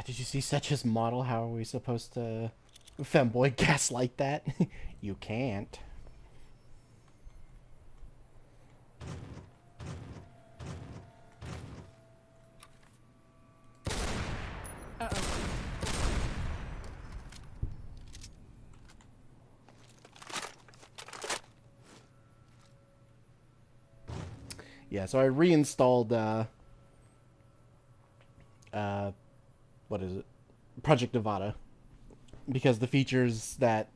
Did you see Setch's model? How are we supposed to femboy gaslight that? You can't. Uh-oh. Yeah, so I reinstalled what is it? Project Nevada, because the features that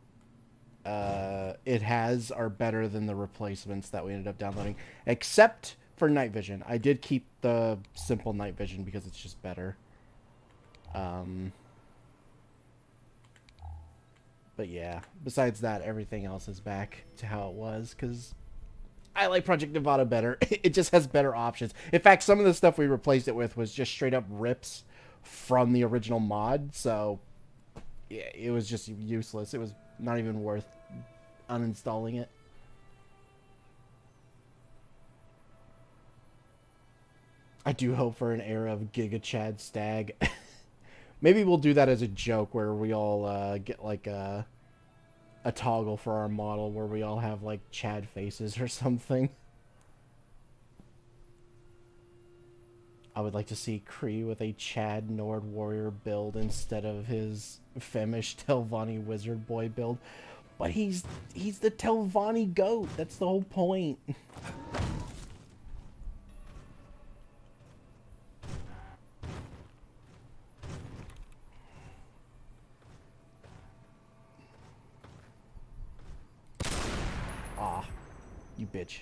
it has are better than the replacements that we ended up downloading, except for night vision. I did keep the simple night vision because it's just better. But yeah, besides that, everything else is back to how it was, because I like Project Nevada better. It just has better options. In fact, some of the stuff we replaced it with was just straight up rips from the original mod, so yeah, it was just useless. It was not even worth uninstalling it. I do hope for an era of Giga Chad Stag. Maybe we'll do that as a joke where we all get like a toggle for our model where we all have like Chad faces or something. I would like to see Kree with a Chad Nord warrior build instead of his Femish Telvanni wizard boy build. But he's the Telvanni goat. That's the whole point. Ah, you bitch.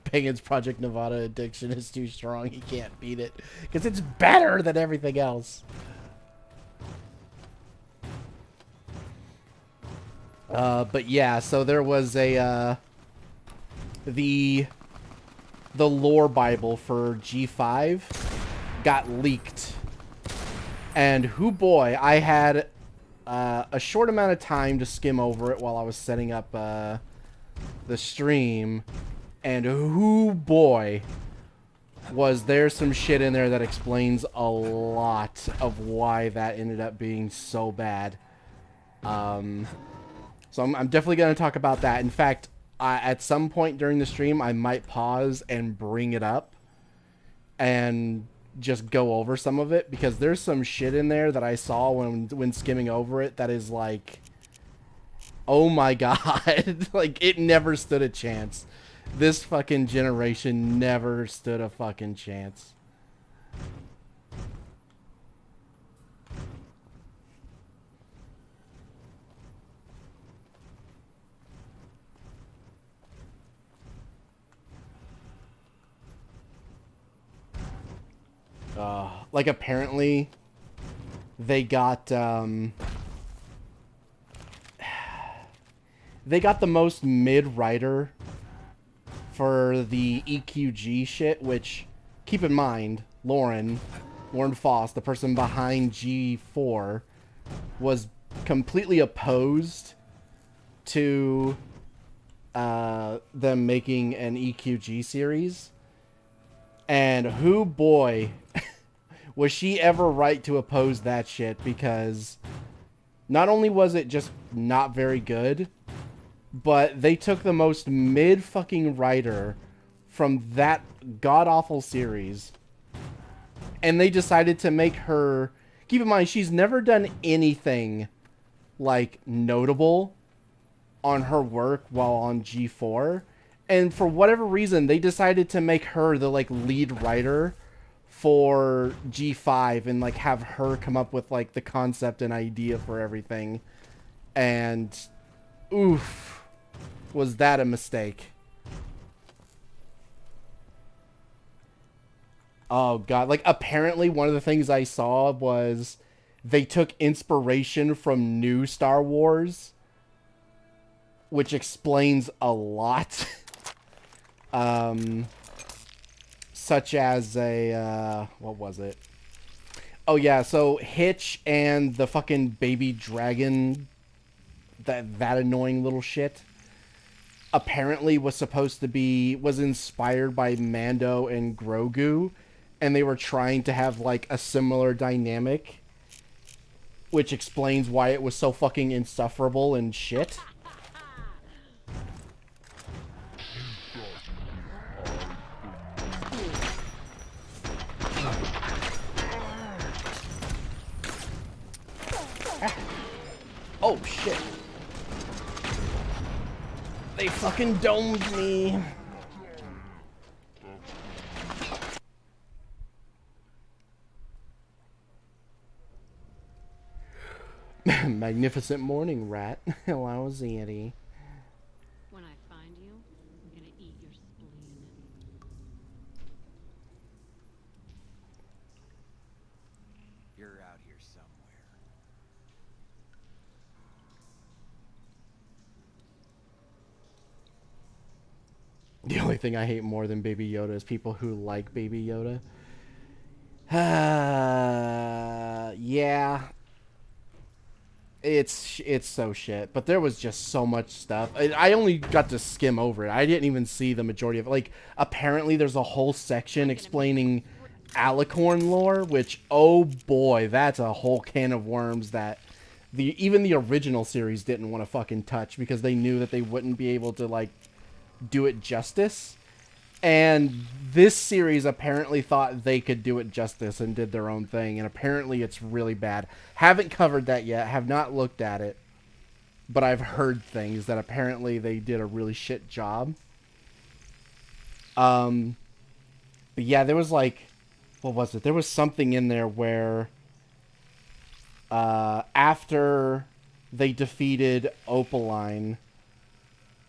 Pagan's Project Nevada addiction is too strong. He can't beat it because it's better than everything else. But yeah, so there was a the lore Bible for G5 got leaked, and hoo boy, I had a short amount of time to skim over it while I was setting up the stream. And hoo boy, was there some shit in there that explains a lot of why that ended up being so bad. So I'm definitely going to talk about that. In fact, at some point during the stream, I might pause and bring it up and just go over some of it, because there's some shit in there that I saw when skimming over it that is like, oh my god. Like, it never stood a chance. This fucking generation never stood a fucking chance. Like, apparently they got they got the most mid writer for the EQG shit, which, keep in mind, Lauren Foss, the person behind G4, was completely opposed to them making an EQG series. And who boy was she ever right to oppose that shit, because not only was it just not very good, but they took the most mid fucking writer from that god-awful series and they decided to make her... Keep in mind, she's never done anything like notable on her work while on G4, and for whatever reason they decided to make her the like lead writer for G5 and like have her come up with like the concept and idea for everything. And oof, was that a mistake. Oh god, like apparently one of the things I saw was they took inspiration from new Star Wars, which explains a lot. Such as a, what was it? Oh yeah, so Hitch and the fucking baby dragon, that annoying little shit, apparently was inspired by Mando and Grogu, and they were trying to have like a similar dynamic, which explains why it was so fucking insufferable and shit. Oh shit. They fucking domed me. Magnificent morning, rat. Hello, Zanny. When I find you, I'm gonna eat your spleen. You're out here somewhere. The only thing I hate more than Baby Yoda is people who like Baby Yoda. Yeah. It's so shit. But there was just so much stuff. I only got to skim over it. I didn't even see the majority of it. Like, apparently there's a whole section explaining Alicorn lore, which, oh boy, that's a whole can of worms that even the original series didn't want to fucking touch because they knew that they wouldn't be able to, like, do it justice. And this series apparently thought they could do it justice and did their own thing, and apparently it's really bad. Haven't covered that yet, have not looked at it, but I've heard things that apparently they did a really shit job. But yeah, there was like, what was it? There was something in there where after they defeated Opaline,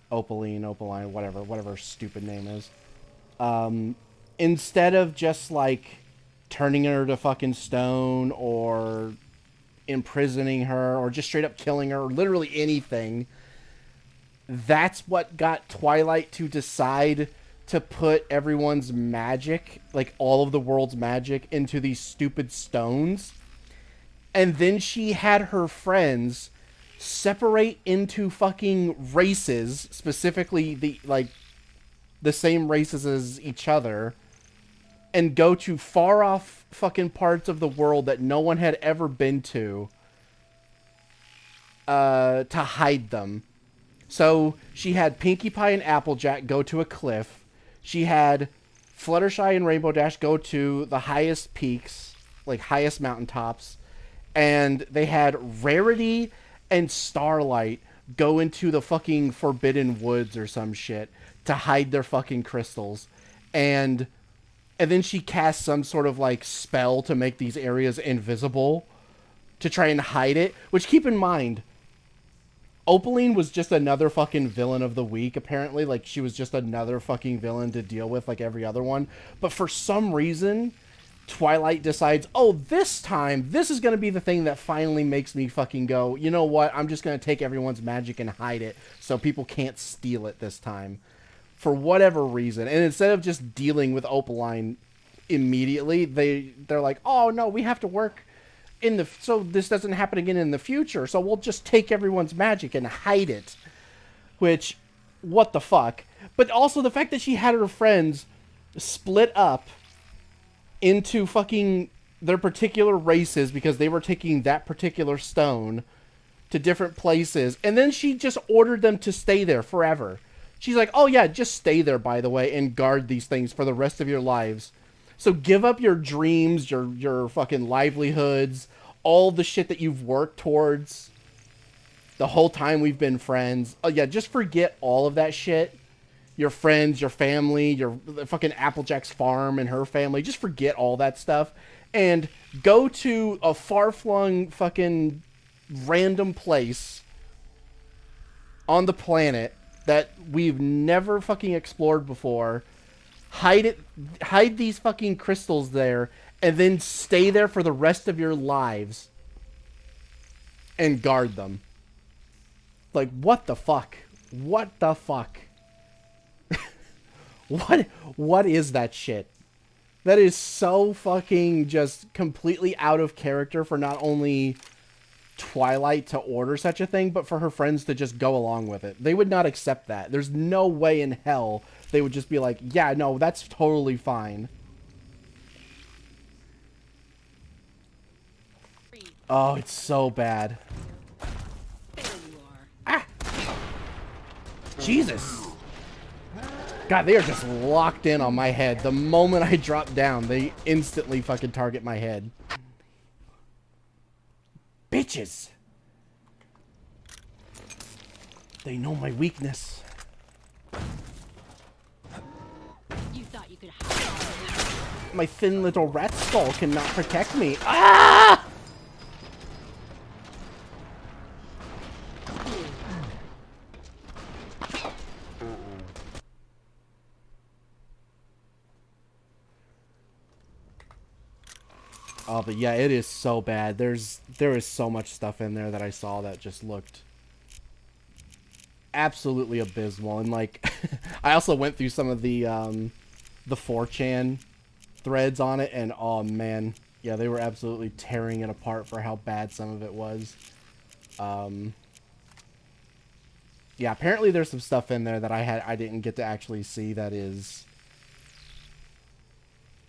whatever her stupid name is, instead of just like turning her to fucking stone or imprisoning her or just straight up killing her or literally anything, that's what got Twilight to decide to put everyone's magic, like all of the world's magic, into these stupid stones. And then she had her friends separate into fucking races, specifically the same races as each other, and go to far off fucking parts of the world that no one had ever been to hide them. So she had Pinkie Pie and Applejack go to a cliff. She had Fluttershy and Rainbow Dash go to the highest peaks, like highest mountaintops. And they had Rarity and Starlight go into the fucking Forbidden Woods or some shit to hide their fucking crystals. And then she cast some sort of like spell to make these areas invisible to try and hide it. Which, keep in mind, Opaline was just another fucking villain of the week, apparently. Like, she was just another fucking villain to deal with like every other one. But for some reason, Twilight decides, oh, this time, this is going to be the thing that finally makes me fucking go, you know what, I'm just going to take everyone's magic and hide it so people can't steal it this time. For whatever reason. And instead of just dealing with Opaline immediately, they're like, oh, no, we have to work so this doesn't happen again in the future, so we'll just take everyone's magic and hide it. Which, what the fuck? But also the fact that she had her friends split up into fucking their particular races because they were taking that particular stone to different places, and then she just ordered them to stay there forever. She's like, oh yeah, just stay there, by the way, and guard these things for the rest of your lives. So give up your dreams, your fucking livelihoods, all the shit that you've worked towards the whole time we've been friends. Oh yeah, just forget all of that shit. Your friends, your family, your fucking Applejack's farm and her family. Just forget all that stuff. And go to a far-flung fucking random place on the planet that we've never fucking explored before. Hide these fucking crystals there, and then stay there for the rest of your lives. and guard them. Like, what the fuck? What the fuck? What is that shit? That is so fucking just completely out of character for not only Twilight to order such a thing, but for her friends to just go along with it. They would not accept that. There's no way in hell they would just be like, yeah, no, that's totally fine. Oh, it's so bad. There you are. Ah! Jesus! God, they are just locked in on my head. The moment I drop down, they instantly fucking target my head. Bitches! They know my weakness. You thought you could hide. My thin little rat skull cannot protect me. Ah! Oh, but yeah, it is so bad. There is so much stuff in there that I saw that just looked absolutely abysmal. And like, I also went through some of the 4chan threads on it, and oh man, yeah, they were absolutely tearing it apart for how bad some of it was. Yeah, apparently there's some stuff in there that I didn't get to actually see that is,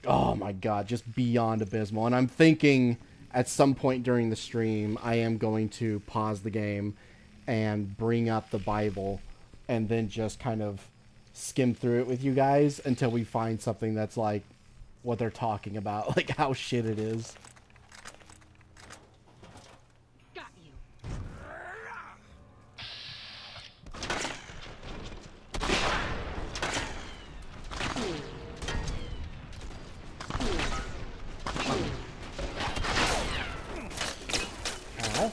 oh my god, just beyond abysmal. And I'm thinking at some point during the stream, I am going to pause the game and bring up the Bible and then just kind of skim through it with you guys until we find something that's like what they're talking about, like how shit it is. Got you. Ow.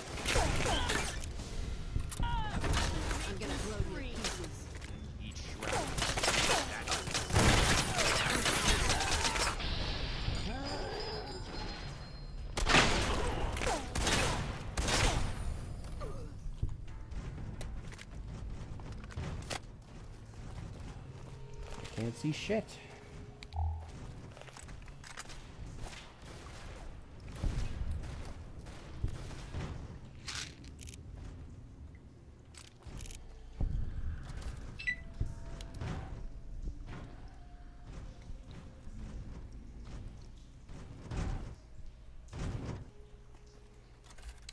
I'm gonna blow you to pieces. Each shroud. Can't see shit.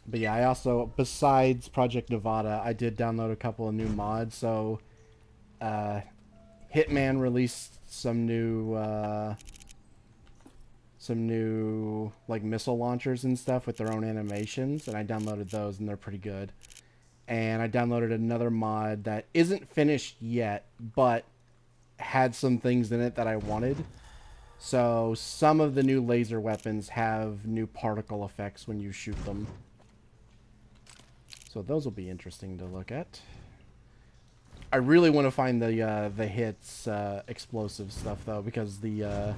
But yeah, I also, besides Project Nevada, I did download a couple of new mods. So, Hitman released some new like missile launchers and stuff with their own animations, and I downloaded those, and they're pretty good. And I downloaded another mod that isn't finished yet, but had some things in it that I wanted. So some of the new laser weapons have new particle effects when you shoot them. So those will be interesting to look at. I really want to find the hits explosive stuff though, because the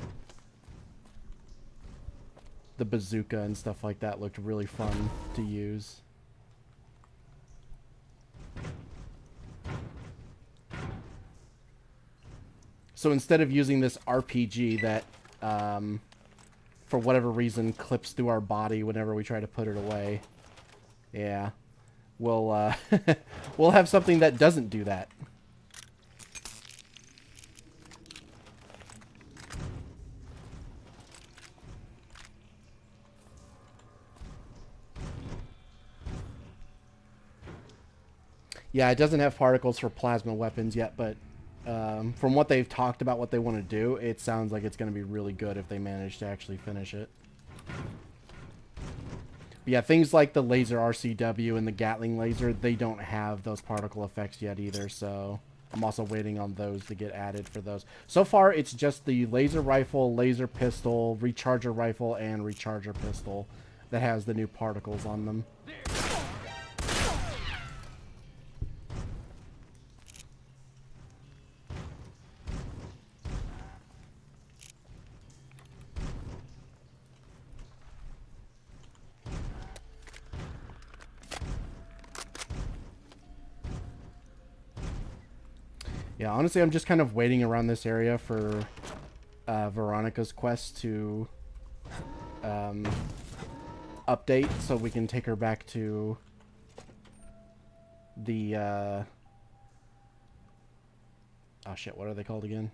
bazooka and stuff like that looked really fun to use. So instead of using this RPG that, for whatever reason, clips through our body whenever we try to put it away, yeah, we'll we'll have something that doesn't do that. Yeah, it doesn't have particles for plasma weapons yet, but from what they've talked about what they want to do, it sounds like it's going to be really good if they manage to actually finish it. But yeah, things like the laser RCW and the Gatling laser, they don't have those particle effects yet either, so I'm also waiting on those to get added for those. So far, it's just the laser rifle, laser pistol, recharger rifle, and recharger pistol that has the new particles on them. Yeah, honestly, I'm just kind of waiting around this area for Veronica's quest to update so we can take her back to the oh shit, what are they called again?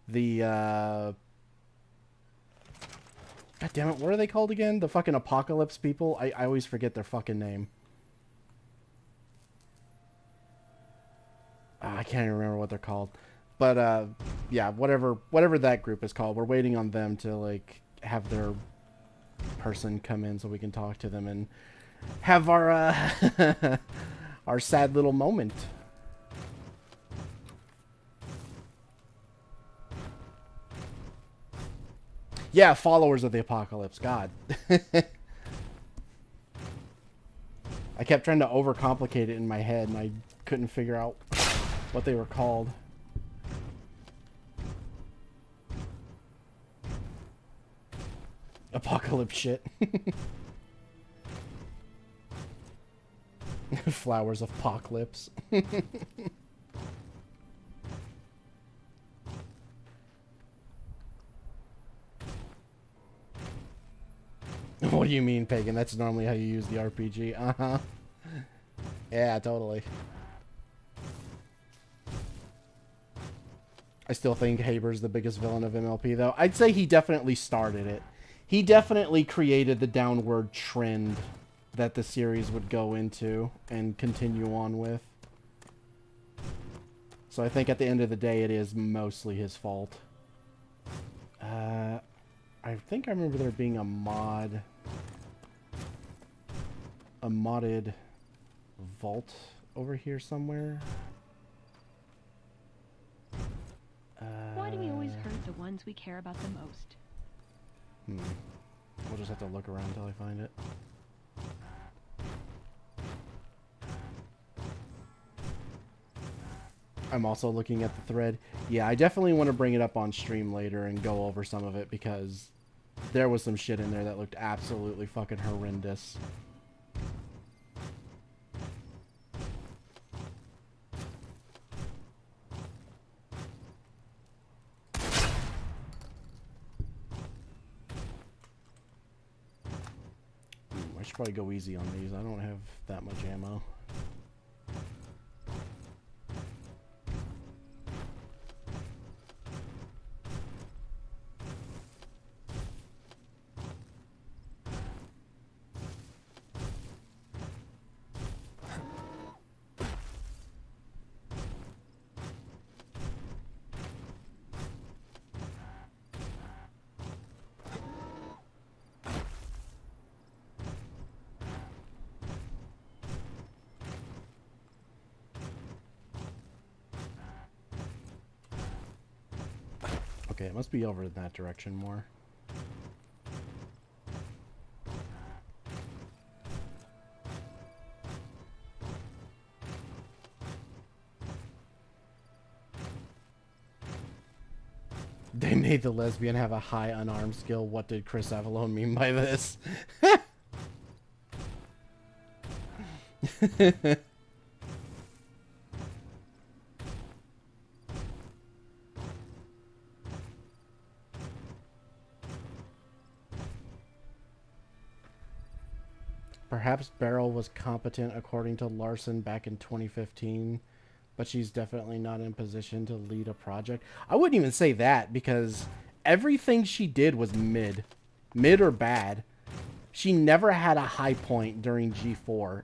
The God damn it, what are they called again? The fucking apocalypse people? I always forget their fucking name. I can't even remember what they're called. But yeah, whatever that group is called, we're waiting on them to like have their person come in so we can talk to them and have our our sad little moment. Yeah, followers of the apocalypse. God. I kept trying to overcomplicate it in my head and I couldn't figure out what they were called. Apocalypse shit. Flowers of apocalypse. What do you mean, Pagan? That's normally how you use the RPG. Uh-huh. Yeah, totally. I still think Haber's the biggest villain of MLP, though. I'd say he definitely started it. He definitely created the downward trend that the series would go into and continue on with. So I think at the end of the day, it is mostly his fault. I think I remember there being a mod... a modded vault over here somewhere. Why do we always hurt the ones we care about the most? We'll just have to look around until I find it. I'm also looking at the thread. Yeah, I definitely want to bring it up on stream later and go over some of it because there was some shit in there that looked absolutely fucking horrendous. I should probably go easy on these. I don't have that much ammo. Okay, it must be over in that direction more. They made the lesbian have a high unarmed skill. What did Chris Avalone mean by this? Perhaps Beryl was competent according to Larson back in 2015, but she's definitely not in position to lead a project. I wouldn't even say that because everything she did was mid or bad. She never had a high point during G4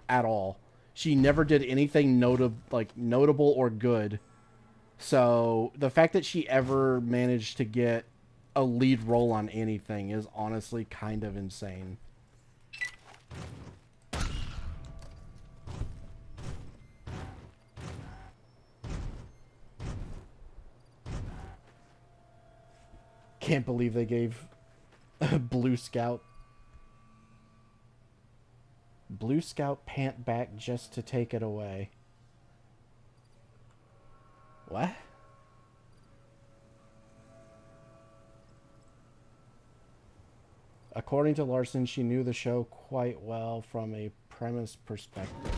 at all. She never did anything notable or good. So the fact that she ever managed to get a lead role on anything is honestly kind of insane. Can't believe they gave Blue Scout pant back just to take it away. What? According to Larson, she knew the show quite well from a premise perspective.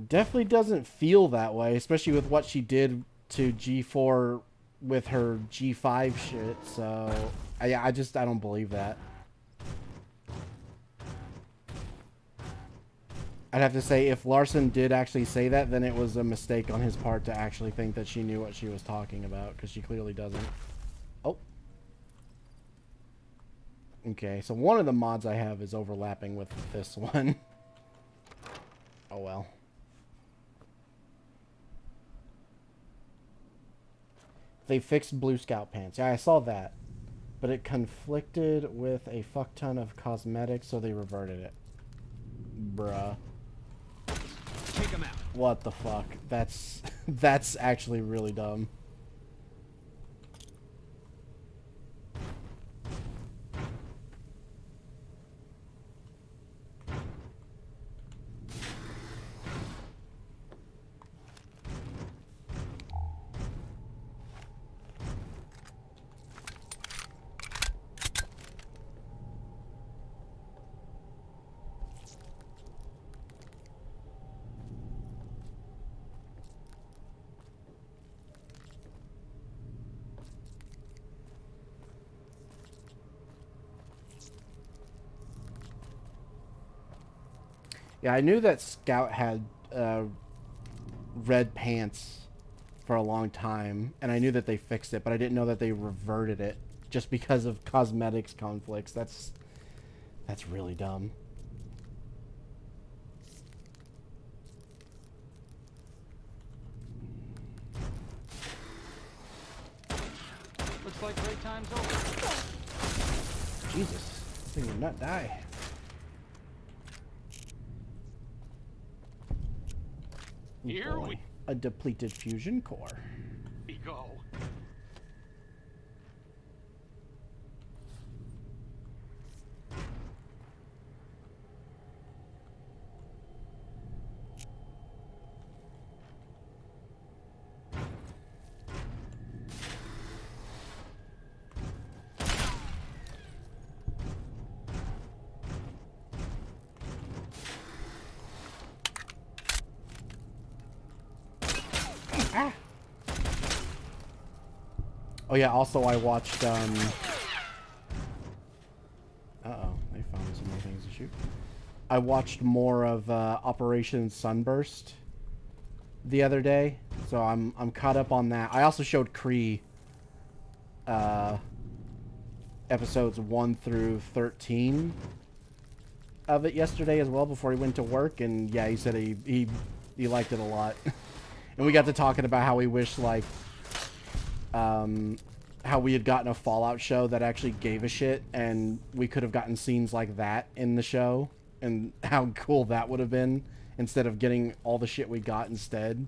Definitely doesn't feel that way, especially with what she did to G4 with her G5 shit. So I don't believe that. I'd have to say if Larson did actually say that, then it was a mistake on his part to actually think that she knew what she was talking about, because she clearly doesn't. Oh. Okay, so one of the mods I have is overlapping with this one. Oh well. They fixed Blue Scout pants. Yeah, I saw that. But it conflicted with a fuck ton of cosmetics, so they reverted it. Bruh. Take him out. What the fuck? That's actually really dumb. Yeah, I knew that Scout had red pants for a long time, and I knew that they fixed it, but I didn't know that they reverted it just because of cosmetics conflicts. That's really dumb. Looks like great time's over. Jesus, this thing would not die. Here we A depleted fusion core. go. Ah. Oh yeah, also I watched uh-oh, they found some more things to shoot. I watched more of Operation Sunburst the other day, so I'm caught up on that. I also showed Cree episodes 1 through 13 of it yesterday as well before he went to work, and yeah, he said he liked it a lot. And we got to talking about how we wish, like, how we had gotten a Fallout show that actually gave a shit, and we could have gotten scenes like that in the show, and how cool that would have been, instead of getting all the shit we got instead.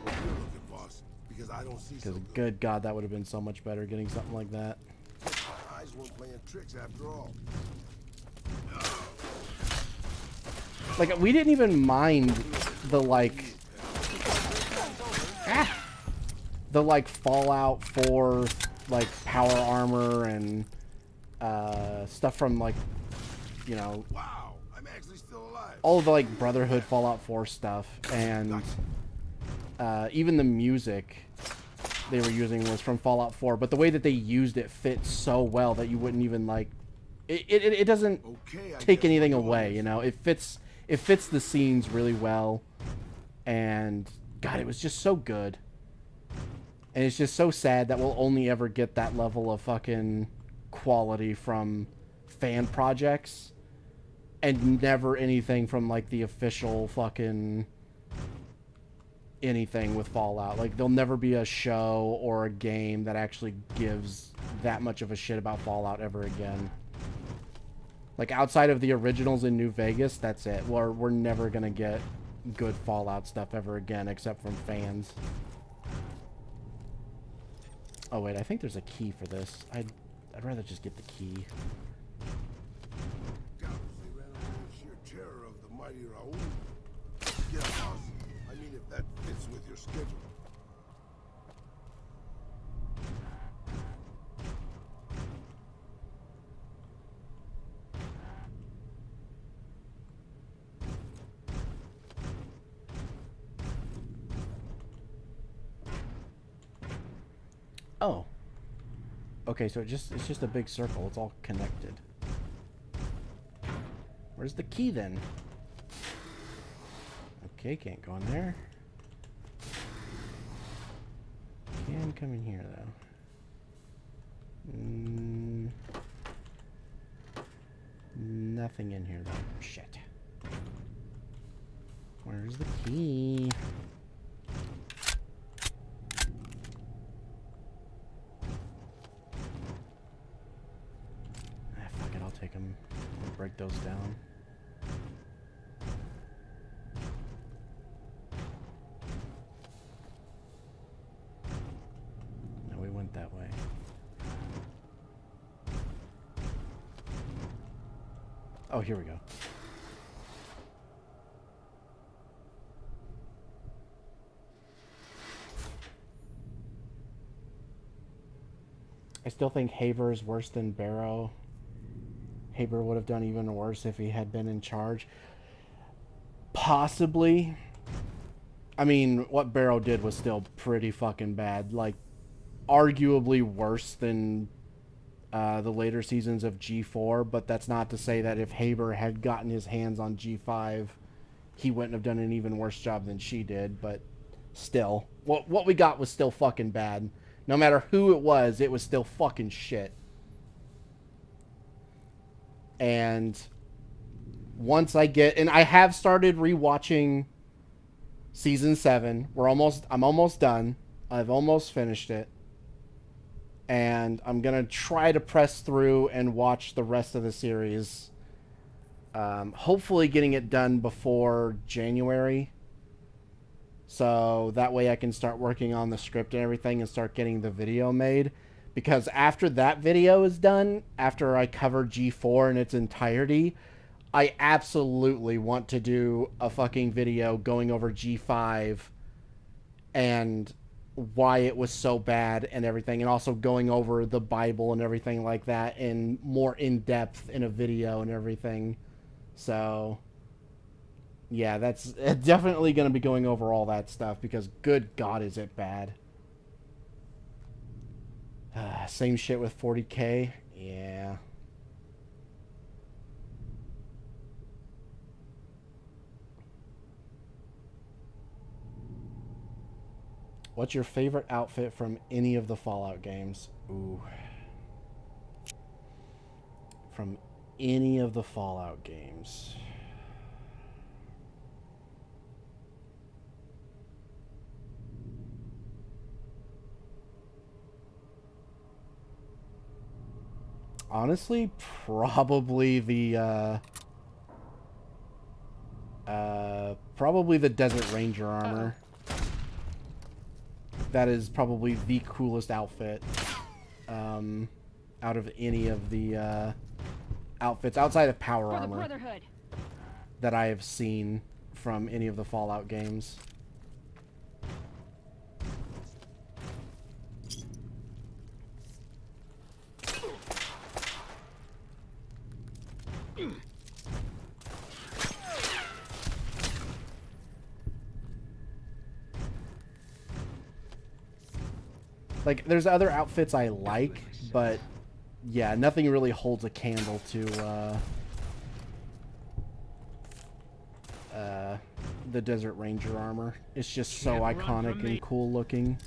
What you're looking, boss, because I don't see so Because, good God, that would have been so much better getting something like that. My eyes weren't playing tricks after all. Like, we didn't even mind the, like... the, like, Fallout 4, like, power armor and, stuff from, like, you know... Wow, I'm actually still alive. all of the, like, Brotherhood Fallout 4 stuff, and, even the music they were using was from Fallout 4, but the way that they used it fit so well that you wouldn't even, like... It doesn't take anything away, you know? It fits the scenes really well, and, God, it was just so good. And it's just so sad that we'll only ever get that level of fucking quality from fan projects and never anything from, like, the official fucking anything with Fallout. Like, there'll never be a show or a game that actually gives that much of a shit about Fallout ever again. Like, outside of the originals in New Vegas, that's it. We're never gonna get good Fallout stuff ever again, except from fans. Oh wait, I think there's a key for this. I'd rather just get the key. Doubts they ran away in sheer terror of the mighty Raoul. Yeah, boss. I mean, if that fits with your schedule. Oh. Okay, so it's just a big circle. It's all connected. Where's the key then? Okay, can't go in there. Can come in here though. Nothing in here though. Shit. Where's the key? Ah, fuck it, I'll take them. I'll break those down. No, we went that way. Oh, here we go. I still think Haber is worse than Barrow. Haber would have done even worse if he had been in charge. Possibly. I mean, what Barrow did was still pretty fucking bad. Like, arguably worse than the later seasons of G4, but that's not to say that if Haber had gotten his hands on G5, he wouldn't have done an even worse job than she did, but still. What we got was still fucking bad. No matter who it was still fucking shit. And once I get... And I have started rewatching Season 7. I'm almost done. I've almost finished it. And I'm going to try to press through and watch the rest of the series. Hopefully getting it done before January. So that way I can start working on the script and everything and start getting the video made. Because after that video is done, after I cover G4 in its entirety, I absolutely want to do a fucking video going over G5 and why it was so bad and everything, and also going over the Bible and everything like that in more in-depth in a video and everything. So yeah, that's definitely going to be going over all that stuff because good God is it bad. Same shit with 40K. Yeah. What's your favorite outfit from any of the Fallout games? Ooh. From any of the Fallout games. Honestly, probably the Desert Ranger armor. That is probably the coolest outfit out of any of the outfits outside of power armor that I have seen from any of the Fallout games. Like, there's other outfits I like, but yeah, nothing really holds a candle to the Desert Ranger armor. It's just so iconic and cool looking.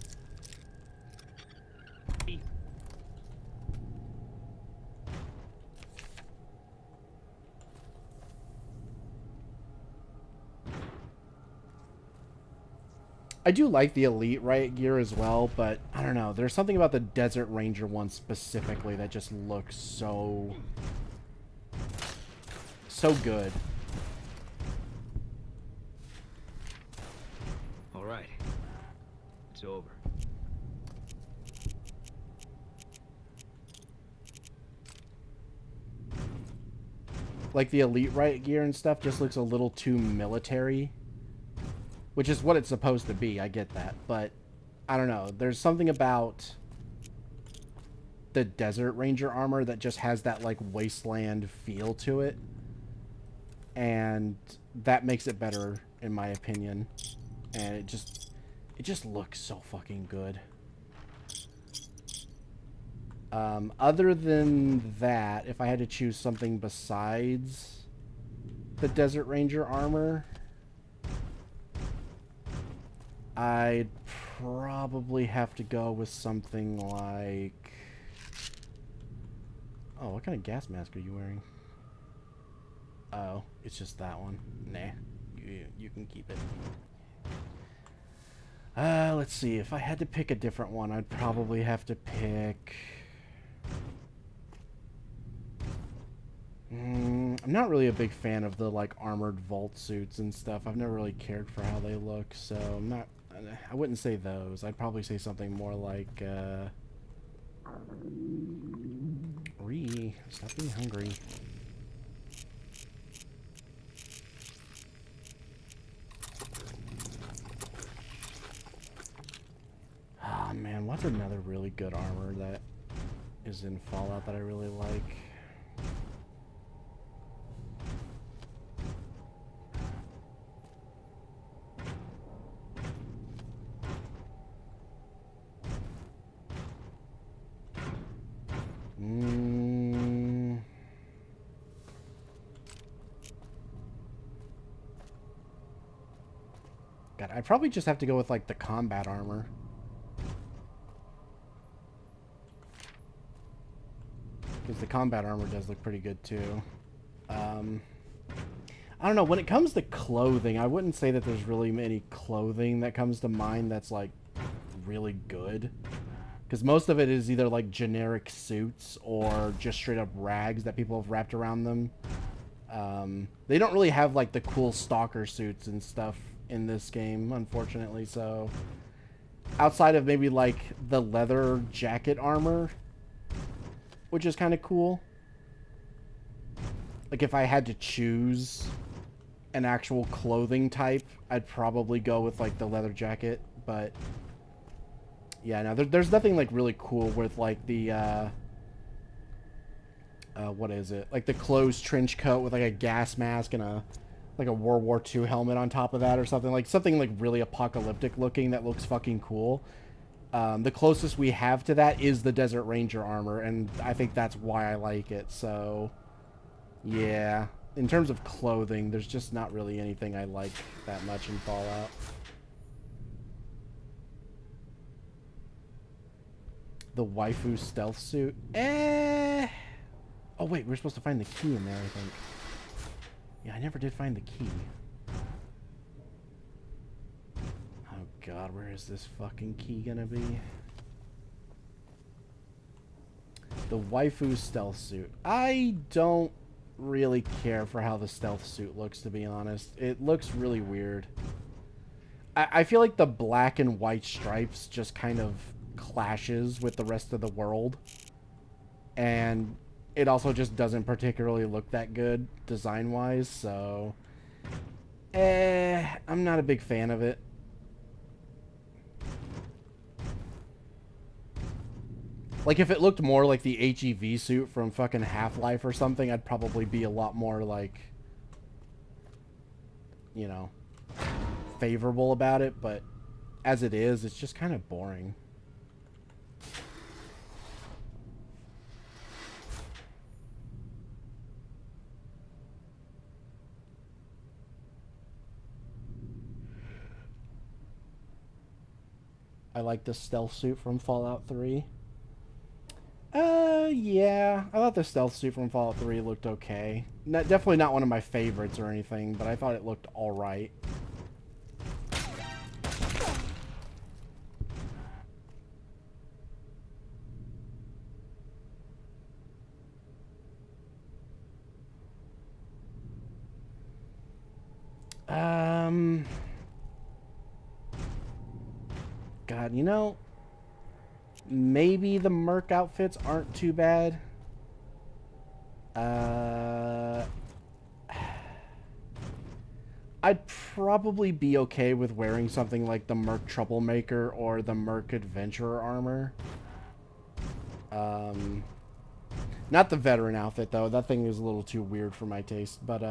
I do like the Elite Riot gear as well, but I don't know. There's something about the Desert Ranger one specifically that just looks so good. All right. It's over. Like the Elite Riot gear and stuff just looks a little too military. Which is what it's supposed to be, I get that. But, I don't know. There's something about the Desert Ranger armor that just has that, like, wasteland feel to it. And that makes it better, in my opinion. And it just looks so fucking good. Other than that, if I had to choose something besides the Desert Ranger armor, I'd probably have to go with something like... Oh, what kind of gas mask are you wearing? Oh, it's just that one. Nah, you can keep it. Let's see. If I had to pick a different one, I'd probably have to pick... I'm not really a big fan of the, like, armored vault suits and stuff. I've never really cared for how they look, so I wouldn't say those. I'd probably say something more like, stop being hungry. Ah, man, what's another really good armor that is in Fallout that I really like? God, I'd probably just have to go with, like, the combat armor. Because the combat armor does look pretty good, too. I don't know. When it comes to clothing, I wouldn't say that there's really any clothing that comes to mind that's, like, really good. Because most of it is either, like, generic suits or just straight-up rags that people have wrapped around them. They don't really have, like, the cool stalker suits and stuff in this game, unfortunately, so... Outside of maybe, like, the leather jacket armor, which is kind of cool. Like, if I had to choose an actual clothing type, I'd probably go with, like, the leather jacket, but... Yeah, no, there's nothing, like, really cool with, like, the, what is it? Like, the closed trench coat with, like, a gas mask and a, like, a World War II helmet on top of that or something. Like, something, like, really apocalyptic looking that looks fucking cool. The closest we have to that is the Desert Ranger armor, and I think that's why I like it, so... Yeah. In terms of clothing, there's just not really anything I like that much in Fallout. The waifu stealth suit? Oh, wait, we're supposed to find the key in there, I think. Yeah, I never did find the key. Oh, God, where is this fucking key gonna be? The waifu stealth suit. I don't really care for how the stealth suit looks, to be honest. It looks really weird. I feel like the black and white stripes just kind of clashes with the rest of the world, and it also just doesn't particularly look that good design wise, so I'm not a big fan of it. Like, if it looked more like the HEV suit from fucking Half-Life or something, I'd probably be a lot more, like, you know, favorable about it, but as it is, it's just kind of boring. I like the stealth suit from Fallout 3. Yeah. I thought the stealth suit from Fallout 3 looked okay. Definitely not one of my favorites or anything, but I thought it looked alright. God, you know, maybe the merc outfits aren't too bad. I'd probably be okay with wearing something like the merc troublemaker or the merc adventurer armor. Not the veteran outfit, though. That thing is a little too weird for my taste, but,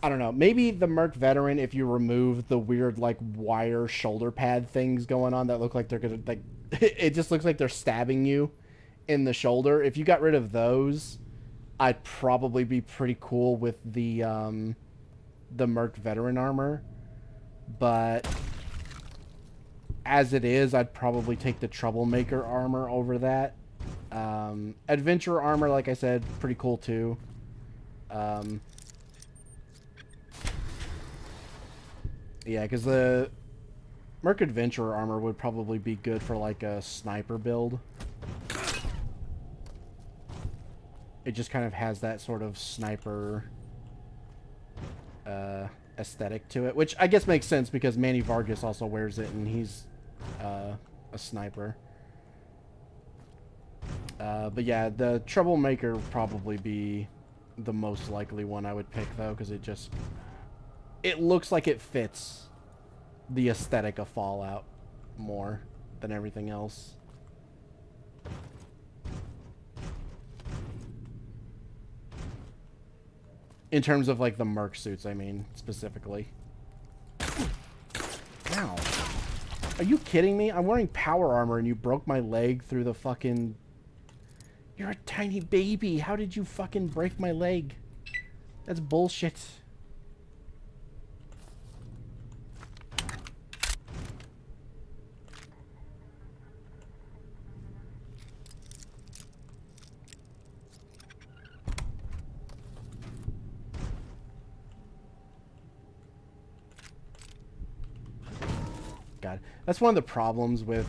I don't know. Maybe the merc veteran, if you remove the weird, like, wire shoulder pad things going on that look like they're gonna, like, it just looks like they're stabbing you. in the shoulder. If you got rid of those, I'd probably be pretty cool with the Merc veteran armor. But as it is, I'd probably take the Troublemaker armor over that. Adventurer armor, like I said, pretty cool too. Yeah, because the Merc Adventurer armor would probably be good for like a sniper build. It just kind of has that sort of sniper aesthetic to it, which I guess makes sense because Manny Vargas also wears it and he's a sniper. But yeah, the Troublemaker would probably be the most likely one I would pick though, because it looks like it fits the aesthetic of Fallout more than everything else. In terms of like the Merc suits, I mean, specifically. Ow. Are you kidding me? I'm wearing power armor and you broke my leg through the fucking... You're a tiny baby. How did you fucking break my leg? That's bullshit. God, that's one of the problems with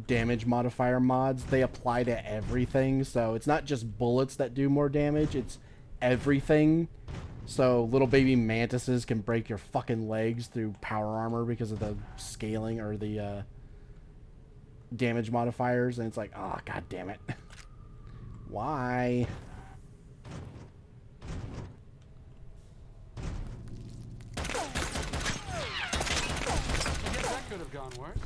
damage modifier mods. They apply to everything, so it's not just bullets that do more damage, it's everything. So little baby mantises can break your fucking legs through power armor because of the scaling or the damage modifiers, and it's like, oh, god damn it. Why? Could have gone worse.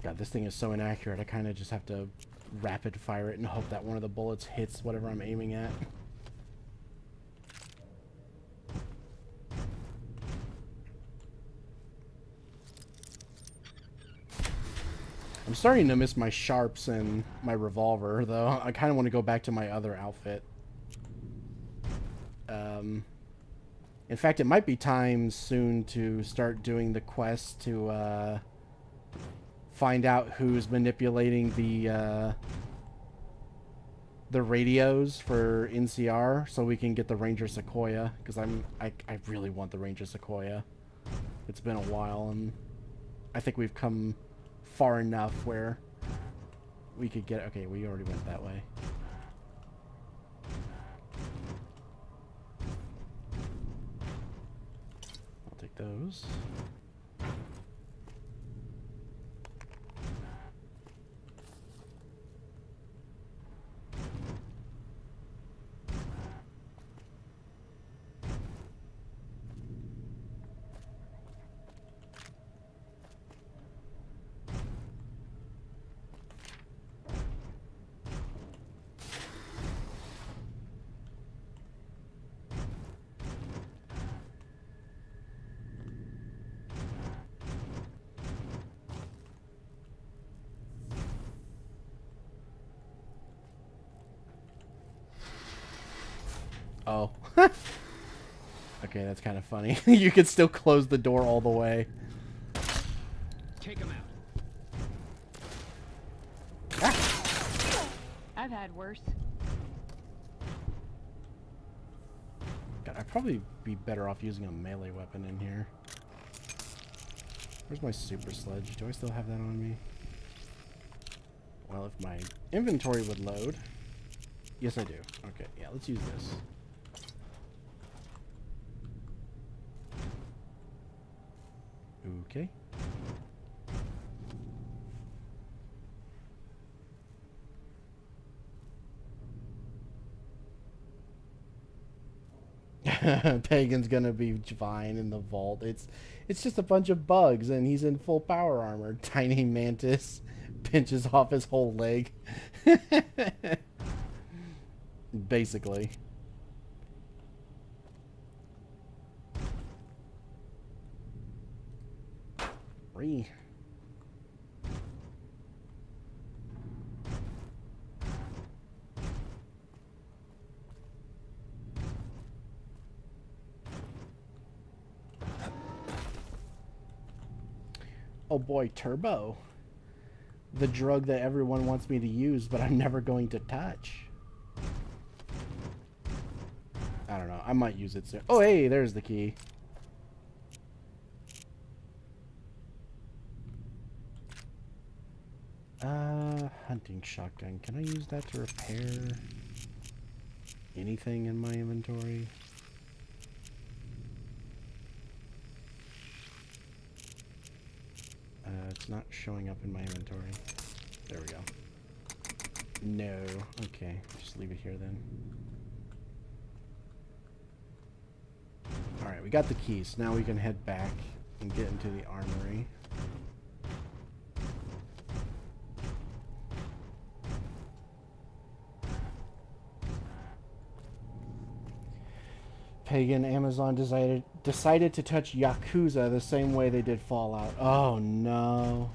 God, this thing is so inaccurate. I kind of just have to rapid fire it and hope that one of the bullets hits whatever I'm aiming at. I'm starting to miss my sharps and my revolver, though. I kind of want to go back to my other outfit. In fact, it might be time soon to start doing the quest to find out who's manipulating the radios for NCR, so we can get the Ranger Sequoia. Because I really want the Ranger Sequoia. It's been a while, and I think we've come far enough where we could get. Okay, we already went that way. Take those. Oh. Okay, that's kind of funny. You could still close the door all the way. Take him out. Ah! I've had worse. God, I'd probably be better off using a melee weapon in here. Where's my super sledge? Do I still have that on me? Well, if my inventory would load. Yes, I do. Okay, yeah, let's use this. Okay. Pagan's gonna be fine in the vault. It's just a bunch of bugs, and he's in full power armor. Tiny Mantis pinches off his whole leg. Basically. Re. Oh boy, Turbo. The drug that everyone wants me to use, but I'm never going to touch. I don't know. I might use it soon. Oh, hey, there's the key. Hunting shotgun. Can I use that to repair anything in my inventory? It's not showing up in my inventory. There we go. No. Okay, just leave it here then. Alright, we got the keys. Now we can head back and get into the armory. Pagan Amazon decided to touch Yakuza the same way they did Fallout. Oh no.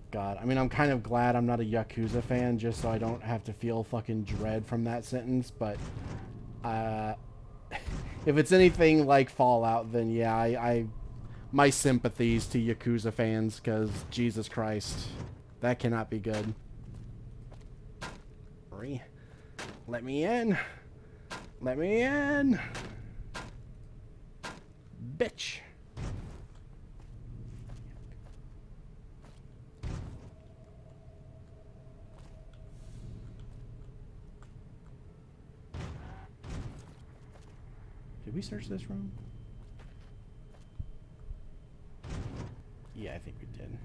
God, I mean, I'm kind of glad I'm not a Yakuza fan just so I don't have to feel fucking dread from that sentence, but if it's anything like Fallout, then yeah, I my sympathies to Yakuza fans, because Jesus Christ, that cannot be good. Hurry. Let me in. Let me in. Bitch. Did we search this room? Yeah, I think we did.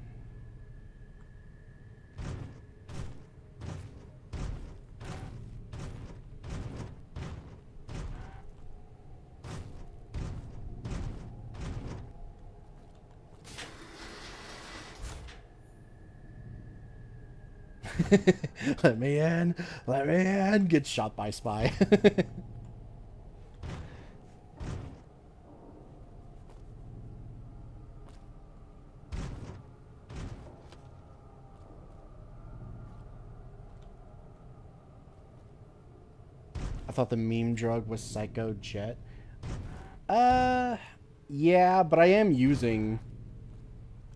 Let me in. Let me in. Get shot by spy. I thought the meme drug was Psycho Jet. Yeah, but I am using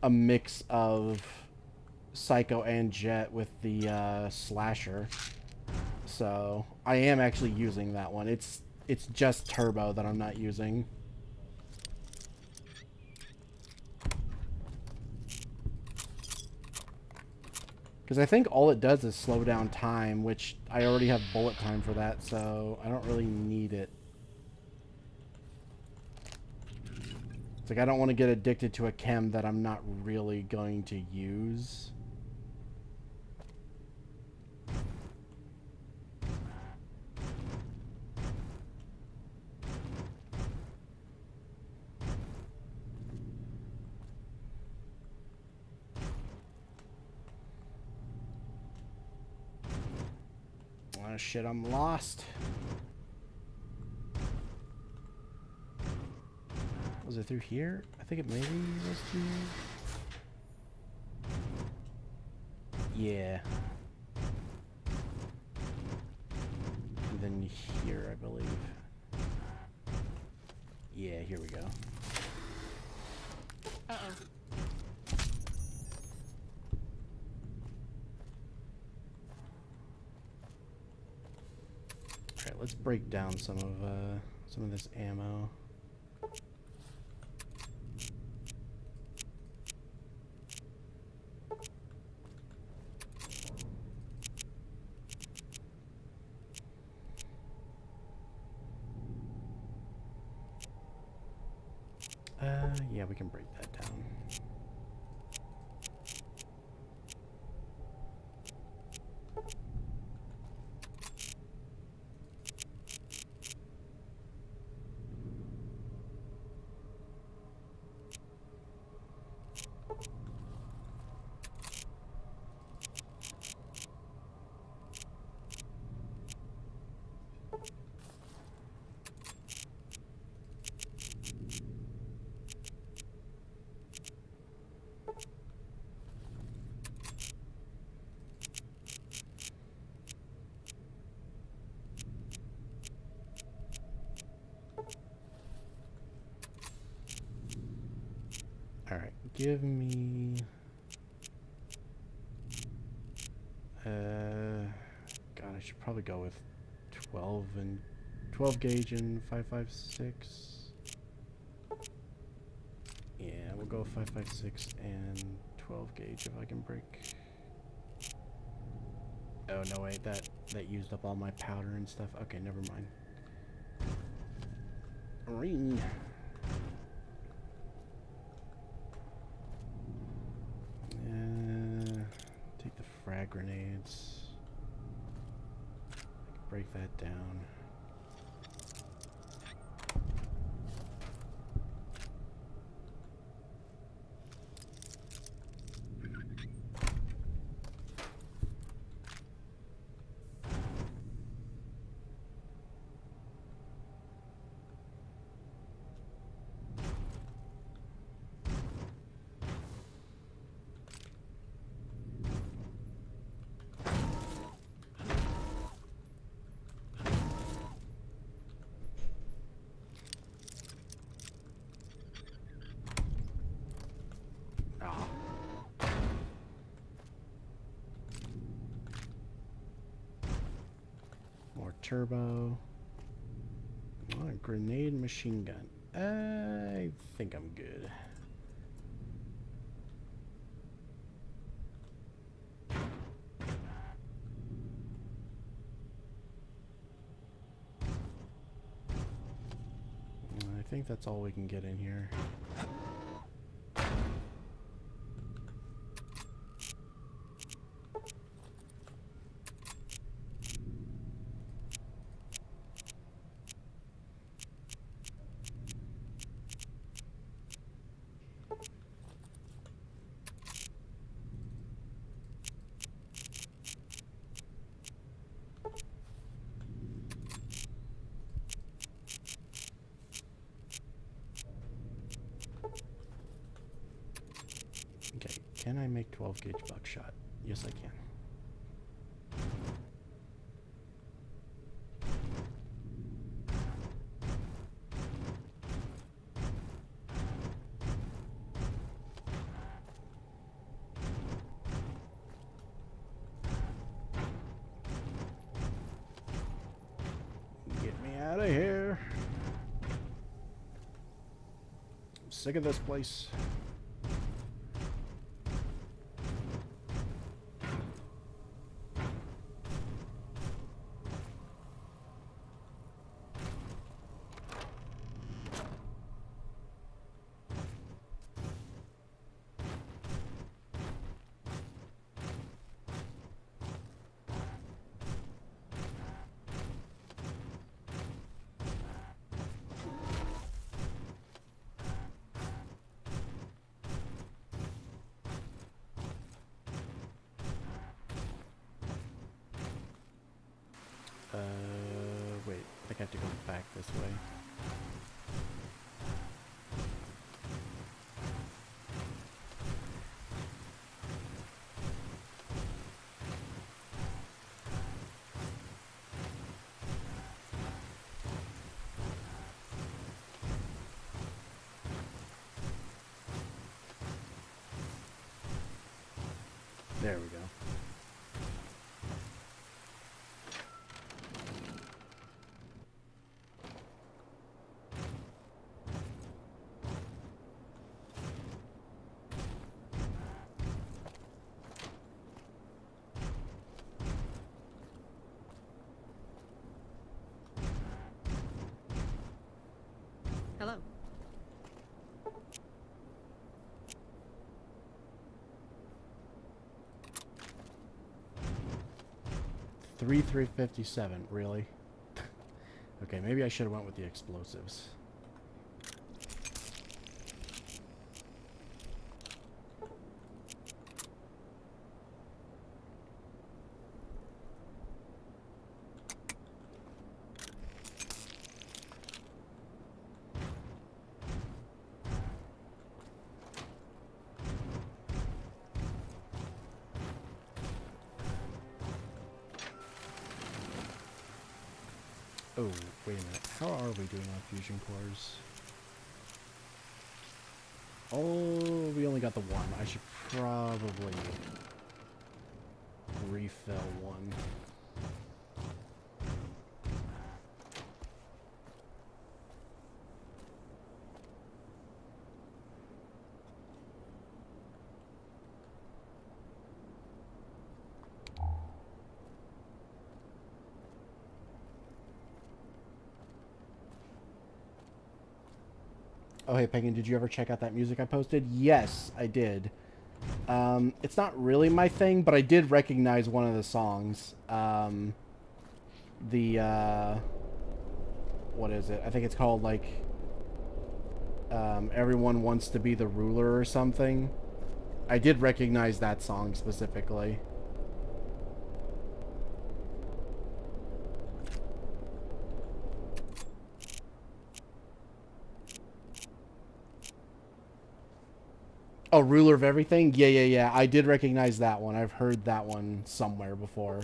a mix of Psycho and Jet with the slasher. So I am actually using that one. It's just Turbo that I'm not using. Because I think all it does is slow down time, which I already have bullet time for that, so I don't really need it. It's like I don't want to get addicted to a chem that I'm not really going to use. Oh shit, I'm lost. Was it through here? I think it maybe was through... Yeah. And then here, I believe. Yeah, here we go. Uh-oh. Alright, let's break down some of this ammo. Yeah, we can break that down. give me... God, I should probably go with 12 gauge and 5.56. Yeah, we'll go 5.56 and 12 gauge if I can break. Oh no, wait, that used up all my powder and stuff. Okay, never mind. Ring. Take the frag grenades. Break that down. More turbo. Oh, a grenade machine gun. I think I'm good. I think that's all we can get in here. Okay, can I make 12 gauge buckshot? Yes, I can. Get me out of here. I'm sick of this place. Wait, I think I have to go back this way. There we go. Hello. 357, really? Okay, maybe I should have went with the explosives. Oh, wait a minute. How are we doing on fusion cores? Oh, we only got the one. I should probably refill one. Oh, hey, Pagan, did you ever check out that music I posted? Yes, I did. It's not really my thing, but I did recognize one of the songs. What is it? I think it's called, like, Everyone Wants to Be the Ruler or something. I did recognize that song specifically. Oh, Ruler of Everything? Yeah, yeah, yeah. I did recognize that one. I've heard that one somewhere before.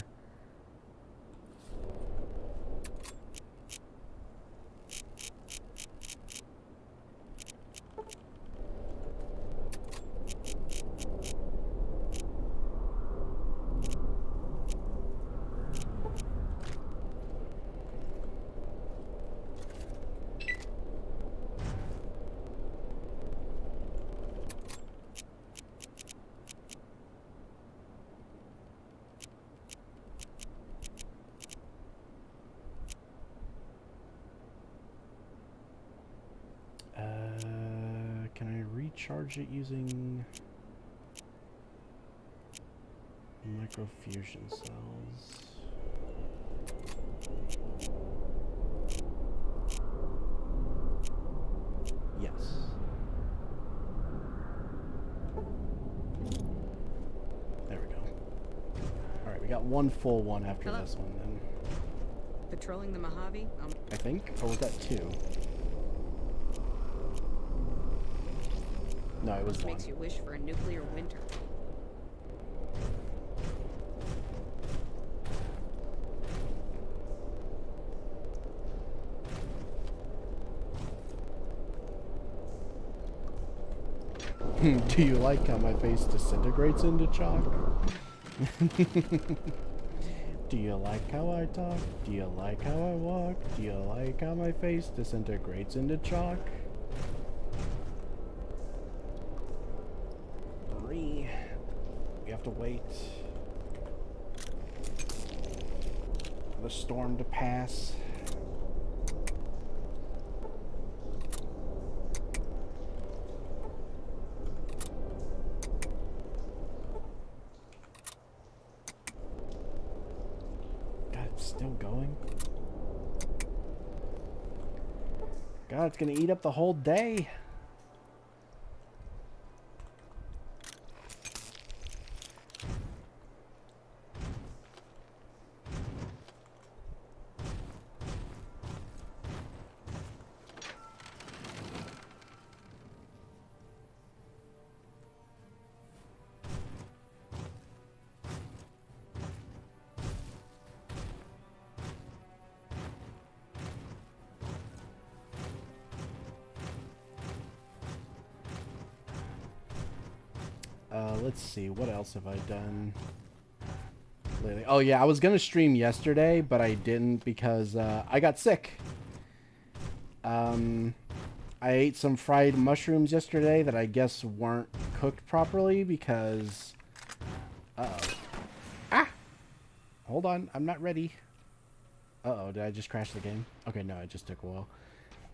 Can I recharge it using microfusion cells? Yes. There we go. Alright, we got one full one after Hello. this one then. Patrolling the Mojave? I think? Or was that two? No, it was one. Makes you wish for a nuclear winter. Do you like how my face disintegrates into chalk? Do you like how I talk? Do you like how I walk? Do you like how my face disintegrates into chalk? Three. We have to wait for the storm to pass. God, it's still going. God, it's gonna eat up the whole day. Let's see, what else have I done lately? Oh yeah, I was gonna stream yesterday, but I didn't because I got sick. I ate some fried mushrooms yesterday that I guess weren't cooked properly because... Uh-oh. Ah! Hold on, I'm not ready. Uh-oh, did I just crash the game? Okay, no, it just took a while.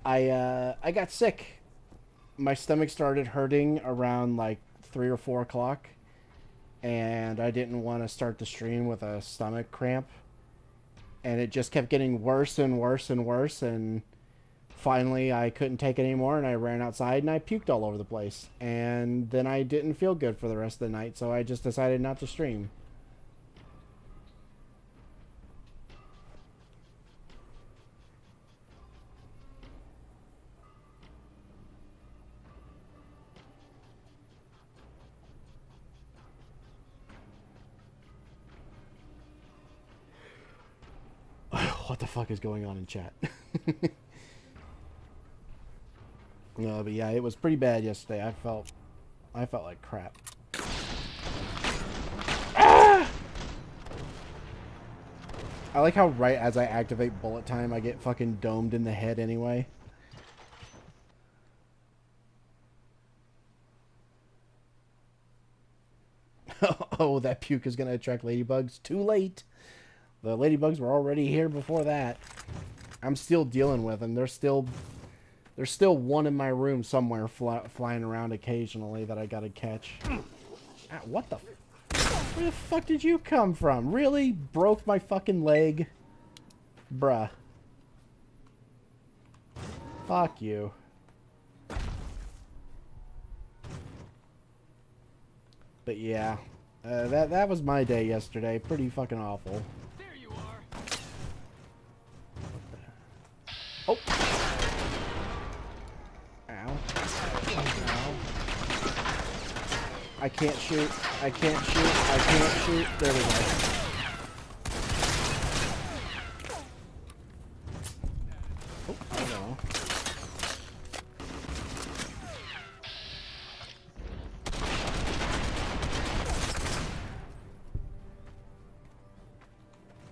I got sick. My stomach started hurting around like 3 or 4 o'clock, and I didn't want to start the stream with a stomach cramp, and it just kept getting worse and worse and worse, and finally I couldn't take it anymore, and I ran outside and I puked all over the place, and then I didn't feel good for the rest of the night, so I just decided not to stream. What the fuck is going on in chat? No, but yeah, it was pretty bad yesterday. I felt like crap. Ah! I like how right as I activate bullet time, I get fucking domed in the head anyway. Oh, that puke is gonna attract ladybugs. Too late. The ladybugs were already here before that. I'm still dealing with them. There's still one in my room somewhere flying around occasionally that I gotta catch. Ah, what the? Where the fuck did you come from? Really? Broke my fucking leg? Bruh. Fuck you. But yeah. That was my day yesterday. Pretty fucking awful. There you are. Oh. Ow. Ow. I can't shoot. I can't shoot. I can't shoot. There we go. Oh, I don't know.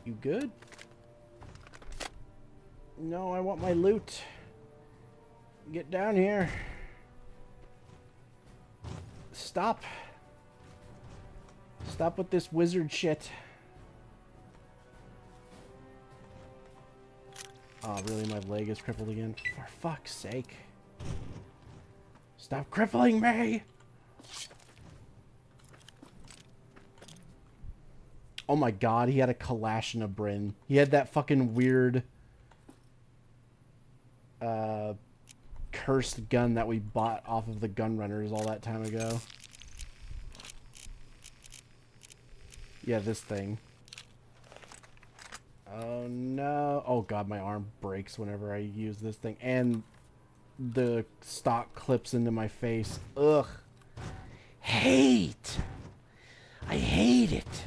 You good? No, I want my loot. Get down here. Stop. Stop with this wizard shit. Oh, really? My leg is crippled again? For fuck's sake. Stop crippling me! Oh my god, he had a Kalash and a Bryn. He had that fucking weird... cursed gun that we bought off of the gun runners all that time ago. Yeah, this thing. Oh no. Oh god, my arm breaks whenever I use this thing. And the stock clips into my face. Ugh. Hate. I hate it.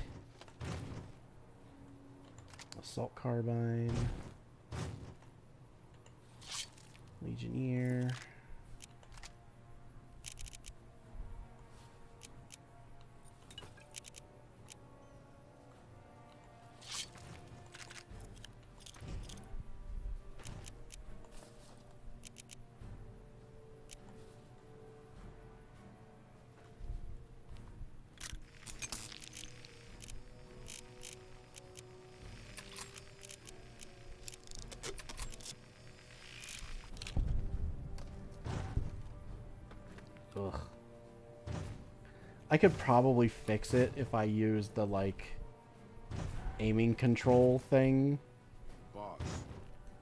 Assault carbine. Legionnaire. Ugh. I could probably fix it if I used the, like, aiming control thing. Boss,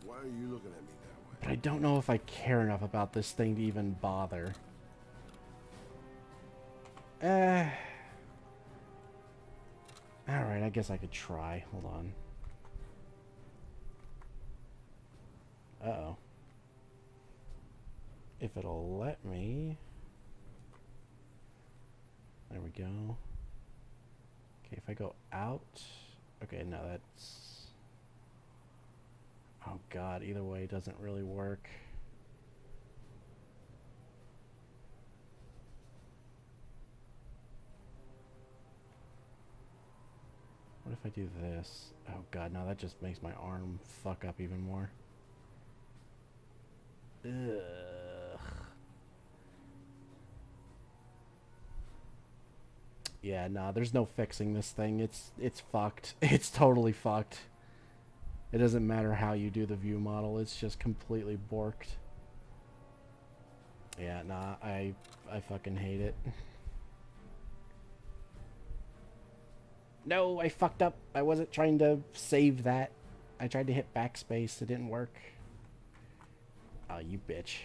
why are you looking at me that way? But I don't know if I care enough about this thing to even bother. Alright, I guess I could try. Hold on. Uh-oh. If it'll let me... There we go. Okay, if I go out... Okay, no, that's... Oh god, either way, it doesn't really work. What if I do this? Oh god, no, that just makes my arm fuck up even more. Ugh. Yeah, nah, there's no fixing this thing. It's fucked. It's totally fucked. It doesn't matter how you do the view model. It's just completely borked. Yeah, nah, I fucking hate it. No, I fucked up. I wasn't trying to save that. I tried to hit backspace. It didn't work. Oh, you bitch.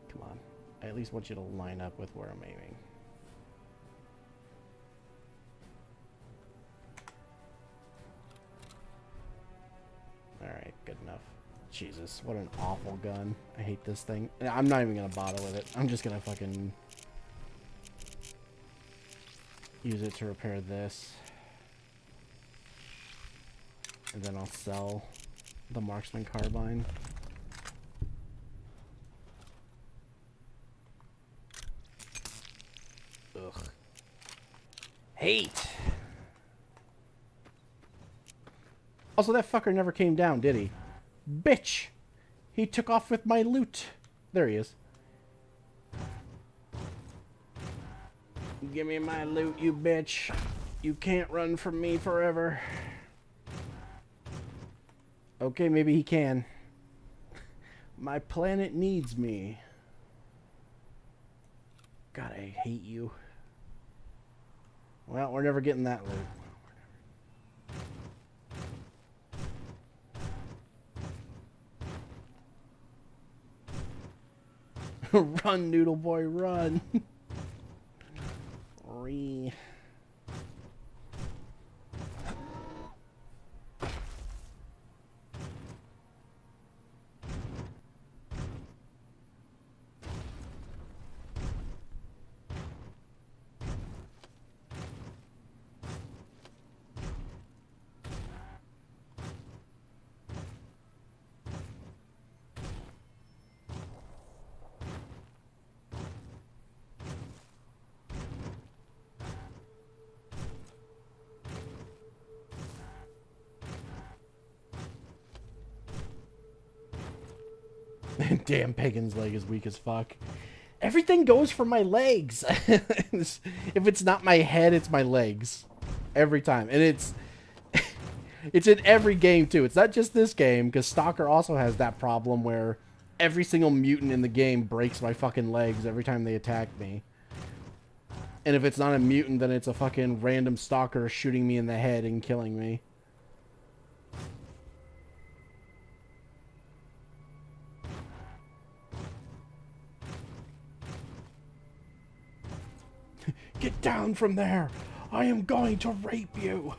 Come on. I at least want you to line up with where I'm aiming. Alright, good enough. Jesus, what an awful gun. I hate this thing. I'm not even gonna bother with it. I'm just gonna fucking use it to repair this. And then I'll sell the marksman carbine. Ugh. Hate! Also, that fucker never came down, did he? Bitch! He took off with my loot. There he is. Give me my loot, you bitch. You can't run from me forever. Okay, maybe he can. My planet needs me. God, I hate you. Well, we're never getting that loot. Run, Noodle Boy, run. Ree. Damn, Pagan's leg is weak as fuck. Everything goes for my legs. If it's not my head, it's my legs. Every time. And it's in every game too. It's not just this game, because Stalker also has that problem where every single mutant in the game breaks my fucking legs every time they attack me. And if it's not a mutant, then it's a fucking random Stalker shooting me in the head and killing me. Get down from there! I am going to rape you!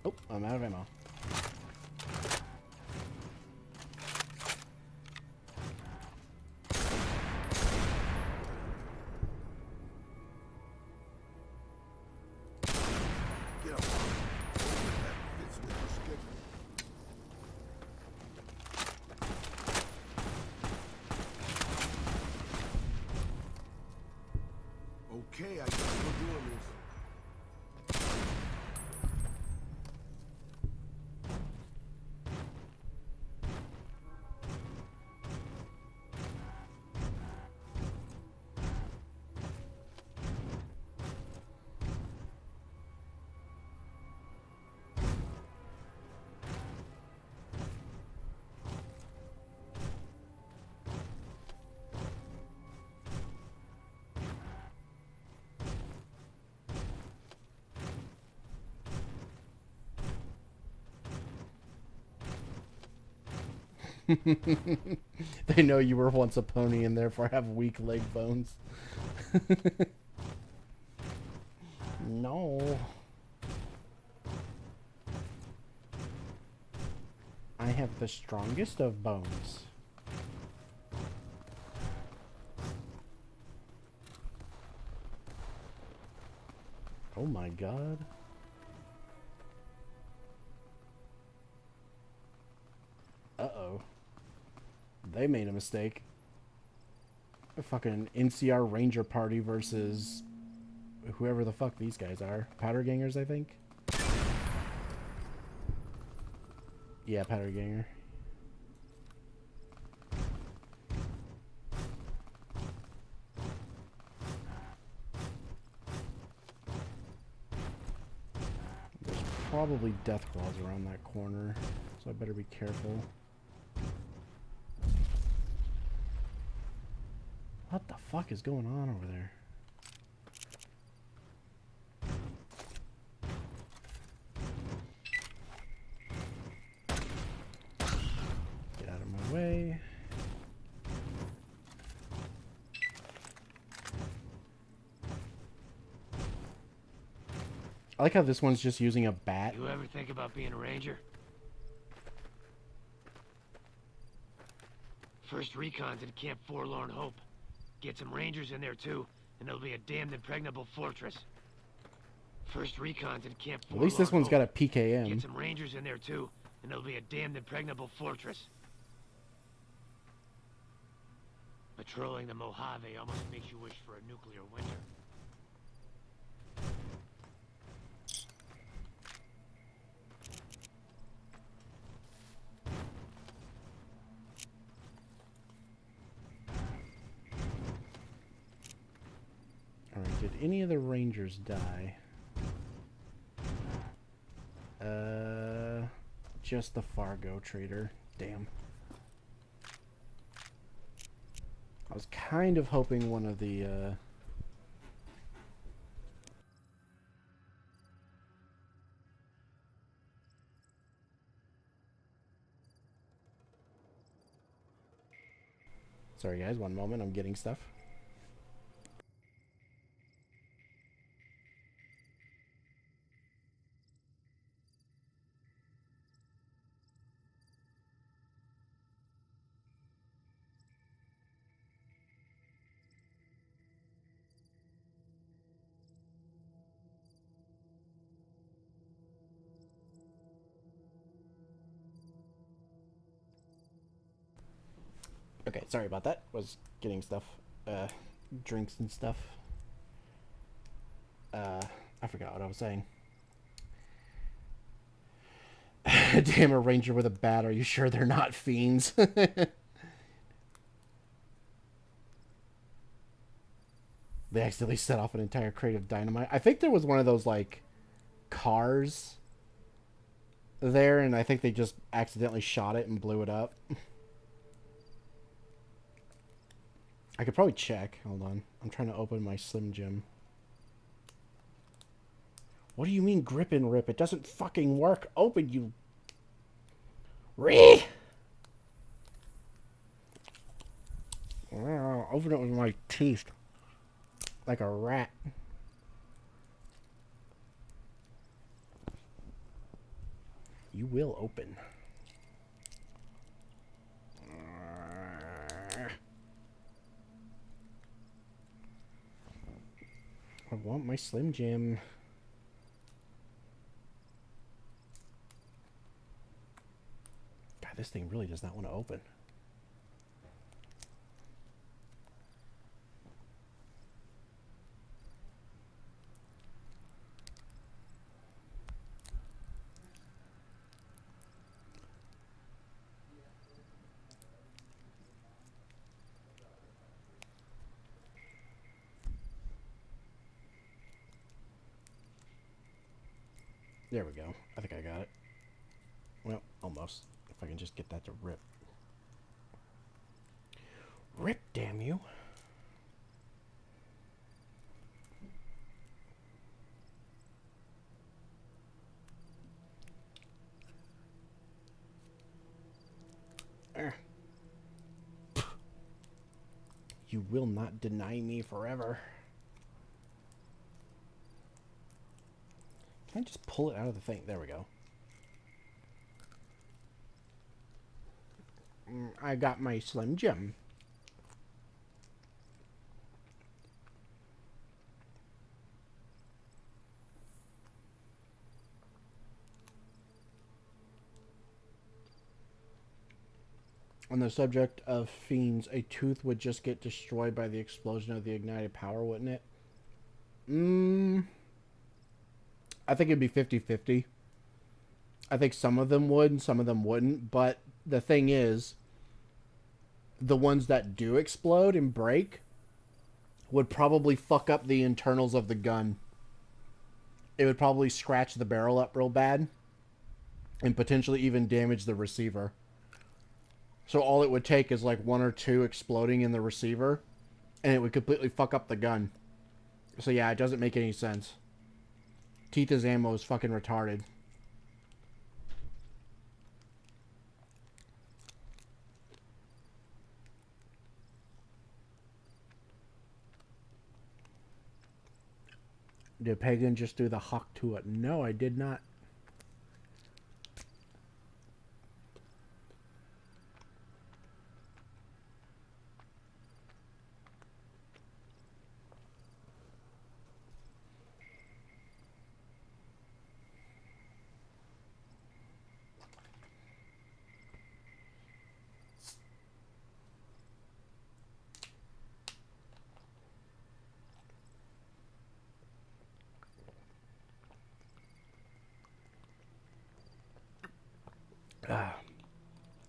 Oh, I'm out of ammo. Get up. That fits with your schedule. Okay, I guess we're doing this. They know you were once a pony and therefore have weak leg bones. No. I have the strongest of bones. Oh my god. Uh-oh. They made a mistake. A fucking NCR Ranger Party versus whoever the fuck these guys are. Powder Gangers, I think? Yeah, Powder Ganger. There's probably death claws around that corner, so I better be careful. What the fuck is going on over there? Get out of my way. I like how this one's just using a bat. You ever think about being a ranger? First recon's at Camp Forlorn Hope. Get some rangers in there too, and it'll be a damned impregnable fortress. First recon's at Camp At Forlorn least this one's got a Get PKM. some rangers in there too, and it'll be a damned impregnable fortress. Patrolling the Mojave almost makes you wish for a nuclear winter. Alright, did any of the rangers die? Just the Fargo trader. Damn. I was kind of hoping one of the, Sorry guys, one moment, I'm getting stuff. Okay, sorry about that. Was getting stuff, drinks and stuff. I forgot what I was saying. Damn, a ranger with a bat. Are you sure they're not fiends? They accidentally set off an entire crate of dynamite. I think there was one of those, like, cars there, and I think they just accidentally shot it and blew it up. I could probably check. Hold on. I'm trying to open my Slim Jim. What do you mean grip and rip? It doesn't fucking work. Open, you... Open it with my teeth. Like a rat. You will open. I want my Slim Jim. God, this thing really does not want to open. There we go. I think I got it. Well, almost. If I can just get that to rip. Rip, damn you. You will not deny me forever. Can I just pull it out of the thing? There we go. I got my Slim Jim. On the subject of fiends, a tooth would just get destroyed by the explosion of the ignited power, wouldn't it? I think it'd be 50-50. I think some of them would and some of them wouldn't. But the thing is, the ones that do explode and break would probably fuck up the internals of the gun. It would probably scratch the barrel up real bad and potentially even damage the receiver. So all it would take is like one or two exploding in the receiver and it would completely fuck up the gun. So yeah, it doesn't make any sense. Teeth as ammo is fucking retarded. Did Pagan just do the hawk to it? No, I did not.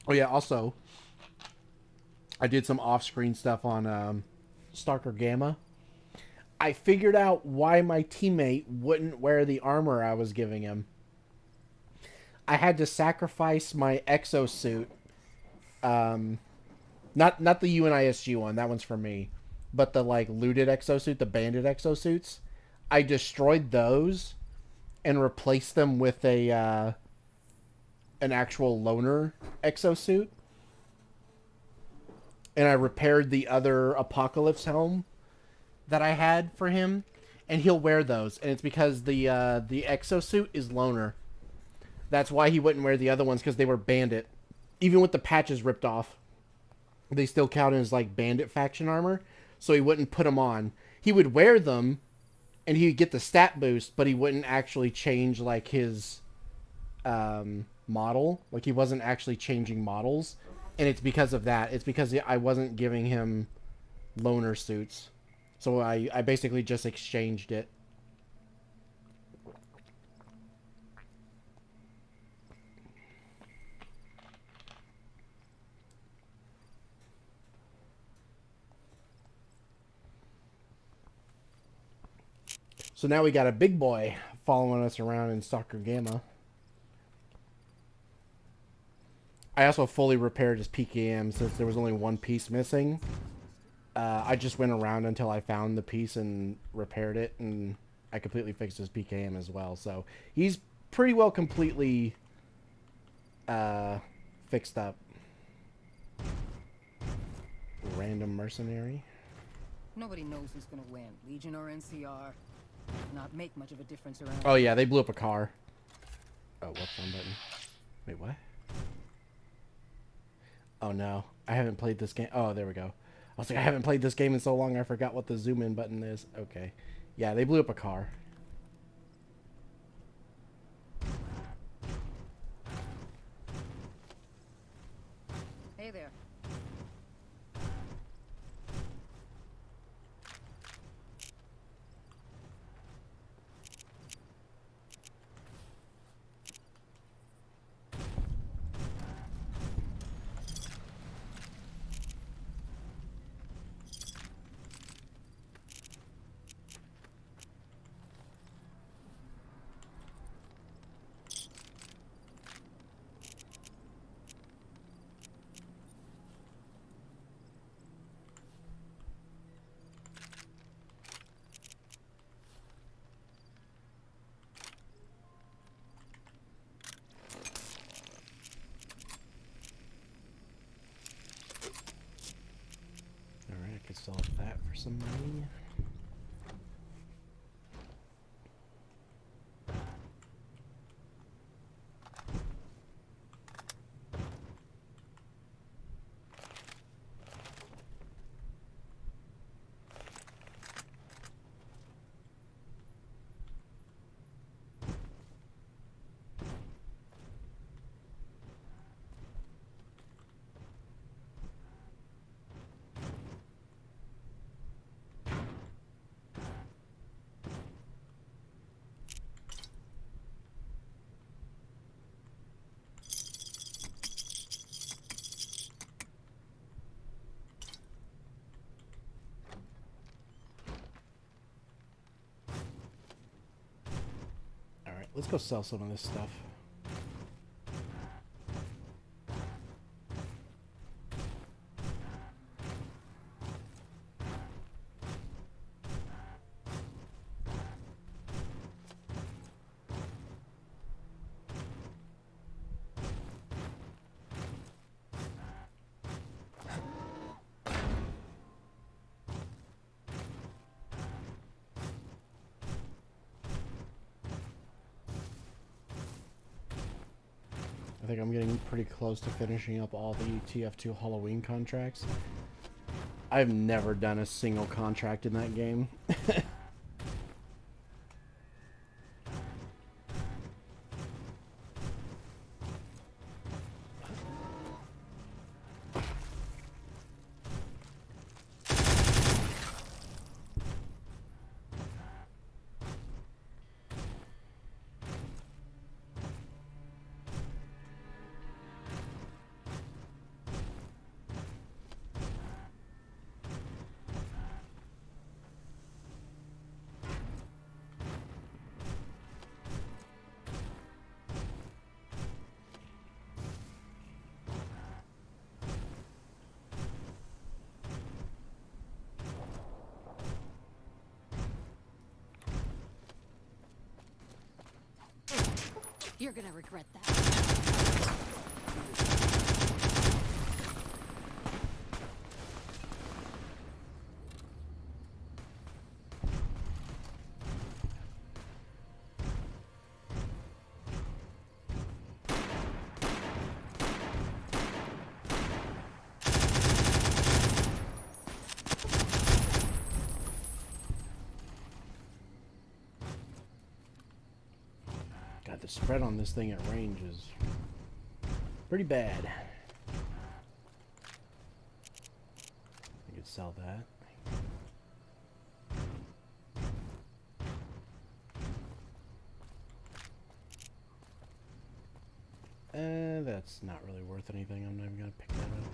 Oh yeah, also, I did some off-screen stuff on Stalker Gamma. I figured out why my teammate wouldn't wear the armor I was giving him. I had to sacrifice my exosuit. Not the UNISG one, that one's for me. But the like looted exosuit, the bandit exosuits. I destroyed those and replaced them with a an actual loner exosuit. And I repaired the other Apocalypse helm that I had for him, and he'll wear those. And it's because the exosuit is loner. That's why he wouldn't wear the other ones, because they were bandit. Even with the patches ripped off, they still count as like bandit faction armor, so he wouldn't put them on. He would wear them, and he would get the stat boost, but he wouldn't actually change like his model. Like he wasn't actually changing models, and it's because of that. It's because I wasn't giving him loner suits, so I basically just exchanged it. So now we got a big boy following us around in Stalker Gamma. I also fully repaired his PKM since there was only one piece missing. I just went around until I found the piece and repaired it, and I completely fixed his PKM as well. So he's pretty well completely fixed up. Random mercenary. Nobody knows who's gonna win, Legion or NCR. Not make much of a difference around. Oh yeah, they blew up a car. Oh, what's on button? Wait, what? Oh no, I haven't played this game. Oh, there we go. I was like, I haven't played this game in so long, I forgot what the zoom in button is. Okay. Yeah, they blew up a car. Hey there. Alright, I could sell that for some money. Alright, let's go sell some of this stuff. I think I'm getting pretty close to finishing up all the TF2 Halloween contracts. I've never done a single contract in that game. You're gonna regret that. God, the spread on this thing at range is pretty bad. I could sell that. That's not really worth anything. I'm not even gonna pick that up.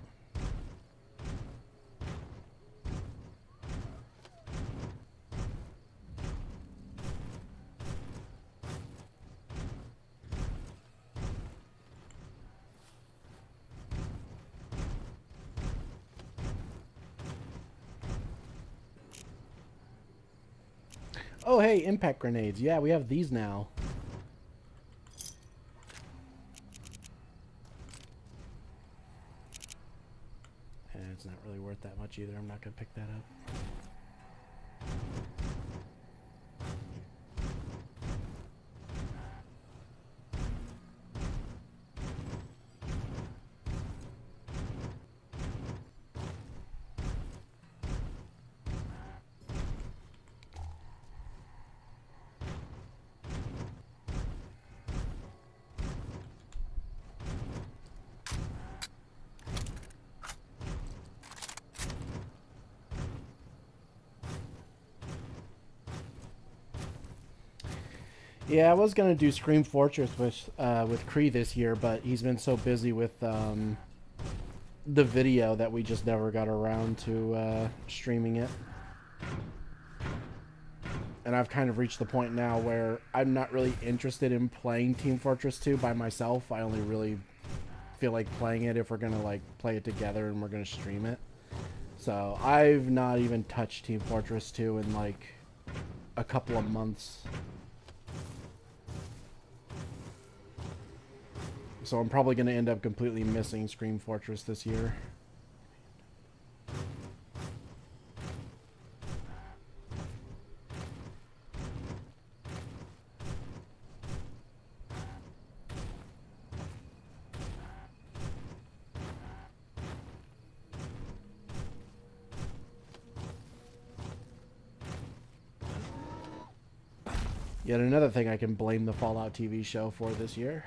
Oh, hey, impact grenades. Yeah, we have these now. And it's not really worth that much either. I'm not going to pick that up. Yeah, I was gonna do Scream Fortress with Cree this year, but he's been so busy with the video that we just never got around to streaming it. And I've kind of reached the point now where I'm not really interested in playing Team Fortress 2 by myself. I only really feel like playing it if we're gonna like play it together and we're gonna stream it. So I've not even touched Team Fortress 2 in like a couple of months. So I'm probably going to end up completely missing Scream Fortress this year. Yet another thing I can blame the Fallout TV show for this year.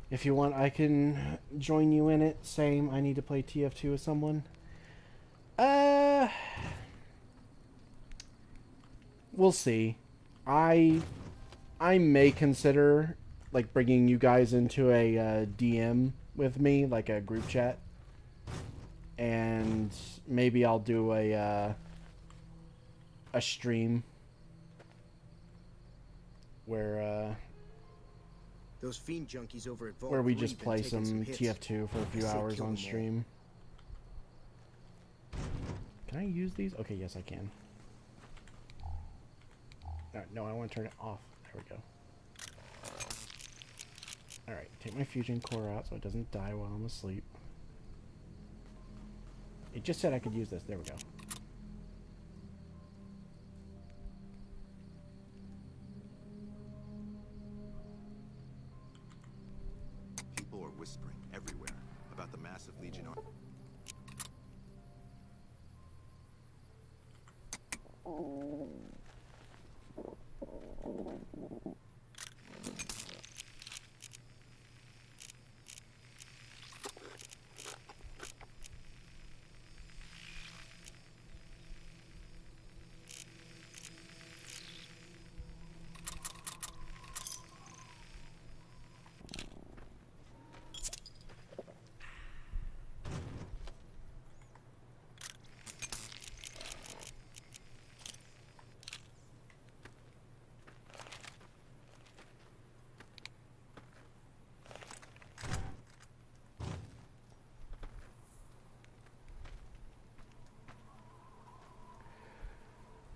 If you want, I can join you in it. Same, I need to play TF2 with someone. We'll see. I may consider like bringing you guys into a DM with me, like a group chat, and maybe I'll do a stream where those fiend junkies over at Vault where we 3 just been play taking some hits. TF2 for a few Guess they hours killed on them all. stream. Can I use these? Okay, yes I can. No, I want to turn it off. There we go. Alright, take my fusion core out so it doesn't die while I'm asleep. It just said I could use this. There we go. People are whispering everywhere about the massive Legion army.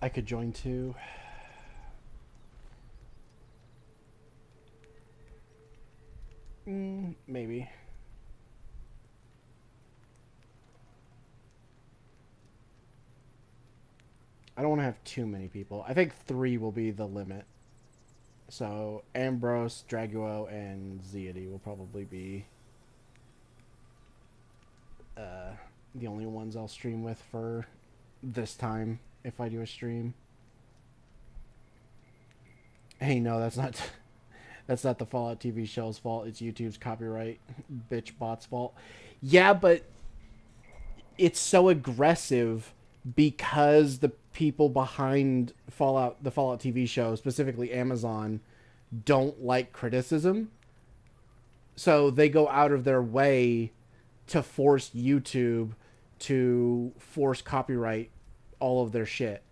I could join too. Maybe. I don't want to have too many people. I think 3 will be the limit. So Ambrose, Draguo, and Zeody will probably be the only ones I'll stream with for this time if I do a stream. Hey, no, that's not that's not the Fallout TV show's fault. It's YouTube's copyright bitch bot's fault. Yeah, but it's so aggressive because the people behind the Fallout TV show, specifically Amazon, don't like criticism. So they go out of their way to force YouTube to force copyright all of their shit.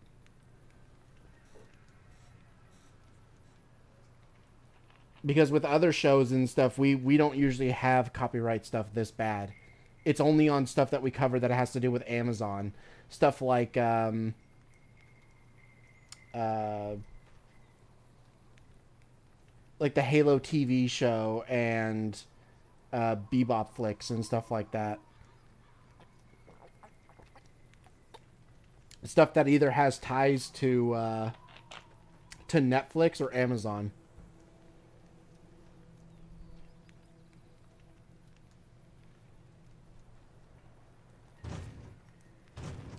Because with other shows and stuff, we don't usually have copyright stuff this bad. It's only on stuff that we cover that has to do with Amazon. Stuff like like the Halo TV show and Bebop flicks and stuff like that. Stuff that either has ties to Netflix or Amazon.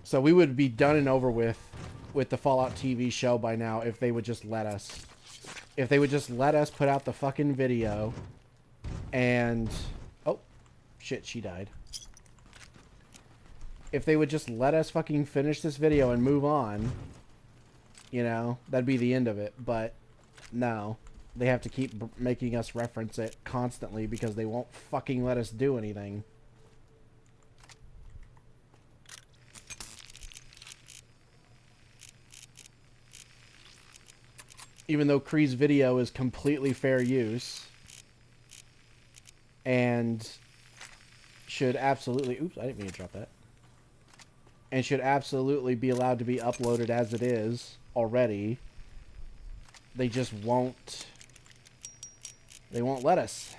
So we would be done and over with the Fallout TV show by now if they would just let us. If they would just let us put out the fucking video and... Oh, shit, she died. If they would just let us fucking finish this video and move on, you know, that'd be the end of it. But no, they have to keep making us reference it constantly because they won't fucking let us do anything. Even though Kree's video is completely fair use and should absolutely... Oops, I didn't mean to drop that. And should absolutely be allowed to be uploaded as it is already. They just won't... They won't let us.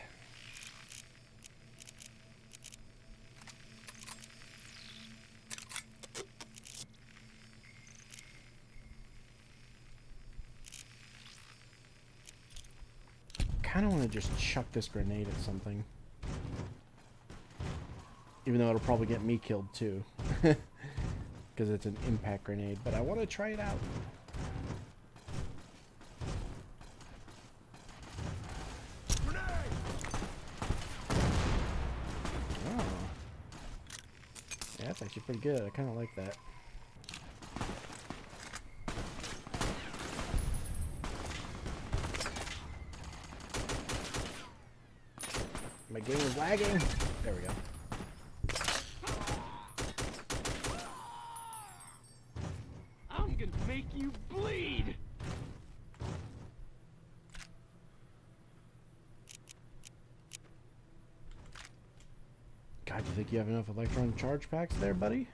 I kind of want to just chuck this grenade at something. Even though it'll probably get me killed too. Because it's an impact grenade. But I want to try it out. Oh. Yeah, that's actually pretty good. I kind of like that. My game is lagging. There we go. I'm gonna make you bleed. God, you think you have enough electron charge packs there, buddy?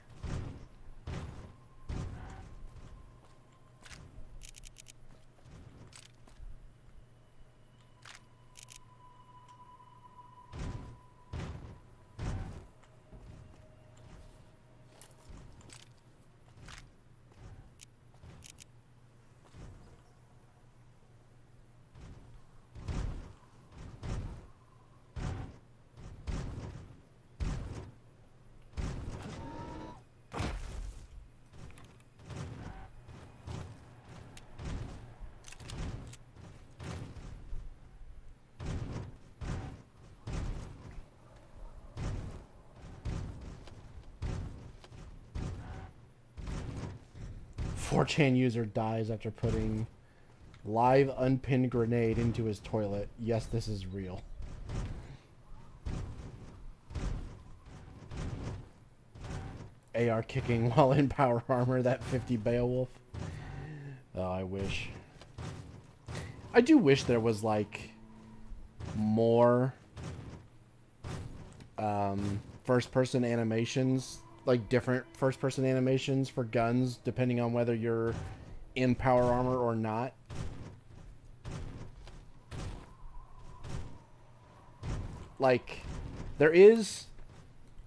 4chan user dies after putting live unpinned grenade into his toilet. Yes, this is real. AR kicking while in power armor, that 50 Beowulf. Oh, I wish. I do wish there was, like, more first-person animations, like different first-person animations for guns, depending on whether you're in power armor or not. Like, there is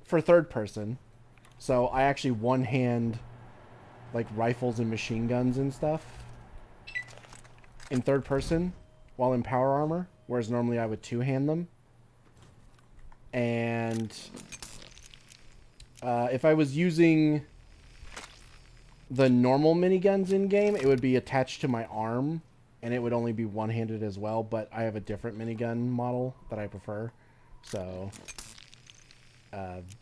for third person, so I actually one-hand, like, rifles and machine guns and stuff in third person while in power armor, whereas normally I would two-hand them. And if I was using the normal miniguns in-game, it would be attached to my arm, and it would only be one-handed as well, but I have a different minigun model that I prefer, so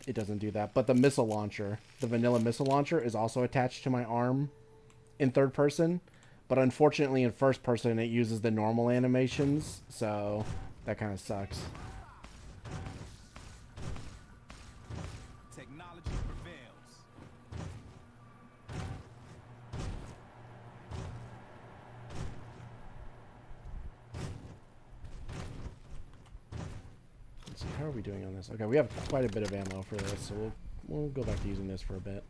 it doesn't do that. But the missile launcher, the vanilla missile launcher, is also attached to my arm in third person, but unfortunately in first person it uses the normal animations, so that kind of sucks. Technology prevails. Let's see, how are we doing on this? Okay, we have quite a bit of ammo for this, so we'll go back to using this for a bit.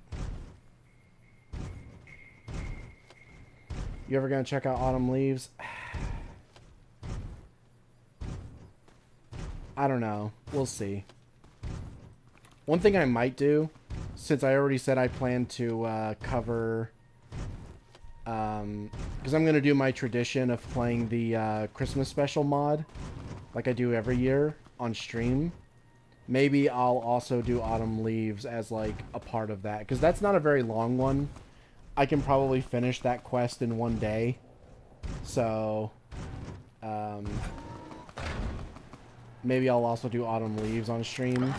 You ever gonna check out Autumn Leaves? I don't know. We'll see. One thing I might do, since I already said I plan to cover... because I'm going to do my tradition of playing the Christmas special mod, like I do every year on stream. Maybe I'll also do Autumn Leaves as, like, a part of that, because that's not a very long one. I can probably finish that quest in one day. So, maybe I'll also do Autumn Leaves on stream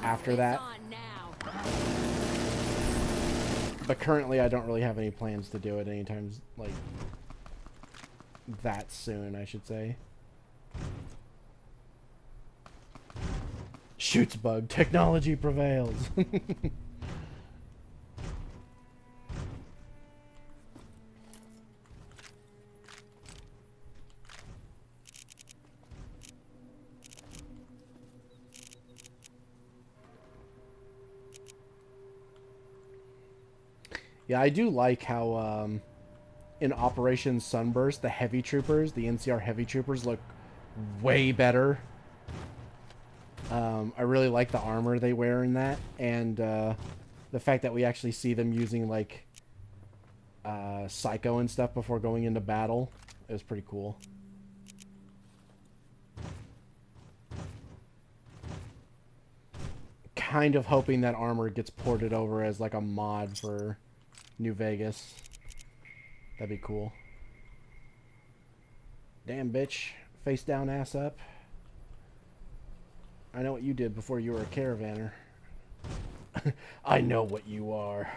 after that. But currently I don't really have any plans to do it anytime, like, that soon, I should say. Shoots bug. Technology prevails. Yeah, I do like how in Operation Sunburst, the heavy troopers, the NCR heavy troopers, look way better. I really like the armor they wear in that, and the fact that we actually see them using, like, Psycho and stuff before going into battle is pretty cool. Kind of hoping that armor gets ported over as, like, a mod for New Vegas. That'd be cool. Damn, bitch. Face down, ass up. I know what you did before you were a caravaner. I know what you are.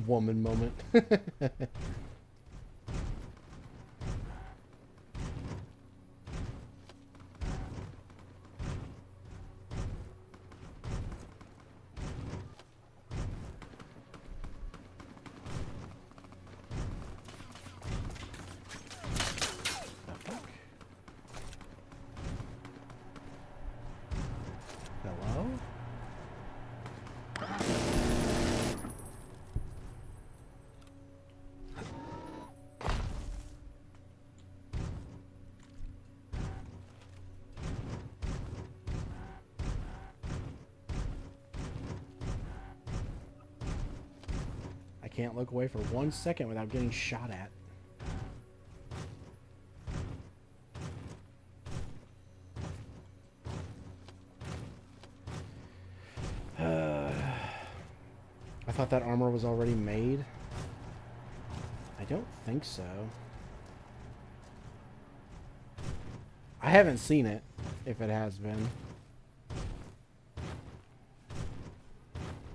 Woman moment. Hello? can't look away for 1 second without getting shot at. I thought that armor was already made. I don't think so. I haven't seen it, if it has been.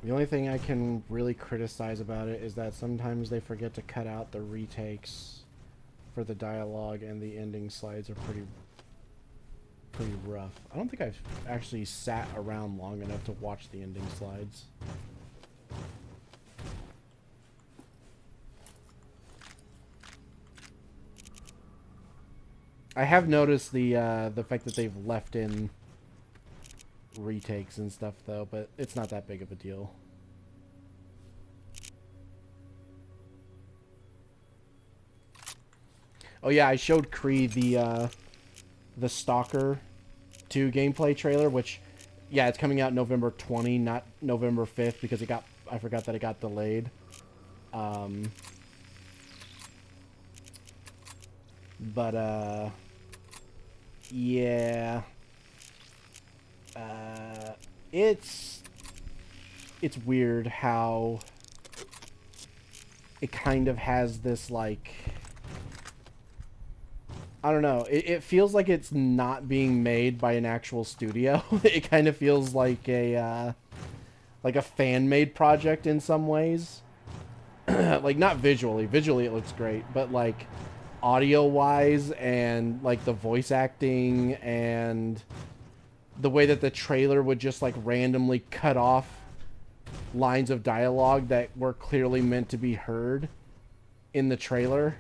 The only thing I can really criticize about it is that sometimes they forget to cut out the retakes for the dialogue, and the ending slides are pretty rough. I don't think I've actually sat around long enough to watch the ending slides. I have noticed the fact that they've left in retakes and stuff though, but it's not that big of a deal. Oh yeah, I showed Cree the Stalker 2 gameplay trailer, which, yeah, it's coming out November 20, not November 5th, because I forgot that it got delayed. Yeah. It's weird how it kind of has this, like, I don't know. It feels like it's not being made by an actual studio. It kind of feels like a fan-made project in some ways. Like, not visually. Visually it looks great, but like audio-wise and like the voice acting and the way that the trailer would just like randomly cut off lines of dialogue that were clearly meant to be heard in the trailer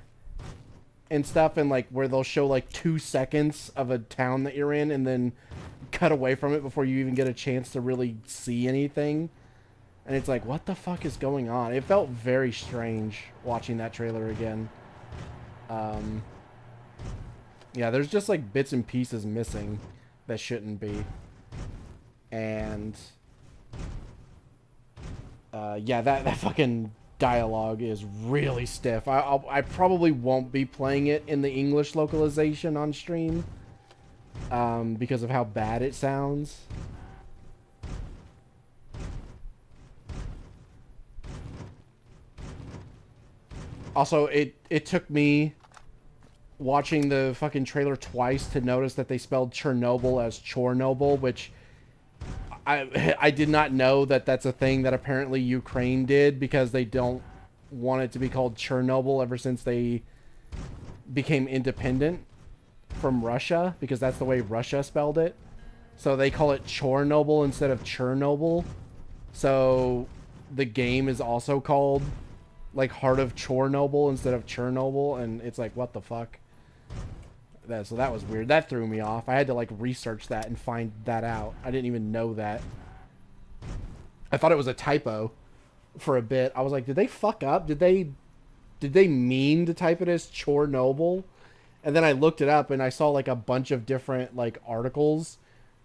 and stuff, and like where they'll show like 2 seconds of a town that you're in and then cut away from it before you even get a chance to really see anything. And it's like, what the fuck is going on? It felt very strange watching that trailer again. Yeah, there's just like bits and pieces missing that shouldn't be. And yeah, that fucking dialogue is really stiff. I probably won't be playing it in the English localization on stream because of how bad it sounds. Also, it took me watching the fucking trailer twice to notice that they spelled Chernobyl as Chornobyl, which I did not know that that's a thing that apparently Ukraine did, because they don't want it to be called Chernobyl ever since they became independent from Russia, because that's the way Russia spelled it. So they call it Chornobyl instead of Chernobyl. So the game is also called like Heart of Chornobyl instead of Chernobyl, and it's like, what the fuck? So that was weird. That threw me off. I had to like research that and find that out. I didn't even know that. I thought it was a typo for a bit. I was like, did they fuck up? Did they mean to type it as Chornobyl? And then I looked it up and I saw like a bunch of different like articles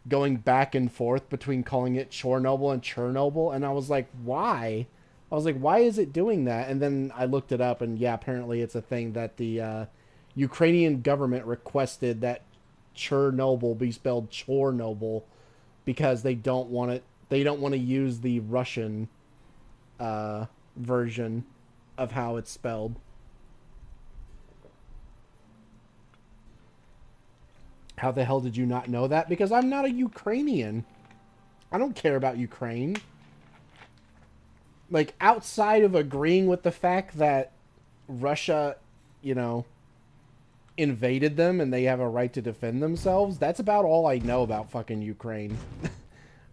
going back and forth between calling it Chornobyl and Chernobyl, and I was like, why? I was like, why is it doing that? And then I looked it up, and yeah, apparently it's a thing that the Ukrainian government requested that Chernobyl be spelled Chornobyl because they don't want it. They don't want to use the Russian version of how it's spelled. How the hell did you not know that? Because I'm not a Ukrainian. I don't care about Ukraine. Like, outside of agreeing with the fact that Russia, you know, invaded them and they have a right to defend themselves, that's about all I know about fucking Ukraine.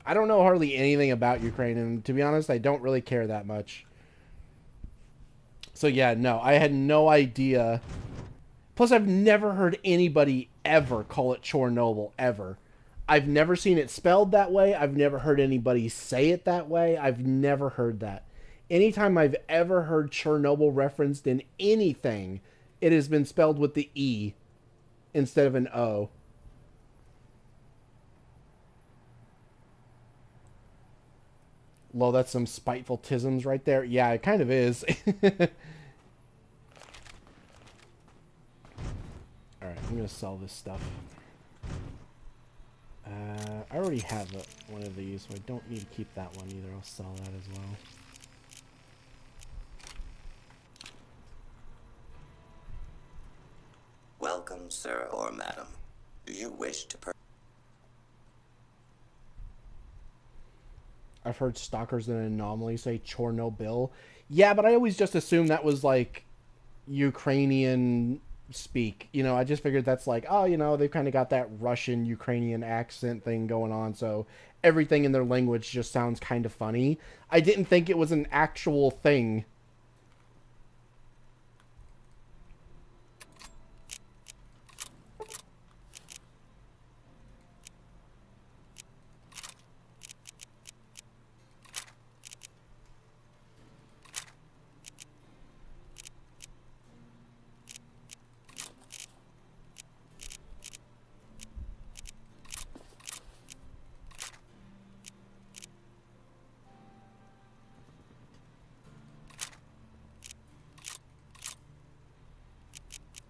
I don't know hardly anything about Ukraine, and to be honest, I don't really care that much. So yeah, no, I had no idea. Plus, I've never heard anybody ever call it Chornobyl, ever. I've never seen it spelled that way. I've never heard anybody say it that way. I've never heard that. Anytime I've ever heard Chernobyl referenced in anything, it has been spelled with the E instead of an O. Lo, that's some spiteful tisms right there. Yeah, it kind of is. Alright, I'm gonna sell this stuff. I already have one of these, so I don't need to keep that one either. I'll sell that as well. Welcome, sir or madam. Do you wish to I've heard stalkers and anomalies say Chornobyl. Yeah, but I always just assumed that was like Ukrainian speak. You know, I just figured that's like, oh, you know, they've kind of got that Russian Ukrainian accent thing going on, so everything in their language just sounds kind of funny. I didn't think it was an actual thing.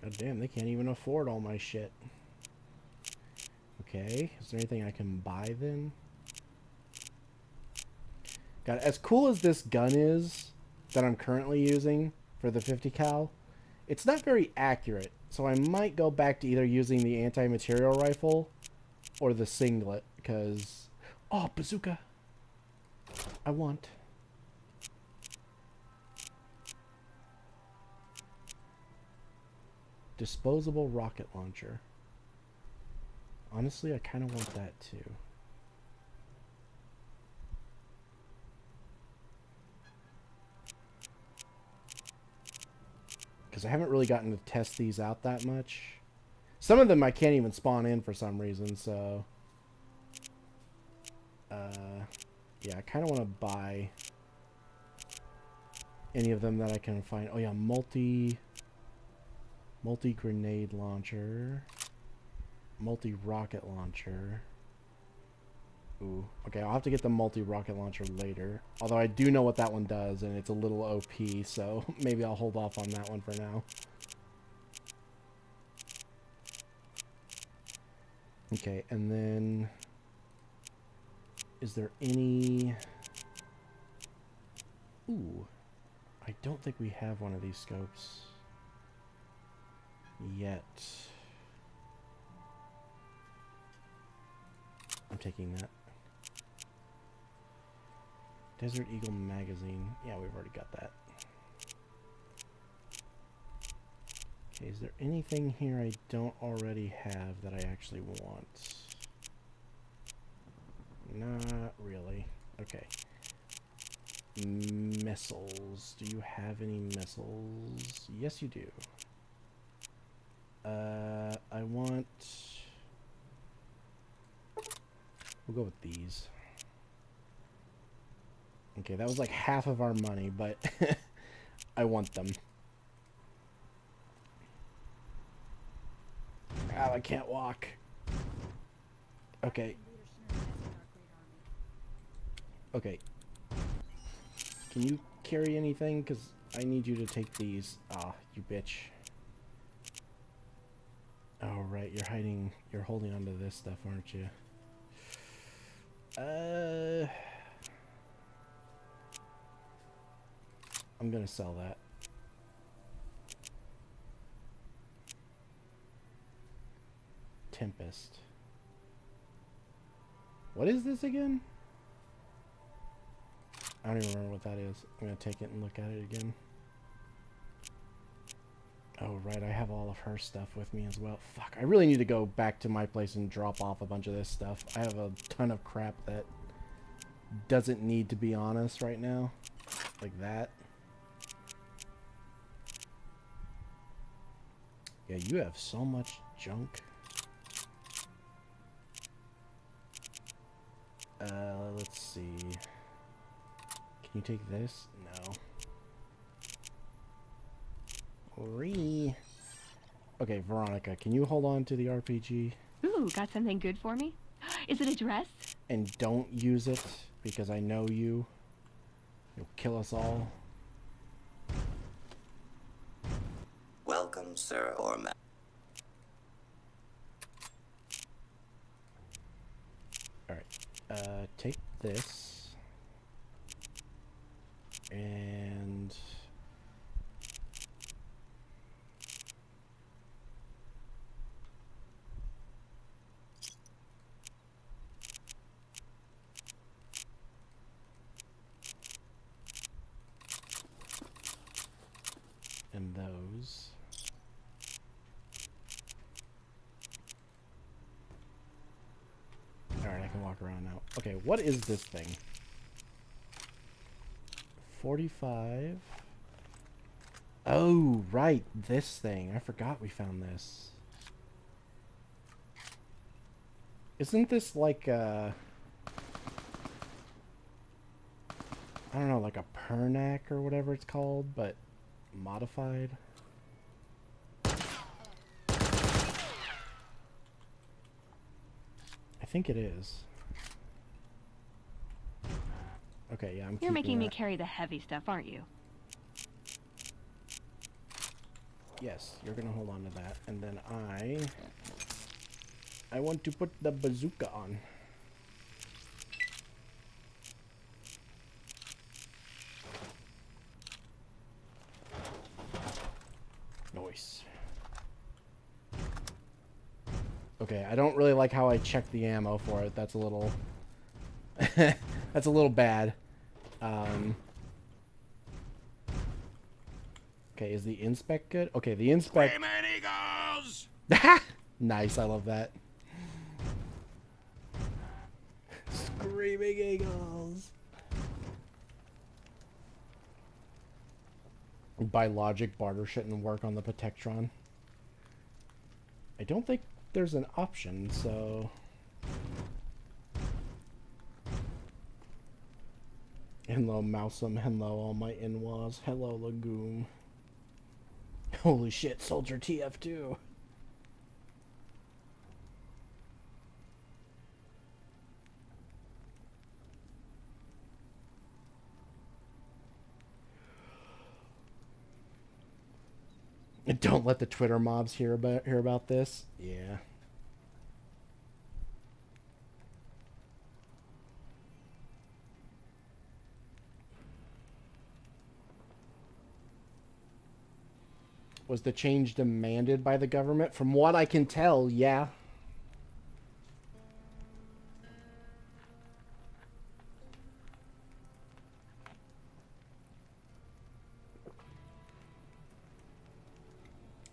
God damn, they can't even afford all my shit. Okay, is there anything I can buy then? God, as cool as this gun is that I'm currently using for the 50 cal, it's not very accurate. So I might go back to either using the anti-material rifle or the singlet, because... Oh, bazooka! I want... Disposable rocket launcher. Honestly, I kind of want that too. Because I haven't really gotten to test these out that much. Some of them I can't even spawn in for some reason, so... yeah, I kind of want to buy any of them that I can find. Oh yeah, multi-grenade launcher. Multi-rocket launcher. Ooh. Okay, I'll have to get the multi-rocket launcher later. Although I do know what that one does, and it's a little OP, so maybe I'll hold off on that one for now. Okay, and then... Is there any... Ooh. I don't think we have one of these scopes yet. I'm taking that. Desert Eagle magazine. Yeah, we've already got that. Okay, is there anything here I don't already have that I actually want? Not really. Okay. Missiles. Do you have any missiles? Yes, you do. I want... We'll go with these. Okay, that was like half of our money, but I want them. Ow, I can't walk. Okay. Okay. Can you carry anything? Because I need you to take these. Ah, you bitch. Oh, right. You're holding onto this stuff, aren't you? I'm gonna sell that. Tempest. What is this again? I don't even remember what that is. I'm gonna take it and look at it again. Oh, right, I have all of her stuff with me as well. Fuck, I really need to go back to my place and drop off a bunch of this stuff. I have a ton of crap that doesn't need to be on us right now. Like that. Yeah, you have so much junk. Let's see. Can you take this? No. Okay, Veronica, can you hold on to the RPG? Ooh, got something good for me? Is it a dress? And don't use it, because I know you. You'll kill us all. Welcome, sir or madam. Alright. Take this. And... and those. Alright, I can walk around now. Okay, what is this thing? 45. Oh, right, this thing. I forgot we found this. Isn't this like a... I don't know, like a Pernac or whatever it's called, but modified? I think it is. Okay, yeah, You're making me carry the heavy stuff, aren't you? Yes, you're gonna hold on to that, and then I want to put the bazooka on. Nice. Okay, I don't really like how I checked the ammo for it. That's a little... that's a little bad. Okay, is the inspect good? Okay, the inspect... Screaming eagles! Nice, I love that. Screaming eagles. By logic, barter shouldn't work on the Protectron. I don't think there's an option, so... Hello, Mousum. Hello, all my in-laws. Hello, Lagoon. Holy shit, Soldier TF2. And don't let the Twitter mobs hear about this. Yeah. Was the change demanded by the government? From what I can tell, yeah.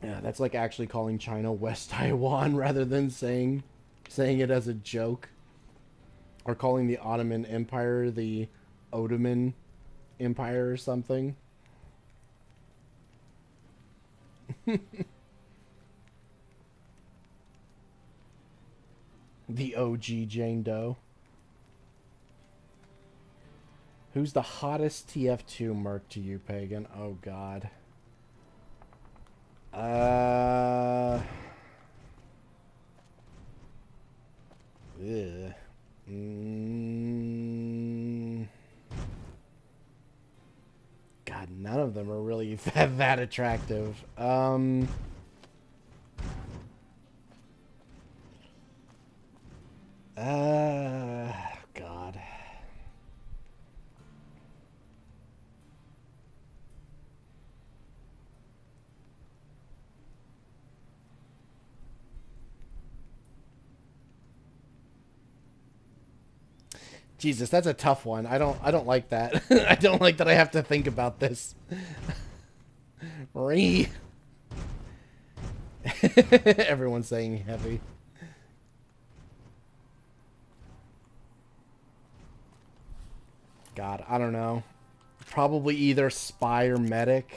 Yeah, that's like actually calling China West Taiwan rather than saying it as a joke. Or calling the Ottoman Empire the Ottoman Empire or something. The OG Jane Doe. Who's the hottest TF2 merc to you, Pagan? Oh, God. Ugh. God, none of them are really that attractive. God. Jesus, that's a tough one. I don't like that. I don't like that I have to think about this. Everyone's saying heavy. God, I don't know. Probably either spy or medic.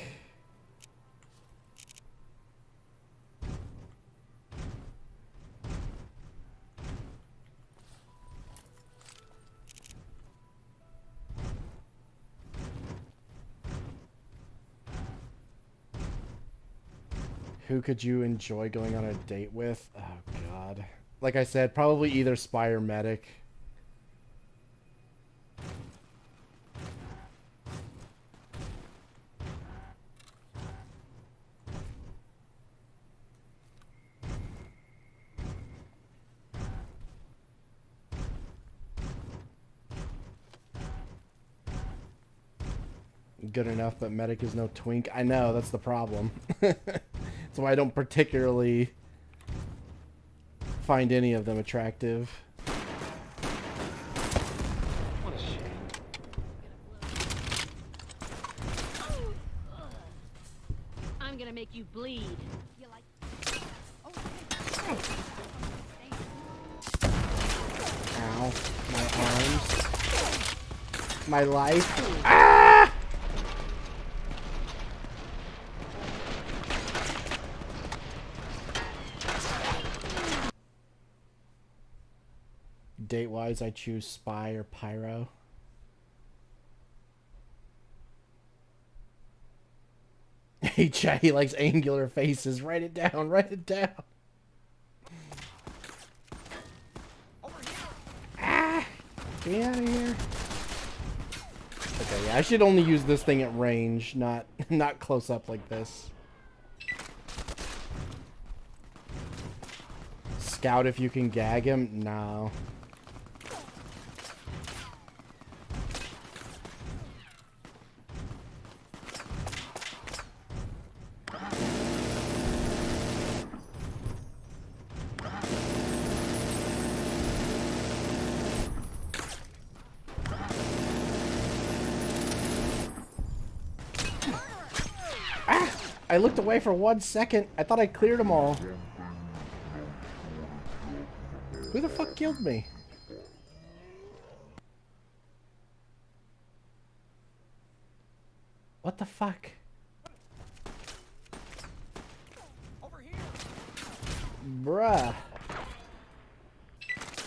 Who could you enjoy going on a date with? Oh, God. Like I said, probably either spy or medic. Good enough, but medic is no twink. I know, that's the problem. That's why I don't particularly find any of them attractive. What a shame. I'm gonna make you bleed. You like? Ow. My arms. My life. Ah! Date-wise, I choose Spy or Pyro. Hey, chat, he likes angular faces. Write it down. Write it down. Ah! Get me out of here. Okay, yeah, I should only use this thing at range, not close up like this. Scout if you can gag him? No. I looked away for 1 second. I thought I cleared them all. Who the fuck killed me? What the fuck? Bruh.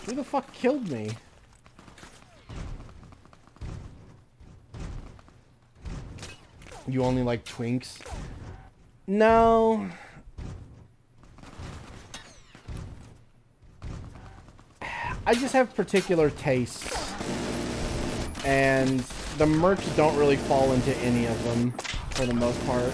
Who the fuck killed me? You only like twinks? No. I just have particular tastes. And the mercs don't really fall into any of them, for the most part.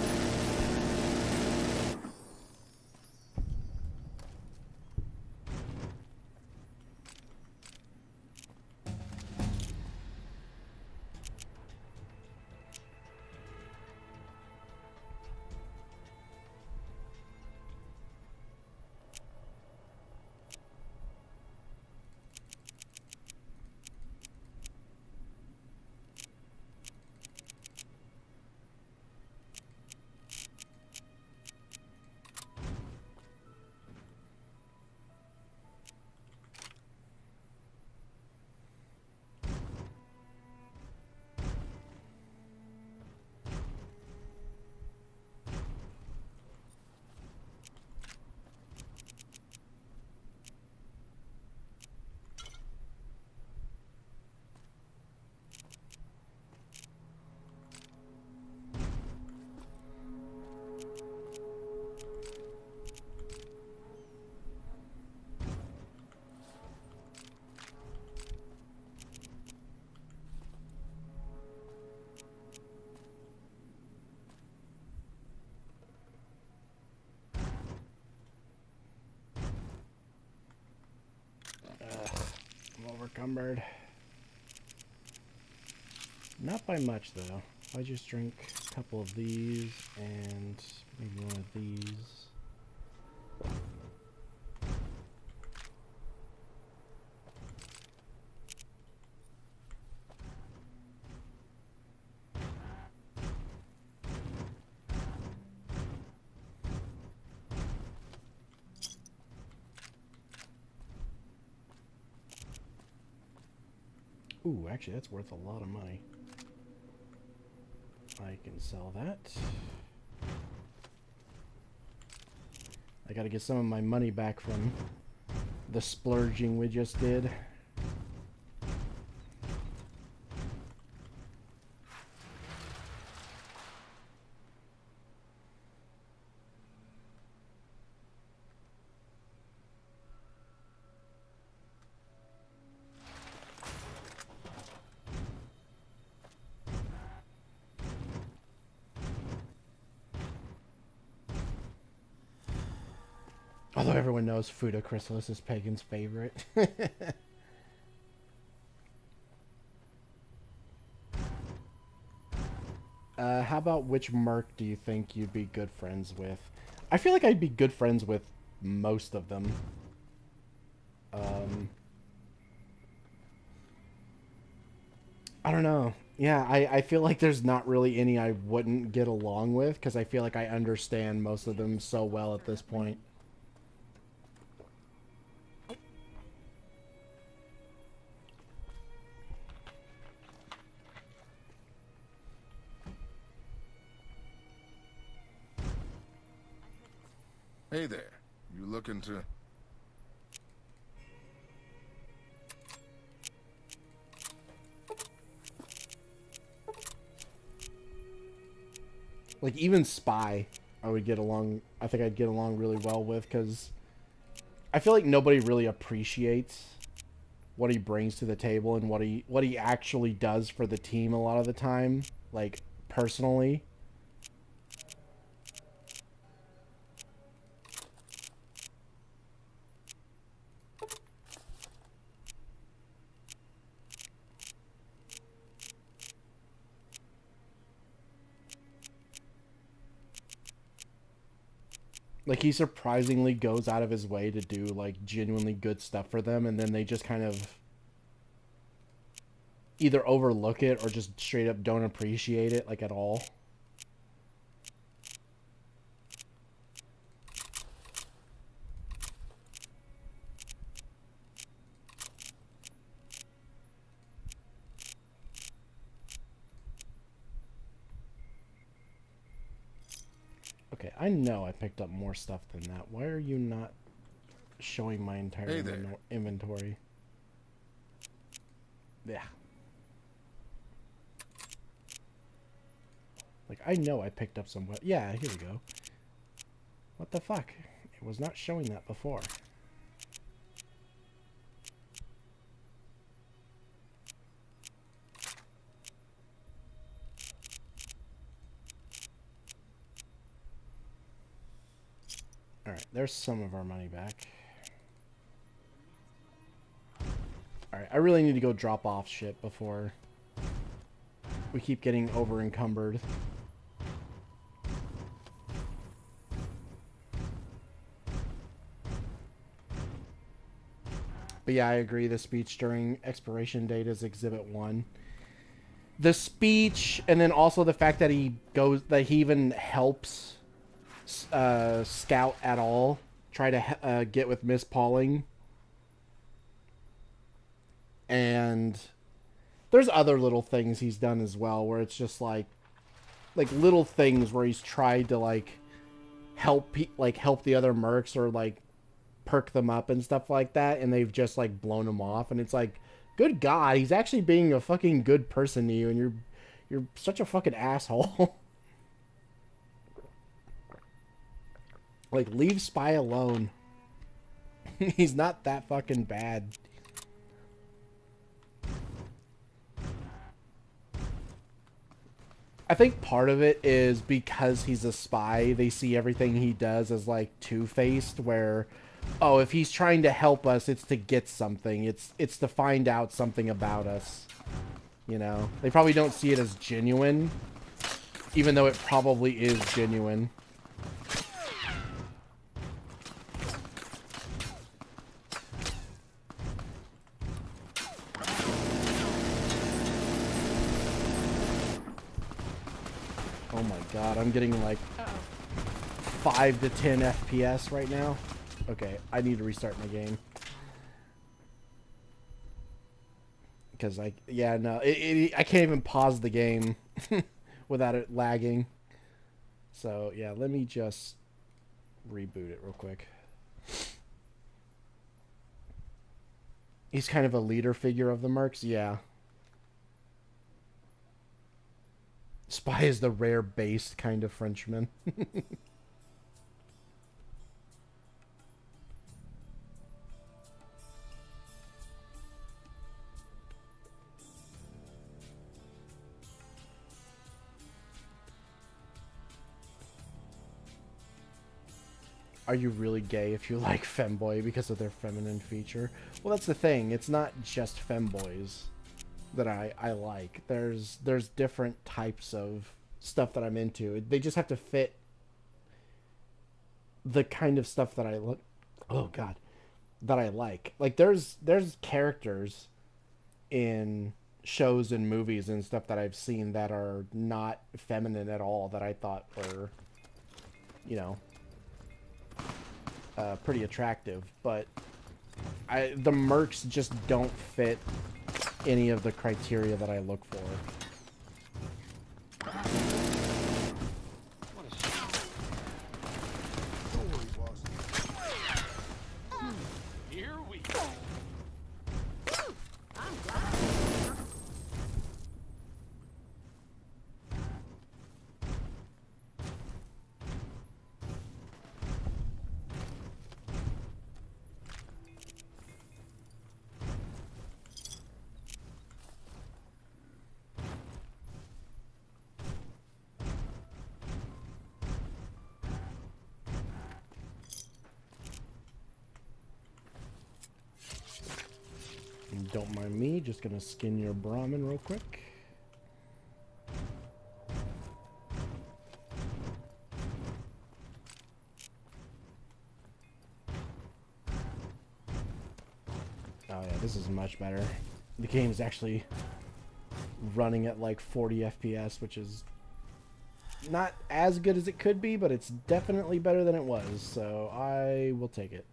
I'm overcumbered. Not by much, though. I just drink a couple of these and maybe one of these. Ooh, actually, that's worth a lot of money. I can sell that. I gotta get some of my money back from the splurging we just did. Although everyone knows Fuda Chrysalis is Pagan's favorite. How about which merc do you think you'd be good friends with? I feel like I'd be good friends with most of them. I don't know. Yeah, I feel like there's not really any I wouldn't get along with, because I feel like I understand most of them so well at this point. Hey there. You looking to... Like, even Spy, I would get along... I think I'd get along really well with, because I feel like nobody really appreciates what he brings to the table and what he actually does for the team a lot of the time, like, personally. Like, he surprisingly goes out of his way to do, like, genuinely good stuff for them, and then they just kind of either overlook it or just straight up don't appreciate it, like, at all. Okay, I know I picked up more stuff than that. Why are you not showing my entire inventory? Yeah. Like, I know I picked up some... Yeah, here we go. What the fuck? It was not showing that before. Alright, there's some of our money back. Alright, I really need to go drop off shit before we keep getting over encumbered. But yeah, I agree. The speech during expiration date is Exhibit 1. The speech, and then also the fact that he even helps Scout at all, try to get with Miss Pauling. And there's other little things he's done as well, where it's just like little things where he's tried to like help the other mercs or like perk them up and stuff like that, and they've just like blown him off. And it's like, good God, he's actually being a fucking good person to you, and you're such a fucking asshole. Like, leave Spy alone. He's not that fucking bad. I think part of it is because he's a spy, they see everything he does as like two-faced, where, oh, if he's trying to help us, it's to get something. It's to find out something about us. You know? They probably don't see it as genuine, even though it probably is genuine. Oh my God, I'm getting like 5 to 10 FPS right now. Okay, I need to restart my game. Because I can't even pause the game without it lagging. So yeah, let me just reboot it real quick. He's kind of a leader figure of the mercs, yeah. Spy is the rare based kind of Frenchman. Are you really gay if you like femboy because of their feminine feature? Well, that's the thing. It's not just femboys that I like. There's different types of stuff that I'm into. They just have to fit the kind of stuff that I look. Oh God, that I like. Like there's characters in shows and movies and stuff that I've seen that are not feminine at all that I thought were, you know, pretty attractive, but the mercs just don't fit any of the criteria that I look for. What a shame. Don't worry, boss. Here we go. Don't mind me, just gonna skin your Brahmin real quick. Oh yeah, this is much better. The game is actually running at like 40 FPS, which is not as good as it could be, but it's definitely better than it was, so I will take it.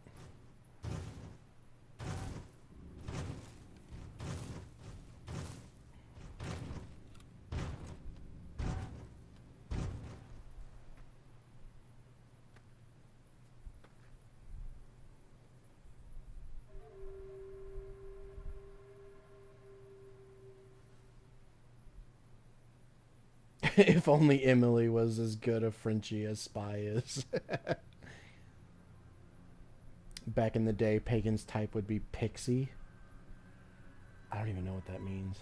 If only Emily was as good a Frenchie as Spy is. Back in the day, Pagan's type would be Pixie. I don't even know what that means.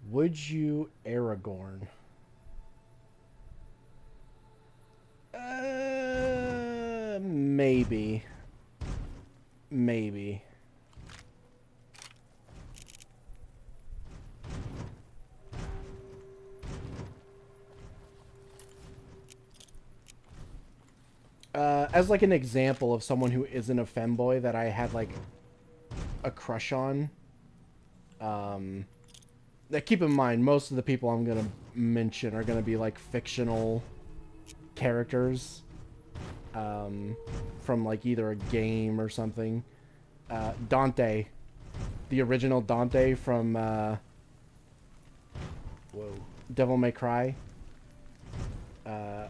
Would you Aragorn? Maybe. Maybe. As like an example of someone who isn't a femboy that I had like a crush on. Keep in mind, most of the people I'm gonna mention are gonna be like fictional characters, from like either a game or something. Dante, the original Dante from Devil May Cry. I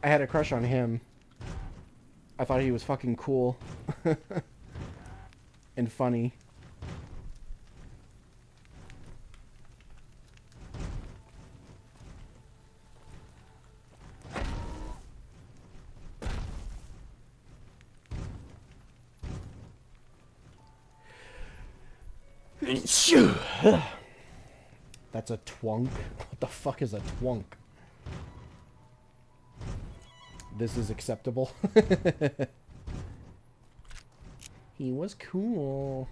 had a crush on him. I thought he was fucking cool and funny. That's a twunk? What the fuck is a twunk? This is acceptable. He was cool.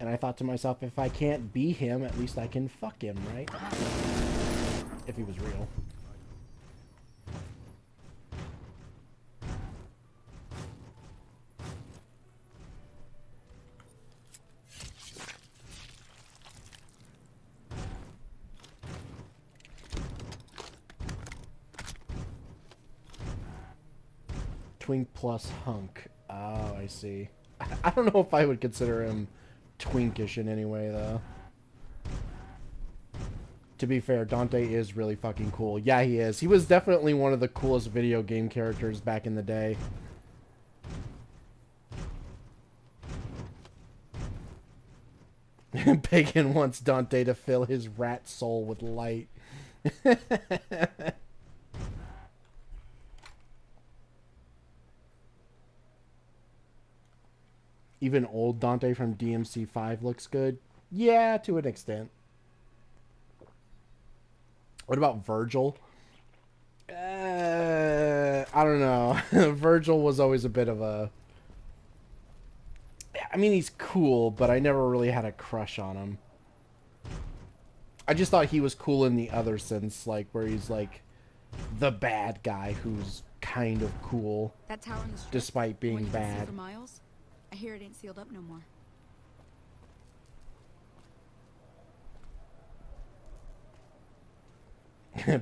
And I thought to myself, if I can't be him, at least I can fuck him, right? If he was real. Twink plus hunk. Oh, I see. I don't know if I would consider him twinkish in any way, though. To be fair, Dante is really fucking cool. Yeah, he is. He was definitely one of the coolest video game characters back in the day. Pagan wants Dante to fill his rat soul with light. Even old Dante from DMC5 looks good. Yeah, to an extent. What about Virgil? I don't know. Virgil was always a bit of a... I mean, he's cool, but I never really had a crush on him. I just thought he was cool in the other sense, like, where he's, like, the bad guy who's kind of cool, That tower in the strip, despite the one being you can see bad. for miles? I hear it ain't sealed up no more.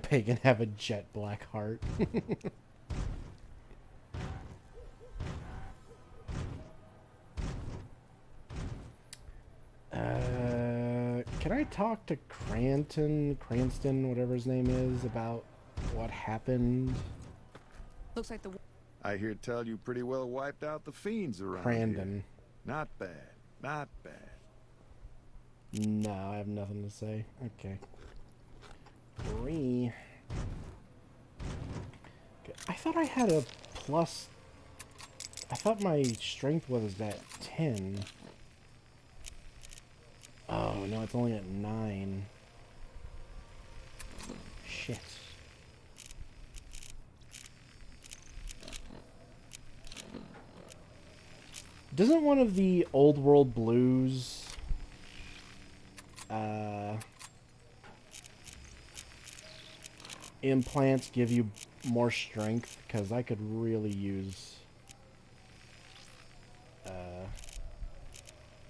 Pagan have a jet black heart. Can I talk to Cranston, whatever his name is, about what happened? Looks like the... I hear tell you pretty well wiped out the fiends around Crandon. here. Not bad. Not bad. No, I have nothing to say. Okay. Okay. I thought I had a plus... I thought my strength was at 10. Oh, no, it's only at 9. Shit. Doesn't one of the Old World Blues... implants give you more strength? Because I could really use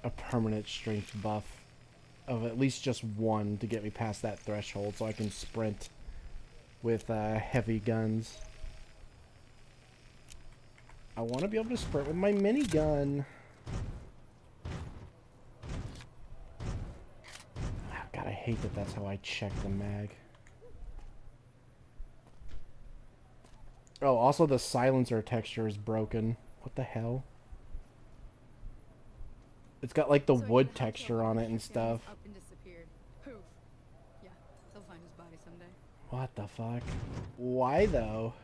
a permanent strength buff of at least just 1 to get me past that threshold so I can sprint with heavy guns. I want to be able to sprint with my minigun. God, I hate that that's how I check the mag. Oh, also the silencer texture is broken. What the hell? It's got like the wood texture on it and stuff. Up and disappeared. Poof. Yeah, they'll find his body someday. What the fuck? Why though?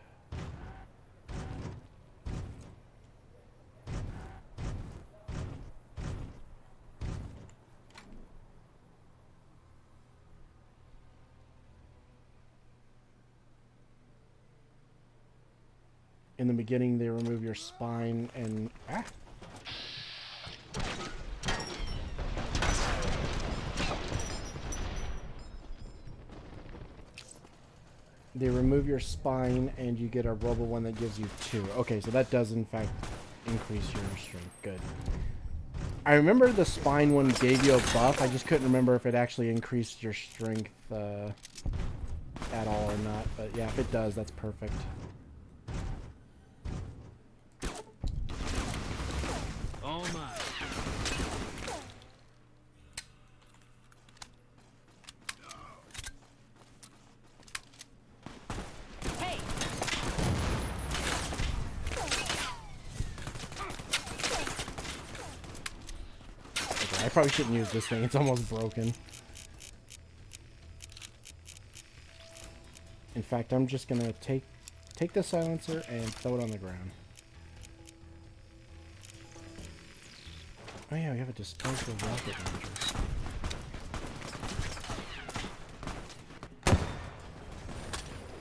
In the beginning, they remove your spine and... Ah! They remove your spine and you get a robo one that gives you 2. Okay, so that does in fact increase your strength. Good. I remember the spine one gave you a buff. I just couldn't remember if it actually increased your strength at all or not. But yeah, if it does, that's perfect. Oh my. Hey! Okay, I probably shouldn't use this thing. It's almost broken. In fact, I'm just gonna take the silencer and throw it on the ground. Oh yeah, we have a disposable rocket launcher.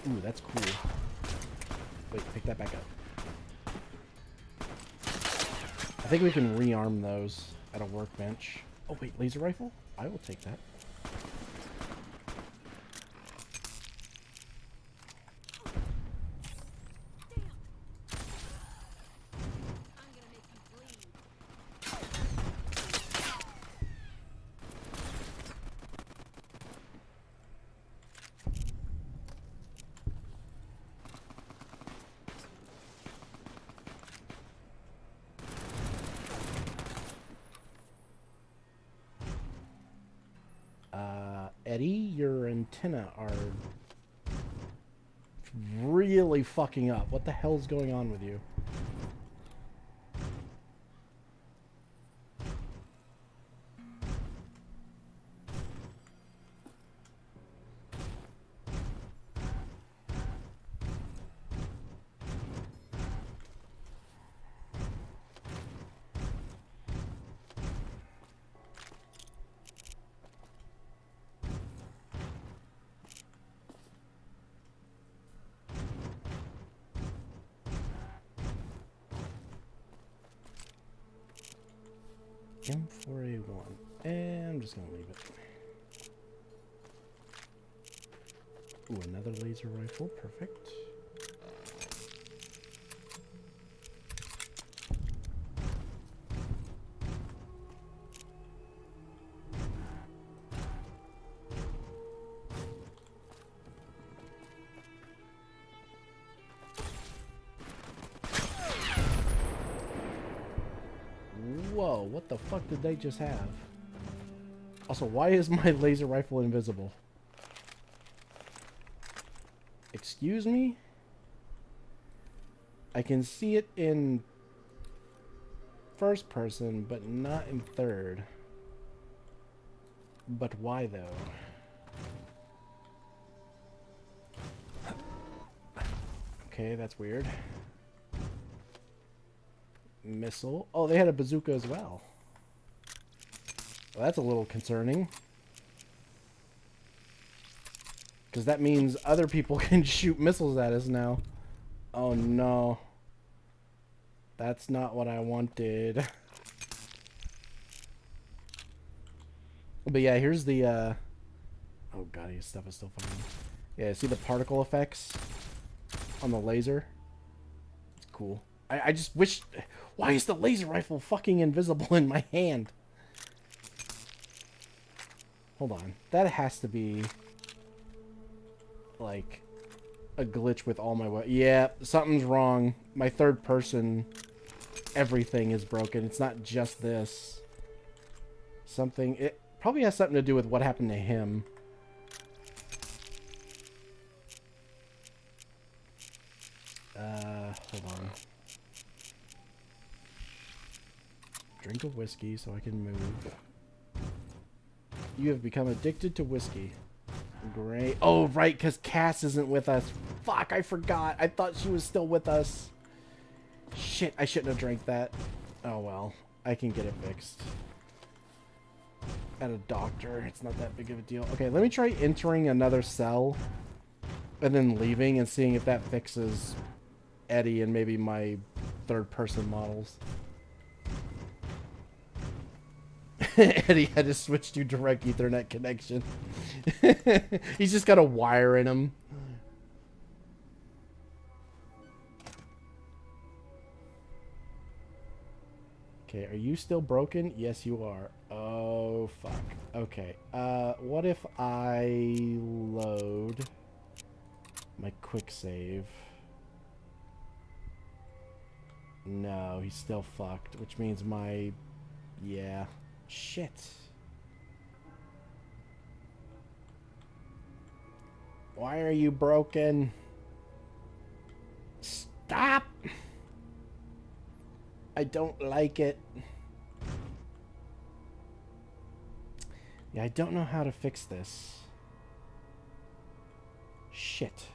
Ooh, that's cool. Wait, pick that back up. I think we can rearm those at a workbench. Oh wait, laser rifle? I will take that. Eddie, your antenna are really fucking up. What the hell's going on with you? M4A1. And I'm just gonna leave it. Ooh, another laser rifle. Perfect. Whoa, what the fuck did they just have? Also, why is my laser rifle invisible? Excuse me? I can see it in first person, but not in third. But why though? Okay, that's weird. Missile. Oh, they had a bazooka as well. Well, that's a little concerning. Because that means other people can shoot missiles at us now. Oh no. That's not what I wanted. But yeah, here's the oh god, his stuff is still fucking. Yeah, see the particle effects on the laser? It's cool. I just wish... Why is the laser rifle fucking invisible in my hand? Hold on. That has to be... like... a glitch with all my... Yeah, something's wrong. My third person... everything is broken. It's not just this. Something... It probably has something to do with what happened to him. Hold on. Drink of whiskey so I can move. You have become addicted to whiskey. Great. Oh, right, because Cass isn't with us. Fuck, I forgot. I thought she was still with us. Shit, I shouldn't have drank that. Oh, well. I can get it fixed. At a doctor. It's not that big of a deal. Okay, let me try entering another cell. And then leaving and seeing if that fixes Eddie and maybe my third-person models. Eddie had to switch to direct Ethernet connection. He's just got a wire in him. Okay, are you still broken? Yes, you are. Oh, fuck. Okay. What if I load my quick save? No, he's still fucked, which means my... Yeah. Shit. Why are you broken? Stop! I don't like it. Yeah, I don't know how to fix this. Shit.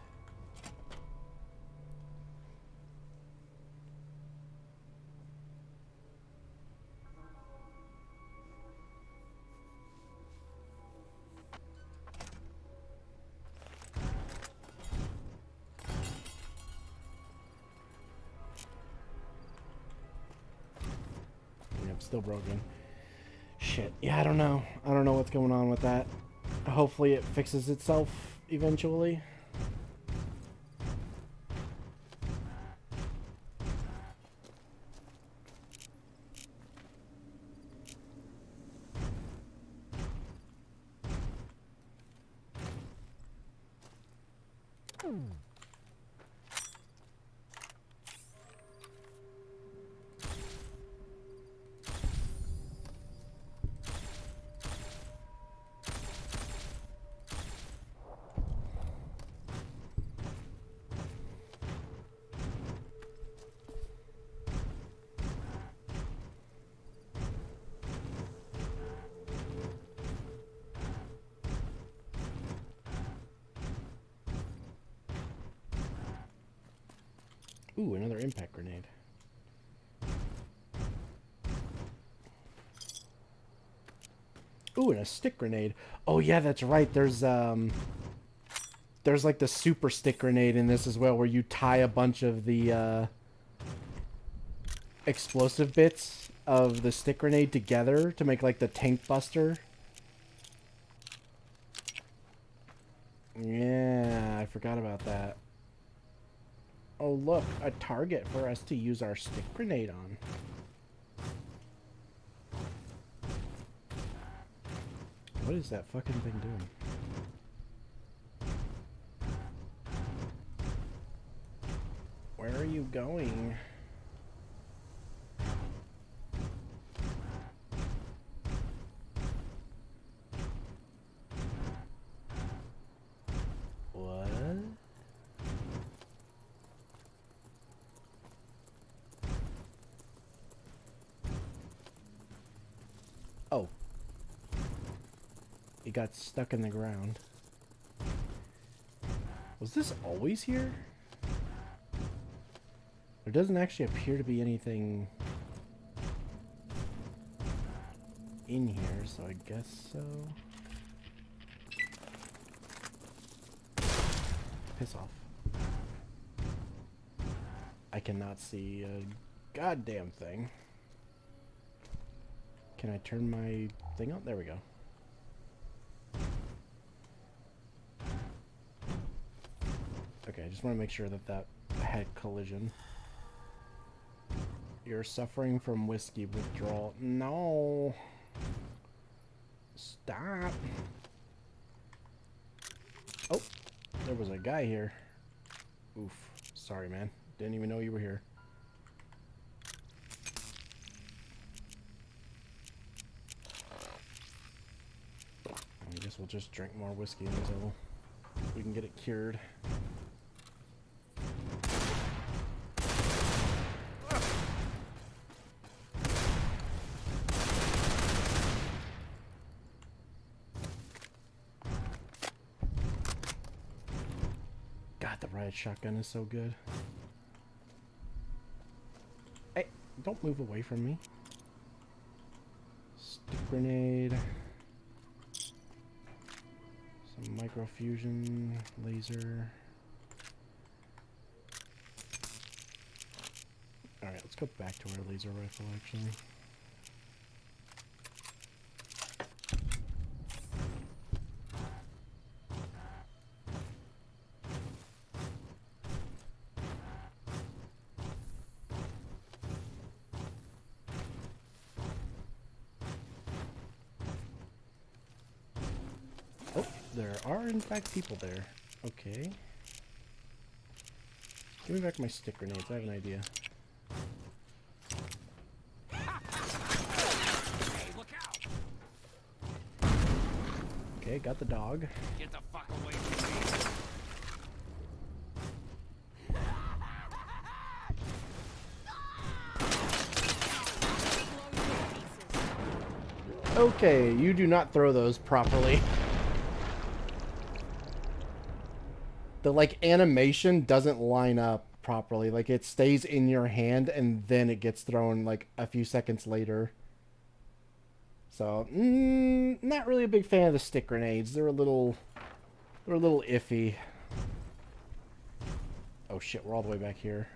Still broken. Shit. Yeah, I don't know. I don't know what's going on with that. Hopefully it fixes itself eventually. Ooh, another impact grenade. Ooh, and a stick grenade. Oh yeah, that's right. There's like the super stick grenade in this as well, where you tie a bunch of the explosive bits of the stick grenade together to make like the tank buster. Yeah, I forgot about that. Oh look, a target for us to use our stick grenade on. What is that fucking thing doing? Where are you going? What? Oh. It got stuck in the ground. Was this always here? There doesn't actually appear to be anything in here, so I guess so. Piss off. I cannot see a goddamn thing. Can I turn my thing on? There we go. Okay, I just want to make sure that that had collision. You're suffering from whiskey withdrawal. No. Stop. Oh, there was a guy here. Oof. Sorry, man. Didn't even know you were here. I guess we'll just drink more whiskey until we can get it cured. God, the riot shotgun is so good. Hey, don't move away from me. Stick grenade. Some microfusion laser. Alright, let's go back to our laser rifle actually. There are, in fact, people there. Okay. Give me back my stick grenades. I have an idea. Hey, look out! Okay, got the dog. Get the fuck away from me! Okay, you do not throw those properly. The, like, animation doesn't line up properly. Like, it stays in your hand and then it gets thrown, like, a few seconds later. So, not really a big fan of the stick grenades. They're a little iffy. Oh shit, we're all the way back here.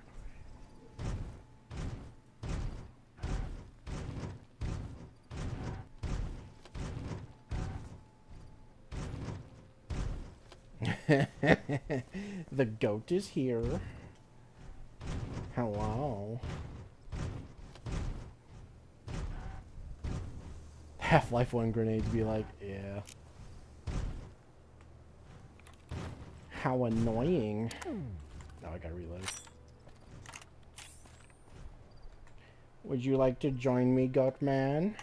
The goat is here. Hello. Half-Life 1 grenades be like, yeah. How annoying. Now I gotta reload. Would you like to join me, goat man?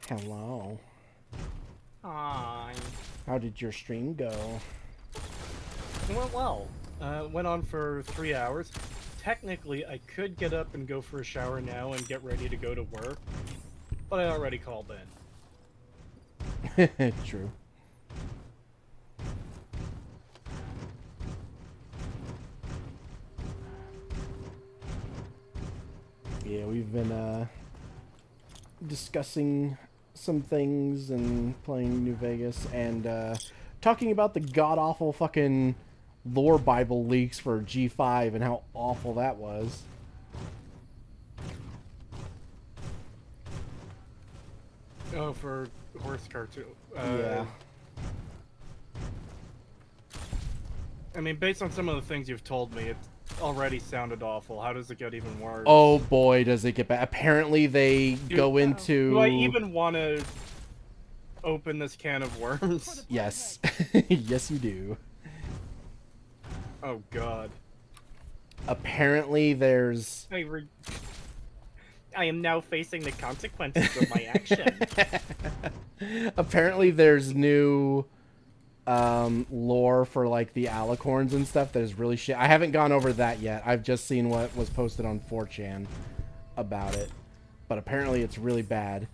Hello. Hi. How did your stream go? It went well. Went on for 3 hours. Technically, I could get up and go for a shower now and get ready to go to work, but I already called in. True. Yeah, we've been discussing some things and playing New Vegas and talking about the god-awful fucking lore Bible leaks for G5 and how awful that was. Oh, for horse cartoon. Yeah. I mean, based on some of the things you've told me, it already sounded awful. How does it get even worse? Oh boy, does it get bad. Apparently they go into... Do I even want to open this can of worms? Yes. Yes, you do. Oh, God. Apparently there's... I am now facing the consequences of my action. Apparently there's new lore for like the alicorns and stuff that is really shit. I haven't gone over that yet. I've just seen what was posted on 4chan about it. But apparently it's really bad.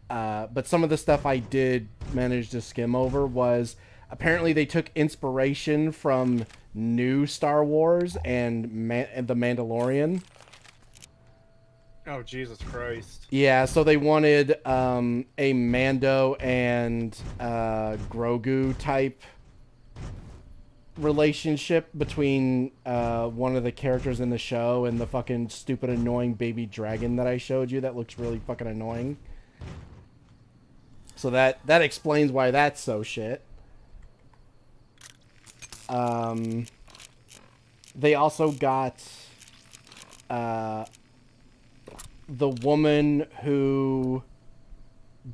But some of the stuff I did manage to skim over was apparently they took inspiration from new Star Wars and The Mandalorian. Oh, Jesus Christ. Yeah, so they wanted a Mando and Grogu type relationship between one of the characters in the show and the fucking stupid annoying baby dragon that I showed you that looks really fucking annoying. So that explains why that's so shit. They also got the woman who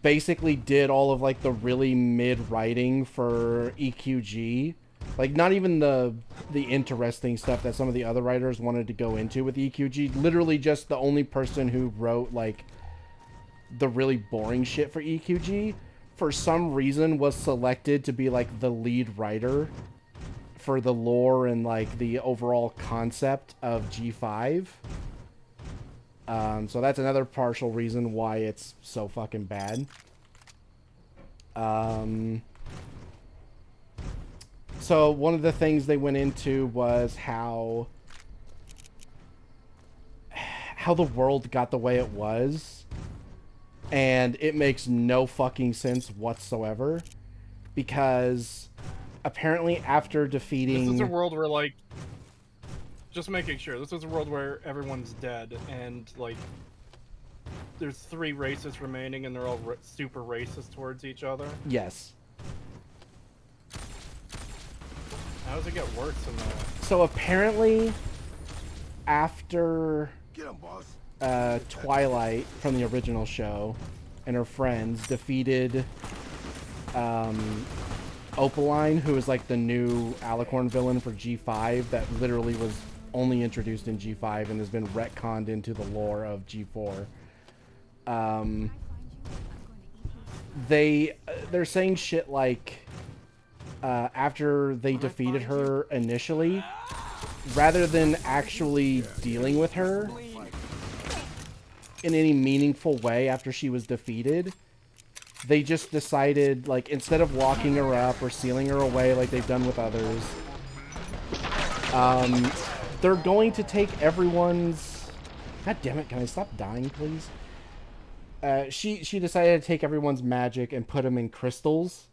basically did all of like the really mid writing for EQG, like not even the interesting stuff that some of the other writers wanted to go into with EQG. Literally just the only person who wrote like the really boring shit for EQG for some reason was selected to be like the lead writer for the lore and like the overall concept of G5. So that's another partial reason why it's so fucking bad. So one of the things they went into was how the world got the way it was. And it makes no fucking sense whatsoever. Because apparently after defeating... This is a world where, like... Just making sure, this is a world where everyone's dead, and, like, there's 3 races remaining, and they're all super racist towards each other? Yes. How does it get worse than that? So apparently, after Twilight from the original show and her friends defeated Opaline, who is like the new Alicorn villain for G5 that literally was only introduced in G5 and has been retconned into the lore of G4. They're saying shit like after they defeated her initially, rather than actually dealing with her in any meaningful way after she was defeated, they just decided, like, instead of locking her up or sealing her away like they've done with others, they're going to take everyone's... God damn it, can I stop dying, please? She decided to take everyone's magic and put them in crystals.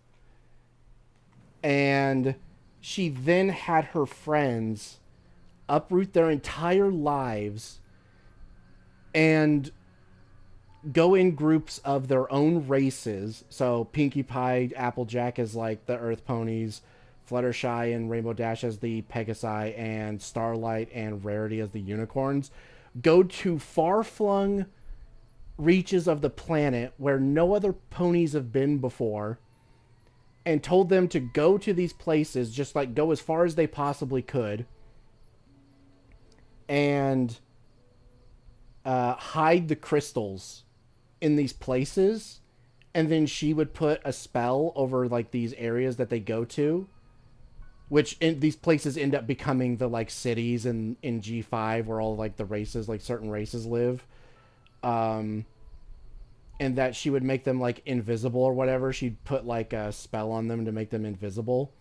And she then had her friends uproot their entire lives and go in groups of their own races. So Pinkie Pie, Applejack as like the Earth Ponies, Fluttershy and Rainbow Dash as the Pegasi, and Starlight and Rarity as the Unicorns. Go to far-flung reaches of the planet where no other ponies have been before, and told them to go to these places, just like go as far as they possibly could, and hide the crystals in these places, and then she would put a spell over like these areas that they go to, which in these places end up becoming the like cities in G5 where all like the races, like certain races live. And that she would make them like invisible or whatever. She'd put like a spell on them to make them invisible.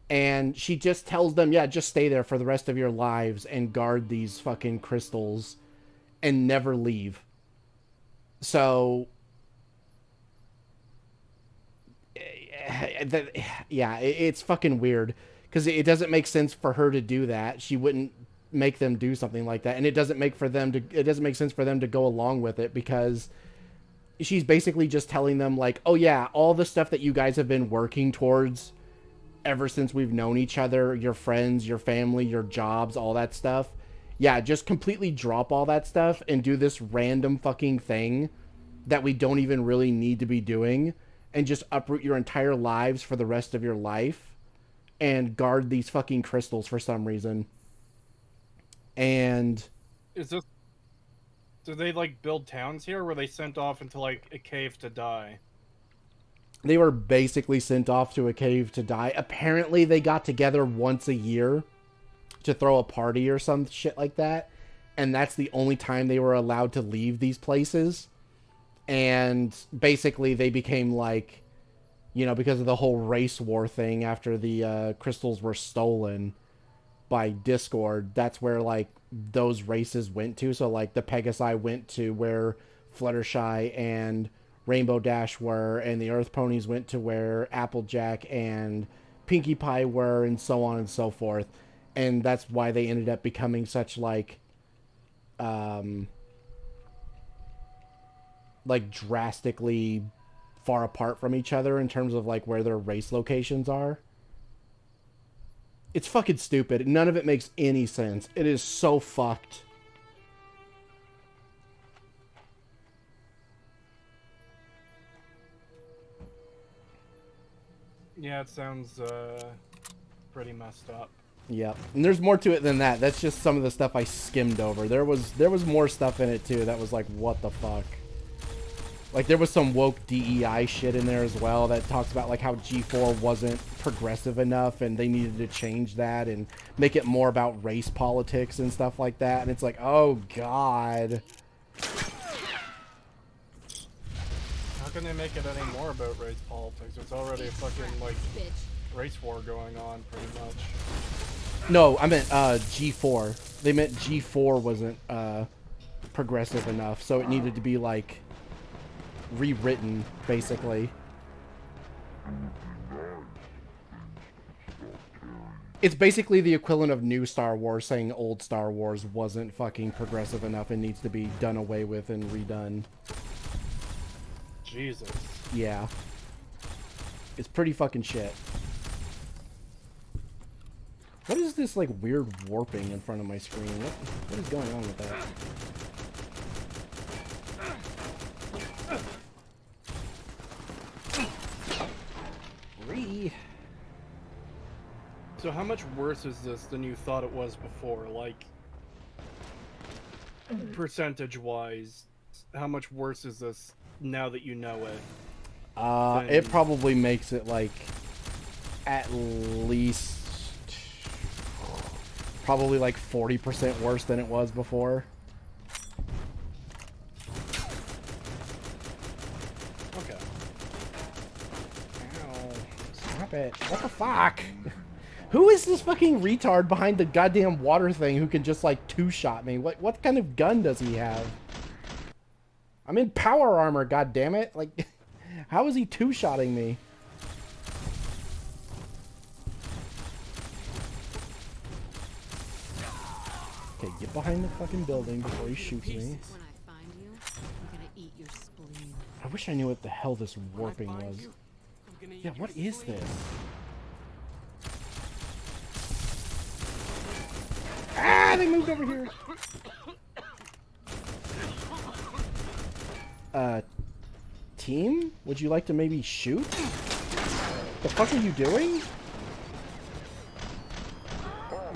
And she just tells them, yeah, just stay there for the rest of your lives and guard these fucking crystals and never leave. So, yeah, it's fucking weird because it doesn't make sense for her to do that. She wouldn't make them do something like that, and it doesn't make sense for them to go along with it because she's basically just telling them like, oh yeah, all the stuff that you guys have been working towards ever since we've known each other, your friends, your family, your jobs, all that stuff. Yeah, just completely drop all that stuff and do this random fucking thing that we don't even really need to be doing and just uproot your entire lives for the rest of your life and guard these fucking crystals for some reason. And is this... Do they, like, build towns here, or were they sent off into, like, a cave to die? They were basically sent off to a cave to die. Apparently, they got together once a year to throw a party or some shit like that. And that's the only time they were allowed to leave these places. And basically, they became, like, you know, because of the whole race war thing after the crystals were stolen by Discord, that's where, like, those races went to. So, like, the Pegasi went to where Fluttershy and Rainbow Dash were, and the Earth Ponies went to where Applejack and Pinkie Pie were, and so on and so forth. And that's why they ended up becoming such, like drastically far apart from each other in terms of, like, where their race locations are. It's fucking stupid. None of it makes any sense. It is so fucked. Yeah, it sounds pretty messed up. Yep. And there's more to it than that. That's just some of the stuff I skimmed over. There was more stuff in it too that was like, what the fuck? Like, there was some woke DEI shit in there as well that talks about, like, how G4 wasn't progressive enough and they needed to change that and make it more about race politics and stuff like that. And it's like, oh, God. How can they make it any more about race politics? It's already a fucking, like, race war going on, pretty much. No, I meant G4. They meant G4 wasn't progressive enough, so it needed to be, like, rewritten, basically. It's basically the equivalent of new Star Wars saying old Star Wars wasn't fucking progressive enough and needs to be done away with and redone. Jesus. Yeah. It's pretty fucking shit. What is this, like, weird warping in front of my screen? What is going on with that? So how much worse is this than you thought it was before? Like, percentage-wise, how much worse is this now that you know it? It probably makes it, like, at least probably like 40% worse than it was before. Okay. Ow. Stop it. What the fuck? Who is this fucking retard behind the goddamn water thing who can just, like, two-shot me? What kind of gun does he have? I'm in power armor, goddammit. Like, how is he two-shotting me? Okay, get behind the fucking building before he shoots me. When I find you, I'm gonna eat your spleen. I wish I knew what the hell this warping was. Yeah, what is this? Ah, they moved over here. Team? Would you like to maybe shoot? The fuck are you doing?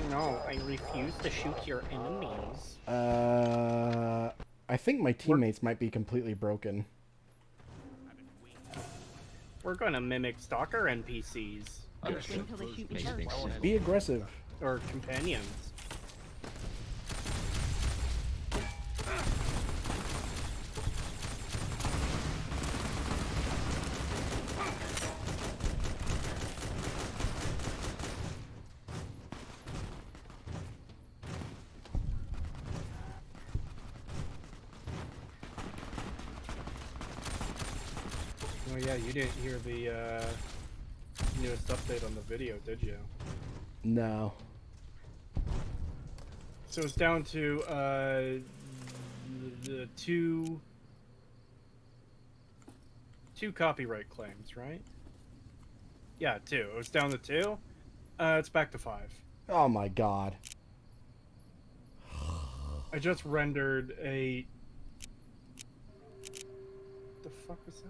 No, I refuse to shoot your enemies. I think my teammates might be completely broken. We're gonna mimic stalker NPCs. Be aggressive. Or companions. Oh yeah, you didn't hear the newest update on the video, did you? No. So it's down to the two copyright claims, right? Yeah, 2. It was down to 2. It's back to 5. Oh my god. I just rendered a... The fuck was that?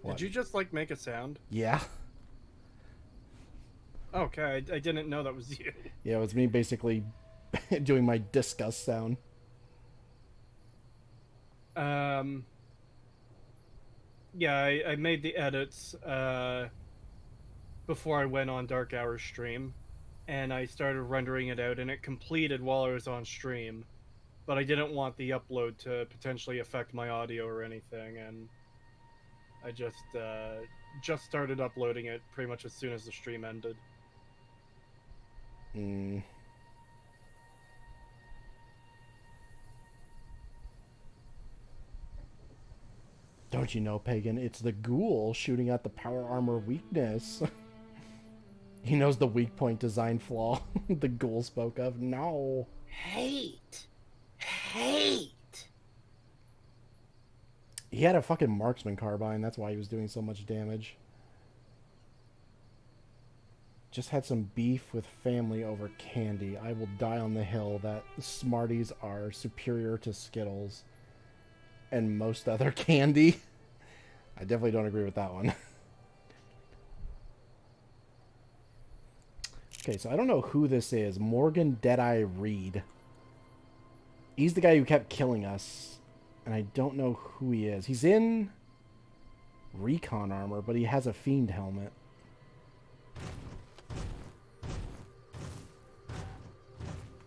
What? Did you just, like, make a sound? Yeah. Okay, I didn't know that was you. Yeah, it was me basically doing my disgust sound. Yeah, I made the edits before I went on Dark Hours stream, and I started rendering it out, and it completed while I was on stream, but I didn't want the upload to potentially affect my audio or anything, and I just started uploading it pretty much as soon as the stream ended. Don't you know, Pagan? It's the ghoul shooting at the power armor weakness. He knows the weak point design flaw the ghoul spoke of. No. Hate. Hate. He had a fucking marksman carbine. That's why he was doing so much damage. Just had some beef with family over candy. I will die on the hill that Smarties are superior to Skittles and most other candy. I definitely don't agree with that one. Okay, so I don't know who this is. Morgan Deadeye Reed. He's the guy who kept killing us. And I don't know who he is. He's in recon armor, but he has a fiend helmet.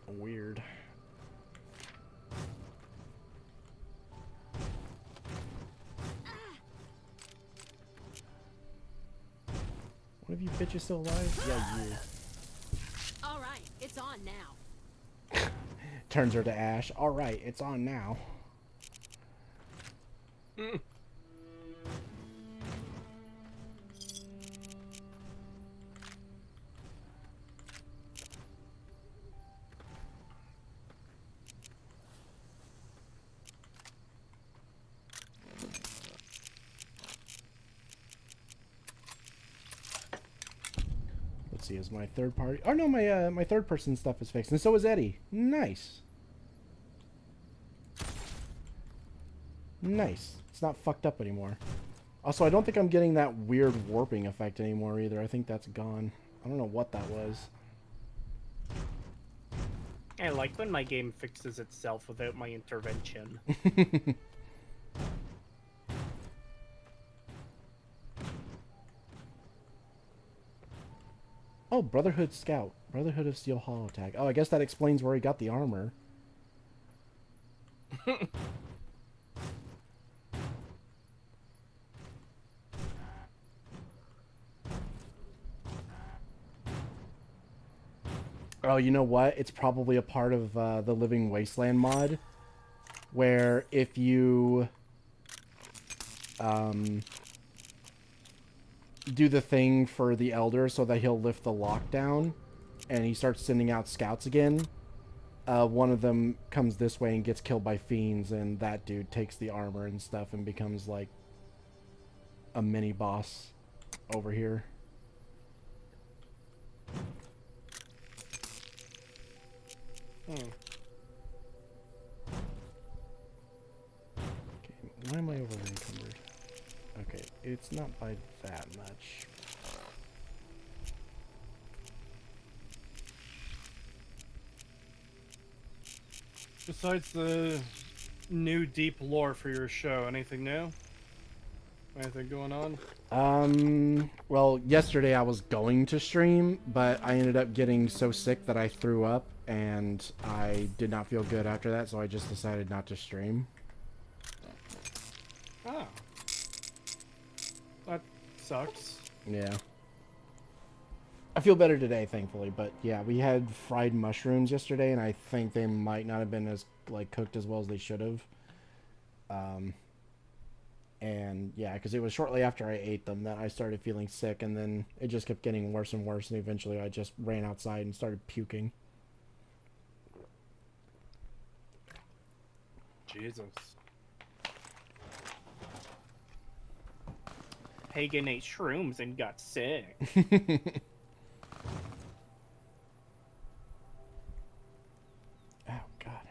Weird. One of you bitches still alive? Yeah, you. All right, it's on now. Turns her to ash. All right, it's on now. Let's see, is my third party... Oh, no, my third person stuff is fixed. And so is Eddie. Nice. Nice. It's not fucked up anymore. Also, I don't think I'm getting that weird warping effect anymore either. I think that's gone. I don't know what that was. I like when my game fixes itself without my intervention. Oh, Brotherhood Scout. Brotherhood of Steel Holotag. Oh, I guess that explains where he got the armor. Oh, you know what? It's probably a part of the Living Wasteland mod, where if you do the thing for the Elder so that he'll lift the lockdown, and he starts sending out scouts again, one of them comes this way and gets killed by fiends, and that dude takes the armor and stuff and becomes like a mini boss over here. Okay, why am I over encumbered? Okay, it's not by that much. Besides the new deep lore for your show, anything new? Anything going on? Well, yesterday I was going to stream, but I ended up getting so sick that I threw up, and I did not feel good after that, so I just decided not to stream. Oh. That sucks. Yeah. I feel better today, thankfully, but yeah, we had fried mushrooms yesterday, and I think they might not have been as, like, cooked as well as they should have. And yeah, because it was shortly after I ate them that I started feeling sick, and then it just kept getting worse and worse, and eventually I just ran outside and started puking. Jesus. Hagen ate shrooms and got sick. Oh god.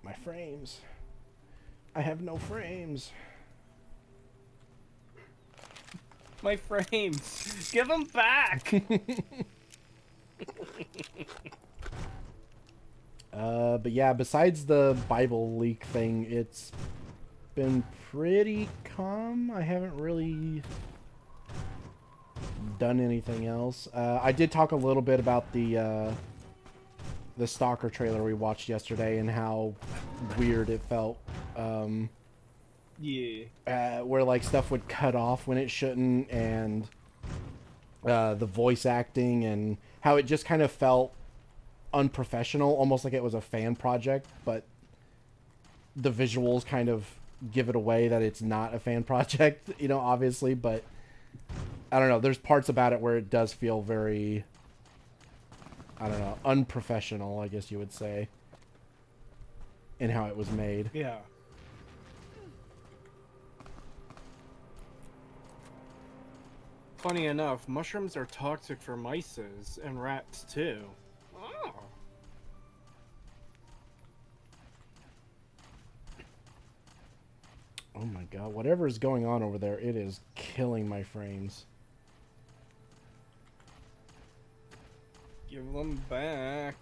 My frames. I have no frames. My frames. Give them back. But yeah, besides the Bible leak thing, it's been pretty calm. I haven't really done anything else. I did talk a little bit about the Stalker trailer we watched yesterday and how weird it felt. Yeah. Where like stuff would cut off when it shouldn't, and the voice acting, and how it just kind of felt unprofessional, almost like it was a fan project, but the visuals kind of give it away that it's not a fan project, you know, obviously, but I don't know, there's parts about it where it does feel very, I don't know, unprofessional, I guess you would say, in how it was made. Yeah. Funny enough, mushrooms are toxic for mice and rats too. Oh. Oh my god, whatever is going on over there, it is killing my frames. Give them back.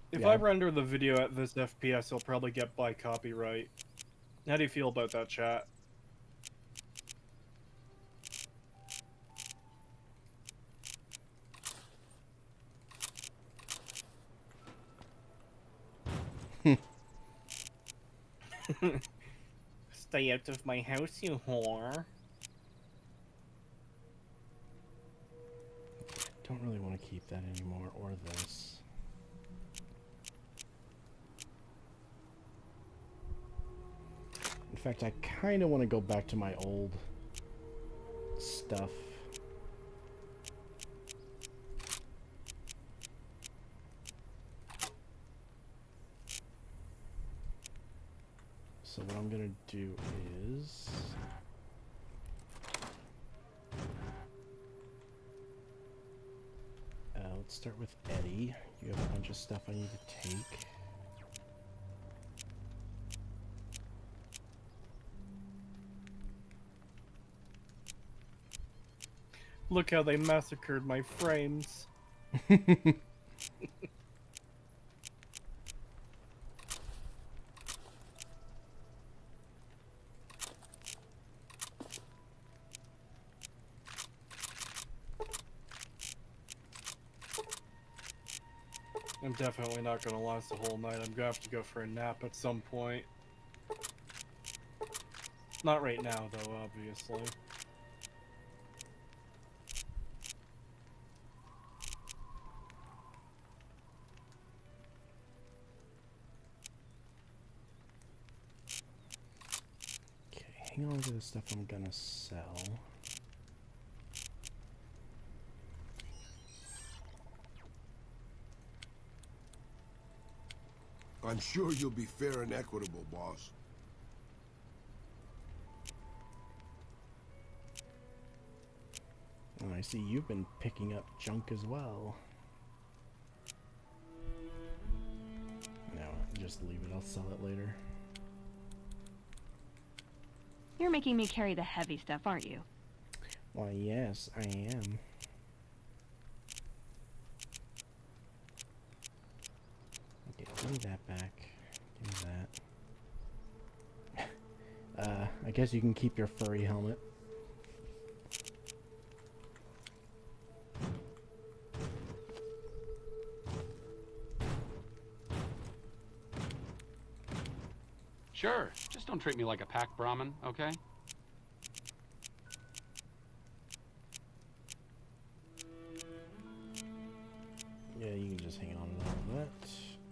If I render the video at this FPS, I'll probably get by copyright. How do you feel about that, chat? Stay out of my house, you whore. Don't really want to keep that anymore, or this. In fact, I kind of want to go back to my old stuff. So what I'm going to do is... let's start with Eddie. You have a bunch of stuff I need to take. Look how they massacred my frames. I'm definitely not gonna last the whole night. I'm gonna have to go for a nap at some point. Not right now, though, obviously. Okay, hang on to the stuff I'm gonna sell. I'm sure you'll be fair and equitable, boss. Oh, I see you've been picking up junk as well. No, just leave it. I'll sell it later. You're making me carry the heavy stuff, aren't you? Why, yes, I am. Okay, give me that back. Give me that. I guess you can keep your furry helmet. Sure, just don't treat me like a pack Brahmin, okay? Yeah, you can just hang on to all of that.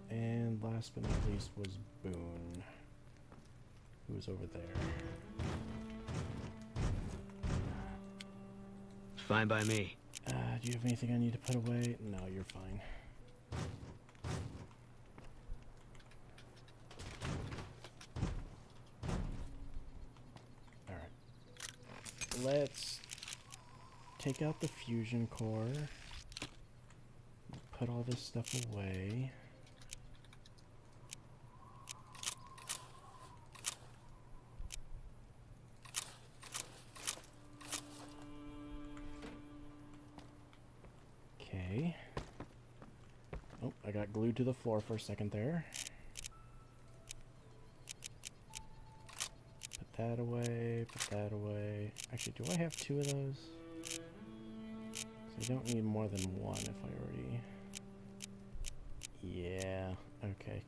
And last but not least was Boone, who was over there. Fine by me. Do you have anything I need to put away? No, you're fine. Alright. Let's take out the fusion core. Put all this stuff away. Okay. Oh, I got glued to the floor for a second there. Put that away, put that away. Actually, do I have 2 of those? So I don't need more than 1 if I already... Yeah, okay.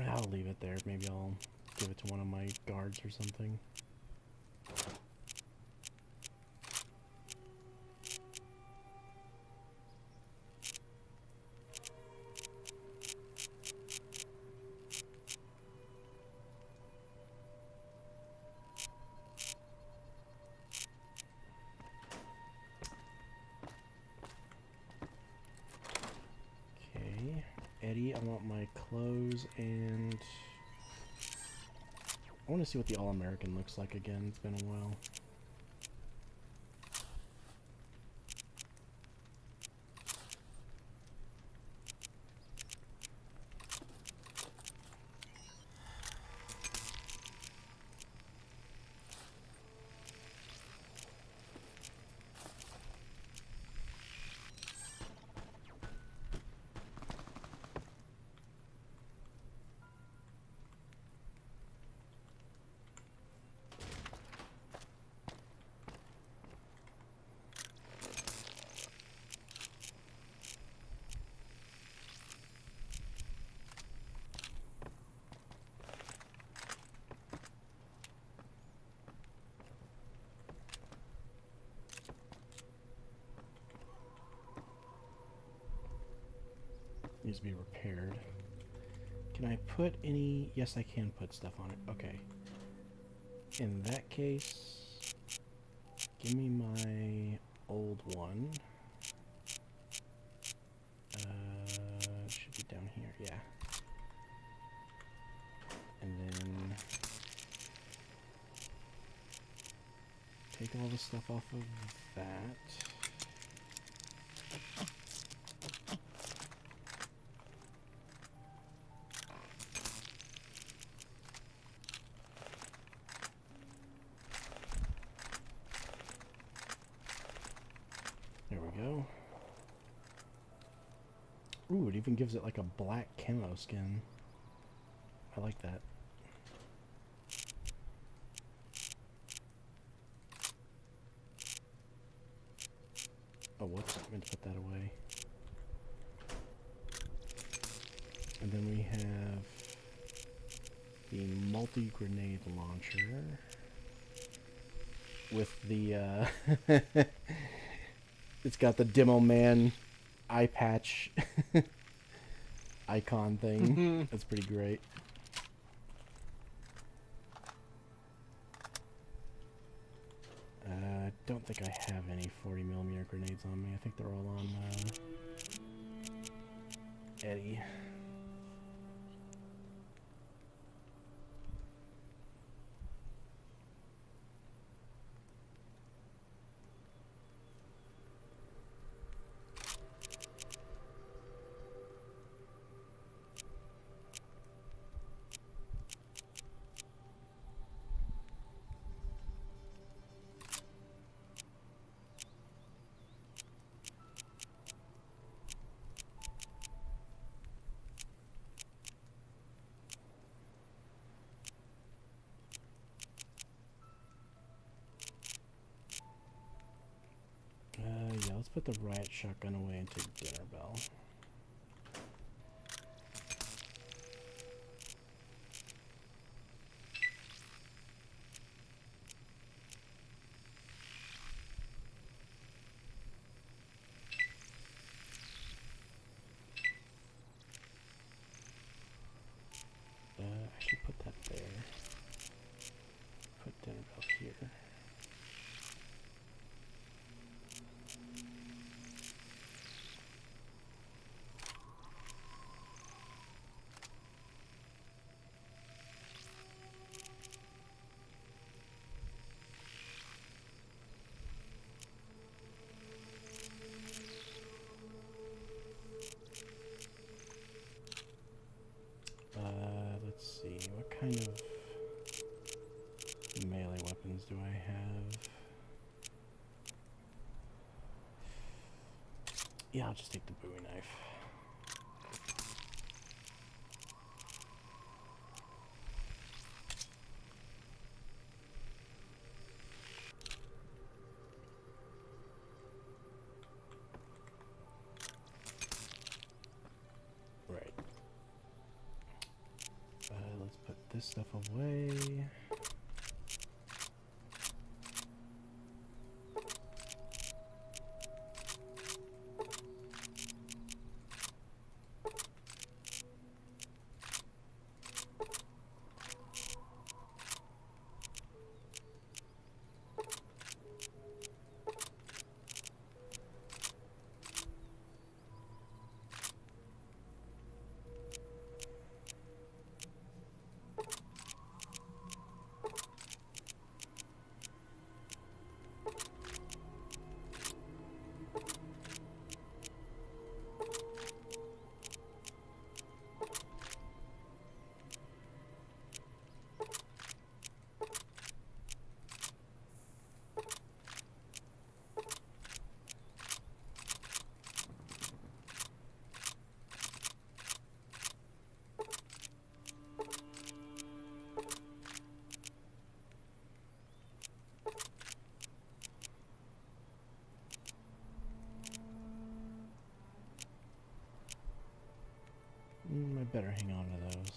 I'll leave it there. Maybe I'll give it to one of my guards or something. Eddie, I want my clothes, and I want to see what the All-American looks like again. It's been a while. Needs to be repaired. Can I put any... Yes, I can put stuff on it. Okay. In that case, give me my old one. It should be down here, yeah. And then take all the stuff off of that. There we go. Ooh, it even gives it like a black camo skin. I like that. Oh, whoops, I meant to put that away. And then we have the multi-grenade launcher with the it's got the Demo Man eye patch icon thing. That's pretty great. I don't think I have any 40mm grenades on me. I think they're all on Eddie. Yeah, let's put the riot shotgun away and take dinner bell. Yeah, I'll just take the Bowie knife. Right. Let's put this stuff away. I better hang on to those.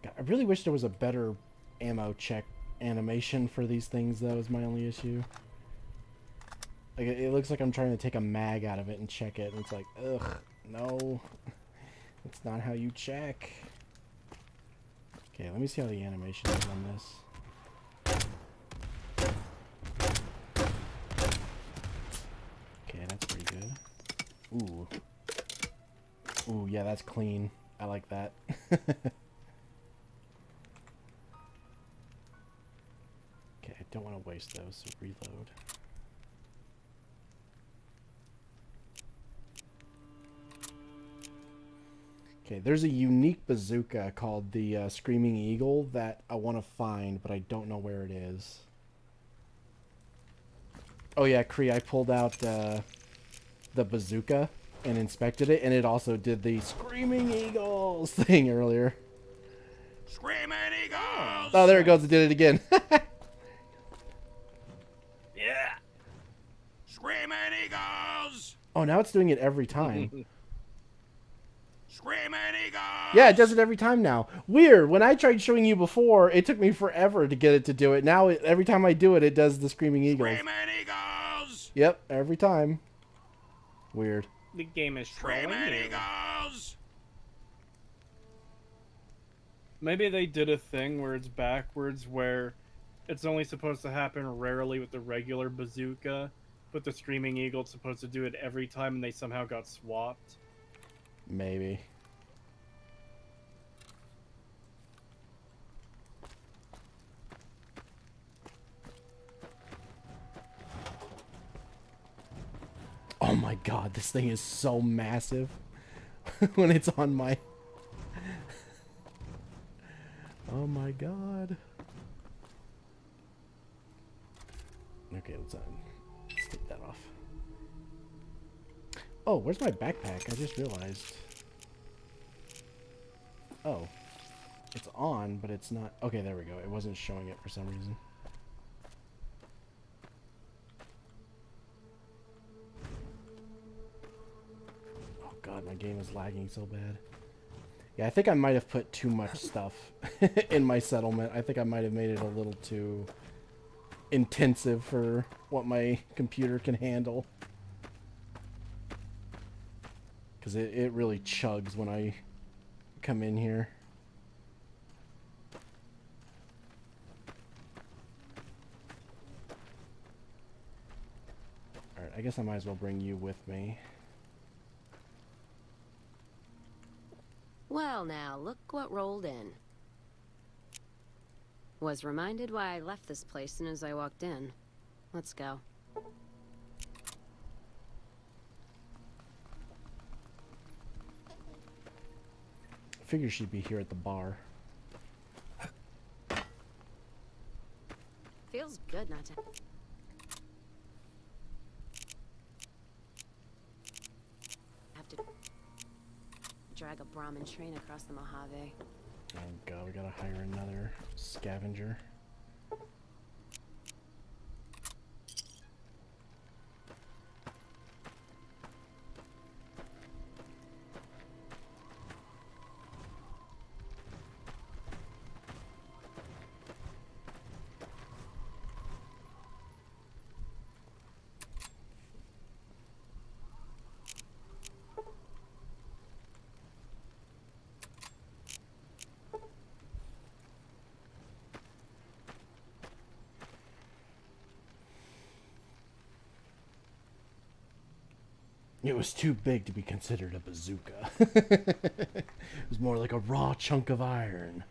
I really wish there was a better ammo check animation for these things, though, is my only issue. Like, it looks like I'm trying to take a mag out of it and check it, and it's like, ugh, no. That's not how you check. Okay, let me see how the animation is on this. Okay, that's pretty good. Ooh. Ooh, yeah, that's clean. I like that. Don't want to waste those, so reload. Okay, there's a unique bazooka called the Screaming Eagle that I want to find, but I don't know where it is. Oh yeah, Kree, I pulled out the bazooka and inspected it, and it also did the Screaming Eagles thing earlier. Screaming Eagles! Oh, there it goes, it did it again. Yeah. Screaming Eagles! Oh, now it's doing it every time. Screaming Eagles! Yeah, it does it every time now. Weird. When I tried showing you before, it took me forever to get it to do it. Now, every time I do it, it does the Screaming Eagles. Screaming Eagles! Yep, every time. Weird. The game is trolling you. Eagles! Maybe they did a thing where it's backwards, where it's only supposed to happen rarely with the regular bazooka, but the Screaming Eagle's supposed to do it every time, and they somehow got swapped. Maybe. Oh my god, this thing is so massive when it's on my... Oh my god. Okay, let's take that off. Oh, where's my backpack? I just realized. Oh. It's on, but it's not... Okay, there we go. It wasn't showing it for some reason. Oh god, my game is lagging so bad. Yeah, I think I might have put too much stuff in my settlement. I think I might have made it a little too intensive for what my computer can handle. Because it really chugs when I come in here. Alright, I guess I might as well bring you with me. Well now, look what rolled in. Was reminded why I left this place soon as I walked in. Let's go. I figure she'd be here at the bar. Feels good not to... have to drag a Brahmin train across the Mojave. Oh god, we gotta hire another scavenger. It was too big to be considered a bazooka. It was more like a raw chunk of iron.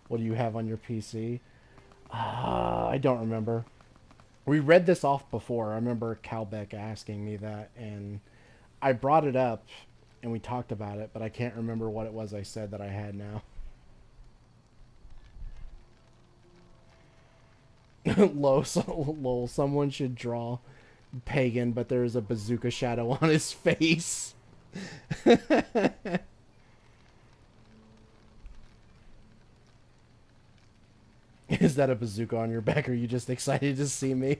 What do you have on your PC? I don't remember. We read this off before. I remember Calbeck asking me that, and I brought it up, and we talked about it, but I can't remember what it was I said that I had now. Lol, someone should draw Pagan, but there's a bazooka shadow on his face. Is that a bazooka on your back, or are you just excited to see me?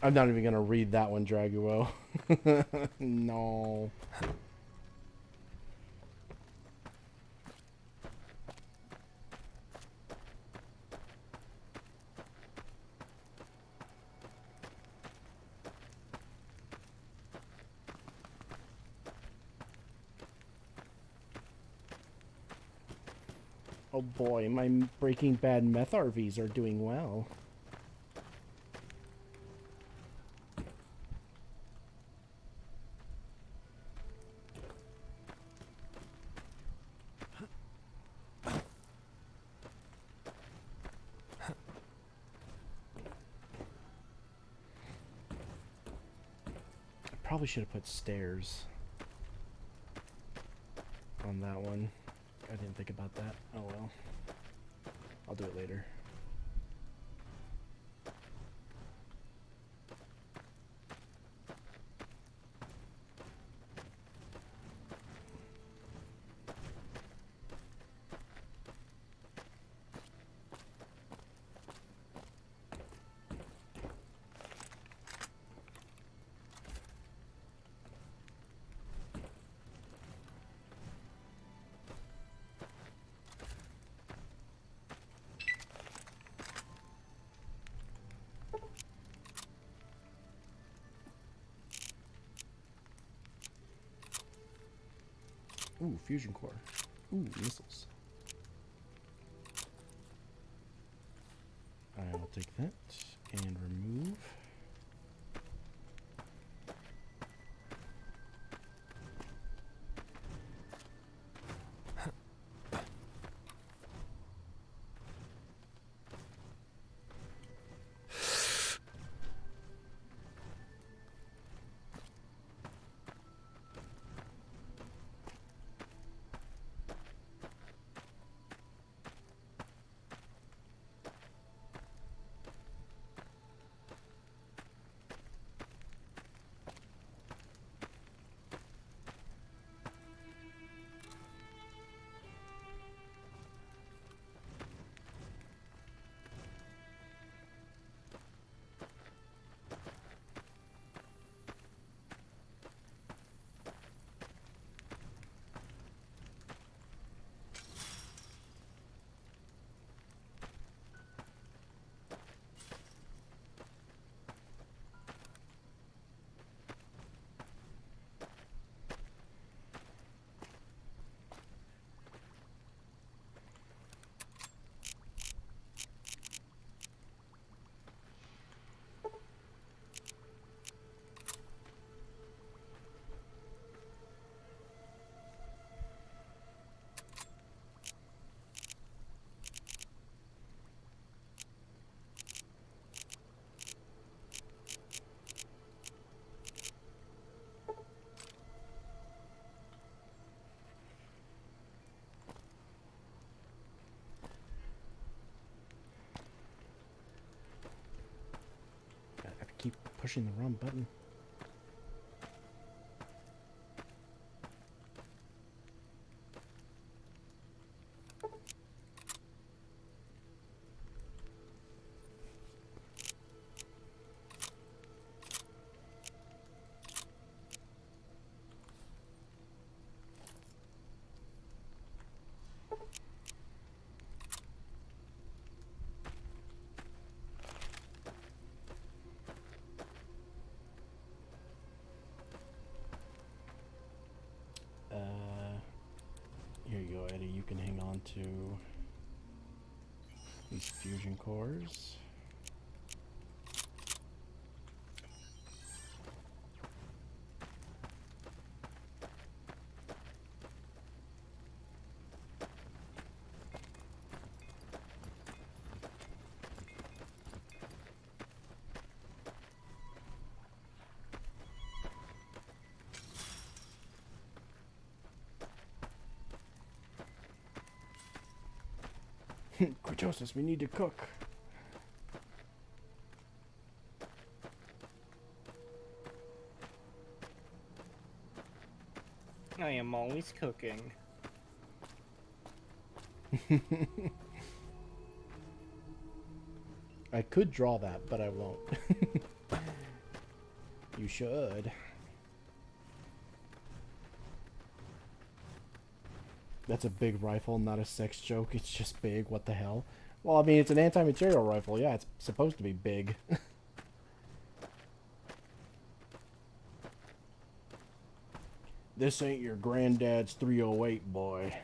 I'm not even gonna read that one, Draguo. No. Oh boy, my Breaking Bad meth RVs are doing well. I probably should have put stairs on that one. I didn't think about that. Oh well. I'll do it later. Ooh, fusion core. Ooh, missiles. I will take that and remove. pushing the wrong button. Here you go, Eddie. You can hang on to these fusion cores. Creetosis, we need to cook. I am always cooking. I could draw that, but I won't. You should. That's a big rifle, not a sex joke. It's just big. What the hell? Well, I mean, it's an anti-material rifle. Yeah, it's supposed to be big. This ain't your granddad's 308, boy.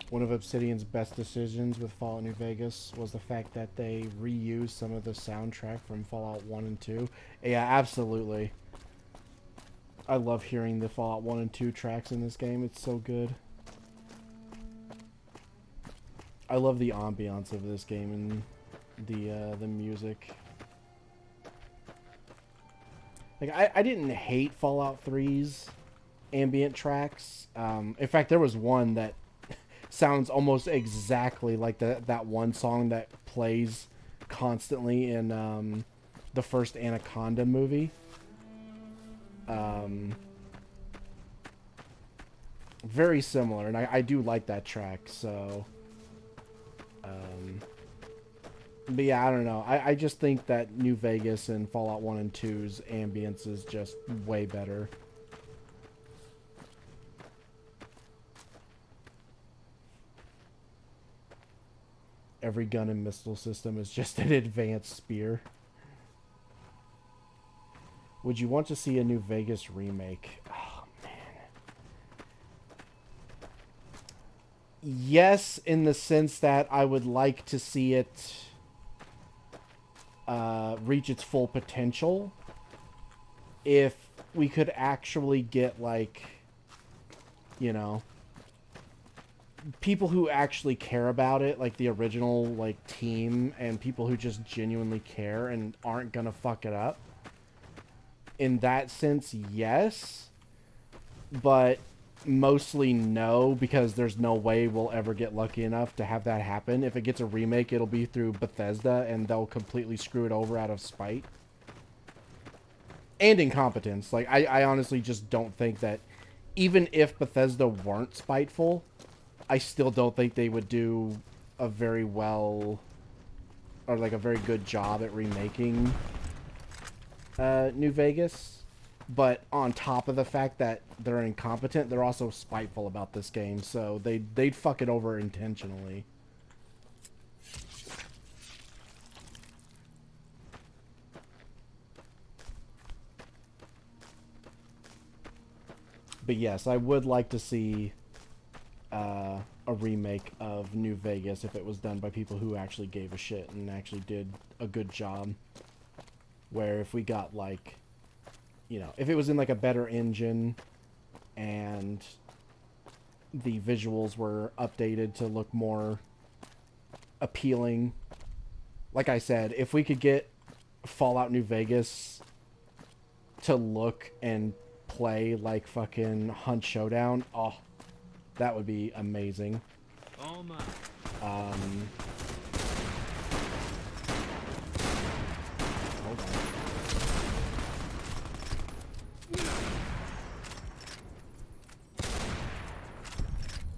One of Obsidian's best decisions with Fallout New Vegas was the fact that they reused some of the soundtrack from Fallout 1 and 2. Yeah, absolutely. I love hearing the Fallout 1 and 2 tracks in this game. It's so good. I love the ambiance of this game and the music. Like, I didn't hate Fallout 3's ambient tracks. In fact, there was one that sounds almost exactly like that one song that plays constantly in the first Anaconda movie. Very similar, and I do like that track, so but yeah, I don't know. I just think that New Vegas and Fallout 1 and 2's ambience is just way better. Every gun and missile system is just an advanced spear. Would you want to see a New Vegas remake? Oh, man. Yes, in the sense that I would like to see it reach its full potential. If we could actually get, like, you know, people who actually care about it, like the original like team, and people who just genuinely care and aren't gonna fuck it up. In that sense, yes, but mostly no, because there's no way we'll ever get lucky enough to have that happen. If it gets a remake, it'll be through Bethesda, and they'll completely screw it over out of spite and incompetence. Like, I honestly just don't think that, even if Bethesda weren't spiteful, I still don't think they would do a very well, or like a very good job at remaking New Vegas. But on top of the fact that they're incompetent, they're also spiteful about this game, so they'd fuck it over intentionally. But yes, I would like to see a remake of New Vegas if it was done by people who actually gave a shit and actually did a good job. Where if we got, like, you know, if it was in like a better engine and the visuals were updated to look more appealing. Like I said, if we could get Fallout New Vegas to look and play like fucking Hunt Showdown, oh, that would be amazing. Oh my. Hold on.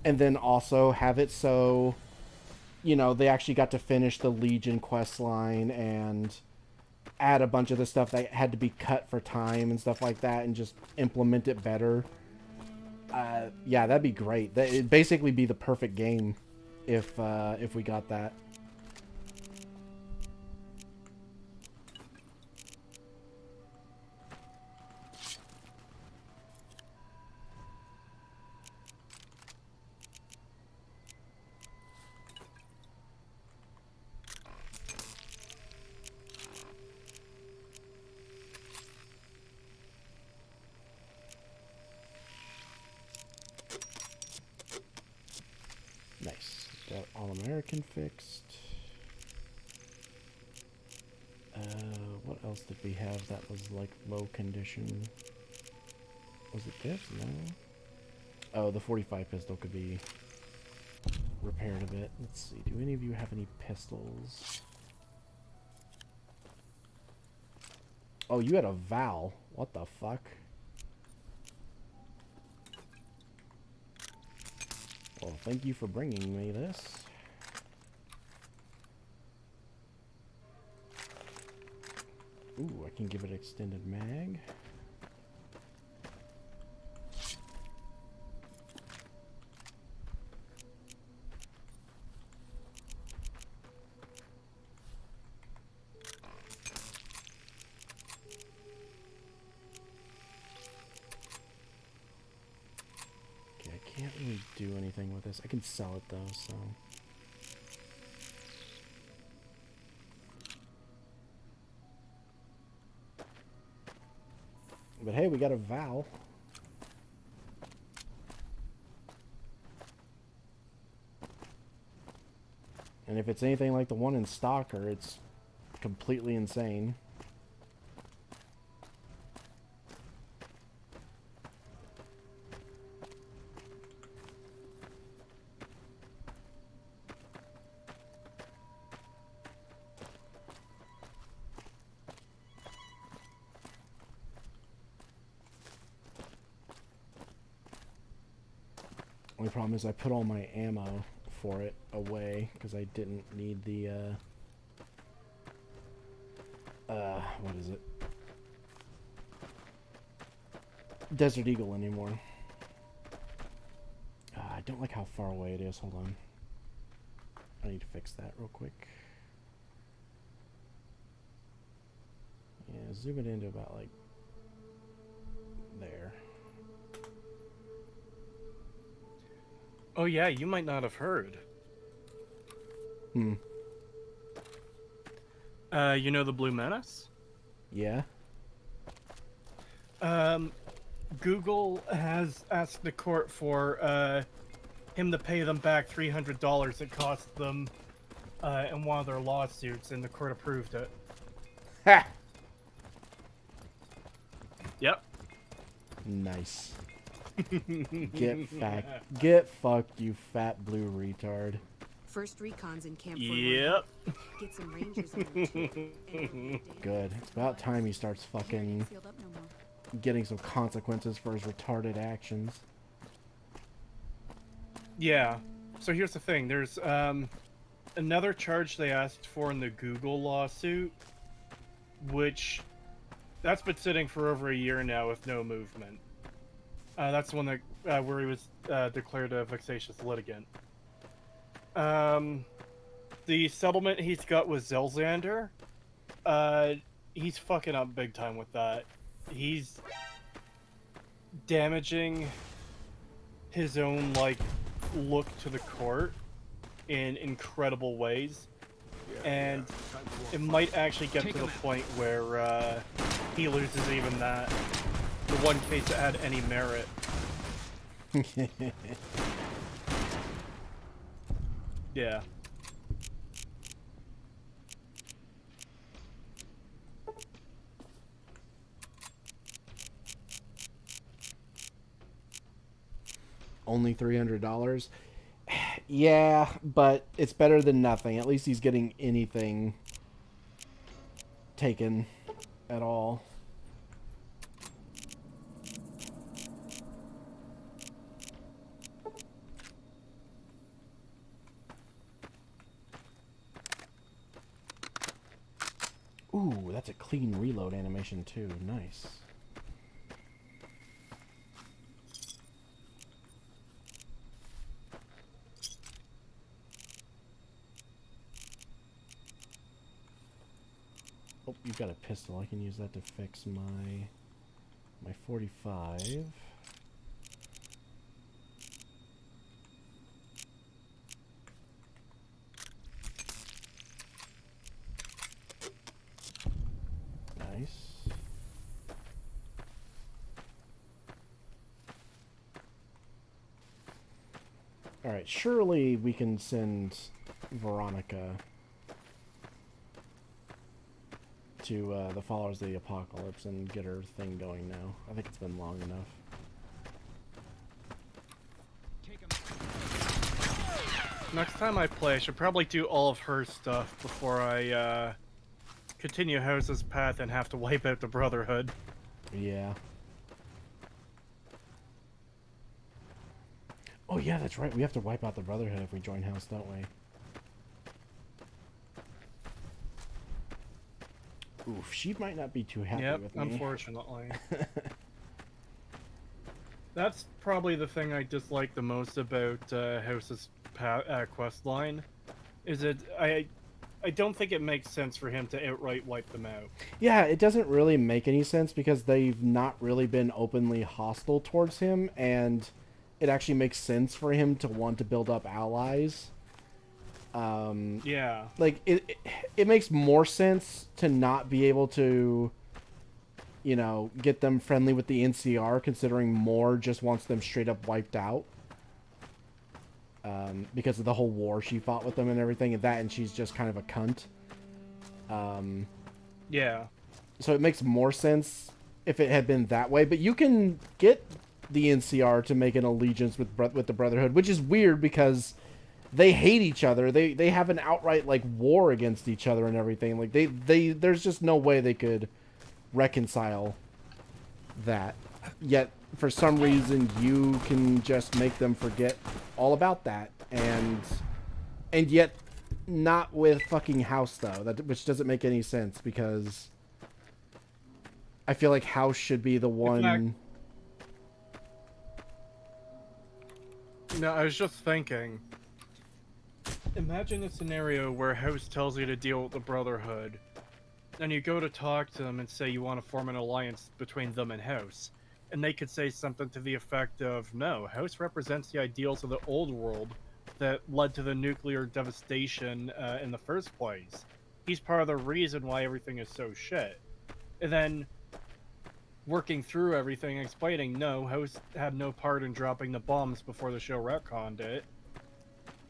And then also have it so, you know, they actually got to finish the Legion quest line and add a bunch of the stuff that had to be cut for time and stuff like that and just implement it better. Yeah, that'd be great. It'd basically be the perfect game if we got that. Nice. Got All-American fixed. What else did we have that was like low condition? Was it this? No. Oh, the 45 pistol could be repaired a bit. Let's see. Do any of you have any pistols? Oh, you had a Val. What the fuck? Well, thank you for bringing me this. Ooh, I can give it extended mag. Okay, I can't really do anything with this. I can sell it though, so... But hey, we got a Val. And if it's anything like the one in Stalker, it's completely insane. Only problem is I put all my ammo for it away because I didn't need the what is it? Desert Eagle anymore. I don't like how far away it is. Hold on. I need to fix that real quick. Yeah, zoom it into about like there. Oh yeah, you might not have heard. Hmm. You know the Blue Menace? Yeah. Google has asked the court for him to pay them back $300 it cost them in one of their lawsuits, and the court approved it. Ha! Yep. Nice. Get fucked, you fat blue retard. First recon's in Camp Yep. Get some rangers in there too. Good. It's about time he starts fucking getting some consequences for his retarded actions. Yeah. So here's the thing. There's another charge they asked for in the Google lawsuit, which that's been sitting for over a year now with no movement. That's the one that where he was declared a vexatious litigant. The settlement he's got with Zelzander, he's fucking up big time with that. He's damaging his own, like, look to the court in incredible ways. And it might actually get to the point where he loses even that. The one case that had any merit. Yeah. Only $300. Yeah, but it's better than nothing. At least he's getting anything taken at all. Ooh, that's a clean reload animation too. Nice. Oh, you've got a pistol. I can use that to fix my 45. Nice. Alright, surely we can send Veronica to the Followers of the Apocalypse and get her thing going now. I think it's been long enough. Next time I play, I should probably do all of her stuff before I continue House's path and have to wipe out the Brotherhood. Yeah. Oh yeah, that's right. We have to wipe out the Brotherhood if we join House, don't we? Oof, she might not be too happy with me. Unfortunately. That's probably the thing I dislike the most about House's quest line, is that I don't think it makes sense for him to outright wipe them out. Yeah, it doesn't really make any sense because they've not really been openly hostile towards him, and it actually makes sense for him to want to build up allies. Yeah. Like, it makes more sense to not be able to, you know, get them friendly with the NCR, considering Moore just wants them straight up wiped out. Because of the whole war she fought with them and everything, and she's just kind of a cunt. Yeah. So it makes more sense if it had been that way, but you can get the NCR to make an allegiance with the Brotherhood, which is weird because they hate each other. They have an outright like war against each other and everything. Like there's just no way they could reconcile that. Yet for some reason you can just make them forget all about that, and yet not with fucking House though, which doesn't make any sense because I feel like House should be the one. No, I was just thinking. Imagine a scenario where House tells you to deal with the Brotherhood, and you go to talk to them and say you want to form an alliance between them and House. And they could say something to the effect of, no, House represents the ideals of the old world that led to the nuclear devastation in the first place. He's part of the reason why everything is so shit. And then, working through everything, explaining, no, House had no part in dropping the bombs before the show retconned it.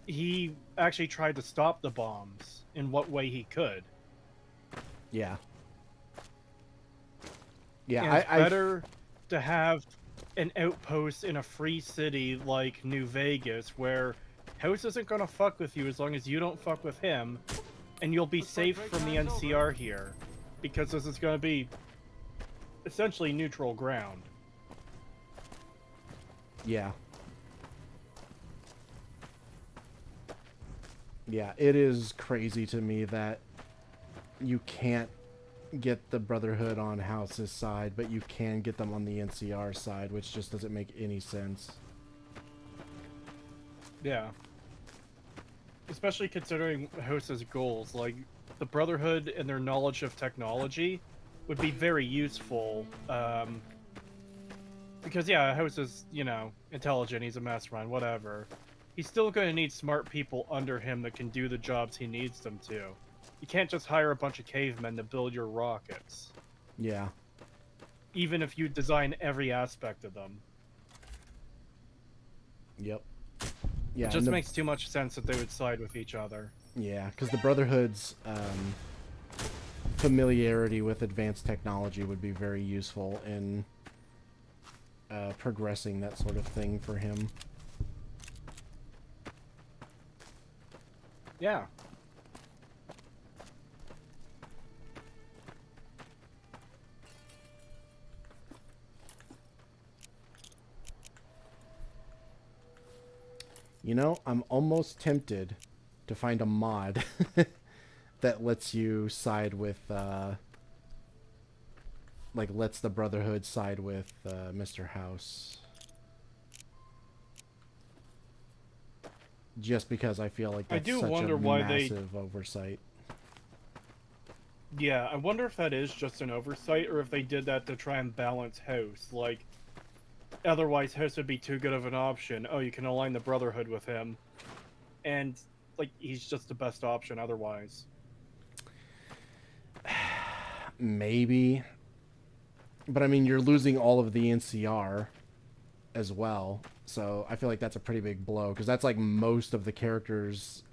He actually tried to stop the bombs in what way he could. Yeah. Yeah, and it's better to have an outpost in a free city like New Vegas where House isn't gonna fuck with you as long as you don't fuck with him, and you'll be safe from the NCR here, because this is gonna be essentially neutral ground. Yeah. Yeah, it is crazy to me that you can't get the Brotherhood on House's side, but you can get them on the NCR side, which just doesn't make any sense. Yeah. Especially considering House's goals, like, the Brotherhood and their knowledge of technology would be very useful, because, yeah, House is, you know, intelligent, he's a mastermind, whatever. He's still going to need smart people under him that can do the jobs he needs them to. You can't just hire a bunch of cavemen to build your rockets. Yeah. Even if you design every aspect of them. Yep. Yeah. It just makes too much sense that they would side with each other. Yeah, because the Brotherhood's familiarity with advanced technology would be very useful in progressing that sort of thing for him. Yeah. You know, I'm almost tempted to find a mod that lets you side with, like, lets the Brotherhood side with Mr. House. Just because I feel like that's such a massive oversight. Yeah, I wonder if that is just an oversight, or if they did that to try and balance House. Like, otherwise House would be too good of an option. Oh, you can align the Brotherhood with him. And, like, he's just the best option otherwise. Maybe. But, I mean, you're losing all of the NCR as well. So, I feel like that's a pretty big blow. Because that's, like, most of the characters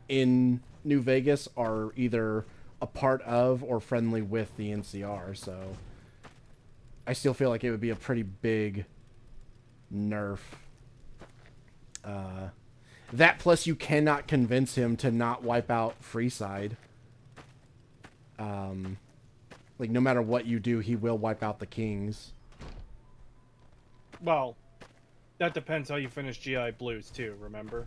in New Vegas are either a part of or friendly with the NCR. So, I still feel like it would be a pretty big nerf. That plus you cannot convince him to not wipe out Freeside. Like, no matter what you do, he will wipe out the Kings. Well, that depends how you finish GI Blues, too, remember?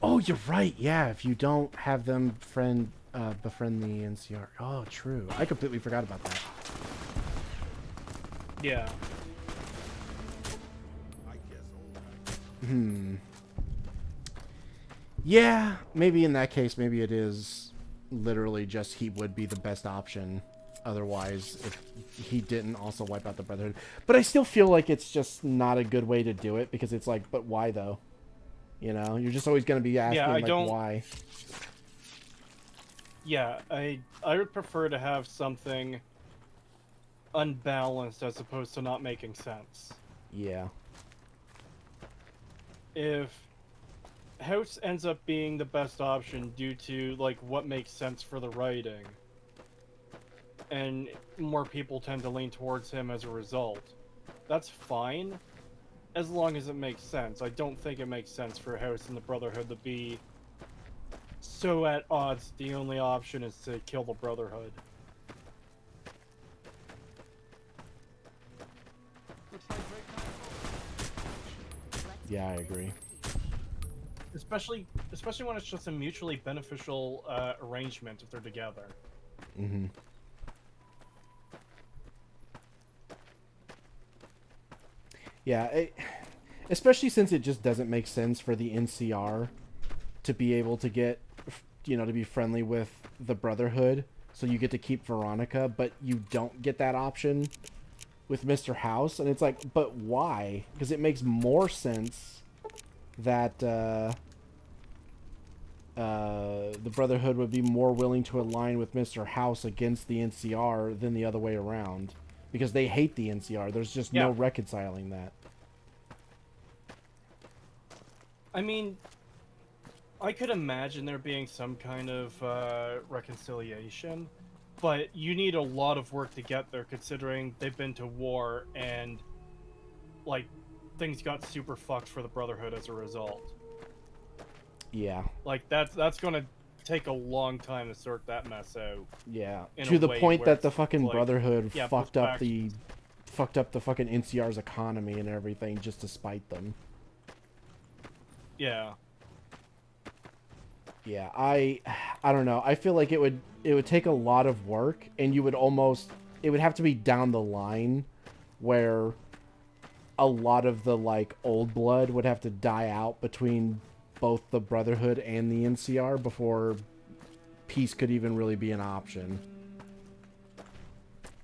Oh, you're right. Yeah, if you don't have them befriend the NCR. Oh, true. I completely forgot about that. Yeah. Yeah, maybe in that case, maybe it is literally just he would be the best option otherwise if he didn't also wipe out the Brotherhood. But I still feel like it's just not a good way to do it because it's like, but why though? You know, you're just always going to be asking why. Yeah, I would prefer to have something unbalanced as opposed to not making sense. Yeah. If House ends up being the best option due to, like, what makes sense for the writing, and more people tend to lean towards him as a result, that's fine, as long as it makes sense. I don't think it makes sense for House and the Brotherhood to be so at odds the only option is to kill the Brotherhood. Yeah, I agree. Especially when it's just a mutually beneficial arrangement if they're together. Mm-hmm. Yeah, especially since it just doesn't make sense for the NCR to be able to get, you know, to be friendly with the Brotherhood. So you get to keep Veronica, but you don't get that option with Mr. House. And it's like, but why? Because it makes more sense that the Brotherhood would be more willing to align with Mr. House against the NCR than the other way around. Because they hate the NCR. There's just no reconciling that. I mean, I could imagine there being some kind of reconciliation, but you need a lot of work to get there considering they've been to war and, like, things got super fucked for the Brotherhood as a result. Yeah. Like, that's gonna take a long time to sort that mess out. Yeah. To the point that the fucking like, Brotherhood fucked up the fucking NCR's economy and everything just to spite them. Yeah. Yeah, I don't know. I feel like it would take a lot of work, and it would have to be down the line where a lot of the, like, old blood would have to die out between both the Brotherhood and the NCR before peace could even really be an option.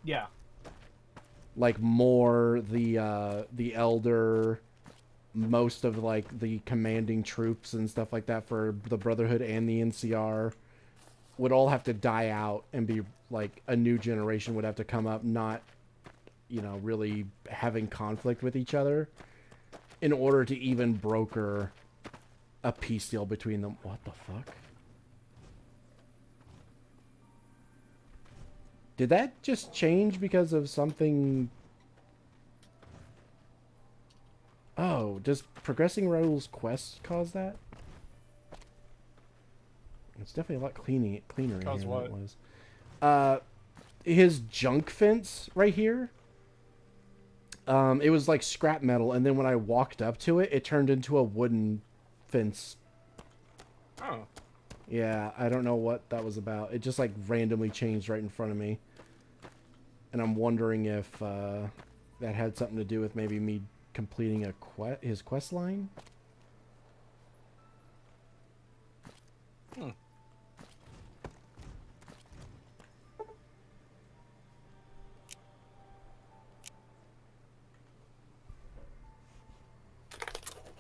Yeah. Like, more the Elder, most of, like, the commanding troops and stuff like that for the Brotherhood and the NCR would all have to die out and be, like, a new generation would have to come up, not, you know, really having conflict with each other in order to even broker a peace deal between them. What the fuck? Did that just change because of something? Oh, does progressing Raul's quest cause that? It's definitely a lot cleaner in here than what? it was. His junk fence right here. It was like scrap metal, and then when I walked up to it, it turned into a wooden fence. Oh. Yeah, I don't know what that was about. It just like randomly changed right in front of me. And I'm wondering if that had something to do with maybe me completing his quest line. Hmm.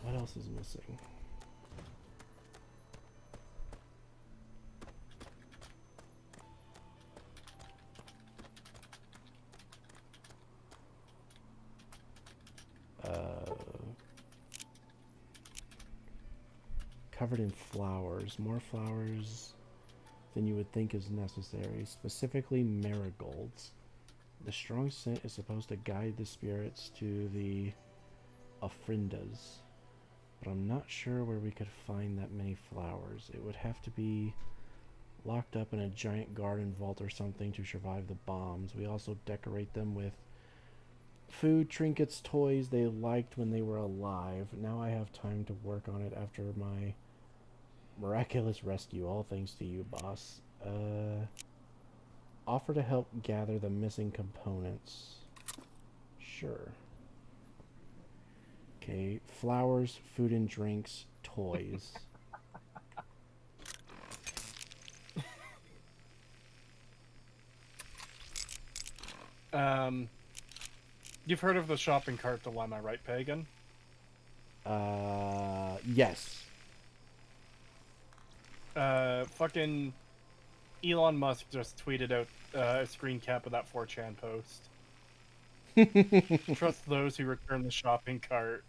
What else is missing? Covered in flowers. More flowers than you would think is necessary. Specifically marigolds. The strong scent is supposed to guide the spirits to the ofrendas. But I'm not sure where we could find that many flowers. It would have to be locked up in a giant garden vault or something to survive the bombs. We also decorate them with food, trinkets, toys they liked when they were alive. Now I have time to work on it after my miraculous rescue. All thanks to you, boss. Offer to help gather the missing components. Sure. Okay, flowers, food and drinks, toys. You've heard of the shopping cart dilemma, right, Pagan? Yes. Fucking Elon Musk just tweeted out a screen cap of that 4chan post. Trust those who return the shopping cart.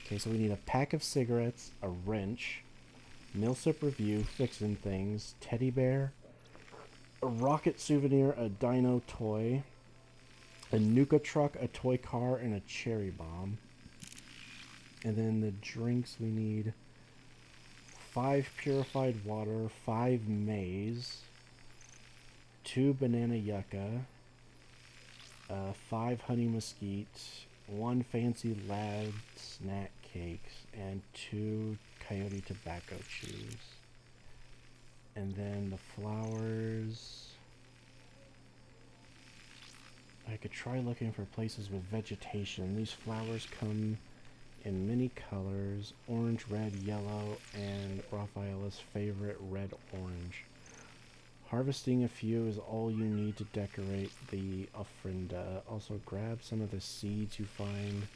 Okay, so we need a pack of cigarettes, a wrench, Millsip Review, fixing things, teddy bear, a rocket souvenir, a dino toy, a Nuka truck, a toy car, and a cherry bomb. And then the drinks we need 5 purified water, 5 maize, 2 banana yucca, 5 honey mesquite, 1 fancy lad snack cakes, and 2 coyote tobacco chews. And then the flowers. I could try looking for places with vegetation. These flowers come in many colors: orange, red, yellow, and Raphaela's favorite, red-orange. Harvesting a few is all you need to decorate the ofrenda. Also grab some of the seeds you find.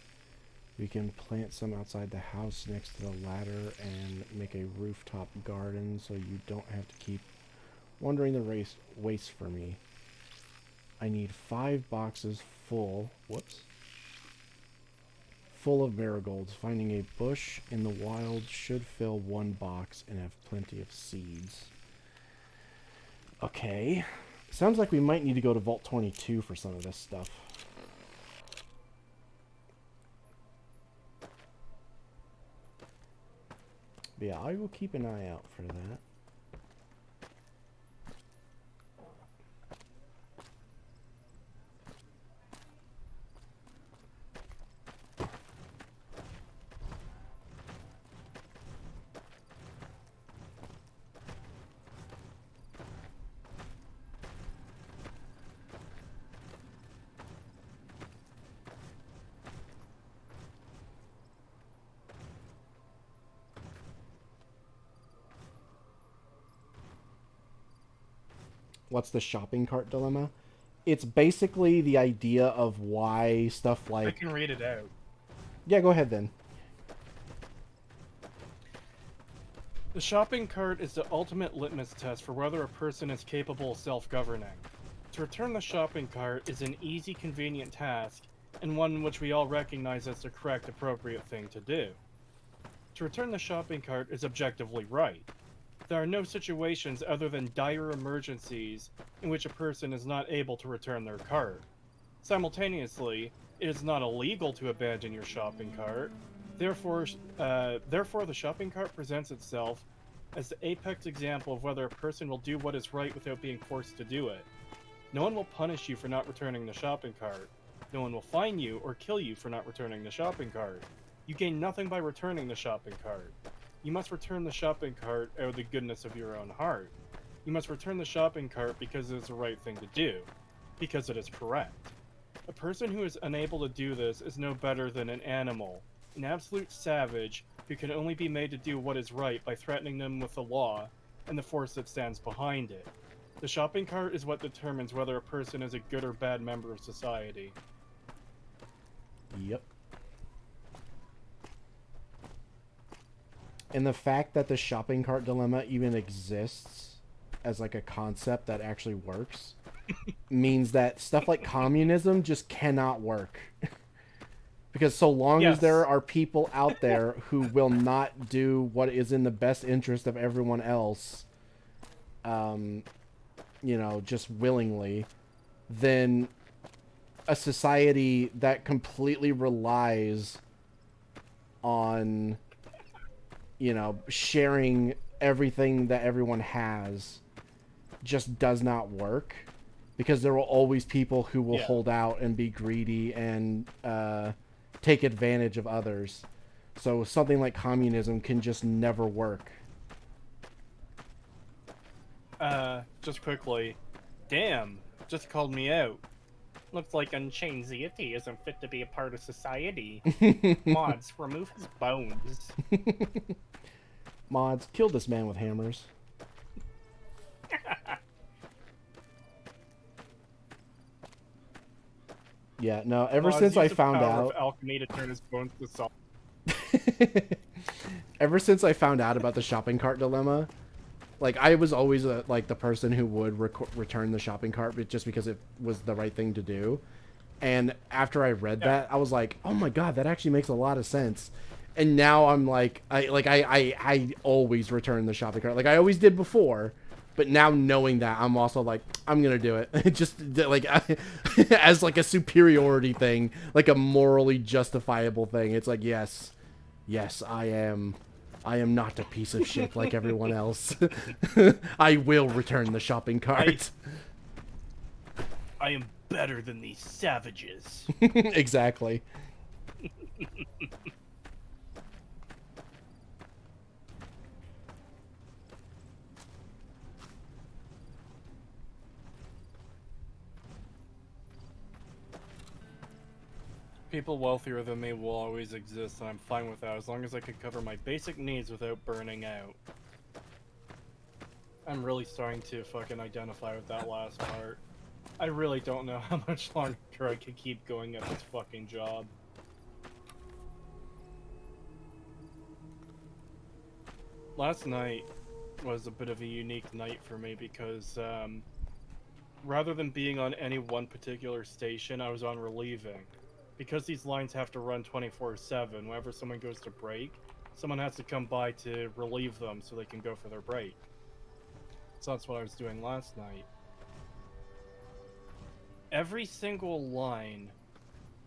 We can plant some outside the house next to the ladder and make a rooftop garden so you don't have to keep wandering the waste for me. I need 5 boxes full. Whoops. Full of marigolds. Finding a bush in the wild should fill 1 box and have plenty of seeds. Okay. Sounds like we might need to go to Vault 22 for some of this stuff. But yeah, I will keep an eye out for that. What's the shopping cart dilemma? It's basically the idea of why stuff like... I can read it out. Yeah, go ahead then. The shopping cart is the ultimate litmus test for whether a person is capable of self-governing. To return the shopping cart is an easy, convenient task, and one which we all recognize as the correct, appropriate thing to do. To return the shopping cart is objectively right. there are no situations other than dire emergencies in which a person is not able to return their cart. Simultaneously, it is not illegal to abandon your shopping cart. Therefore, the shopping cart presents itself as the apex example of whether a person will do what is right without being forced to do it. No one will punish you for not returning the shopping cart. No one will fine you or kill you for not returning the shopping cart. You gain nothing by returning the shopping cart. You must return the shopping cart out of the goodness of your own heart. You must return the shopping cart because it is the right thing to do, because it is correct. A person who is unable to do this is no better than an animal, an absolute savage who can only be made to do what is right by threatening them with the law and the force that stands behind it. The shopping cart is what determines whether a person is a good or bad member of society. Yep. And the fact that the shopping cart dilemma even exists as like a concept that actually works means that stuff like communism just cannot work. Because so long as there are people out there who will not do what is in the best interest of everyone else, you know, just willingly, then a society that completely relies on, you know, sharing everything that everyone has just does not work, because there will always people who will hold out and be greedy and take advantage of others. So something like communism can just never work. Just quickly, damn, just called me out. Looks like Unchained Deity isn't fit to be a part of society. Mods, remove his bones. Mods, kill this man with hammers. Yeah, no, ever since I found out... alchemy to turn his bones to salt. Ever since I found out about the shopping cart dilemma, like, I was always like the person who would return the shopping cart, but just because it was the right thing to do. And after I read that, I was like, oh my god, that actually makes a lot of sense. And now I'm like, I always return the shopping cart, like I always did before. But now knowing that, I'm also like, I'm gonna do it. Just like as like a superiority thing, like a morally justifiable thing. It's like, yes, I am not a piece of shit like everyone else. I will return the shopping cart. I am better than these savages. Exactly. People wealthier than me will always exist, and I'm fine with that as long as I can cover my basic needs without burning out. I'm really starting to fucking identify with that last part. I really don't know how much longer I can keep going at this fucking job. Last night was a bit of a unique night for me because, rather than being on any one particular station, I was on relieving. Because these lines have to run 24/7, whenever someone goes to break, someone has to come by to relieve them so they can go for their break. So that's what I was doing last night. Every single line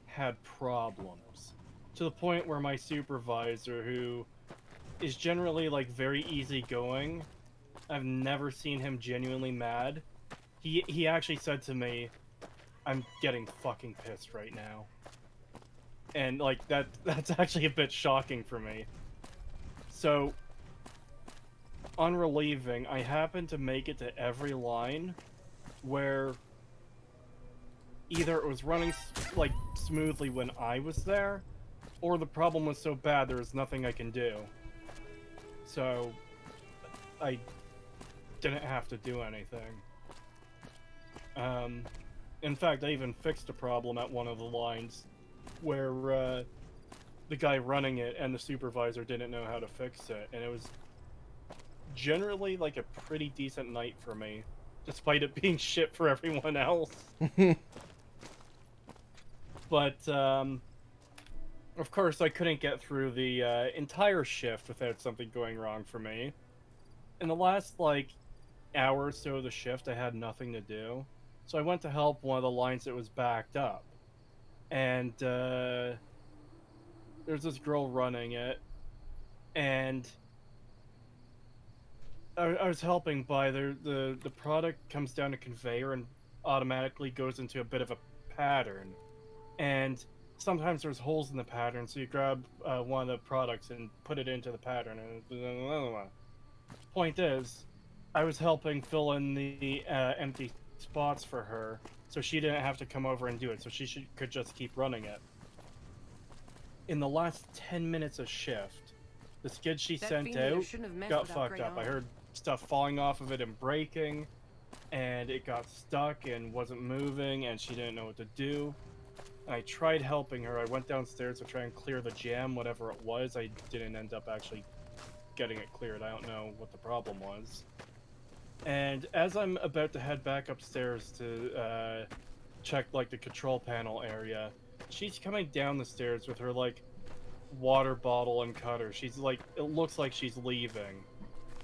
had problems, to the point where my supervisor, who is generally like very easygoing, I've never seen him genuinely mad. He actually said to me, "I'm getting fucking pissed right now." And like that's actually a bit shocking for me. So on relieving, I happened to make it to every line where either it was running like smoothly when I was there, or the problem was so bad there was nothing I can do. So I didn't have to do anything. In fact, I even fixed a problem at one of the lines where the guy running it and the supervisor didn't know how to fix it, and it was generally like a pretty decent night for me, despite it being shit for everyone else. But of course I couldn't get through the entire shift without something going wrong for me, in the last like hour or so of the shift, I had nothing to do, so I went to help one of the lines that was backed up, and there's this girl running it, and I was helping by the product comes down a conveyor and automatically goes into a bit of a pattern, and sometimes there's holes in the pattern, so you grab one of the products and put it into the pattern. And point is, I was helping fill in the empty spots for her, so she didn't have to come over and do it, so she could just keep running it. In the last 10 minutes of shift, the skid she sent out got fucked up. I heard stuff falling off of it and breaking, and it got stuck and wasn't moving, and she didn't know what to do. And I tried helping her. I went downstairs to try and clear the jam, whatever it was. I didn't end up actually getting it cleared. I don't know what the problem was. And as I'm about to head back upstairs to check like the control panel area, she's coming down the stairs with her like water bottle and cutter. She's like, it looks like she's leaving,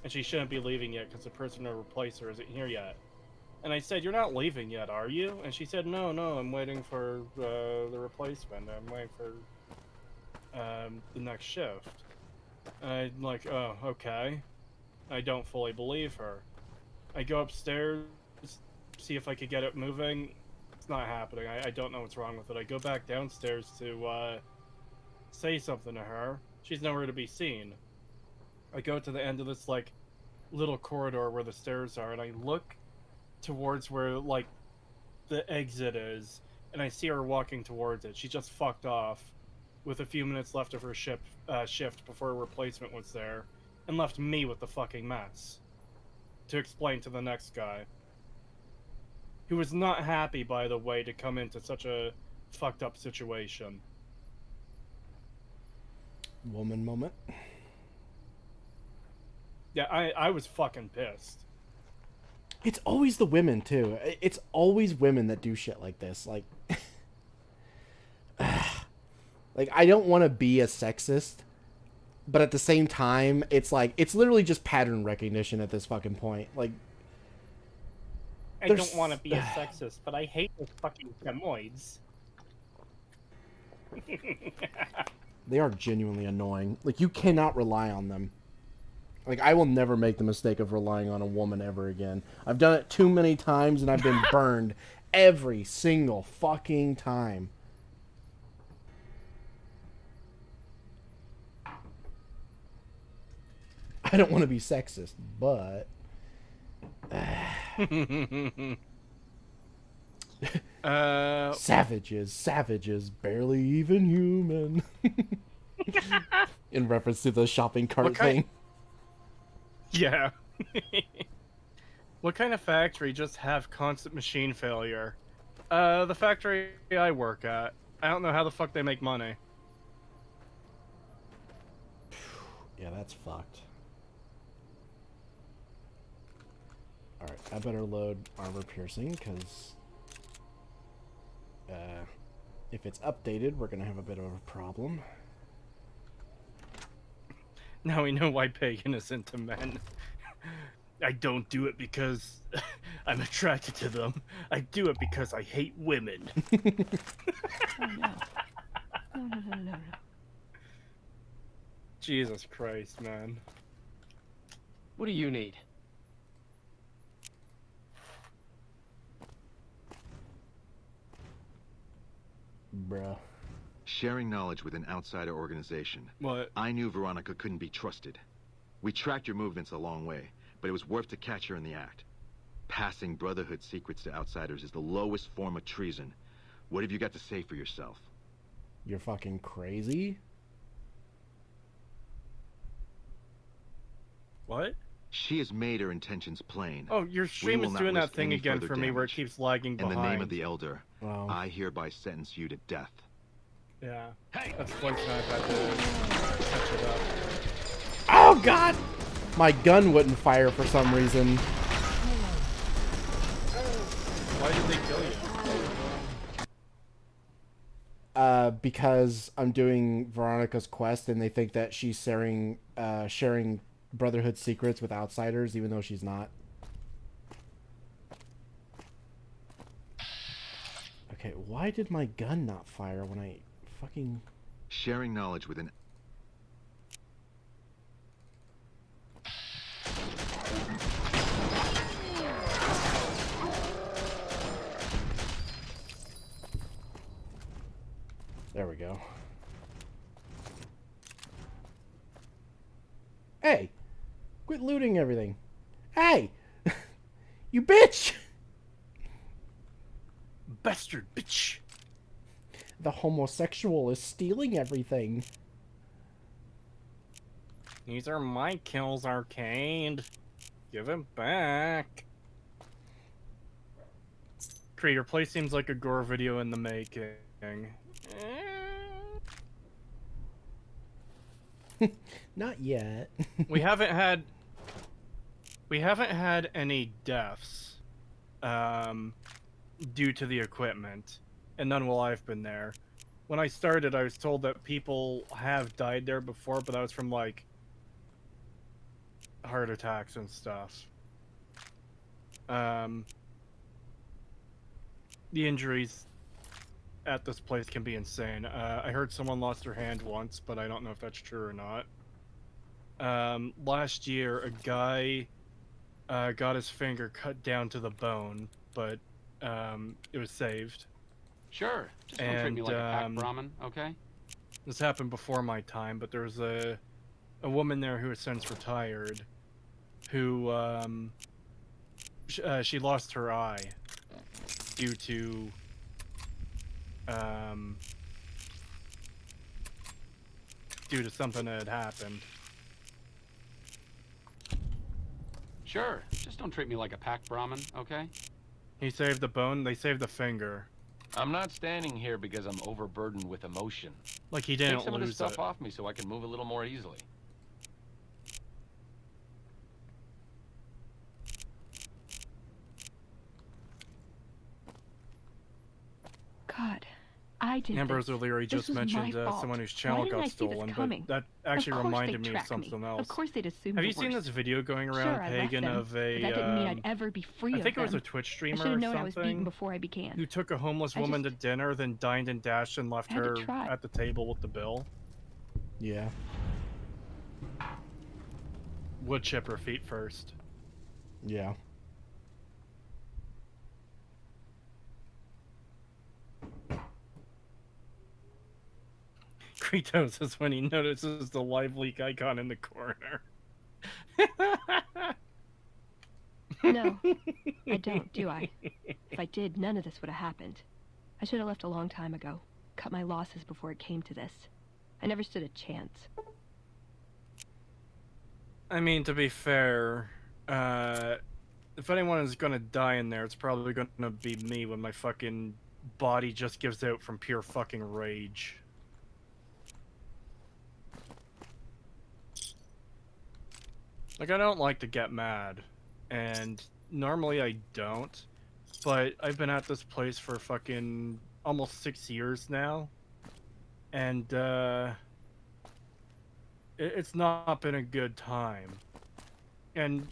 and she shouldn't be leaving yet because the person to replace her isn't here yet. And I said, "You're not leaving yet, are you?" And she said, no, I'm waiting for the replacement. I'm waiting for the next shift." And I'm like, "Oh, okay." I don't fully believe her. I go upstairs, see if I could get it moving. It's not happening. I don't know what's wrong with it. I go back downstairs to say something to her. She's nowhere to be seen. I go to the end of this like little corridor where the stairs are, and I look towards where like the exit is, and I see her walking towards it. She just fucked off with a few minutes left of her shift before a replacement was there, and left me with the fucking mess to explain to the next guy, who was not happy, by the way, to come into such a fucked up situation. Woman moment. Yeah, I was fucking pissed. It's always the women too. It's always women that do shit like this. Like, like I don't want to be a sexist, but at the same time, it's like it's literally just pattern recognition at this fucking point. Like, I don't want to be a sexist, but I hate those fucking femoids. They are genuinely annoying. Like, you cannot rely on them. Like, I will never make the mistake of relying on a woman ever again. I've done it too many times, and I've been burned every single fucking time. I don't want to be sexist, but... Savages, barely even human. In reference to the shopping cart thing. Yeah. What kind of factory just have constant machine failure? The factory I work at. I don't know how the fuck they make money. Yeah, that's fucked. Alright, I better load armor piercing, because if it's updated, we're gonna have a bit of a problem. Now we know why Pagan is into men. I don't do it because I'm attracted to them. I do it because I hate women. Oh, no. No. Jesus Christ, man. What do you need? Bruh. Sharing knowledge with an outsider organization. What? I knew Veronica couldn't be trusted. We tracked your movements a long way, but it was worth to catch her in the act. Passing Brotherhood secrets to outsiders is the lowest form of treason. What have you got to say for yourself? You're fucking crazy? What? She has made her intentions plain. Oh, your stream is doing that thing again for me where it damage. keeps lagging behind. In the name of the Elder, Wow. I hereby sentence you to death. Yeah. Hey. That's one time I've had to catch it up. Oh god! My gun wouldn't fire for some reason. Why did they kill you? Because I'm doing Veronica's quest and they think that she's sharing Brotherhood secrets with outsiders, even though she's not. Okay, why did my gun not fire when I fucking... Sharing knowledge with an... There we go. Hey! Quit looting everything. Hey! You bitch! Bastard bitch! The homosexual is stealing everything. These are my kills, Arcade. Give it back. Creator, play seems like a gore video in the making. Not yet. we haven't had any deaths due to the equipment, and none while I've been there. When I started, I was told that people have died there before, but that was from like heart attacks and stuff. The injuries at this place can be insane. I heard someone lost their hand once, but I don't know if that's true or not. Last year, a guy got his finger cut down to the bone, but it was saved. Sure. Just don't treat me like a pack Brahmin, okay? This happened before my time, but there was a woman there who has since retired, who she lost her eye due to something that had happened. Sure. Just don't treat me like a pack Brahmin, okay? He saved the bone, they saved the finger. I'm not standing here because I'm overburdened with emotion. Like he didn't Take some of this lose stuff it. off me so I can move a little more easily. God, I did Ambrose this. O'Leary This just was my mentioned fault. someone whose Why channel didn't I got see this stolen, but coming? that actually Of course reminded they'd me of track something me. else. Of course they'd assume Have the you seen worst. this video going around, Sure, I left Pagan, them, of a... but that didn't mean I'd ever be free I of think it was them. a Twitch I streamer should have or known I was beaten something, before I began. who took a homeless I woman just- to dinner, then dined and dashed and left I had to her try. at the table with the bill. Yeah. Would chip her feet first. Yeah. Creetosis when he notices the live leak icon in the corner. No, I don't, do I? If I did, none of this would have happened. I should have left a long time ago. Cut my losses before it came to this. I never stood a chance. I mean, to be fair, if anyone is gonna die in there, it's probably gonna be me when my fucking body just gives out from pure fucking rage. Like, I don't like to get mad, and normally I don't, but I've been at this place for fucking almost 6 years now, and it's not been a good time. And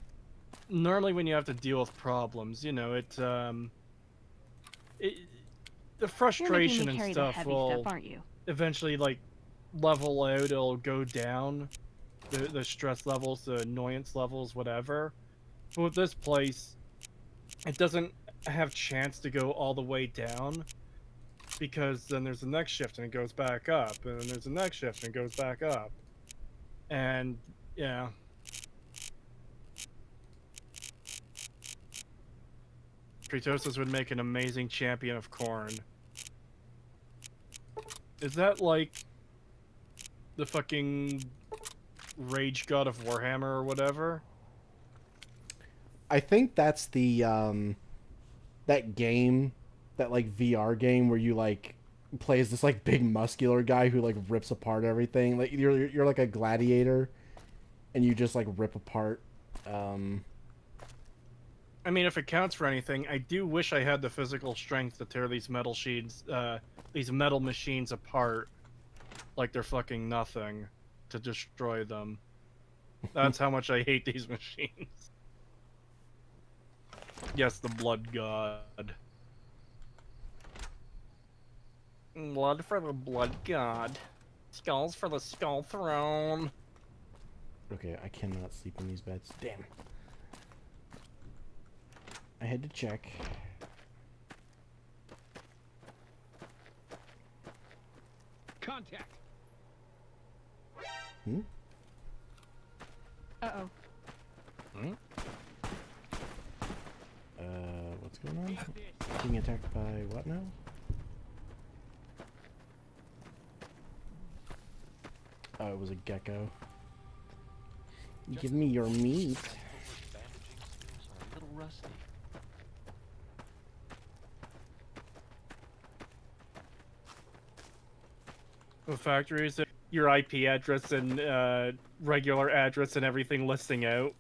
normally when you have to deal with problems, you know, the frustration and stuff will eventually, like, level out, it'll go down. The stress levels, the annoyance levels, whatever. But with this place, it doesn't have chance to go all the way down, because then there's the next shift and it goes back up, and then there's the next shift and it goes back up. And, yeah. Creetosis would make an amazing champion of corn. Is that like the fucking Rage God of Warhammer or whatever? I think that's the that game, that like VR game where you like play as this like big muscular guy who like rips apart everything. Like you're like a gladiator, and you just like rip apart. I mean, if it counts for anything, I do wish I had the physical strength to tear these metal machines apart like they're fucking nothing, to destroy them. That's how much I hate these machines. Yes, the blood god. Blood for the blood god. Skulls for the skull throne. Okay, I cannot sleep in these beds. Damn. I had to check. Contact. Hmm? Uh-oh. Hmm? What's going on? Being attacked by what now? Oh, it was a gecko. Give me your meat. Bandaging skills are a little rusty. The factories, your IP address and regular address and everything listing out.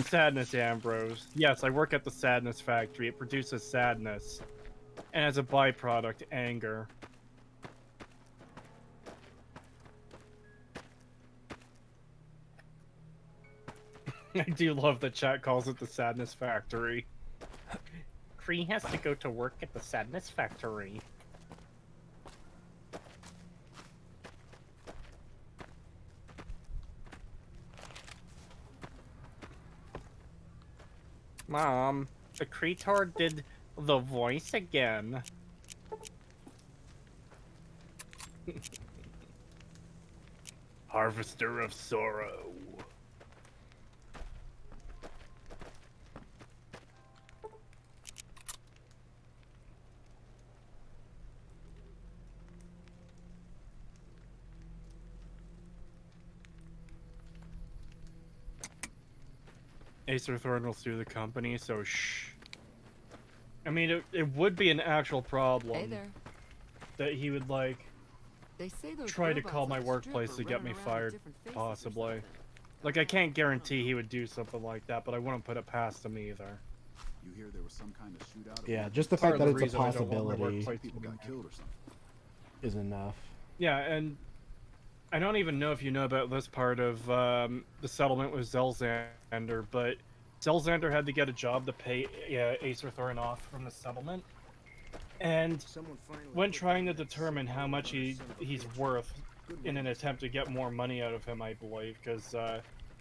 Sadness, Ambrose. Yes, I work at the Sadness Factory. It produces sadness. And as a byproduct, anger. I do love that chat calls it the Sadness Factory. Cree has to go to work at the Sadness Factory. Mom, the Creetor did the voice again. Harvester of Sorrow. Acer Thorn will sue the company, so shh. I mean, it would be an actual problem. Hey there. That he would, like, They say those try to robots call my on the strip workplace are to get me running around with fired, different faces or possibly. something. Like, I can't guarantee he would do something like that, but I wouldn't put it past him either. You hear there was some kind of shootout? Yeah, just the Part fact of that the it's a reason I don't want my possibility workplace People got killed or something. is enough. Yeah, and I don't even know if you know about this part of the settlement with Zelzander, but Zelzander had to get a job to pay Acer Thorin off from the settlement. And when trying to determine how much he's worth in an attempt to get more money out of him, I believe, because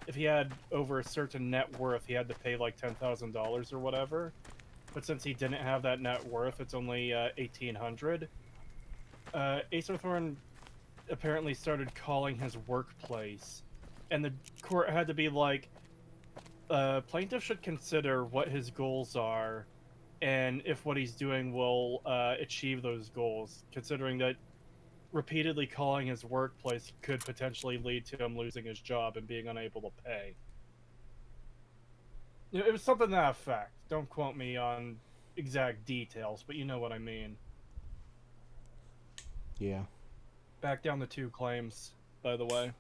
if he had over a certain net worth, he had to pay like $10,000 or whatever. But since he didn't have that net worth, it's only $1,800. Acer Thorin apparently started calling his workplace, and the court had to be like, plaintiff should consider what his goals are and if what he's doing will achieve those goals, considering that repeatedly calling his workplace could potentially lead to him losing his job and being unable to pay. It was something to that effect. Don't quote me on exact details, but you know what I mean. Yeah. Back down the 2 claims, by the way.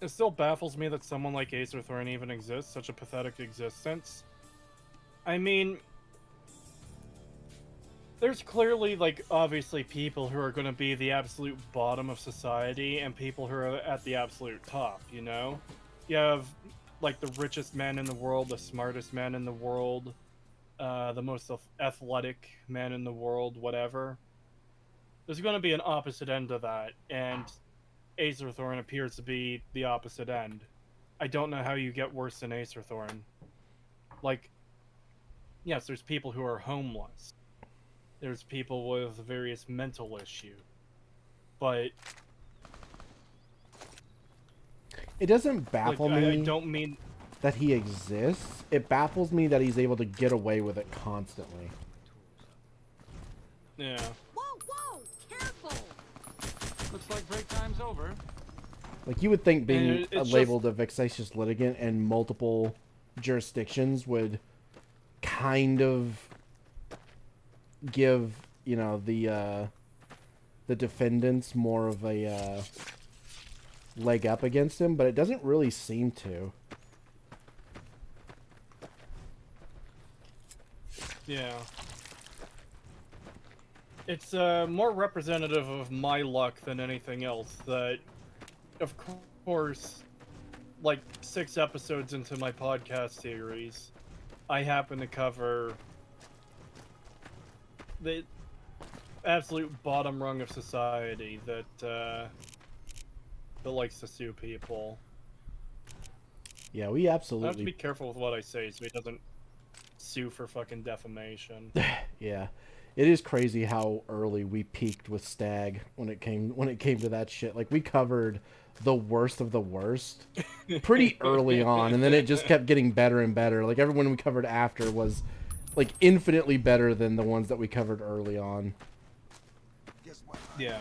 It still baffles me that someone like Acer Thorin even exists, such a pathetic existence. I mean, there's clearly, like, obviously people who are going to be the absolute bottom of society and people who are at the absolute top, you know? You have, like, the richest man in the world, the smartest man in the world, the most athletic man in the world, whatever. There's going to be an opposite end to that, and Acer Thorin appears to be the opposite end. I don't know how you get worse than Acer Thorin. Like, yes, there's people who are homeless. There's people with various mental issues. But it doesn't baffle me. I don't mean that he exists. It baffles me that he's able to get away with it constantly. Yeah. Whoa, whoa! Careful! Looks like break time's over. Like, you would think being it's labeled a vexatious litigant in multiple jurisdictions would kind of give, you know, the defendants more of a leg up against him, but it doesn't really seem to. Yeah. It's more representative of my luck than anything else. That, of course, like 6 episodes into my podcast series, I happen to cover the absolute bottom rung of society that likes to sue people. Yeah, we I have to absolutely. be careful with what I say so he doesn't sue for fucking defamation. Yeah, it is crazy how early we peaked with Stag when it came to that shit. Like we covered the worst of the worst pretty early on, and then it just kept getting better and better. Like everyone we covered after was like infinitely better than the ones that we covered early on. Yeah.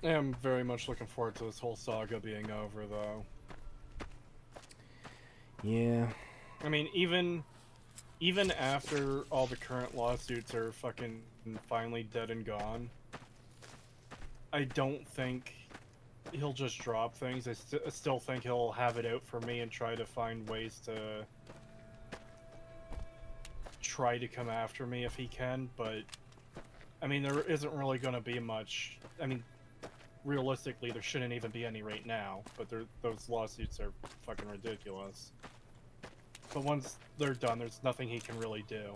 I'm very much looking forward to this whole saga being over, though. Yeah. I mean, even after all the current lawsuits are fucking finally dead and gone, I don't think he'll just drop things. I still think he'll have it out for me and try to find ways to try to come after me if he can, but I mean, there isn't really going to be much. I mean, realistically, there shouldn't even be any right now, but those lawsuits are fucking ridiculous. But once they're done, there's nothing he can really do.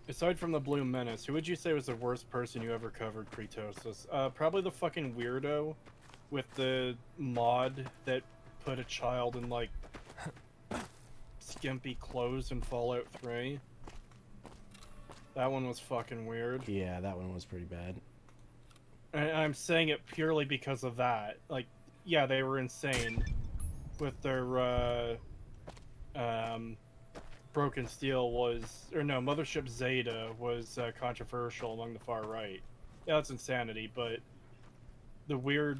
Aside from the Blue Menace, who would you say was the worst person you ever covered, Creetosis? Probably the fucking weirdo with the mod that put a child in, like, skimpy clothes in Fallout 3. That one was fucking weird. Yeah, that one was pretty bad. And I'm saying it purely because of that. Like, yeah, they were insane with their, Broken Steel was, or no, Mothership Zeta was controversial among the far right. Yeah, that's insanity, but the weird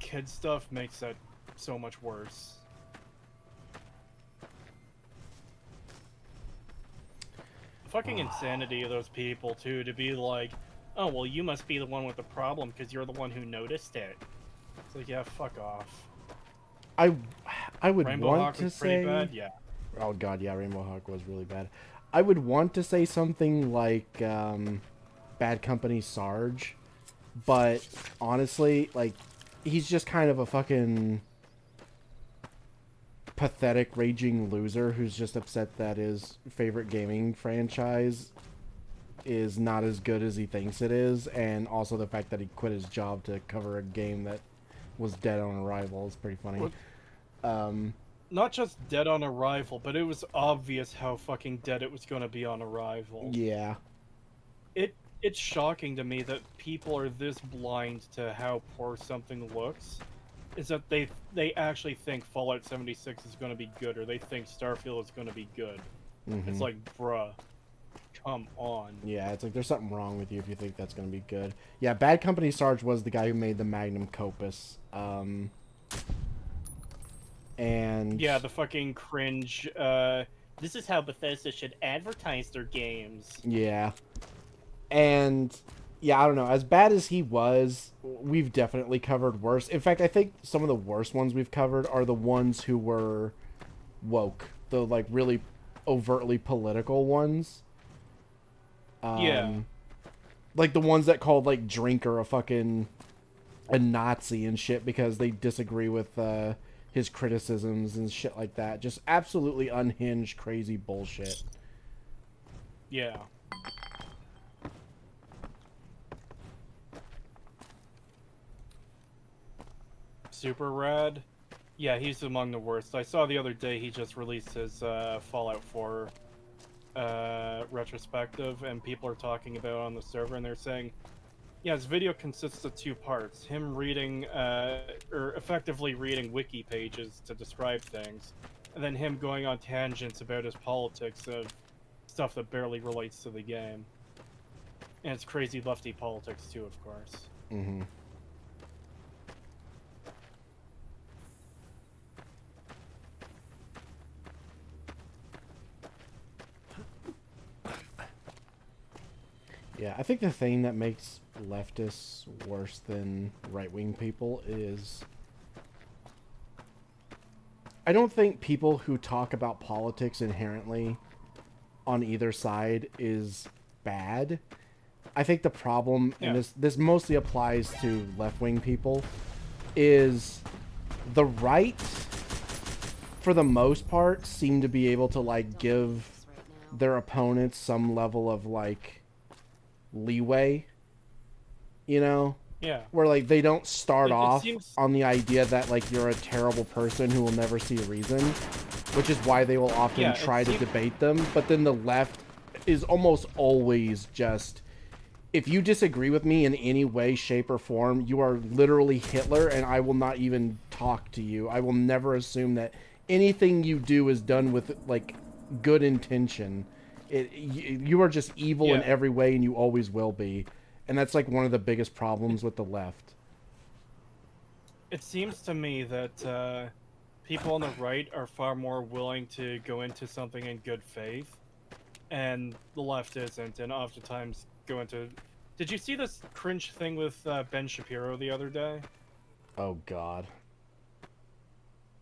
kid stuff makes that so much worse. Fucking insanity of those people, too, to be like, oh, well, you must be the one with the problem because you're the one who noticed it. It's like, yeah, fuck off. I would Rainbow want Hawk to was say pretty bad, yeah. Oh god, yeah, Rainbow Hawk was really bad. I would want to say something like Bad Company Sarge, but honestly, like he's just kind of a fucking pathetic raging loser who's just upset that his favorite gaming franchise is not as good as he thinks it is, and also the fact that he quit his job to cover a game that was dead on arrival is pretty funny. Not just dead on arrival, but it was obvious how fucking dead it was going to be on arrival. Yeah. It's shocking to me that people are this blind to how poor something looks. Is that they actually think Fallout 76 is going to be good, or they think Starfield is going to be good. Mm-hmm. It's like, bruh, come on. Yeah, it's like there's something wrong with you if you think that's going to be good. Yeah, Bad Company Sarge was the guy who made the Magnum Opus. And yeah, the fucking cringe, this is how Bethesda should advertise their games. Yeah. And yeah, I don't know, as bad as he was, we've definitely covered worse. In fact, I think some of the worst ones we've covered are the ones who were woke, the like really overtly political ones. Yeah. Like the ones that called like Drinker a Nazi and shit because they disagree with his criticisms and shit like that. Just absolutely unhinged, crazy bullshit. Yeah. Super Rad? Yeah, he's among the worst. I saw the other day he just released his Fallout 4 retrospective, and people are talking about it on the server, and they're saying, yeah, his video consists of 2 parts. Him reading, or effectively reading wiki pages to describe things, and then him going on tangents about his politics of stuff that barely relates to the game. And it's crazy lefty politics, too, of course. Mm-hmm. Yeah, I think the thing that makes leftists worse than right-wing people is I don't think people who talk about politics inherently on either side is bad. I think the problem, and this mostly applies to left-wing people, is the right, for the most part, seem to be able to, like, give their opponents some level of, like, leeway, you know? Yeah. Where, like, they don't start off seems... on the idea that, like, you're a terrible person who will never see reason, which is why they will often try to debate them. But then the left is almost always just, if you disagree with me in any way, shape, or form, you are literally Hitler, and I will not even talk to you. I will never assume that anything you do is done with, like, good intention. You are just evil in every way, and you always will be. And that's, like, one of the biggest problems with the left. It seems to me that people on the right are far more willing to go into something in good faith, and the left isn't, and oftentimes go into... Did you see this cringe thing with Ben Shapiro the other day? Oh, God.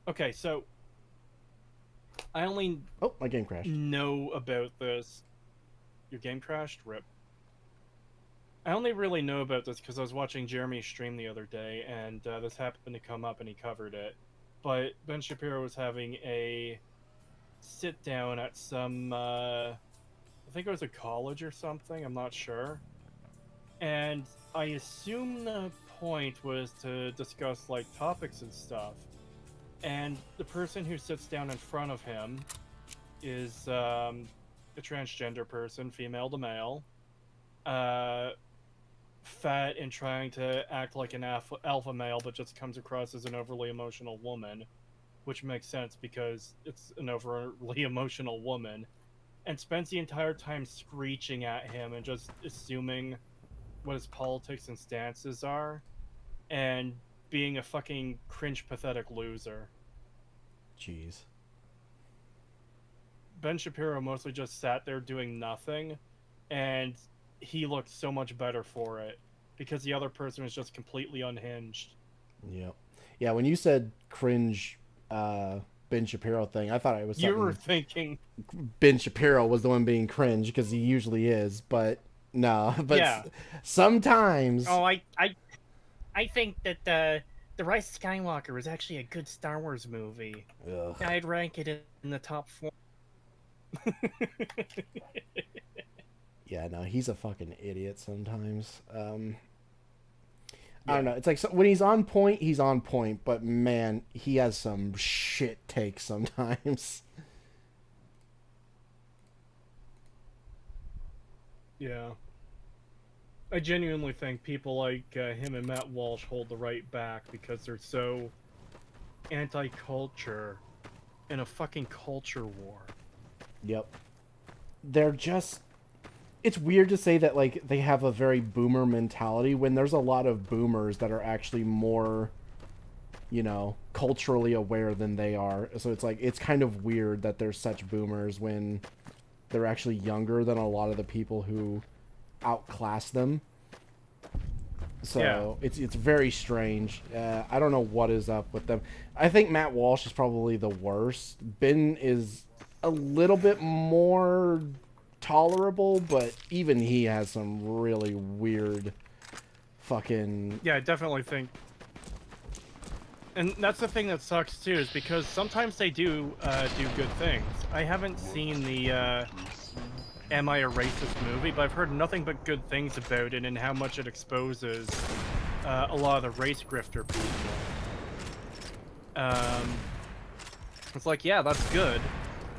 Okay, so... I only... Oh, my game crashed. ...know about this... Your game crashed? RIP. I only really know about this because I was watching Jeremy's stream the other day, and this happened to come up, and he covered it. But Ben Shapiro was having a sit-down at some... I think it was a college or something, I'm not sure. And I assume the point was to discuss, like, topics and stuff. And the person who sits down in front of him is a transgender person, female to male. Fat and trying to act like an alpha male, but just comes across as an overly emotional woman. Which makes sense because it's an overly emotional woman. And spends the entire time screeching at him and just assuming what his politics and stances are, and being a fucking cringe, pathetic loser. Jeez. Ben Shapiro mostly just sat there doing nothing, and he looked so much better for it, because the other person was just completely unhinged. Yep. Yeah, when you said cringe Ben Shapiro thing, I thought it was something... You were thinking... Ben Shapiro was the one being cringe, because he usually is, but... No, but sometimes... Oh, I think that The Rise of Skywalker was actually a good Star Wars movie. Ugh. I'd rank it in the top 4. Yeah, no, he's a fucking idiot sometimes. I don't know. It's like when he's on point, but man, he has some shit takes sometimes. Yeah. I genuinely think people like him and Matt Walsh hold the right back because they're so anti-culture in a fucking culture war. Yep. They're just... It's weird to say that, like, they have a very boomer mentality when there's a lot of boomers that are actually more, you know, culturally aware than they are. So it's like, it's kind of weird that there's such boomers when they're actually younger than a lot of the people who outclass them. So it's very strange. I don't know what is up with them. I think Matt Walsh is probably the worst. Ben is a little bit more tolerable, but even he has some really weird fucking... Yeah, I definitely think... And that's the thing that sucks too, is because sometimes they do good things. I haven't seen the Am I a Racist movie, but I've heard nothing but good things about it and how much it exposes a lot of the race grifter people. It's like, yeah, that's good.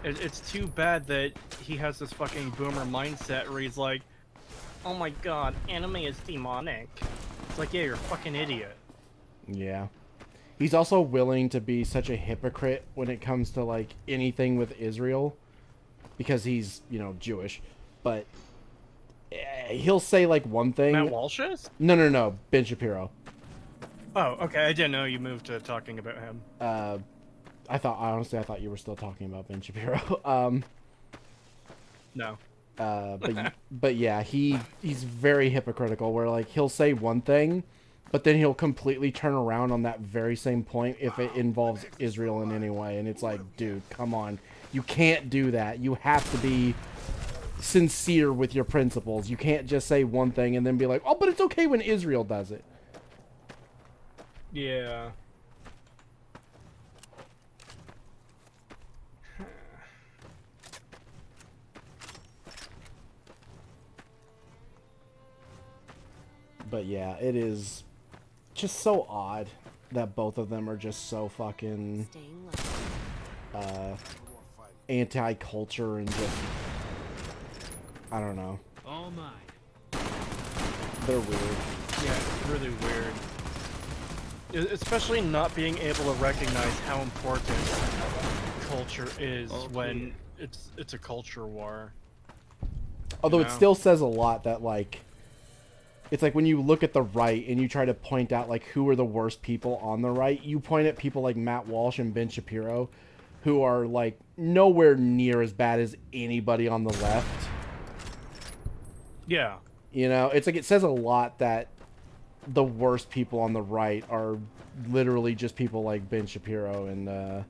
It's too bad that he has this fucking boomer mindset where he's like, oh my god, anime is demonic. It's like, yeah, you're a fucking idiot. Yeah. He's also willing to be such a hypocrite when it comes to, like, anything with Israel. Because he's, you know, Jewish. But he'll say, like, one thing... Matt Walsh is? No. Ben Shapiro. Oh, okay. I didn't know you moved to talking about him. Honestly, I thought you were still talking about Ben Shapiro. No. But yeah, he's very hypocritical, where, like, he'll say one thing, but then he'll completely turn around on that very same point if it involves Israel in any way. And it's like, dude, come on. You can't do that. You have to be sincere with your principles. You can't just say one thing and then be like, oh, but it's okay when Israel does it. Yeah. But yeah, it is just so odd that both of them are just so fucking anti-culture and just, I don't know. All mine. They're weird. Yeah, it's really weird. Especially not being able to recognize how important culture is when it's a culture war. Although it still says a lot that, like, it's like when you look at the right and you try to point out, like, who are the worst people on the right, you point at people like Matt Walsh and Ben Shapiro, who are, like, nowhere near as bad as anybody on the left. Yeah. You know, it's like it says a lot that the worst people on the right are literally just people like Ben Shapiro and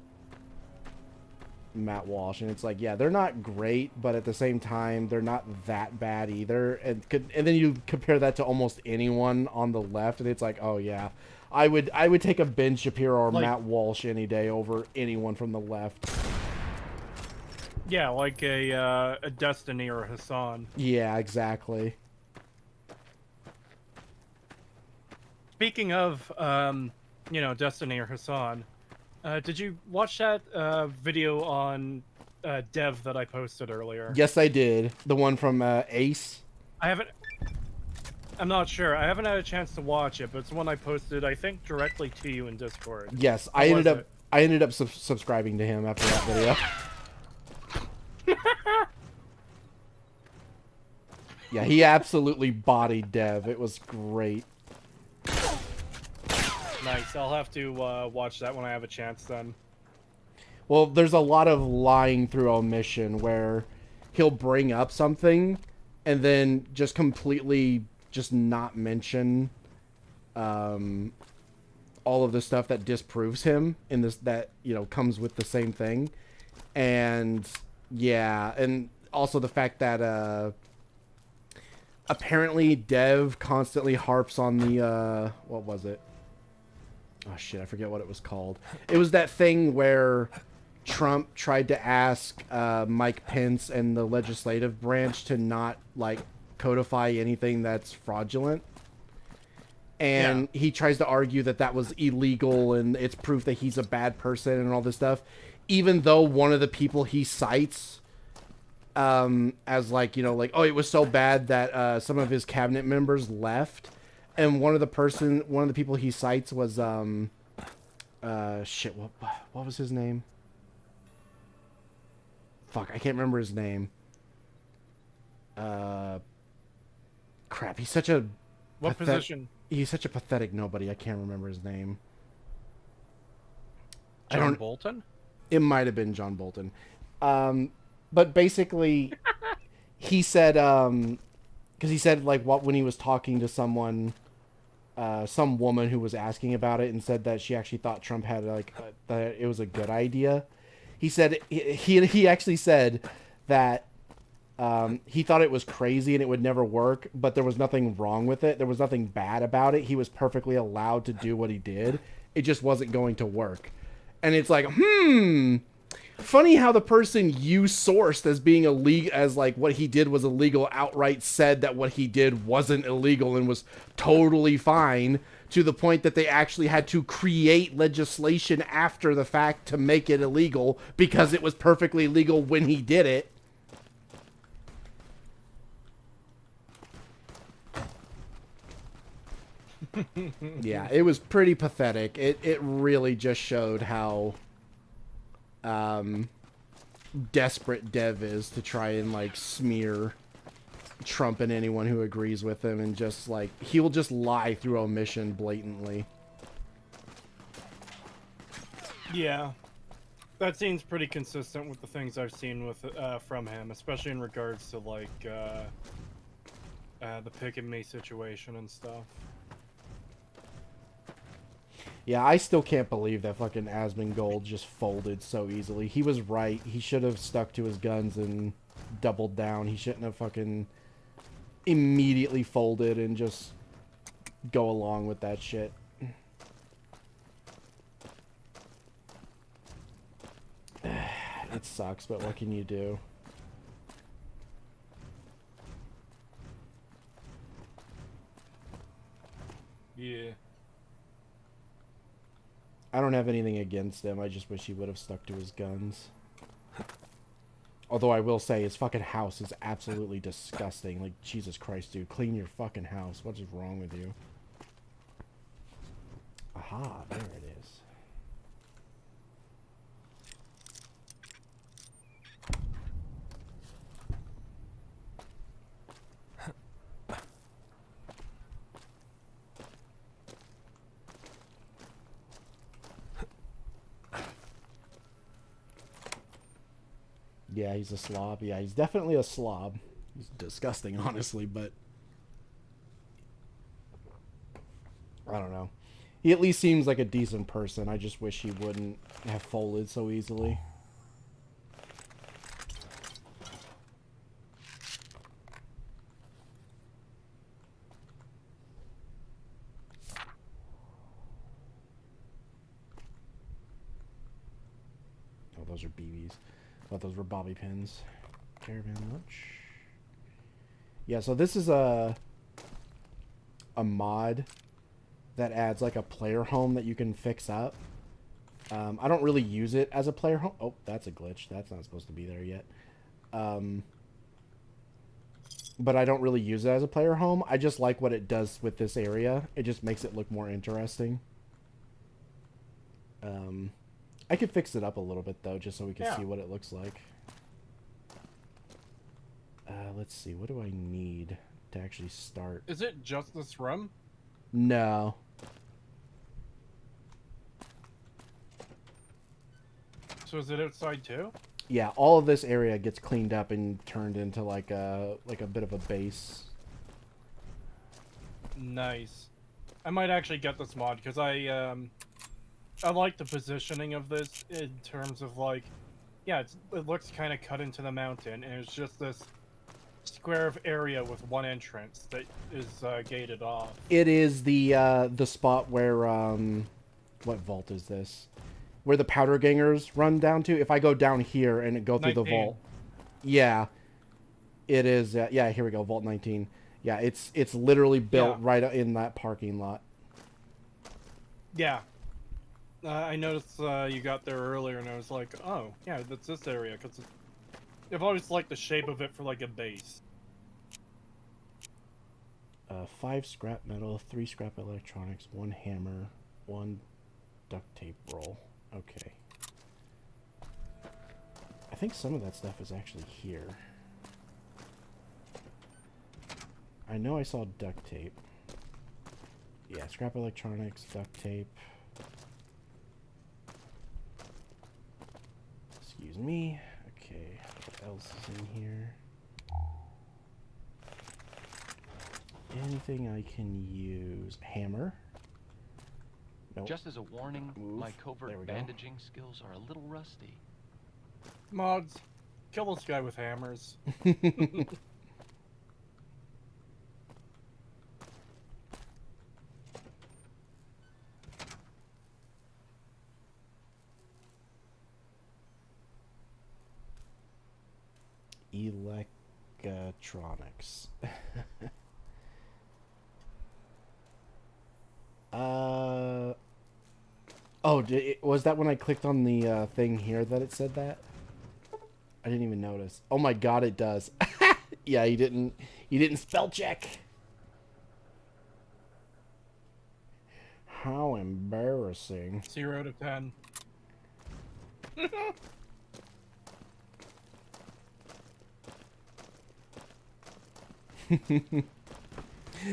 Matt Walsh, and it's like, yeah, they're not great, but at the same time, they're not that bad either. And then you compare that to almost anyone on the left, and it's like, oh yeah, I would take a Ben Shapiro or Matt Walsh any day over anyone from the left. Yeah, like a Destiny or a Hassan. Yeah, exactly. Speaking of, you know, Destiny or Hassan, did you watch that video on Dev that I posted earlier? Yes, I did. The one from Ace. I'm not sure. I haven't had a chance to watch it, but it's one I posted, I think, directly to you in Discord. Yes, How I was ended up subscribing to him after that video. Yeah, he absolutely bodied Dev. It was great. Nice. I'll have to watch that when I have a chance then. Well, there's a lot of lying through omission where he'll bring up something and then just completely just not mention all of the stuff that disproves him in this, that, you know, comes with the same thing. And yeah, and also the fact that apparently Dev constantly harps on the what was it? Oh shit, I forget what it was called. It was that thing where Trump tried to ask Mike Pence and the legislative branch to not, like, codify anything that's fraudulent. And he tries to argue that that was illegal and it's proof that he's a bad person and all this stuff. Even though one of the people he cites as, like, you know, like, oh, it was so bad that some of his cabinet members left. And one of the people he cites was, shit, what was his name? Fuck, I can't remember his name. Crap, he's such a... What position? He's such a pathetic nobody, I can't remember his name. John Bolton? It might have been John Bolton. But basically, he said, because he said, like, when he was talking to someone... some woman who was asking about it and said that she actually thought Trump had, like, that it was a good idea. He said he actually said that he thought it was crazy and it would never work, but there was nothing wrong with it. There was nothing bad about it. He was perfectly allowed to do what he did. It just wasn't going to work. And it's like, funny how the person you sourced as being illegal, as like what he did was illegal, outright said that what he did wasn't illegal and was totally fine, to the point that they actually had to create legislation after the fact to make it illegal because it was perfectly legal when he did it. Yeah, it was pretty pathetic. It really just showed how desperate Dev is to try and, like, smear Trump and anyone who agrees with him, and just, like, he will just lie through omission blatantly. Yeah, that seems pretty consistent with the things I've seen with from him, especially in regards to, like, the Pick and Me situation and stuff. Yeah, I still can't believe that fucking Asmongold just folded so easily. He was right. He should have stuck to his guns and doubled down. He shouldn't have fucking immediately folded and just go along with that shit. It sucks, but what can you do? Yeah. I don't have anything against him. I just wish he would have stuck to his guns. Although I will say his fucking house is absolutely disgusting. Like, Jesus Christ, dude. Clean your fucking house. What is wrong with you? Aha, there it is. Yeah, he's a slob. Yeah, he's definitely a slob. He's disgusting, honestly, but I don't know. He at least seems like a decent person. I just wish he wouldn't have folded so easily. Oh, those are BBs. Thought those were bobby pins. Caravan lunch. Yeah, so this is a mod that adds like a player home that you can fix up. I don't really use it as a player home. Oh, that's a glitch. That's not supposed to be there yet. But I don't really use it as a player home. I just like what it does with this area. It just makes it look more interesting. I could fix it up a little bit, though, just so we can see what it looks like. Let's see. What do I need to actually start? Is it just this room? No. So is it outside, too? Yeah, all of this area gets cleaned up and turned into, like a bit of a base. Nice. I might actually get this mod, because I like the positioning of this in terms of, like, yeah, it looks kind of cut into the mountain, and it's just this square of area with one entrance that is gated off. It is the spot where, what vault is this? Where the powder gangers run down to. If I go down here and go through 19. The vault. Yeah. It is, yeah, here we go, Vault 19. Yeah, it's literally built right in that parking lot. Yeah. I noticed you got there earlier, and I was like, oh, yeah, that's this area, because I've always liked the shape of it for, like, a base. 5 scrap metal, 3 scrap electronics, 1 hammer, 1 duct tape roll. Okay. I think some of that stuff is actually here. I know I saw duct tape. Yeah, scrap electronics, duct tape. Excuse me. Okay, what else is in here? Anything I can use? Hammer. Nope. Just as a warning, my covert bandaging skills are a little rusty. Mods, kill this guy with hammers. Electronics. Oh, was that when I clicked on the thing here that it said that? I didn't even notice. Oh my god, it does. Yeah, you didn't spell check. How embarrassing. 0 out of 10.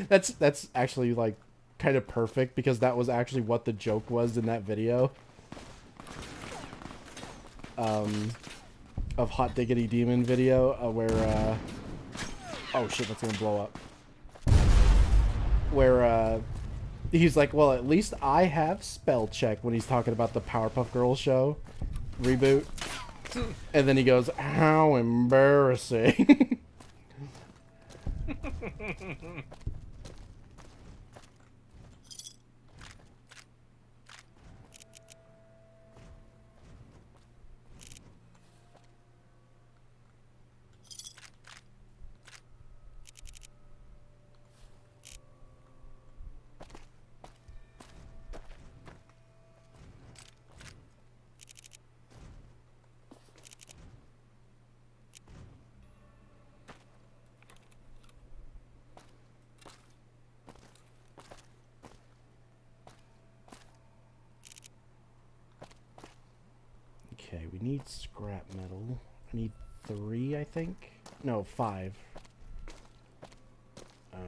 That's actually like kind of perfect because that was actually what the joke was in that video. Of Hot Diggity Demon video where oh shit, that's gonna blow up. Where He's like, well, at least I have spell check when he's talking about the Powerpuff Girls show reboot. And then he goes, how embarrassing. Okay, we need scrap metal. I need 3, I think. No, 5. Where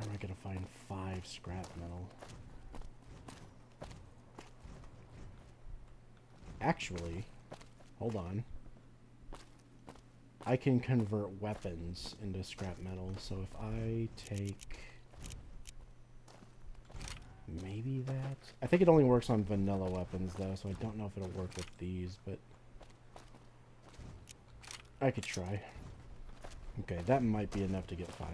am I gonna find 5 scrap metal? Actually, hold on. I can convert weapons into scrap metal, so if I take maybe that. I think it only works on vanilla weapons though, so I don't know if it'll work with these, but I could try. Okay, that might be enough to get 5.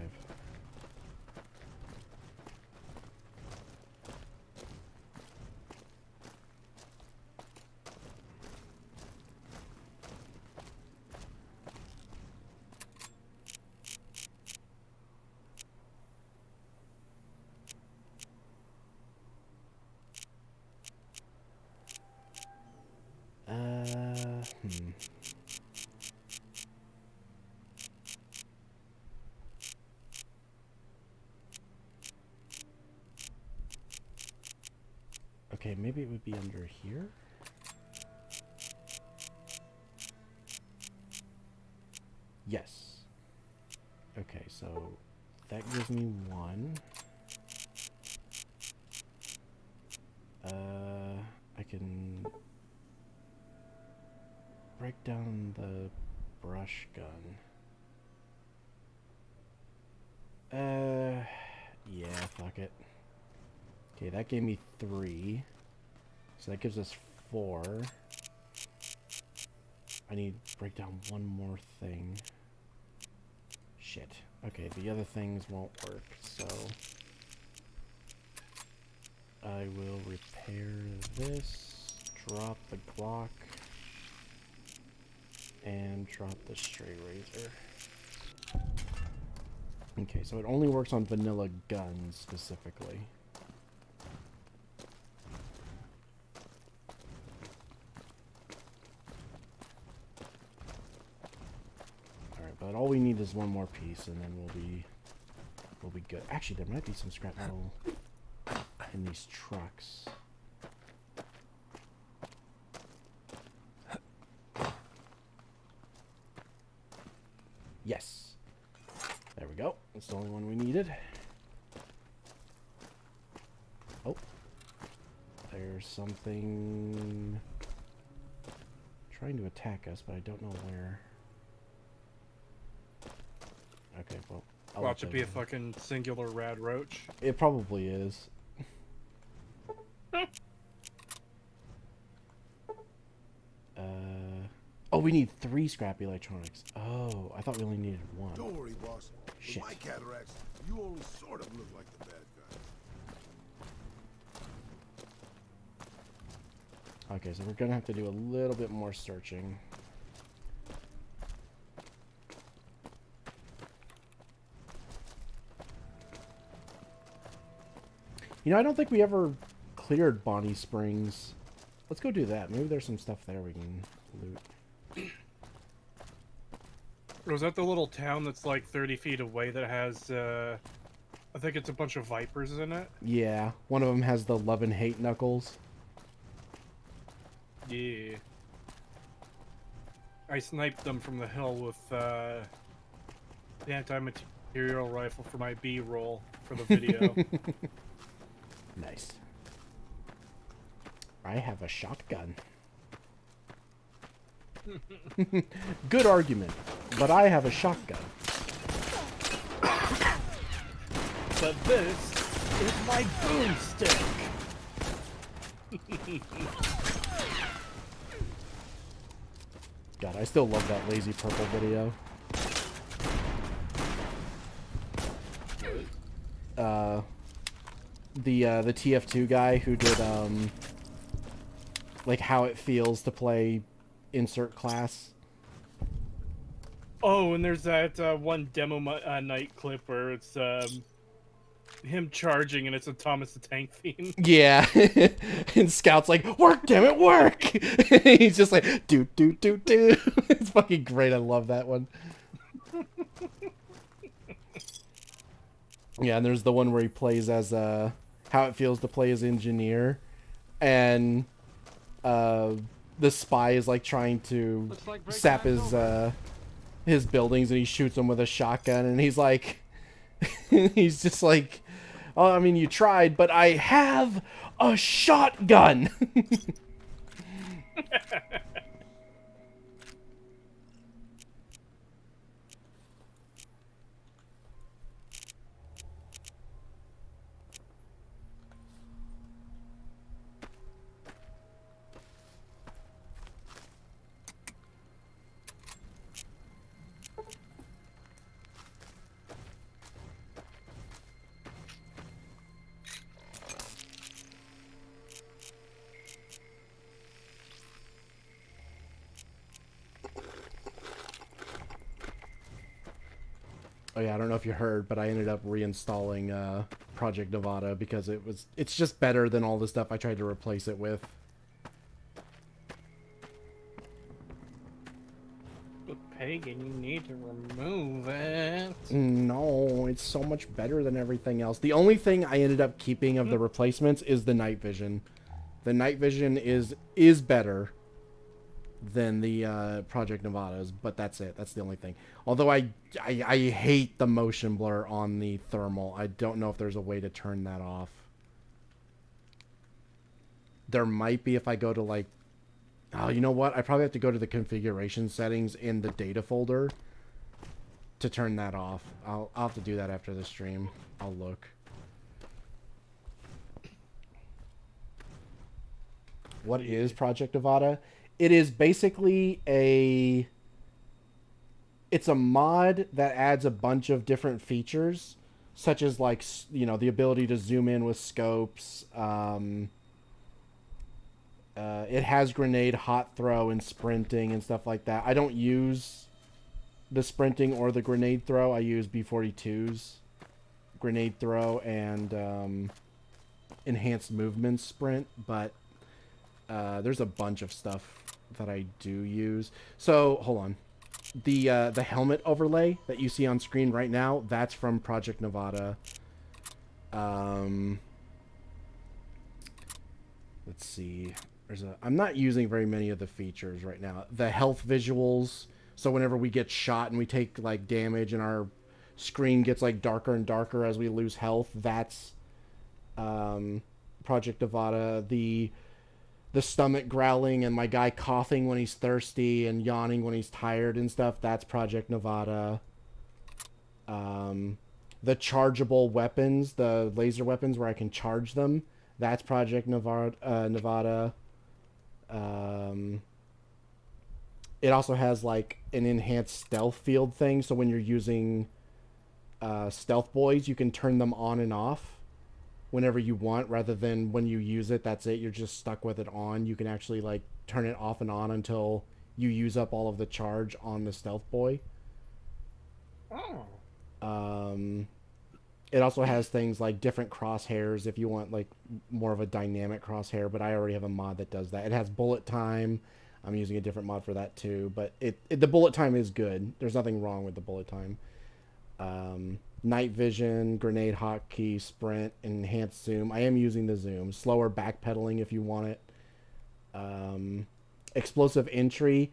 Okay, maybe it would be under here. Yes. Okay, so that gives me 1. I can break down the brush gun. Yeah, fuck it. Okay, that gave me 3. So that gives us 4. I need to break down one more thing. Shit. Okay, the other things won't work, so I will repair this, drop the Glock, and drop the stray razor. Okay, so it only works on vanilla guns specifically. Alright, but all we need is one more piece and then we'll be good. Actually, there might be some scrap metal in these trucks. Yes. There we go. That's the only one we needed. Oh. There's something trying to attack us, but I don't know where. Okay, well. Watch it be a fucking singular rad roach. It probably is. Oh, we need 3 scrap electronics. Oh, I thought we only needed 1. Don't worry, boss. Shit. With my cataracts, you only sort of look like the bad guy. Okay, so we're gonna have to do a little bit more searching. You know, I don't think we ever cleared Bonnie Springs. Let's go do that. Maybe there's some stuff there we can loot. Was that the little town that's like 30 feet away that has, I think it's a bunch of vipers in it? Yeah, one of them has the love and hate knuckles. Yeah. I sniped them from the hill with, the anti-material rifle for my B-roll for the video. Nice. I have a shotgun. Good argument, but I have a shotgun. But this is my boomstick. God, I still love that Lazy Purple video. The TF2 guy who did like how it feels to play insert class. Oh, and there's that one demo night clip where it's him charging and it's a Thomas the Tank theme. Yeah. And Scout's like, work, damn it, work! He's just like, do. It's fucking great. I love that one. Yeah, and there's the one where he plays as how it feels to play as engineer, and the spy is like trying to sap his buildings, and he shoots him with a shotgun, and he's like, he's just like, oh, I mean, you tried, but I have a shotgun. Oh yeah, I don't know if you heard, but I ended up reinstalling Project Nevada because it's just better than all the stuff I tried to replace it with. But Pagan, you need to remove it. No, it's so much better than everything else. The only thing I ended up keeping of the replacements is the night vision. The night vision is better than the Project Nevadas, but that's it. That's the only thing. Although I hate the motion blur on the thermal. I don't know if there's a way to turn that off. There might be if I go to like... Oh, you know what? I probably have to go to the configuration settings in the data folder to turn that off. I'll have to do that after the stream. I'll look. What is Project Nevada? It is basically it's a mod that adds a bunch of different features, such as like, you know, the ability to zoom in with scopes. It has grenade, hot throw, and sprinting and stuff like that. I don't use the sprinting or the grenade throw. I use B-42's grenade throw and enhanced movement sprint, but there's a bunch of stuff that I do use. So hold on, the helmet overlay that you see on screen right now, that's from Project Nevada. Let's see, I'm not using very many of the features right now. The health visuals, so whenever we get shot and we take like damage and our screen gets like darker and darker as we lose health, that's Project Nevada. The stomach growling and my guy coughing when he's thirsty and yawning when he's tired and stuff, that's Project Nevada. The chargeable weapons, the laser weapons where I can charge them, that's Project Nevada. It also has like an enhanced stealth field thing, so when you're using stealth boys, you can turn them on and off whenever you want, rather than when you use it, that's it, you're just stuck with it on. You can actually like turn it off and on until you use up all of the charge on the stealth boy. It also has things like different crosshairs if you want like more of a dynamic crosshair, but I already have a mod that does that. It has bullet time. I'm using a different mod for that too, but the bullet time is good. There's nothing wrong with the bullet time. Night vision, grenade hotkey, sprint, enhanced zoom. I am using the zoom. Slower backpedaling if you want it. Explosive entry.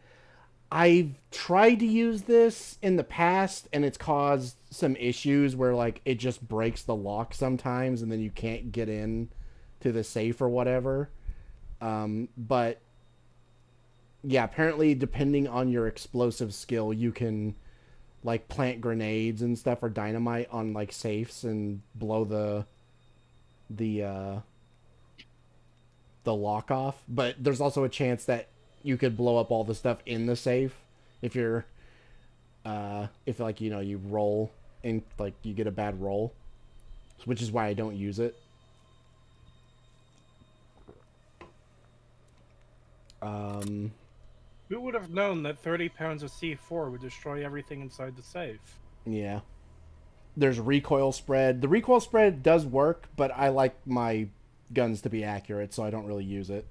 I've tried to use this in the past, and it's caused some issues where like it just breaks the lock sometimes, and then you can't get in to the safe or whatever. But yeah, apparently depending on your explosive skill, you can like plant grenades and stuff or dynamite on like safes and blow the lock off, but there's also a chance that you could blow up all the stuff in the safe if you're if like you roll and like you get a bad roll, which is why I don't use it. Who would have known that 30 pounds of C4 would destroy everything inside the safe? Yeah. There's recoil spread. The recoil spread does work, but I like my guns to be accurate, so I don't really use it.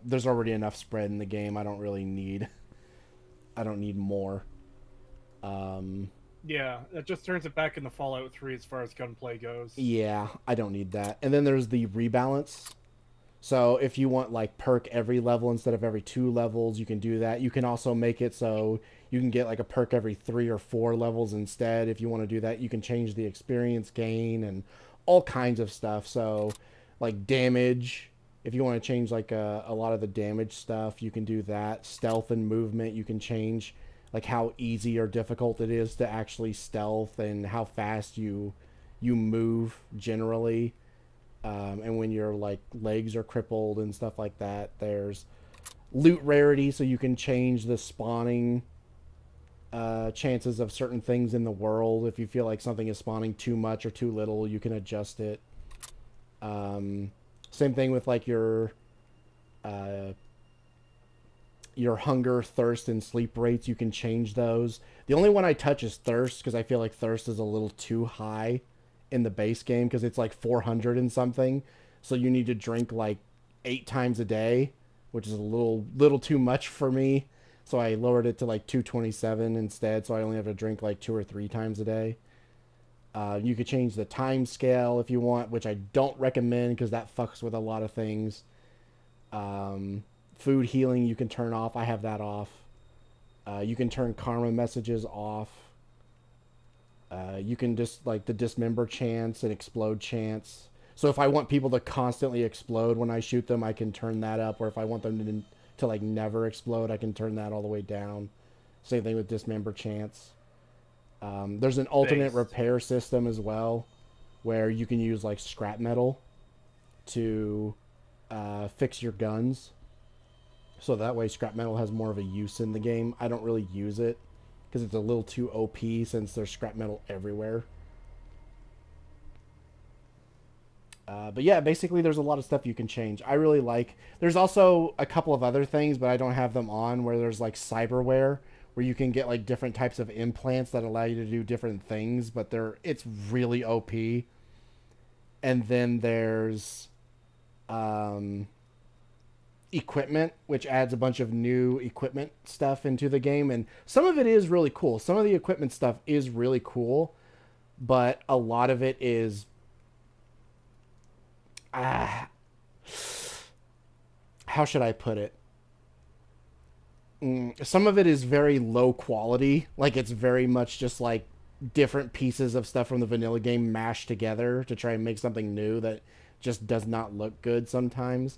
There's already enough spread in the game. I don't need more. Yeah, that just turns it back into Fallout 3 as far as gunplay goes. Yeah, I don't need that. And then there's the rebalance. So if you want like perk every level instead of every 2 levels, you can do that. You can also make it so you can get like a perk every 3 or 4 levels instead. If you want to do that, you can change the experience gain and all kinds of stuff. So like damage, if you want to change like a lot of the damage stuff, you can do that. Stealth and movement, you can change like how easy or difficult it is to actually stealth and how fast you move generally. And when your like legs are crippled and stuff like that. There's loot rarity, so you can change the spawning chances of certain things in the world. If you feel like something is spawning too much or too little, you can adjust it. Same thing with like your hunger, thirst, and sleep rates. You can change those. The only one I touch is thirst, because I feel like thirst is a little too high in the base game, because it's like 400 and something. So you need to drink like 8 times a day, which is a little too much for me. So I lowered it to like 227 instead, so I only have to drink like 2 or 3 times a day. You could change the time scale if you want, which I don't recommend because that fucks with a lot of things. Food healing you can turn off. I have that off. You can turn karma messages off. You can just like the dismember chance and explode chance. So if I want people to constantly explode when I shoot them, I can turn that up. Or if I want them to like never explode, I can turn that all the way down. Same thing with dismember chance. There's an alternate repair system as well, where you can use like scrap metal to fix your guns. So that way scrap metal has more of a use in the game. I don't really use it because it's a little too OP since there's scrap metal everywhere. But yeah, basically there's a lot of stuff you can change. I really like... There's also a couple of other things, but I don't have them on, where there's like cyberware, where you can get like different types of implants that allow you to do different things, but it's really OP. And then there's equipment, which adds a bunch of new equipment stuff into the game, and some of it is really cool. Some of the equipment stuff is really cool, but a lot of it is how should I put it? Some of it is very low quality. Like, it's very much just like different pieces of stuff from the vanilla game mashed together to try and make something new that just does not look good sometimes.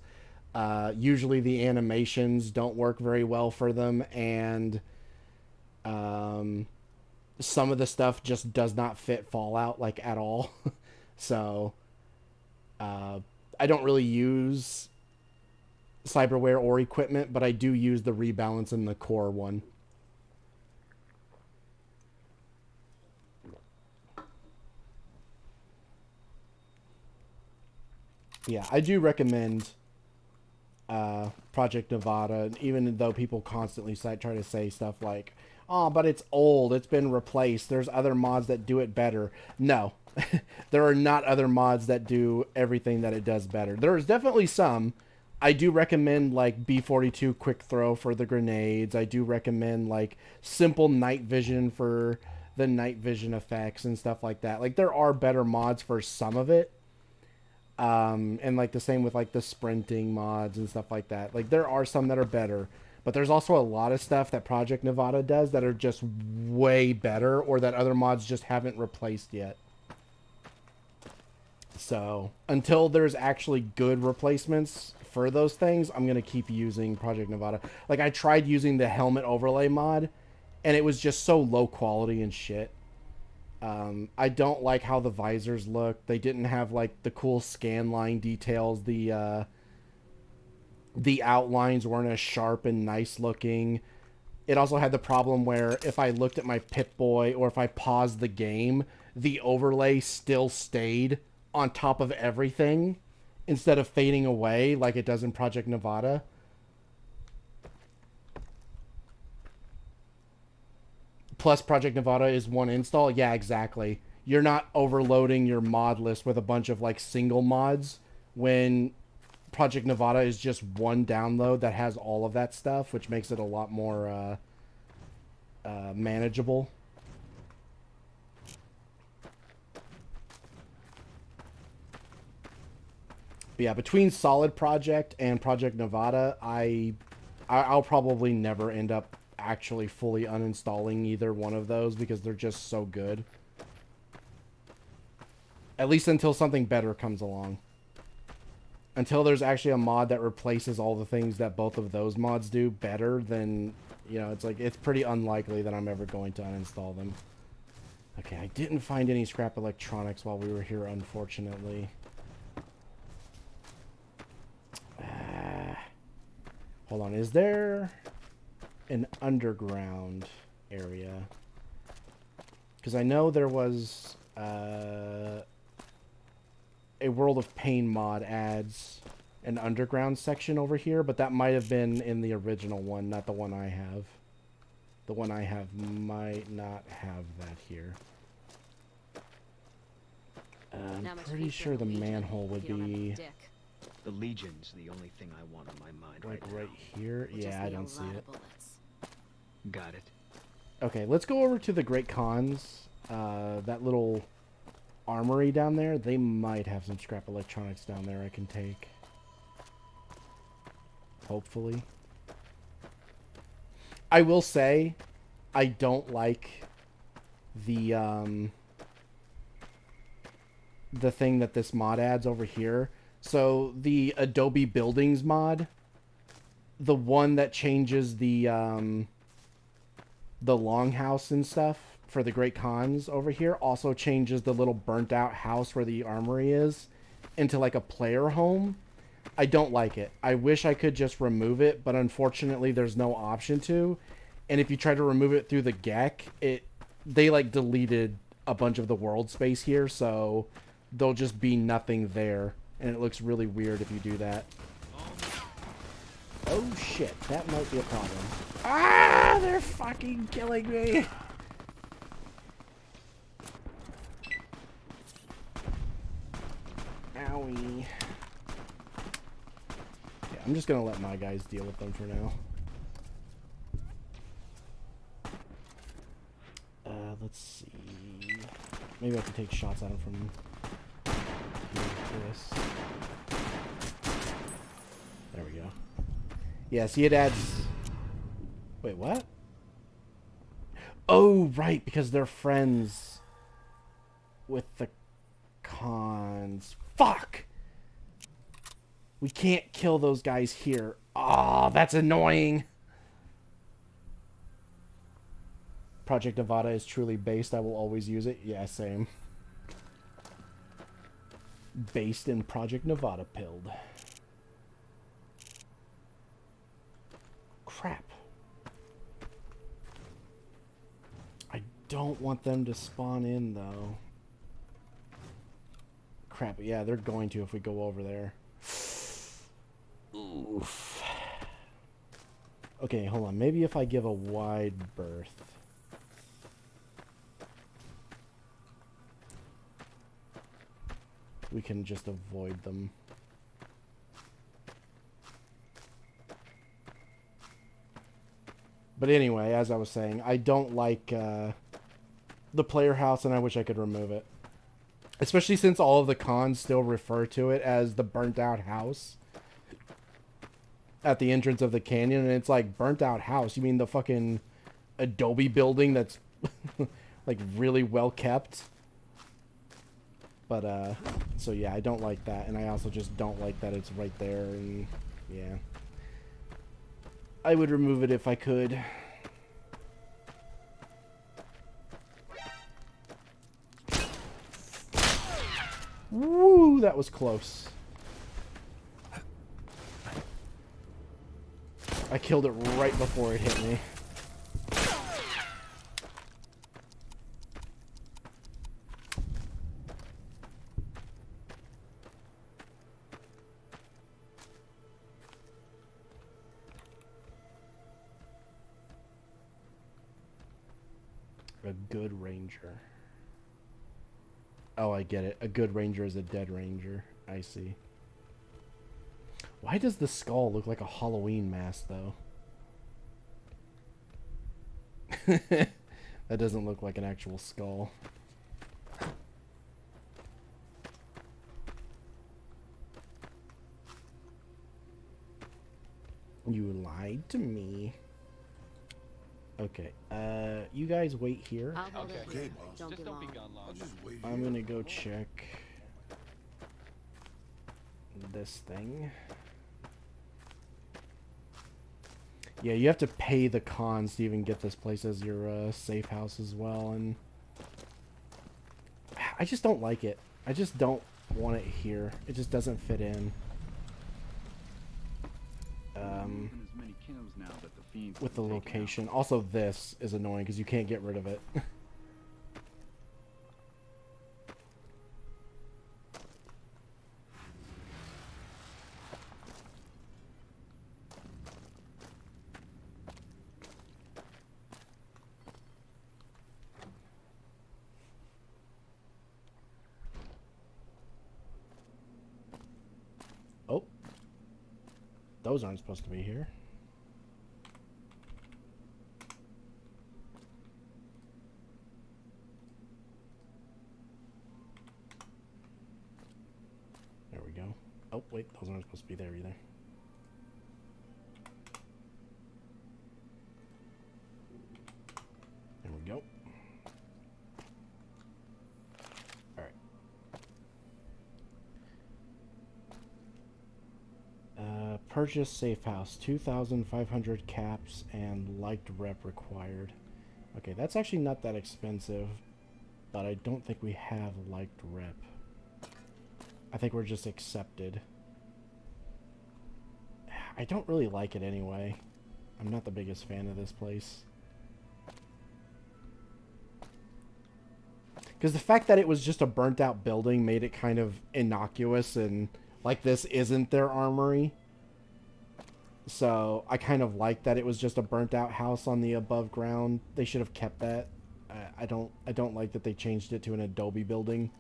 Usually the animations don't work very well for them, and some of the stuff just does not fit Fallout like at all. So I don't really use cyberware or equipment, but I do use the rebalance in the core one. Yeah, I do recommend Project Nevada, even though people constantly try to say stuff like, oh, but it's old, it's been replaced, there's other mods that do it better. No, there are not other mods that do everything that it does better. There's definitely some. I do recommend like B42 quick throw for the grenades. I do recommend like simple night vision for the night vision effects and stuff like that. Like, there are better mods for some of it. And like the same with like the sprinting mods and stuff like that. Like, there are some that are better, but there's also a lot of stuff that Project Nevada does that are just way better, or that other mods just haven't replaced yet. So until there's actually good replacements for those things, I'm going to keep using Project Nevada. Like, I tried using the helmet overlay mod, and it was just so low quality and shit. I don't like how the visors look. They didn't have like the cool scan line details. The outlines weren't as sharp and nice looking. It also had the problem where if I looked at my Pip-Boy or if I paused the game, the overlay still stayed on top of everything instead of fading away like it does in Project Nevada. Plus, Project Nevada is one install. Yeah, exactly. You're not overloading your mod list with a bunch of like single mods when Project Nevada is just one download that has all of that stuff, which makes it a lot more manageable. But yeah, between Solid Project and Project Nevada, I'll probably never end up actually fully uninstalling either one of those because they're just so good. At least until something better comes along. Until there's actually a mod that replaces all the things that both of those mods do better, then, you know, it's pretty unlikely that I'm ever going to uninstall them. Okay, I didn't find any scrap electronics while we were here, unfortunately. Hold on, is there an underground area? Because I know there was a World of Pain mod adds an underground section over here, but that might have been in the original one, not the one I have. The one I have might not have that here. I'm pretty sure the manhole would be The Legion's the only thing I want on my mind like right right now. here. Yeah, I don't see it. Got it. Okay, let's go over to the Great Khans. That little armory down there. They might have some scrap electronics down there I can take. Hopefully. I will say, I don't like the thing that this mod adds over here. So the Adobe Buildings mod, the one that changes the longhouse and stuff for the Great Khans over here, also changes the little burnt out house where the armory is into like a player home. I don't like it. I wish I could just remove it, but unfortunately there's no option to. And if you try to remove it through the GEC, they like deleted a bunch of the world space here, so there'll just be nothing there. And it looks really weird if you do that. Oh shit, that might be a problem. Ah, they're fucking killing me. Owie. Okay, I'm just gonna let my guys deal with them for now. Let's see. Maybe I can take shots at him from this. There we go. Yeah, see, it adds... Wait, what? Oh, right, because they're friends with the Khans. Fuck! We can't kill those guys here. Oh, that's annoying. Project Nevada is truly based. I will always use it. Yeah, same. Based in Project Nevada pilled. Crap. I don't want them to spawn in, though. Crap, yeah, they're going to if we go over there. Oof. Okay, hold on. Maybe if I give a wide berth. We can just avoid them. But anyway, as I was saying, I don't like the player house, and I wish I could remove it. Especially since all of the cons still refer to it as the burnt out house at the entrance of the canyon, and it's like, burnt out house? You mean the fucking Adobe building that's like really well kept? But, so yeah, I don't like that, and I also just don't like that it's right there, and yeah. I would remove it if I could. Woo, that was close. I killed it right before it hit me. A good ranger. Oh, I get it. A good ranger is a dead ranger. I see. Why does the skull look like a Halloween mask, though? That doesn't look like an actual skull. You lied to me. Okay, you guys wait here. Okay. Just don't be gone long. I'm gonna go check this thing. Yeah, you have to pay the cons to even get this place as your safe house as well, and I just don't like it. I just don't want it here. It just doesn't fit in. With the location. Also, this is annoying because you can't get rid of it. Oh. Those aren't supposed to be here. There we go. Oh, wait, those aren't supposed to be there either. There we go. Alright. Purchase safe house. 2,500 caps and liked rep required. Okay, that's actually not that expensive, but I don't think we have liked rep. I think we're just accepted. I don't really like it anyway. I'm not the biggest fan of this place. Because the fact that it was just a burnt out building made it kind of innocuous and like this isn't their armory. So I kind of like that it was just a burnt out house on the above ground. They should have kept that. I don't like that they changed it to an adobe building.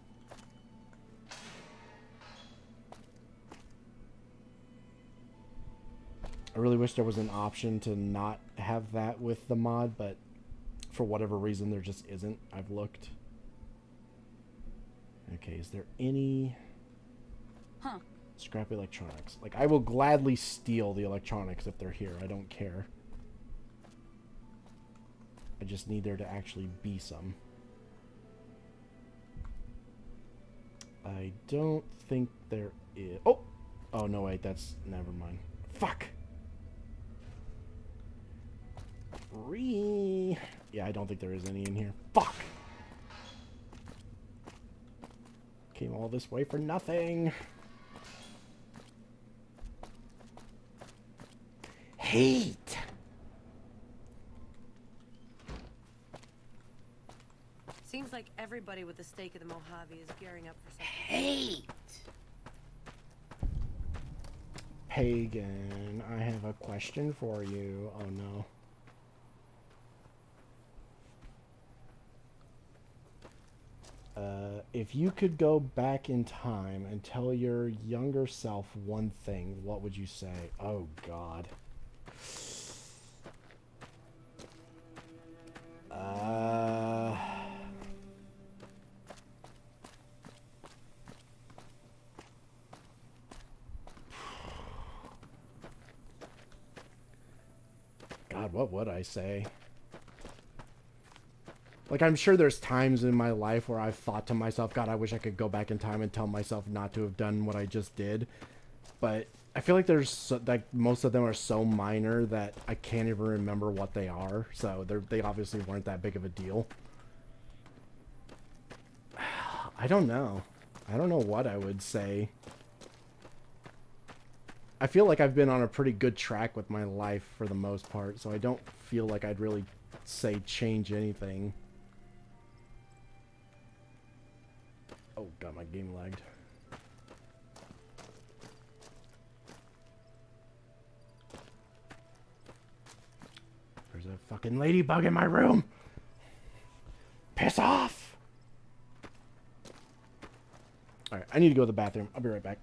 I really wish there was an option to not have that with the mod, but for whatever reason there just isn't. I've looked. Okay, is there any scrap electronics? Like, I will gladly steal the electronics if they're here. I don't care. I just need there to actually be some. I don't think there is. Oh! Oh, no, wait, that's... Never mind. Fuck! Yeah, I don't think there is any in here. Fuck! Came all this way for nothing. Hate! Seems like everybody with a stake in the Mojave is gearing up for something. Hate! Pagan, I have a question for you. Oh no. If you could go back in time and tell your younger self one thing, what would you say? Oh God. God, what would I say? Like, I'm sure there's times in my life where I've thought to myself, God, I wish I could go back in time and tell myself not to have done what I just did. But I feel like like most of them are so minor that I can't even remember what they are. So they obviously weren't that big of a deal. I don't know. I don't know what I would say. I feel like I've been on a pretty good track with my life for the most part, so I don't feel like I'd really say change anything. Oh god, my game lagged. There's a fucking ladybug in my room! Piss off! Alright, I need to go to the bathroom. I'll be right back.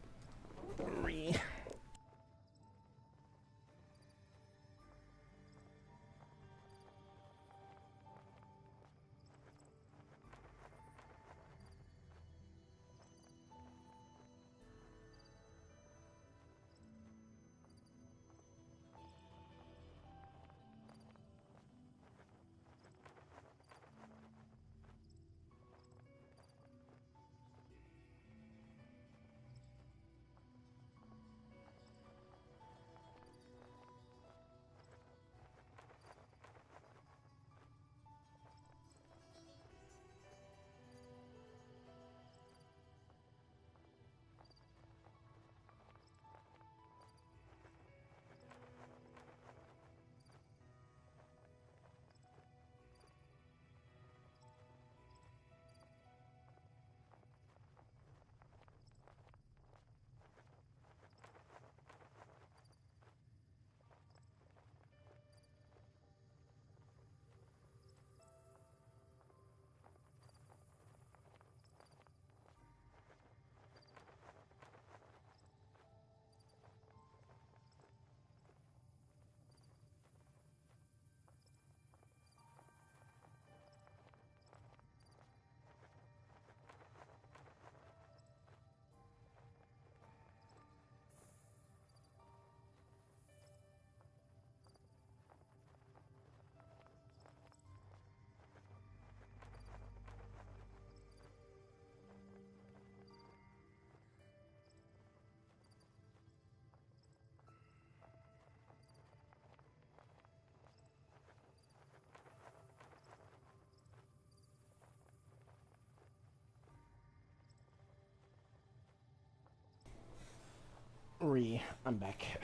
I'm back.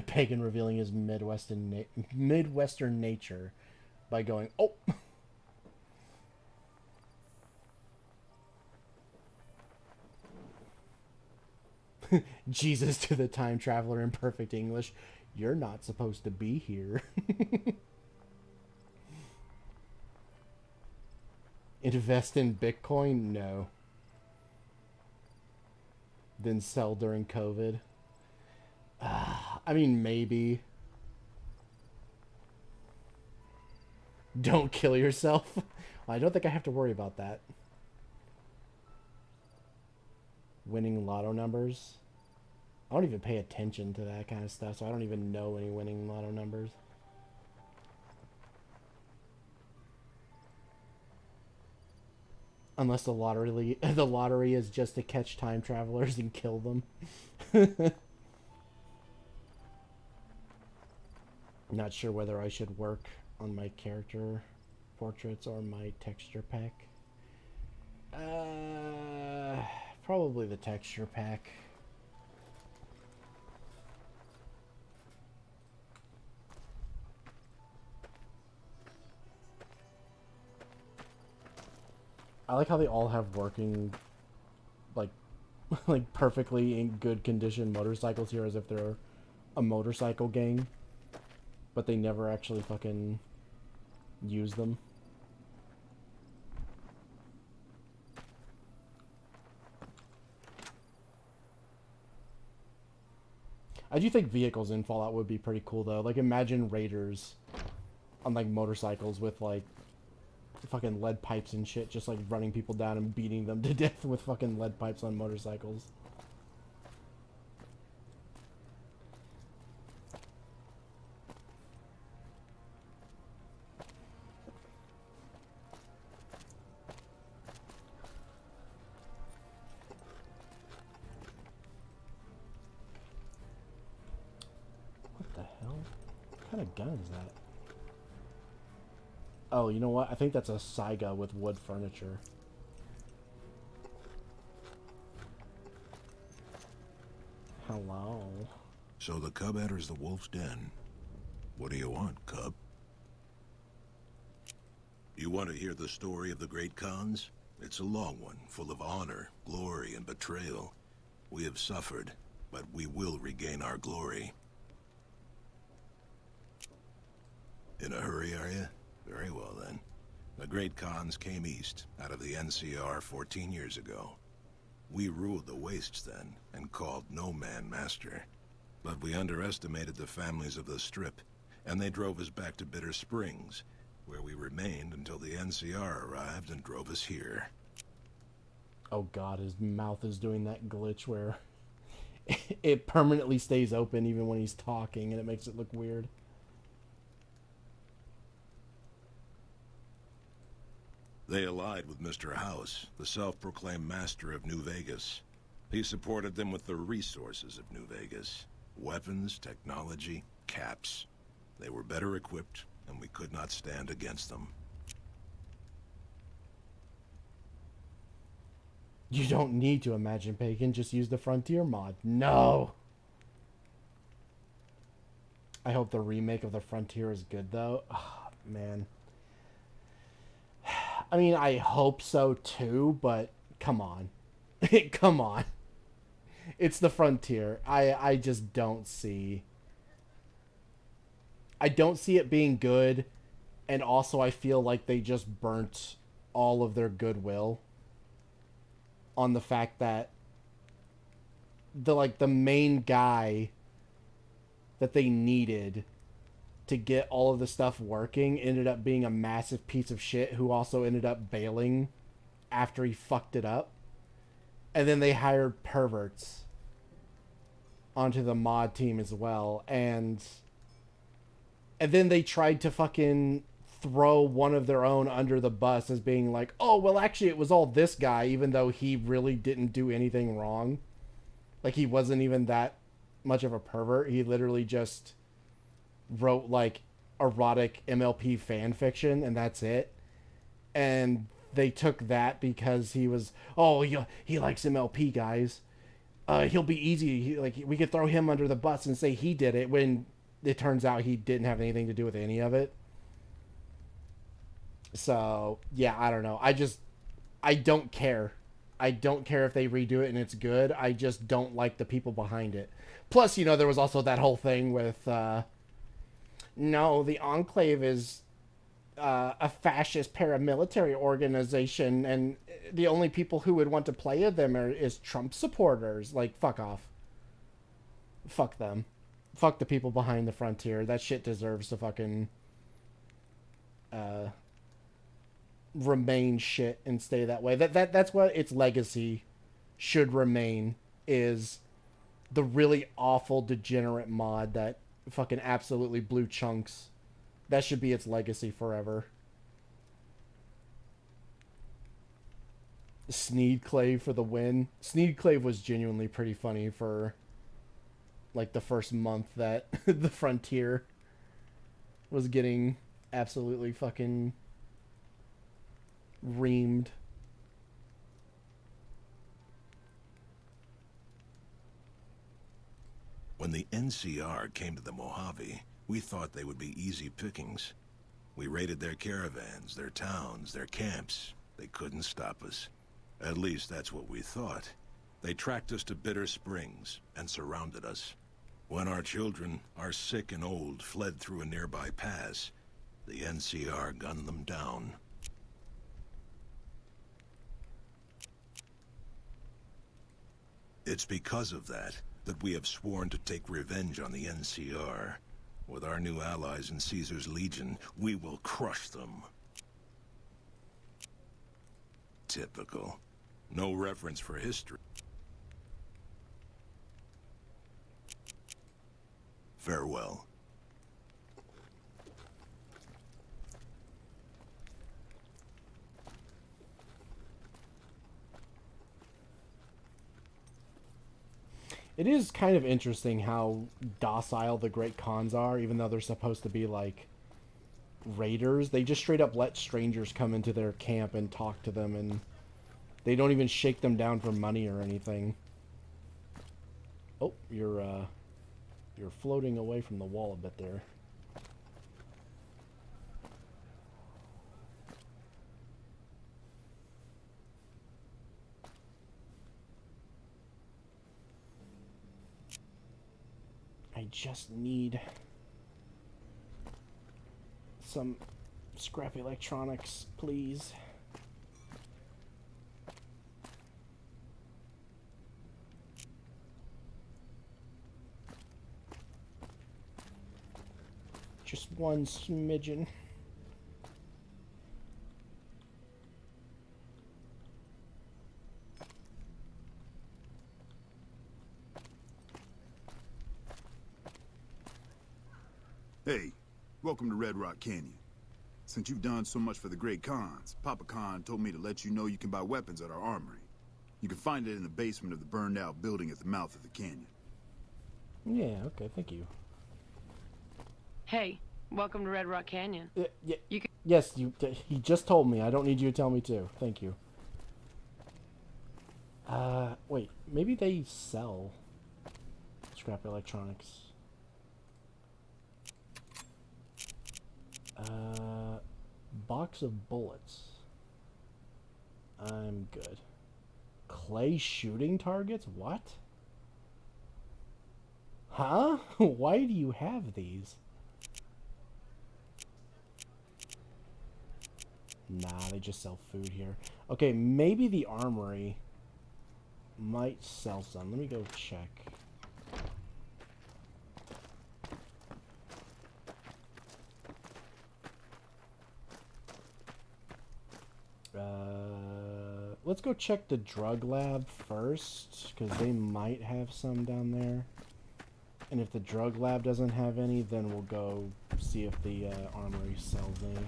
Pagan revealing his Midwestern nature by going, oh! Jesus to the time traveler in perfect English. You're not supposed to be here. Invest in Bitcoin? No. Then sell during COVID? I mean, maybe. Don't kill yourself? Well, I don't think I have to worry about that. Winning lotto numbers? I don't even pay attention to that kind of stuff, so I don't even know any winning lotto numbers. Unless the lottery is just to catch time travelers and kill them. Not sure whether I should work on my character portraits or my texture pack. Probably the texture pack. I like how they all have working, like, like perfectly in good condition motorcycles here, as if they're a motorcycle gang, but they never actually fucking use them. I do think vehicles in Fallout would be pretty cool though. Like, imagine raiders on like motorcycles with like fucking lead pipes and shit, just like running people down and beating them to death with fucking lead pipes on motorcycles. What the hell? What kind of gun is that? Oh, you know what? I think that's a Saiga with wood furniture. Hello. So the cub enters the wolf's den. What do you want, cub? You want to hear the story of the great Khans? It's a long one, full of honor, glory, and betrayal. We have suffered, but we will regain our glory. In a hurry, are you? Very well, then. The great Khans came east, out of the NCR 14 years ago. We ruled the wastes then, and called no man master. But we underestimated the families of the Strip, and they drove us back to Bitter Springs, where we remained until the NCR arrived and drove us here. Oh god, his mouth is doing that glitch where it permanently stays open even when he's talking, and it makes it look weird. They allied with Mr. House, the self-proclaimed master of New Vegas. He supported them with the resources of New Vegas. Weapons, technology, caps. They were better equipped, and we could not stand against them. You don't need to imagine Pagan, just use the Frontier mod. No! I hope the remake of the Frontier is good, though. Oh, man. I mean, I hope so, too, but come on. Come on. It's the Frontier. I just don't see... I don't see it being good, and also I feel like they just burnt all of their goodwill on the fact that the main guy that they needed to get all of the stuff working ended up being a massive piece of shit who also ended up bailing after he fucked it up. And then they hired perverts onto the mod team as well, and then they tried to fucking throw one of their own under the bus as being like, oh, well, actually, it was all this guy, even though he really didn't do anything wrong. Like, he wasn't even that much of a pervert. He literally just wrote, like, erotic MLP fan fiction, and that's it. And they took that because he was, oh, he likes MLP, guys. He'll be easy. We could throw him under the bus and say he did it, when it turns out he didn't have anything to do with any of it. So, yeah, I don't know. I don't care. I don't care if they redo it and it's good. I just don't like the people behind it. Plus, you know, there was also that whole thing with, no, the Enclave is a fascist paramilitary organization, and the only people who would want to play them is Trump supporters. Like, fuck off. Fuck them. Fuck the people behind the Frontier. That shit deserves to fucking remain shit and stay that way. That's what its legacy should remain, is the really awful degenerate mod that fucking absolutely blew chunks. That should be its legacy forever. Sneedclave for the win. Sneedclave was genuinely pretty funny for like the first month that the Frontier was getting absolutely fucking reamed. When the NCR came to the Mojave, we thought they would be easy pickings. We raided their caravans, their towns, their camps. They couldn't stop us. At least that's what we thought. They tracked us to Bitter Springs and surrounded us. When our children, our sick and old, fled through a nearby pass, the NCR gunned them down. It's because of that we have sworn to take revenge on the NCR. With our new allies in Caesar's Legion, we will crush them. Typical. No reference for history. Farewell. It is kind of interesting how docile the Great Khans are, even though they're supposed to be like raiders. They just straight up let strangers come into their camp and talk to them, and they don't even shake them down for money or anything. Oh, you're floating away from the wall a bit there. I just need some scrap electronics, please. Just one smidgen. Hey, welcome to Red Rock Canyon. Since you've done so much for the Great Khans, Papa Khan told me to let you know you can buy weapons at our armory. You can find it in the basement of the burned-out building at the mouth of the canyon. Yeah, okay, thank you. Hey, welcome to Red Rock Canyon. Yeah, You can yes, he just told me. I don't need you to tell me too. Thank you. Wait, maybe they sell scrap electronics. Box of bullets. I'm good. Clay shooting targets? What? Huh? Why do you have these? Nah, they just sell food here. Okay, maybe the armory might sell some. Let me go check. Let's go check the drug lab first, because they might have some down there. And if the drug lab doesn't have any, then we'll go see if the armory sells any.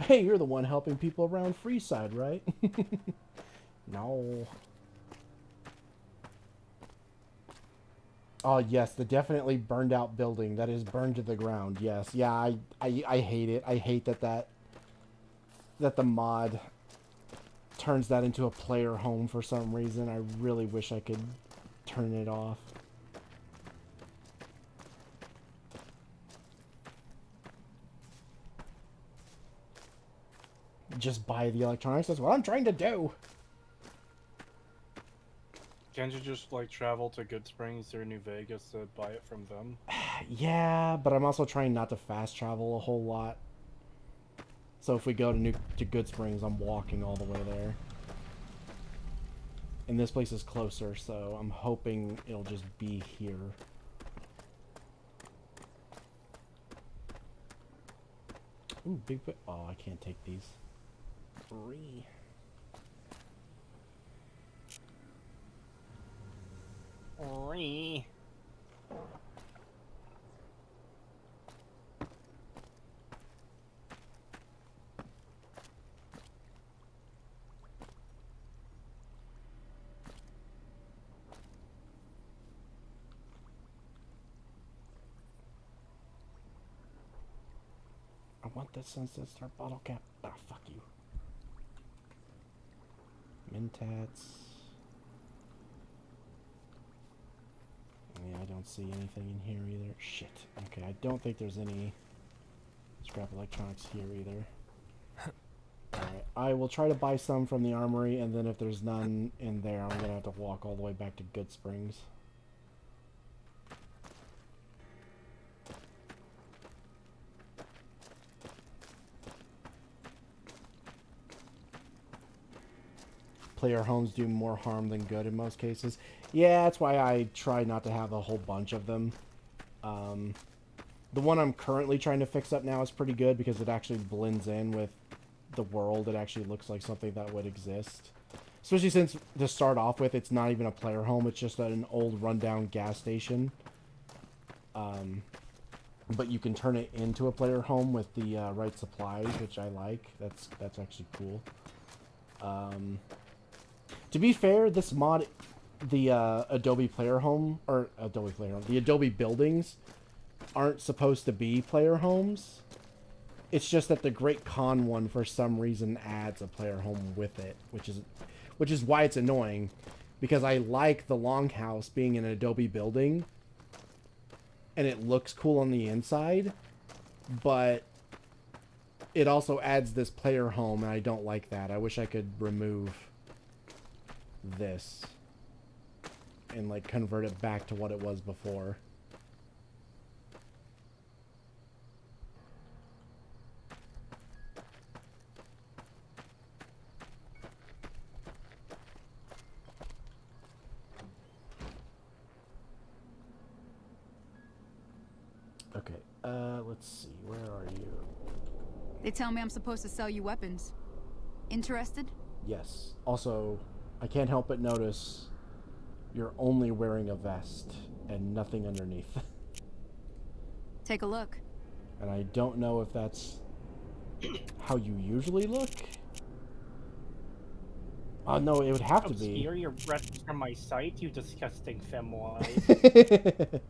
Hey, you're the one helping people around Freeside, right? No. Oh, yes, the definitely burned out building that is burned to the ground. Yes. Yeah, I hate it. I hate that the mod turns that into a player home for some reason. I really wish I could turn it off. Just buy the electronics. That's what I'm trying to do. Can't you just, like, travel to Good Springs or New Vegas to buy it from them? Yeah, but I'm also trying not to fast travel a whole lot. So if we go to Good Springs, I'm walking all the way there. And this place is closer, so I'm hoping it'll just be here. Ooh, big bit. Oh, I can't take these. 3. Oi. I want that Sunset Star bottle cap. Ah, fuck you. Mentats. Yeah, I don't see anything in here either. Shit. Okay, I don't think there's any scrap electronics here either. Alright, I will try to buy some from the armory, and then if there's none in there, I'm gonna have to walk all the way back to Good Springs. Player homes do more harm than good in most cases. Yeah, that's why I try not to have a whole bunch of them. The one I'm currently trying to fix up now is pretty good because it actually blends in with the world. It actually looks like something that would exist. Especially since, to start off with, it's not even a player home. It's just an old rundown gas station. But you can turn it into a player home with the right supplies, which I like. That's actually cool. To be fair, this mod the Adobe Player Home, or Adobe Player Home, the Adobe buildings aren't supposed to be player homes. It's just that the Great Con one, for some reason, adds a player home with it, which is why it's annoying, because I like the Longhouse being an Adobe building, and it looks cool on the inside, but it also adds this player home, and I don't like that. I wish I could remove this and like convert it back to what it was before. Okay, let's see, where are you? They tell me I'm supposed to sell you weapons. Interested? Yes. Also, I can't help but notice you're only wearing a vest and nothing underneath. Take a look. And I don't know if that's how you usually look. No, it would have to be. Obscure your breath from my sight, you disgusting femoid.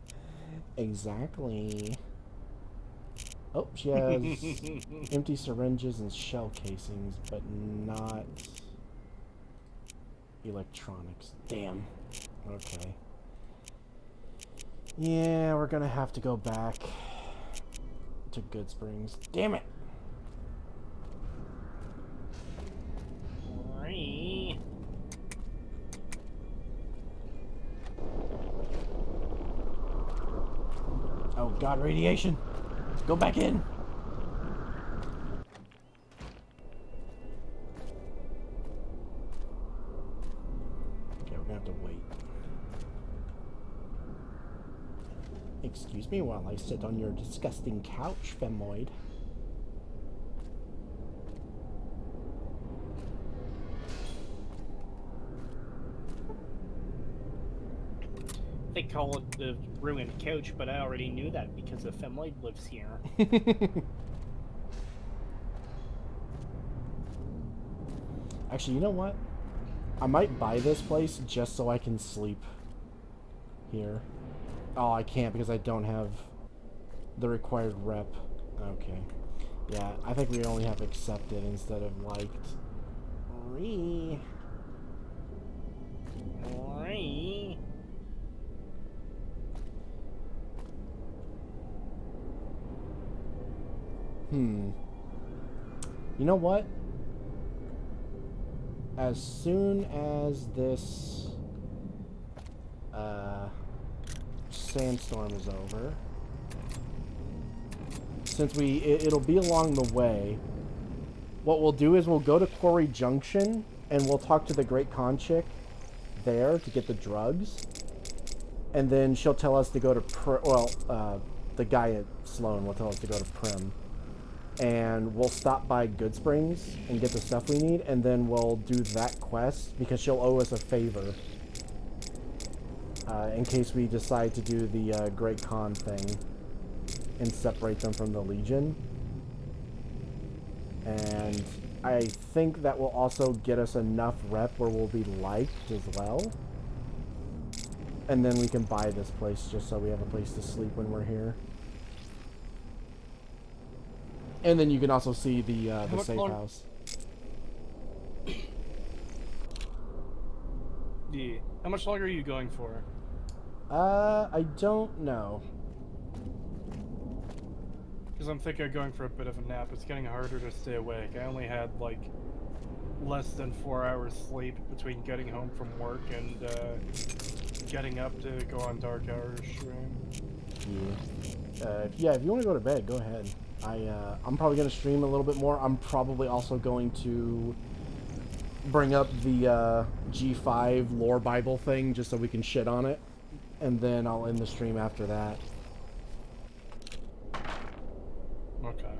Exactly. Oh, she has empty syringes and shell casings, but not electronics. Damn. Okay. Yeah, we're gonna have to go back to Good Springs. Damn it! Oh god, radiation! Go back in! Okay, we're gonna have to wait. Excuse me while I sit on your disgusting couch, femoid. They call it the ruined couch, but I already knew that because the femoid lives here. Actually, you know what? I might buy this place just so I can sleep here. Oh, I can't because I don't have the required rep. Okay. Yeah, I think we only have accepted instead of liked. You know what? As soon as this sandstorm is over, since it'll be along the way, what we'll do is we'll go to Quarry Junction and we'll talk to the Great Con chick there to get the drugs, and then she'll tell us to go to the guy at Sloan will tell us to go to Prim, and we'll stop by Good Springs and get the stuff we need, and then we'll do that quest because she'll owe us a favor in case we decide to do the Great Con thing and separate them from the Legion. And I think that will also get us enough rep where we'll be liked as well. And then we can buy this place just so we have a place to sleep when we're here. And then you can also see the safe house. Yeah. How much longer are you going for? I don't know. Because I'm thinking of going for a bit of a nap. It's getting harder to stay awake. I only had, like, less than 4 hours sleep between getting home from work and, getting up to go on Dark Hours stream. Yeah, if you want to go to bed, go ahead. I'm probably going to stream a little bit more. I'm probably also going to bring up the G5 lore Bible thing just so we can shit on it. And then I'll end the stream after that. Okay.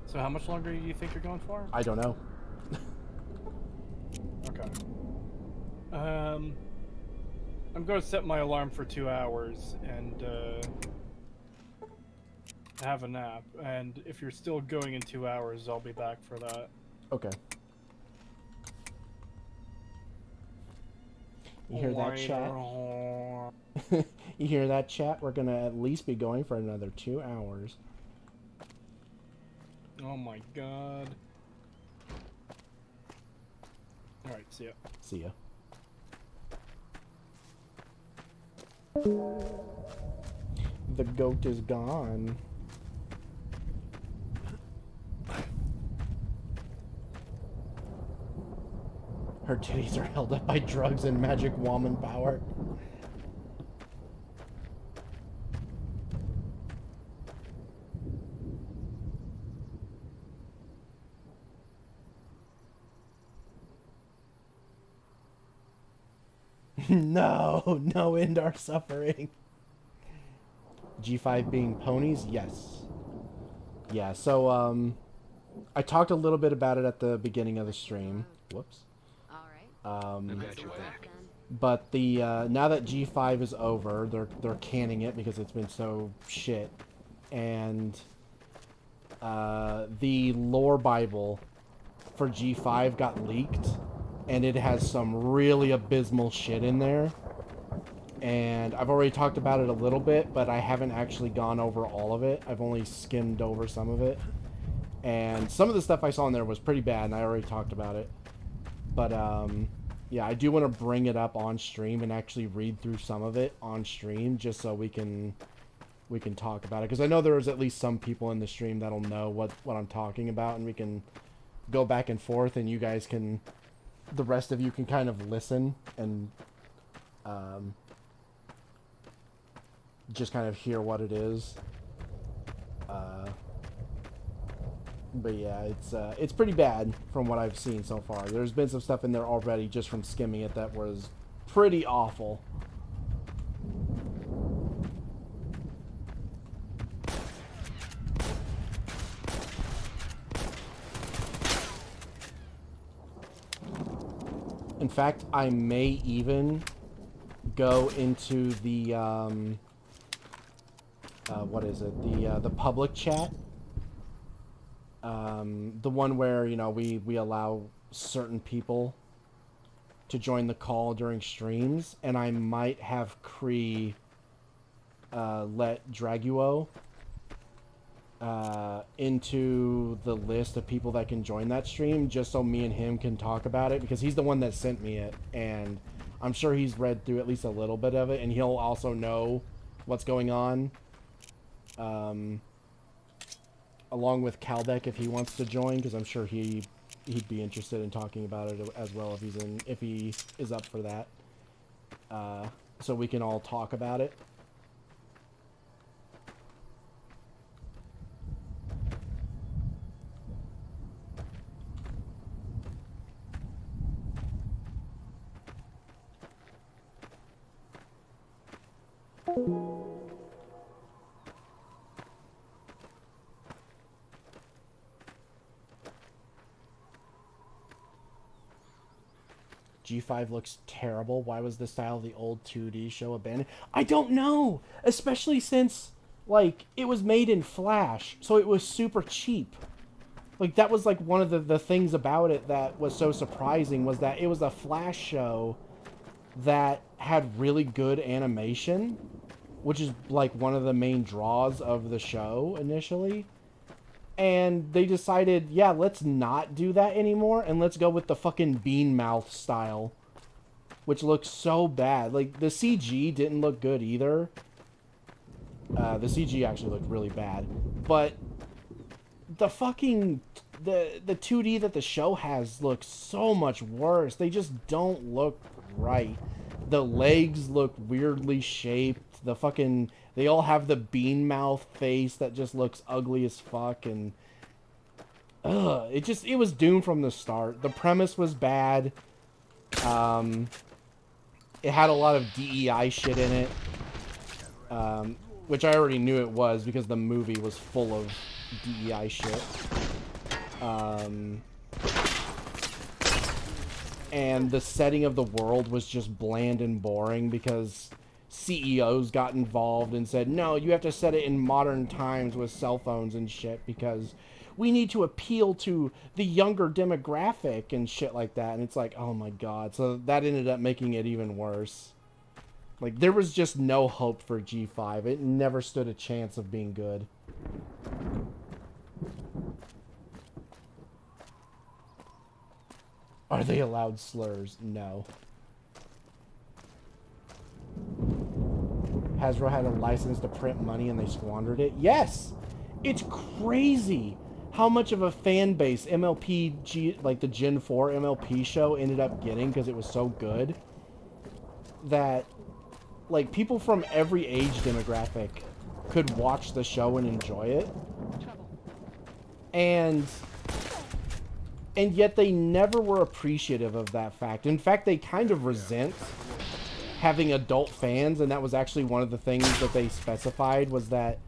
So how much longer do you think you're going for? I don't know. Okay. I'm going to set my alarm for 2 hours and have a nap. And if you're still going in 2 hours, I'll be back for that. Okay. You hear that, chat? You hear that, chat? We're gonna at least be going for another 2 hours. Oh my god. Alright, see ya. See ya. The goat is gone. Her titties are held up by drugs and magic woman power. No, no end our suffering. G5 being ponies? Yes. Yeah, so, I talked a little bit about it at the beginning of the stream. Whoops. But the, now that G5 is over, they're canning it because it's been so shit. And, the lore Bible for G5 got leaked. And it has some really abysmal shit in there. And I've already talked about it a little bit, but I haven't actually gone over all of it. I've only skimmed over some of it. And some of the stuff I saw in there was pretty bad, and I already talked about it. But, yeah, I do want to bring it up on stream and actually read through some of it on stream, just so we can talk about it. Because I know there's at least some people in the stream that'll know what I'm talking about, and we can go back and forth, and you guys can... The rest of you can kind of listen and just kind of hear what it is. But yeah, it's pretty bad from what I've seen so far. There's been some stuff in there already just from skimming it that was pretty awful. In fact, I may even go into the, what is it? The public chat. The one where, you know, we allow certain people to join the call during streams. And I might have Cree, let Draguo, into the list of people that can join that stream, just so me and him can talk about it, because he's the one that sent me it, and I'm sure he's read through at least a little bit of it, and he'll also know what's going on, along with Calbeck if he wants to join, because I'm sure he'd be interested in talking about it as well if he is up for that, so we can all talk about it. G5 looks terrible. Why was the style of the old 2D show abandoned? I don't know! Especially since, like, it was made in Flash, so it was super cheap. Like, that was, like, one of the things about it that was so surprising, was that it was a Flash show that had really good animation, which is, like, one of the main draws of the show initially. And they decided, yeah, let's not do that anymore, and let's go with the fucking bean mouth style, which looks so bad. Like, the CG didn't look good either. The CG actually looked really bad. But the fucking... The 2D that the show has looks so much worse. They just don't look right. The legs look weirdly shaped. The fucking... They all have the bean mouth face that just looks ugly as fuck, and it was doomed from the start. The premise was bad. It had a lot of DEI shit in it, which I already knew it was because the movie was full of DEI shit. And the setting of the world was just bland and boring because CEOs got involved and said, no, you have to set it in modern times with cell phones and shit because we need to appeal to the younger demographic and shit like that. And it's like, oh my god. So that ended up making it even worse. Like, there was just no hope for G5. It never stood a chance of being good. Are they allowed slurs? No. Hasbro had a license to print money and they squandered it? Yes! It's crazy how much of a fan base MLP, like the Gen 4 MLP show ended up getting because it was so good. That, like, people from every age demographic could watch the show and enjoy it. And yet they never were appreciative of that fact. In fact, they kind of resent having adult fans, and that was actually one of the things that they specified, was that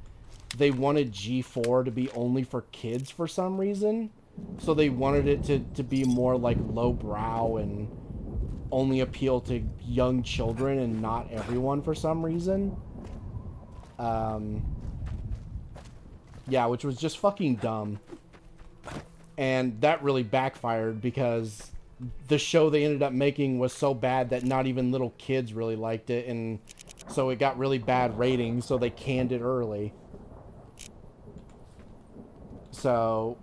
they wanted G4 to be only for kids for some reason. So they wanted it to be more like lowbrow and only appeal to young children and not everyone for some reason. Yeah, which was just fucking dumb. And that really backfired because the show they ended up making was so bad that not even little kids really liked it, and so it got really bad ratings, so they canned it early. So,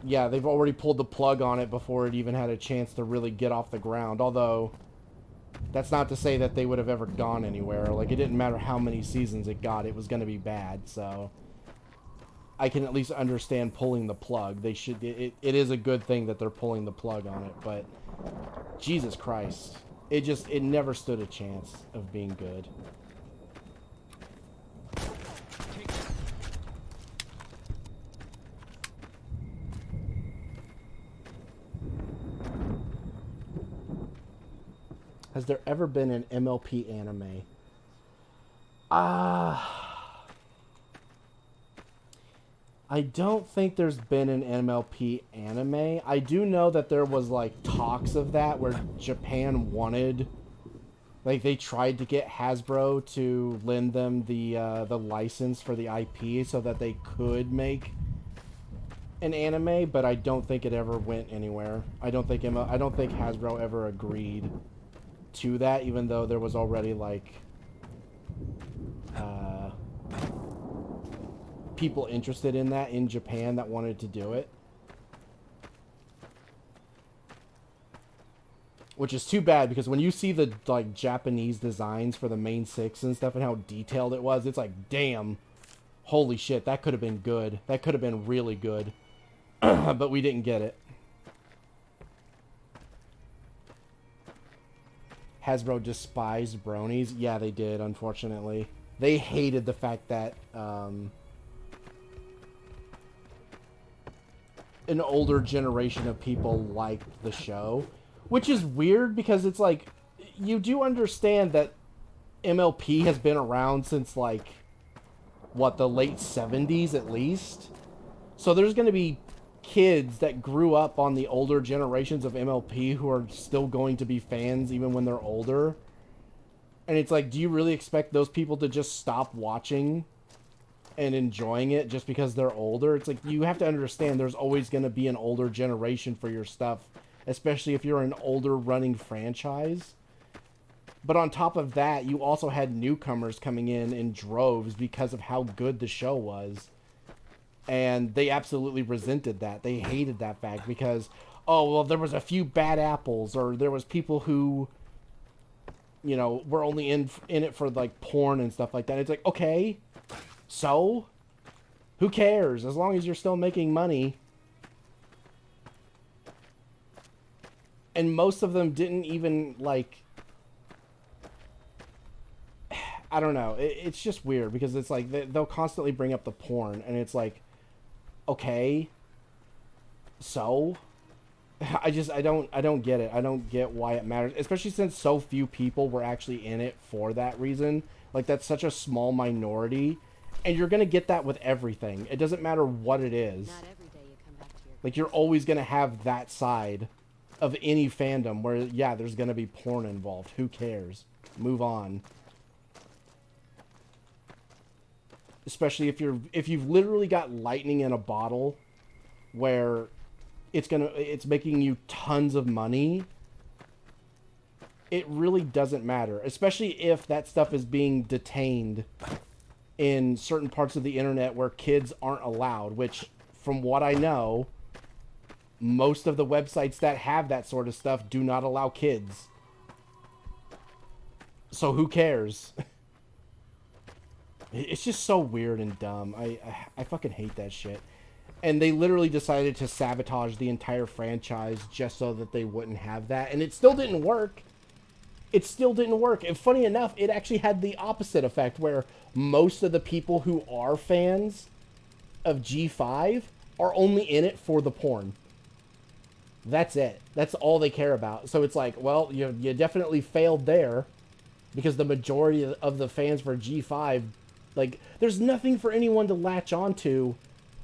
yeah, they've already pulled the plug on it before it even had a chance to really get off the ground, although that's not to say that they would have ever gone anywhere. Like, it didn't matter how many seasons it got, it was going to be bad, so I can at least understand pulling the plug. They should. It is a good thing that they're pulling the plug on it, but Jesus Christ, it never stood a chance of being good. Has there ever been an MLP anime? I don't think there's been an MLP anime. I do know that there was, like, talks of that where Japan wanted... Like, they tried to get Hasbro to lend them the license for the IP so that they could make an anime, but I don't think it ever went anywhere. I don't think Hasbro ever agreed to that, even though there was already, like... people interested in that in Japan that wanted to do it. Which is too bad, because when you see the, like, Japanese designs for the main six and stuff and how detailed it was, it's like, damn, holy shit, that could have been good. That could have been really good. But we didn't get it. Hasbro despised bronies. Yeah, they did, unfortunately. They hated the fact that, an older generation of people liked the show, which is weird because it's like, you do understand that MLP has been around since, like, what, the late 70s at least? So there's going to be kids that grew up on the older generations of MLP who are still going to be fans even when they're older. And it's like, do you really expect those people to just stop watching and enjoying it just because they're older? It's like, you have to understand there's always going to be an older generation for your stuff, especially if you're an older running franchise. But on top of that, you also had newcomers coming in droves because of how good the show was. And they absolutely resented that. They hated that fact because, oh, well, there was a few bad apples, or there was people who, you know, were only in it for, like, porn and stuff like that. It's like, okay, so who cares? As long as you're still making money. And most of them didn't even, like, I don't know. It's just weird because it's like they'll constantly bring up the porn, and it's like, okay, so I don't get it. I don't get why it matters, especially since so few people were actually in it for that reason. Like, that's such a small minority. And you're going to get that with everything. It doesn't matter what it is. Not every day you come back to your... Like, you're always going to have that side of any fandom where, yeah, there's going to be porn involved. Who cares? Move on. especially if you've literally got lightning in a bottle where it's making you tons of money, it really doesn't matter, especially if that stuff is being detained in certain parts of the internet where kids aren't allowed, which from what I know, most of the websites that have that sort of stuff do not allow kids. So who cares? It's just so weird and dumb. I fucking hate that shit. And they literally decided to sabotage the entire franchise just so that they wouldn't have that. And it still didn't work. It still didn't work. And funny enough, it actually had the opposite effect where most of the people who are fans of G5 are only in it for the porn. That's it. That's all they care about. So it's like, well, you definitely failed there because the majority of the fans for G5, like, there's nothing for anyone to latch onto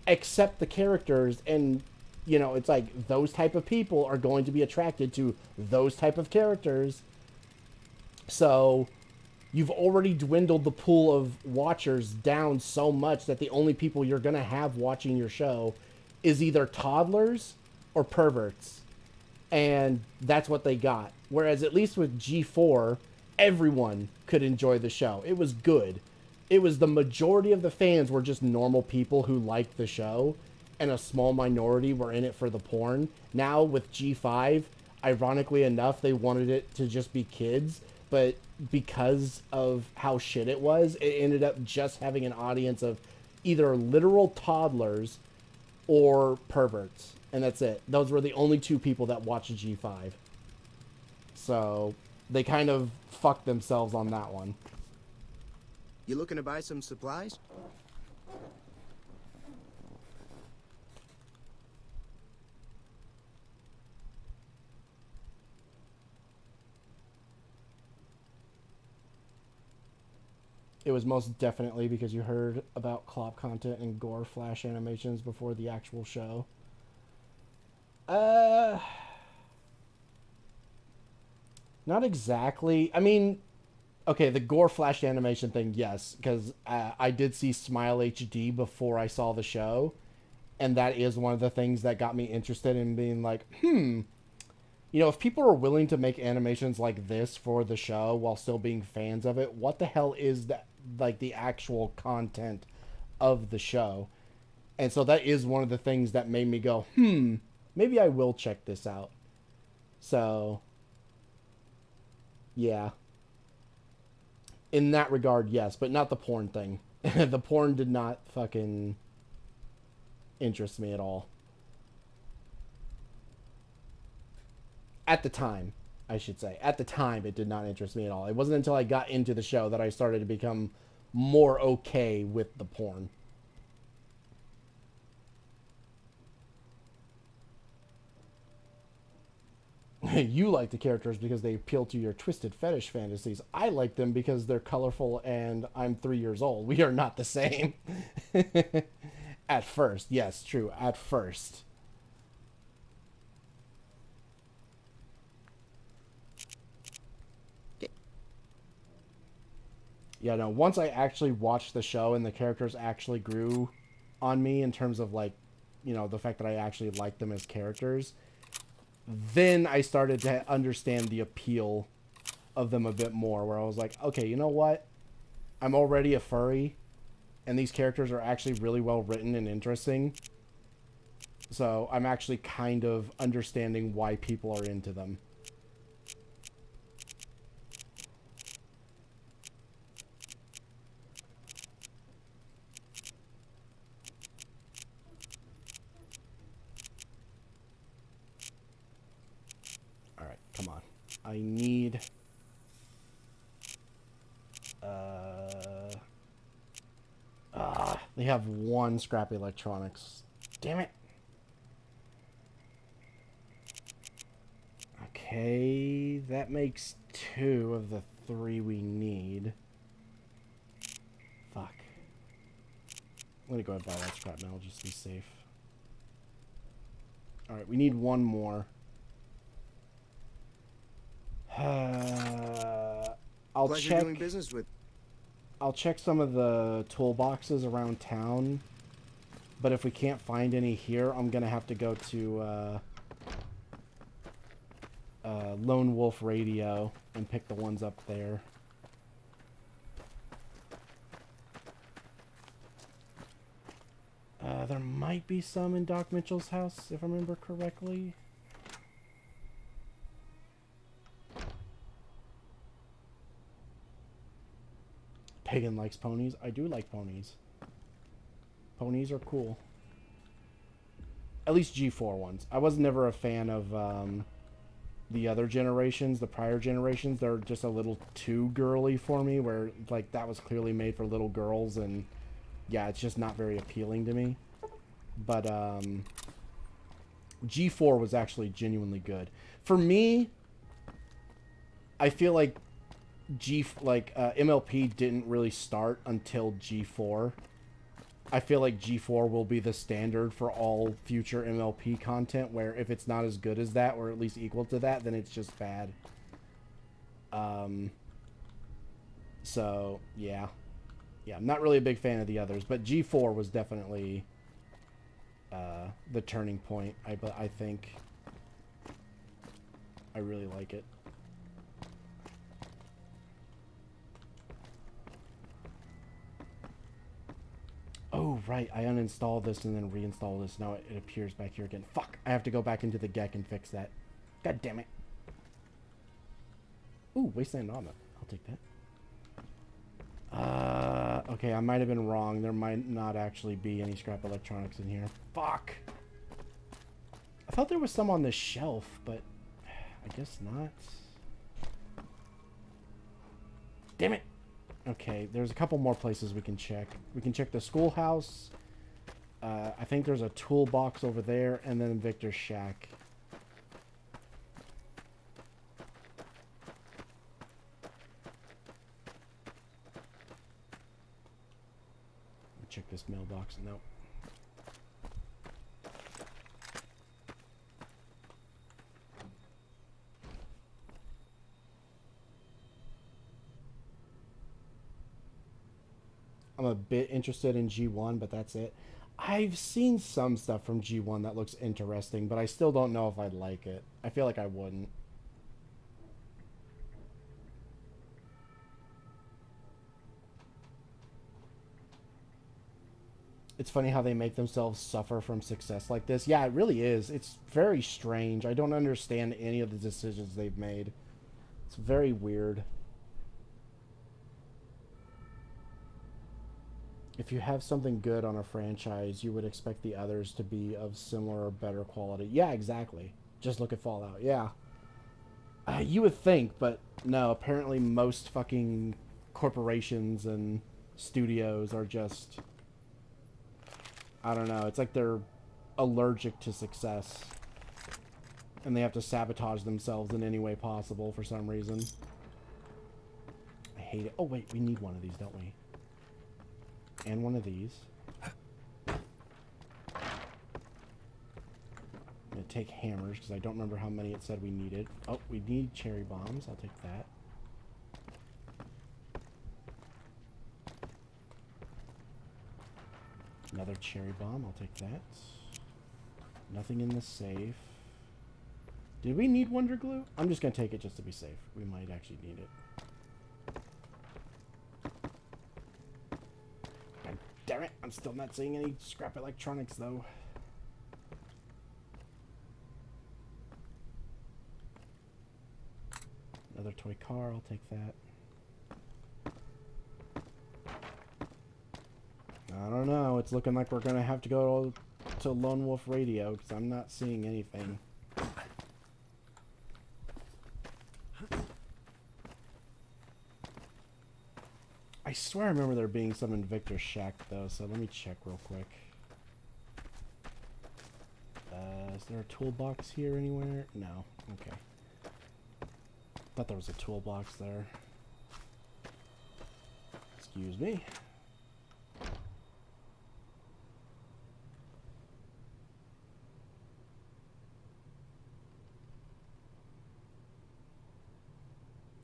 except the characters. And, you know, it's like those type of people are going to be attracted to those type of characters. So you've already dwindled the pool of watchers down so much that the only people you're going to have watching your show is either toddlers or perverts. And that's what they got. Whereas at least with G4, everyone could enjoy the show. It was good. It was the majority of the fans were just normal people who liked the show, and a small minority were in it for the porn. Now with G5, ironically enough, they wanted it to just be kids, but because of how shit it was, it ended up just having an audience of either literal toddlers or perverts. And that's it. Those were the only two people that watched G5. So they kind of fucked themselves on that one. You looking to buy some supplies? It was most definitely because you heard about clop content and gore flash animations before the actual show. Not exactly. I mean, okay, the gore flash animation thing, yes, because I did see Smile HD before I saw the show, and that is one of the things that got me interested in being like, you know, if people are willing to make animations like this for the show while still being fans of it, what the hell is that, like, the actual content of the show? And so that is one of the things that made me go, maybe I will check this out. So, yeah. In that regard, yes, but not the porn thing. The porn did not fucking interest me at all. At the time, I should say. At the time, it did not interest me at all. It wasn't until I got into the show that I started to become more okay with the porn. You like the characters because they appeal to your twisted fetish fantasies. I like them because they're colorful and I'm 3 years old. We are not the same. At first. Yes, true. At first. Yeah, no, once I actually watched the show and the characters actually grew on me in terms of, like, you know, the fact that I actually liked them as characters, then I started to understand the appeal of them a bit more, where I was like, okay, you know what? I'm already a furry, and these characters are actually really well written and interesting. So I'm actually kind of understanding why people are into them. Alright, come on. I need... they have one scrap electronics. Damn it. Okay, that makes 2 of the 3 we need. Fuck. I'm gonna go ahead and buy that scrap metal just to be safe. Alright, we need 1 more. I'll Pleasure check. doing business with. I'll check some of the toolboxes around town, but if we can't find any here, I'm gonna have to go to Lone Wolf Radio and pick the ones up there. There might be some in Doc Mitchell's house, if I remember correctly. Pagan likes ponies. I do like ponies. Ponies are cool. At least G4 ones. I was never a fan of the other generations, the prior generations. They're just a little too girly for me, where like that was clearly made for little girls, and yeah, it's just not very appealing to me. But G4 was actually genuinely good. For me, I feel like MLP didn't really start until G4. I feel like G4 will be the standard for all future MLP content, where if it's not as good as that, or at least equal to that, then it's just bad. So, yeah. Yeah, I'm not really a big fan of the others, but G4 was definitely the turning point. I think I really like it. Oh, right. I uninstalled this and then reinstalled this. Now it appears back here again. Fuck. I have to go back into the GEC and fix that. God damn it. Ooh, Wasteland Armor. I'll take that. Okay, I might have been wrong. There might not actually be any scrap electronics in here. Fuck. I thought there was some on this shelf, but I guess not. Damn it. Okay, there's a couple more places we can check. We can check the schoolhouse. I think there's a toolbox over there, and then Victor's shack. Check this mailbox. Nope. I'm a bit interested in G1, but that's it. I've seen some stuff from G1 that looks interesting, but I still don't know if I'd like it. I feel like I wouldn't. It's funny how they make themselves suffer from success like this. Yeah, it really is. It's very strange. I don't understand any of the decisions they've made. It's very weird. If you have something good on a franchise, you would expect the others to be of similar or better quality. Yeah, exactly. Just look at Fallout. Yeah. You would think, but no. Apparently most fucking corporations and studios are just... I don't know. It's like they're allergic to success. And they have to sabotage themselves in any way possible for some reason. I hate it. Oh, wait. We need one of these, don't we? And one of these. I'm going to take hammers because I don't remember how many it said we needed. Oh, we need cherry bombs. I'll take that. Another cherry bomb. I'll take that. Nothing in the safe. Did we need Wonder Glue? I'm just going to take it just to be safe. We might actually need it. God damn it. I'm still not seeing any scrap electronics, though. Another toy car. I'll take that. I don't know. It's looking like we're going to have to go to Lone Wolf Radio because I'm not seeing anything. I swear I remember there being some in Victor's shack, though, so let me check real quick. Is there a toolbox here anywhere? No. Okay. Thought there was a toolbox there. Excuse me.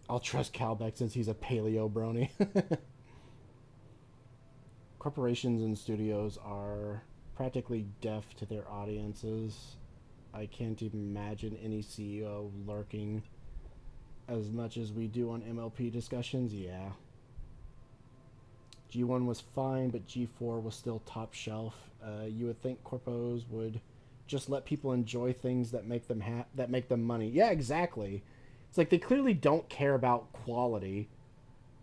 I'll trust Calbeck since he's a paleo brony. Corporations and studios are practically deaf to their audiences. I can't imagine any CEO lurking as much as we do on MLP discussions. Yeah. G1 was fine, but G4 was still top shelf. You would think corpos would just let people enjoy things that make them money. Yeah, exactly. It's like they clearly don't care about quality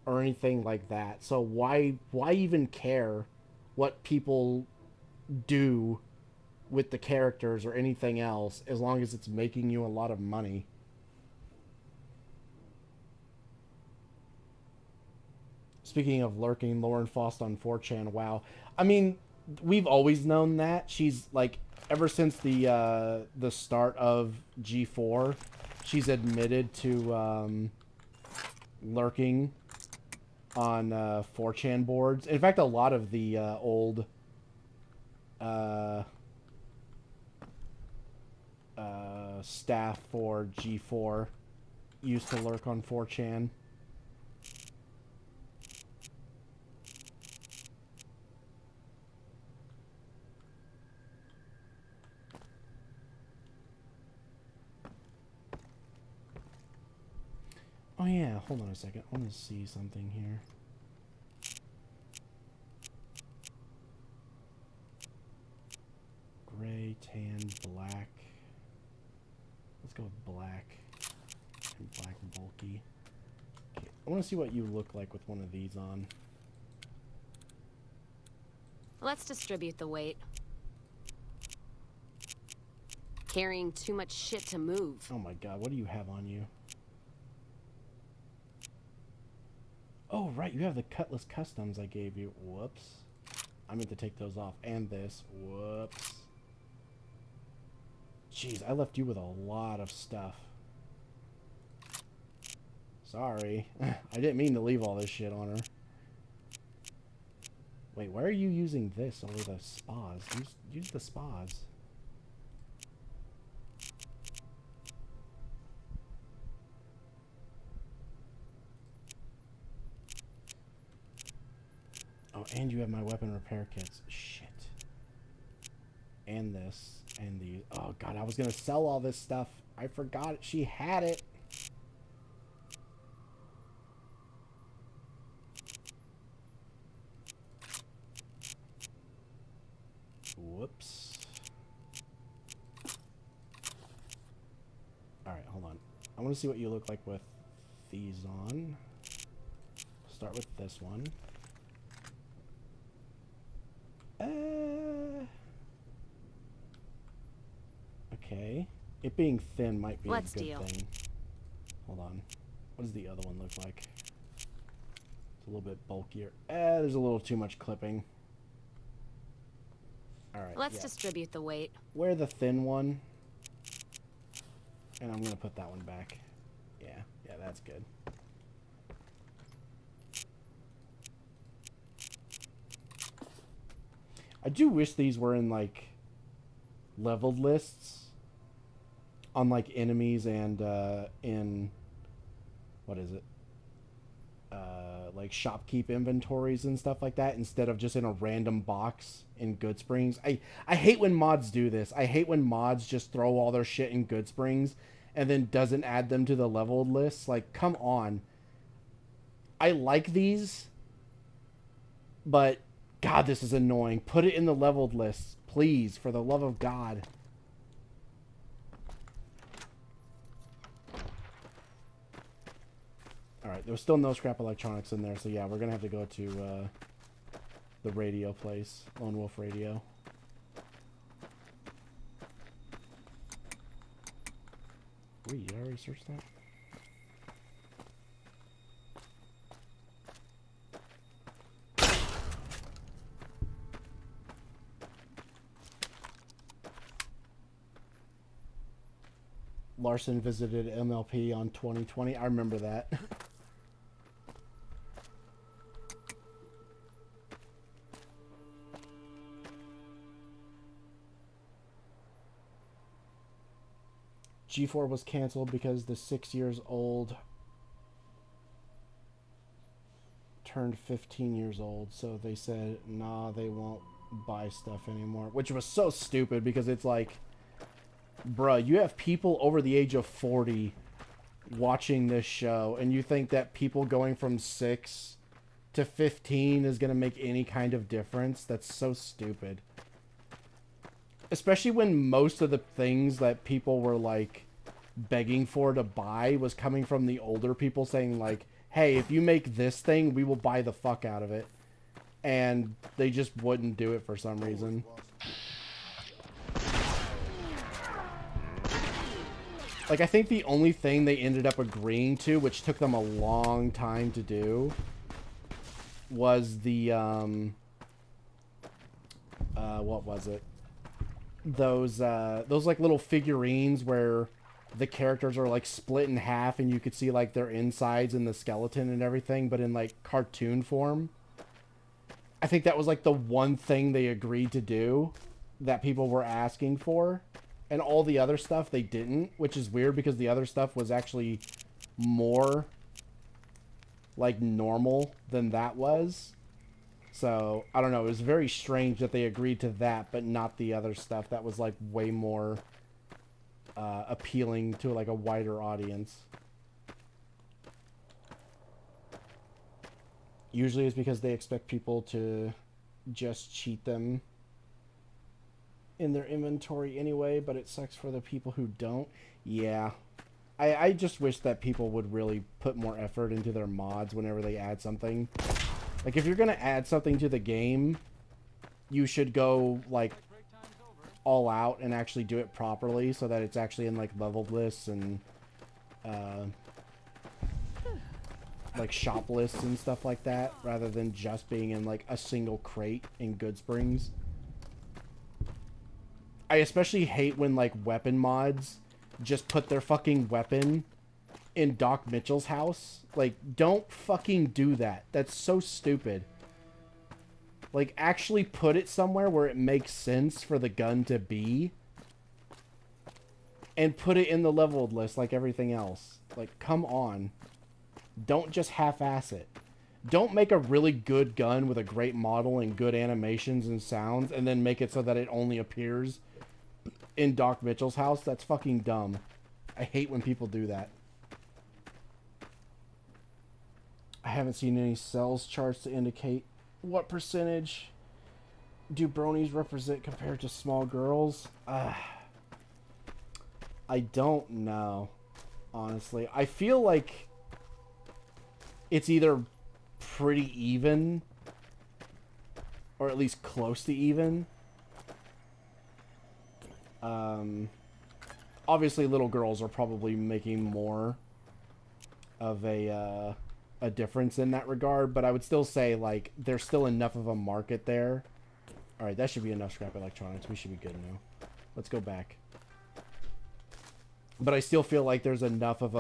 or anything like that. So why even care what people do with the characters or anything else as long as it's making you a lot of money? Speaking of lurking, Lauren Faust on 4chan. Wow. I mean, we've always known that. She's like, ever since the start of G4, she's admitted to lurking on 4chan boards. In fact, a lot of the old staff for G4 used to lurk on 4chan. Oh yeah, hold on a second. I want to see something here. Gray, tan, black. Let's go with black. And black and bulky. Okay, I want to see what you look like with one of these on. Let's distribute the weight. Carrying too much shit to move. Oh my god, what do you have on you? Oh, right, you have the Cutlass Customs I gave you. Whoops. I meant to take those off. And this. Whoops. Jeez, I left you with a lot of stuff. Sorry. I didn't mean to leave all this shit on her. Wait, why are you using this over the spas? Use the spas. Oh, and you have my weapon repair kits. Shit. And this. And these. Oh, God, I was going to sell all this stuff. I forgot she had it. Whoops. Alright, hold on. I want to see what you look like with these on. Start with this one. Okay. It being thin might be a good thing. Hold on. What does the other one look like? It's a little bit bulkier. There's a little too much clipping. Alright. Let's distribute the weight. Wear the thin one. And I'm going to put that one back. Yeah, that's good. I do wish these were in, like, leveled lists on, like, enemies and, in, what is it? Like, shopkeep inventories and stuff like that, instead of just in a random box in Goodsprings. I hate when mods do this. I hate when mods just throw all their shit in Goodsprings and then doesn't add them to the leveled lists. Like, come on. I like these, but God, this is annoying. Put it in the leveled list, please, for the love of God. Alright, there was still no scrap electronics in there, so yeah, we're gonna have to go to the radio place, Lone Wolf Radio. Wait, did I already search that? Larson visited MLP on 2020. I remember that. G4 was canceled because the 6 years old turned 15 years old, so they said, nah, they won't buy stuff anymore. Which was so stupid because it's like, bruh, you have people over the age of 40 watching this show, and you think that people going from 6 to 15 is going to make any kind of difference? That's so stupid. Especially when most of the things that people were, like, begging for to buy was coming from the older people saying, like, hey, if you make this thing, we will buy the fuck out of it. And they just wouldn't do it for some reason. Like, I think the only thing they ended up agreeing to, which took them a long time to do, was the, what was it? Those like little figurines where the characters are like split in half and you could see like their insides and the skeleton and everything, but in like cartoon form. I think that was like the one thing they agreed to do that people were asking for. And all the other stuff they didn't, which is weird because the other stuff was actually more like normal than that was. So, I don't know, it was very strange that they agreed to that, but not the other stuff that was like way more appealing to like a wider audience. Usually it's because they expect people to just cheat them in their inventory anyway, but it sucks for the people who don't. Yeah. I just wish that people would really put more effort into their mods whenever they add something. Like, if you're gonna add something to the game, you should go, like, all out and actually do it properly so that it's actually in, like, leveled lists and, like, shop lists and stuff like that, rather than just being in, like, a single crate in Goodsprings. I especially hate when, like, weapon mods just put their fucking weapon in Doc Mitchell's house. Like, don't fucking do that. That's so stupid. Like, actually put it somewhere where it makes sense for the gun to be. And put it in the leveled list like everything else. Like, come on. Don't just half-ass it. Don't make a really good gun with a great model and good animations and sounds and then make it so that it only appears in Doc Mitchell's house. That's fucking dumb. I hate when people do that. I haven't seen any sales charts to indicate what percentage do bronies represent compared to small girls. I don't know, honestly. I feel like it's either pretty even or at least close to even. Obviously little girls are probably making more of a difference in that regard, but I would still say, like, there's still enough of a market there. Alright, that should be enough scrap electronics. We should be good now. Let's go back. But I still feel like there's enough of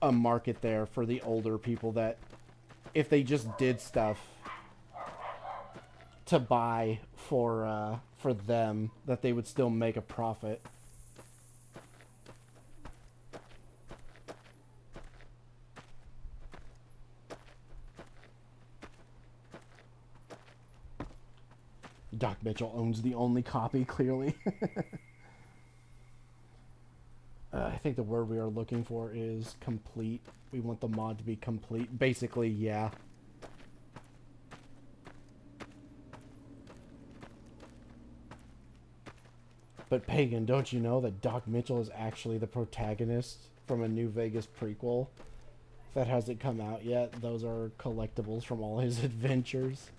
a market there for the older people that if they just did stuff to buy for them, that they would still make a profit. Doc Mitchell owns the only copy, clearly. I think the word we are looking for is complete. We want the mod to be complete. Basically, yeah. But Pagan, don't you know that Doc Mitchell is actually the protagonist from a New Vegas prequel that hasn't come out yet? Those are collectibles from all his adventures.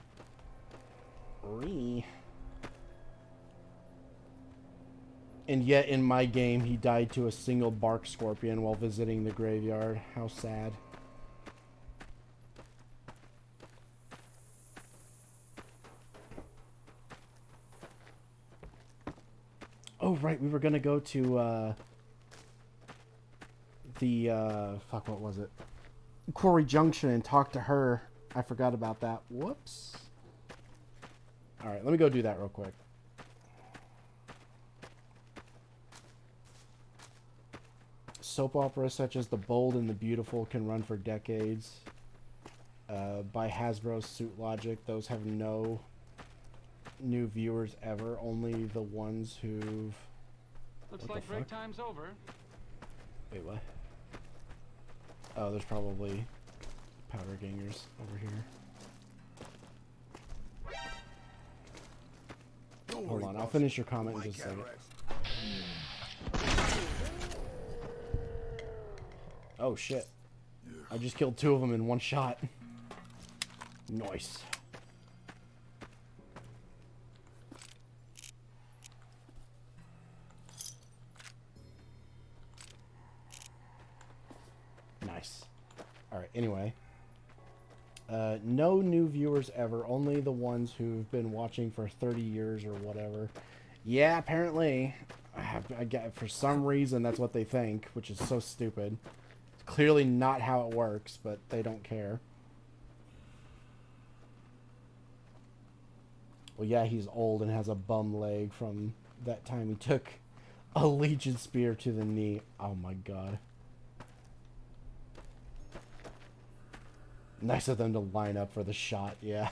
And yet in my game he died to a single bark scorpion while visiting the graveyard. How sad. Oh right, we were gonna go to fuck, what was it? Quarry Junction and talk to her. I forgot about that. Whoops. Alright, let me go do that real quick. Soap operas such as The Bold and the Beautiful can run for decades. by Hasbro's Suit Logic. Those have no new viewers ever, only the ones who've... Looks What like the break fuck? time's over. Wait, what? Oh, there's probably powder gangers over here. Hold on, I'll finish your comment in just a second. Oh shit. I just killed 2 of them in one shot. Nice. Nice. Alright, anyway. No new viewers ever, only the ones who've been watching for 30 years or whatever. Yeah, apparently. I get, for some reason, that's what they think, which is so stupid. It's clearly not how it works, but they don't care. Well, yeah, he's old and has a bum leg from that time he took a Legion Spear to the knee. Oh my god. Nice of them to line up for the shot, yeah.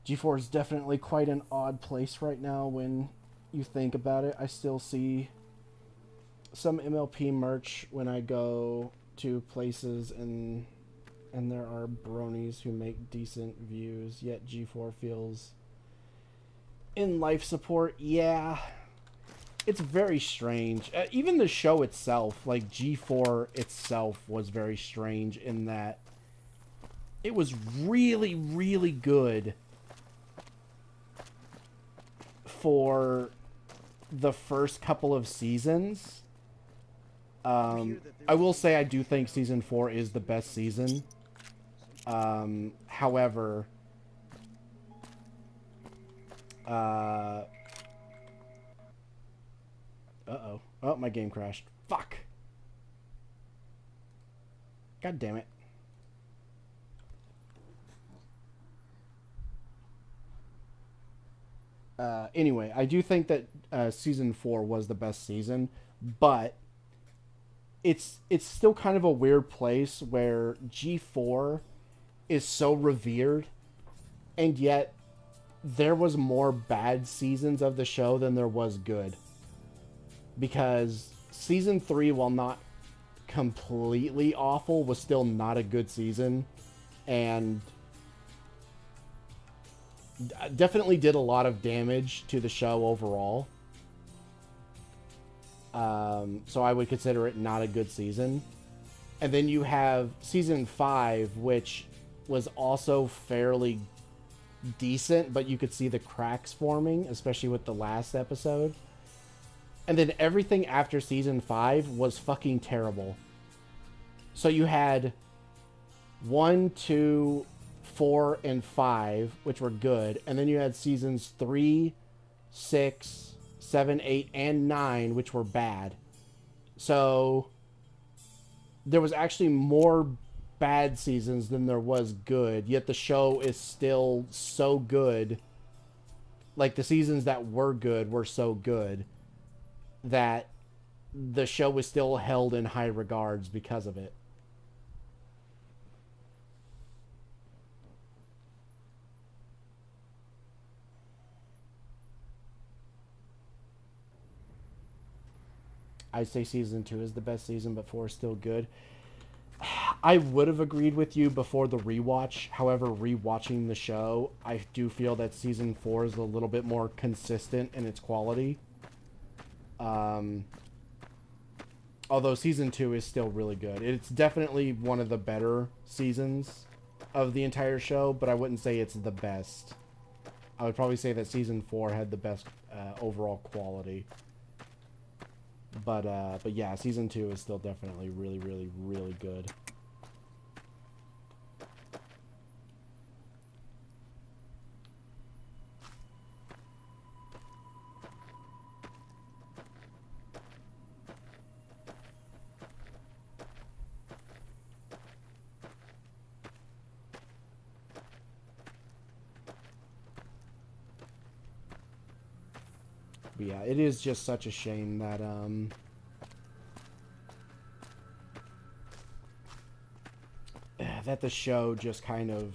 G4 is definitely quite an odd place right now when you think about it. I still see some MLP merch when I go to places and there are bronies who make decent views, yet G4 feels in life support. Yeah. It's very strange. Even the show itself, like G4 itself, was very strange in that it was really, really good for the first couple of seasons. I will say I do think season 4 is the best season. However, uh-oh. Oh, my game crashed. Fuck. God damn it. Anyway, I do think that season 4 was the best season, but it's still kind of a weird place where G4 is so revered, and yet there was more bad seasons of the show than there was good. Because season 3, while not completely awful, was still not a good season, and definitely did a lot of damage to the show overall. So I would consider it not a good season. And then you have season 5, which was also fairly decent, but you could see the cracks forming, especially with the last episode. And then everything after season 5 was fucking terrible. So you had 1, 2, 4, and 5, which were good. And then you had seasons 3, 6, 7, 8, and 9, which were bad. So there was actually more bad seasons than there was good. Yet the show is still so good. Like, the seasons that were good were so good that the show was still held in high regards because of it. I say season 2 is the best season, but 4 is still good. I would have agreed with you before the rewatch. However, rewatching the show, I do feel that season 4 is a little bit more consistent in its quality. Although season 2 is still really good. It's definitely one of the better seasons of the entire show, but I wouldn't say it's the best. I would probably say that season 4 had the best overall quality. But yeah, season 2 is still definitely really, really, really good. But yeah, it is just such a shame that that the show just kind of,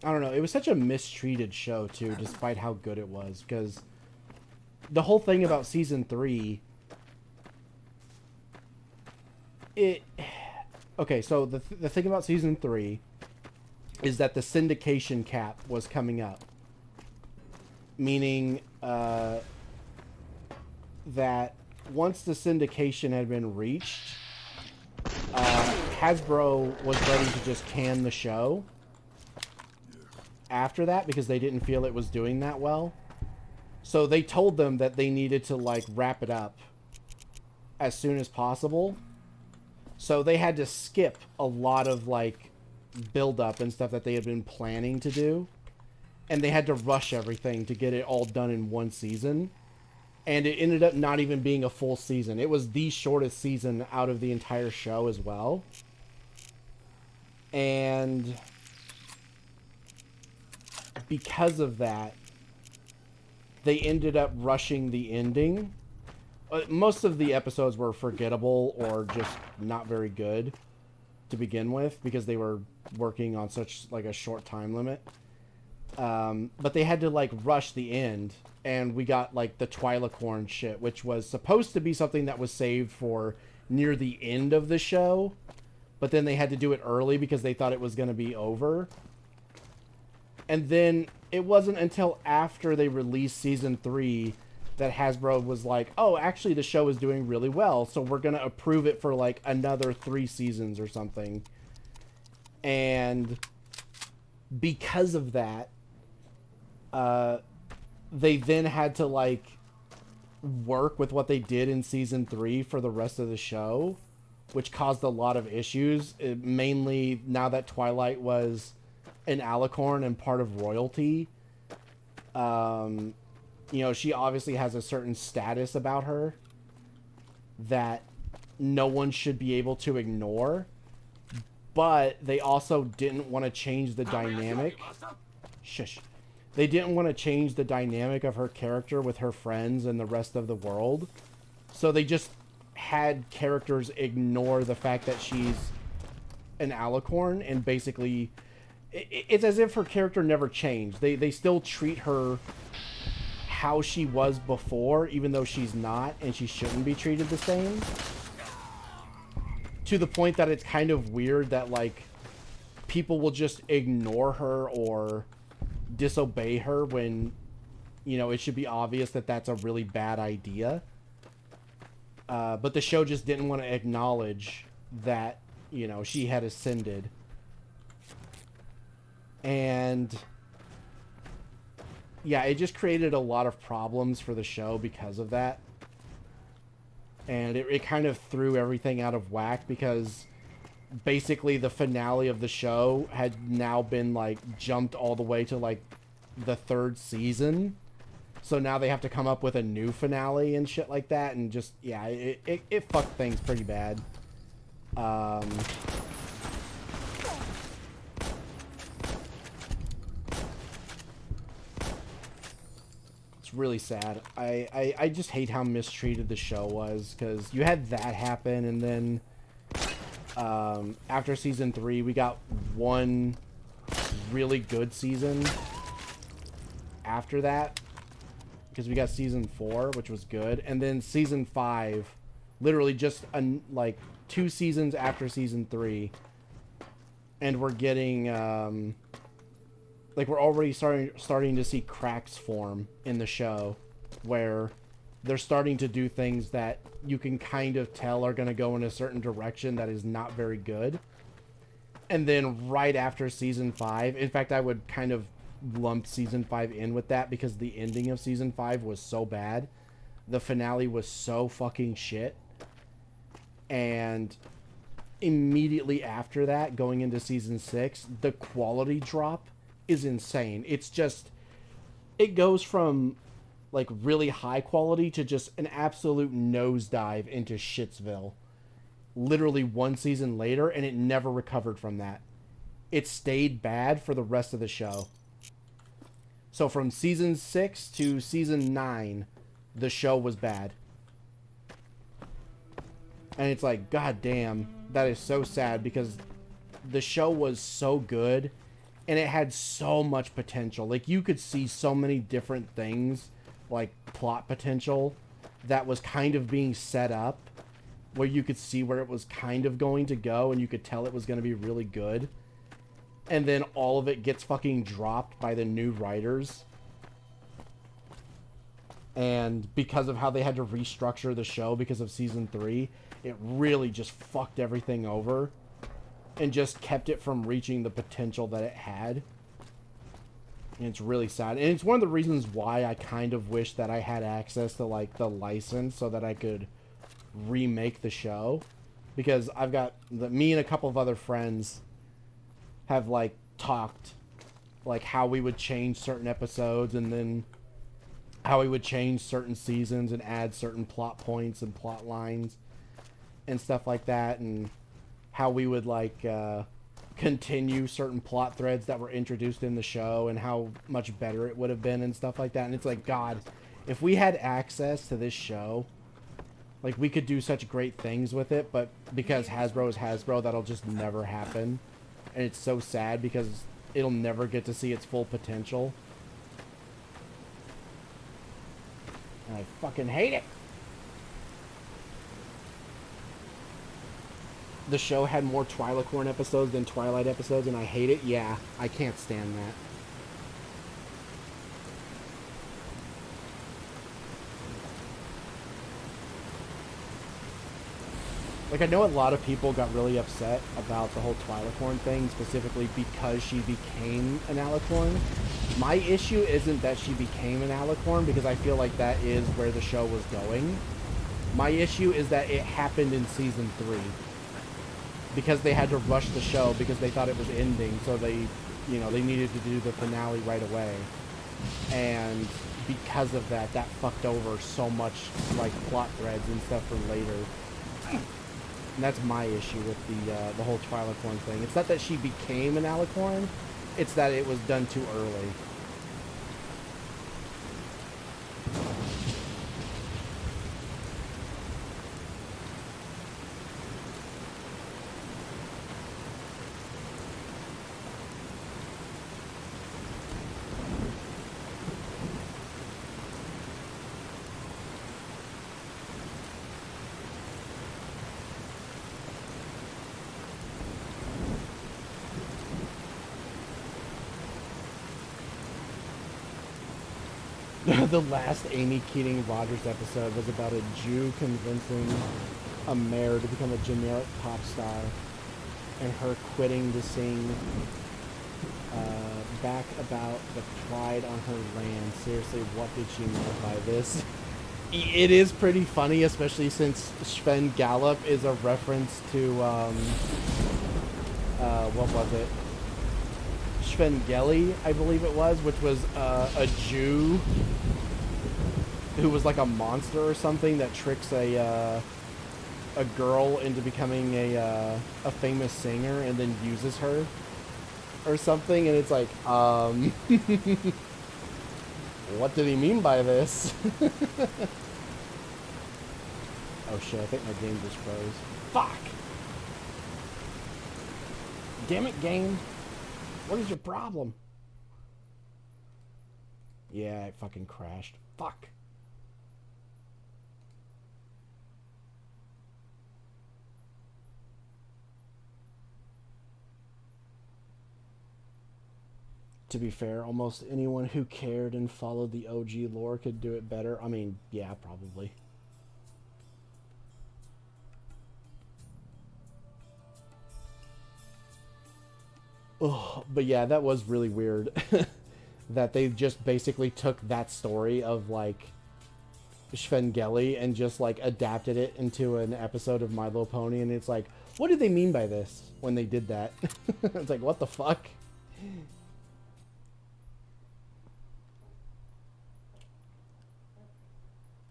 I don't know, it was such a mistreated show too, despite how good it was, because the whole thing about season 3, okay, so the thing about season 3 is that the syndication cap was coming up, meaning that once the syndication had been reached, Hasbro was ready to just can the show after that because they didn't feel it was doing that well. So they told them that they needed to like wrap it up as soon as possible. So they had to skip a lot of like build up and stuff that they had been planning to do, and they had to rush everything to get it all done in one season. And it ended up not even being a full season. It was the shortest season out of the entire show as well. And because of that, they ended up rushing the ending. Most of the episodes were forgettable or just not very good to begin with because they were working on such like a short time limit. But they had to like rush the end, and we got like the Twi'lek shit, which was supposed to be something that was saved for near the end of the show, but then they had to do it early because they thought it was going to be over. And then it wasn't until after they released season 3 that Hasbro was like, oh, actually the show is doing really well, so we're going to approve it for like another 3 seasons or something. And because of that, they then had to like work with what they did in season 3 for the rest of the show, which caused a lot of issues. Mainly now that Twilight was an alicorn and part of royalty, you know, she obviously has a certain status about her that no one should be able to ignore, but they also didn't want to change the dynamic. Shush. They didn't want to change the dynamic of her character with her friends and the rest of the world. So they just had characters ignore the fact that she's an alicorn, and basically it's as if her character never changed. They still treat her how she was before, even though she's not, and she shouldn't be treated the same. To the point that it's kind of weird that like people will just ignore her or disobey her when, you know, it should be obvious that that's a really bad idea. But the show just didn't want to acknowledge that, you know, she had ascended. And yeah, it just created a lot of problems for the show because of that. And it kind of threw everything out of whack because basically the finale of the show had now been like jumped all the way to like the 3rd season. So now they have to come up with a new finale and shit like that, and just, yeah, it fucked things pretty bad. It's really sad. I just hate how mistreated the show was, because you had that happen, and then after season 3 we got one really good season after that, because we got season 4, which was good, and then season 5, literally just like 2 seasons after season 3, and we're getting like we're already starting to see cracks form in the show, where they're starting to do things that you can kind of tell are going to go in a certain direction that is not very good. And then right after season 5, in fact, I would kind of lump season 5 in with that, because the ending of season 5 was so bad. The finale was so fucking shit. And immediately after that, going into season 6, the quality drop is insane. It's just, it goes from like really high quality to just an absolute nosedive into Shitsville literally 1 season later, and it never recovered from that. It stayed bad for the rest of the show. So from season 6 to season 9, the show was bad. And it's like, god damn, that is so sad, because the show was so good and it had so much potential. Like, you could see so many different things, like plot potential, that was kind of being set up, where you could see where it was kind of going to go, and you could tell it was going to be really good. And then all of it gets fucking dropped by the new writers. And because of how they had to restructure the show because of season 3, it really just fucked everything over and just kept it from reaching the potential that it had. And it's really sad. And it's one of the reasons why I kind of wish that I had access to, like, the license so that I could remake the show. Because I've got... me and a couple of other friends have, like, talked, like, how we would change certain episodes and then how we would change certain seasons and add certain plot points and plot lines and stuff like that, and how we would, like, continue certain plot threads that were introduced in the show and how much better it would have been and stuff like that. And it's like, God, if we had access to this show, like, we could do such great things with it, but because Hasbro is Hasbro, that'll just never happen. And it's so sad because it'll never get to see its full potential. And I fucking hate it. The show had more Twi'lek episodes than Twilight episodes, and I hate it. Yeah, I can't stand that. Like, I know a lot of people got really upset about the whole Twi'lek thing, specifically because she became an Alicorn. My issue isn't that she became an Alicorn, because I feel like that is where the show was going. My issue is that it happened in season 3. Because they had to rush the show because they thought it was ending, so they, you know, they needed to do the finale right away. And because of that, that fucked over so much, like, plot threads and stuff for later. And that's my issue with the whole Twi'lek thing. It's not that she became an Alicorn, it's that it was done too early. The last Amy Keating Rogers episode was about a Jew convincing a mayor to become a generic pop star, and her quitting to sing back about the pride on her land. Seriously, what did she mean by this? It is pretty funny, especially since Sven Gallop is a reference to, what was it? Svengeli, I believe it was, which was a Jew who was like a monster or something that tricks a girl into becoming a famous singer and then uses her or something, and it's like, what did he mean by this? Oh shit, I think my game just froze. Fuck! Damn it, game. What is your problem? Yeah, it fucking crashed. Fuck. To be fair, almost anyone who cared and followed the OG lore could do it better. I mean, yeah, probably. Oh, but yeah, that was really weird. That they just basically took that story of, like, Svengeli and just, like, adapted it into an episode of My Little Pony, and it's like, what did they mean by this when they did that? It's like, what the fuck?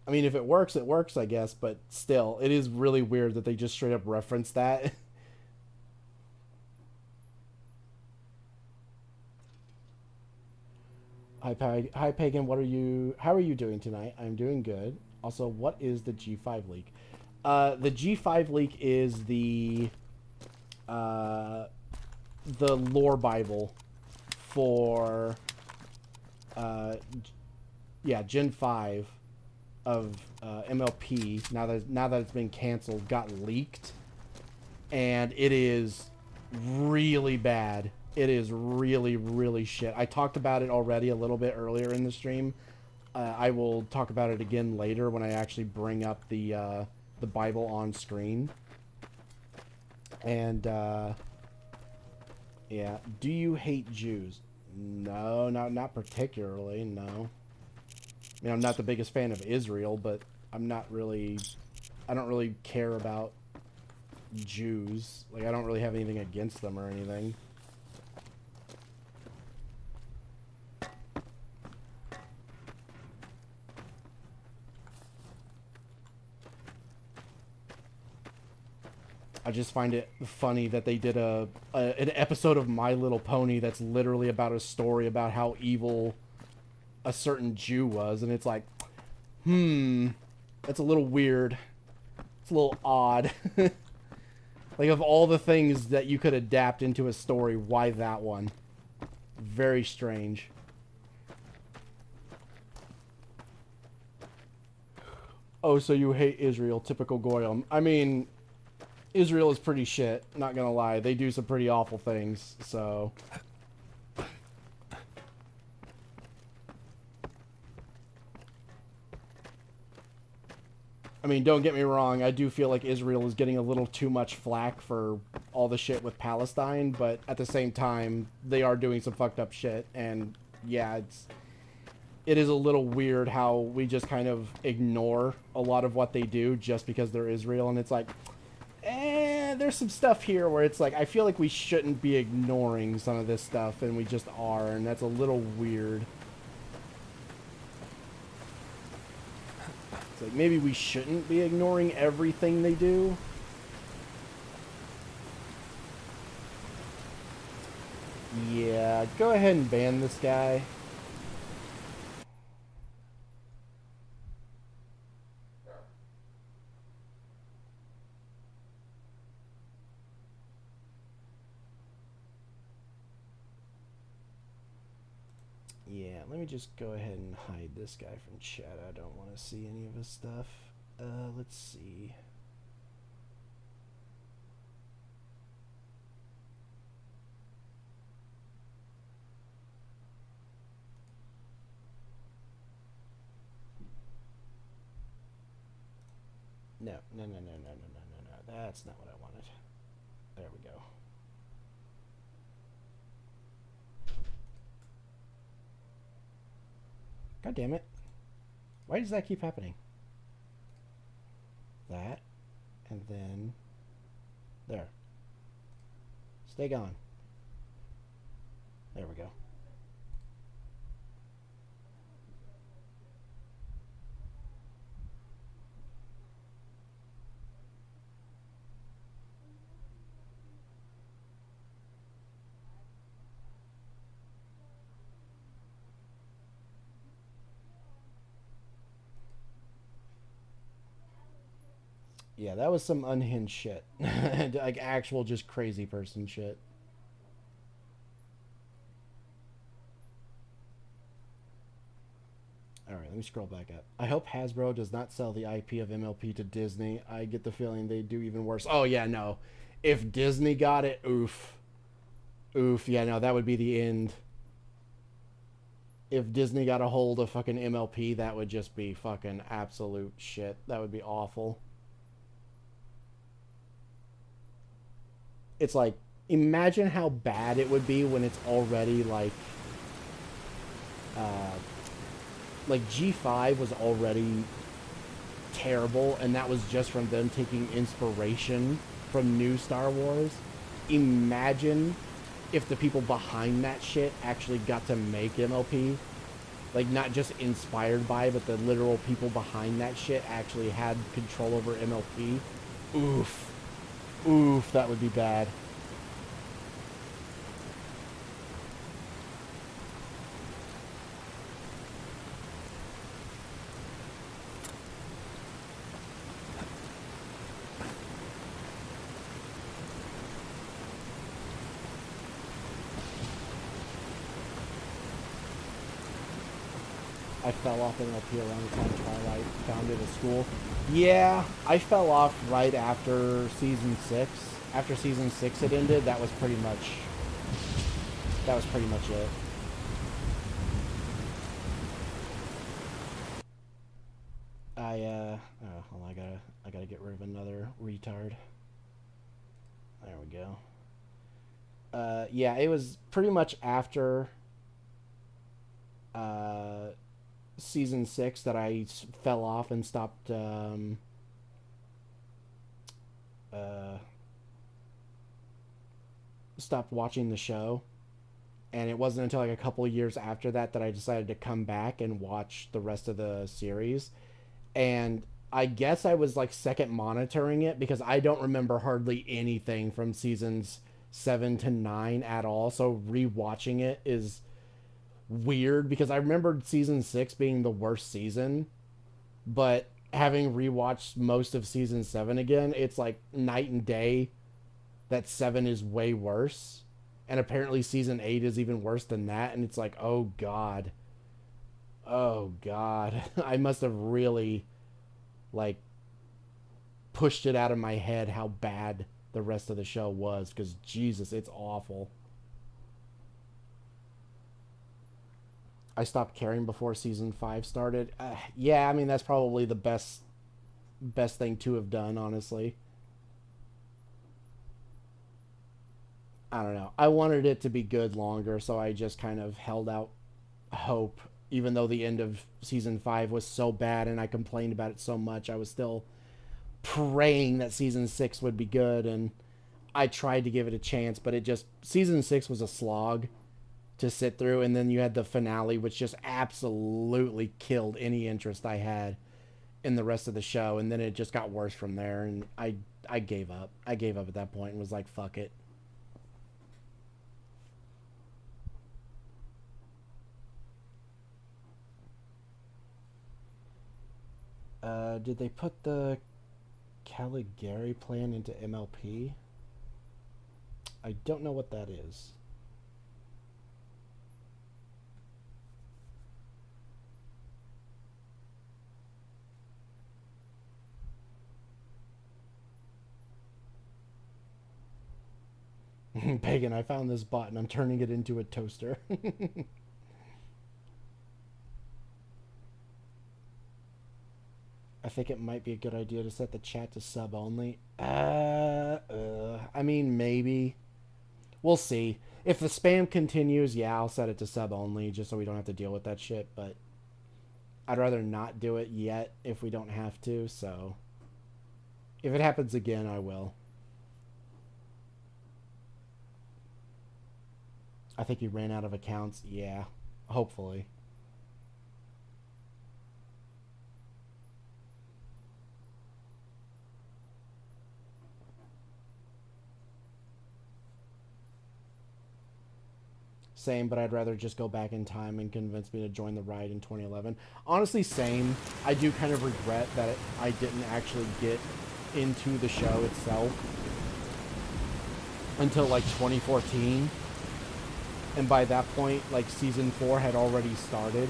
I mean, if it works, I guess, but still, it is really weird that they just straight up reference that. Hi Pagan, how are you doing tonight? I'm doing good. Also, what is the G5 leak? The G5 leak is the the lore Bible for, yeah, Gen 5 of MLP, now that it's been canceled, got leaked. And it is really bad. It is really, really shit. I talked about it already a little bit earlier in the stream. I will talk about it again later when I actually bring up the Bible on screen. And, yeah. Do you hate Jews? No, not particularly, no. I mean, I'm not the biggest fan of Israel, but I don't really care about Jews. Like, I don't really have anything against them or anything. I just find it funny that they did an episode of My Little Pony that's literally about a story about how evil a certain Jew was, and it's like, that's a little weird. It's a little odd. Like, of all the things that you could adapt into a story, why that one? Very strange. Oh, so you hate Israel. Typical Goyim. I mean, Israel is pretty shit. Not gonna lie. They do some pretty awful things, so... I mean, don't get me wrong, I do feel like Israel is getting a little too much flack for all the shit with Palestine, but at the same time, they are doing some fucked up shit, and yeah, it is a little weird how we just kind of ignore a lot of what they do just because they're Israel, and it's like, there's some stuff here where it's like, I feel like we shouldn't be ignoring some of this stuff, and we just are, and that's a little weird. It's like, maybe we shouldn't be ignoring everything they do. Yeah, go ahead and ban this guy. Yeah, let me just go ahead and hide this guy from chat. I don't want to see any of his stuff. Let's see. No. That's not what I wanted. There we go. God damn it. Why does that keep happening? That. And then... there. Stay gone. There we go. Yeah, that was some unhinged shit. Like, actual just crazy person shit. Alright, let me scroll back up. I hope Hasbro does not sell the IP of MLP to Disney. I get the feeling they do even worse. Oh, yeah, no. If Disney got it, oof. Oof, yeah, no, that would be the end. If Disney got a hold of fucking MLP, that would just be fucking absolute shit. That would be awful. It's like, imagine how bad it would be when it's already like G5 was already terrible, and that was just from them taking inspiration from new Star Wars. Imagine if the people behind that shit actually got to make MLP. Like, not just inspired by, but the literal people behind that shit actually had control over MLP. Oof. Oof, that would be bad. I fell off MLP around the time Twilight founded a school. Yeah, I fell off right after season 6. After season 6 had ended, that was pretty much it. Oh, hold on, I gotta get rid of another retard. There we go. Yeah, it was pretty much after season 6 that I fell off and stopped stopped watching the show. And it wasn't until like a couple years after that that I decided to come back and watch the rest of the series. And I guess I was like second monitoring it because I don't remember hardly anything from seasons 7 to 9 at all. So rewatching it is weird because I remembered season 6 being the worst season, but having rewatched most of season 7 again, it's like night and day that 7 is way worse. And apparently season 8 is even worse than that. And it's like, oh God. Oh God. I must have really, like, pushed it out of my head how bad the rest of the show was. Because, Jesus, it's awful. I stopped caring before season 5 started. Yeah, I mean, that's probably the best thing to have done, honestly. I don't know. I wanted it to be good longer, so I just kind of held out hope. Even though the end of season 5 was so bad and I complained about it so much, I was still praying that season 6 would be good, and I tried to give it a chance, but season 6 was a slog to sit through, and then you had the finale, which just absolutely killed any interest I had in the rest of the show, and then it just got worse from there, and I gave up. I gave up at that point and was like, fuck it. Did they put the Caligari plan into MLP? I don't know what that is. Pagan, I found this bot and I'm turning it into a toaster. I think it might be a good idea to set the chat to sub only. I mean, maybe. We'll see. If the spam continues, yeah, I'll set it to sub only just so we don't have to deal with that shit, but I'd rather not do it yet if we don't have to, so if it happens again, I will. I think he ran out of accounts. Yeah, hopefully. Same, but I'd rather just go back in time and convince me to join the ride in 2011. Honestly, same. I do kind of regret that I didn't actually get into the show itself until like 2014. And by that point, like, season 4 had already started.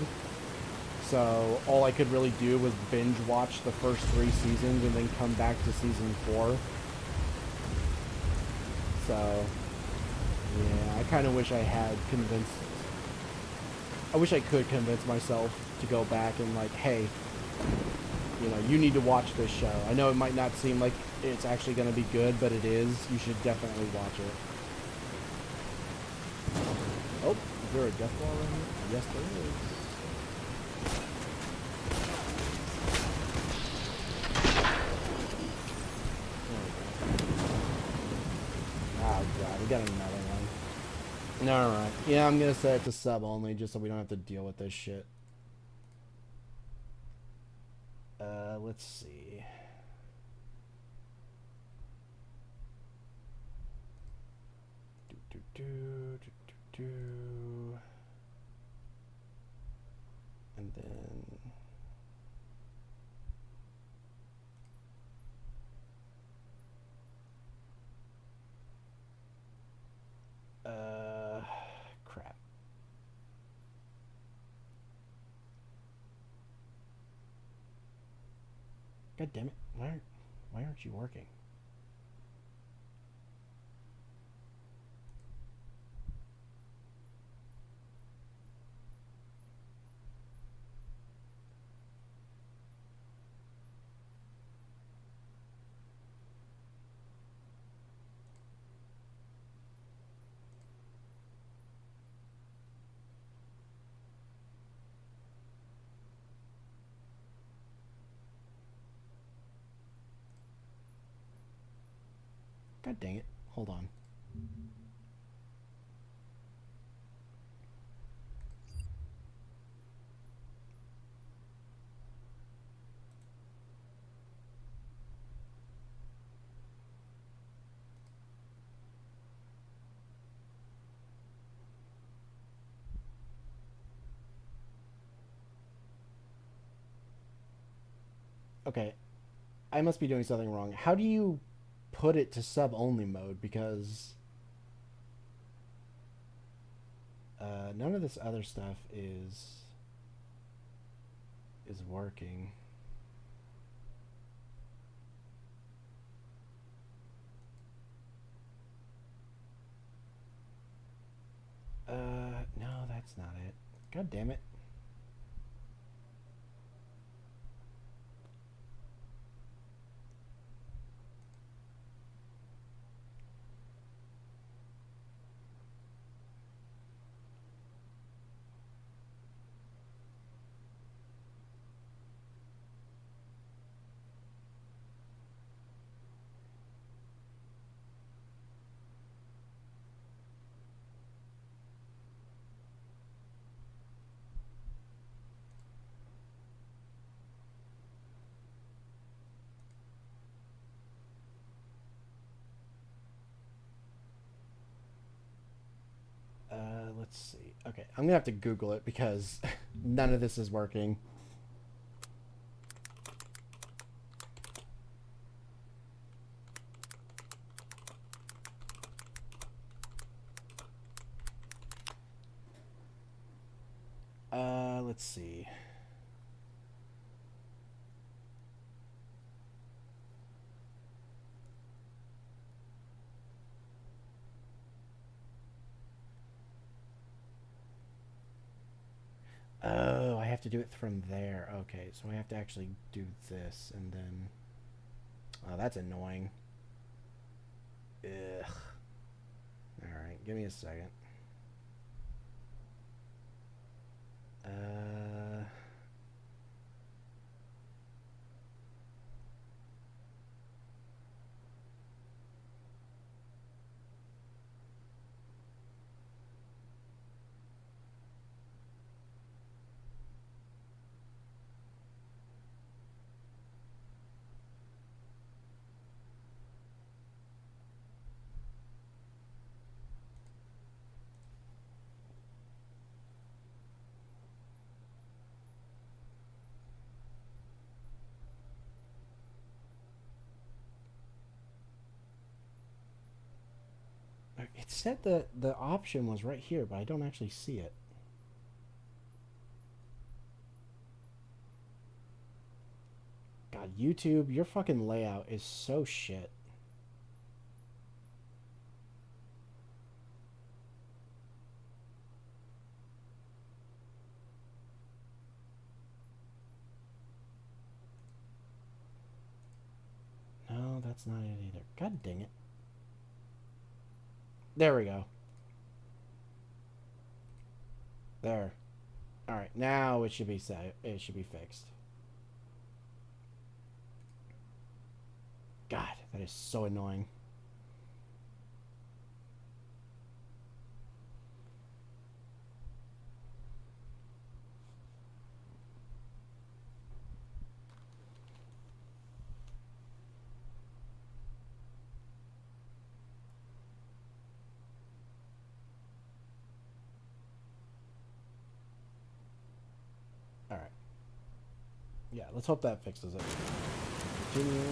So all I could really do was binge watch the first 3 seasons and then come back to season 4. So yeah, I kind of wish I had convinced... I wish I could convince myself to go back and, like, hey, you know, you need to watch this show. I know it might not seem like it's actually going to be good, but it is. You should definitely watch it. Oh, is there a death wall around here? Yes, there is. Oh, God, we got another one. Alright. Yeah, I'm gonna set it to sub only just so we don't have to deal with this shit. Let's see. And then... crap. God damn it. Why aren't you working? God dang it. Hold on. Okay. I must be doing something wrong. How do you put it to sub-only mode? Because none of this other stuff is working. No, that's not it. God damn it. Let's see. Okay, I'm gonna have to Google it because none of this is working. Let's see. Oh, I have to do it from there. Okay, so I have to actually do this and then... Oh, that's annoying. Ugh. Alright, give me a second. It said the option was right here, but I don't actually see it. God, YouTube, your fucking layout is so shit. No, that's not it either. God dang it. There we go. There. Alright, now it should be set. It should be fixed. God, that is so annoying. Alright. Yeah, let's hope that fixes it. Continue.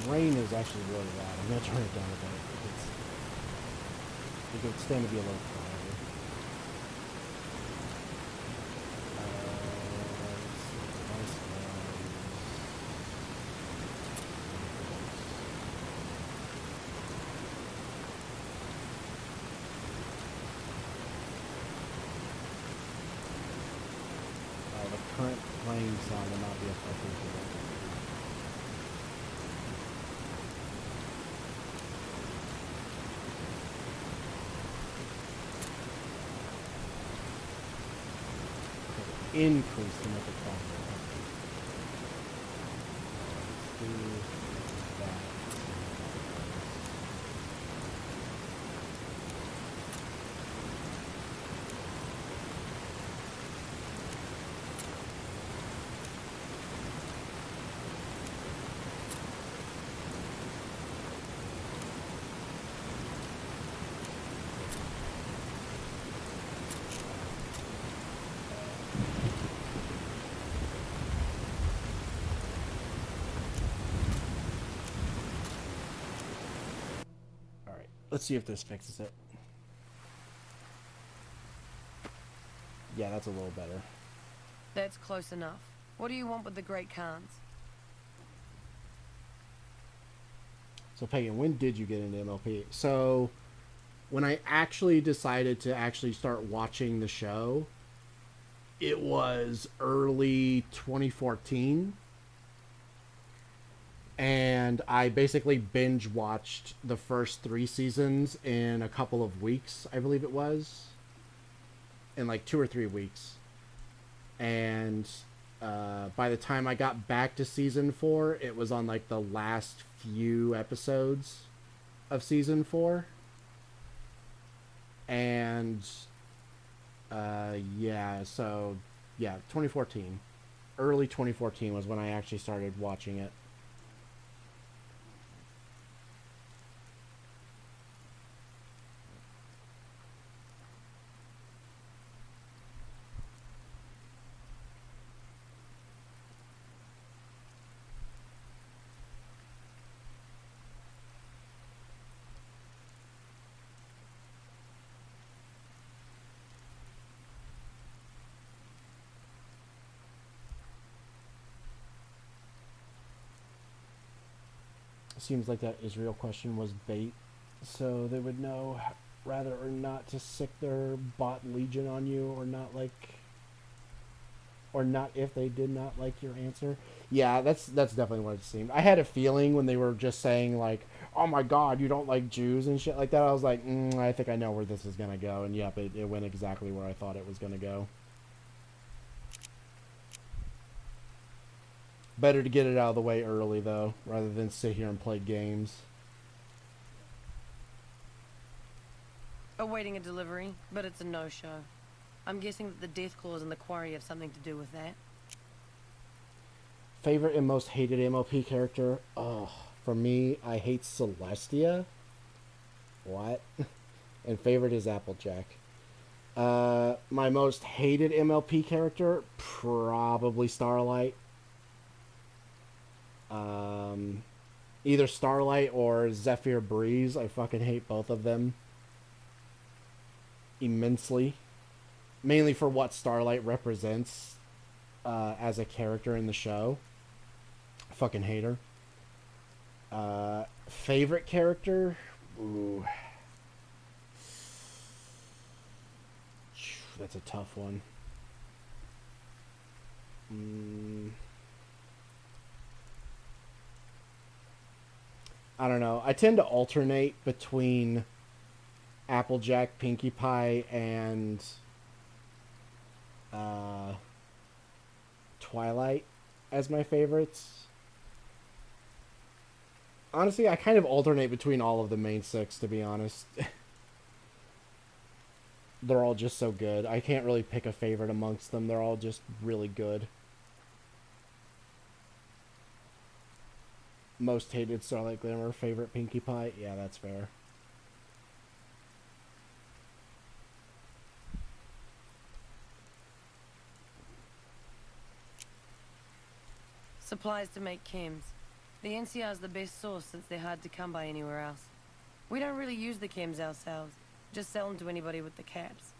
rain is actually really loud. I'm gonna turn it down a bit. It could stand to be a little quieter. The current playing sound will not be affected by that. Increase to make it faster. Let's do that. Let's see if this fixes it. Yeah, that's a little better. That's close enough. What do you want with the Great Khans? So Pagan, when did you get into MLP? So when I actually decided to actually start watching the show, it was early 2014. And I basically binge watched the first 3 seasons in a couple of weeks, I believe it was. In like 2 or 3 weeks. And by the time I got back to season 4, it was on like the last few episodes of season 4. And yeah, so yeah, 2014. Early 2014 was when I actually started watching it. Seems like that Israel question was bait, so they would know rather or not to sick their bot legion on you, or not if they did not like your answer. Yeah, that's definitely what it seemed. I had a feeling when they were just saying like, "Oh my God, you don't like Jews" and shit like that. I was like, I think I know where this is gonna go, and yep, it went exactly where I thought it was gonna go. Better to get it out of the way early, though, rather than sit here and play games. Awaiting a delivery, but it's a no-show. I'm guessing that the death claws in the quarry have something to do with that. Favorite and most hated MLP character? Oh, for me, I hate Celestia. What? And favorite is Applejack. My most hated MLP character? Probably Starlight. Either Starlight or Zephyr Breeze. I fucking hate both of them immensely. Mainly for what Starlight represents as a character in the show. I fucking hate her. Favorite character? Ooh. That's a tough one. I don't know. I tend to alternate between Applejack, Pinkie Pie, and Twilight as my favorites. Honestly, I kind of alternate between all of the main 6, to be honest. They're all just so good. I can't really pick a favorite amongst them. They're all just really good. Most hated Starlight Glimmer, favorite Pinkie Pie. Yeah, that's fair. Supplies to make chems. The NCR's the best source since they're hard to come by anywhere else. We don't really use the chems ourselves, just sell them to anybody with the caps.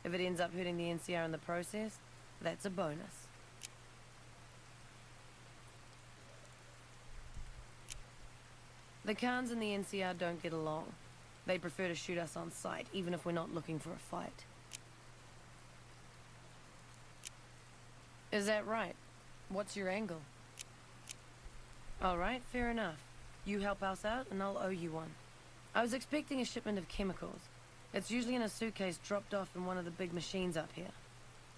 If it ends up hurting the NCR in the process, that's a bonus. The Khans and the NCR don't get along. They prefer to shoot us on sight, even if we're not looking for a fight. Is that right? What's your angle? Alright, fair enough. You help us out, and I'll owe you one. I was expecting a shipment of chemicals. It's usually in a suitcase dropped off in one of the big machines up here.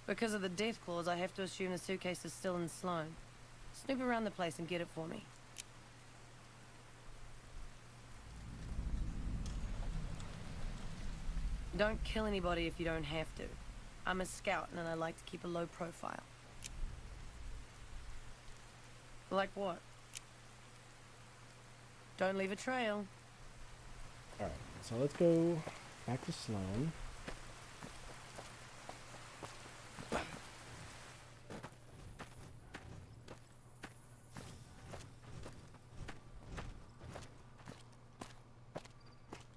Because of the death clause, I have to assume the suitcase is still in Sloan. Snoop around the place and get it for me. Don't kill anybody if you don't have to. I'm a scout and I like to keep a low profile. Like what? Don't leave a trail. Alright, so let's go back to Sloan.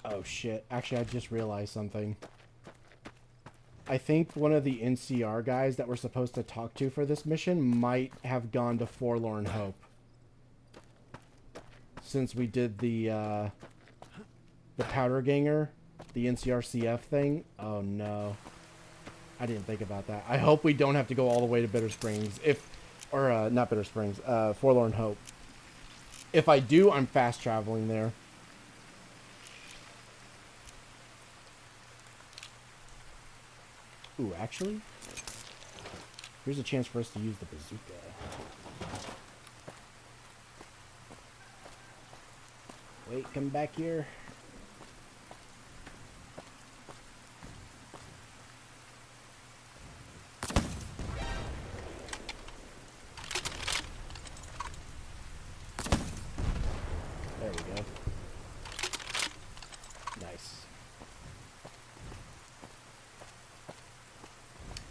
Oh shit, actually I just realized something. I think one of the NCR guys that we're supposed to talk to for this mission might have gone to Forlorn Hope. Since we did the Powder Ganger, the NCRCF thing. Oh no. I didn't think about that. I hope we don't have to go all the way to Bitter Springs. Not Bitter Springs, Forlorn Hope. If I do, I'm fast traveling there. Ooh, actually, here's a chance for us to use the bazooka. Wait, come back here. There we go. Nice.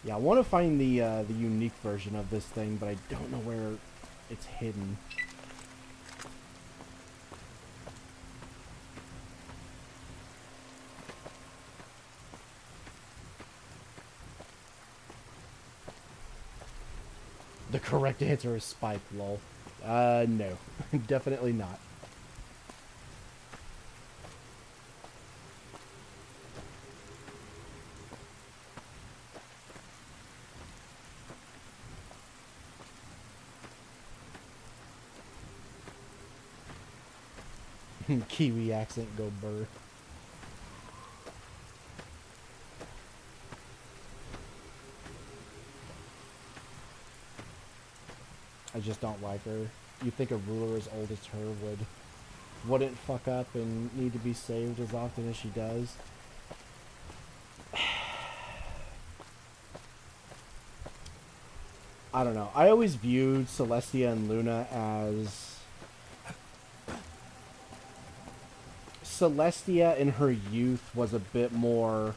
Yeah, I want to find the unique version of this thing, but I don't know where it's hidden. The correct answer is Spike, lol. No. Definitely not. Kiwi accent, go burr. I just don't like her. You think a ruler as old as her wouldn't fuck up and need to be saved as often as she does? I don't know. I always viewed Celestia and Luna as... Celestia in her youth was a bit more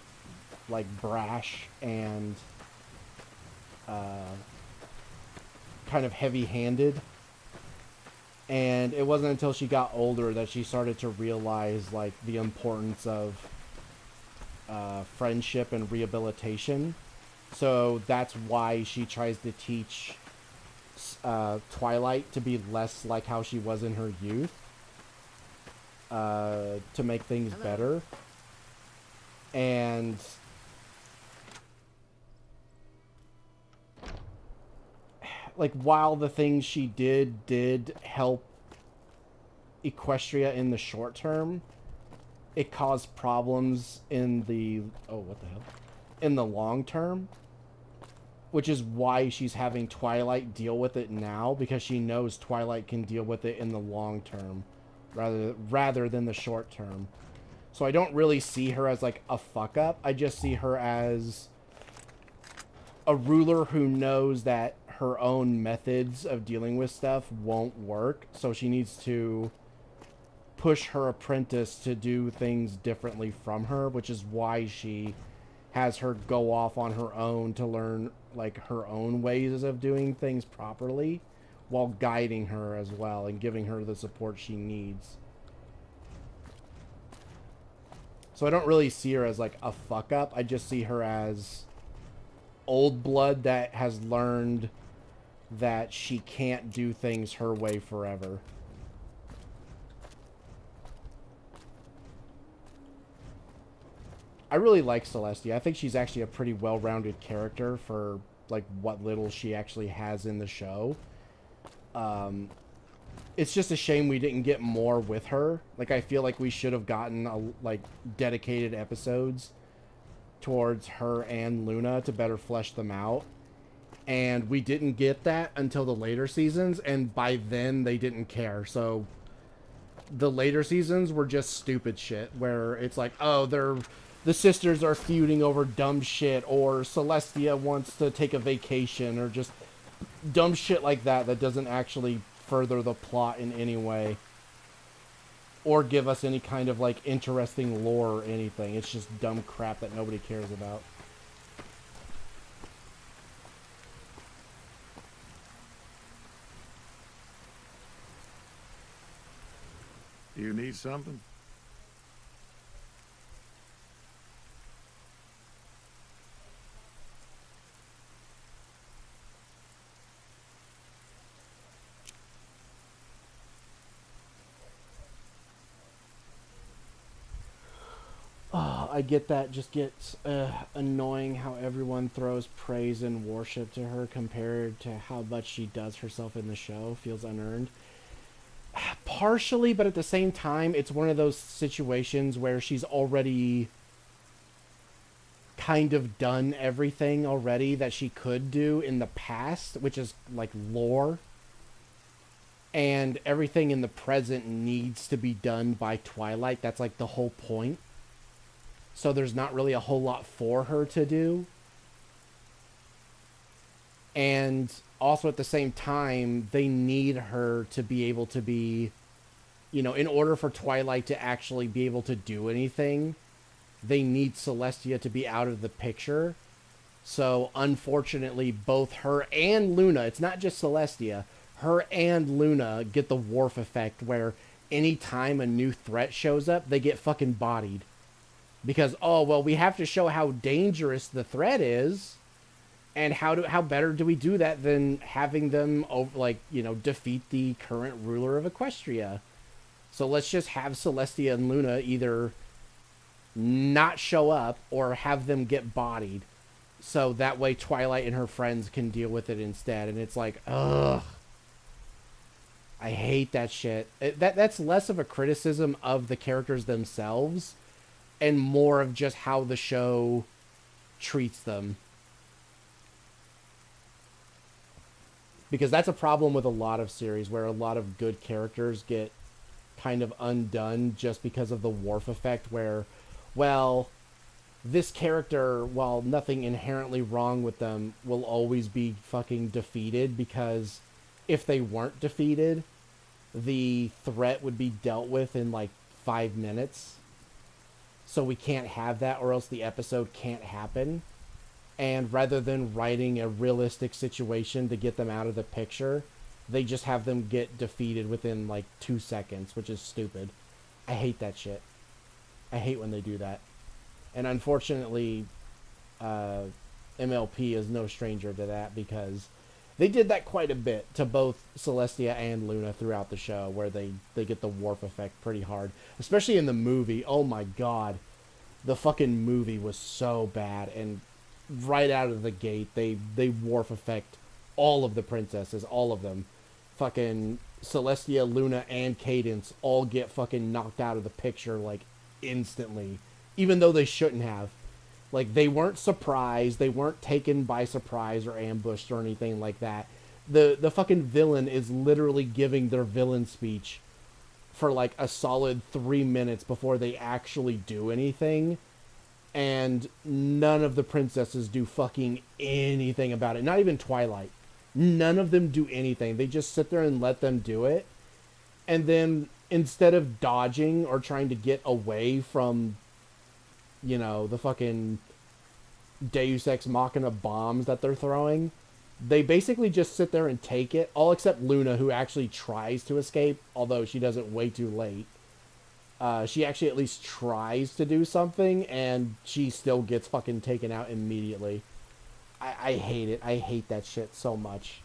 like brash and kind of heavy-handed, and it wasn't until she got older that she started to realize like the importance of friendship and rehabilitation. So that's why she tries to teach Twilight to be less like how she was in her youth. To make things better. And like while the things she did help Equestria in the short term, it caused problems in the in the long term, which is why she's having Twilight deal with it now, because she knows Twilight can deal with it in the long term rather than the short term. So I don't really see her as like a fuck up. I just see her as a ruler who knows that her own methods of dealing with stuff won't work, so she needs to push her apprentice to do things differently from her, which is why she has her go off on her own to learn like her own ways of doing things properly, while guiding her as well and giving her the support she needs. So I don't really see her as like a fuck up. I just see her as old blood that has learned that she can't do things her way forever. I really like Celestia. I think she's actually a pretty well-rounded character for like what little she actually has in the show. It's just a shame we didn't get more with her. Like, I feel like we should have gotten like dedicated episodes towards her and Luna to better flesh them out. And we didn't get that until the later seasons, and by then they didn't care. So the later seasons were just stupid shit where it's like, oh, the sisters are feuding over dumb shit, or Celestia wants to take a vacation, or just dumb shit like that that doesn't actually further the plot in any way or give us any kind of like interesting lore or anything. It's just dumb crap that nobody cares about. You need something? Oh, I get that. Just gets annoying how everyone throws praise and worship to her compared to how much she does herself in the show. Feels unearned. Partially, but at the same time, it's one of those situations where she's already kind of done everything already that she could do in the past, which is like lore. And everything in the present needs to be done by Twilight. That's like the whole point. So there's not really a whole lot for her to do. And also at the same time, they need her to be able to be, you know, in order for Twilight to actually be able to do anything, they need Celestia to be out of the picture. So unfortunately, both her and Luna, it's not just Celestia, her and Luna get the Worf effect where anytime a new threat shows up, they get fucking bodied. Because, oh, well, we have to show how dangerous the threat is. And how better do we do that than having them, defeat the current ruler of Equestria? So let's just have Celestia and Luna either not show up or have them get bodied. So that way Twilight and her friends can deal with it instead. And it's like, ugh. I hate that shit. That's less of a criticism of the characters themselves and more of just how the show treats them. Because that's a problem with a lot of series where a lot of good characters get kind of undone just because of the Worf effect where, well, this character, while nothing inherently wrong with them, will always be fucking defeated because if they weren't defeated, the threat would be dealt with in like 5 minutes. So we can't have that or else the episode can't happen. And rather than writing a realistic situation to get them out of the picture, they just have them get defeated within like 2 seconds, which is stupid. I hate that shit. I hate when they do that. And unfortunately, MLP is no stranger to that because they did that quite a bit to both Celestia and Luna throughout the show where they get the Worf effect pretty hard. Especially in the movie. Oh my god. The fucking movie was so bad. And right out of the gate, they Worf effect all of the princesses. All of them. Fucking Celestia, Luna, and Cadence all get fucking knocked out of the picture like instantly. Even though they shouldn't have. Like, they weren't surprised. They weren't taken by surprise or ambushed or anything like that. The fucking villain is literally giving their villain speech for, like, a solid 3 minutes before they actually do anything. And none of the princesses do fucking anything about it. Not even Twilight. None of them do anything. They just sit there and let them do it. And then, instead of dodging or trying to get away from, you know, the fucking Deus Ex Machina bombs that they're throwing, They basically just sit there and take it, all except Luna, who actually tries to escape, although she does it way too late. She actually at least tries to do something, and she still gets fucking taken out immediately. I hate it. I hate that shit so much.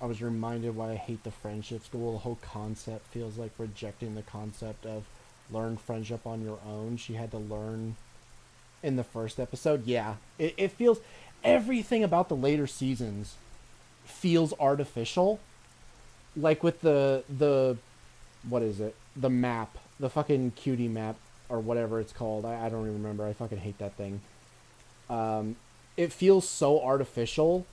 I was reminded why I hate the friendship school. The whole concept feels like rejecting the concept of learn friendship on your own. She had to learn in the first episode. Yeah, it feels... Everything about the later seasons feels artificial. Like with the what is it? The map. The fucking cutie map. Or whatever it's called. I don't even remember. I fucking hate that thing. It feels so artificial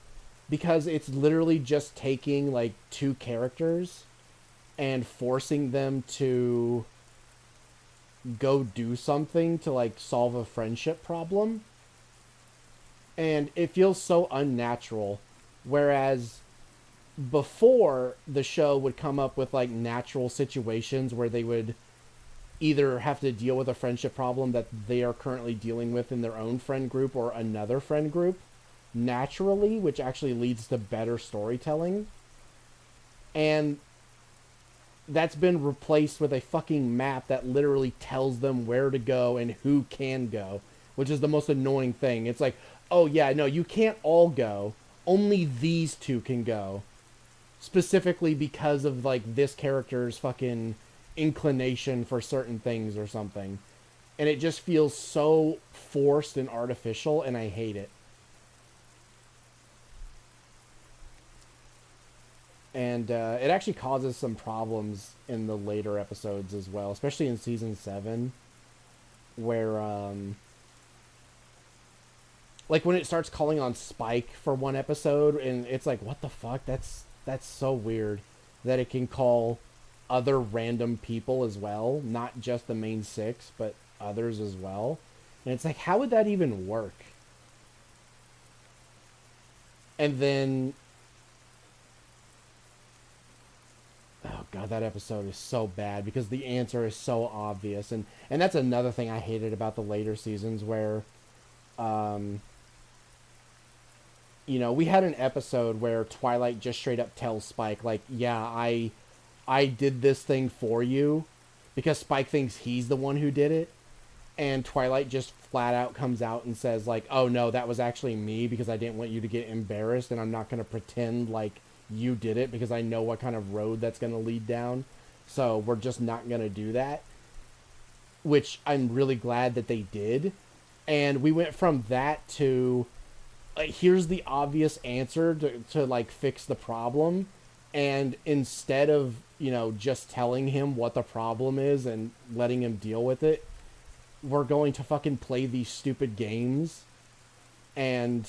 because it's literally just taking like two characters and forcing them to go do something to like solve a friendship problem. And it feels so unnatural. Whereas before, the show would come up with like natural situations where they would either have to deal with a friendship problem that they are currently dealing with in their own friend group or another friend group naturally, which actually leads to better storytelling. And that's been replaced with a fucking map that literally tells them where to go and who can go, which is the most annoying thing. It's like, oh yeah, no, you can't all go. Only these two can go. Specifically because of like this character's fucking inclination for certain things or something. And it just feels so forced and artificial, and I hate it. And it actually causes some problems in the later episodes as well, especially in season 7, where like when it starts calling on Spike for one episode, and it's like, what the fuck? That's so weird that it can call other random people as well, not just the main 6, but others as well. And it's like, how would that even work? And then, oh god, that episode is so bad because the answer is so obvious. And that's another thing I hated about the later seasons, where you know, we had an episode where Twilight just straight up tells Spike, like, yeah, I did this thing for you, because Spike thinks he's the one who did it. And Twilight just flat out comes out and says, like, oh no, that was actually me, because I didn't want you to get embarrassed, and I'm not going to pretend like you did it, because I know what kind of road that's going to lead down. So we're just not going to do that. Which I'm really glad that they did. And we went from that to, like, here's the obvious answer to like fix the problem. And instead of, you know, just telling him what the problem is and letting him deal with it, we're going to fucking play these stupid games and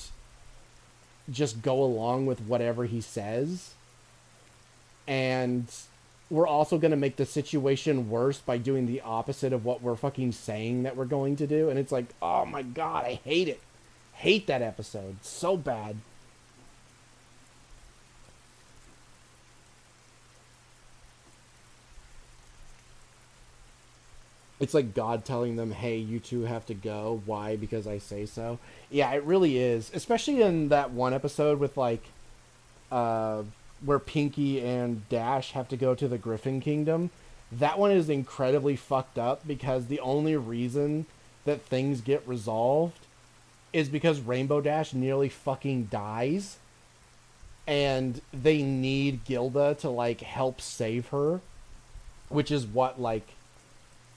just go along with whatever he says. And we're also going to make the situation worse by doing the opposite of what we're fucking saying that we're going to do. And it's like, oh my god, I hate it. Hate that episode so bad. It's like God telling them, hey, you two have to go. Why? Because I say so. Yeah, it really is. Especially in that one episode with, like, where Pinky and Dash have to go to the Griffin Kingdom. That one is incredibly fucked up, because the only reason that things get resolved is because Rainbow Dash nearly fucking dies. And they need Gilda to, like, help save her. Which is what, like,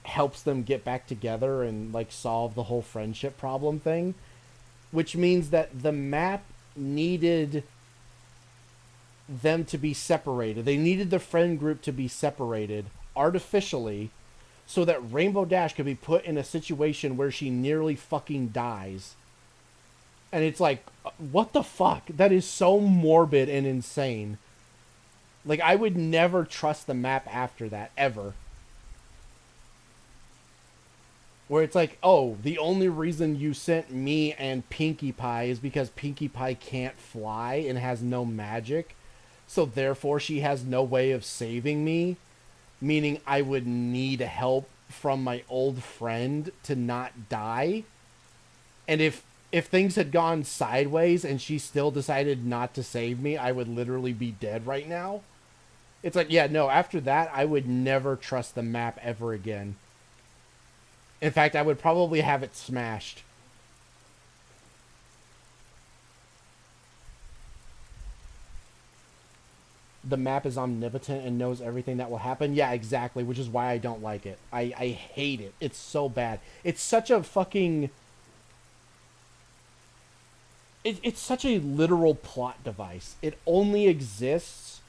helps them get back together and like solve the whole friendship problem thing, which means that the map needed them to be separated. They needed the friend group to be separated artificially so that Rainbow Dash could be put in a situation where she nearly fucking dies. And it's like, what the fuck? That is so morbid and insane. Like, I would never trust the map after that, ever. Where it's like, oh, the only reason you sent me and Pinkie Pie is because Pinkie Pie can't fly and has no magic. So therefore she has no way of saving me. Meaning I would need help from my old friend to not die. And if things had gone sideways and she still decided not to save me, I would literally be dead right now. It's like, yeah, no, after that, I would never trust the map ever again. In fact, I would probably have it smashed. The map is omnipotent and knows everything that will happen. Yeah, exactly, which is why I don't like it. I hate it. It's so bad. It's such a fucking... It's such a literal plot device. It only exists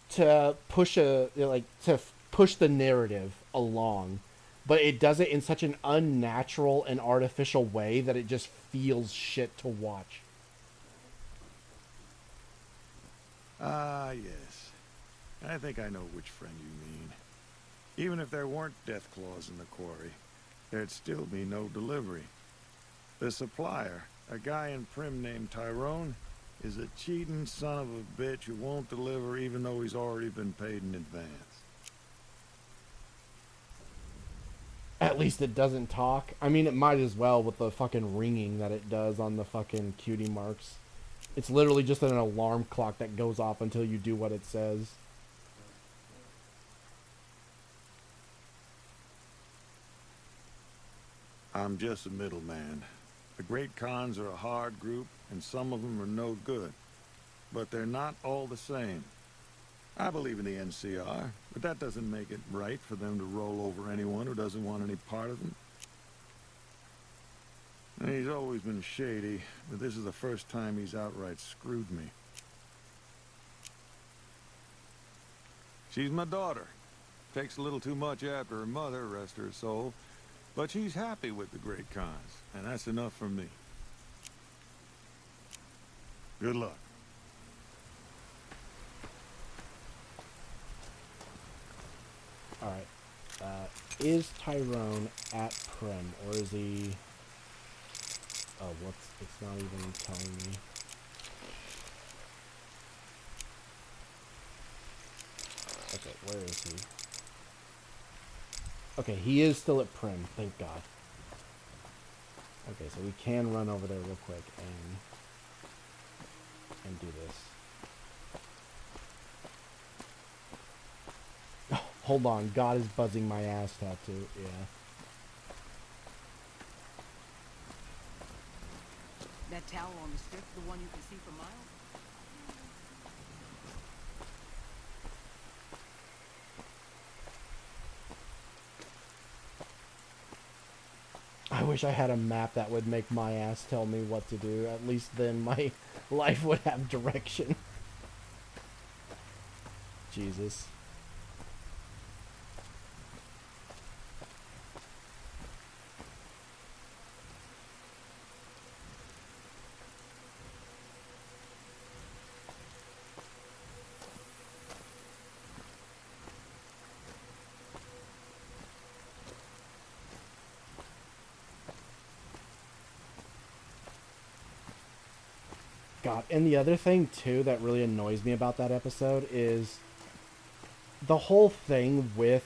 to push push the narrative along. But it does it in such an unnatural and artificial way that it just feels shit to watch. Ah, yes. I think I know which friend you mean. Even if there weren't death claws in the quarry, there'd still be no delivery. The supplier, a guy in Prim named Tyrone, is a cheating son of a bitch who won't deliver even though he's already been paid in advance. At least it doesn't talk. I mean, it might as well with the fucking ringing that it does on the fucking cutie marks. It's literally just an alarm clock that goes off until you do what it says. I'm just a middleman. The Great Khans are a hard group, and some of them are no good. But they're not all the same. I believe in the NCR, but that doesn't make it right for them to roll over anyone who doesn't want any part of them. And he's always been shady, but this is the first time he's outright screwed me. She's my daughter. Takes a little too much after her mother, rest her soul. But she's happy with the Great Khans, and that's enough for me. Good luck. Alright. Is Tyrone at Prim, or is he... Oh, it's not even telling me. Okay, where is he? Okay, he is still at Prim, thank God. Okay, so we can run over there real quick and do this. Oh, hold on, God is buzzing my ass tattoo, yeah. That tower on the strip, the one you can see for miles? I wish I had a map that would make my ass tell me what to do. At least then my life would have direction. Jesus. God, and the other thing too that really annoys me about that episode is the whole thing with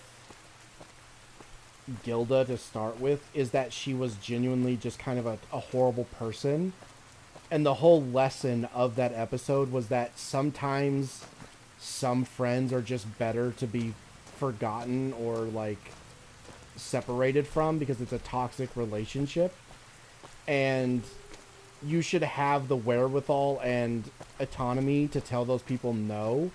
Gilda to start with is that she was genuinely just kind of a horrible person. And the whole lesson of that episode was that sometimes some friends are just better to be forgotten or like separated from because it's a toxic relationship. And you should have the wherewithal and autonomy to tell those people no.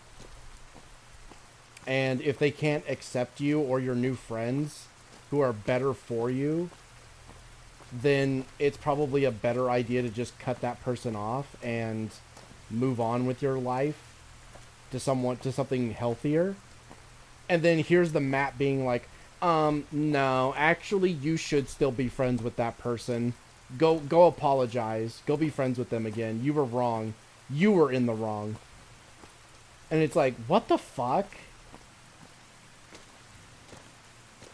And if they can't accept you or your new friends who are better for you, then it's probably a better idea to just cut that person off and move on with your life to something healthier. And then here's the map being like, no, actually you should still be friends with that person. Go apologize. Go be friends with them again. You were wrong. You were in the wrong. And it's like, what the fuck?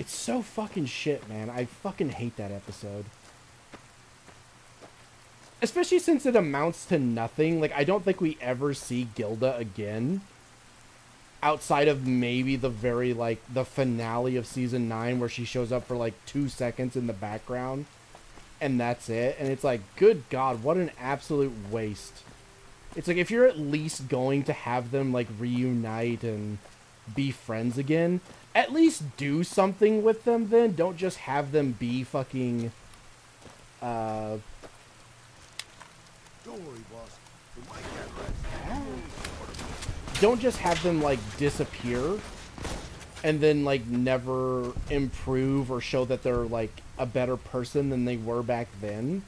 It's so fucking shit, man. I fucking hate that episode. Especially since it amounts to nothing. Like, I don't think we ever see Gilda again. Outside of maybe the very, like, the finale of season 9 where she shows up for, like, 2 seconds in the background. And that's it. And it's like, good God, what an absolute waste. It's like, if you're at least going to have them, like, reunite and be friends again, at least do something with them then. Don't just have them be fucking, Don't worry, boss. We might get right. don't just have them, like, disappear and then, like, never improve or show that they're, like, a better person than they were back then.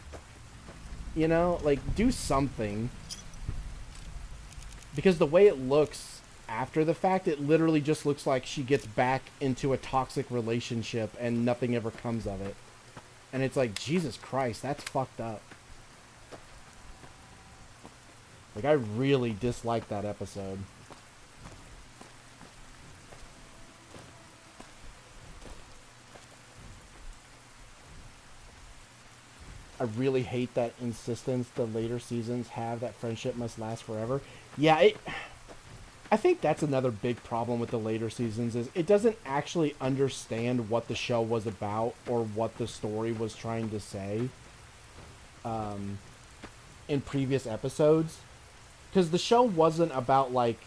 You know? Like, do something. Because the way it looks after the fact, it literally just looks like she gets back into a toxic relationship and nothing ever comes of it. And it's like, Jesus Christ, that's fucked up. Like, I really dislike that episode. I really hate that insistence the later seasons have that friendship must last forever. Yeah, I think that's another big problem with the later seasons is it doesn't actually understand what the show was about or what the story was trying to say in previous episodes. Because the show wasn't about, like,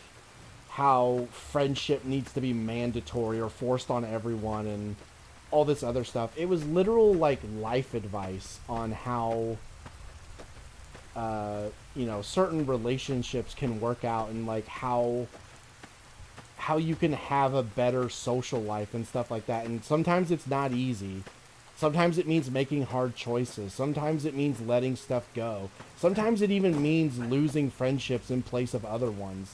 how friendship needs to be mandatory or forced on everyone and all this other stuff. It was literal, like, life advice on how, you know, certain relationships can work out and, like, how you can have a better social life and stuff like that. And sometimes it's not easy. Sometimes it means making hard choices. Sometimes it means letting stuff go. Sometimes it even means losing friendships in place of other ones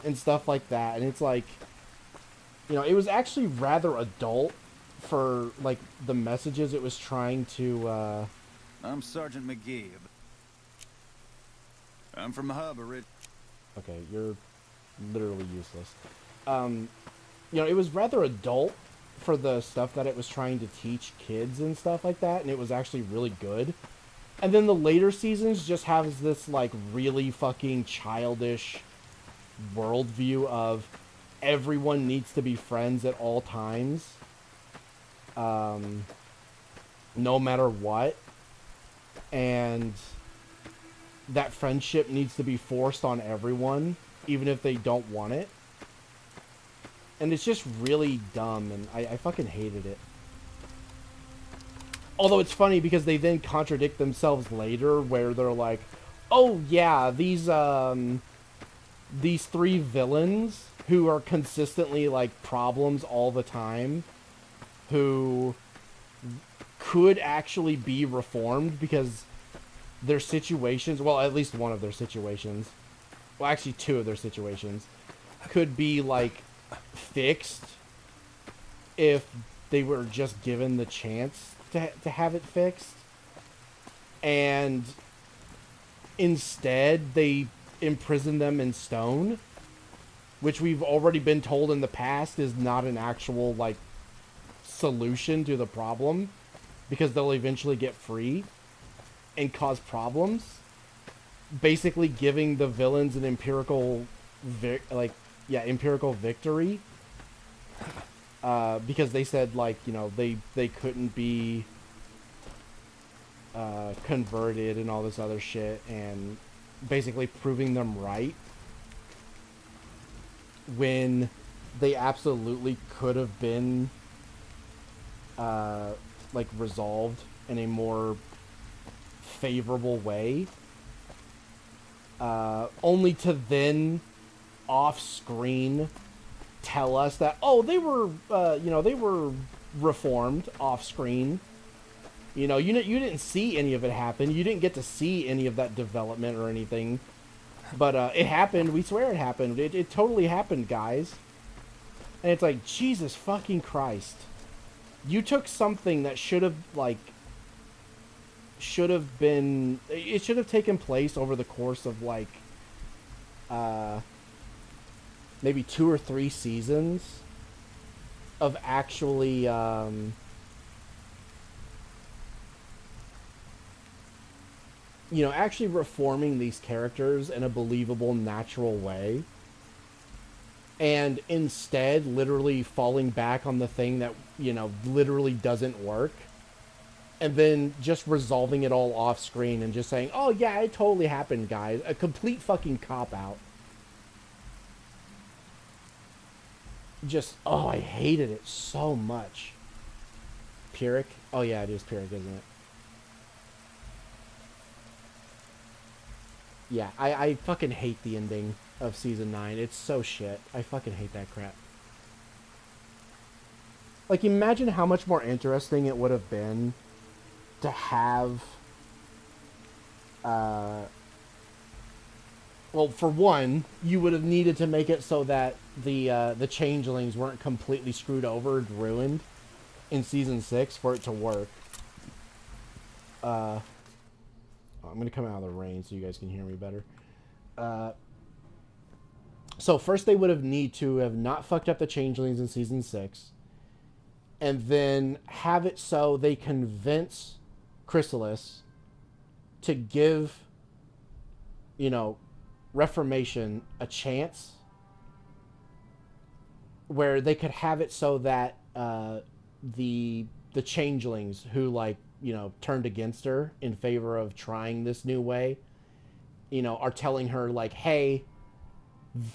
and stuff like that. And it's like, you know, it was actually rather adult for, like, the messages it was trying to, I'm Sergeant McGee. I'm from the hub, Okay, you're literally useless. You know, it was rather adult for the stuff that it was trying to teach kids and stuff like that, and it was actually really good. And then the later seasons just has this, like, really fucking childish worldview of everyone needs to be friends at all times. No matter what. And that friendship needs to be forced on everyone, even if they don't want it. And it's just really dumb, and I fucking hated it. Although it's funny because they then contradict themselves later where they're like, oh yeah, these 3 villains who are consistently, like, problems all the time, who could actually be reformed because their situations, well, at least one of their situations, well, actually 2 of their situations, could be, like, fixed if they were just given the chance to have it fixed. And instead, they imprison them in stone, which we've already been told in the past is not an actual, like, solution to the problem, because they'll eventually get free and cause problems. Basically giving the villains an empirical victory. Because they said, like, you know, they couldn't be converted and all this other shit, and basically proving them right when they absolutely could have been like, resolved in a more favorable way, only to then off screen tell us that, oh, they were you know, they were reformed off screen. You know, you didn't see any of it happen. You didn't get to see any of that development or anything, but it happened. We swear it happened. It totally happened, guys. And it's like, Jesus fucking Christ. You took something that should have been, it should have taken place over the course of, like, maybe 2 or 3 seasons of actually actually reforming these characters in a believable, natural way, and instead literally falling back on the thing that, literally doesn't work, and then just resolving it all off screen and just saying, oh yeah, it totally happened, guys. A complete fucking cop-out. Just, oh, I hated it so much. Pyrrhic? Oh yeah, it is Pyrrhic, isn't it? Yeah, I fucking hate the ending of Season 9. It's so shit. I fucking hate that crap. Like, imagine how much more interesting it would have been to have... well, for one, you would have needed to make it so that the changelings weren't completely screwed over and ruined in Season 6 for it to work. I'm going to come out of the rain so you guys can hear me better. So first they would have need to have not fucked up the changelings in Season 6. And then have it so they convince Chrysalis to give, Reformation a chance. Where they could have it so that the changelings who, turned against her in favor of trying this new way, are telling her, hey,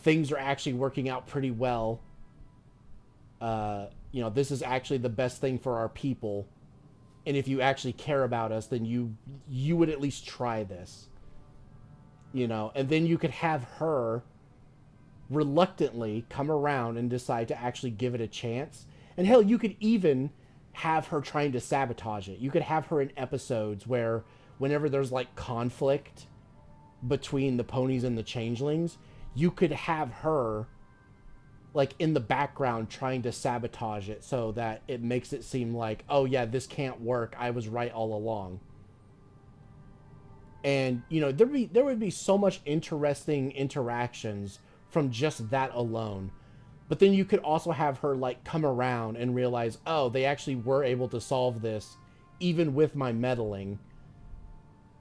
things are actually working out pretty well. This is actually the best thing for our people. And if you actually care about us, then you would at least try this. And then you could have her reluctantly come around and decide to actually give it a chance. And hell, you could even have her trying to sabotage it. You could have her in episodes where whenever there's conflict between the ponies and the changelings, you could have her in the background trying to sabotage it so that it makes it seem like, oh yeah, this can't work, I was right all along. And there would be so much interesting interactions from just that alone. But then you could also have her come around and realize, oh, they actually were able to solve this even with my meddling.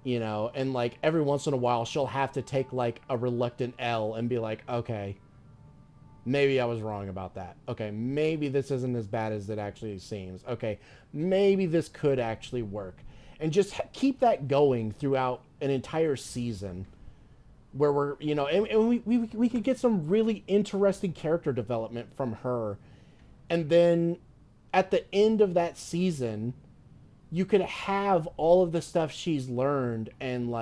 And every once in a while she'll have to take a reluctant L and be like, okay, maybe I was wrong about that. Okay, maybe this isn't as bad as it actually seems. Okay, maybe this could actually work. And just keep that going throughout an entire season. Where we're, and we could get some really interesting character development from her. And then at the end of that season, you could have all of the stuff she's learned and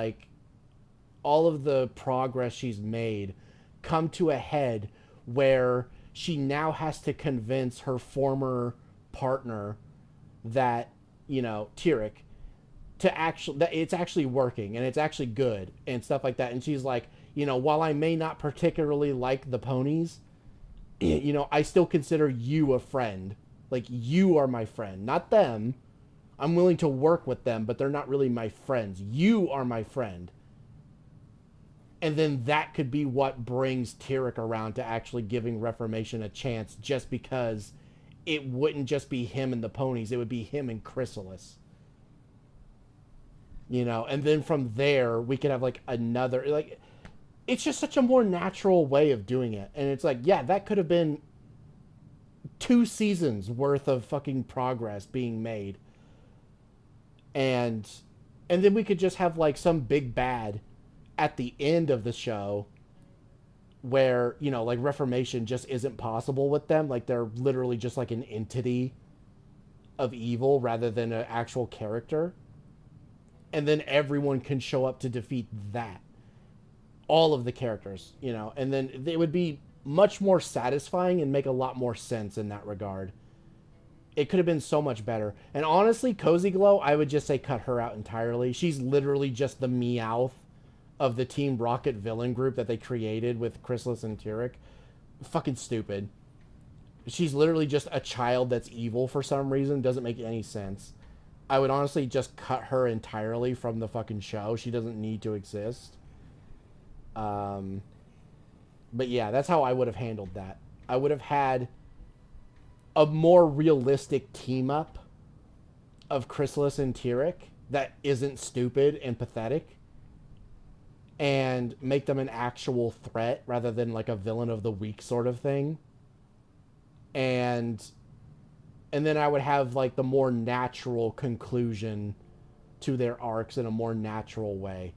all of the progress she's made come to a head where she now has to convince her former partner that, Tyrrhic, to actually, that it's actually working and it's actually good and stuff like that. And she's like, while I may not particularly like the ponies, I still consider you a friend. You are my friend, not them. I'm willing to work with them, but they're not really my friends. You are my friend. And then that could be what brings Tyrrhic around to actually giving Reformation a chance, just because it wouldn't just be him and the ponies, it would be him and Chrysalis. And then from there we could have another, it's just such a more natural way of doing it. And it's yeah, that could have been 2 seasons worth of fucking progress being made. And then we could just have some big bad at the end of the show where, Reformation just isn't possible with them. They're literally just an entity of evil rather than an actual character. And then everyone can show up to defeat that. All of the characters, and then it would be much more satisfying and make a lot more sense in that regard. It could have been so much better. And honestly, Cozy Glow, I would just say cut her out entirely. She's literally just the Meowth of the Team Rocket villain group that they created with Chrysalis and Tyrrhic. Fucking stupid. She's literally just a child that's evil for some reason. Doesn't make any sense. I would honestly just cut her entirely from the fucking show. She doesn't need to exist. But yeah, that's how I would have handled that. I would have had a more realistic team up of Chrysalis and Tyrek that isn't stupid and pathetic, and make them an actual threat rather than like a villain of the week sort of thing. And then I would have like the more natural conclusion to their arcs in a more natural way.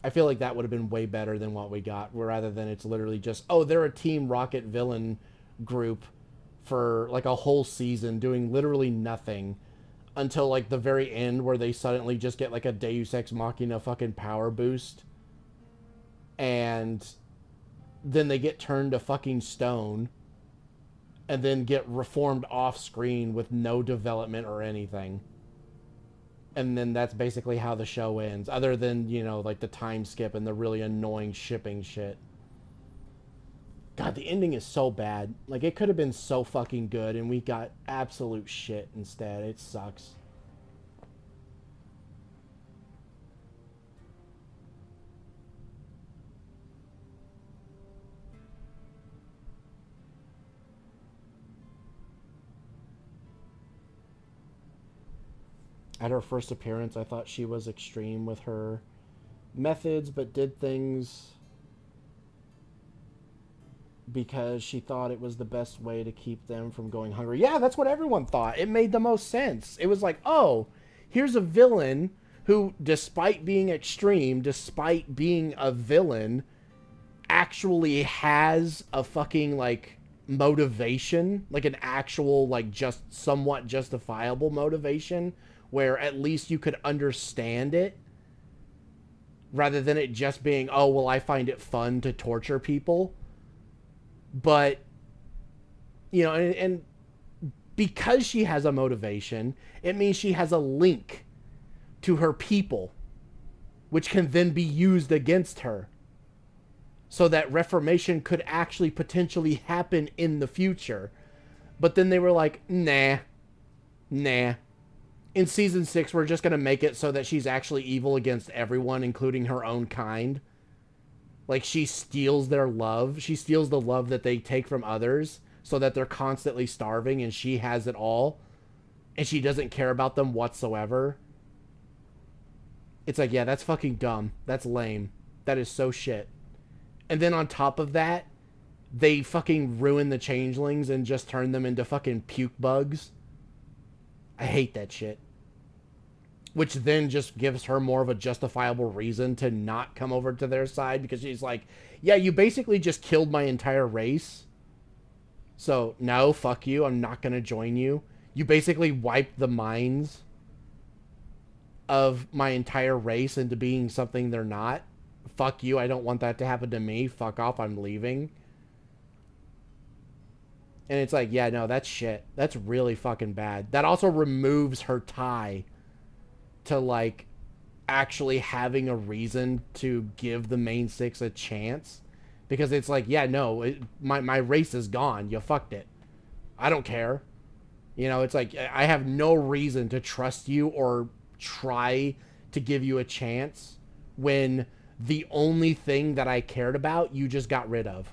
I feel like that would have been way better than what we got, rather than it's literally just, oh, they're a Team Rocket villain group for like a whole season doing literally nothing until like the very end where they suddenly just get like a Deus Ex Machina fucking power boost. And then they get turned to fucking stone and then get reformed off screen with no development or anything. And then that's basically how the show ends, other than, you know, like the time skip and the really annoying shipping shit. God, the ending is so bad. Like, it could have been so fucking good, and we got absolute shit instead. It sucks. At her first appearance, I thought she was extreme with her methods, but did things because she thought it was the best way to keep them from going hungry. Yeah, that's what everyone thought. It made the most sense. It was like, oh, here's a villain who, despite being extreme, despite being a villain, actually has a fucking, like, motivation, like an actual, like, just somewhat justifiable motivation, where at least you could understand it, rather than it just being, oh, well, I find it fun to torture people. But, you know, and because she has a motivation, it means she has a link to her people, which can then be used against her, so that reformation could actually potentially happen in the future. But then they were like, nah. In season 6, we're just going to make it so that she's actually evil against everyone, including her own kind. Like, she steals their love. She steals the love that they take from others so that they're constantly starving, and she has it all. And she doesn't care about them whatsoever. It's like, yeah, that's fucking dumb. That's lame. That is so shit. And then on top of that, they fucking ruin the changelings and just turn them into fucking puke bugs. I hate that shit. Which then just gives her more of a justifiable reason to not come over to their side, because she's like, yeah, you basically just killed my entire race. So, no, fuck you. I'm not going to join you. You basically wiped the minds of my entire race into being something they're not. Fuck you. I don't want that to happen to me. Fuck off. I'm leaving. And it's like, yeah, no, that's shit. That's really fucking bad. That also removes her tie to, like, actually having a reason to give the main 6 a chance. Because it's like, yeah, no, my race is gone. You fucked it. I don't care. You know, it's like, I have no reason to trust you or try to give you a chance when the only thing that I cared about, you just got rid of.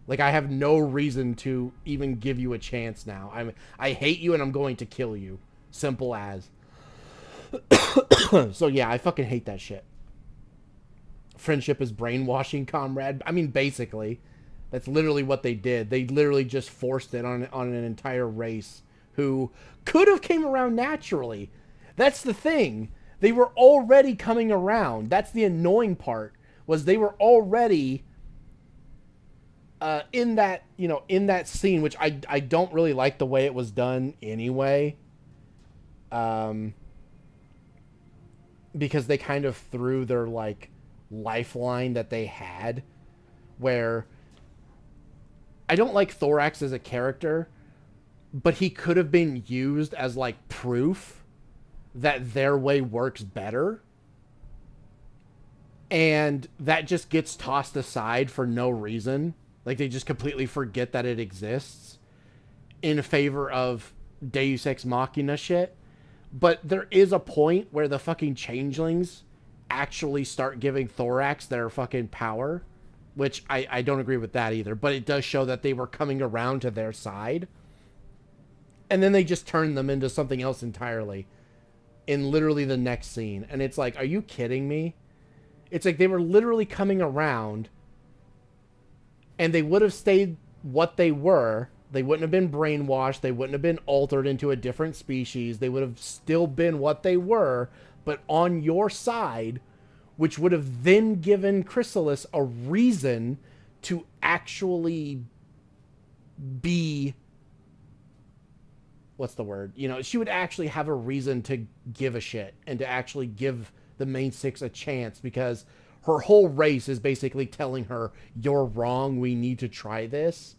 Like, I have no reason to even give you a chance now. I hate you and I'm going to kill you. Simple as. So, yeah, I fucking hate that shit. Friendship is brainwashing, comrade. I mean, basically. That's literally what they did. They literally just forced it on an entire race who could have came around naturally. That's the thing. They were already coming around. That's the annoying part, was they were already in that, you know, in that scene, which I don't really like the way it was done anyway. Because they kind of threw their, like, lifeline that they had, where I don't like Thorax as a character, but he could have been used as, like, proof that their way works better. And that just gets tossed aside for no reason. Like, they just completely forget that it exists in favor of Deus Ex Machina shit. But there is a point where the fucking changelings actually start giving Thorax their fucking power. which I don't agree with that either, but it does show that they were coming around to their side. And then they just turned them into something else entirely in literally the next scene. And it's like, are you kidding me? It's like they were literally coming around and they would have stayed what they were. They wouldn't have been brainwashed. They wouldn't have been altered into a different species. They would have still been what they were, but on your side, which would have then given Chrysalis a reason to actually be... What's the word? You know, she would actually have a reason to give a shit and to actually give the main six a chance, because her whole race is basically telling her, you're wrong, we need to try this.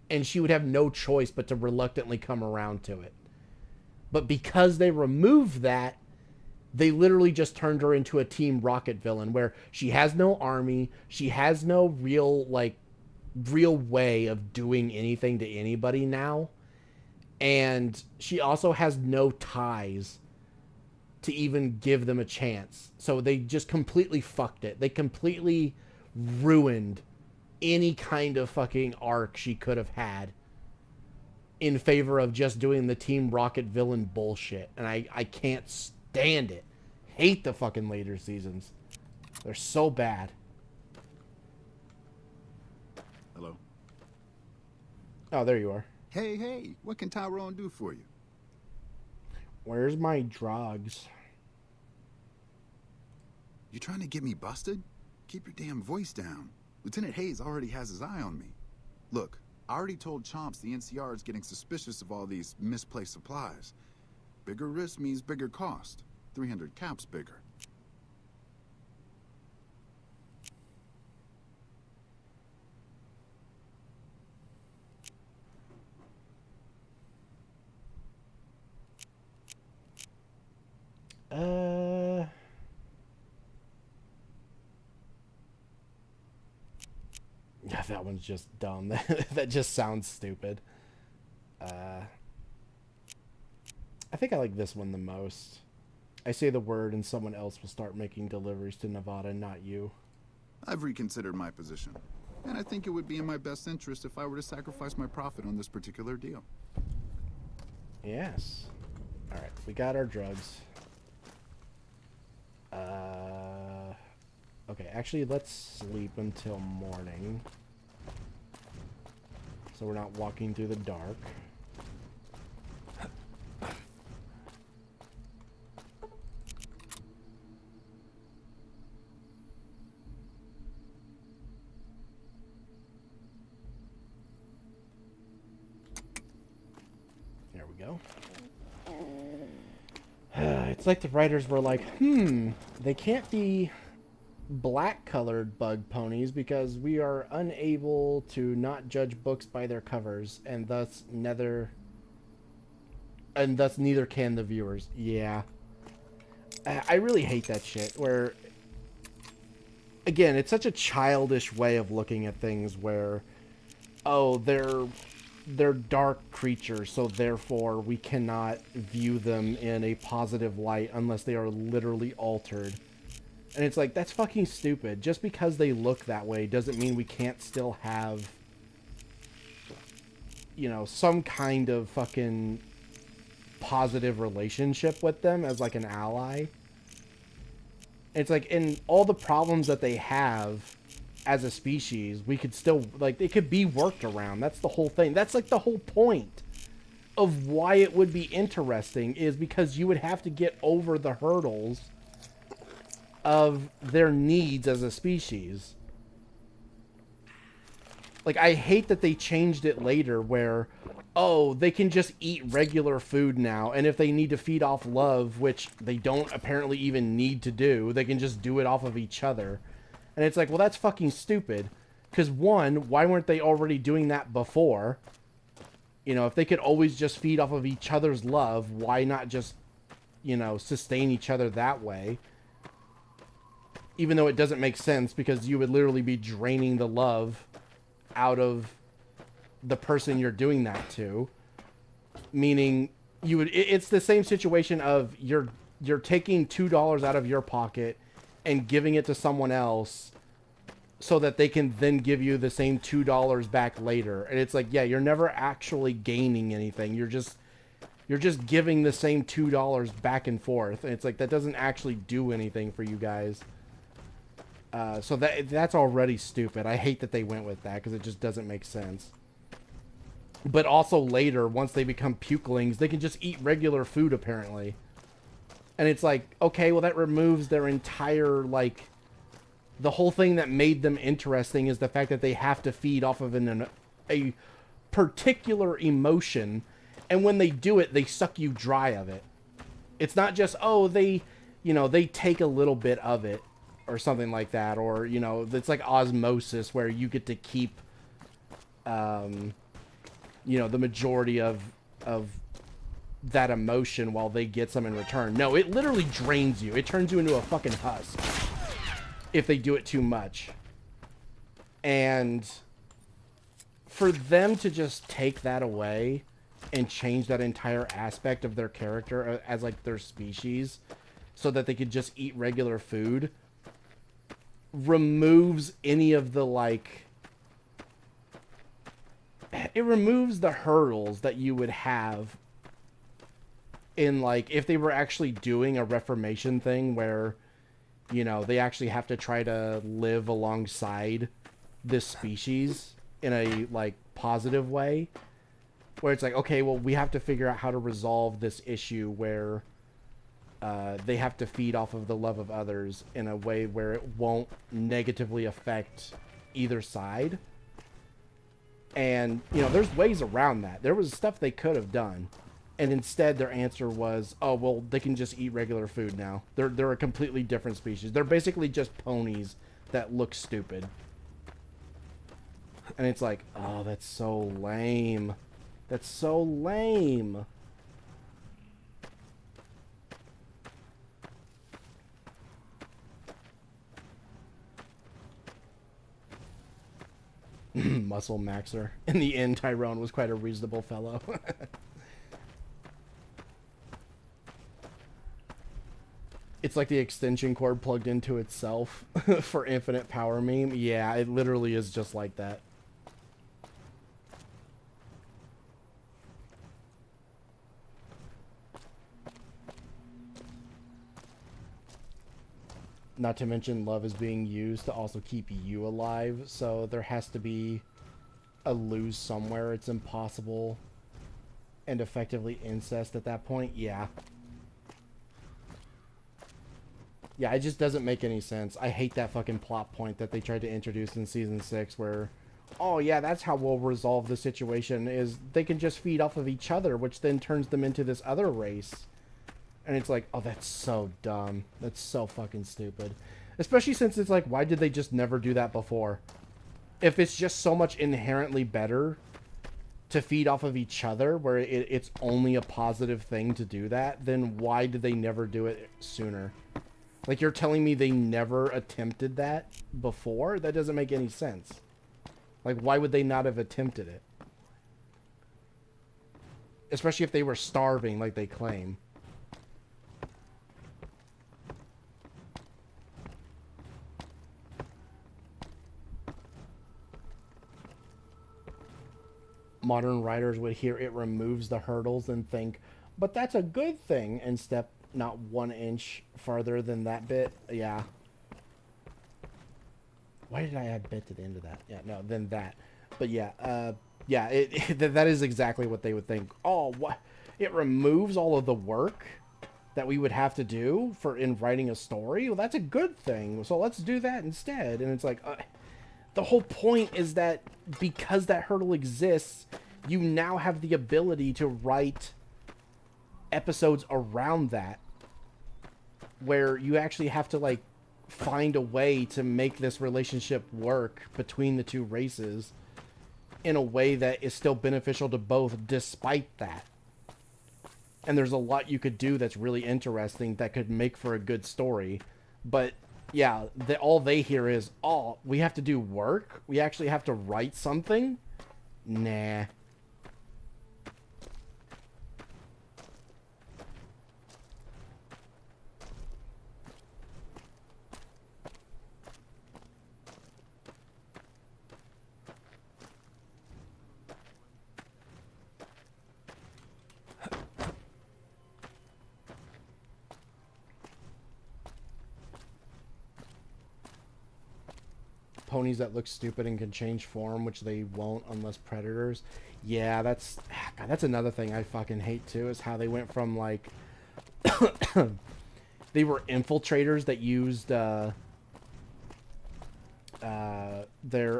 And she would have no choice but to reluctantly come around to it. But because they removed that, they literally just turned her into a Team Rocket villain, where she has no army, she has no real way of doing anything to anybody now. And she also has no ties to even give them a chance. So they just completely fucked it. They completely ruined any kind of fucking arc she could have had in favor of just doing the Team Rocket villain bullshit. And I can't stand it. Hate the fucking later seasons. They're so bad. Hello? Oh, there you are. Hey, what can Tyrone do for you? Where's my drugs? You trying to get me busted? Keep your damn voice down. Lieutenant Hayes already has his eye on me. Look, I already told Chomps the NCR is getting suspicious of all these misplaced supplies. Bigger risk means bigger cost. 300 caps bigger. Yeah, that one's just dumb. That just sounds stupid. I think I like this one the most. I say the word and someone else will start making deliveries to Nevada, not you. I've reconsidered my position, and I think it would be in my best interest if I were to sacrifice my profit on this particular deal. Yes. Alright, we got our drugs. Okay, actually, let's sleep until morning. So we're not walking through the dark. There we go. It's like the writers were like, they can't be black-colored bug ponies because we are unable to not judge books by their covers, and thus neither can the viewers. Yeah. I really hate that shit, where, again, it's such a childish way of looking at things where, oh, they're dark creatures, so therefore we cannot view them in a positive light unless they are literally altered. And it's like, that's fucking stupid. Just because they look that way doesn't mean we can't still have, you know, some kind of fucking positive relationship with them as like an ally. It's like, in all the problems that they have as a species, we could still, like, it could be worked around. That's the whole thing. That's like the whole point of why it would be interesting, is because you would have to get over the hurdles of their needs as a species. Like, I hate that they changed it later where, oh, they can just eat regular food now, and if they need to feed off love, which they don't apparently even need to do, they can just do it off of each other. And it's like, well, that's fucking stupid. Because one, why weren't they already doing that before? You know, if they could always just feed off of each other's love, why not just, you know, sustain each other that way? Even though it doesn't make sense, because you would literally be draining the love out of the person you're doing that to. Meaning, you would, it's the same situation of you're taking $2 out of your pocket and giving it to someone else so that they can then give you the same $2 back later. And it's like, yeah, you're never actually gaining anything. You're just giving the same $2 back and forth. And it's like, that doesn't actually do anything for you guys. So that's already stupid. I hate that they went with that because it just doesn't make sense. But also later, once they become pukelings, they can just eat regular food apparently. And it's like, okay, well that removes their entire, like, the whole thing that made them interesting is the fact that they have to feed off of a particular emotion, and when they do it, they suck you dry of it. It's not just, oh, they take a little bit of it or something like that, or, it's like osmosis where you get to keep, the majority of that emotion while they get some in return. No, it literally drains you. It turns you into a fucking husk if they do it too much. And for them to just take that away and change that entire aspect of their character as like their species so that they could just eat regular food removes any of the, like, it removes the hurdles that you would have in, like, if they were actually doing a reformation thing where, they actually have to try to live alongside this species in a, like, positive way. Where it's like, okay, well, we have to figure out how to resolve this issue where they have to feed off of the love of others in a way where it won't negatively affect either side. And, there's ways around that. There was stuff they could have done. And instead their answer was, oh, well, they can just eat regular food now. They're a completely different species. They're basically just ponies that look stupid. And it's like, oh, that's so lame. That's so lame. Muscle Maxer. In the end, Tyrone was quite a reasonable fellow. It's like the extension cord plugged into itself for infinite power meme. Yeah, it literally is just like that. Not to mention love is being used to also keep you alive, so there has to be a lose somewhere. It's impossible and effectively incest at that point. Yeah. Yeah, it just doesn't make any sense. I hate that fucking plot point that they tried to introduce in Season 6 where, oh yeah, that's how we'll resolve the situation, is they can just feed off of each other, which then turns them into this other race. And it's like, oh, that's so dumb. That's so fucking stupid. Especially since it's like, why did they just never do that before? If it's just so much inherently better to feed off of each other, where it's only a positive thing to do that, then why did they never do it sooner? Like, you're telling me they never attempted that before? That doesn't make any sense. Like, why would they not have attempted it? Especially if they were starving like they claim. Modern writers would hear it removes the hurdles and think, but that's a good thing, and step not 1 inch farther than that bit. Yeah. Why did I add bit to the end of that? Yeah, no, then that. But yeah, yeah, that is exactly what they would think. Oh, what? It removes all of the work that we would have to do in writing a story? Well, that's a good thing. So let's do that instead. And it's like, the whole point is that because that hurdle exists, you now have the ability to write episodes around that, where you actually have to, like, find a way to make this relationship work between the two races in a way that is still beneficial to both despite that. And there's a lot you could do that's really interesting that could make for a good story. But yeah, all they hear is, oh, we have to do work? We actually have to write something? Nah. ponies that look stupid and can change form, which they won't unless predators. Yeah, that's God, that's another thing I fucking hate too, is how they went from like they were infiltrators that used their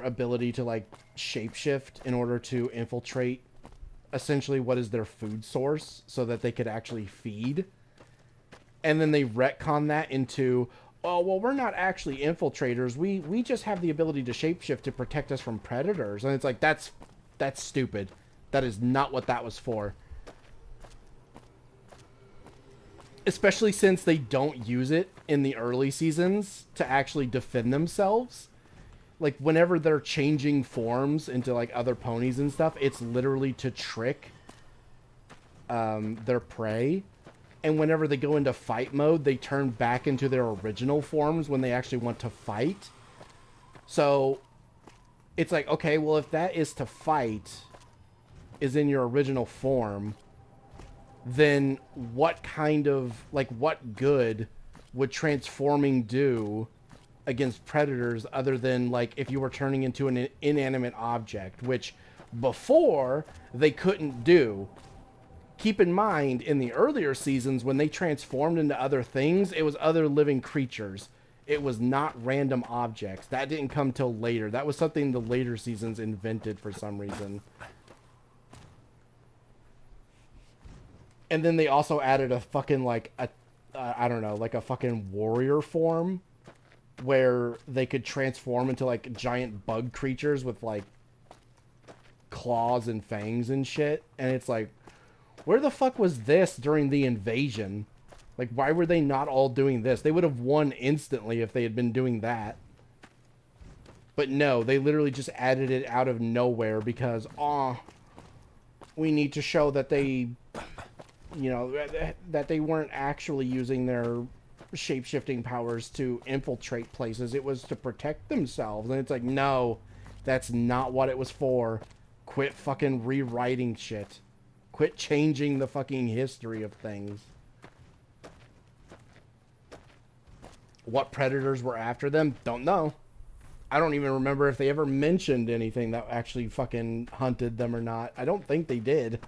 ability to like shapeshift in order to infiltrate essentially what is their food source so that they could actually feed. And then they retcon that into, oh, well, we're not actually infiltrators. We just have the ability to shapeshift to protect us from predators. And it's like, that's stupid. That is not what that was for. Especially since they don't use it in the early seasons to actually defend themselves. Like, whenever they're changing forms into, like, other ponies and stuff, it's literally to trick their prey. And whenever they go into fight mode, they turn back into their original forms when they actually want to fight. So, it's like, okay, well, if that is to fight, is in your original form, then what kind of, like, what good would transforming do against predators other than, like, if you were turning into an inanimate object, which before they couldn't do. Keep in mind, in the earlier seasons, when they transformed into other things, it was other living creatures. It was not random objects. That didn't come till later. That was something the later seasons invented for some reason. And then they also added a fucking, like, I don't know, like a fucking warrior form where they could transform into, like, giant bug creatures with, like, claws and fangs and shit. And it's like, where the fuck was this during the invasion? Like, why were they not all doing this? They would have won instantly if they had been doing that. But no, they literally just added it out of nowhere because, we need to show that they, you know, that they weren't actually using their shape-shifting powers to infiltrate places. It was to protect themselves. And it's like, no, that's not what it was for. Quit fucking rewriting shit. Quit changing the fucking history of things. What predators were after them? Don't know. I don't even remember if they ever mentioned anything that actually fucking hunted them or not. I don't think they did.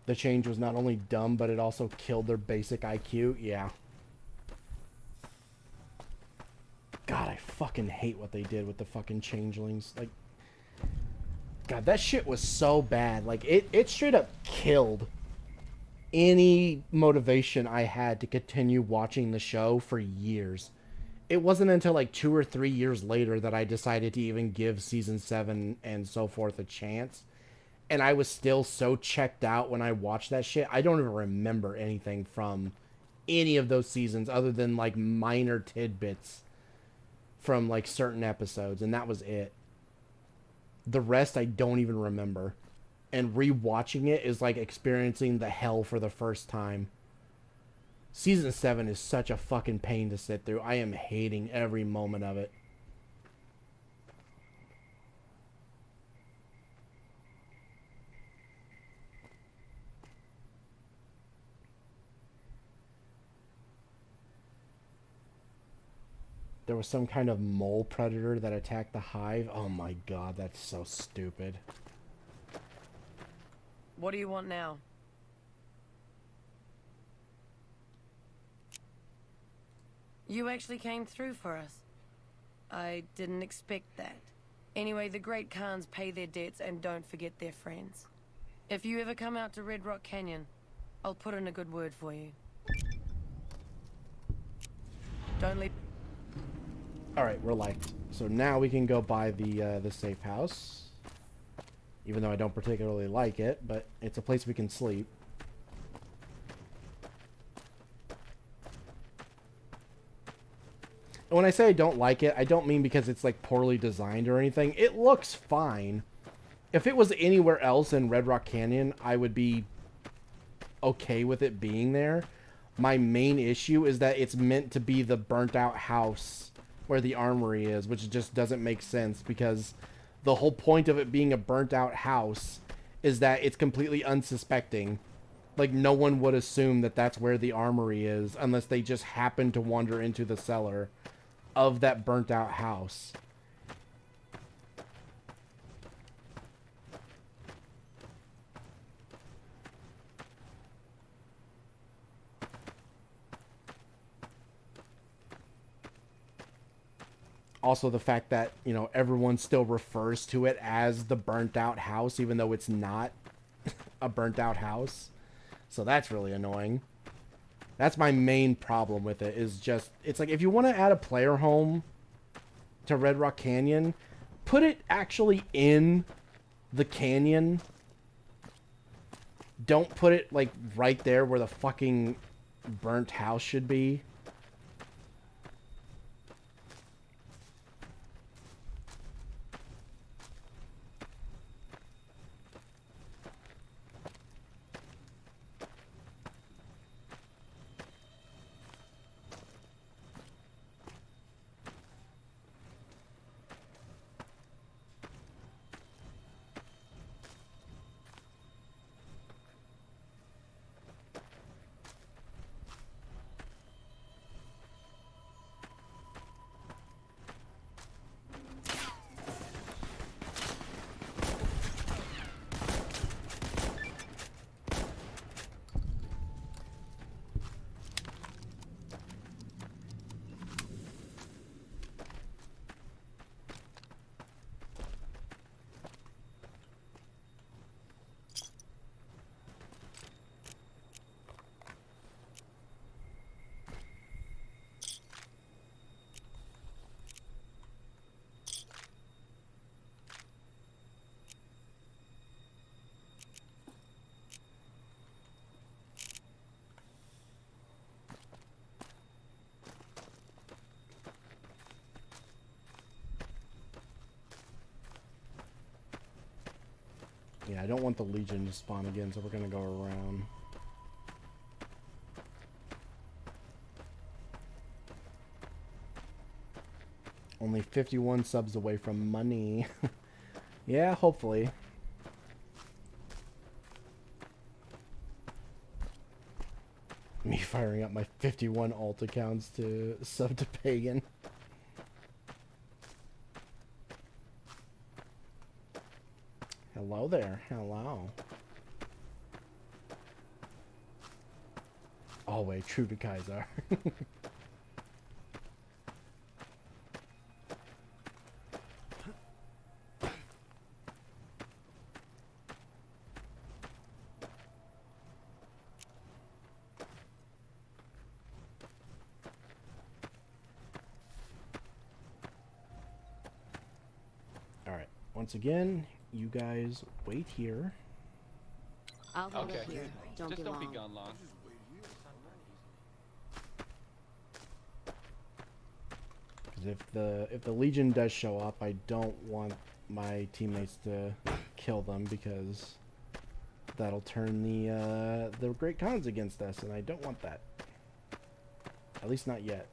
The change was not only dumb, but it also killed their basic IQ. Yeah. God, I fucking hate what they did with the fucking changelings. Like, God, that shit was so bad. Like, it straight up killed any motivation I had to continue watching the show for years. It wasn't until like 2 or 3 years later that I decided to even give season 7 and so forth a chance. And I was still so checked out when I watched that shit. I don't even remember anything from any of those seasons other than like minor tidbits from like certain episodes. And that was it. The rest I don't even remember. And rewatching it is like experiencing the hell for the first time. Season 7 is such a fucking pain to sit through. I am hating every moment of it. There was some kind of mole predator that attacked the hive. Oh my god, that's so stupid. What do you want now? You actually came through for us. I didn't expect that. Anyway, the Great Khans pay their debts and don't forget their friends. If you ever come out to Red Rock Canyon, I'll put in a good word for you. Don't leave. Alright, we're liked. So now we can go buy the safe house. Even though I don't particularly like it, but it's a place we can sleep. And when I say I don't like it, I don't mean because it's like poorly designed or anything. It looks fine. If it was anywhere else in Red Rock Canyon, I would be okay with it being there. My main issue is that it's meant to be the burnt out house where the armory is, which just doesn't make sense because the whole point of it being a burnt out house is that it's completely unsuspecting. Like, no one would assume that that's where the armory is unless they just happen to wander into the cellar of that burnt out house. Also, the fact that, you know, everyone still refers to it as the burnt out house, even though it's not a burnt out house. So that's really annoying. That's my main problem with it, is just, it's like, if you want to add a player home to Red Rock Canyon, put it actually in the canyon. Don't put it, like, right there where the fucking burnt house should be. Yeah, I don't want the Legion to spawn again, so we're gonna go around. Only 51 subs away from money. Yeah, hopefully. Me firing up my 51 alt accounts to sub to Pagan. Hello there. Hello. Always true to Kaiser. Alright. Once again, you guys wait here. I'll hold up here. Don't Just be don't long. be gone long. Because if the Legion does show up, I don't want my teammates to kill them, because that'll turn the Great Khans against us, and I don't want that. At least not yet.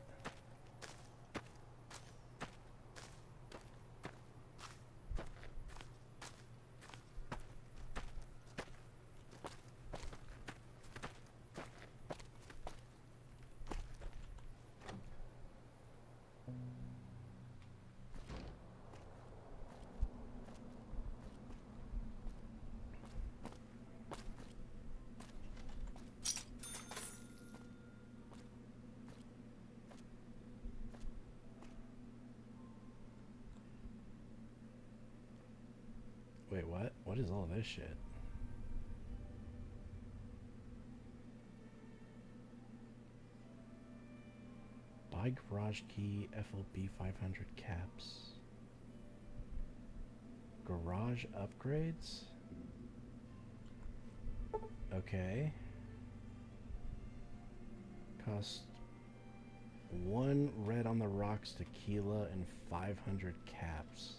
Wait, what? What is all this shit? Buy garage key, FLB 500 caps. Garage upgrades? Okay. Cost 1 red on the rocks tequila and 500 caps.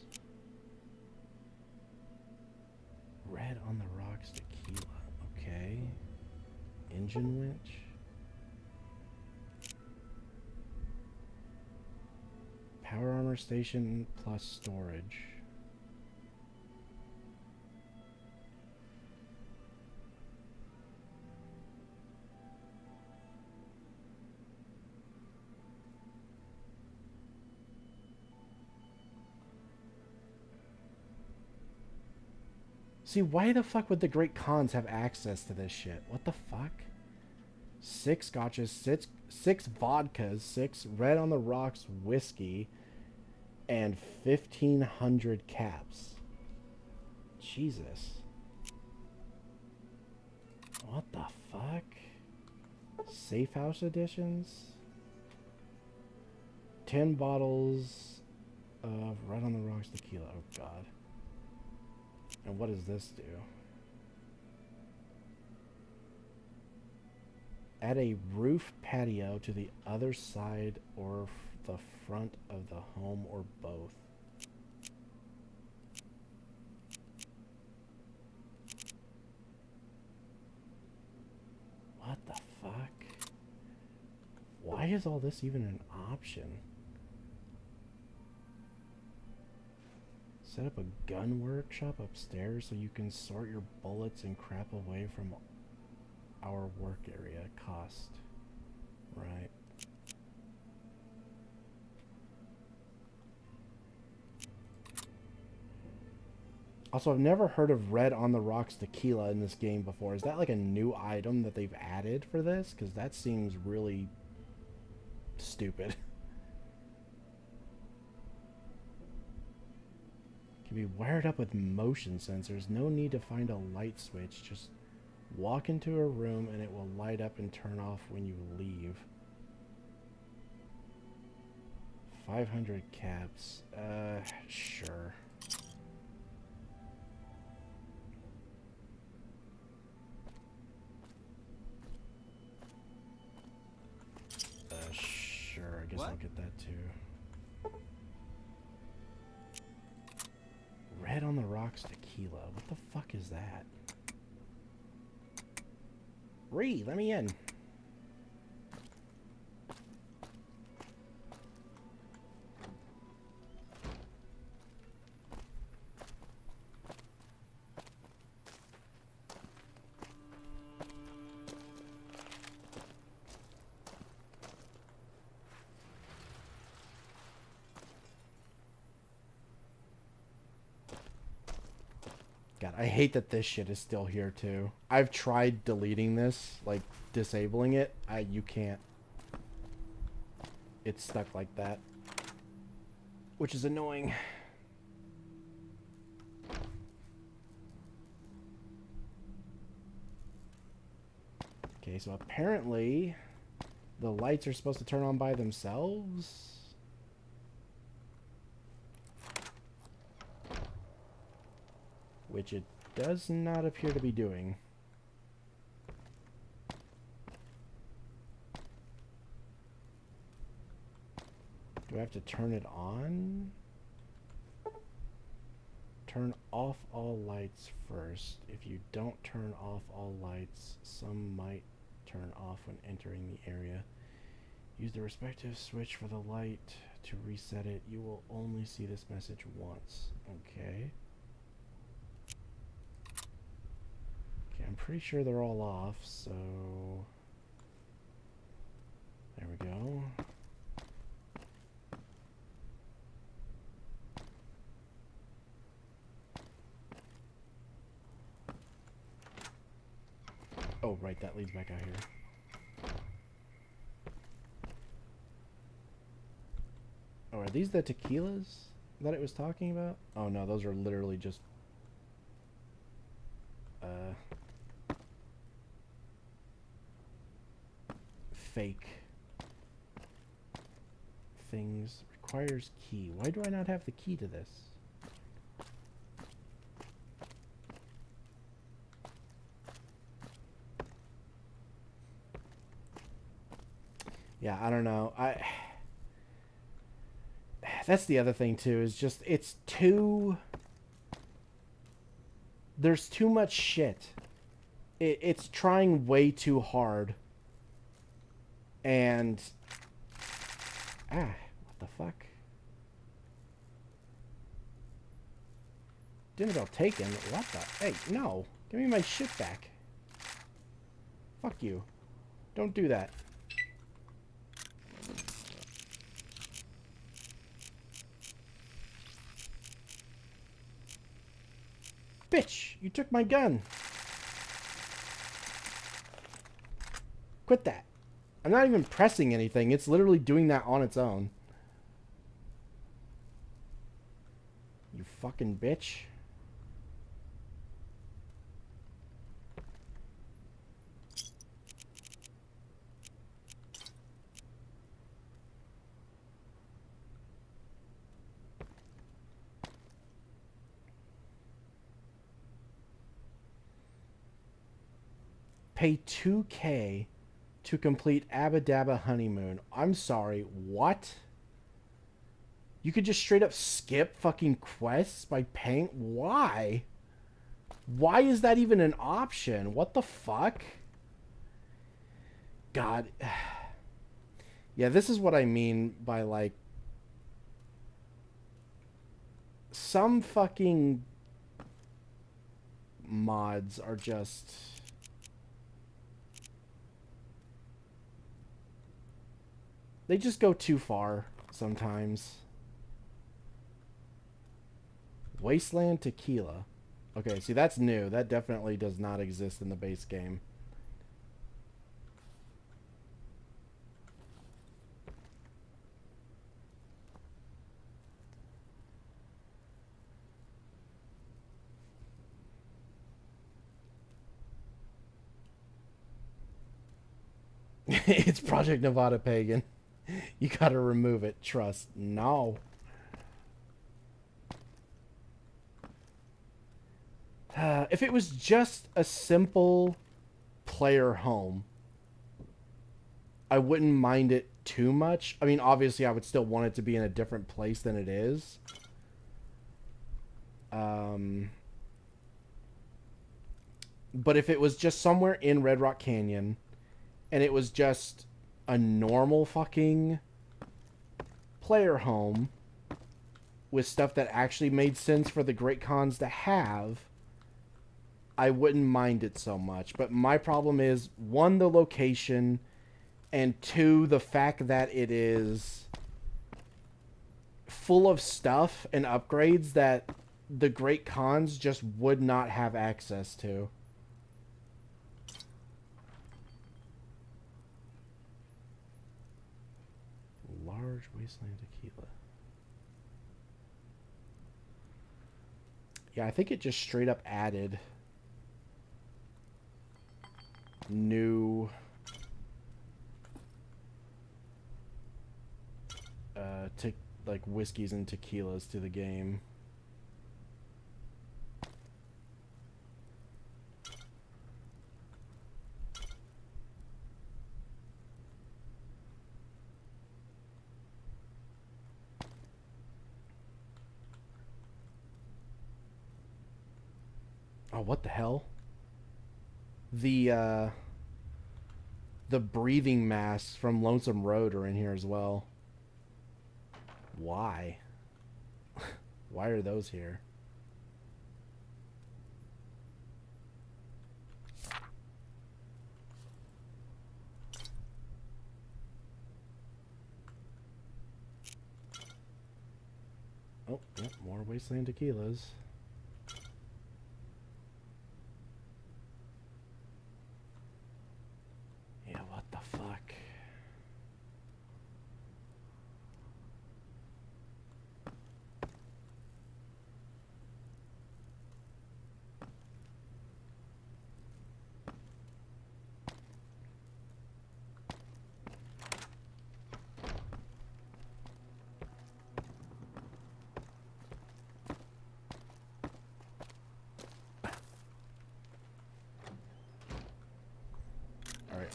Red on the rocks tequila. Okay. Engine winch. Armor station plus storage. See, why the fuck would the Great Khans have access to this shit? What the fuck? 6 scotches, 6 vodkas, 6 Red on the Rocks whiskey, and 1,500 caps. Jesus. What the fuck? Safe house editions? 10 bottles of Red on the Rocks tequila. Oh god. And what does this do? Add a roof patio to the other side or the front of the home or both. What the fuck? Why is all this even an option? Set up a gun workshop upstairs so you can sort your bullets and crap away from our work area. Cost. Right. Also, I've never heard of Red on the Rocks tequila in this game before. Is that like a new item that they've added for this? Because that seems really stupid. Can be wired up with motion sensors. No need to find a light switch. Just walk into a room and it will light up and turn off when you leave. 500 caps. Sure. Sure. I guess I'll get that too. Red on the Rocks tequila. What the fuck is that? Ree, let me in. God, I hate that this shit is still here too. I've tried deleting this, like disabling it. You can't. It's stuck like that, which is annoying. Okay, so apparently the lights are supposed to turn on by themselves. Which it does not appear to be doing. Do I have to turn it on? Turn off all lights first. If you don't turn off all lights, some might turn off when entering the area. Use the respective switch for the light to reset it. You will only see this message once. Okay. I'm pretty sure they're all off, so there we go. Oh, right, that leads back out here. Oh, are these the tequilas that it was talking about? Oh no, those are literally just fake things. Requires key. Why do I not have the key to this? Yeah, I don't know. That's the other thing too, is just it's too, there's too much shit. It's trying way too hard. And what the fuck? Dinner bell taken? What the? Hey, no. Give me my shit back. Fuck you. Don't do that. Bitch, you took my gun. Quit that. I'm not even pressing anything. It's literally doing that on its own. You fucking bitch. Pay 2K to complete Abba Dabba Honeymoon. I'm sorry, what? You could just straight up skip fucking quests by paying? Why? Why is that even an option? What the fuck? God. Yeah, this is what I mean by, like, some fucking mods are just... They just go too far sometimes. Wasteland Tequila. Okay, see, that's new. That definitely does not exist in the base game. It's Project Nevada Pagan. You gotta remove it. Trust. No. If it was just a simple player home, I wouldn't mind it too much. I mean, obviously, I would still want it to be in a different place than it is. But if it was just somewhere in Red Rock Canyon, and it was just a normal fucking player home with stuff that actually made sense for the Great Khans to have, I wouldn't mind it so much. But my problem is, one, the location, and two, the fact that it is full of stuff and upgrades that the Great Khans just would not have access to. Large Wasteland Tequila. Yeah, I think it just straight up added new like whiskeys and tequilas to the game. Oh, what the hell? The breathing masks from Lonesome Road are in here as well. Why? Why are those here? Oh, yeah, more Wasteland Tequilas. Yeah, what the fuck?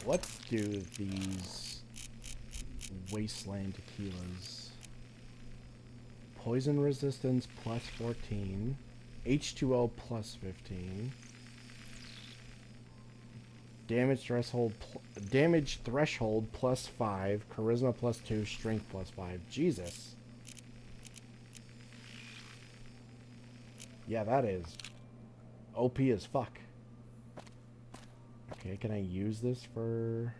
Let's do these Wasteland Tequilas. Poison resistance plus 14. H2O plus 15. Damage threshold plus 5. Charisma plus 2. Strength plus 5. Jesus. Yeah, that is OP as fuck. Okay, can I use this for...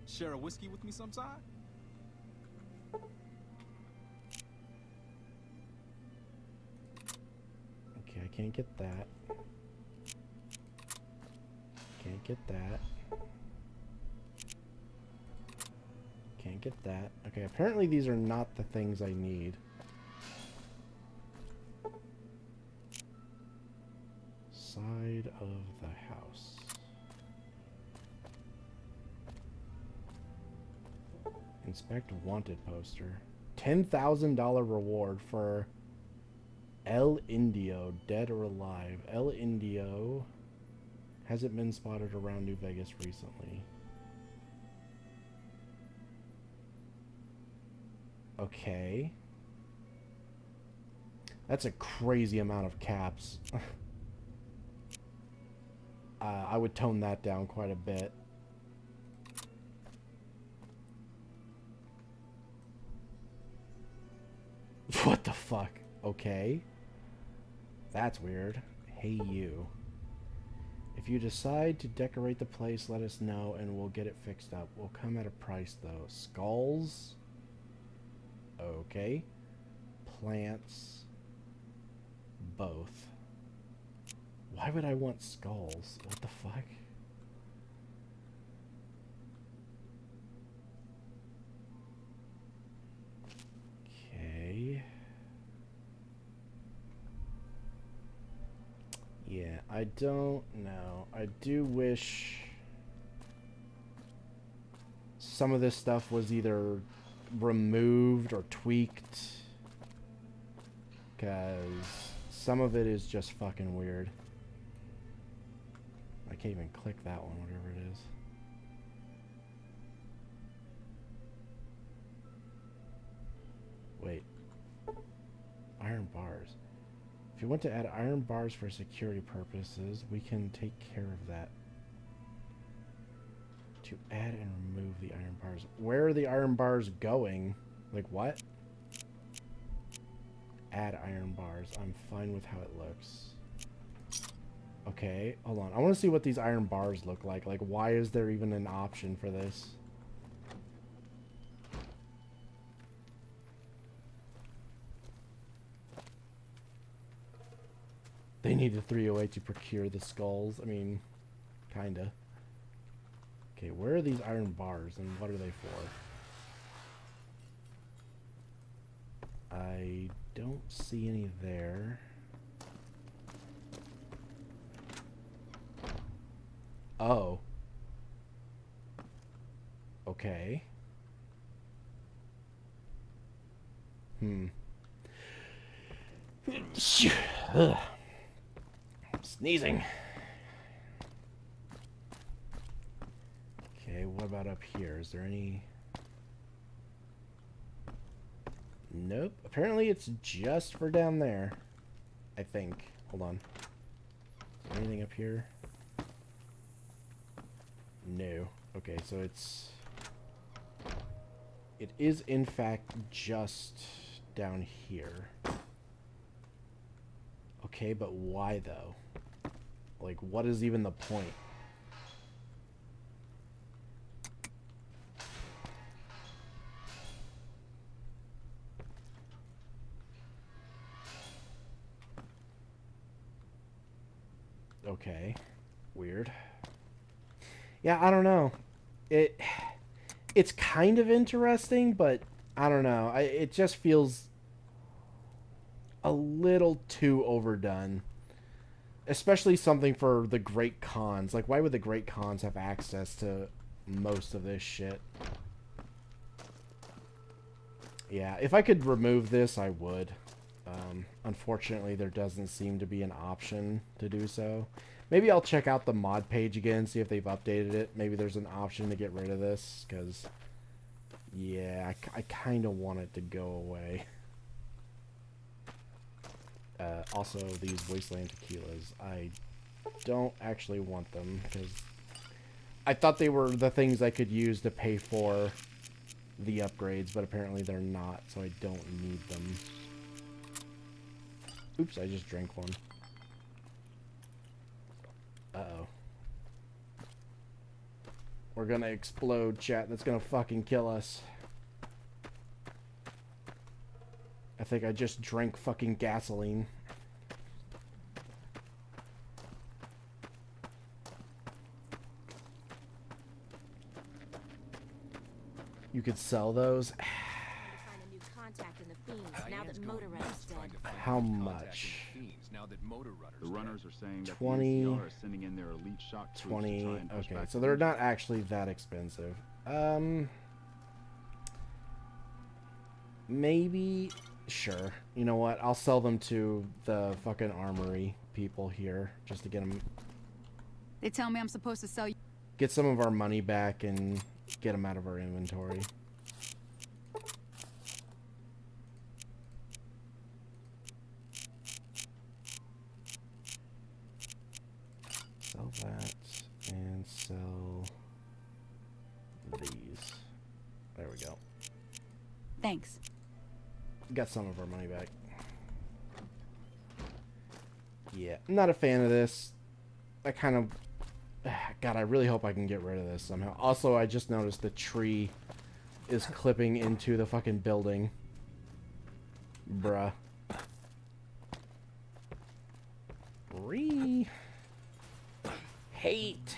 Share a whiskey with me sometime? Okay, I can't get that. Can't get that. Can't get that. Okay, apparently these are not the things I need. Side of the house. Inspect wanted poster. $10,000 reward for El Indio, dead or alive. El Indio hasn't been spotted around New Vegas recently. Okay. That's a crazy amount of caps. I would tone that down quite a bit. What the fuck? Okay. That's weird. Hey, you. If you decide to decorate the place, let us know and we'll get it fixed up. We'll come at a price, though. Skulls? Okay. Plants? Both. Why would I want skulls? What the fuck? Okay. Yeah, I don't know. I do wish some of this stuff was either removed or tweaked, because some of it is just fucking weird. I can't even click that one, whatever it is. Wait. Iron bars. If you want to add iron bars for security purposes, we can take care of that. To add and remove the iron bars. Where are the iron bars going? Like what? Add iron bars. I'm fine with how it looks. Okay, hold on. I want to see what these iron bars look like. Like, why is there even an option for this? They need the 308 to procure the skulls. I mean, kinda. Okay, where are these iron bars and what are they for? I don't see any there. Oh. Okay. Ugh. Sneezing. Okay, what about up here? Is there any... Nope. Apparently it's just for down there. I think. Hold on. Is there anything up here? No. Okay, so it's... It is, in fact, just down here. Okay, but why, though? Like, what is even the point? Okay. Weird. Yeah, I don't know. It's kind of interesting, but I don't know. It just feels a little too overdone. Especially something for the Great Khans. Like, why would the Great Khans have access to most of this shit? Yeah, if I could remove this, I would. Unfortunately, there doesn't seem to be an option to do so. Maybe I'll check out the mod page again, see if they've updated it. Maybe there's an option to get rid of this, because... Yeah, I kind of want it to go away. Also, these Wasteland Tequilas. I don't actually want them, because I thought they were the things I could use to pay for the upgrades, but apparently they're not, so I don't need them. Oops, I just drank one. Uh-oh. We're gonna explode, chat. That's gonna fucking kill us. I think I just drank fucking gasoline. You could sell those. How much? The runners are saying that 20. the NCR is sending in their elite shock troops 20. to try and push Okay, back so the they're Legion. not actually that expensive. Maybe. Sure. You know what? I'll sell them to the fucking armory people here just to get them. They tell me I'm supposed to sell you. Get some of our money back and get them out of our inventory. Sell that and sell these. There we go. Thanks. Got some of our money back. Yeah, I'm not a fan of this. I kind of... God, I really hope I can get rid of this somehow. Also, I just noticed the tree is clipping into the fucking building. Bruh. Hate.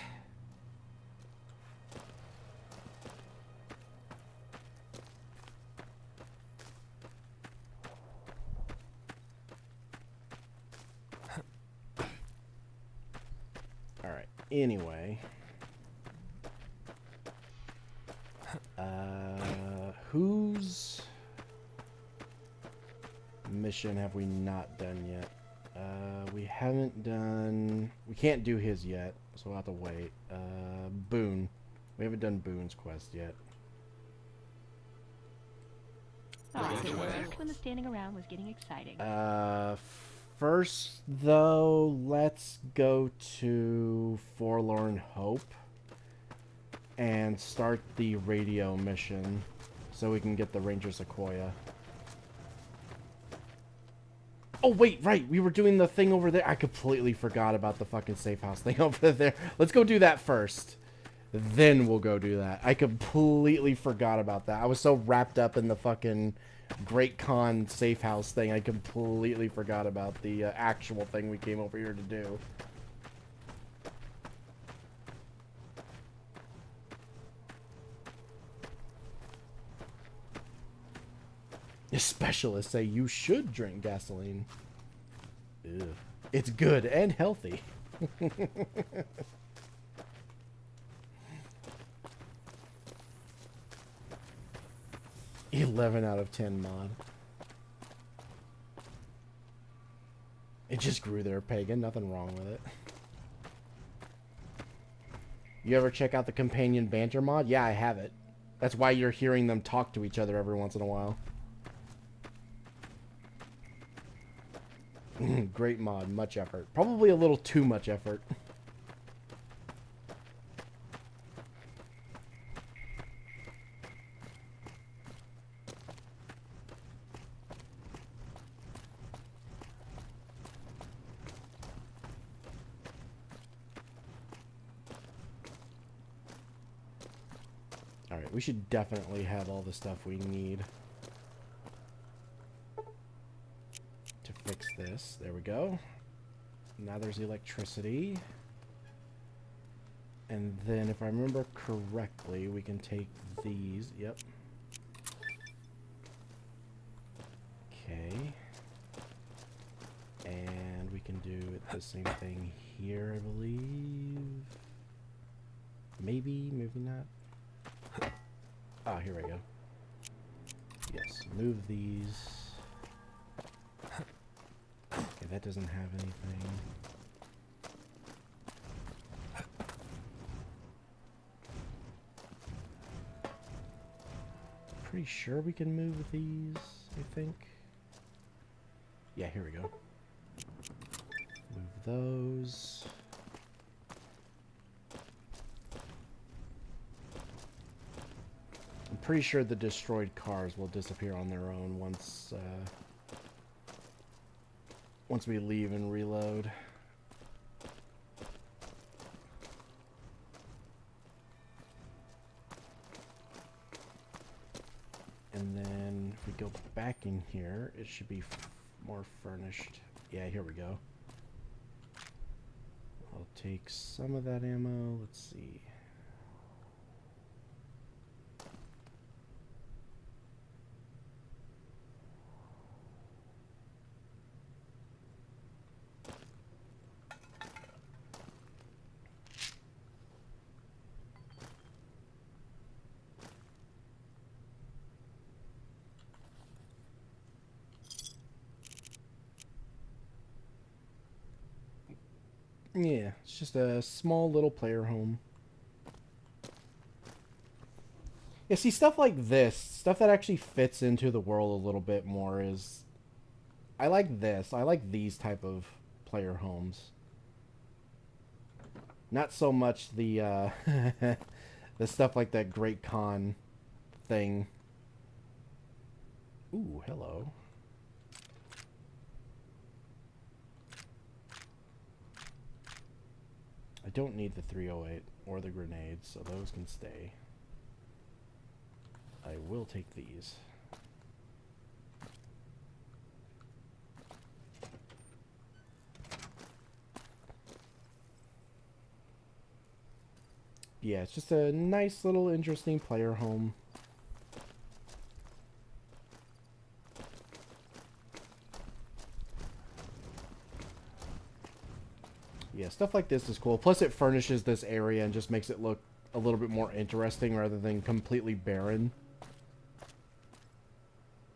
Alright, anyway. Whose mission have we not done yet? We haven't done... We can't do his yet, so we'll have to wait. Boone. We haven't done Boone's quest yet. When the standing around was getting exciting. First, though, let's go to Forlorn Hope and start the radio mission so we can get the Ranger Sequoia. Oh, wait, right. We were doing the thing over there. I completely forgot about the fucking safe house thing over there. Let's go do that first. Then we'll go do that. I completely forgot about that. I was so wrapped up in the fucking Great Con safe house thing. I completely forgot about the actual thing we came over here to do. Specialists say you should drink gasoline. Ugh. It's good and healthy. 11 out of 10 mod. It just grew there, Pagan. Nothing wrong with it. You ever check out the companion banter mod? Yeah, I have it. That's why you're hearing them talk to each other every once in a while. Great mod, much effort. Probably a little too much effort. Alright, we should definitely have all the stuff we need to fix this. There we go. Now there's electricity. And then, if I remember correctly, we can take these. Yep. Okay. And we can do the same thing here, I believe. Maybe, maybe not. Ah, here we go. Yes, move these. Okay, that doesn't have anything. Pretty sure we can move these, I think. Yeah, here we go. Move those. I'm pretty sure the destroyed cars will disappear on their own once we leave and reload. And then if we go back in here, it should be more furnished. Yeah, here we go. I'll take some of that ammo. Let's see. Yeah, it's just a small little player home. Yeah, see, stuff like this, stuff that actually fits into the world a little bit more is... I like this. I like these type of player homes. Not so much the, the stuff like that Great Con thing. Ooh, hello. I don't need the 308 or the grenades, so those can stay. I will take these. Yeah, it's just a nice little interesting player home. Yeah, stuff like this is cool. Plus it furnishes this area and just makes it look a little bit more interesting rather than completely barren.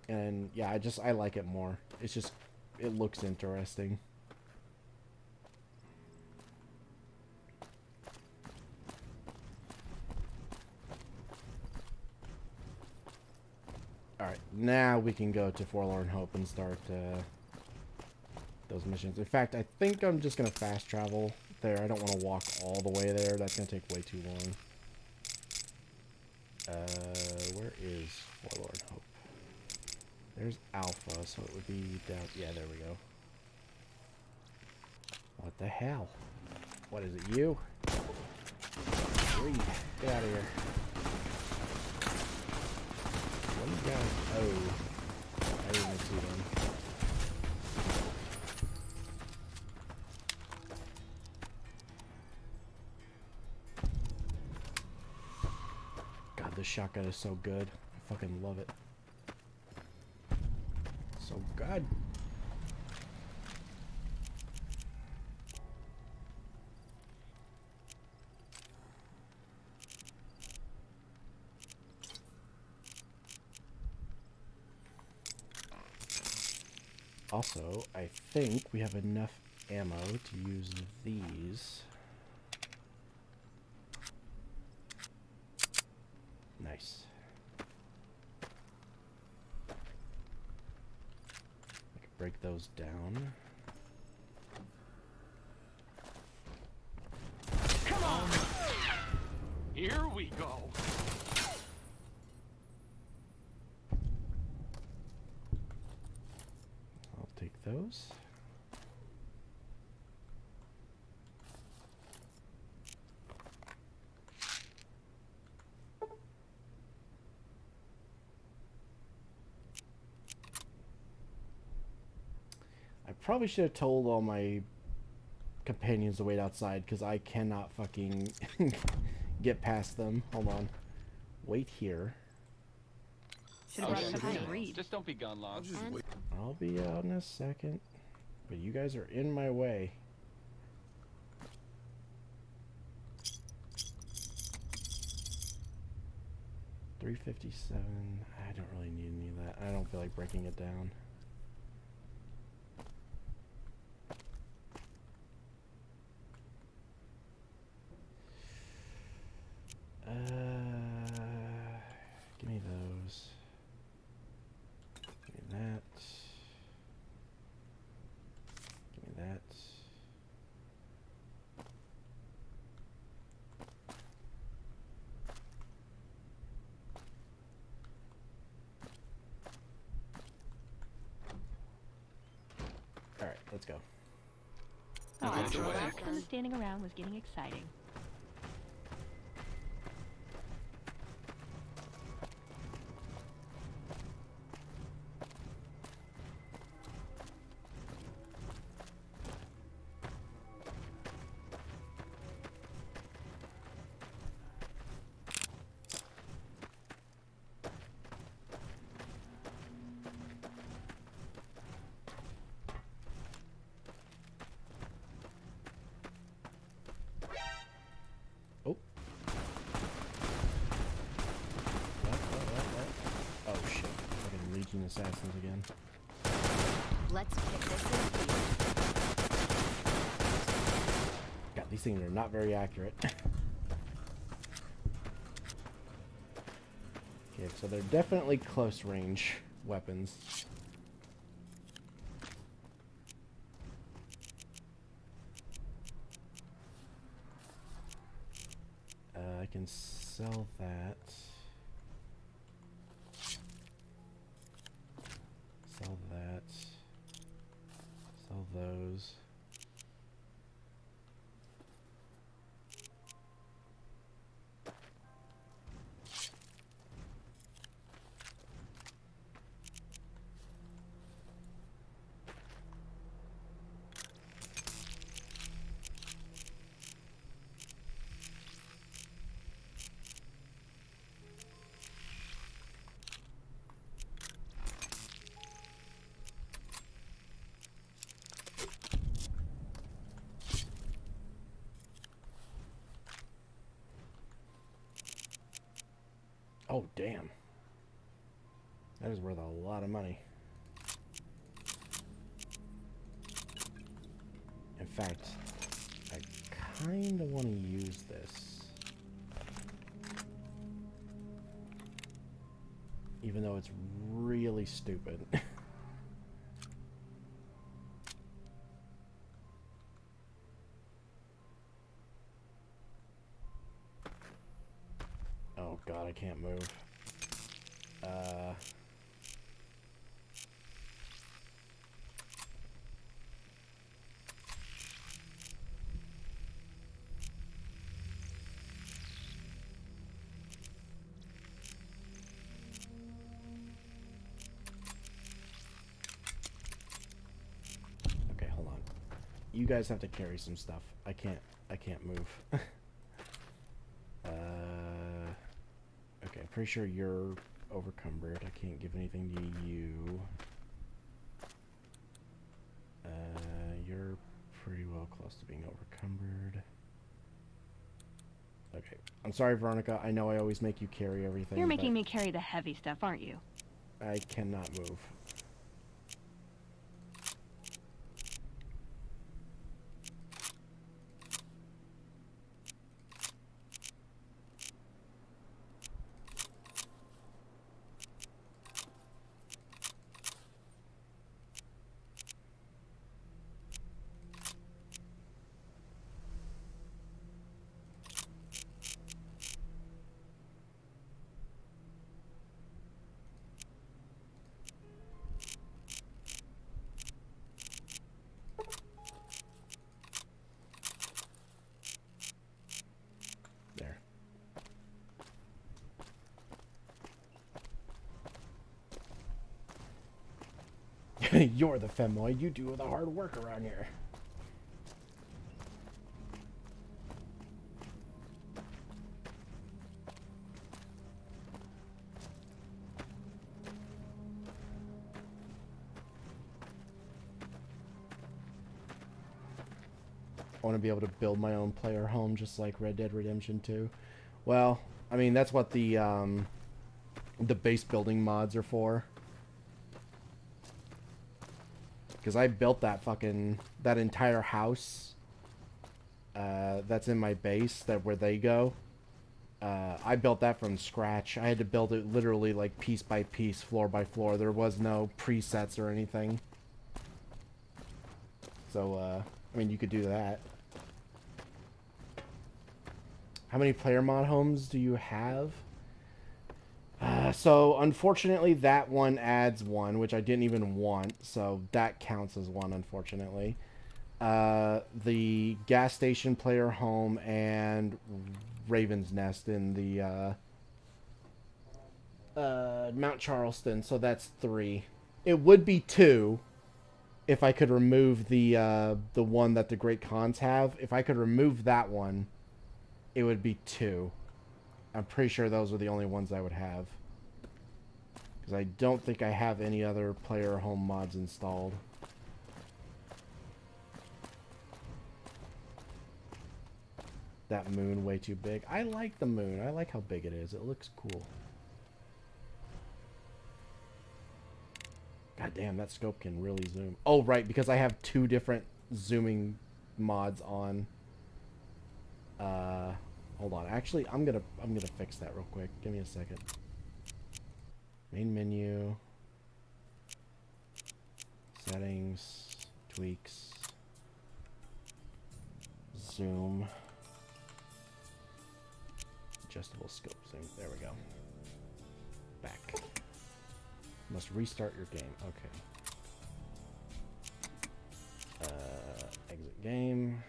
And yeah, I like it more. It's just, it looks interesting. Alright, now we can go to Forlorn Hope and start those missions. In fact, I think I'm just going to fast travel there. I don't want to walk all the way there. That's going to take way too long. Where is Forlorn Hope? There's Alpha, so it would be down... Yeah, there we go. What the hell? What is it, you? Breathe. Get out of here. What are you guys... Oh. I didn't even see them. God, this shotgun is so good. I fucking love it. So good. Also, I think we have enough ammo to use these. Nice. I can break those down. Come on! Here we go. I'll take those. I probably should have told all my companions to wait outside because I cannot fucking get past them. Hold on. Wait here. Just don't be gone long. I'll be out in a second. But you guys are in my way. $357. I don't really need any of that. I don't feel like breaking it down. Give me those. Give me that. Give me that. let's go. Oh, the last kind of standing around was getting exciting. Assassins again. Let's kick this in. God, these things are not very accurate. Okay, so they're definitely close range weapons. I can sell that. Sell that. Sell those. Oh, damn. That is worth a lot of money. In fact, I kind of want to use this. Even though it's really stupid. Oh god, I can't move. Okay, hold on. You guys have to carry some stuff. I can't move. Okay, pretty sure you're overcumbered. I can't give anything to you. You're pretty well close to being overcumbered. Okay, I'm sorry, Veronica. I know I always make you carry everything. You're making me carry the heavy stuff, aren't you? I cannot move. You're the femoid. You do the hard work around here. I want to be able to build my own player home just like Red Dead Redemption 2. Well, I mean, that's what the base building mods are for. Because I built that entire house that's in my base, where they go. I built that from scratch. I had to build it literally like piece by piece, floor by floor. There was no presets or anything. So, I mean, you could do that. How many player mod homes do you have? So unfortunately that one adds one, which I didn't even want, so that counts as one, unfortunately. The gas station, player home, and Raven's Nest in the Mount Charleston, so that's 3. It would be 2 if I could remove the one that the Great Khans have. If I could remove that one, it would be 2. I'm pretty sure those are the only ones I would have. Because I don't think I have any other player home mods installed. That moon way too big. I like the moon. I like how big it is. It looks cool. God damn, that scope can really zoom. Oh, right, because I have 2 different zooming mods on. Hold on. Actually, I'm gonna fix that real quick. Give me a second. Main menu. Settings. Tweaks. Zoom. Adjustable scope zoom. There we go. Back. Must restart your game. Okay. Exit game.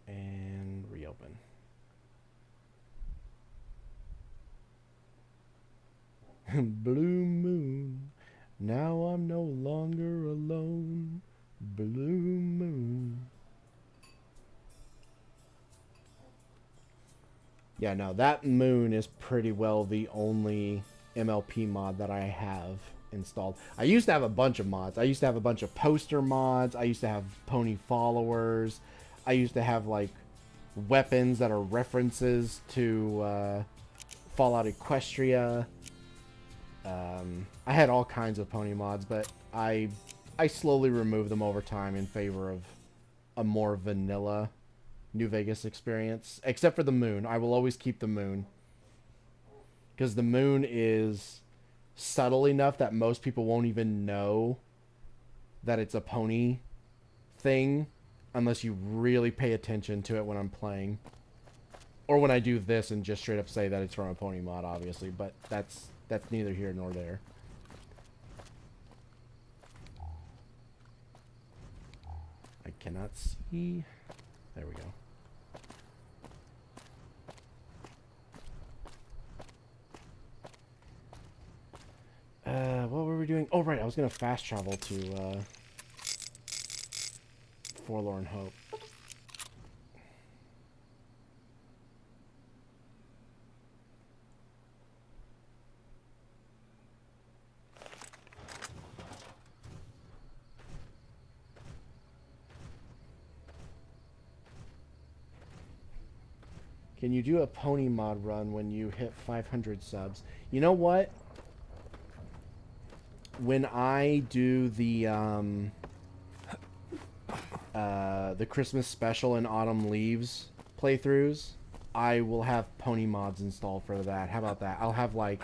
And reopen. Blue moon. Now I'm no longer alone. Blue moon. Yeah, no, that moon is pretty well the only MLP mod that I have installed. I used to have a bunch of mods. I used to have a bunch of poster mods. I used to have pony followers. I used to have, like, weapons that are references to Fallout Equestria. I had all kinds of pony mods, but I slowly removed them over time in favor of a more vanilla New Vegas experience. Except for the moon. I will always keep the moon. Because the moon is subtle enough that most people won't even know that it's a pony thing unless you really pay attention to it when I'm playing. Or when I do this and just straight up say that it's from a pony mod, obviously, but that's neither here nor there. I cannot see. There we go. What were we doing? Oh, right, I was going to fast travel to Forlorn Hope. Can you do a pony mod run when you hit 500 subs? You know what? When I do the Christmas special and Autumn Leaves playthroughs, I will have pony mods installed for that. How about that? I'll have, like,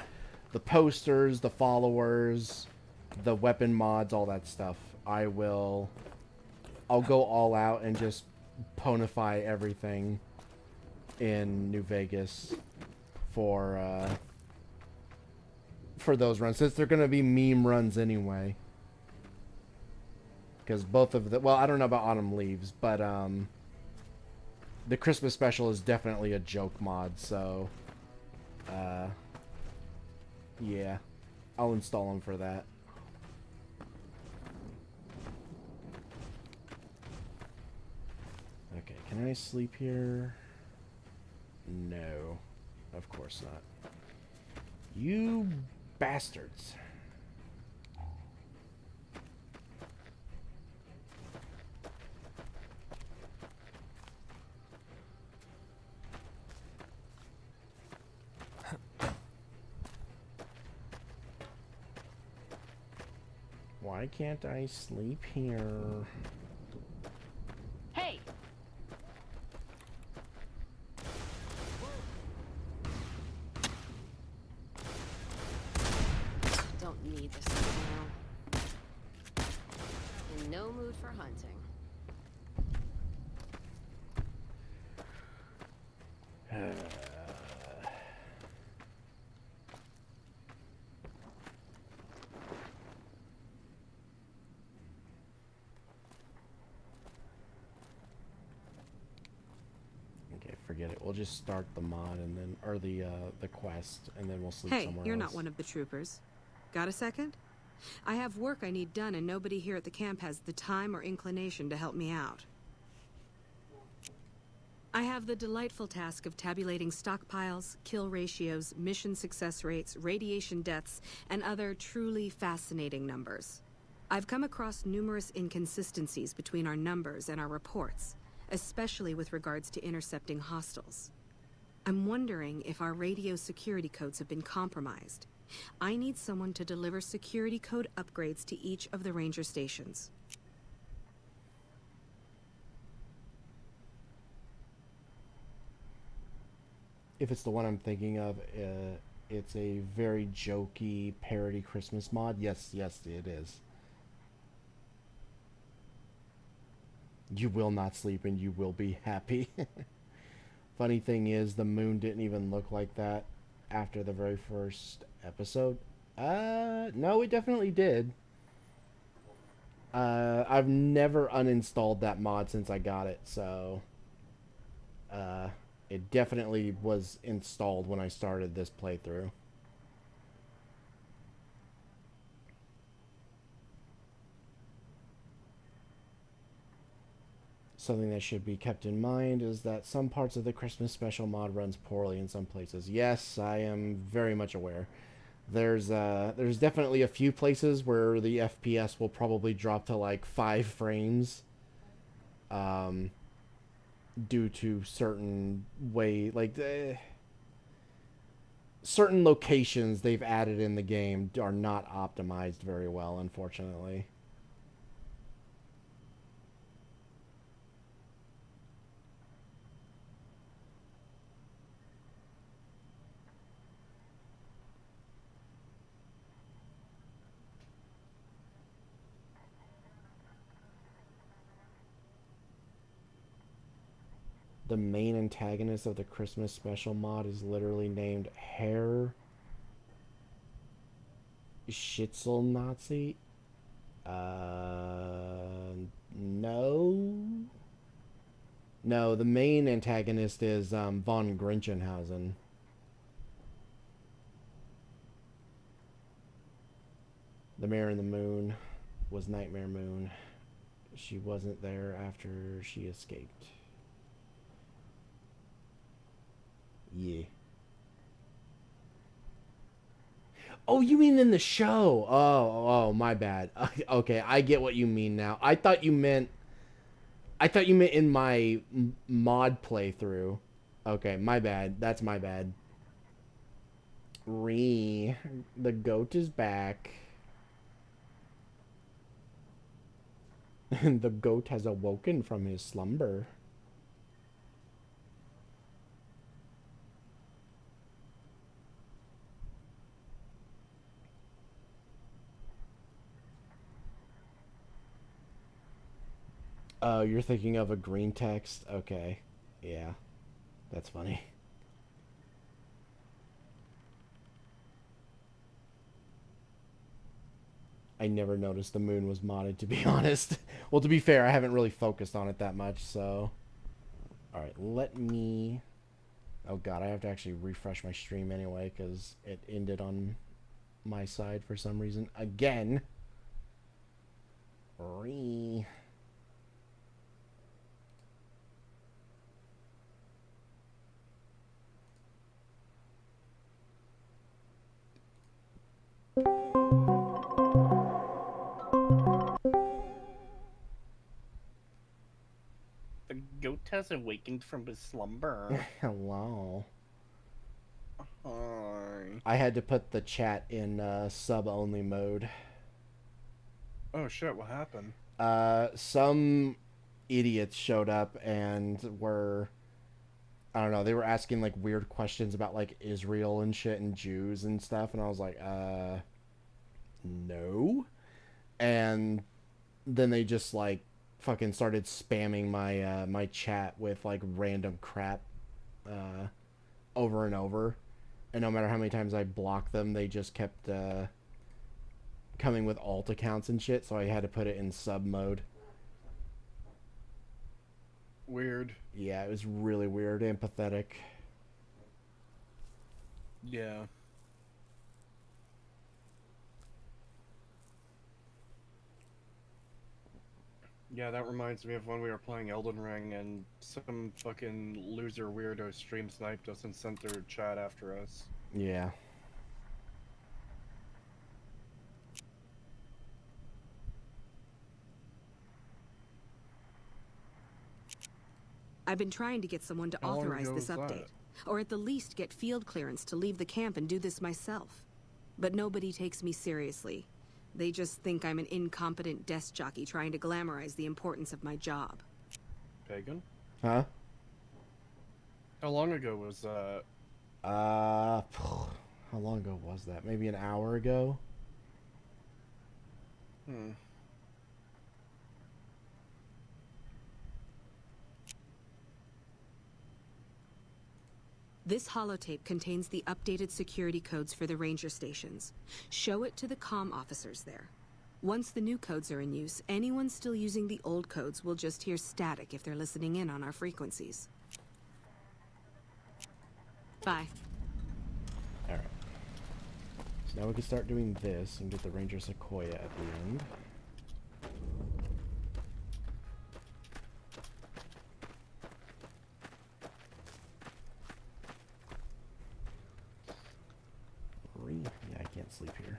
the posters, the followers, the weapon mods, all that stuff. I'll go all out and just ponify everything in New Vegas for those runs, since they're going to be meme runs anyway. Because both of the... Well, I don't know about Autumn Leaves, but the Christmas special is definitely a joke mod, so... yeah. I'll install them for that. Okay, can I sleep here? No. Of course not. You bastards. Why can't I sleep here? Hey! Don't need this right now. In no mood for hunting. forget it. We'll just start the mod and then, or the quest, and then we'll sleep Hey, somewhere you're else. not one of the troopers. Got a second? I have work I need done, and nobody here at the camp has the time or inclination to help me out. I have the delightful task of tabulating stockpiles, kill ratios, mission success rates, radiation deaths, and other truly fascinating numbers. I've come across numerous inconsistencies between our numbers and our reports, especially with regards to intercepting hostiles. I'm wondering if our radio security codes have been compromised. I need someone to deliver security code upgrades to each of the ranger stations. If it's the one I'm thinking of, it's a very jokey parody Christmas mod. Yes, it is. You will not sleep and you will be happy. Funny thing is, the moon didn't even look like that after the very first episode. No, it definitely did. I've never uninstalled that mod since I got it, so it definitely was installed when I started this playthrough. Something that should be kept in mind is that some parts of the Christmas special mod runs poorly in some places. Yes, I am very much aware. There's definitely a few places where the FPS will probably drop to like 5 frames. Due to certain certain locations they've added in the game are not optimized very well, unfortunately. The main antagonist of the Christmas special mod is literally named Herr Schitzel Nazi. No. No, the main antagonist is von Grinchenhausen. The Mare in the Moon was Nightmare Moon. She wasn't there after she escaped. Yeah. Oh, you mean in the show? Oh, my bad. Okay, I get what you mean now. I thought you meant in my mod playthrough. Okay, my bad. That's my bad. The goat is back. The goat has awoken from his slumber. Oh, you're thinking of a green text? Okay. Yeah. That's funny. I never noticed the moon was modded, to be honest. Well, to be fair, I haven't really focused on it that much, so... Alright, let me... Oh god, I have to actually refresh my stream anyway, because it ended on my side for some reason. Again! The goat has awakened from his slumber. Hello. Hi. I had to put the chat in sub-only mode. Oh shit, what happened? Some idiots showed up and were... I don't know, they were asking like weird questions about like Israel and shit and Jews and stuff, and I was like, no. And then they just like fucking started spamming my my chat with like random crap over and over, and no matter how many times I blocked them, they just kept coming with alt accounts and shit, so I had to put it in sub mode. weird. Yeah, it was really weird and pathetic. Yeah. Yeah, that reminds me of when we were playing Elden Ring and some fucking loser weirdo stream sniped us and sent their chat after us. Yeah. I've been trying to get someone to How long authorize ago this was update, or at the least get field clearance to leave the camp and do this myself. But nobody takes me seriously. They just think I'm an incompetent desk jockey trying to glamorize the importance of my job. Pagan? Huh? How long ago was that? How long ago was that? Maybe an hour ago? Hmm. This holotape contains the updated security codes for the ranger stations. Show it to the comm officers there. Once the new codes are in use, anyone still using the old codes will just hear static if they're listening in on our frequencies. Bye. Alright. So now we can start doing this and get the Ranger Sequoia at the end. Yeah, I can't sleep here.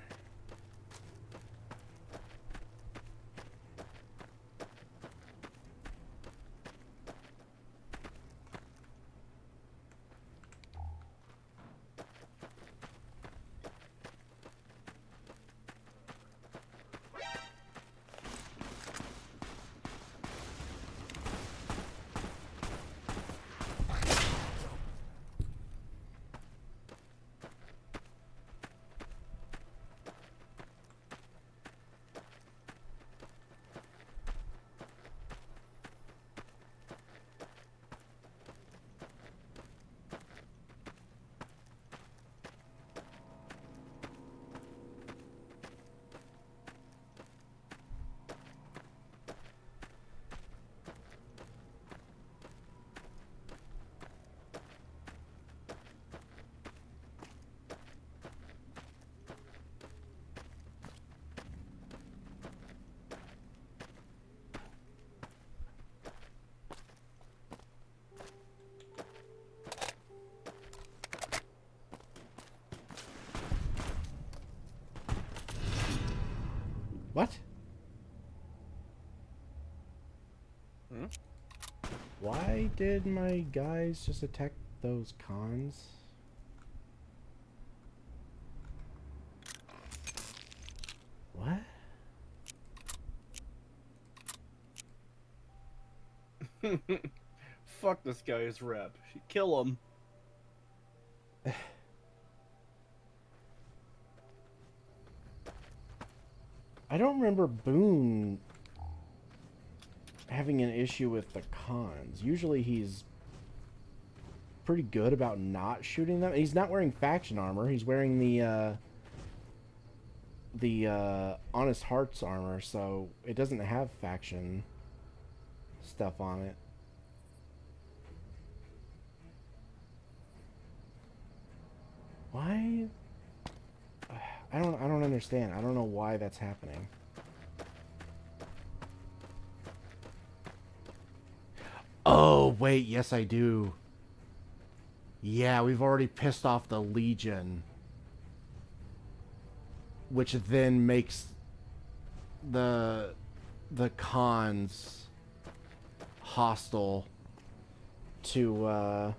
What? Hmm? Why did my guys just attack those cons? What? Fuck this guy's rep. Kill him. I don't remember Boone having an issue with the cons. Usually he's pretty good about not shooting them. He's not wearing faction armor. He's wearing the Honest Hearts armor, so it doesn't have faction stuff on it. Why? I don't understand. I don't know why that's happening. Oh, wait, yes I do. Yeah, we've already pissed off the Legion, which then makes the cons hostile to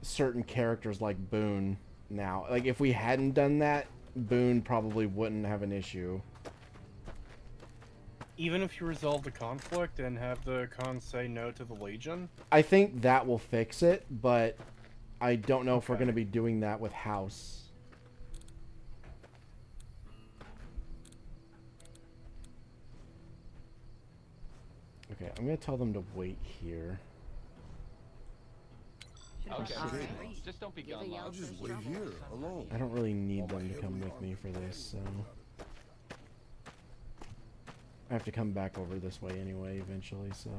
certain characters like Boone now. Like, if we hadn't done that, Boone probably wouldn't have an issue. Even if you resolve the conflict and have the cons say no to the Legion? I think that will fix it, but I don't know if we're going to be doing that with House. Okay, I'm going to tell them to wait here. Okay, just don't be gone long. I'll just wait here, alone. I don't really need them to come with me for this, so... I have to come back over this way anyway, eventually, so...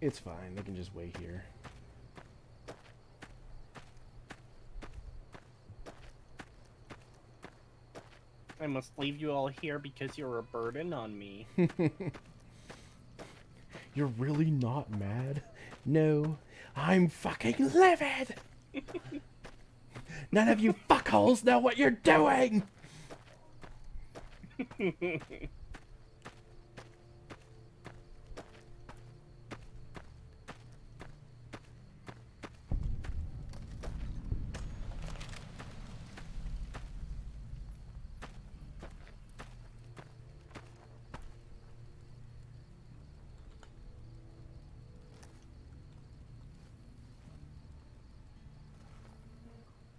It's fine. They can just wait here. I must leave you all here because you're a burden on me. You're really not mad? No, I'm fucking livid! None of you fuckholes know what you're doing!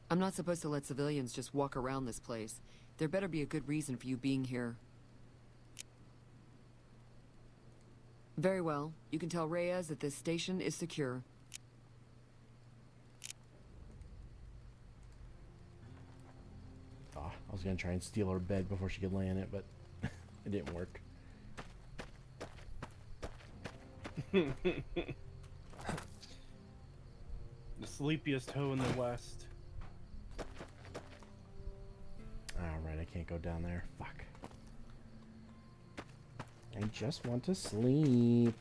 I'm not supposed to let civilians just walk around this place. There better be a good reason for you being here. Very well. You can tell Reyes that this station is secure. Oh, I was gonna try and steal her bed before she could lay in it, but it didn't work. The sleepiest hoe in the West. Alright, I can't go down there. Fuck. I just want to sleep.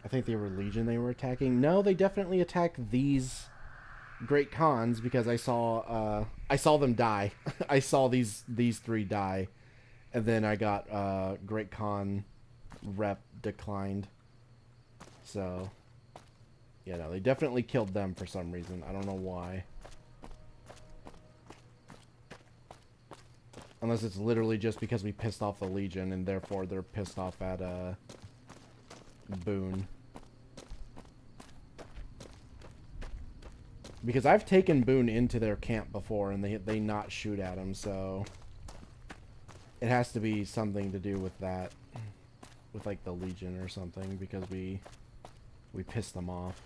I think they were Legion they were attacking. No, they definitely attacked these Great Khans because I saw them die. I saw these three die, and then I got Great Khan rep declined. So yeah, no, they definitely killed them for some reason. I don't know why. Unless it's literally just because we pissed off the Legion and therefore they're pissed off at Boone. Because I've taken Boone into their camp before and they not shoot at him, so it has to be something to do with that, with like the Legion or something, because we pissed them off.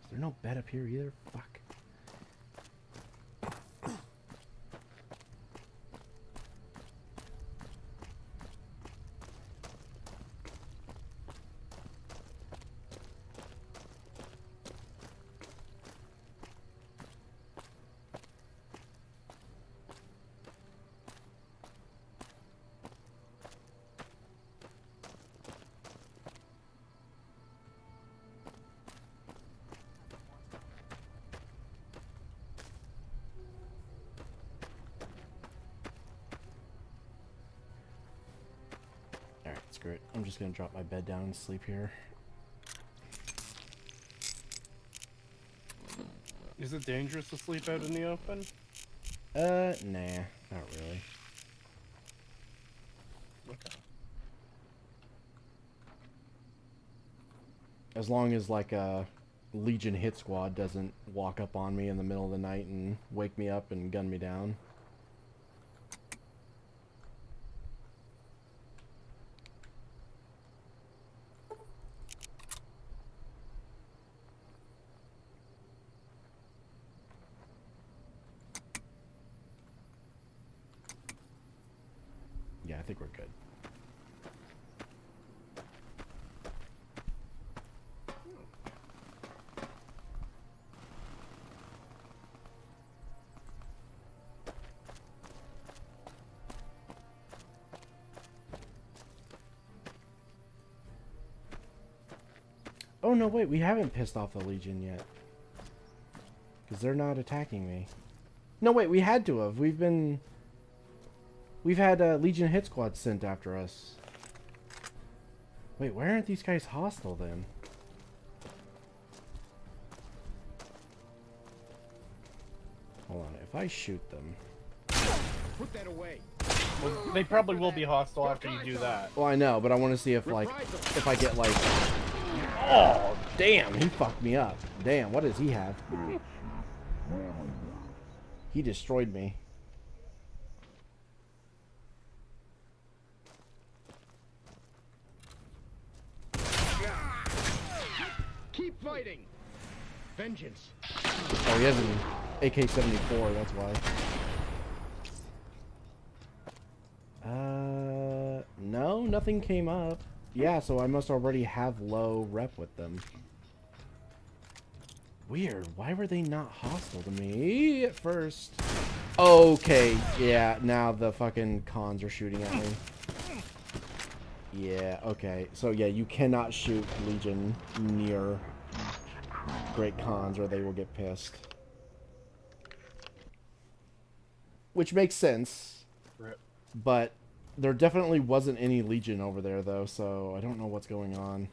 Is there no bed up here either? Fuck. Screw it. I'm just gonna drop my bed down and sleep here. Is it dangerous to sleep out in the open? Nah, not really. Okay. As long as like a Legion hit squad doesn't walk up on me in the middle of the night and wake me up and gun me down. Yeah, I think we're good. Oh no, wait, we haven't pissed off the Legion yet. Because they're not attacking me. No, wait, we had to have. We've had Legion hit squad sent after us. Wait, why aren't these guys hostile then? Hold on, if I shoot them... Put that away. Well, they probably will be hostile after you do that. Well, I know, but I want to see if, like, if I get, like... Oh, damn, he fucked me up. Damn, what does he have? He destroyed me. Keep fighting. Vengeance. Oh, he has an AK-74, that's why. No, nothing came up. Yeah, so I must already have low rep with them. Weird. Why were they not hostile to me at first? Okay, yeah, now the fucking cons are shooting at me. Yeah, okay. So yeah, you cannot shoot Legion near Great Cons or they will get pissed. Which makes sense. Rip. But there definitely wasn't any Legion over there though, so I don't know what's going on.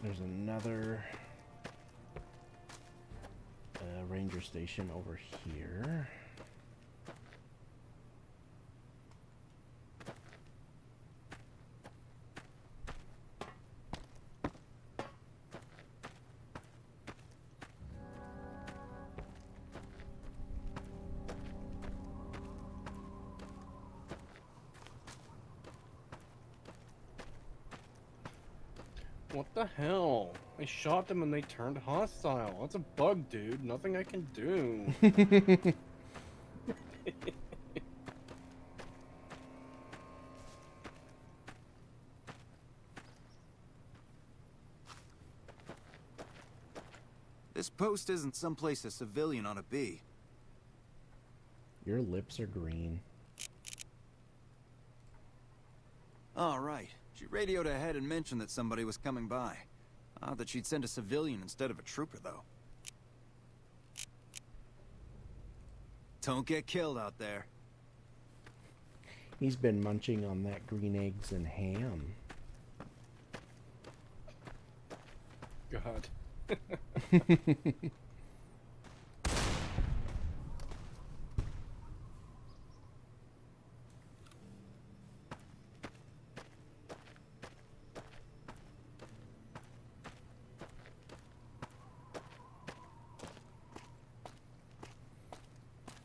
There's another ranger station over here. What the hell? I shot them and they turned hostile. That's a bug, dude. Nothing I can do. This post isn't someplace a civilian ought to be. Your lips are green. All right. She radioed ahead and mentioned that somebody was coming by. Odd that she'd send a civilian instead of a trooper, though. Don't get killed out there. He's been munching on that green eggs and ham. God.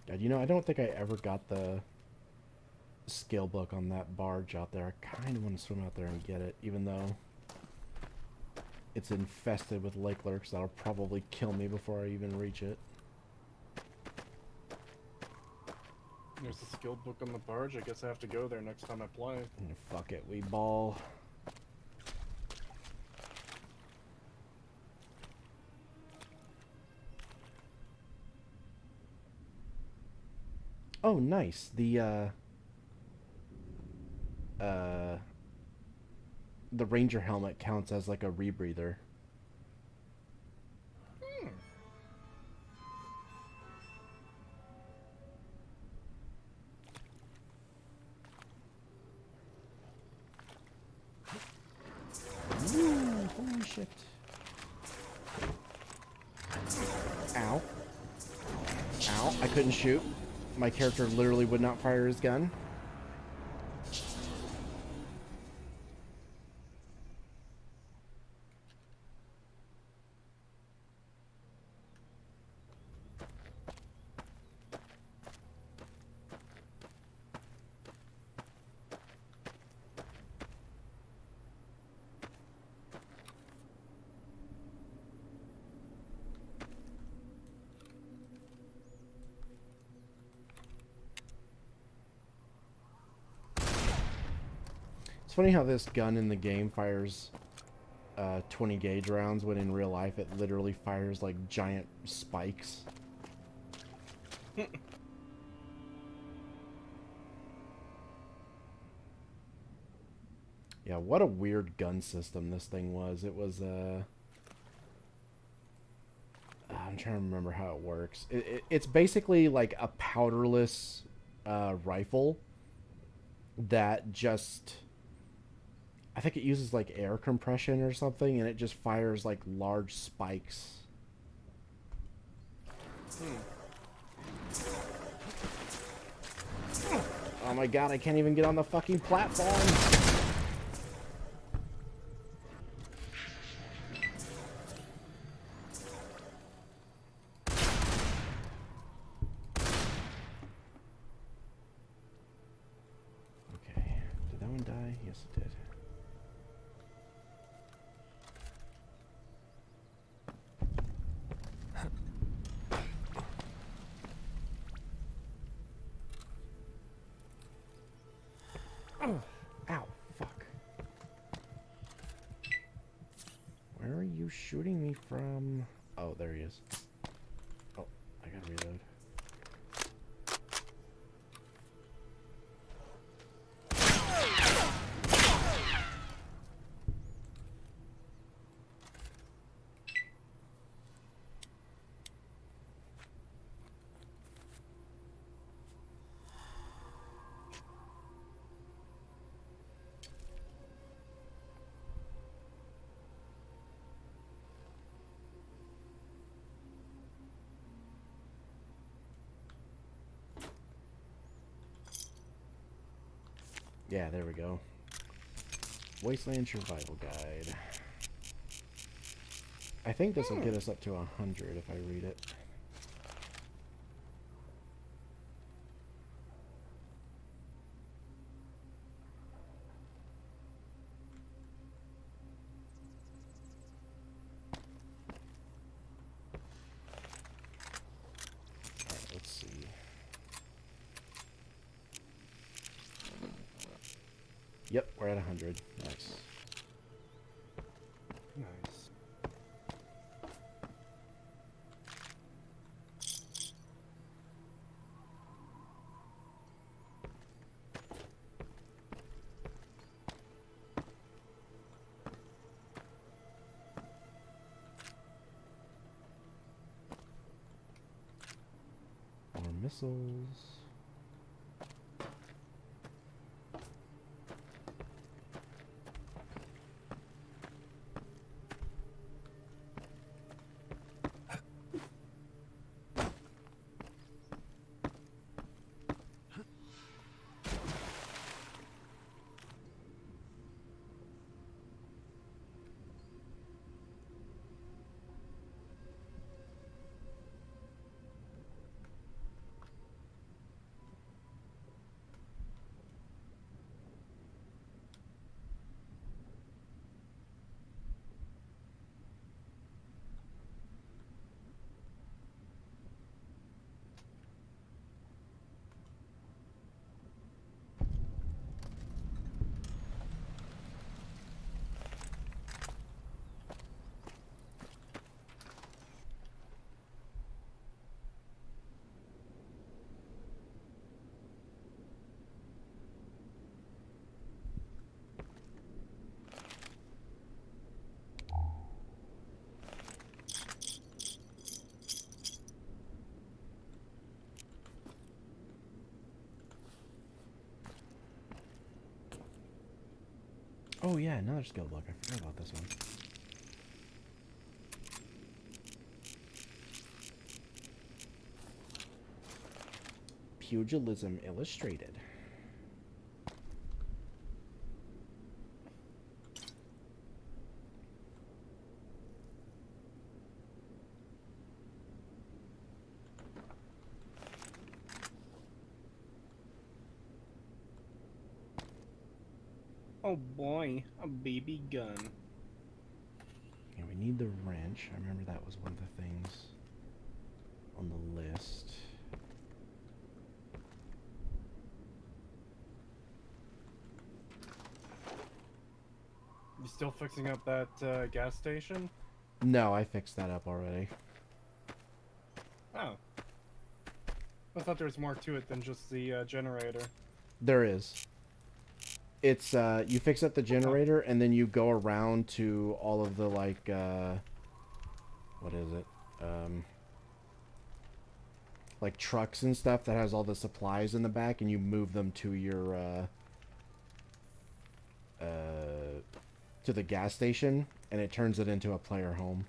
God, you know, I don't think I ever got the skill book on that barge out there. I kind of want to swim out there and get it, even though it's infested with lake lurks that'll probably kill me before I even reach it. There's a skill book on the barge. I guess I have to go there next time I play. Fuck it, we ball. Oh, nice. The ranger helmet counts as like a rebreather. Woo, holy shit. Ow. Ow, I couldn't shoot. My character literally would not fire his gun. It's funny how this gun in the game fires 20 gauge rounds when in real life it literally fires like giant spikes. Yeah, what a weird gun system this thing was. It was, I'm trying to remember how it works. It's basically like a powderless rifle that just... I think it uses like air compression or something, and it just fires like large spikes. Oh my god, I can't even get on the fucking platform! Okay, did that one die? Yes, it did. Ow, fuck. Where are you shooting me from? Oh, there he is. Oh, I gotta reload. Yeah, there we go. Wasteland Survival Guide. I think this will get us up to 100 if I read it. Alright, let's see. Yep, we're at 100. Nice. Nice. More missiles. Oh yeah, another skill book. I forgot about this one. Pugilism Illustrated. Oh boy, a BB gun. Yeah, we need the wrench. I remember that was one of the things on the list. You still fixing up that gas station? No, I fixed that up already. Oh. I thought there was more to it than just the generator. There is. It's you fix up the generator and then you go around to all of the like what is it? Like trucks and stuff that has all the supplies in the back, and you move them to your to the gas station, and it turns it into a player home.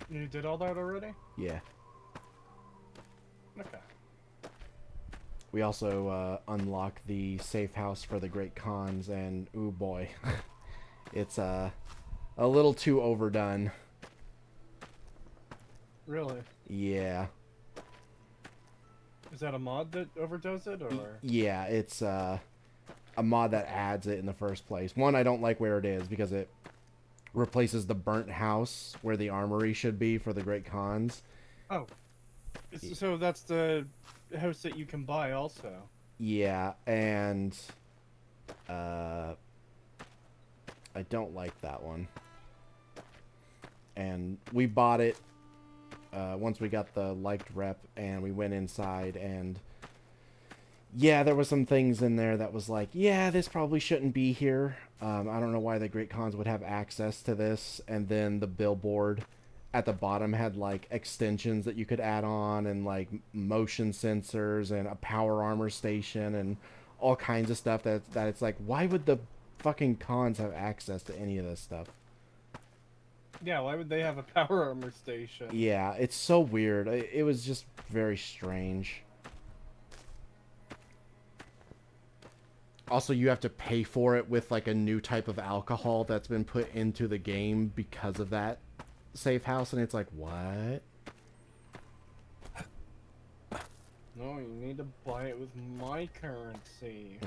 You did all that already? Yeah. Okay. We also unlock the safe house for the Great Khans, and ooh boy, it's a little too overdone. Really? Yeah. Is that a mod that overdoes it, or? Yeah, it's a mod that adds it in the first place. One, I don't like where it is because it replaces the burnt house where the armory should be for the Great Khans. Oh. So that's the house that you can buy also. Yeah, and I don't like that one. And we bought it once we got the liked rep, and we went inside, and yeah, there was some things in there that was like, yeah, this probably shouldn't be here. I don't know why the Great Khans would have access to this. And then the billboard at the bottom had like extensions that you could add on, and like motion sensors and a power armor station and all kinds of stuff that it's like, why would the fucking Khans have access to any of this stuff? Yeah, why would they have a power armor station? Yeah, it's so weird. It was just very strange. Also, you have to pay for it with like a new type of alcohol that's been put into the game because of that safe house, and it's like, what? No, you need to buy it with my currency.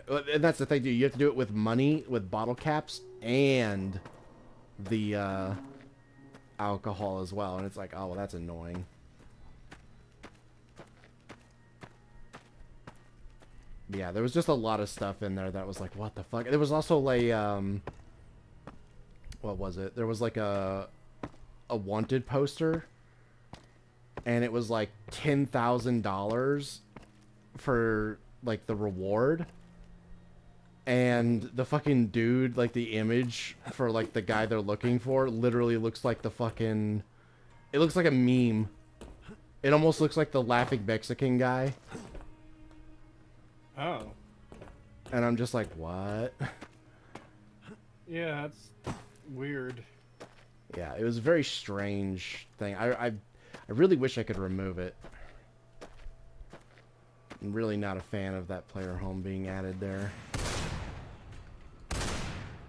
And that's the thing, dude. You have to do it with money, with bottle caps, and the alcohol as well. And it's like, oh, well, that's annoying. Yeah, there was just a lot of stuff in there that was like, what the fuck? There was also like, what was it? There was like a wanted poster, and it was like $10,000 for like the reward. And the fucking dude, like the image for like the guy they're looking for, literally looks like the fucking, it looks like a meme. It almost looks like the laughing Mexican guy. Oh. And I'm just like, what? Yeah, that's weird. Yeah, it was a very strange thing. I really wish I could remove it. I'm really not a fan of that player home being added there.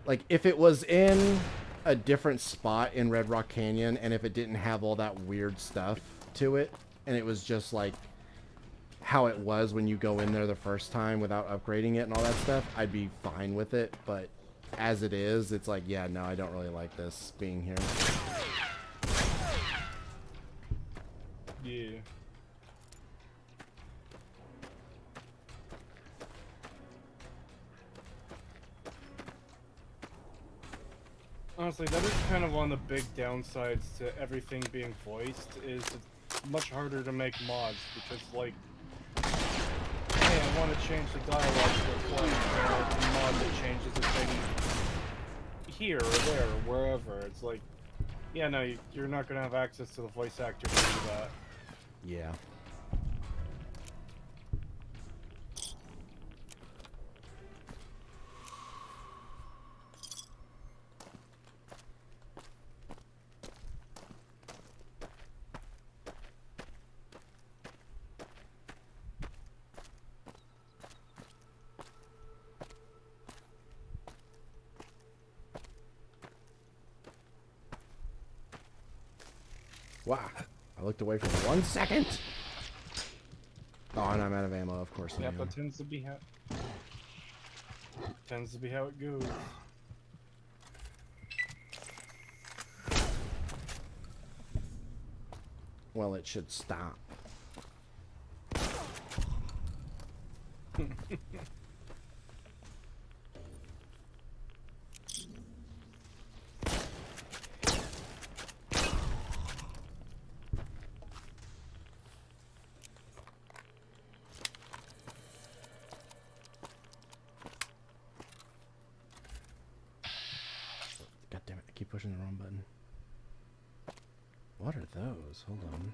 Like, if it was in a different spot in Red Rock Canyon, and if it didn't have all that weird stuff to it, and it was just like how it was when you go in there the first time without upgrading it and all that stuff, I'd be fine with it. But as it is, it's like, yeah, no, I don't really like this being here. Yeah. Honestly, that is kind of one of the big downsides to everything being voiced, is it's much harder to make mods, because, like, hey, I want to change the dialogue to reflect a mod that changes a thing here or there or wherever. It's like, yeah, no, you're not going to have access to the voice actor to do that. Yeah. Wow. I looked away for 1 second. Oh, and I'm out of ammo, of course. Yeah, that tends to be how it goes. Well, it should stop. keep pushing the wrong button. What are those? Hold on.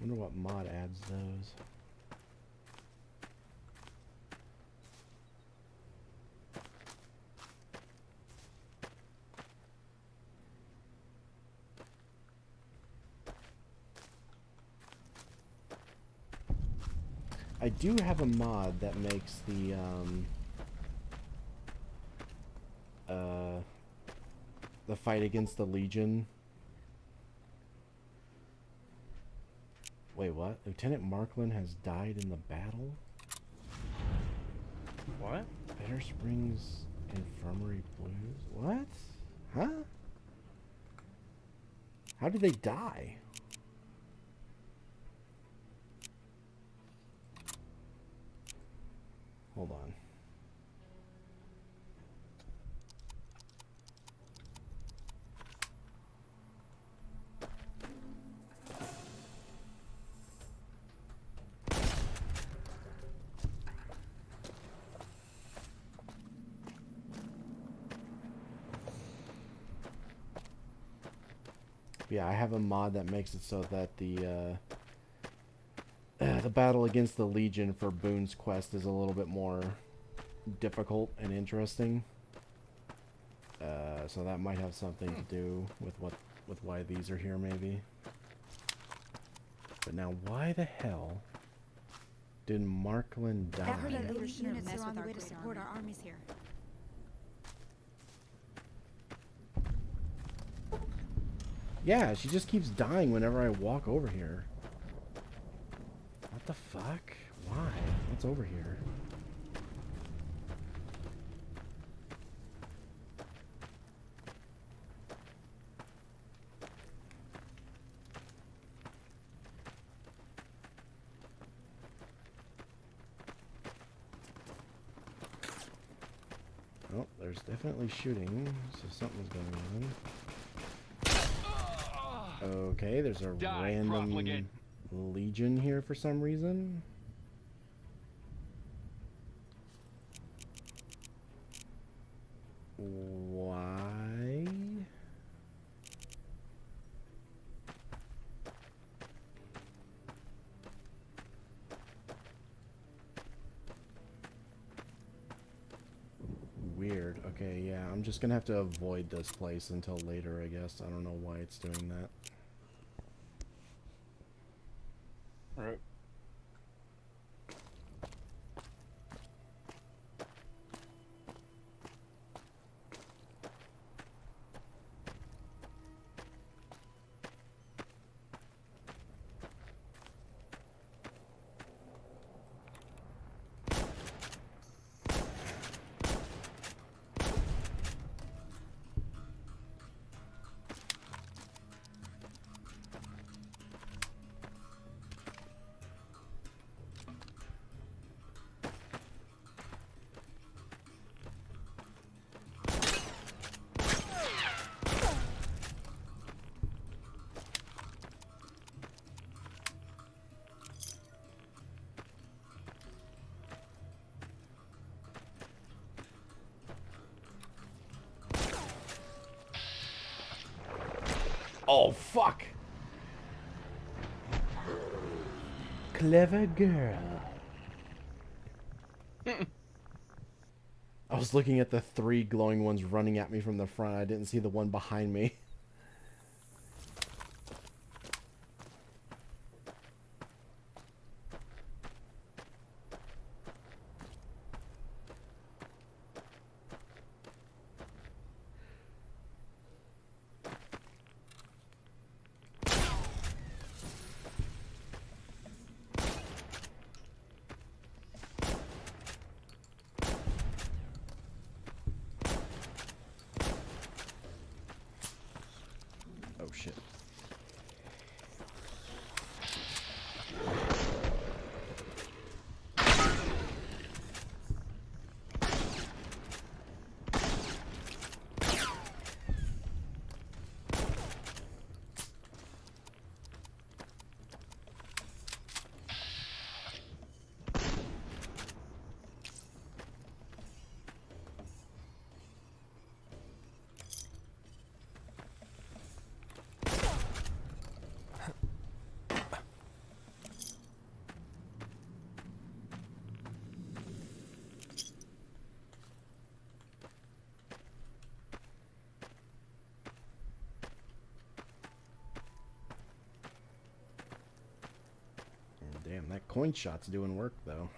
Wonder what mod adds those. I do have a mod that makes the fight against the Legion. Wait, what? Lieutenant Markland has died in the battle? What? Better Springs Infirmary Blues? What? Huh? How did they die? Hold on. Yeah, I have a mod that makes it so that the battle against the Legion for Boone's quest is a little bit more difficult and interesting. So that might have something to do with why these are here, maybe. But now, why the hell did Markland die? I heard that elite units are on the way to support our armies here. Yeah, she just keeps dying whenever I walk over here. What the fuck? Why? What's over here? Oh, there's definitely shooting, so something's going on. Okay, there's a random Legion here for some reason. Why? Weird. Okay, yeah, I'm just gonna have to avoid this place until later, I guess. I don't know why it's doing that. Right. Oh, fuck! Clever girl. I was looking at the 3 glowing ones running at me from the front. I didn't see the one behind me. Damn, that coin shot's doing work, though.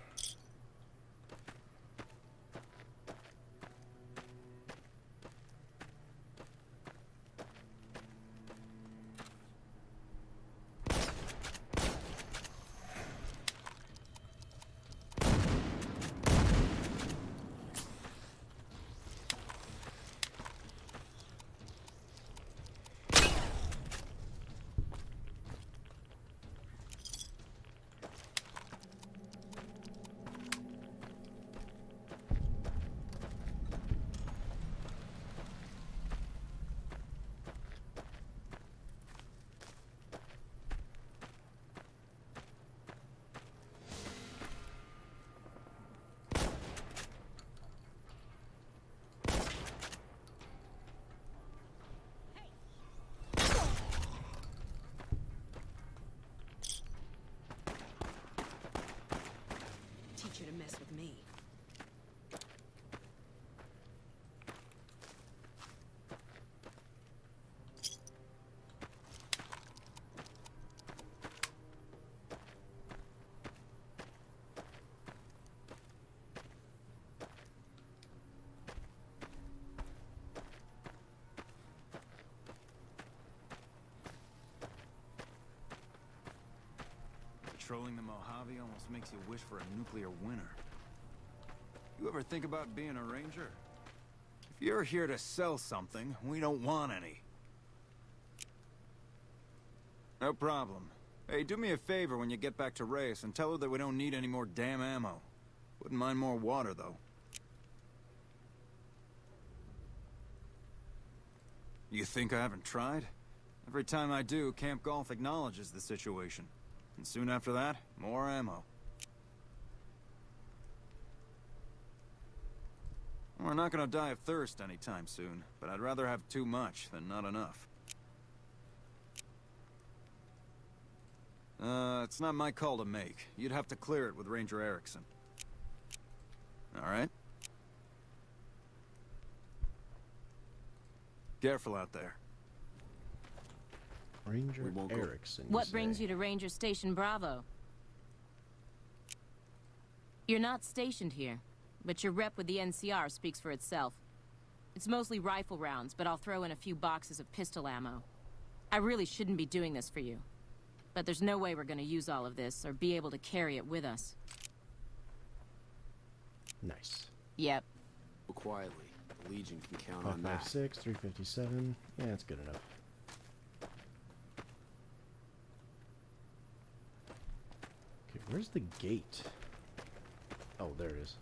Teach you to mess with me. Patrolling the Mojave almost makes you wish for a nuclear winter. You ever think about being a ranger? If you're here to sell something, we don't want any. No problem. Hey, do me a favor when you get back to Reyes and tell her that we don't need any more damn ammo. Wouldn't mind more water, though. You think I haven't tried? Every time I do, Camp Golf acknowledges the situation. And soon after that, more ammo. We're not gonna die of thirst anytime soon, but I'd rather have too much than not enough. It's not my call to make. You'd have to clear it with Ranger Erickson. Alright? Careful out there. Ranger Erickson. What brings you to Ranger Station Bravo? You're not stationed here, but your rep with the NCR speaks for itself. It's mostly rifle rounds, but I'll throw in a few boxes of pistol ammo. I really shouldn't be doing this for you, but there's no way we're gonna use all of this or be able to carry it with us. Nice. Yep. Quietly. The Legion can count on that. 556, 357. Yeah, that's good enough. Okay, where's the gate? Oh, there it is.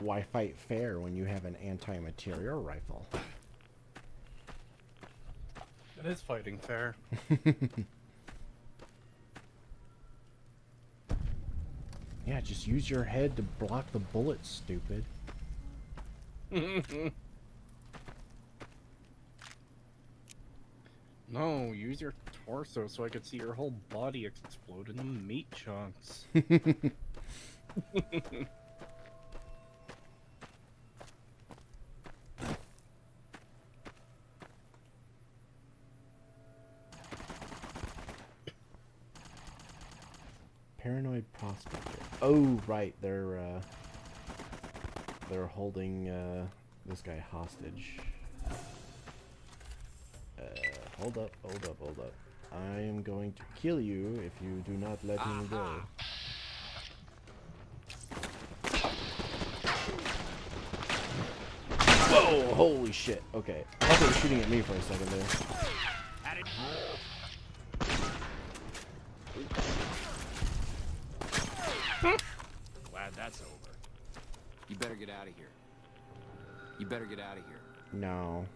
Why fight fair when you have an anti-material rifle? It is fighting fair. Yeah, just use your head to block the bullets, stupid. No, use your torso so I could see your whole body explode into meat chunks. Paranoid prospector. Oh, right, they're holding this guy hostage. Hold up. I am going to kill you if you do not let me go. Whoa! Holy shit. Okay. I thought they were shooting at me for a second there. Glad that's over. You better get out of here. You better get out of here. No.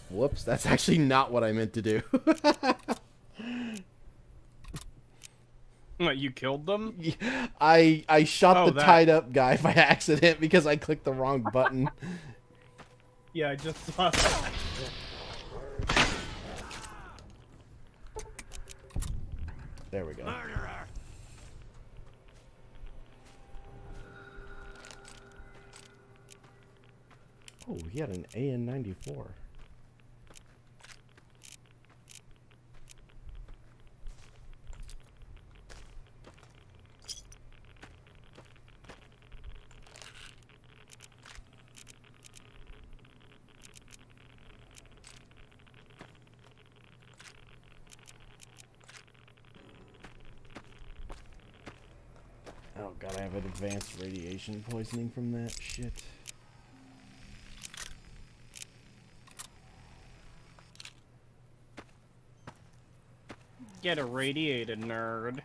Whoops, that's actually not what I meant to do. What, you killed them? I shot the that. tied up guy by accident because I clicked the wrong button. Yeah, I just saw that. There we go. Murderer. Oh, he had an AN-94. Oh god, I have an advanced radiation poisoning from that shit. Get irradiated, nerd.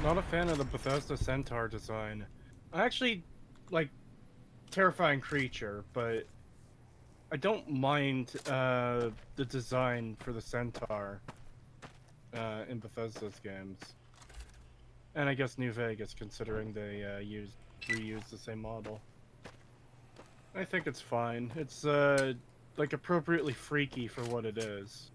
Not a fan of the Bethesda Centaur design. I actually like terrifying creature, but I don't mind the design for the Centaur in Bethesda's games. And I guess New Vegas, considering they reuse the same model. I think it's fine. It's like appropriately freaky for what it is.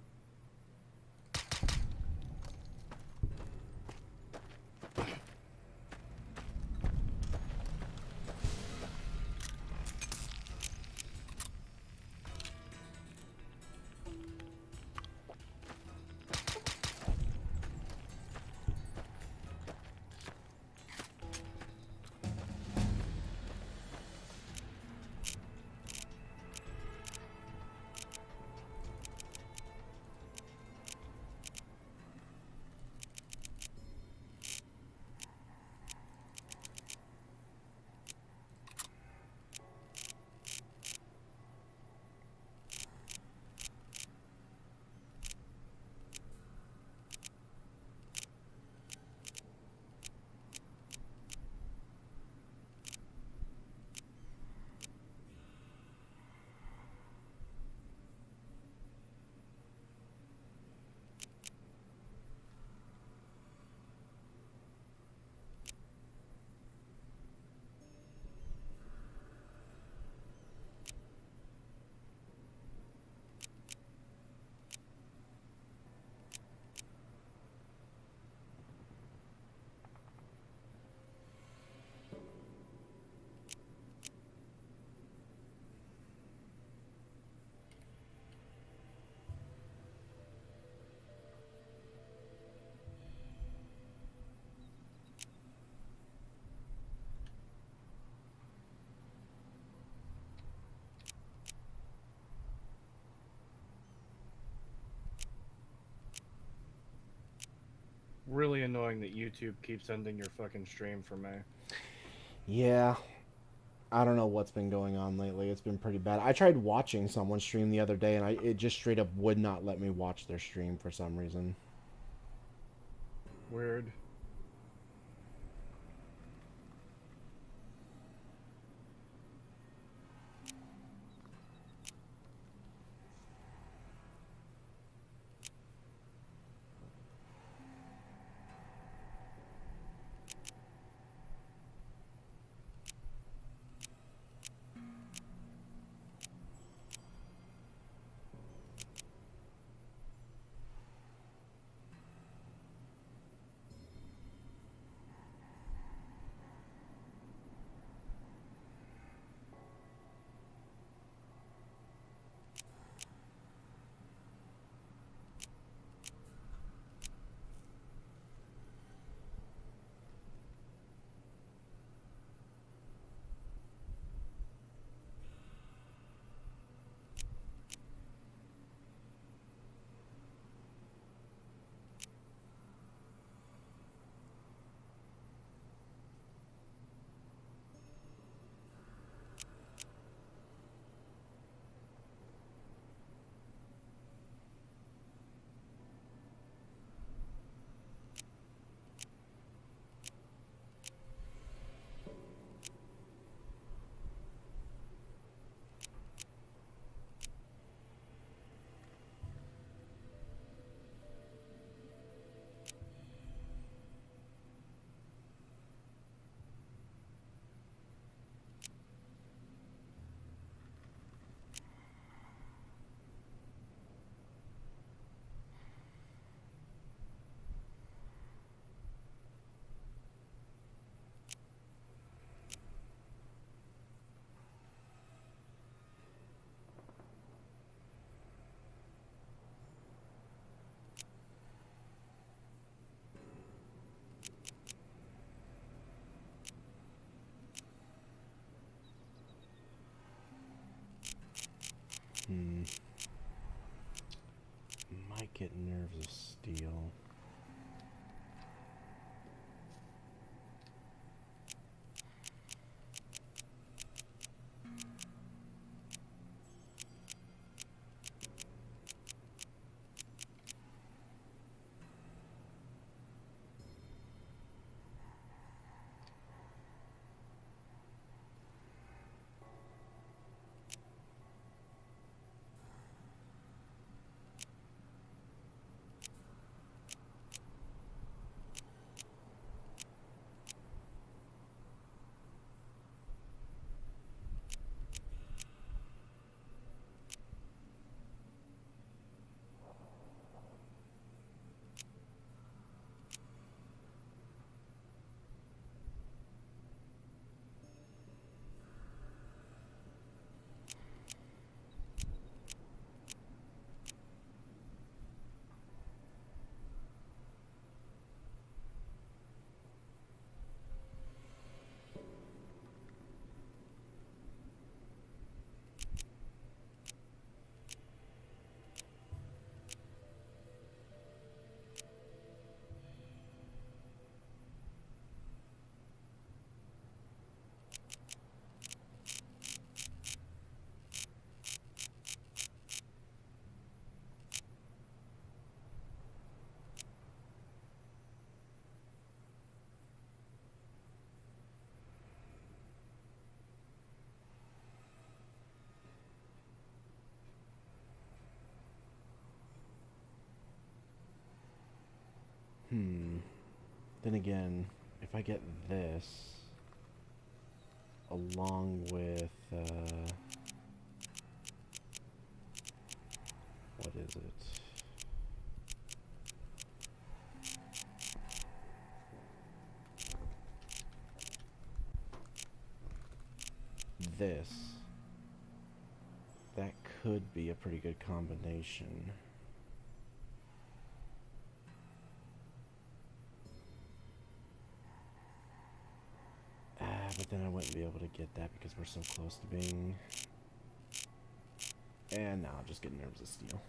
really annoying that YouTube keeps ending your fucking stream for me. Yeah. I don't know what's been going on lately. It's been pretty bad. I tried watching someone stream the other day, and it just straight up would not let me watch their stream for some reason. Weird. Might get Nerves of Steel. Then again, if I get this along with what is it? This. That could be a pretty good combination. But then I wouldn't be able to get that because we're so close to being... And now I'm just getting Nerves of Steel.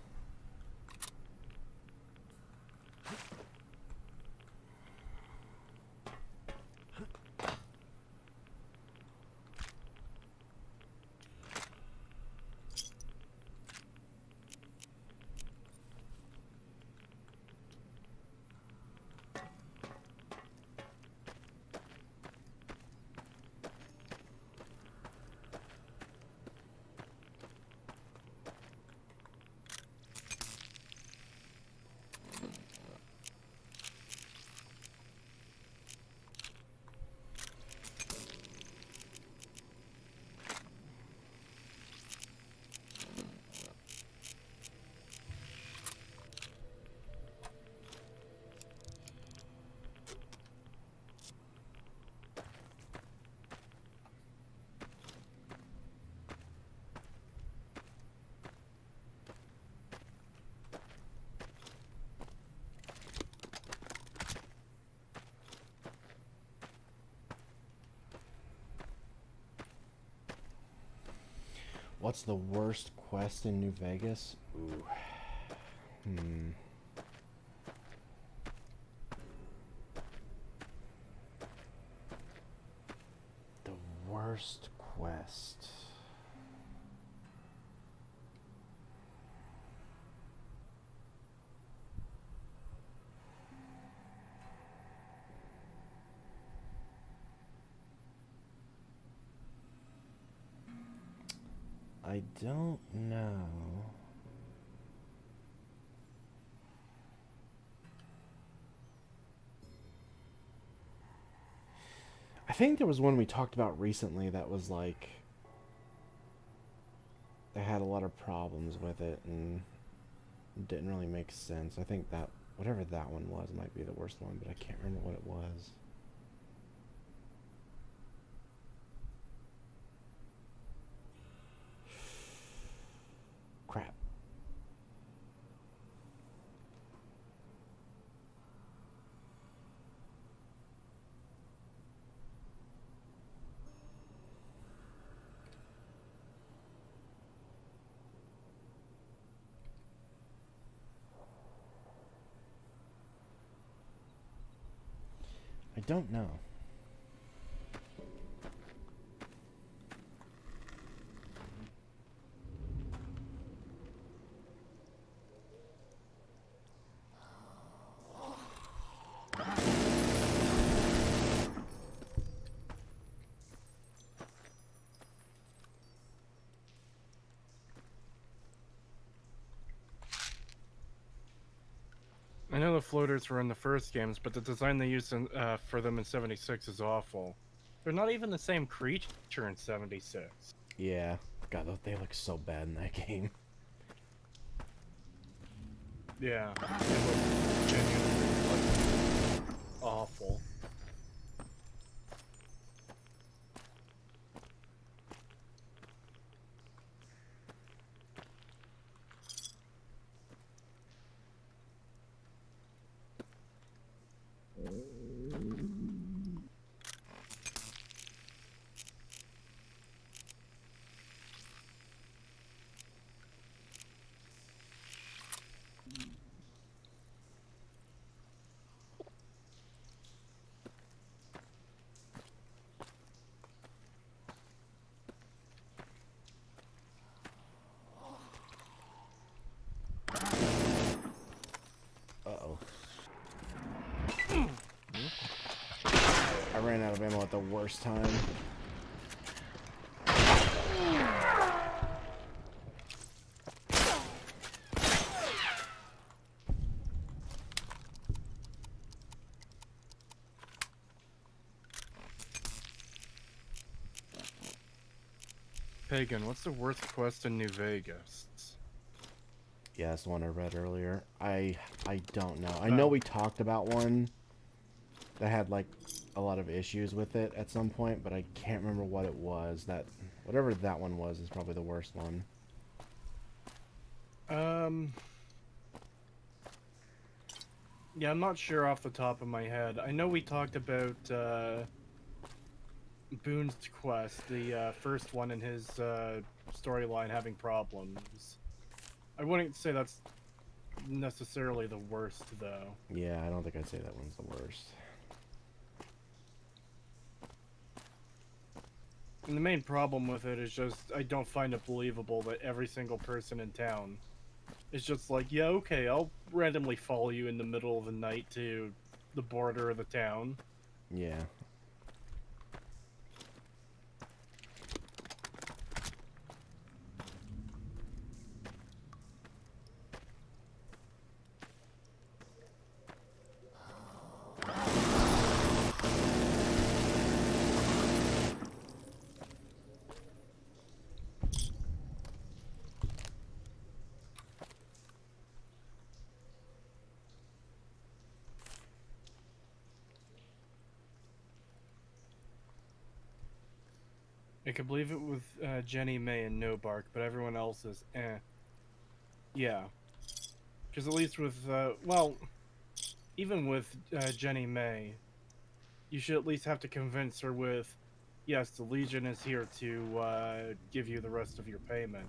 What's the worst quest in New Vegas? Ooh. The worst quest. I don't know. I think there was one we talked about recently that was like, they had a lot of problems with it and it didn't really make sense. I think that whatever that one was might be the worst one, but I can't remember what it was. Crap. I don't know. I know the floaters were in the first games, but the design they used for them in 76 is awful. They're not even the same creature in 76. Yeah. God, they look so bad in that game. Yeah. They look genuinely, like, awful. Uh-oh. I ran out of ammo at the worst time. Pagan, what's the worst quest in New Vegas? Yeah, that's the one I read earlier. I don't know. I know we talked about one that had like a lot of issues with it at some point, but I can't remember what it was. That whatever that one was is probably the worst one. Yeah, I'm not sure off the top of my head. I know we talked about Boone's quest, the first one in his storyline having problems. I wouldn't say that's necessarily the worst, though. Yeah, I don't think I'd say that one's the worst. And the main problem with it is just, I don't find it believable that every single person in town is just like, yeah, okay, I'll randomly follow you in the middle of the night to the border of the town. Yeah. I could believe it with Jenny May and No Bark, but everyone else is eh. Yeah. Because at least with, well, even with Jenny May, you should at least have to convince her with, yes, the Legion is here to give you the rest of your payment.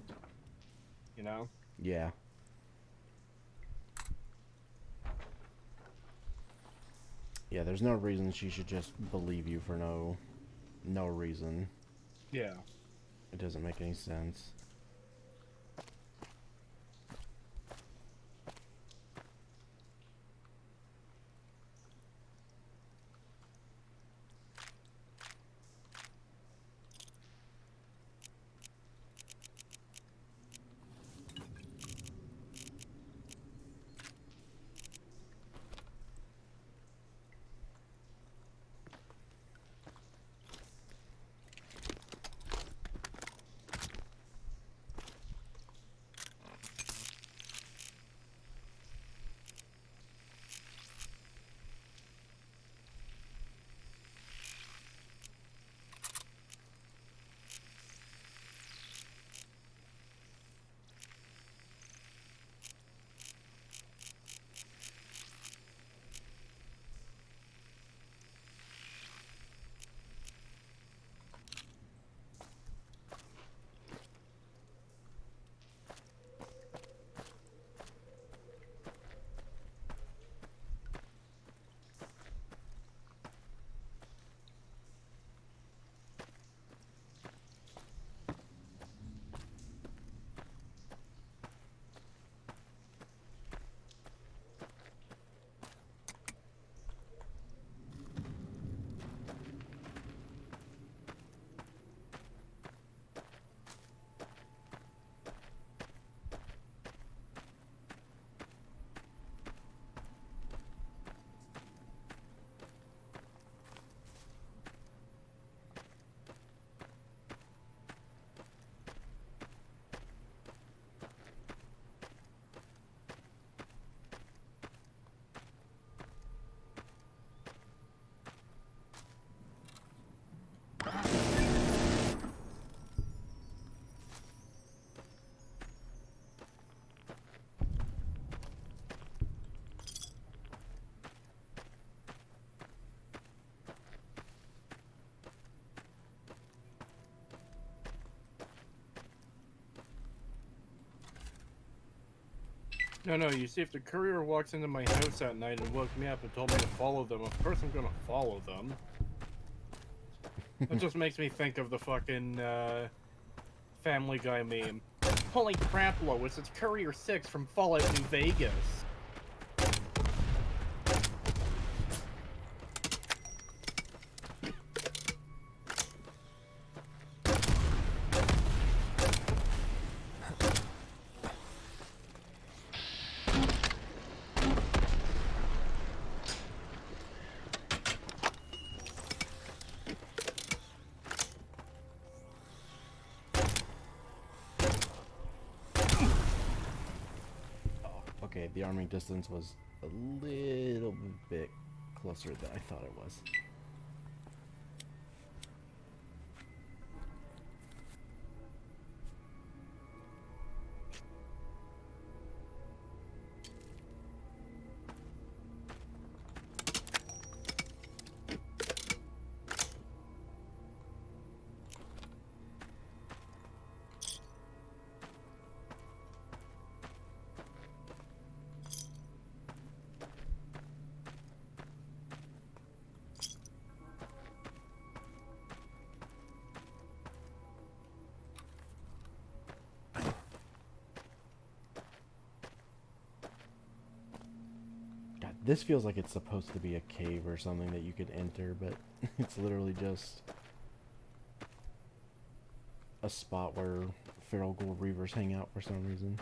You know? Yeah. Yeah, there's no reason she should just believe you for no reason. Yeah. It doesn't make any sense. No, you see, if the courier walks into my house at night and woke me up and told me to follow them, of course I'm gonna follow them. It just makes me think of the fucking, Family Guy meme. Holy crap, Lois, it's Courier 6 from Fallout New Vegas. Okay, the arming distance was a little bit closer than I thought it was. This feels like it's supposed to be a cave or something that you could enter, but it's literally just a spot where feral ghoul reavers hang out for some reason.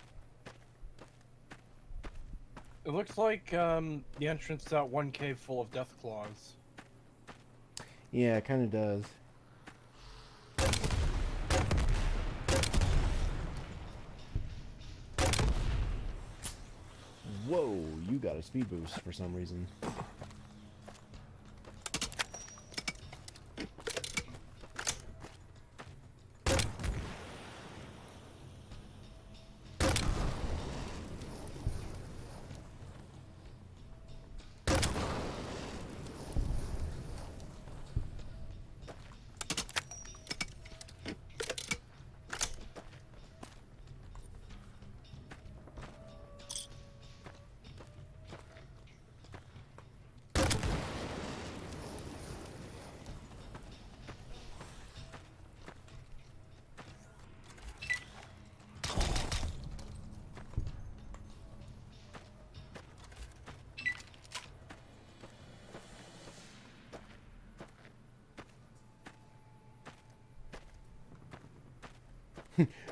It looks like, the entrance to that one cave full of death claws. Yeah, it kind of does. Whoa, you got a speed boost for some reason.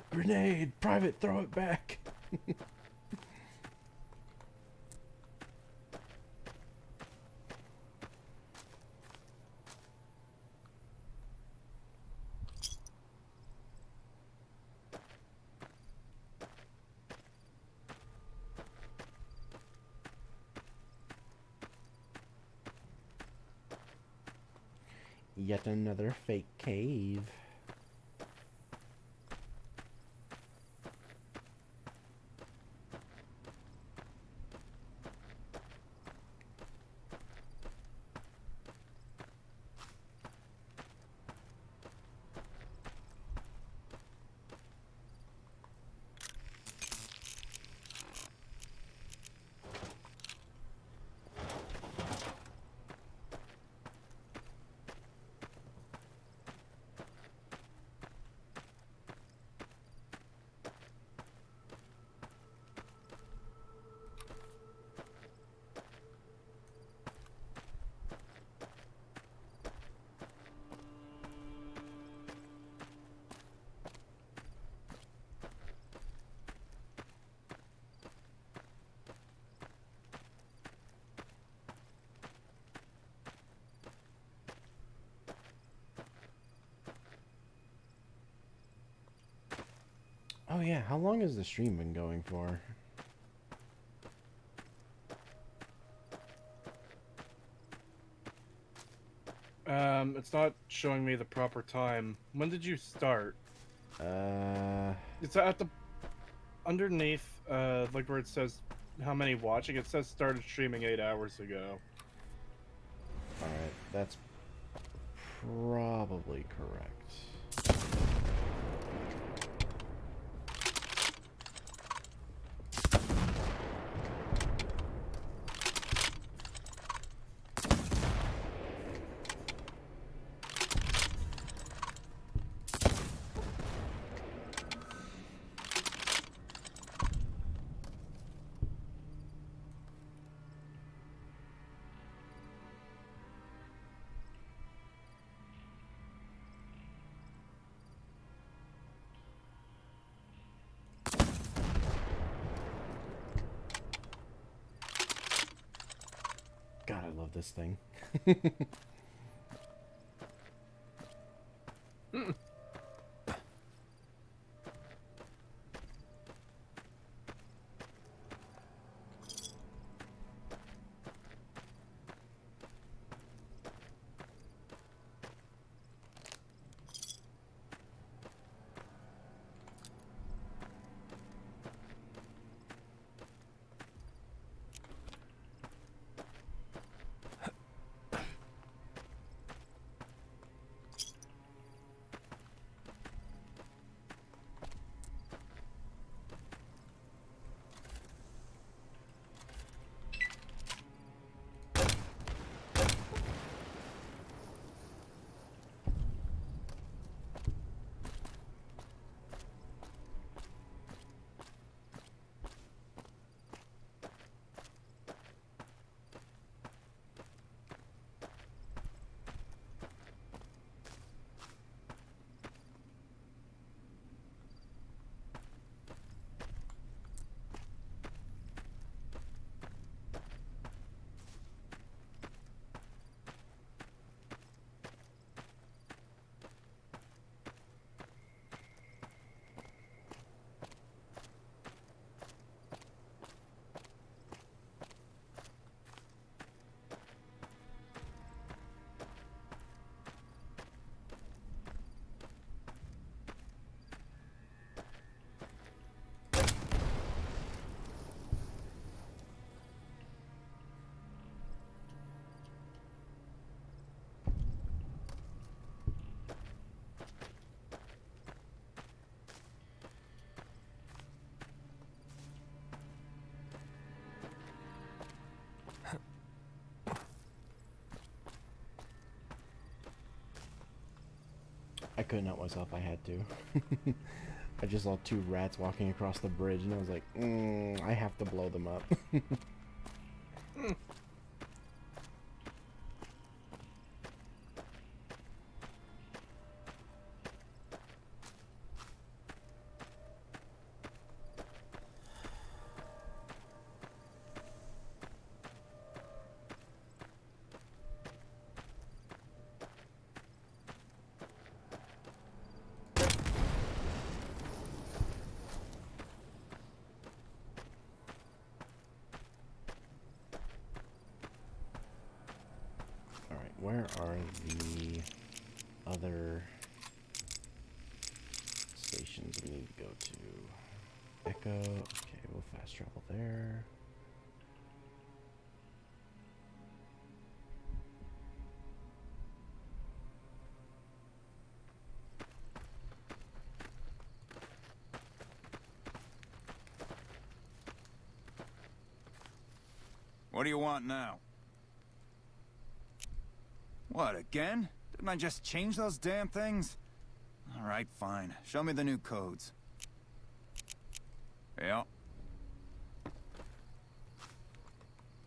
Grenade! Private, throw it back! Yet another fake cave. Oh yeah, how long has the stream been going for? It's not showing me the proper time. When did you start? It's at the underneath, like where it says how many watching. It says started streaming 8 hours ago. Alright, that's probably correct. God, I love this thing. I couldn't help myself, I had to. I just saw two rats walking across the bridge and I was like, I have to blow them up. where are the other stations we need to go to? Echo. Okay, we'll fast travel there. What do you want now? What, again? Didn't I just change those damn things? All right, fine. Show me the new codes. Yeah.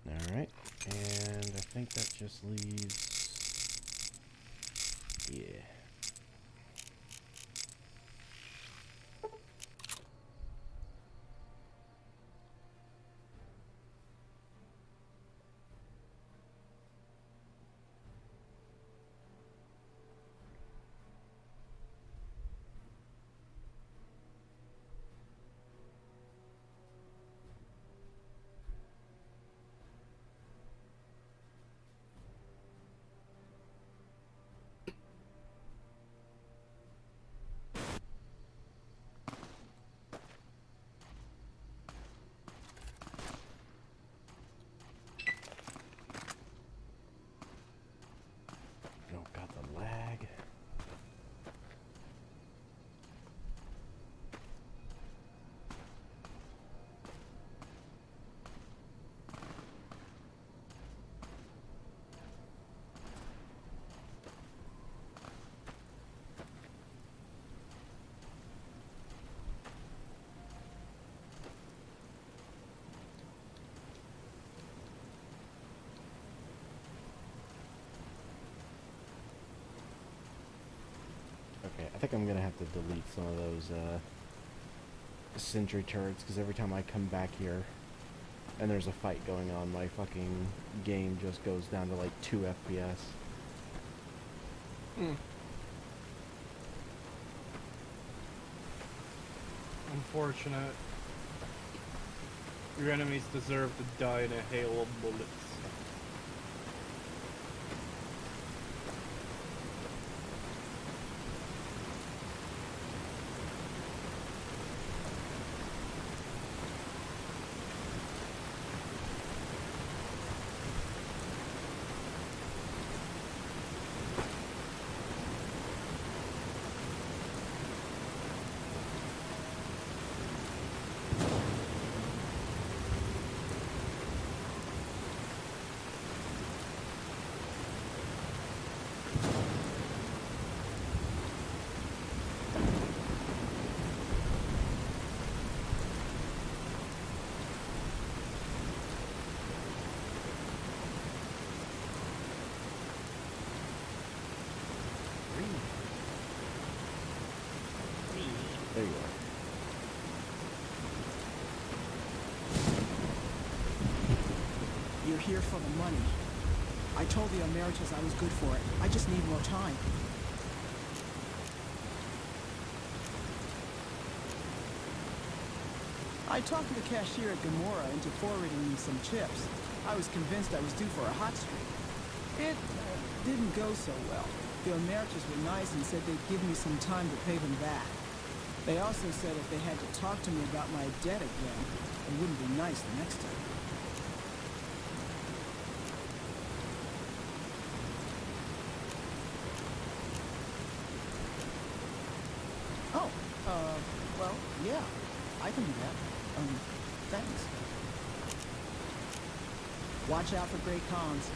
Alright, and I think that just leaves... Yeah. Oh god, the lag. Okay, I think I'm gonna have to delete some of those sentry turrets, because every time I come back here and there's a fight going on, my fucking game just goes down to like 2 FPS. Unfortunate. Your enemies deserve to die in a hail of bullets. There you are. You're here for the money. I told the Emeritus I was good for it. I just need more time. I talked to the cashier at Gamora into forwarding me some chips. I was convinced I was due for a hot streak. It didn't go so well. The Emeritus were nice and said they'd give me some time to pay them back. They also said if they had to talk to me about my debt again, it wouldn't be nice the next time. Oh, well, yeah, I can do that. Thanks. Watch out for Great Cons.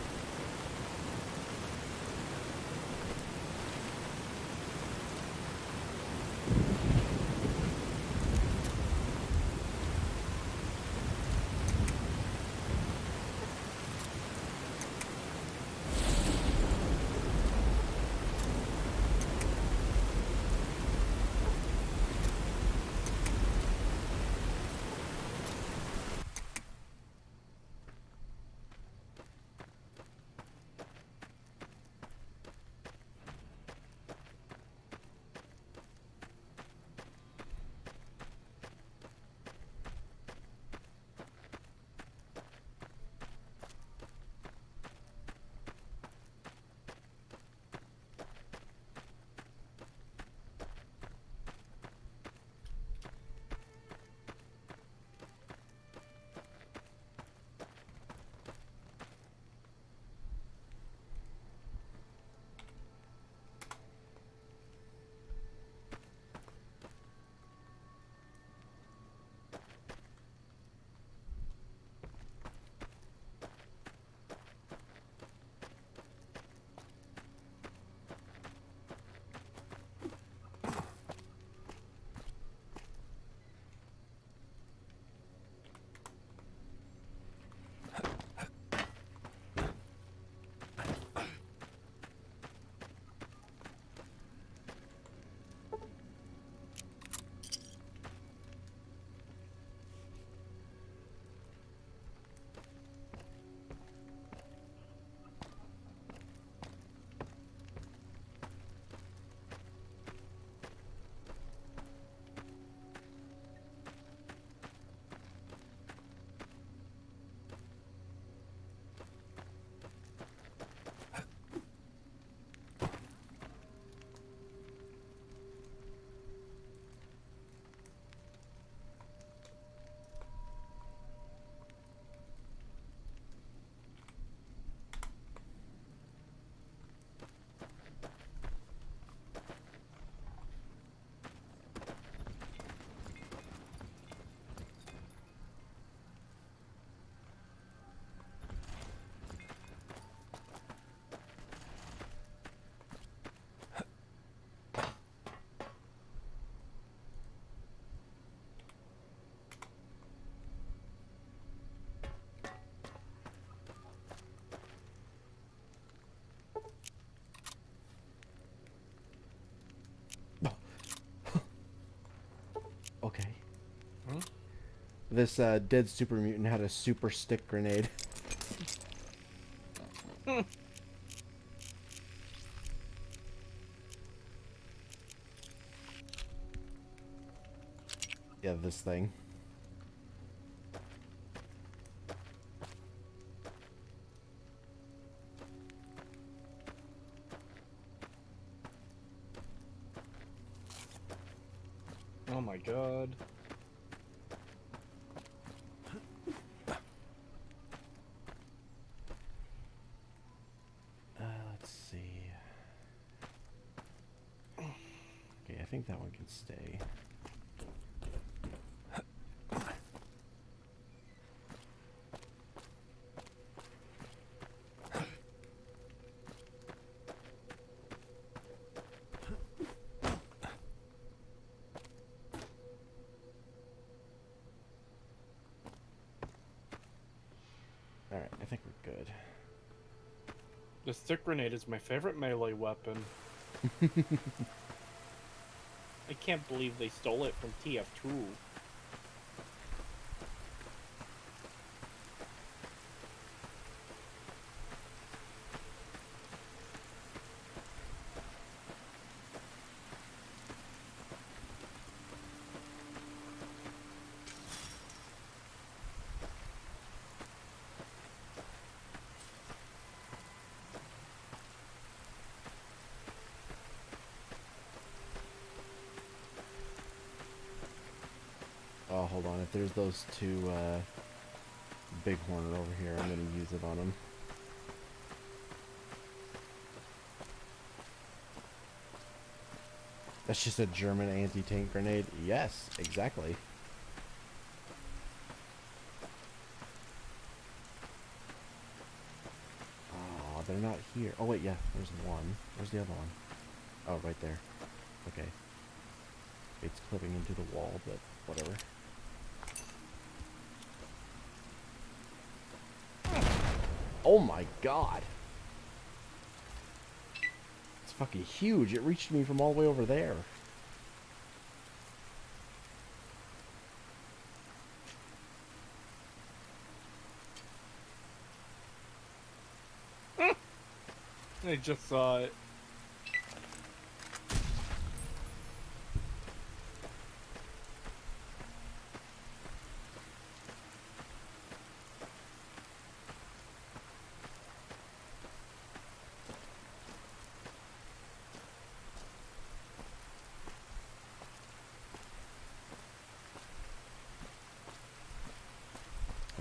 this dead super mutant had a super stick grenade. Yeah, this thing. Oh my god. Let's see. Okay, I think that one can stay. Alright, I think we're good. The stick grenade is my favorite melee weapon. I can't believe they stole it from TF2. Oh, hold on. If there's those two bighorn over here, I'm going to use it on them. That's just a German anti-tank grenade? Yes, exactly. Oh, they're not here. Oh, wait, yeah. There's one. Where's the other one? Oh, right there. Okay. It's clipping into the wall, but whatever. Oh my god. It's fucking huge. It reached me from all the way over there. I just saw it.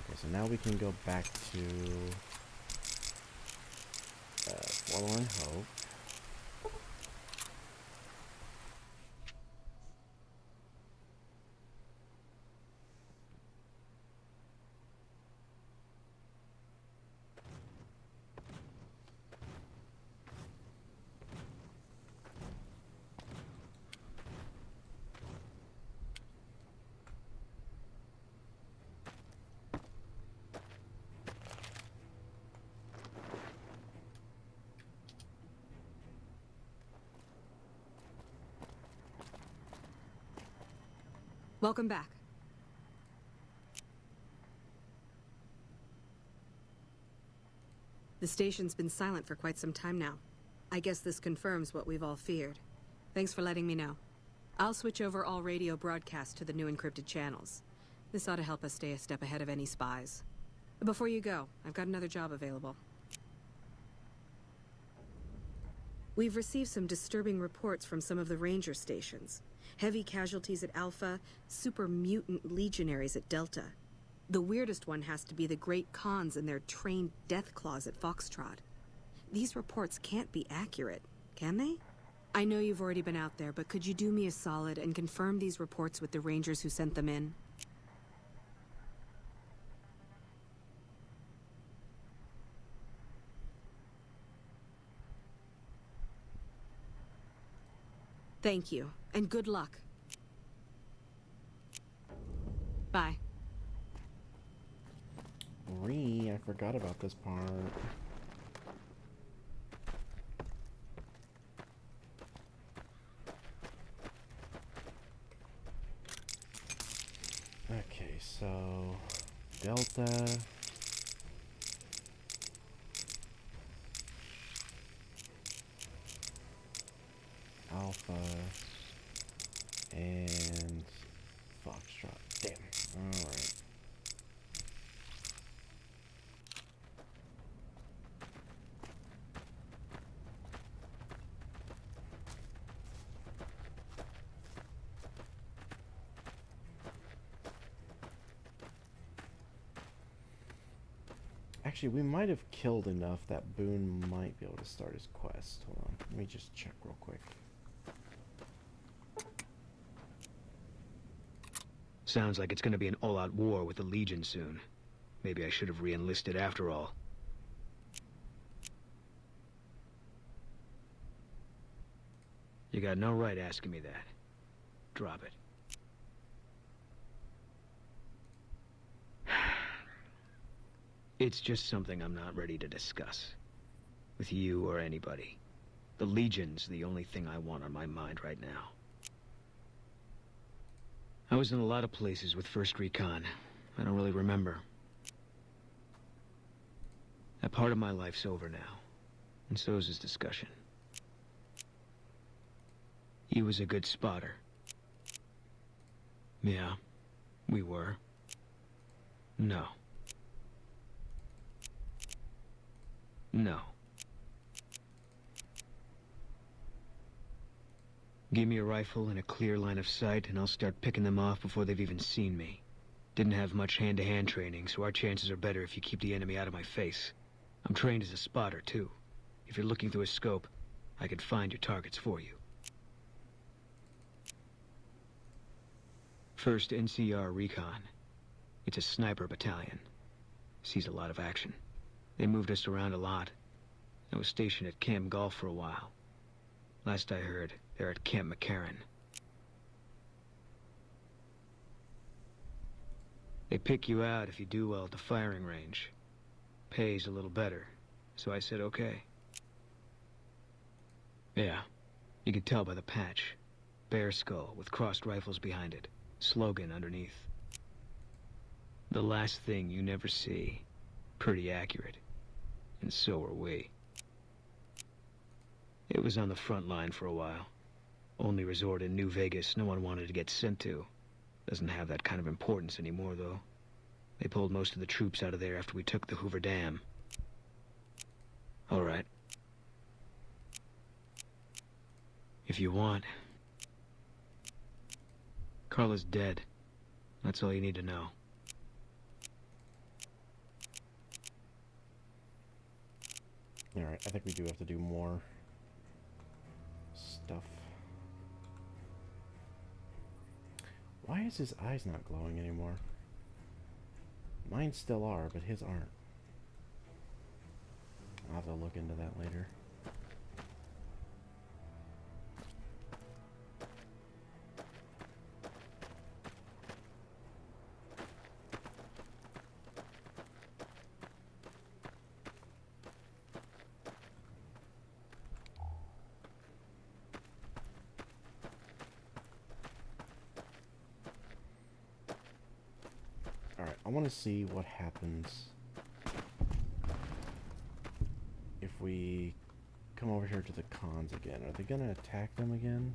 Okay, so now we can go back to Forlorn Hope. Welcome back. The station's been silent for quite some time now. I guess this confirms what we've all feared. Thanks for letting me know. I'll switch over all radio broadcasts to the new encrypted channels. This ought to help us stay a step ahead of any spies. Before you go, I've got another job available. We've received some disturbing reports from some of the ranger stations. Heavy casualties at Alpha, super mutant legionaries at Delta. The weirdest one has to be the Great Khans and their trained death claws at Foxtrot. These reports can't be accurate, can they? I know you've already been out there, but could you do me a solid and confirm these reports with the rangers who sent them in? Thank you, and good luck. Bye. I forgot about this part. Okay, so Delta. Alpha. And Foxtrot. Damn. Alright. Actually, we might have killed enough that Boone might be able to start his quest. Hold on. Let me just check real quick. Sounds like it's gonna be an all-out war with the Legion soon. Maybe I should have re-enlisted after all. You got no right asking me that. Drop it. It's just something I'm not ready to discuss. With you or anybody. The Legion's the only thing I want on my mind right now. I was in a lot of places with 1st Recon. I don't really remember. That part of my life's over now. And so is this discussion. He was a good spotter. Yeah, we were. No. No. Give me a rifle and a clear line of sight, and I'll start picking them off before they've even seen me. Didn't have much hand-to-hand training, so our chances are better if you keep the enemy out of my face. I'm trained as a spotter, too. If you're looking through a scope, I can find your targets for you. 1st NCR Recon. It's a sniper battalion. Sees a lot of action. They moved us around a lot. I was stationed at Camp Golf for a while. Last I heard, they're at Camp McCarran. They pick you out if you do well at the firing range. Pays a little better, so I said okay. Yeah, you could tell by the patch. Bear skull with crossed rifles behind it. Slogan underneath. The last thing you never see. Pretty accurate. And so are we. It was on the front line for a while. Only resort in New Vegas no one wanted to get sent to. Doesn't have that kind of importance anymore, though. They pulled most of the troops out of there after we took the Hoover Dam. All right. If you want. Carla's dead. That's all you need to know. Alright, I think we do have to do more stuff. Why is his eyes not glowing anymore? Mine still are, but his aren't. I'll have to look into that later. I want to see what happens if we come over here to the cons again. Are they going to attack them again?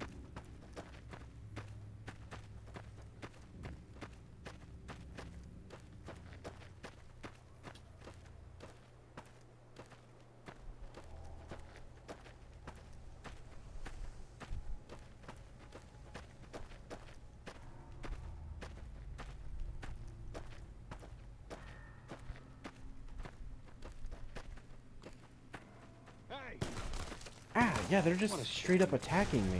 Ah, yeah, they're just straight up attacking me.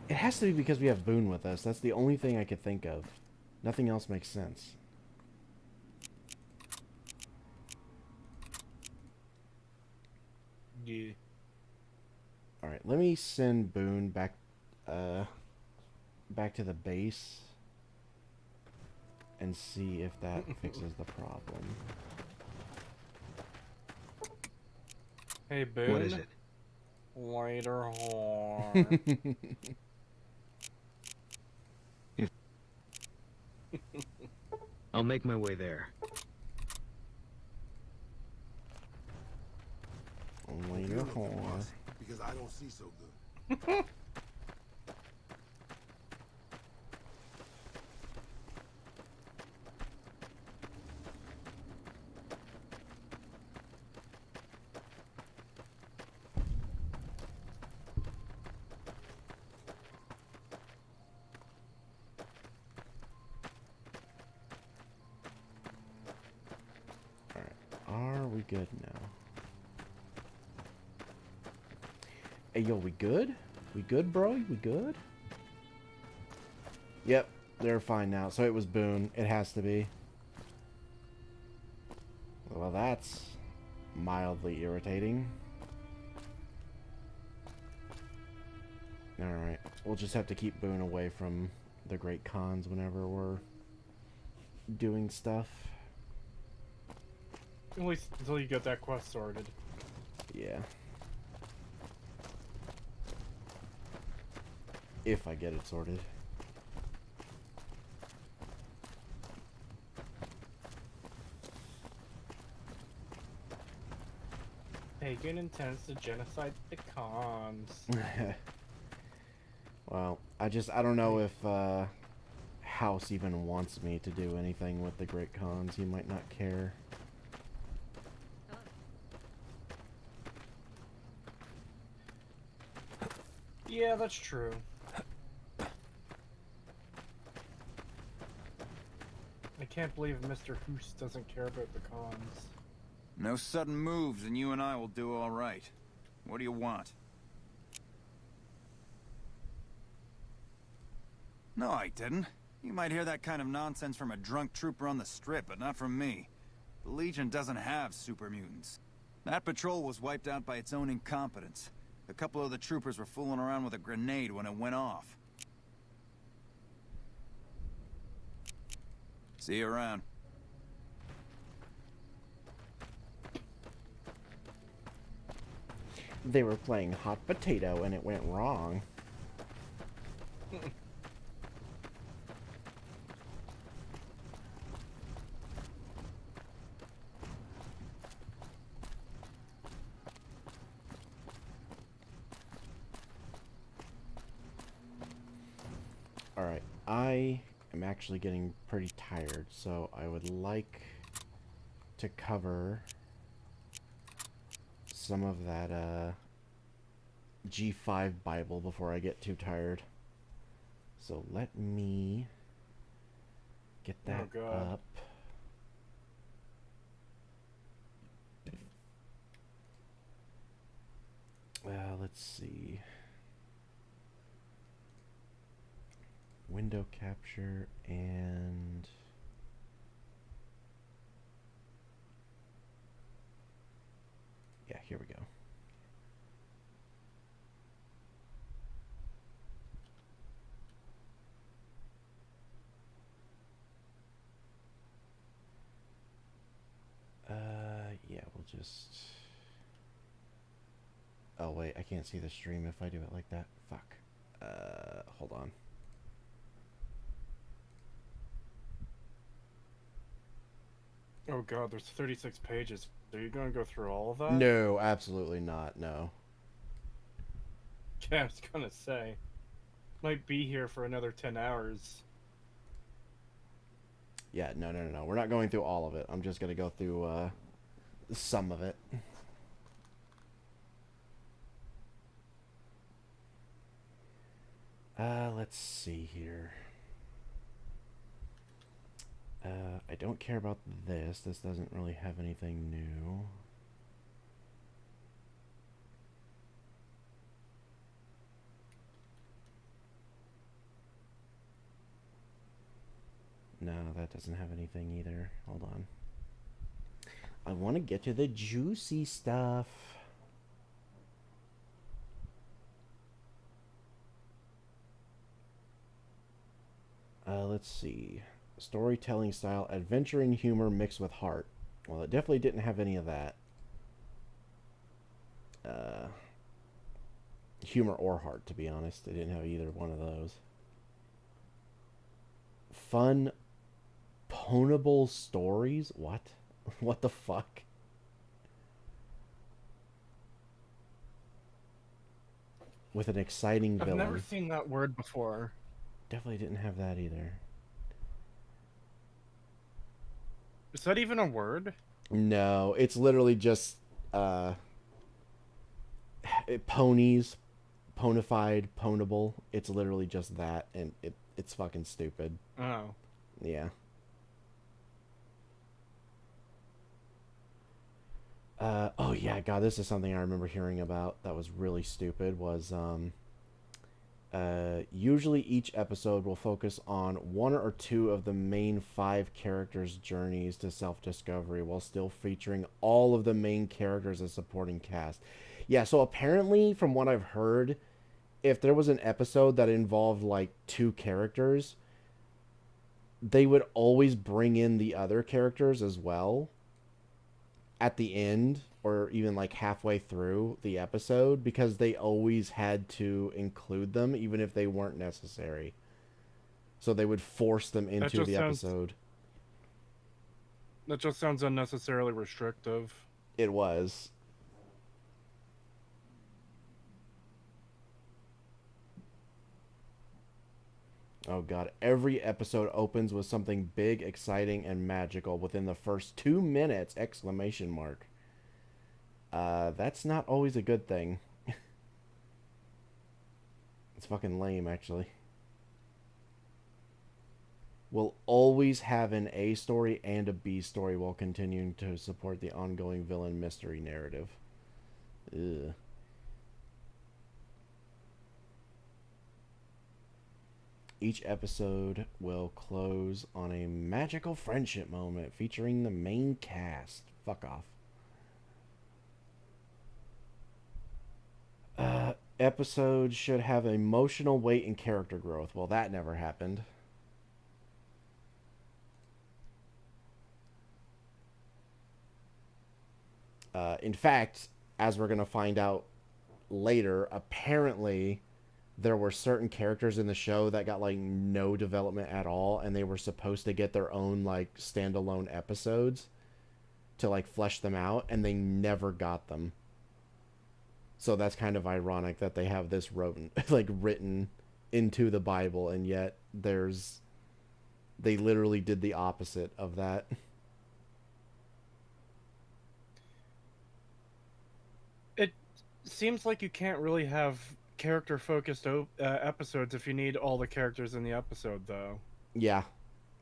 It has to be because we have Boone with us. That's the only thing I could think of. Nothing else makes sense. Yeah. Alright, let me send Boone back back to the base and see if that fixes the problem. Hey, Boone. What is it? Later, whore. I'll make my way there. Later, whore. Because I don't see so good. Are we good now? Hey, yo, we good? We good, bro? We good? Yep, they're fine now. So it was Boone. It has to be. Well, that's mildly irritating. Alright, we'll just have to keep Boone away from the Great Khans whenever we're doing stuff. At least until you get that quest sorted. Yeah. If I get it sorted. Pagan intends to genocide the Khans. Well, I don't know if House even wants me to do anything with the Great Khans. He might not care. Yeah, that's true. I can't believe Mr. Hoos doesn't care about the Khans. No sudden moves and you and I will do all right. What do you want? No, I didn't. You might hear that kind of nonsense from a drunk trooper on the strip, but not from me. The Legion doesn't have super mutants. That patrol was wiped out by its own incompetence. A couple of the troopers were fooling around with a grenade when it went off. See you around. They were playing hot potato and it went wrong. Alright, I am actually getting pretty tired, so I would like to cover some of that G5 Bible before I get too tired. So let me get that up. Let's see. Window capture and yeah, here we go. Yeah, we'll just... Oh, wait, I can't see the stream if I do it like that. Fuck. Hold on. Oh god, there's 36 pages. Are you gonna go through all of that? No, absolutely not, no. Yeah, I was gonna say. Might be here for another 10 hours. Yeah, no. We're not going through all of it. I'm just gonna go through, some of it. Let's see here. I don't care about this. This doesn't really have anything new. No, that doesn't have anything either. Hold on. I want to get to the juicy stuff. Let's see. Storytelling style, adventure and humor mixed with heart. Well, it definitely didn't have any of that. Humor or heart, to be honest. They didn't have either one of those. Fun, pwnable stories? What? What the fuck? With an exciting villain. I've never seen that word before. Definitely didn't have that either. Is that even a word? No, it's literally just ponies, ponified, pwnable. It's literally just that, and it's fucking stupid. Oh. Yeah. Oh yeah, God, this is something I remember hearing about that was really stupid, was usually each episode will focus on one or two of the main 5 characters' journeys to self-discovery while still featuring all of the main characters as supporting cast. Yeah, so apparently, from what I've heard, if there was an episode that involved like 2 characters, they would always bring in the other characters as well at the end, or even like halfway through the episode, because they always had to include them even if they weren't necessary. So they would force them into the episode. That just sounds unnecessarily restrictive. It was. Oh god, every episode opens with something big, exciting, and magical within the first 2 minutes! Exclamation mark. That's not always a good thing. It's fucking lame, actually. We'll always have an A story and a B story while continuing to support the ongoing villain mystery narrative. Ugh. Each episode will close on a magical friendship moment featuring the main cast. Fuck off. Episodes should have emotional weight and character growth. Well, that never happened. In fact, as we're going to find out later, apparently there were certain characters in the show that got like no development at all, and they were supposed to get their own like standalone episodes to like flesh them out, and they never got them. So that's kind of ironic that they have this written into the Bible, and yet they literally did the opposite of that. It seems like you can't really have character-focused episodes if you need all the characters in the episode, though. Yeah,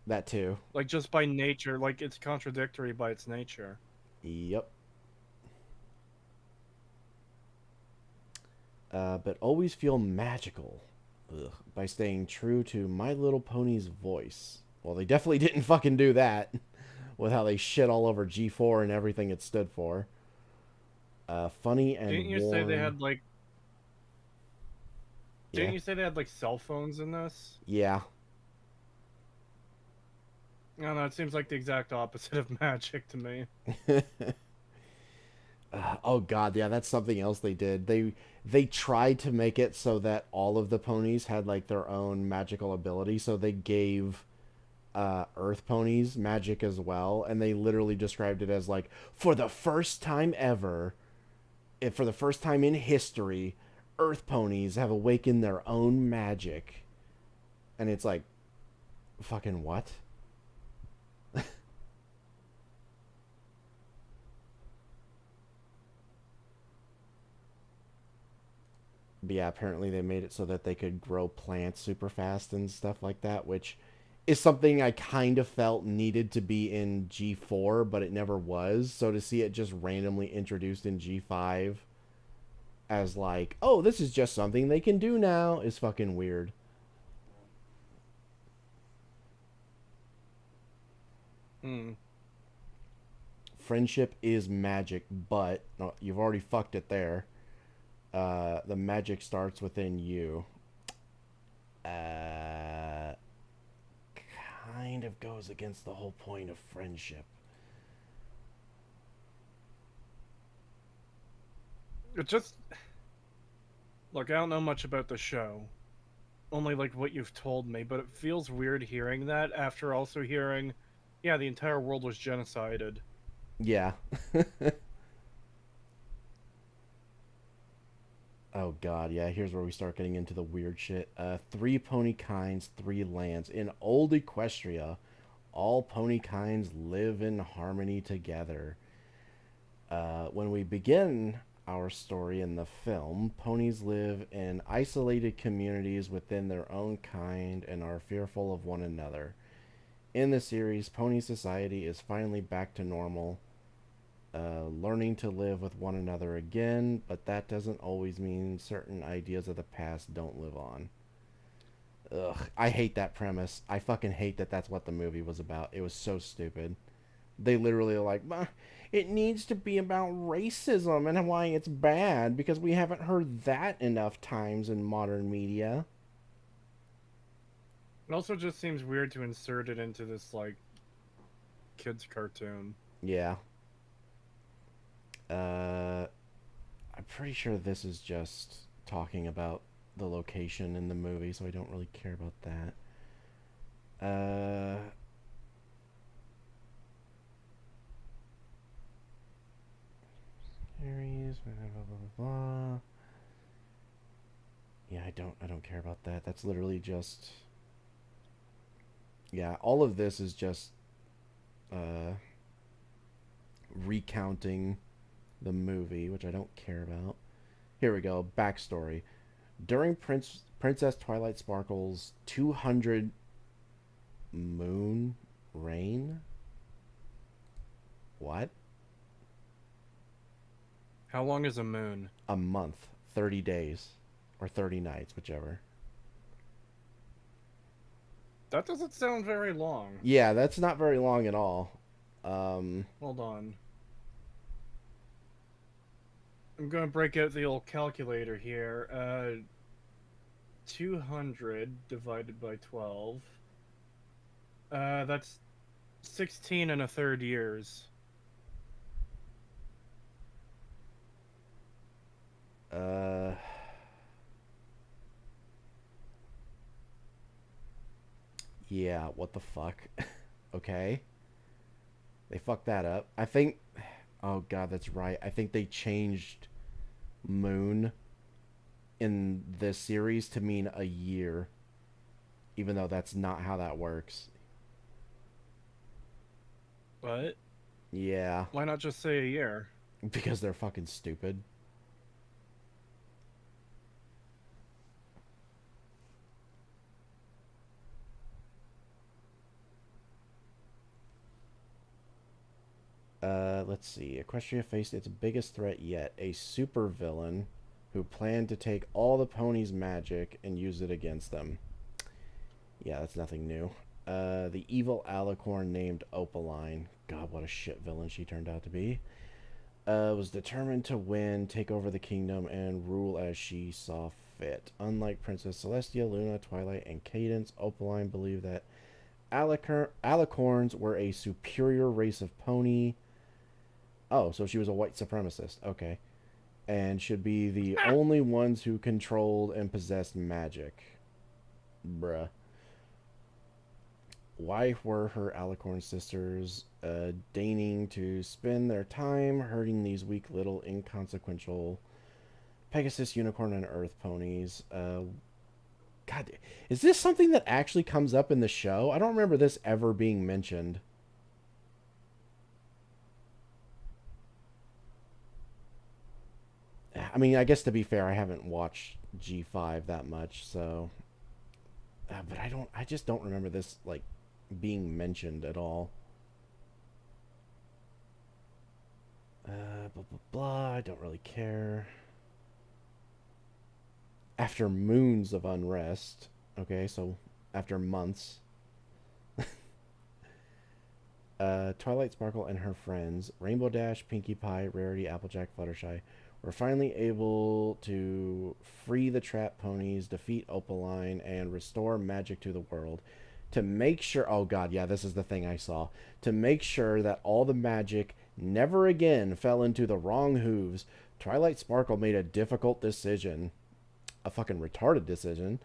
that too. Like, just by nature, like, it's contradictory by its nature. Yep. But always feel magical by staying true to My Little Pony's voice. Well, they definitely didn't fucking do that with how they shit all over G4 and everything it stood for. Funny and Didn't you say they had, like... Didn't Yeah. you say they had, like, cell phones in this? Yeah. No, it seems like the exact opposite of magic to me. Oh god, yeah, that's something else they did. They tried to make it so that all of the ponies had like their own magical ability, so they gave Earth ponies magic as well, and they literally described it as like, for the first time ever, for the first time in history, Earth ponies have awakened their own magic. And it's like, fucking what? But yeah, apparently they made it so that they could grow plants super fast and stuff like that, which is something I kind of felt needed to be in G4, but it never was. So to see it just randomly introduced in G5 as like, oh, this is just something they can do now, is fucking weird. Friendship is magic, but no, you've already fucked it there. The magic starts within you. Kind of goes against the whole point of friendship. It just... Look, I don't know much about the show. Only like what you've told me, but it feels weird hearing that after also hearing, yeah, the entire world was genocided. Yeah. Oh god, yeah, here's where we start getting into the weird shit. 3 pony kinds, 3 lands. In old Equestria, all pony kinds live in harmony together. When we begin our story in the film, ponies live in isolated communities within their own kind and are fearful of one another. In the series, pony society is finally back to normal, learning to live with one another again, but that doesn't always mean certain ideas of the past don't live on. Ugh, I hate that premise. I fucking hate that that's what the movie was about. It was so stupid. They literally are like, it needs to be about racism and why it's bad because we haven't heard that enough times in modern media. It also just seems weird to insert it into this, like, kids' cartoon. Yeah. I'm pretty sure this is just talking about the location in the movie, so I don't really care about that. Series, blah blah blah blah. Yeah, I don't care about that. That's literally just, yeah, all of this is just recounting the movie, which I don't care about. Here we go. Backstory. During Princess Twilight Sparkle's 200 moon reign? What? How long is a moon? A month. 30 days. Or 30 nights, whichever. That doesn't sound very long. Yeah, that's not very long at all. Hold on. I'm going to break out the old calculator here. 200 divided by 12. That's 16 and a third years. Yeah, what the fuck? Okay. They fucked that up. I think... Oh god, that's right. I think they changed moon in this series to mean a year. Even though that's not how that works. What? Yeah. Why not just say a year? Because they're fucking stupid. Let's see. Equestria faced its biggest threat yet, a supervillain who planned to take all the ponies' magic and use it against them. Yeah, that's nothing new. The evil alicorn named Opaline, God, what a shit villain she turned out to be, was determined to win, take over the kingdom, and rule as she saw fit. Unlike Princess Celestia, Luna, Twilight, and Cadence, Opaline believed that alicorns were a superior race of pony. Oh, so she was a white supremacist. Okay. And should be the only ones who controlled and possessed magic. Bruh. Why were her alicorn sisters deigning to spend their time hurting these weak little inconsequential Pegasus, Unicorn, and Earth ponies? God, is this something that actually comes up in the show? I don't remember this ever being mentioned. I mean, I guess to be fair, I haven't watched G5 that much, so... but I just don't remember this, like, being mentioned at all. Blah, blah, blah, I don't really care. After moons of unrest. Okay, so after months. Twilight Sparkle and her friends, Rainbow Dash, Pinkie Pie, Rarity, Applejack, Fluttershy, were finally able to free the trapped ponies, defeat Opaline, and restore magic to the world. To make sure... Oh god, yeah, this is the thing I saw. To make sure that all the magic never again fell into the wrong hooves, Twilight Sparkle made a difficult decision. a fucking retarded decision.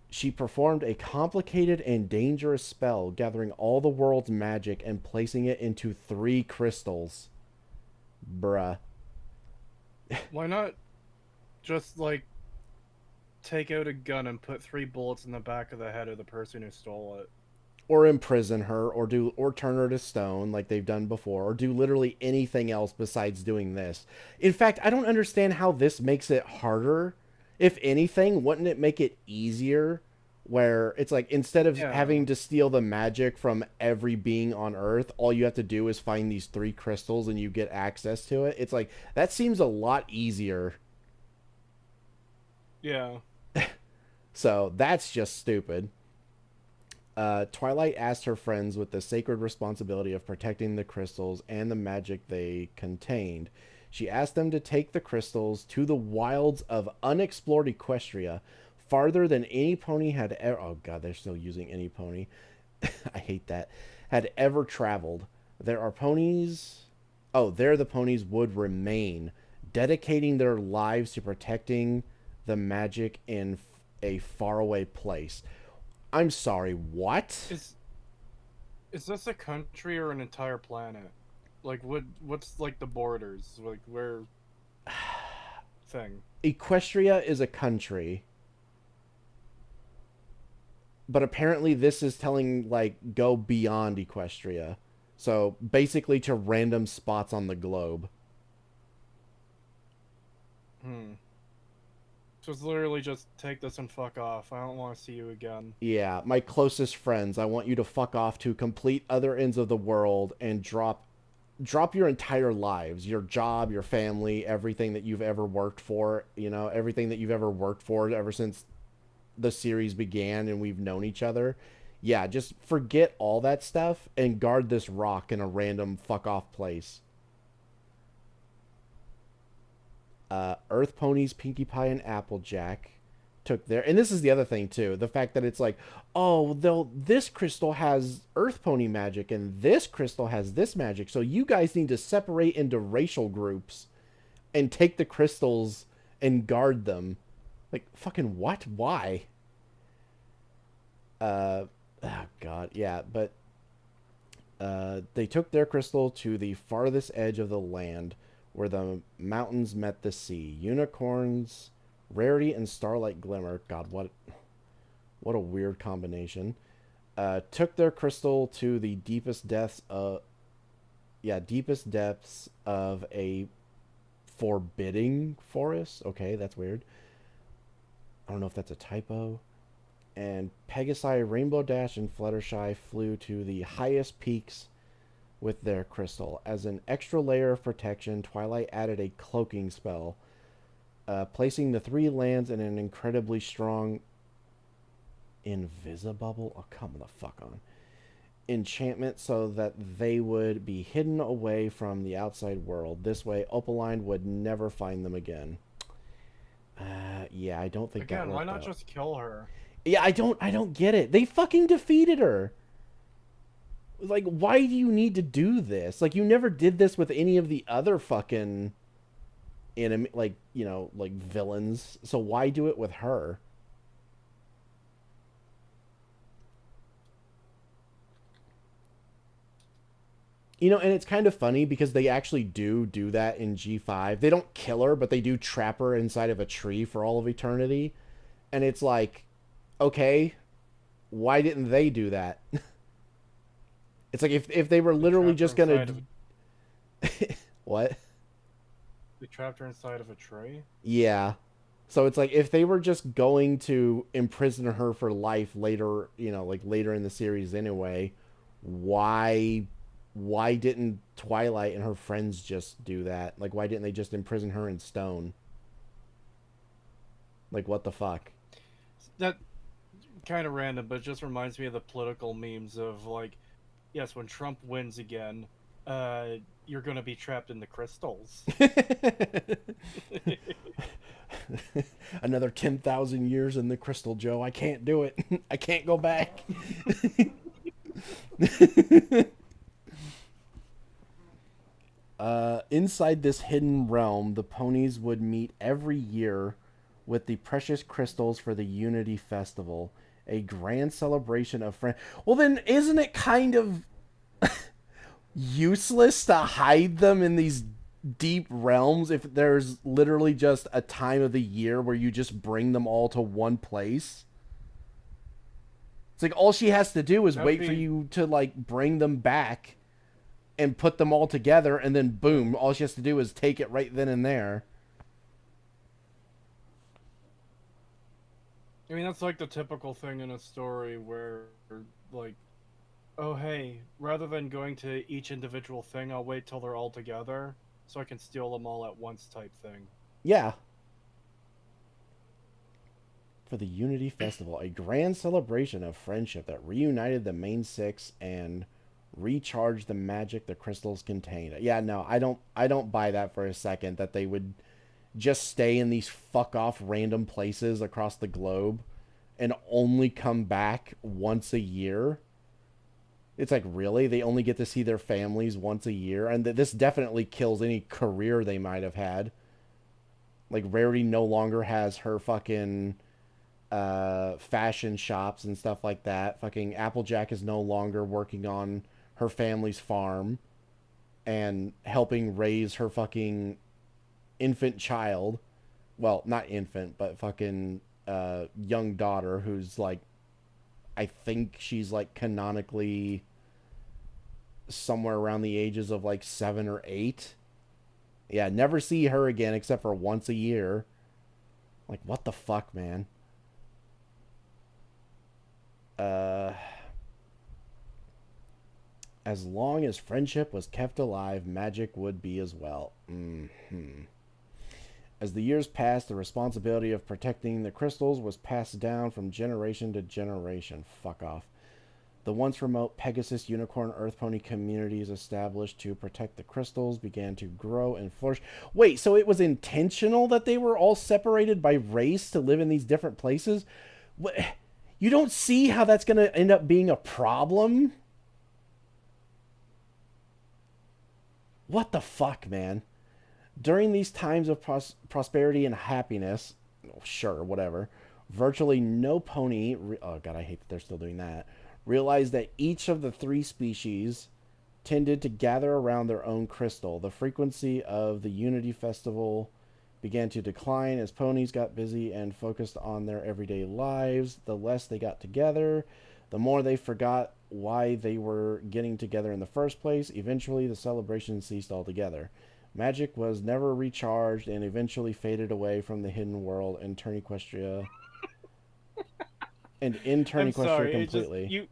She performed a complicated and dangerous spell, gathering all the world's magic and placing it into 3 crystals. Bruh. Why not just, like, take out a gun and put 3 bullets in the back of the head of the person who stole it? Or imprison her, or turn her to stone like they've done before, or do literally anything else besides doing this. In fact, I don't understand how this makes it harder. If anything, wouldn't it make it easier? Where it's like, instead of having to steal the magic from every being on Earth, all you have to do is find these 3 crystals and you get access to it. It's like, that seems a lot easier. Yeah. So that's just stupid. Twilight asked her friends with the sacred responsibility of protecting the crystals and the magic they contained. She asked them to take the crystals to the wilds of unexplored Equestria, farther than any pony had ever... Oh god, they're still using any pony. I hate that. Had ever traveled. There are ponies... Oh, there the ponies would remain, dedicating their lives to protecting the magic in a faraway place. I'm sorry, what? Is this a country or an entire planet? Like, what's, like, the borders? Like, where... thing. Equestria is a country. But apparently this is telling, like, go beyond Equestria. So, basically to random spots on the globe. So it's literally just take this and fuck off. I don't want to see you again. Yeah, my closest friends, I want you to fuck off to complete other ends of the world and drop your entire lives, your job, your family, everything that you've ever worked for, you know, everything that you've ever worked for ever since the series began and we've known each other. Yeah, just forget all that stuff and guard this rock in a random fuck off place. Earth ponies Pinkie Pie and Applejack took their... And this is the other thing, too. The fact that it's like, oh, this crystal has Earth pony magic and this crystal has this magic. So you guys need to separate into racial groups and take the crystals and guard them. Like, fucking what? Why? Oh, God. Yeah, but... they took their crystal to the farthest edge of the land, where the mountains met the sea. Unicorns, rarity, and starlight glimmer. God, what a weird combination. Took their crystal to the deepest depths of a forbidding forest. Okay, that's weird. I don't know if that's a typo. And Pegasi, Rainbow Dash, and Fluttershy flew to the highest peaks with their crystal. As an extra layer of protection, Twilight added a cloaking spell, placing the 3 lands in an incredibly strong Invisibubble? Oh, come the fuck on. Enchantment so that they would be hidden away from the outside world. This way, Opaline would never find them again. Yeah, I don't think that worked why not out. just kill her? Yeah, I don't get it. They fucking defeated her. Like, why do you need to do this? Like, you never did this with any of the other fucking enemy, like, you know, like villains. So why do it with her? You know, and it's kind of funny because they actually do that in G5. They don't kill her, but they do trap her inside of a tree for all of eternity. And it's like, okay, why didn't they do that? It's like if they were literally just gonna... What? They trapped her inside of a tree? Yeah. So it's like if they were just going to imprison her for life later, you know, like later in the series anyway, why didn't Twilight and her friends just do that? Like, why didn't they just imprison her in stone? Like, what the fuck? That kind of random, but it just reminds me of the political memes of, like, yes, when Trump wins again, you're going to be trapped in the crystals. Another 10,000 years in the crystal, Joe. I can't do it. I can't go back. Inside this hidden realm, the ponies would meet every year with the precious crystals for the Unity Festival, a grand celebration of friend. Well, then isn't it kind of useless to hide them in these deep realms if there's literally just a time of the year where you just bring them all to one place? It's like all she has to do is wait for you to like bring them back and put them all together, and then boom, all she has to do is take it right then and there. I mean, that's like the typical thing in a story where, like, oh hey, rather than going to each individual thing, I'll wait till they're all together so I can steal them all at once type thing. Yeah. For the Unity Festival, a grand celebration of friendship that reunited the main six and recharged the magic the crystals contained. Yeah, no, I don't buy that for a second that they would just stay in these fuck off random places across the globe and only come back once a year. It's like, really? They only get to see their families once a year? And this definitely kills any career they might have had. Like, Rarity no longer has her fucking fashion shops and stuff like that. Fucking Applejack is no longer working on her family's farm and helping raise her fucking infant child. Well, not infant, but fucking young daughter who's like, I think she's like canonically somewhere around the ages of like 7 or 8. Yeah, never see her again except for once a year. Like, what the fuck, man? As long as friendship was kept alive, magic would be as well. As the years passed, the responsibility of protecting the crystals was passed down from generation to generation. Fuck off. The once remote Pegasus Unicorn Earth Pony communities established to protect the crystals began to grow and flourish. Wait, so it was intentional that they were all separated by race to live in these different places? What? You don't see how that's going to end up being a problem? What the fuck, man? During these times of prosperity and happiness, sure, whatever, virtually no pony, oh god, I hate that they're still doing that, realized that each of the 3 species tended to gather around their own crystal. The frequency of the Unity Festival began to decline as ponies got busy and focused on their everyday lives. The less they got together, the more they forgot why they were getting together in the first place. Eventually, the celebration ceased altogether. Magic was never recharged and eventually faded away from the hidden world and Turn Equestria and in Turn Equestria completely.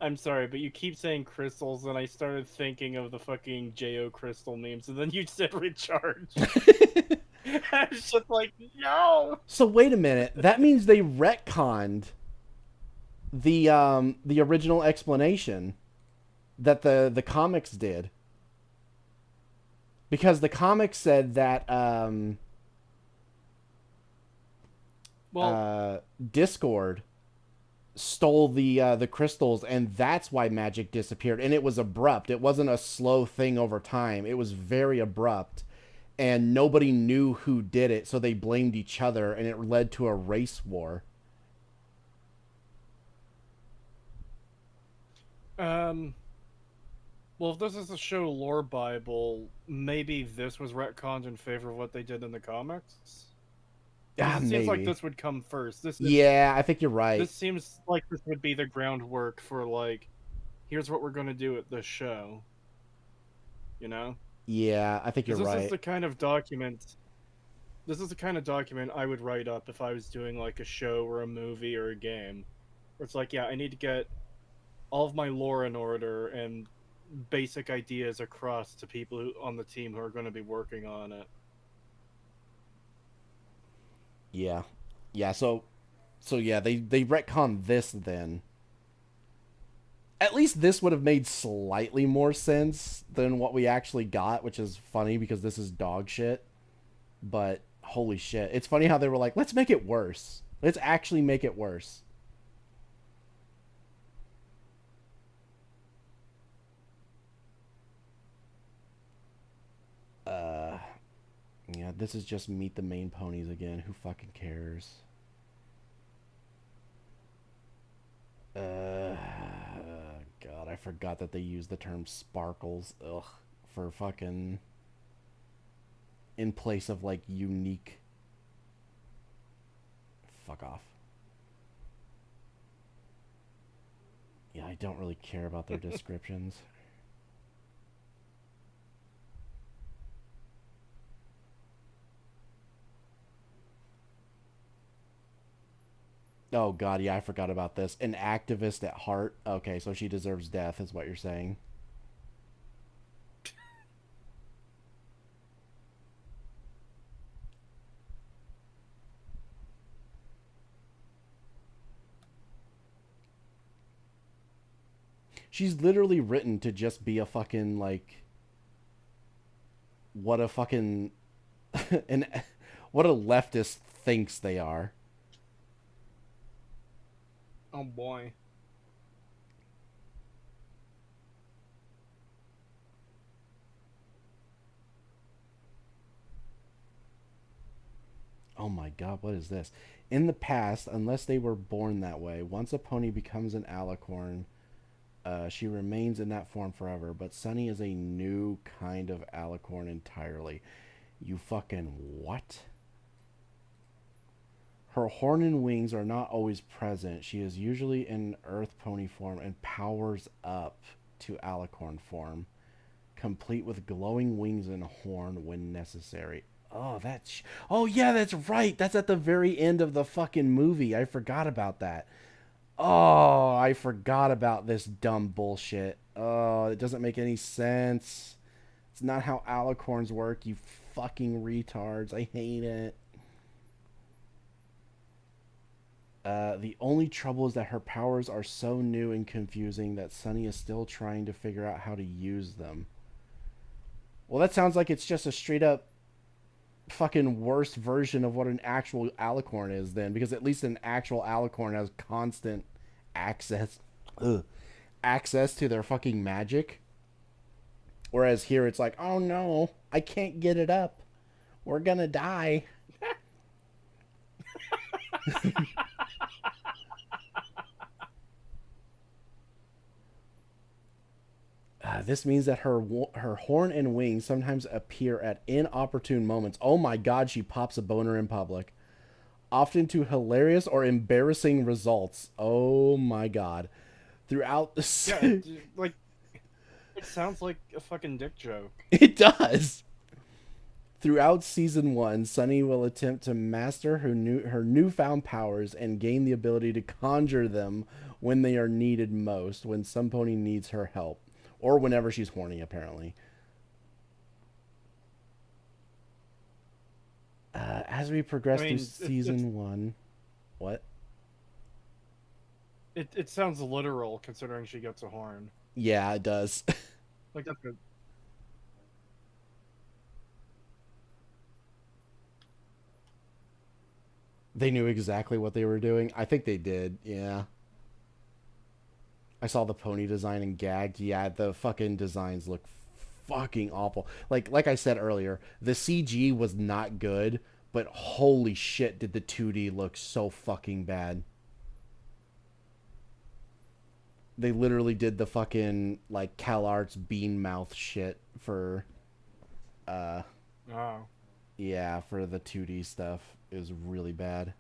I'm sorry, but you keep saying crystals, and I started thinking of the fucking J.O. crystal memes, and then you said recharge. I was just like, no! So wait a minute. That means they retconned the original explanation that the comics did. Because the comics said that Discord stole the crystals, and that's why magic disappeared. And it was abrupt. It wasn't a slow thing over time. It was very abrupt, and nobody knew who did it, so they blamed each other, and it led to a race war. Well, if this is a show lore Bible, maybe this was retconned in favor of what they did in the comics? It seems like this would come first. Yeah, I think you're right. This seems like this would be the groundwork for, like, here's what we're going to do at this show. You know? Yeah, I think you're right. This is the kind of document... This is the kind of document I would write up if I was doing, like, a show or a movie or a game. Where it's like, yeah, I need to get all of my lore in order and basic ideas across to people on the team who are going to be working on it. Yeah. Yeah, so yeah, they retconned this then. At least this would have made slightly more sense than what we actually got, which is funny because this is dog shit. But holy shit. It's funny how they were like, let's make it worse. Let's actually make it worse. Yeah, This is just meet the main ponies again. Who fucking cares? God, I forgot that they use the term sparkles. Ugh, for fucking in place of like unique. Fuck off. Yeah, I don't really care about their descriptions. Oh god, yeah, I forgot about this. An activist at heart. Okay, so she deserves death is what you're saying. She's literally written to just be a fucking, like, what a fucking what a leftist thinks they are. Oh boy. Oh my god, what is this? In the past, unless they were born that way, once a pony becomes an alicorn, she remains in that form forever. But Sunny is a new kind of alicorn entirely. You fucking what? Her horn and wings are not always present. She is usually in earth pony form and powers up to alicorn form, complete with glowing wings and horn when necessary. Oh, oh yeah, that's right. That's at the very end of the fucking movie. I forgot about that. Oh, I forgot about this dumb bullshit. Oh, it doesn't make any sense. It's not how alicorns work, you fucking retards. I hate it. The only trouble is that her powers are so new and confusing that Sunny is still trying to figure out how to use them. Well, that sounds like it's just a straight up fucking worse version of what an actual alicorn is then, because at least an actual alicorn has constant access to their fucking magic. Whereas here it's like, oh no, I can't get it up. We're gonna die. This means that her horn and wings sometimes appear at inopportune moments. Oh my god, she pops a boner in public. Often to hilarious or embarrassing results. Oh my god. Throughout the... Yeah, like, it sounds like a fucking dick joke. It does. Throughout season 1, Sunny will attempt to master her newfound powers and gain the ability to conjure them when they are needed most, when some pony needs her help. Or whenever she's horny, apparently. As we progress through season 1... What? It sounds literal, considering she gets a horn. Yeah, it does. Like, that's good. They knew exactly what they were doing. I think they did, yeah. I saw the pony design and gagged. Yeah, the fucking designs look fucking awful. Like I said earlier, the CG was not good, but holy shit did the 2D look so fucking bad. They literally did the fucking, like, CalArts bean mouth shit for, Oh. yeah, for the 2D stuff. It was really bad.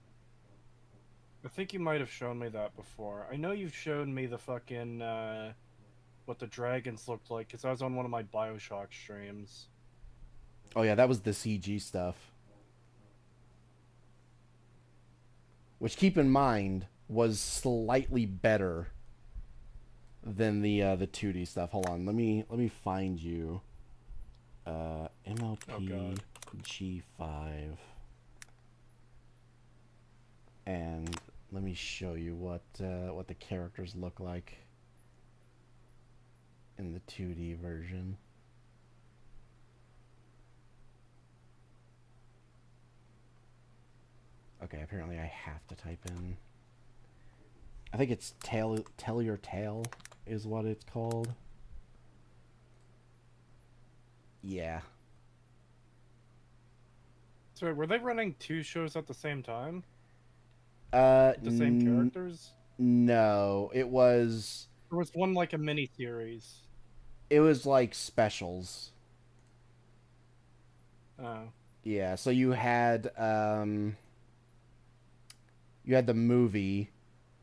I think you might have shown me that before. I know you've shown me the fucking, what the dragons looked like, because I was on one of my Bioshock streams. Oh yeah, that was the CG stuff. Which, keep in mind, was slightly better than the 2D stuff. Hold on, let me find you. MLP G5. And let me show you what the characters look like in the 2D version. Okay, apparently I have to type in. I think it's Tell Your Tale is what it's called. Yeah. So were they running 2 shows at the same time? The same characters? No, it was... There was one like a mini-series. It was like specials. Oh. Yeah, so you had the movie,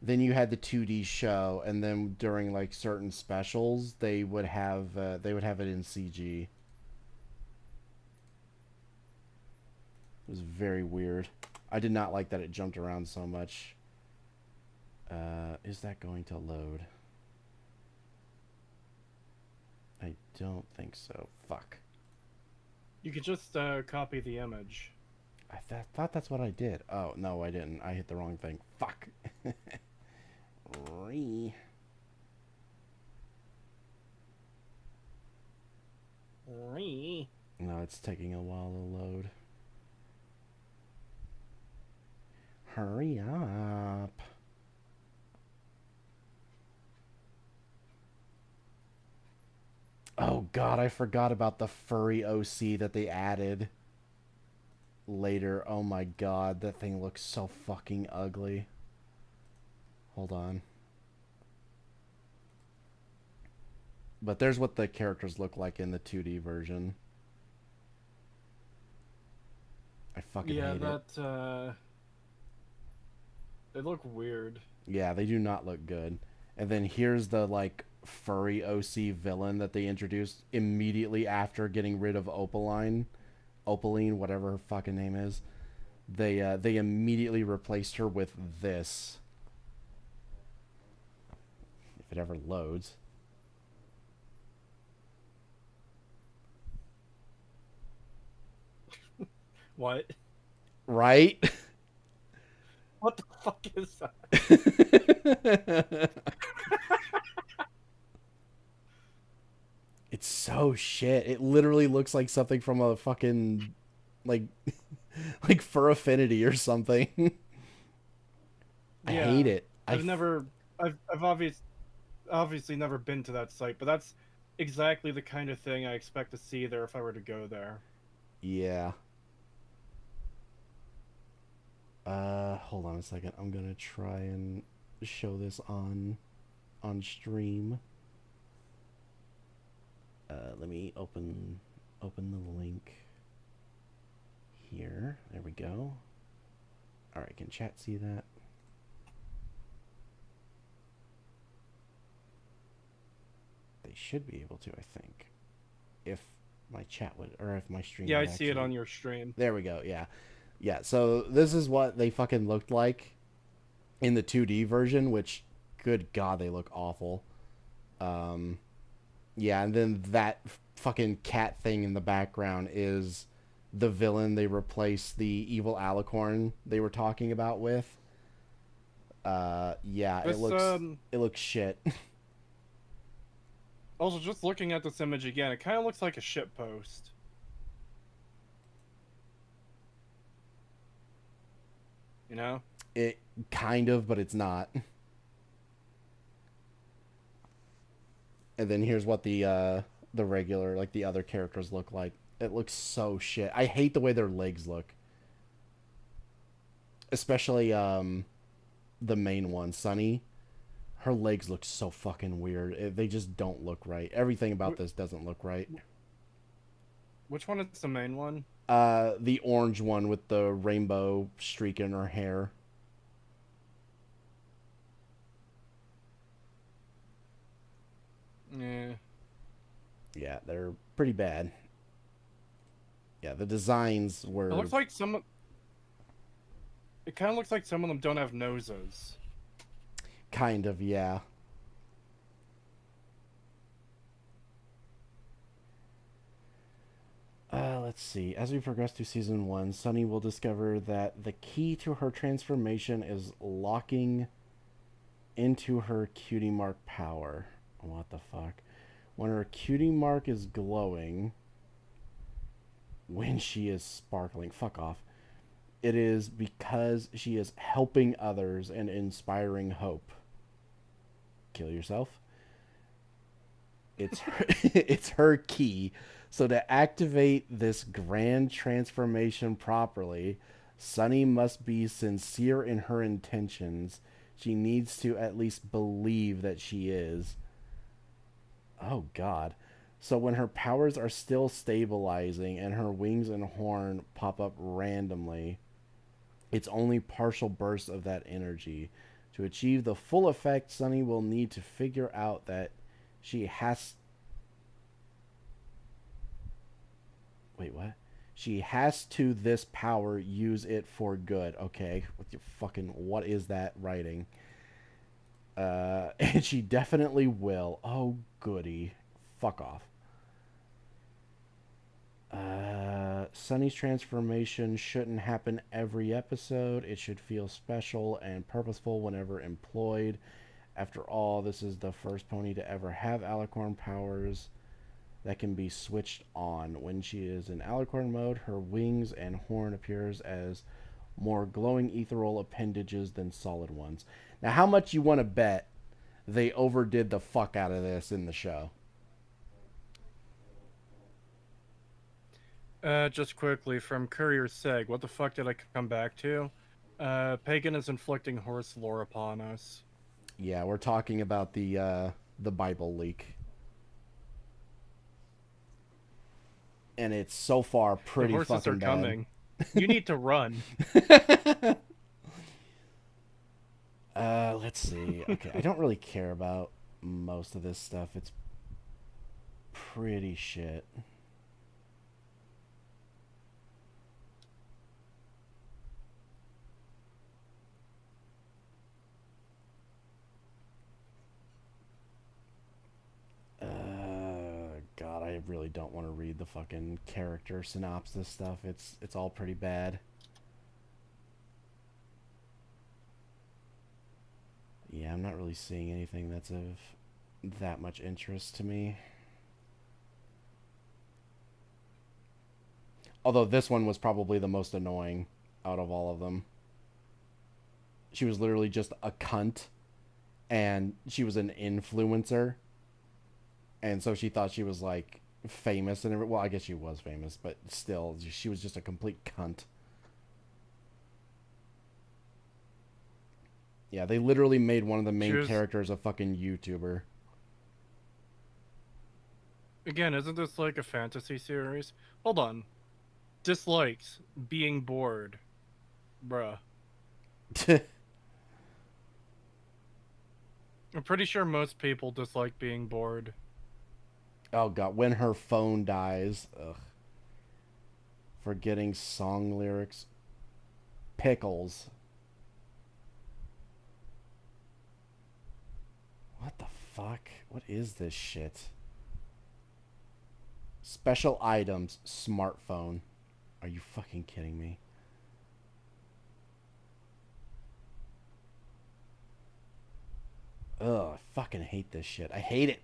then you had the 2D show, and then during like certain specials, they would have it in CG. It was very weird. I did not like that it jumped around so much. Is that going to load? I don't think so. Fuck. You could just copy the image. I thought that's what I did. Oh, no, I didn't. I hit the wrong thing. Fuck. Re. No, it's taking a while to load. Hurry up. Oh god, I forgot about the furry OC that they added later. Oh my god, that thing looks so fucking ugly. Hold on. But there's what the characters look like in the 2D version. I fucking hate it. They look weird. Yeah, they do not look good. And then here's the, like, furry OC villain that they introduced immediately after getting rid of Opaline, whatever her fucking name is. They immediately replaced her with this. If it ever loads. What? Right? What the fuck is that? It's so shit. It literally looks like something from a fucking, like, like Fur Affinity or something. I hate it. I've obviously never been to that site, but that's exactly the kind of thing I expect to see there if I were to go there. Yeah. Hold on a second. I'm gonna try and show this on stream. Let me open the link here. There we go. All right, can chat see that? They should be able to, I think, if my chat would, or if my stream. Yeah, I see it on your stream. There we go. Yeah, yeah. So this is what they fucking looked like in the 2D version, which, good God, they look awful. Yeah, and then that fucking cat thing in the background is the villain they replaced the evil alicorn they were talking about with. Yeah, it looks shit. Also, just looking at this image again, it kind of looks like a shitpost. You know? It kind of, but it's not. And then here's what the regular, like, the other characters look like. It looks so shit. I hate the way their legs look. Especially, the main one, Sunny. Her legs look so fucking weird. They just don't look right. Everything about this doesn't look right. Which one is the main one? The orange one with the rainbow streak in her hair. Yeah. Yeah, they're pretty bad. Yeah, the designs were... It looks like some... It kind of looks like some of them don't have noses. Kind of, yeah. Let's see. As we progress through Season 1, Sunny will discover that the key to her transformation is locking into her cutie mark power. What the fuck? When her cutie mark is glowing, when she is sparkling, fuck off. It is because she is helping others and inspiring hope. Kill yourself. It's her, it's her key. So to activate this grand transformation properly, Sunny must be sincere in her intentions. She needs to at least believe that she is. Oh, God. So when her powers are still stabilizing and her wings and horn pop up randomly, it's only partial bursts of that energy. To achieve the full effect, Sunny will need to figure out that she has... Wait, what? She has to this power use it for good. Okay, what is that writing? And she definitely will. Oh, goody. Fuck off. Sunny's transformation shouldn't happen every episode. It should feel special and purposeful whenever employed. After all, this is the first pony to ever have alicorn powers that can be switched on. When she is in alicorn mode, her wings and horn appears as more glowing ethereal appendages than solid ones. Now, how much you want to bet they overdid the fuck out of this in the show? Just quickly, from Courier Seg, what the fuck did I come back to? Pagan is inflicting horse lore upon us. Yeah, we're talking about the Bible leak. And it's so far pretty the horses fucking are bad. Coming. You need to run. Let's see. Okay, I don't really care about most of this stuff. It's pretty shit. God, I really don't want to read the fucking character synopsis stuff. It's all pretty bad. Yeah, I'm not really seeing anything that's of that much interest to me. Although this one was probably the most annoying out of all of them. She was literally just a cunt, and she was an influencer. And so she thought she was, like, famous. And well, I guess she was famous, but still, she was just a complete cunt. Yeah, they literally made one of the main characters a fucking YouTuber. Again, isn't this like a fantasy series? Hold on. Dislikes. Being bored. Bruh. I'm pretty sure most people dislike being bored. Oh, God. When her phone dies. Ugh. Forgetting song lyrics. Pickles. What the fuck? What is this shit? Special items. Smartphone. Are you fucking kidding me? Ugh, I fucking hate this shit. I hate it.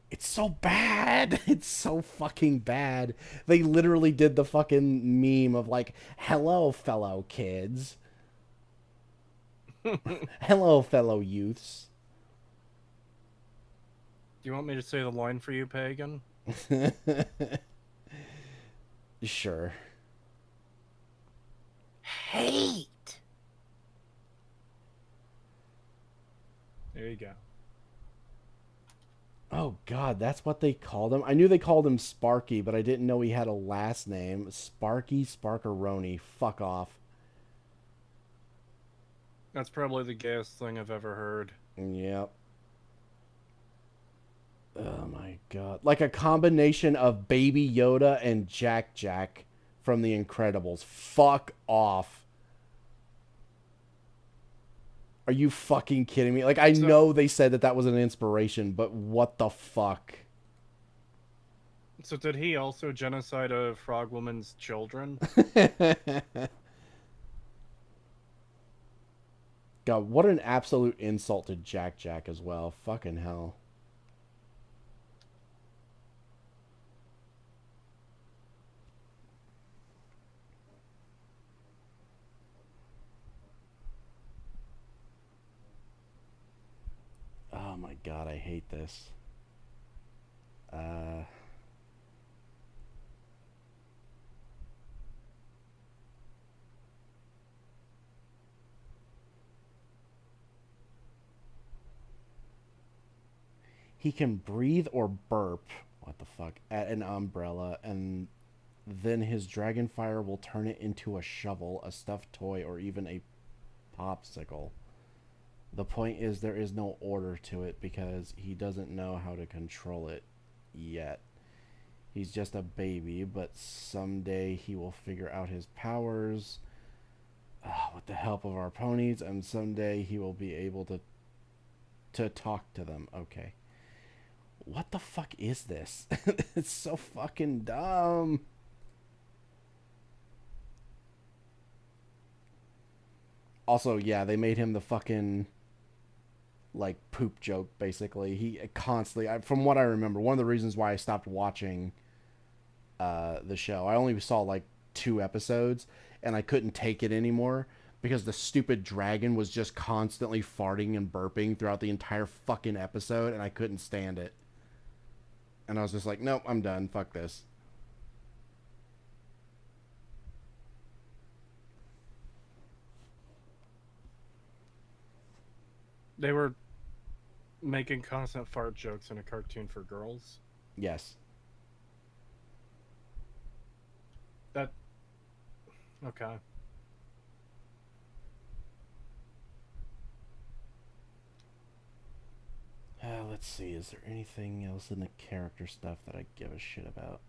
It's so bad. It's so fucking bad. They literally did the fucking meme of like, hello, fellow kids. Hello, fellow youths. Do you want me to say the line for you, Pagan? Sure. Hate. There you go. Oh, God, that's what they called him? I knew they called him Sparky, but I didn't know he had a last name. Sparky Sparkeroni. Fuck off. That's probably the gayest thing I've ever heard. Yep. Oh, my God. Like a combination of Baby Yoda and Jack Jack from The Incredibles. Fuck off. Are you fucking kidding me? Like, I know they said that was an inspiration, but what the fuck? So did he also genocide a frog woman's children? God, what an absolute insult to Jack Jack as well. Fucking hell. Oh my God, I hate this. Uh... He can breathe or burp, what the fuck, at an umbrella, and then his dragon fire will turn it into a shovel, a stuffed toy, or even a popsicle. The point is there is no order to it because he doesn't know how to control it yet. He's just a baby, but someday he will figure out his powers with the help of our ponies, and someday he will be able to talk to them. Okay. What the fuck is this? It's so fucking dumb. Also, yeah, they made him the fucking like poop joke basically. He constantly, from what I remember, one of the reasons why I stopped watching the show, I only saw like 2 episodes and I couldn't take it anymore because the stupid dragon was just constantly farting and burping throughout the entire fucking episode and I couldn't stand it. And I was just like, nope, I'm done. Fuck this. They were making constant fart jokes in a cartoon for girls. Yes. That... Okay. Let's see. Is there anything else in the character stuff that I give a shit about?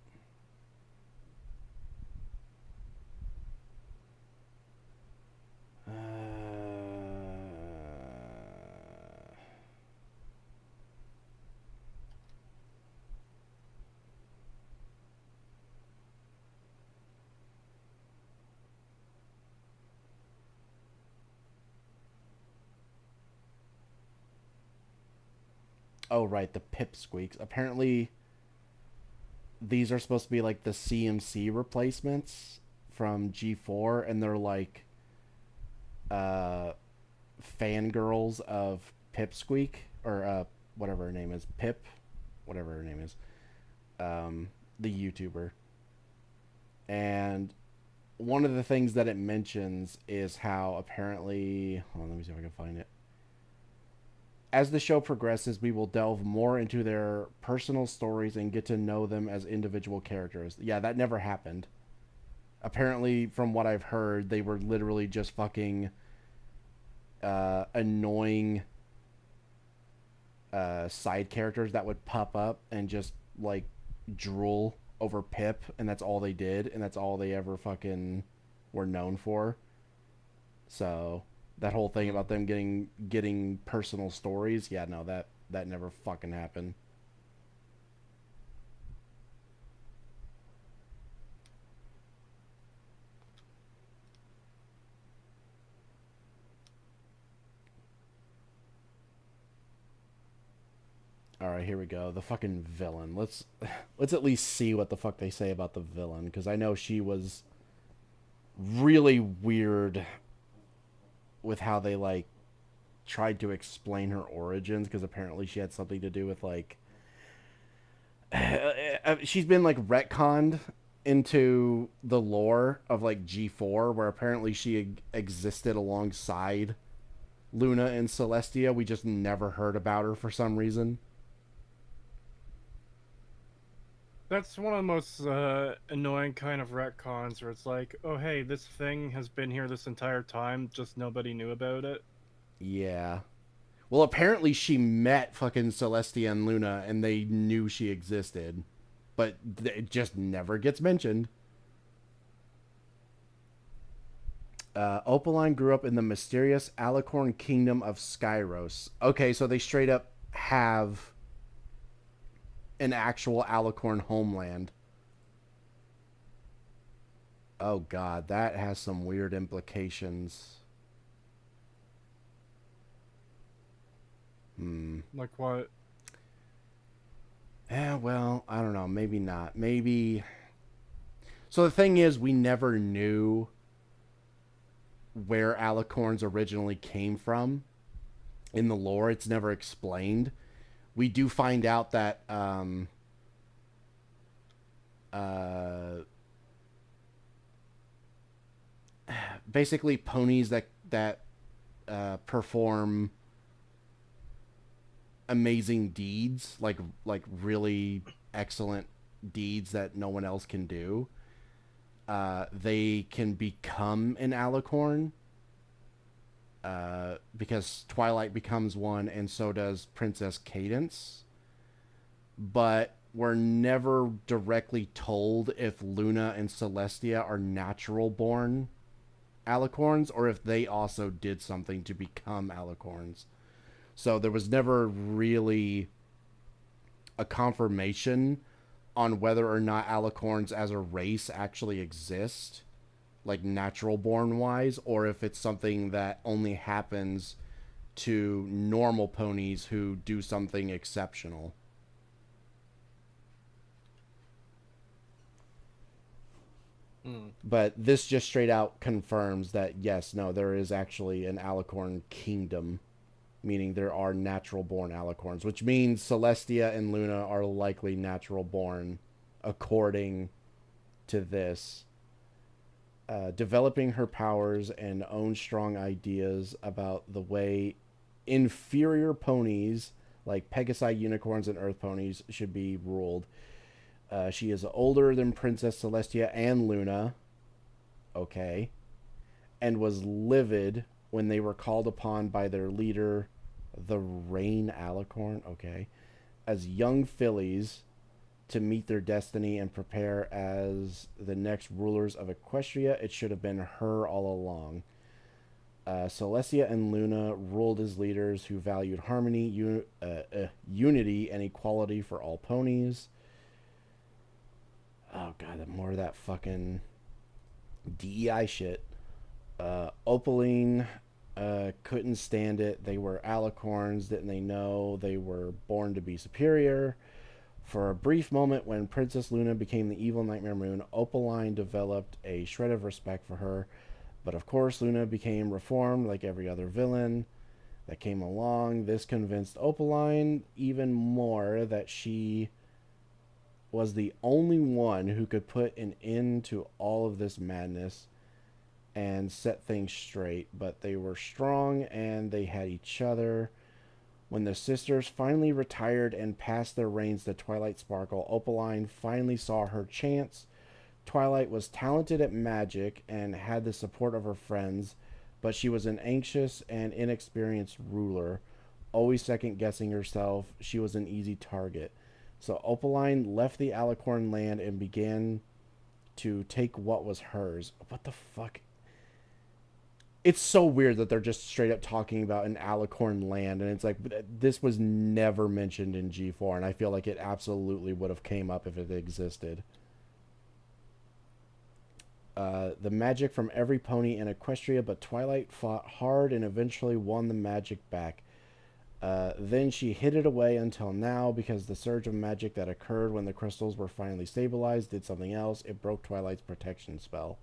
Oh, right, the pipsqueaks. Apparently, these are supposed to be like the CMC replacements from G4, and they're like fangirls of Pipsqueak, or whatever her name is. Pip? Whatever her name is. The YouTuber. And one of the things that it mentions is how apparently... Hold on, let me see if I can find it. As the show progresses, we will delve more into their personal stories and get to know them as individual characters. Yeah, that never happened. Apparently, from what I've heard, they were literally just fucking annoying side characters that would pop up and just, like, drool over Pip, and that's all they did, and that's all they ever fucking were known for. So... that whole thing about them getting personal stories, yeah, no, that never fucking happened. All right, here we go. The fucking villain. Let's at least see what the fuck they say about the villain, because I know she was really weird with how they, like, tried to explain her origins, because apparently she had something to do with, like... she's been, like, retconned into the lore of, like, G4, where apparently she existed alongside Luna and Celestia. We just never heard about her for some reason. That's one of the most annoying kind of retcons where it's like, oh hey, this thing has been here this entire time, just nobody knew about it. Yeah. Well, apparently she met fucking Celestia and Luna and they knew she existed. But it just never gets mentioned. Opaline grew up in the mysterious Alicorn kingdom of Skyros. Okay, so they straight up have an actual Alicorn homeland. Oh god, that has some weird implications. Like what? Yeah, well, I don't know. Maybe not. Maybe... So the thing is, we never knew where Alicorns originally came from. In the lore, it's never explained. We do find out that basically ponies that perform amazing deeds, like really excellent deeds that no one else can do. They can become an alicorn, because Twilight becomes one, and so does Princess Cadence. But we're never directly told if Luna and Celestia are natural born alicorns or if they also did something to become alicorns. So there was never really a confirmation on whether or not alicorns as a race actually exist, like natural born wise, or if it's something that only happens to normal ponies who do something exceptional. But this just straight out confirms that yes, no, there is actually an alicorn kingdom, meaning there are natural born alicorns, which means Celestia and Luna are likely natural born according to this. Developing her powers and own strong ideas about the way inferior ponies like Pegasi unicorns and Earth ponies should be ruled. She is older than Princess Celestia and Luna, okay, and was livid when they were called upon by their leader, the Rain Alicorn, okay, as young fillies to meet their destiny and prepare as the next rulers of Equestria. It should have been her all along. Celestia and Luna ruled as leaders who valued harmony, unity, and equality for all ponies. Oh god, more of that fucking DEI shit. Opaline couldn't stand it. They were alicorns. Didn't they know they were born to be superior? For a brief moment, when Princess Luna became the evil Nightmare Moon, Opaline developed a shred of respect for her. But of course, Luna became reformed like every other villain that came along. This convinced Opaline even more that she was the only one who could put an end to all of this madness and set things straight. But they were strong and they had each other. When the sisters finally retired and passed their reins to Twilight Sparkle, Opaline finally saw her chance. Twilight was talented at magic and had the support of her friends, but she was an anxious and inexperienced ruler, always second-guessing herself. She was an easy target. So Opaline left the Alicorn land and began to take what was hers. What the fuck? It's so weird that they're just straight up talking about an Alicorn land, and it's like, this was never mentioned in G4, and I feel like it absolutely would have came up if it existed. The magic from every pony in Equestria, but Twilight fought hard and eventually won the magic back. Then she hid it away until now, because the surge of magic that occurred when the crystals were finally stabilized did something else. It broke Twilight's protection spell.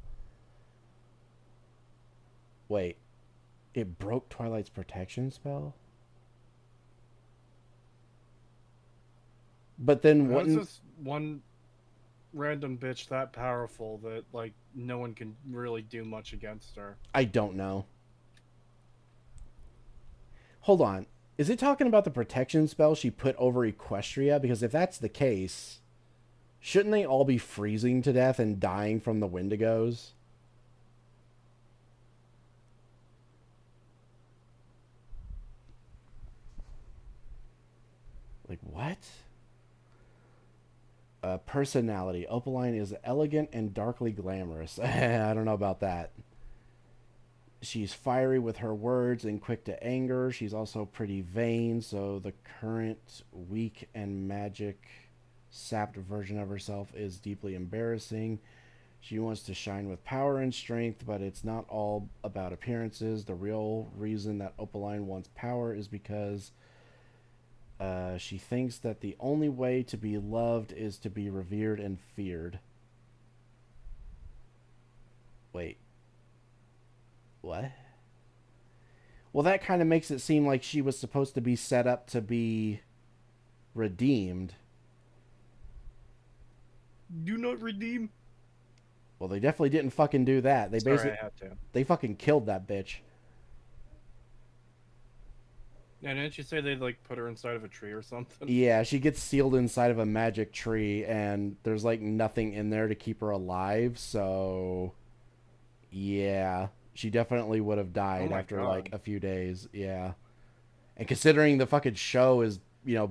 Wait, it broke Twilight's protection spell? But then what's this one random bitch that powerful that like no one can really do much against her? I don't know. Hold on. Is it talking about the protection spell she put over Equestria? Because if that's the case, shouldn't they all be freezing to death and dying from the Wendigos? Like, what? Personality. Opaline is elegant and darkly glamorous. I don't know about that. She's fiery with her words and quick to anger. She's also pretty vain, so the current weak and magic sapped version of herself is deeply embarrassing. She wants to shine with power and strength, but it's not all about appearances. The real reason that Opaline wants power is because she thinks that the only way to be loved is to be revered and feared. Wait. What? Well, that kind of makes it seem like she was supposed to be set up to be redeemed. Do not redeem. Well, they definitely didn't fucking do that. They Sorry, basically I had to. they fucking killed that bitch. Yeah, didn't you say they'd like put her inside of a tree or something? Yeah, she gets sealed inside of a magic tree, and there's like nothing in there to keep her alive. So, yeah, she definitely would have died my after God. like a few days. Yeah, and considering the fucking show is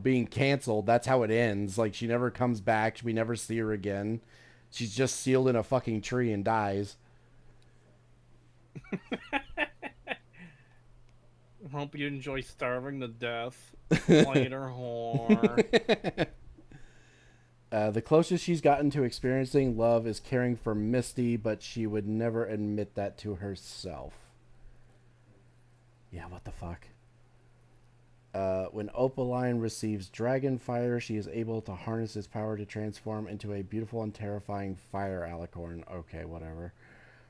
being canceled, that's how it ends. Like she never comes back. We never see her again. She's just sealed in a fucking tree and dies. Hope you enjoy starving to death. Later, whore. The closest she's gotten to experiencing love is caring for Misty, but she would never admit that to herself. Yeah, what the fuck? When Opaline receives dragon fire, she is able to harness its power to transform into a beautiful and terrifying fire alicorn. Okay, whatever.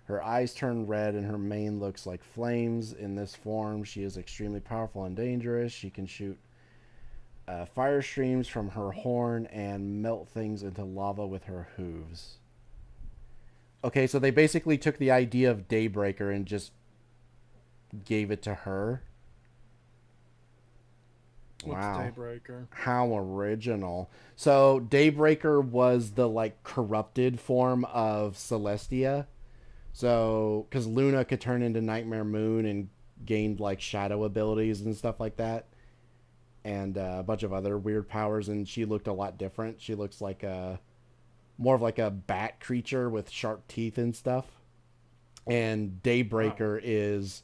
Her eyes turn red and her mane looks like flames. In this form, she is extremely powerful and dangerous. She can shoot fire streams from her horn and melt things into lava with her hooves. Okay, so they basically took the idea of Daybreaker and just gave it to her. What's Wow. Daybreaker? How original. So Daybreaker was the like corrupted form of Celestia. So, because Luna could turn into Nightmare Moon and gained like shadow abilities and stuff like that. And a bunch of other weird powers, and she looked a lot different. She looks like more of like a bat creature with sharp teeth and stuff. And Daybreaker is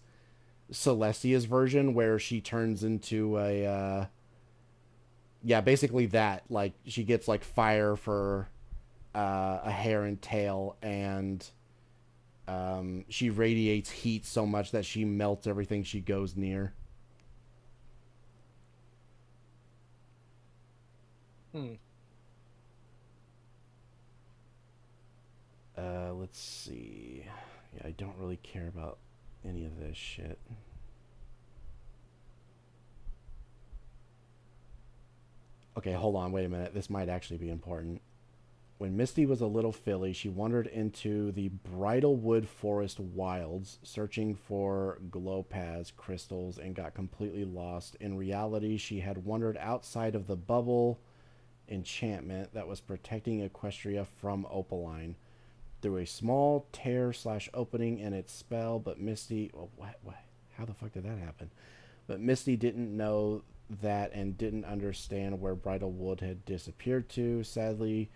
Celestia's version, where she turns into a basically that. Like she gets like fire for a hair and tail, and she radiates heat so much that she melts everything she goes near. Let's see. Yeah, I don't really care about any of this shit. Okay, hold on, wait a minute. This might actually be important. When Misty was a little filly, she wandered into the Bridlewood Forest wilds, searching for glowpaz crystals, and got completely lost. In reality, she had wandered outside of the bubble enchantment that was protecting Equestria from Opaline. Through a small tear/opening in its spell, but Misty... Oh, what? How the fuck did that happen? But Misty didn't know that and didn't understand where Bridlewood had disappeared to. Sadly,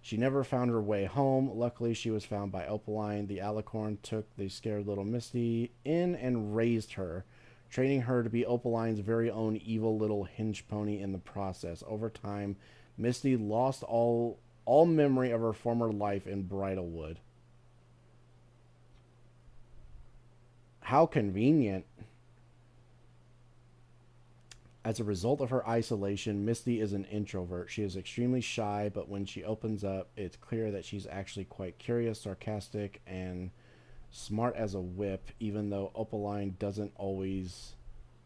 she never found her way home. Luckily, she was found by Opaline. The Alicorn took the scared little Misty in and raised her, training her to be Opaline's very own evil little hinge pony in the process. Over time, Misty lost all memory of her former life in Bridlewood. How convenient. As a result of her isolation, Misty is an introvert. She is extremely shy, but when she opens up, it's clear that she's actually quite curious, sarcastic, and smart as a whip, even though Opaline doesn't always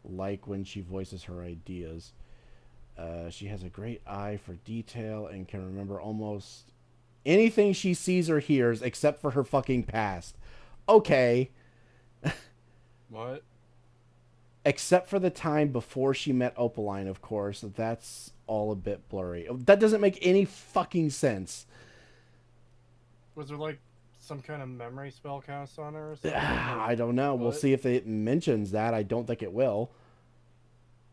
like when she voices her ideas. She has a great eye for detail and can remember almost anything she sees or hears except for her fucking past. Okay. What? Except for the time before she met Opaline, of course. That's all a bit blurry. That doesn't make any fucking sense. Was there like some kind of memory spell cast on her or something? I don't know. We'll see if it mentions that. I don't think it will.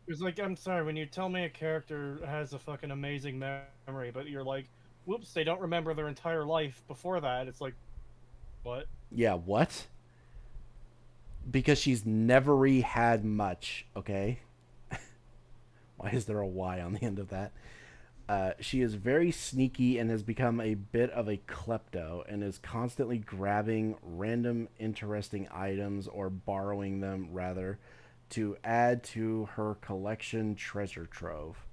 It's like, I'm sorry, when you tell me a character has a fucking amazing memory, but you're like, whoops, they don't remember their entire life before that. It's like, what? Yeah, what? Because she's never had much, okay? Why is there a Y on the end of that? She is very sneaky and has become a bit of a klepto and is constantly grabbing random interesting items, or borrowing them, rather, to add to her collection treasure trove.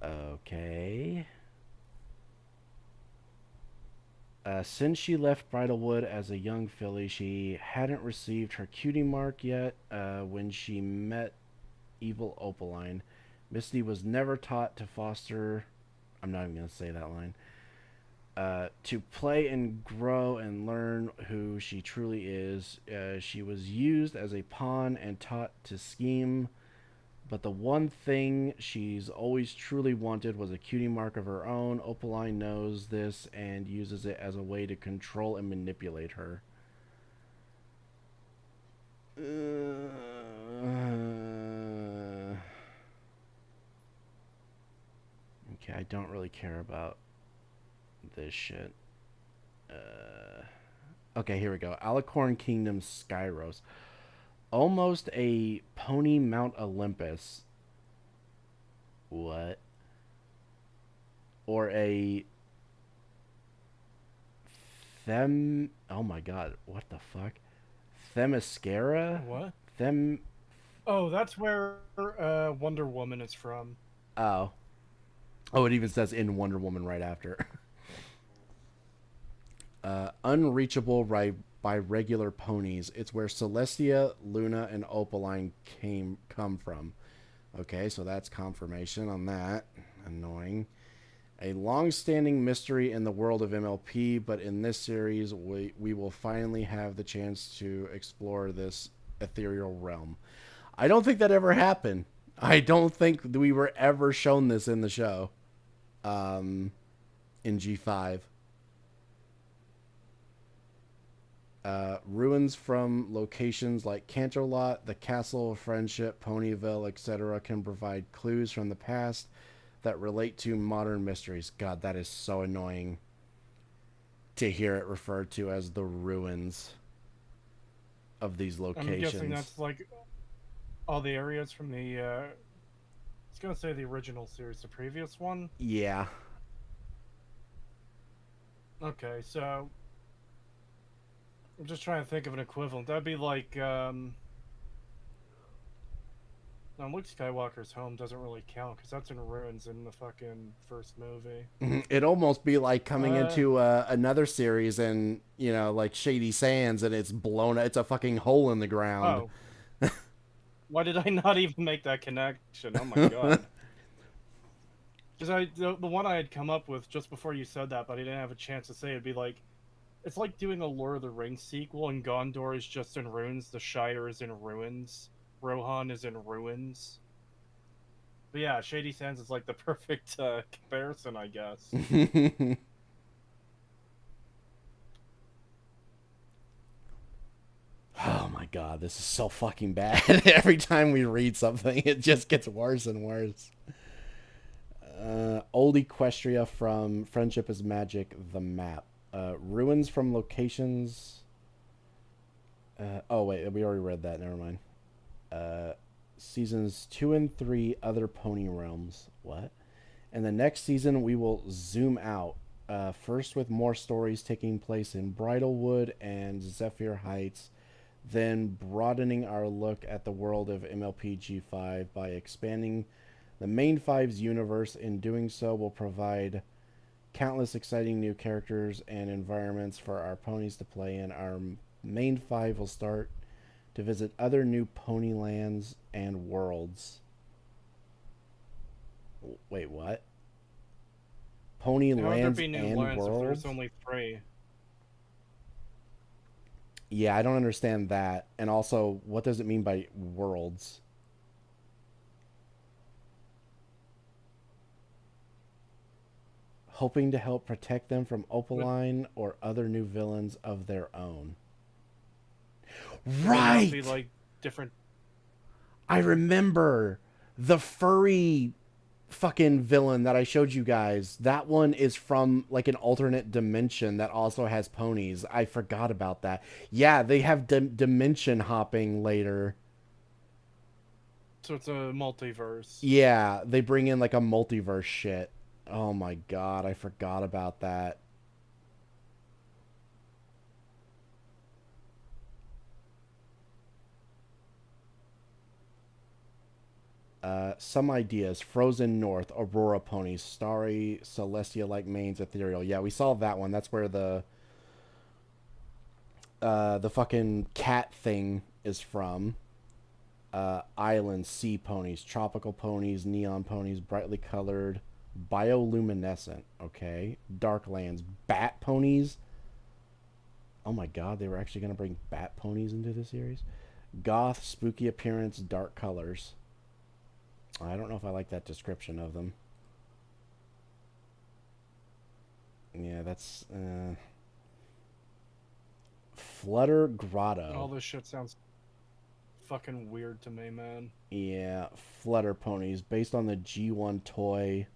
Okay. Since she left Bridlewood as a young filly, she hadn't received her cutie mark yet. When she met evil Opaline, Misty was never taught to foster I'm not even going to say that line. To play and grow and learn who she truly is. She was used as a pawn and taught to scheme, but the one thing she's always truly wanted was a cutie mark of her own. Opaline knows this and uses it as a way to control and manipulate her. Okay, I don't really care about this shit. Okay, here we go. Alicorn Kingdom Skyros. Almost a pony Mount Olympus. What? Or a oh my god, what the fuck? Themyscira? What? Them Oh, that's where Wonder Woman is from. Oh. Oh, it even says in Wonder Woman right after. Unreachable by regular ponies. It's where Celestia, Luna, and Opaline come from. Okay, so that's confirmation on that. Annoying. A long-standing mystery in the world of MLP, but in this series, we will finally have the chance to explore this ethereal realm. I don't think that ever happened. I don't think we were ever shown this in the show. In G5. Ruins from locations like Canterlot, the Castle of Friendship, Ponyville, etc. can provide clues from the past that relate to modern mysteries. God, that is so annoying to hear it referred to as the ruins of these locations. I'm guessing that's like all the areas from the, I was going to say the original series, the previous one? Yeah. Okay, so I'm just trying to think of an equivalent. That'd be like, now, Luke Skywalker's home doesn't really count, because that's in ruins in the fucking first movie. It'd almost be like coming into another series and, you know, like Shady Sands, and it's blown, it's a fucking hole in the ground. Oh. Why did I not even make that connection? Oh my god. Because the one I had come up with just before you said that, but I didn't have a chance to say, it'd be like, it's like doing a Lord of the Rings sequel, and Gondor is just in ruins, the Shire is in ruins, Rohan is in ruins. But yeah, Shady Sands is like the perfect comparison, I guess. Oh my god, this is so fucking bad. Every time we read something, it just gets worse and worse. Old Equestria from Friendship is Magic, the map. Ruins from locations. Oh wait, we already read that. Never mind. Seasons 2 and 3, Other Pony Realms. What? And the next season we will zoom out. First with more stories taking place in Bridalwood and Zephyr Heights, then broadening our look at the world of MLP G5 by expanding the main five's universe. In doing so, we'll provide countless exciting new characters and environments for our ponies to play in. Our main five will start to visit other new pony lands and worlds. Wait, what? Pony lands and worlds? If there's only 3. Yeah, I don't understand that. And also, what does it mean by worlds? Hoping to help protect them from Opaline or other new villains of their own. Right! Be like different. I remember the furry fucking villain that I showed you guys. That one is from like an alternate dimension that also has ponies. I forgot about that. Yeah, they have dimension hopping later. So it's a multiverse. Yeah, they bring in like a multiverse shit. Oh my god, I forgot about that. Some ideas. Frozen North, Aurora Ponies, Starry, Celestia-like mains, Ethereal. Yeah, we saw that one. That's where the fucking cat thing is from. Islands, Sea Ponies, Tropical Ponies, Neon Ponies, brightly colored, Bioluminescent. Okay. Darklands. Bat ponies. Oh my god, they were actually going to bring bat ponies into the series. Goth, spooky appearance, dark colors. I don't know if I like that description of them. Yeah, that's... Flutter Grotto. All this shit sounds fucking weird to me, man. Yeah, Flutter Ponies, based on the G1 toy.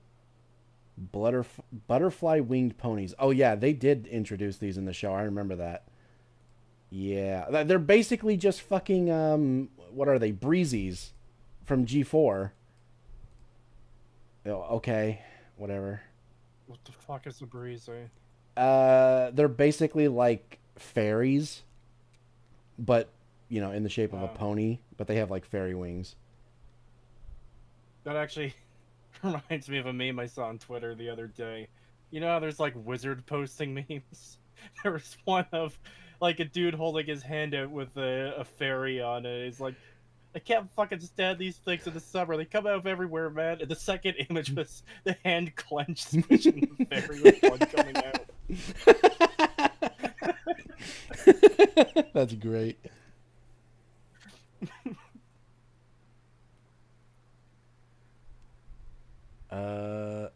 Butterfly Winged Ponies. Oh yeah, they did introduce these in the show. I remember that. Yeah, they're basically just fucking, what are they? Breezies from G4. Oh, okay, whatever. What the fuck is a breezy? They're basically like fairies, but, you know, in the shape of a pony, but they have like fairy wings. That actually reminds me of a meme I saw on Twitter the other day. You know how there's like wizard posting memes? There was one of like a dude holding his hand out with a fairy on it. He's like, I can't fucking stand these things in the summer. They come out of everywhere, man. And the second image was the hand clenched, squishing the fairy with blood coming out. That's great.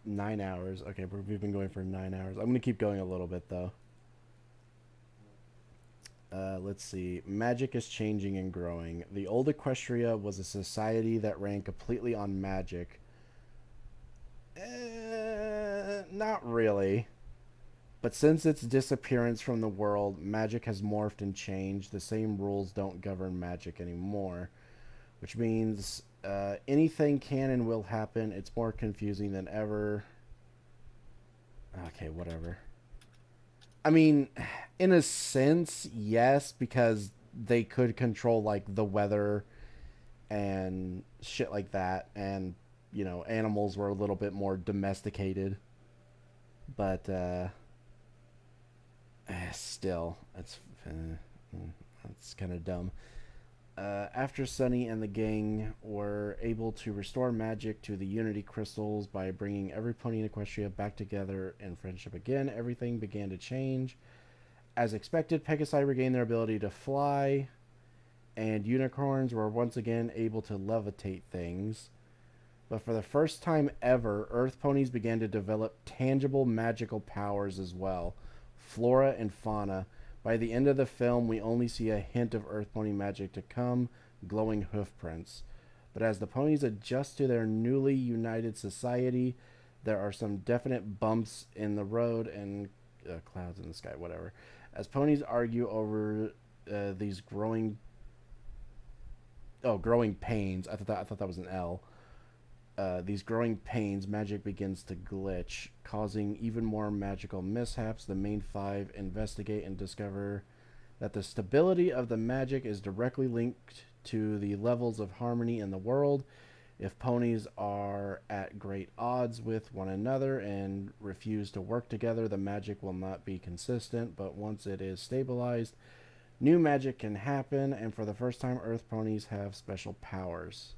9 hours. Okay, we've been going for 9 hours. I'm gonna keep going a little bit though. Let's see. Magic is changing and growing. The old Equestria was a society that ran completely on magic. Not really. But since its disappearance from the world, magic has morphed and changed. The same rules don't govern magic anymore. Which means anything can and will happen. It's more confusing than ever. Okay, whatever. I mean, in a sense, yes, because they could control, like, the weather and shit like that. And, you know, animals were a little bit more domesticated. But, still, it's kind of dumb. After Sunny and the gang were able to restore magic to the Unity Crystals by bringing every pony in Equestria back together in friendship again, everything began to change. As expected, Pegasi regained their ability to fly, and unicorns were once again able to levitate things. But for the first time ever, Earth ponies began to develop tangible magical powers as well, flora and fauna. By the end of the film, we only see a hint of Earth pony magic to come, glowing hoof prints. But as the ponies adjust to their newly united society, there are some definite bumps in the road and clouds in the sky, whatever. As ponies argue over these growing pains, I thought that was an L. These growing pains, magic begins to glitch, causing even more magical mishaps. The main five investigate and discover that the stability of the magic is directly linked to the levels of harmony in the world. If ponies are at great odds with one another and refuse to work together, the magic will not be consistent, but once it is stabilized, new magic can happen, and for the first time, Earth ponies have special powers.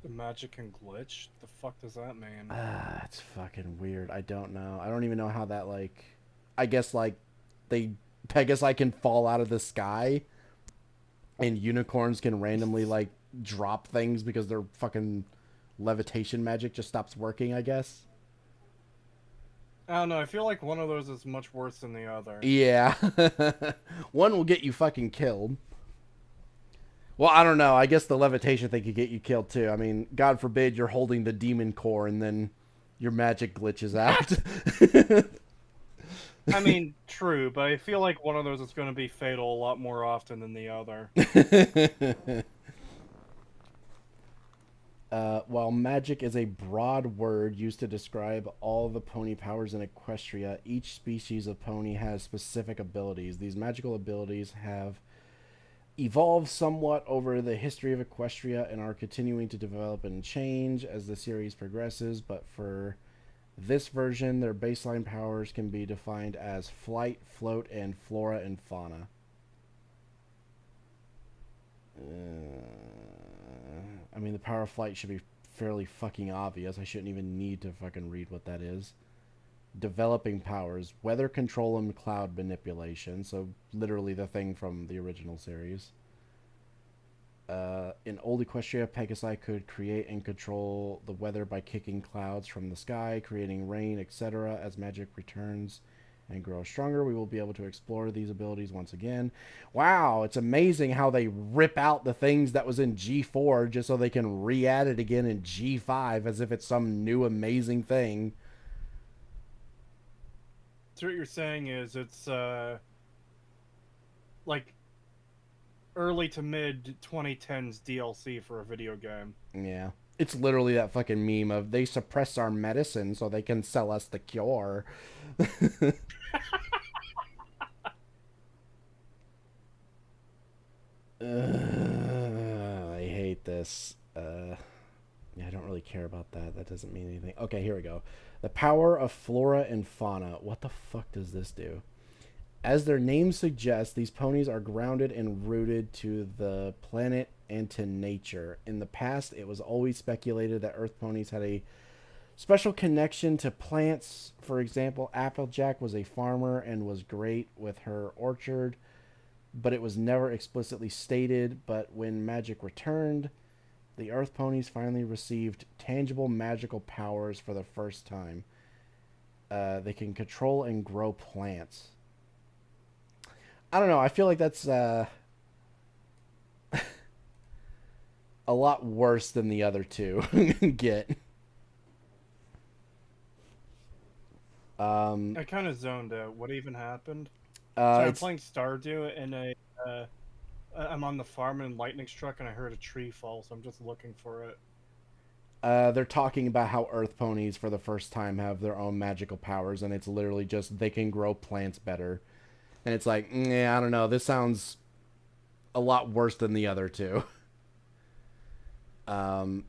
The magic can glitch? The fuck does that mean? That's fucking weird. I don't know. I don't even know how that, like... I guess, like, Pegasi can fall out of the sky, and unicorns can randomly, like, drop things because their fucking levitation magic just stops working, I guess. I don't know. I feel like one of those is much worse than the other. Yeah. One will get you fucking killed. Well, I don't know. I guess the levitation thing could get you killed, too. I mean, God forbid you're holding the demon core and then your magic glitches out. I mean, true, but I feel like one of those is going to be fatal a lot more often than the other. While magic is a broad word used to describe all the pony powers in Equestria, each species of pony has specific abilities. These magical abilities have evolved somewhat over the history of Equestria and are continuing to develop and change as the series progresses, but for this version, their baseline powers can be defined as flight, float, and flora and fauna. I mean, the power of flight should be fairly fucking obvious. I shouldn't even need to fucking read what that is. Developing powers, weather control and cloud manipulation. So literally the thing from the original series. In old Equestria, Pegasi could create and control the weather by kicking clouds from the sky, creating rain, etc. As magic returns and grows stronger, we will be able to explore these abilities once again. Wow, it's amazing how they rip out the things that was in G4 just so they can re-add it again in G5 as if it's some new amazing thing. So what you're saying is it's like early to mid 2010s DLC for a video game. Yeah. It's literally that fucking meme of they suppress our medicine so they can sell us the cure. I hate this. Yeah, I don't really care about that. That doesn't mean anything. Okay, here we go. The power of flora and fauna. What the fuck does this do? As their name suggests, these ponies are grounded and rooted to the planet and to nature. In the past, it was always speculated that Earth ponies had a special connection to plants. For example, Applejack was a farmer and was great with her orchard, but it was never explicitly stated. But when magic returned, the Earth ponies finally received tangible magical powers for the first time. They can control and grow plants. I don't know. I feel like that's a lot worse than the other two get. I kind of zoned out. What even happened? So I'm playing Stardew and I'm on the farm and lightning struck and I heard a tree fall, so I'm just looking for it. They're talking about how Earth ponies for the first time have their own magical powers, and it's literally just they can grow plants better. And it's like, yeah, I don't know. This sounds a lot worse than the other two. At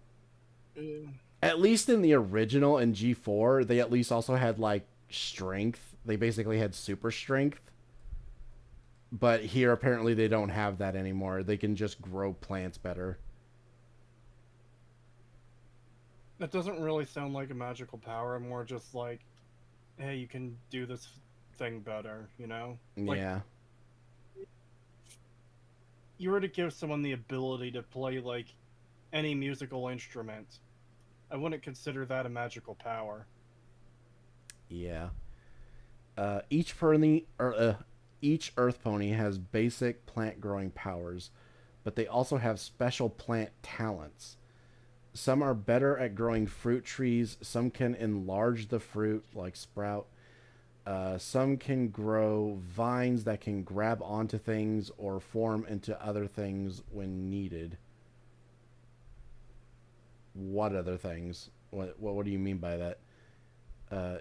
least in the original in G4, they at least also had, like, strength. They basically had super strength. But here, apparently, they don't have that anymore. They can just grow plants better. That doesn't really sound like a magical power. More just like, hey, you can do this thing better, you know? Like, yeah. You were to give someone the ability to play, like, any musical instrument, I wouldn't consider that a magical power. Yeah. Each Earth pony has basic plant growing powers, but they also have special plant talents. Some are better at growing fruit trees. Some can enlarge the fruit, like sprout. Some can grow vines that can grab onto things or form into other things when needed. What other things? What do you mean by that?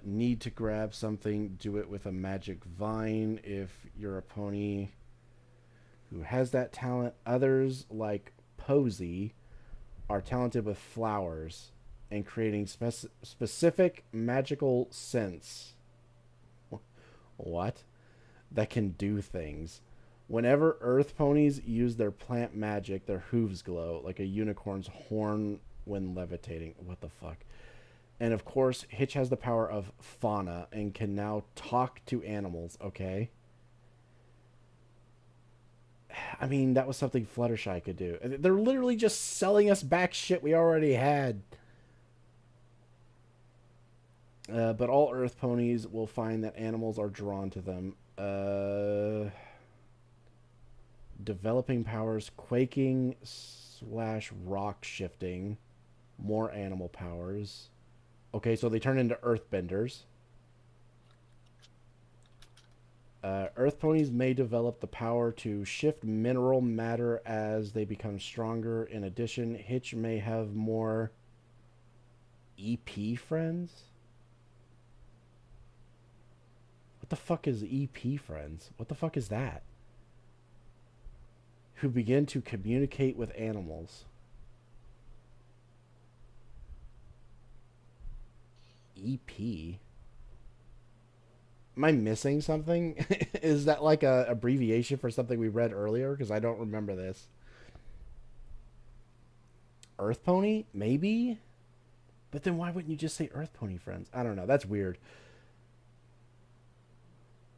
Need to grab something, do it with a magic vine if you're a pony who has that talent. Others, like Posey, are talented with flowers and creating specific magical scents. What? That can do things. Whenever Earth ponies use their plant magic, their hooves glow like a unicorn's horn when levitating. What the fuck? And of course, Hitch has the power of fauna and can now talk to animals, okay? I mean, that was something Fluttershy could do. They're literally just selling us back shit we already had. But all Earth ponies will find that animals are drawn to them. Developing powers, quaking / rock shifting. More animal powers. Okay, so they turn into earthbenders. Earth ponies may develop the power to shift mineral matter as they become stronger. In addition, Hitch may have more EP friends? What the fuck is EP friends? What the fuck is that? Who begin to communicate with animals. EP? Am I missing something? Is that like a abbreviation for something we read earlier? Because I don't remember this. Earth pony? Maybe? But then why wouldn't you just say Earth Pony Friends? I don't know. That's weird.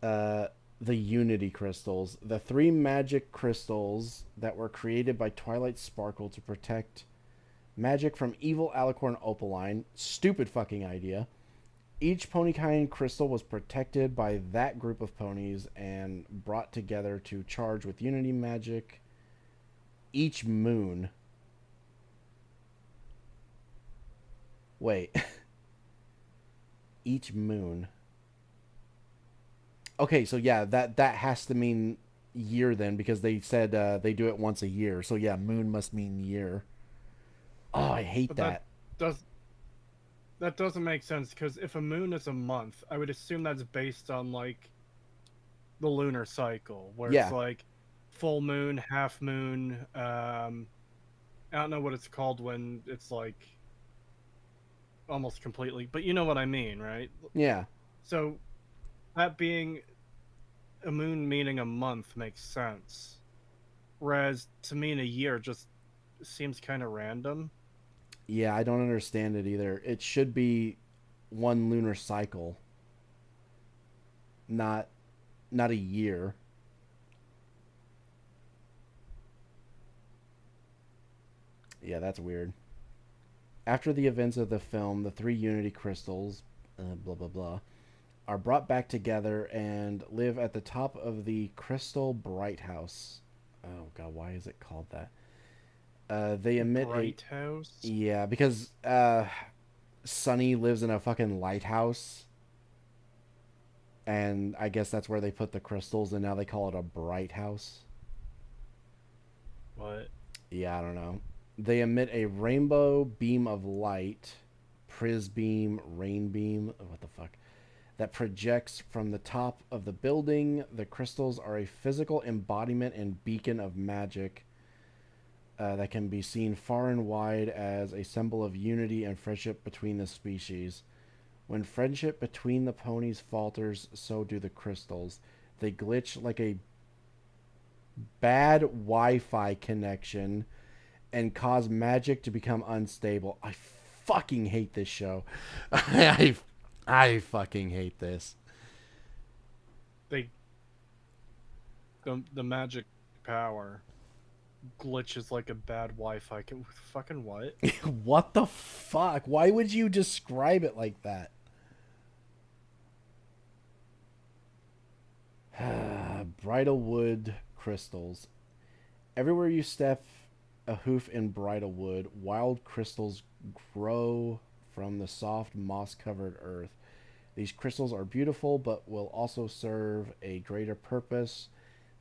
The Unity Crystals. The 3 magic crystals that were created by Twilight Sparkle to protect magic from evil Alicorn Opaline. Stupid fucking idea. Each ponykind crystal was protected by that group of ponies and brought together to charge with Unity magic. Each moon. Wait. Each moon. Okay, so yeah, that has to mean year then, because they said they do it once a year. So yeah, moon must mean year. Oh, I hate that. That doesn't make sense, because if a moon is a month, I would assume that's based on, like, the lunar cycle, where it's, like, full moon, half moon, I don't know what it's called when it's, like, almost completely, but you know what I mean, right? Yeah. So, that being a moon meaning a month makes sense. Whereas, to mean a year just seems kind of random. Yeah, I don't understand it either. It should be one lunar cycle, not a year. Yeah, that's weird. After the events of the film, the 3 Unity crystals, blah blah blah, are brought back together and live at the top of the Crystal Bright House. Oh god, why is it called that? They emit Bright House? Yeah, because Sunny lives in a fucking lighthouse. And I guess that's where they put the crystals, and now they call it a bright house. What? Yeah, I don't know. They emit a rainbow beam of light, prisbeam, rainbeam, what the fuck, that projects from the top of the building. The crystals are a physical embodiment and beacon of magic that can be seen far and wide as a symbol of unity and friendship between the species. When friendship between the ponies falters, so do the crystals. They glitch like a bad Wi-Fi connection and cause magic to become unstable. I fucking hate this show. I fucking hate this. The magic power glitches like a bad Wi-Fi. Fucking what? What the fuck? Why would you describe it like that? Bridalwood crystals. Everywhere you step a hoof in Bridalwood, wild crystals grow from the soft moss-covered earth. These crystals are beautiful, but will also serve a greater purpose.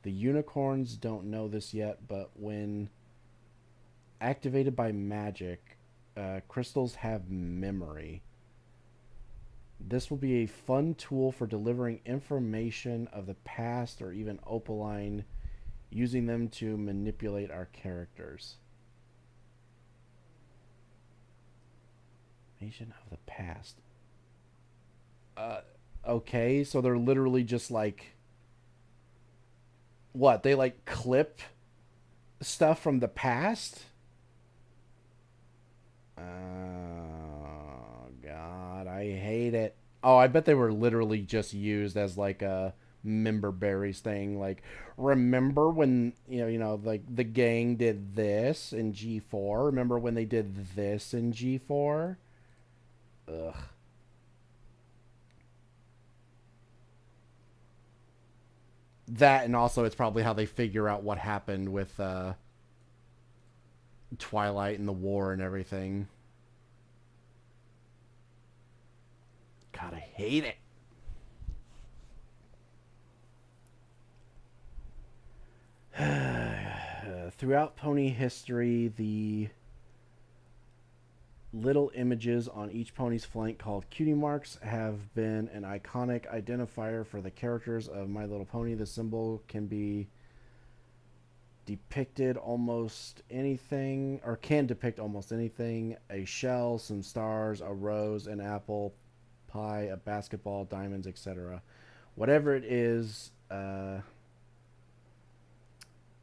The unicorns don't know this yet, but when activated by magic, crystals have memory. This will be a fun tool for delivering information of the past or even Opaline, using them to manipulate our characters. Information of the past. Okay, so they're literally just like... What, they like clip stuff from the past? Oh, God, I hate it. Oh, I bet they were literally just used as like a member berries thing. Like, remember when, like the gang did this in G4? Remember when they did this in G4? Ugh. That, and also it's probably how they figure out what happened with Twilight and the war and everything. God, I hate it. Throughout pony history, the little images on each pony's flank called cutie marks have been an iconic identifier for the characters of My Little Pony. The symbol can be depicted almost anything, or can depict almost anything: a shell, some stars, a rose, an apple pie, a basketball, diamonds, etc. Whatever it is,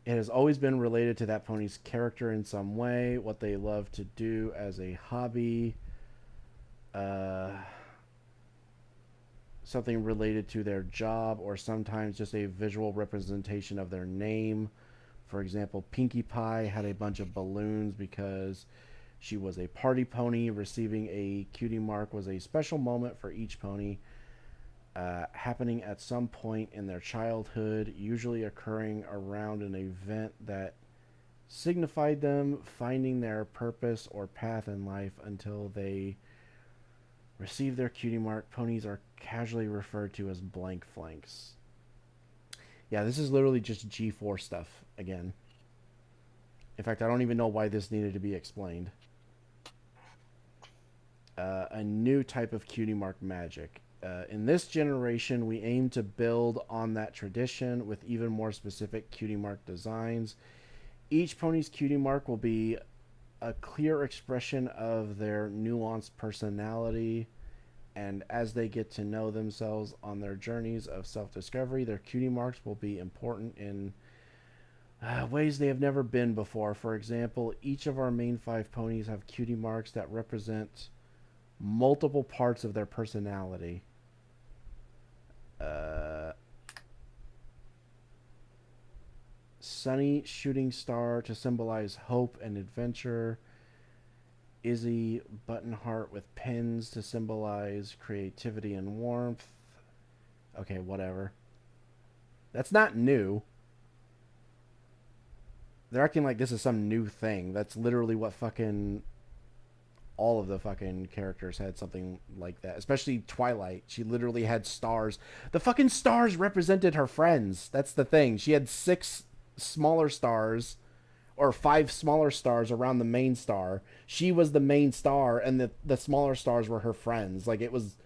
it has always been related to that pony's character in some way, what they love to do as a hobby, something related to their job, or sometimes just a visual representation of their name. For example, Pinkie Pie had a bunch of balloons because she was a party pony. Receiving a cutie mark was a special moment for each pony, happening at some point in their childhood, usually occurring around an event that signified them finding their purpose or path in life. Until they receive their cutie mark, ponies are casually referred to as blank flanks. Yeah, this is literally just G4 stuff again. In fact, I don't even know why this needed to be explained. A new type of cutie mark magic. In this generation, we aim to build on that tradition with even more specific cutie mark designs. Each pony's cutie mark will be a clear expression of their nuanced personality, and as they get to know themselves on their journeys of self-discovery, their cutie marks will be important in ways they have never been before. For example, each of our main 5 ponies have cutie marks that represent multiple parts of their personality. Sunny Shooting Star to symbolize hope and adventure. Izzy Buttonheart with pins to symbolize creativity and warmth. Okay, whatever. That's not new. They're acting like this is some new thing. That's literally what fucking all of the fucking characters had something like that. Especially Twilight. She literally had stars. The fucking stars represented her friends. That's the thing. She had 6 smaller stars, or 5 smaller stars around the main star. She was the main star, and the smaller stars were her friends. Like, it was...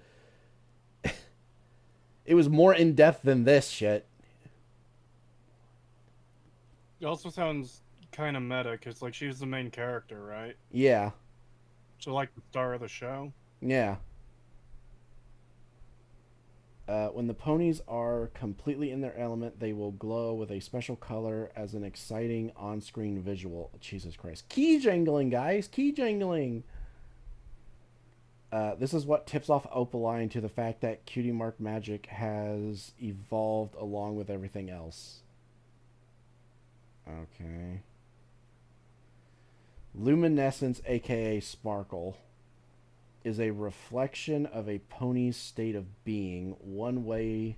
it was more in-depth than this shit. It also sounds kind of meta, because, like, she's the main character, right? Yeah. So, like, the star of the show? Yeah. When the ponies are completely in their element, they will glow with a special color as an exciting on-screen visual. Jesus Christ. Key jangling, guys! Key jangling! This is what tips off Opaline to the fact that cutie mark magic has evolved along with everything else. Okay. Luminescence, aka Sparkle, is a reflection of a pony's state of being. One way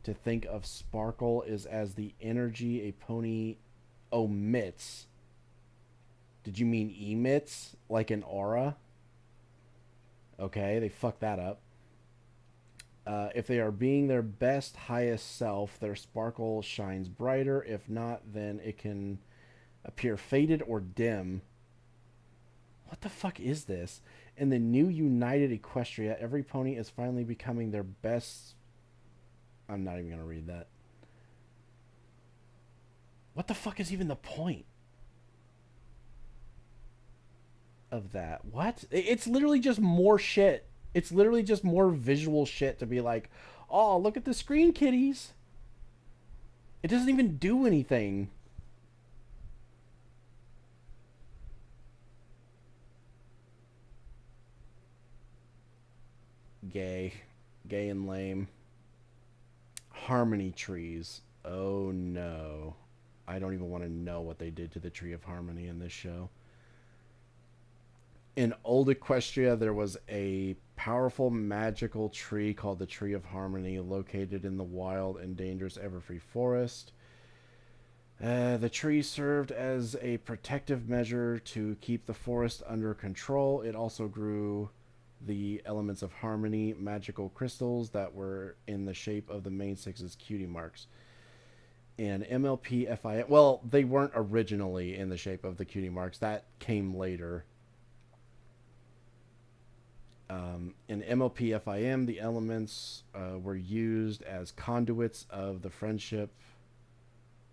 to think of Sparkle is as the energy a pony omits. Did you mean emits? Like an aura? Okay, they fucked that up. If they are being their best, highest self, their sparkle shines brighter. If not, then it can appear faded or dim. What the fuck is this? In the new United Equestria, every pony is finally becoming their best... I'm not even going to read that. What the fuck is even the point of that? What? It's literally just more shit. It's literally just more visual shit to be like, oh, look at the screen, kiddies. It doesn't even do anything. Gay. Gay and lame. Harmony trees. Oh no. I don't even want to know what they did to the Tree of Harmony in this show. In Old Equestria, there was a powerful magical tree called the Tree of Harmony, located in the wild and dangerous Everfree Forest. The tree served as a protective measure to keep the forest under control. It also grew the elements of harmony, magical crystals that were in the shape of the main 6's cutie marks. In MLP FIM, well, they weren't originally in the shape of the cutie marks. That came later. In MLP FIM, the elements were used as conduits of the friendship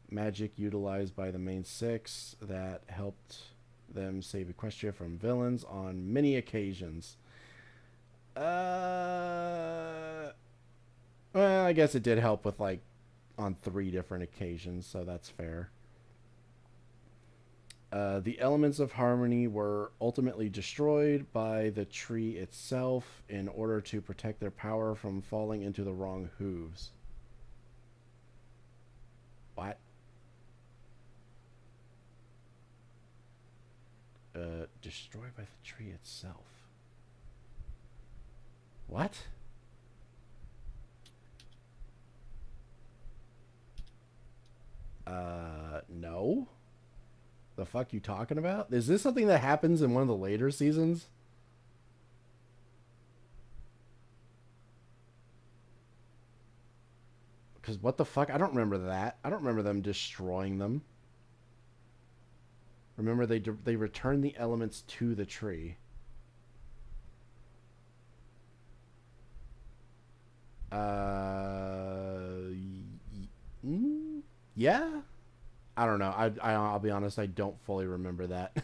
magic utilized by the main 6 that helped them save Equestria from villains on many occasions. Well, I guess it did help with, like, on 3 different occasions, so that's fair. The elements of harmony were ultimately destroyed by the tree itself in order to protect their power from falling into the wrong hooves. What? Destroyed by the tree itself. What? No. The fuck you talking about? Is this something that happens in one of the later seasons? Because what the fuck? I don't remember that. I don't remember them destroying them. Remember, they returned the elements to the tree. Yeah? I don't know. I'll be honest, I don't fully remember that.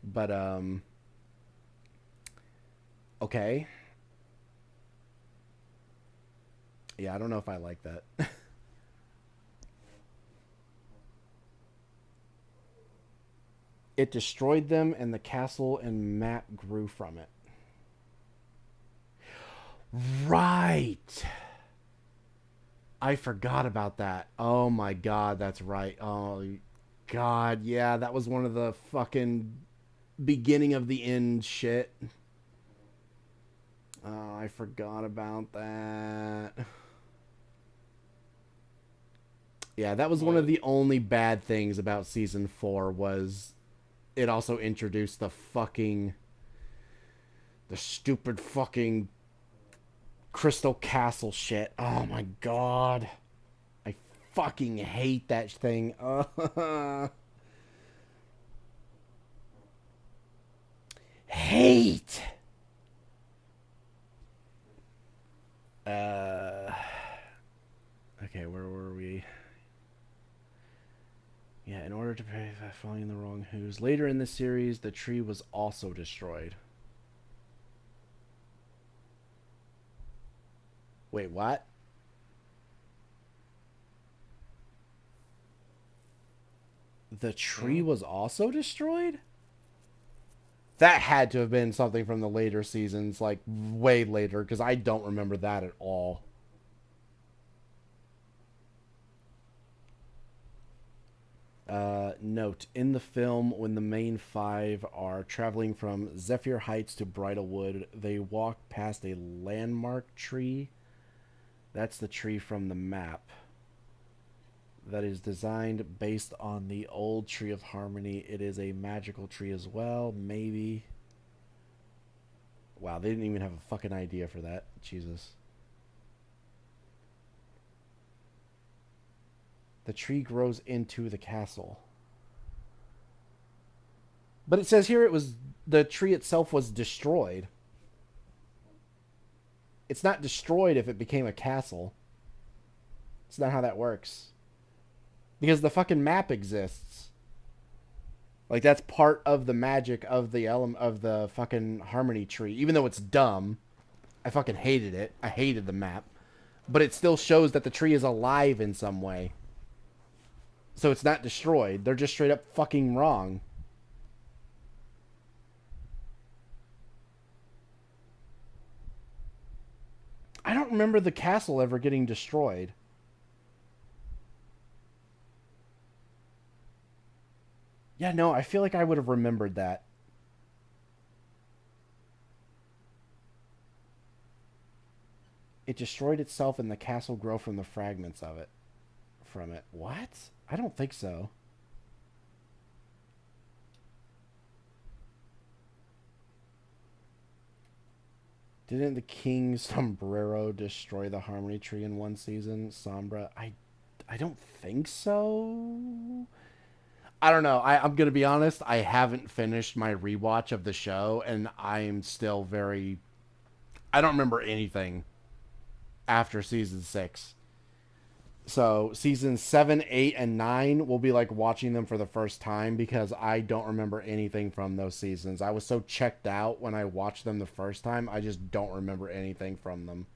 But, okay. Yeah, I don't know if I like that. It destroyed them, and the castle and map grew from it. Right! I forgot about that. Oh my god, that's right. Oh god, yeah, that was one of the fucking beginning of the end shit. Oh, I forgot about that. Yeah, that was one of the only bad things about season 4 was it also introduced the stupid fucking Crystal Castle shit. Oh my god. I fucking hate that thing. Hate. Okay, where were we? Yeah, in order to pay falling in the wrong hooves. Later in the series, the tree was also destroyed. Wait, what? The tree was also destroyed? That had to have been something from the later seasons, like way later, because I don't remember that at all. Note, in the film, when the main five are traveling from Zephyr Heights to Bridlewood, they walk past a landmark tree. That's the tree from the map. That is designed based on the old Tree of Harmony. It is a magical tree as well, maybe. Wow, they didn't even have a fucking idea for that. Jesus. The tree grows into the castle. But it says here the tree itself was destroyed. It's not destroyed if it became a castle. It's not how that works. Because the fucking map exists. Like, that's part of the magic of the element of the fucking Harmony tree. Even though it's dumb. I fucking hated it. I hated the map. But it still shows that the tree is alive in some way. So it's not destroyed. They're just straight up fucking wrong. I don't remember the castle ever getting destroyed. Yeah, no, I feel like I would have remembered that. It destroyed itself and the castle grew from the fragments of it. From it. What? I don't think so. Didn't the King Sombrero destroy the Harmony Tree in one season? Sombra? I don't think so. I don't know. I'm going to be honest. I haven't finished my rewatch of the show, and I'm still very... I don't remember anything after season 6. So seasons 7, 8, and 9 will be like watching them for the first time because I don't remember anything from those seasons. I was so checked out when I watched them the first time, I just don't remember anything from them.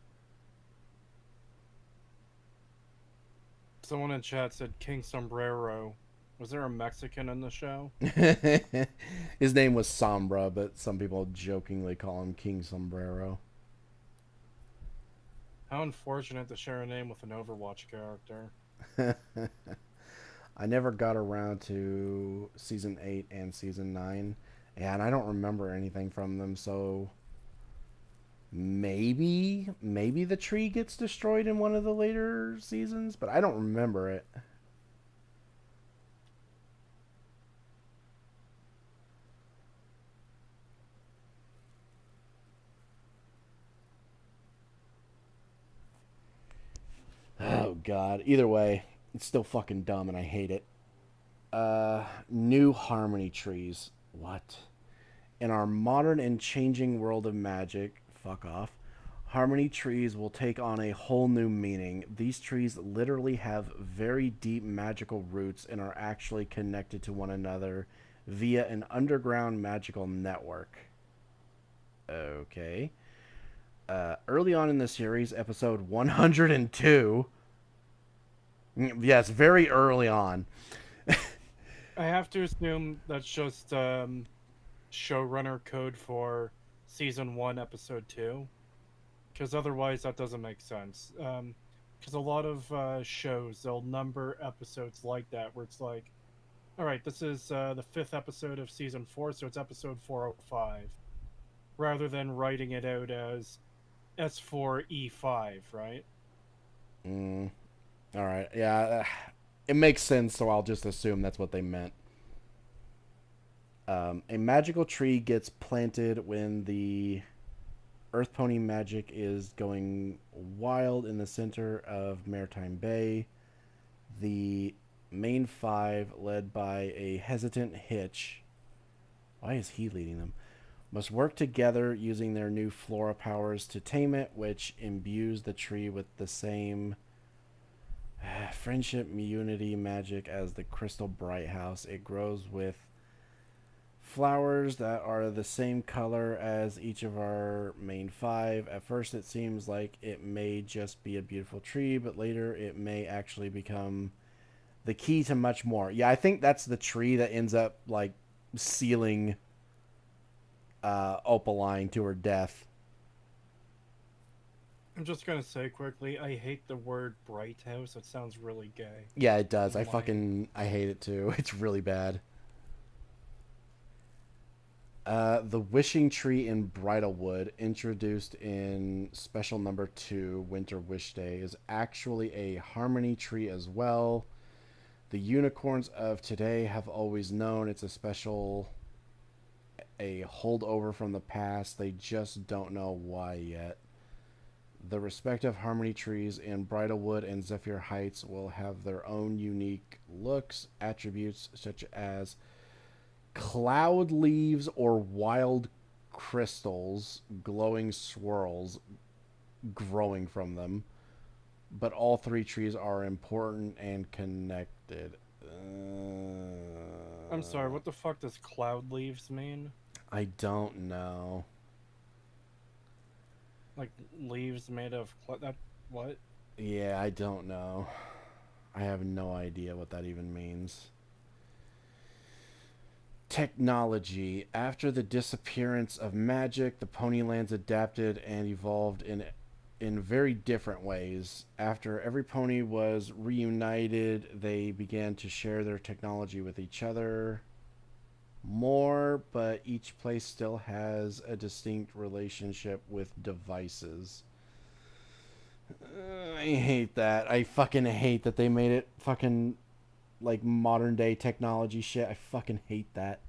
Someone in chat said King Sombrero. Was there a Mexican in the show? His name was Sombra, but some people jokingly call him King Sombrero. How unfortunate to share a name with an Overwatch character. I never got around to Season 8 and Season 9. Yeah, and I don't remember anything from them, so... Maybe the tree gets destroyed in one of the later seasons, but I don't remember it. Oh, God. Either way, it's still fucking dumb and I hate it. New harmony trees. What? In our modern and changing world of magic, fuck off, harmony trees will take on a whole new meaning. These trees literally have very deep magical roots and are actually connected to one another via an underground magical network. Okay. Early on in the series, episode 102. Yes, very early on. I have to assume that's just showrunner code for season 1, episode 2, because otherwise that doesn't make sense. Because a lot of shows, they'll number episodes like that, where it's like, all right, this is the 5th episode of season 4, so it's episode 405, rather than writing it out as S4E5, right? All right, yeah, it makes sense, so I'll just assume that's what they meant. A magical tree gets planted when the Earth Pony magic is going wild in the center of Maritime Bay. The main 5, led by a hesitant Hitch, why is he leading them, must work together using their new flora powers to tame it, which imbues the tree with the same friendship, unity, magic as the Crystal Bright House. It grows with flowers that are the same color as each of our main 5. At first it seems like it may just be a beautiful tree, but later it may actually become the key to much more. Yeah, I think that's the tree that ends up like sealing Opaline to her death. I'm just gonna say quickly, I hate the word Bright House. It sounds really gay. Yeah, it does. I hate it too. It's really bad. The Wishing Tree in Bridalwood, introduced in special number 2, Winter Wish Day, is actually a harmony tree as well. The unicorns of today have always known it's a holdover from the past. They just don't know why yet. The respective harmony trees in Bridalwood and Zephyr Heights will have their own unique looks, attributes such as cloud leaves or wild crystals, glowing swirls growing from them. But all 3 trees are important and connected. I'm sorry, what the fuck does cloud leaves mean? I don't know. Like leaves made of that? What? Yeah, I don't know. I have no idea what that even means. Technology. After the disappearance of magic, the Ponylands adapted and evolved in very different ways. After every pony was reunited, they began to share their technology with each other more, but each place still has a distinct relationship with devices. I hate that. I fucking hate that they made it fucking like modern day technology shit. I fucking hate that.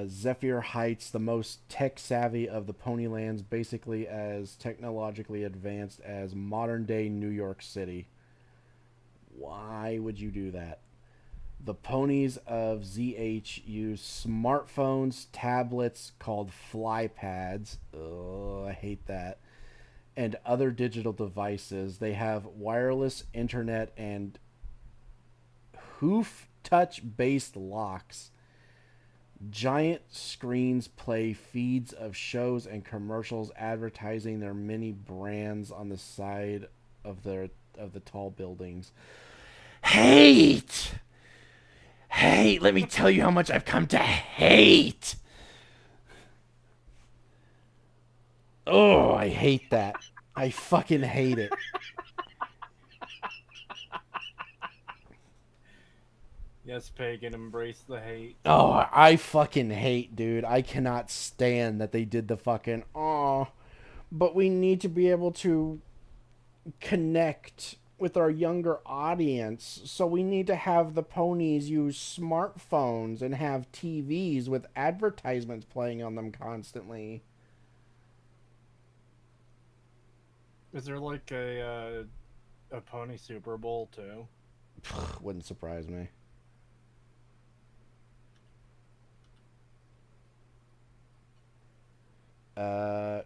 Zephyr Heights, the most tech savvy of the Ponylands, basically as technologically advanced as modern day New York City. Why would you do that? The ponies of ZH use smartphones, tablets called flypads. I hate that. And other digital devices. They have wireless internet and hoof touch-based locks. Giant screens play feeds of shows and commercials advertising their many brands on the side of the tall buildings. Hate! Hate! Let me tell you how much I've come to hate! Oh, I hate that. I fucking hate it. Yes, Pagan, embrace the hate. Oh, I fucking hate, dude. I cannot stand that they did the fucking, oh, but we need to be able to connect with our younger audience, so we need to have the ponies use smartphones and have TVs with advertisements playing on them constantly. Is there like a pony Super Bowl too? Wouldn't surprise me.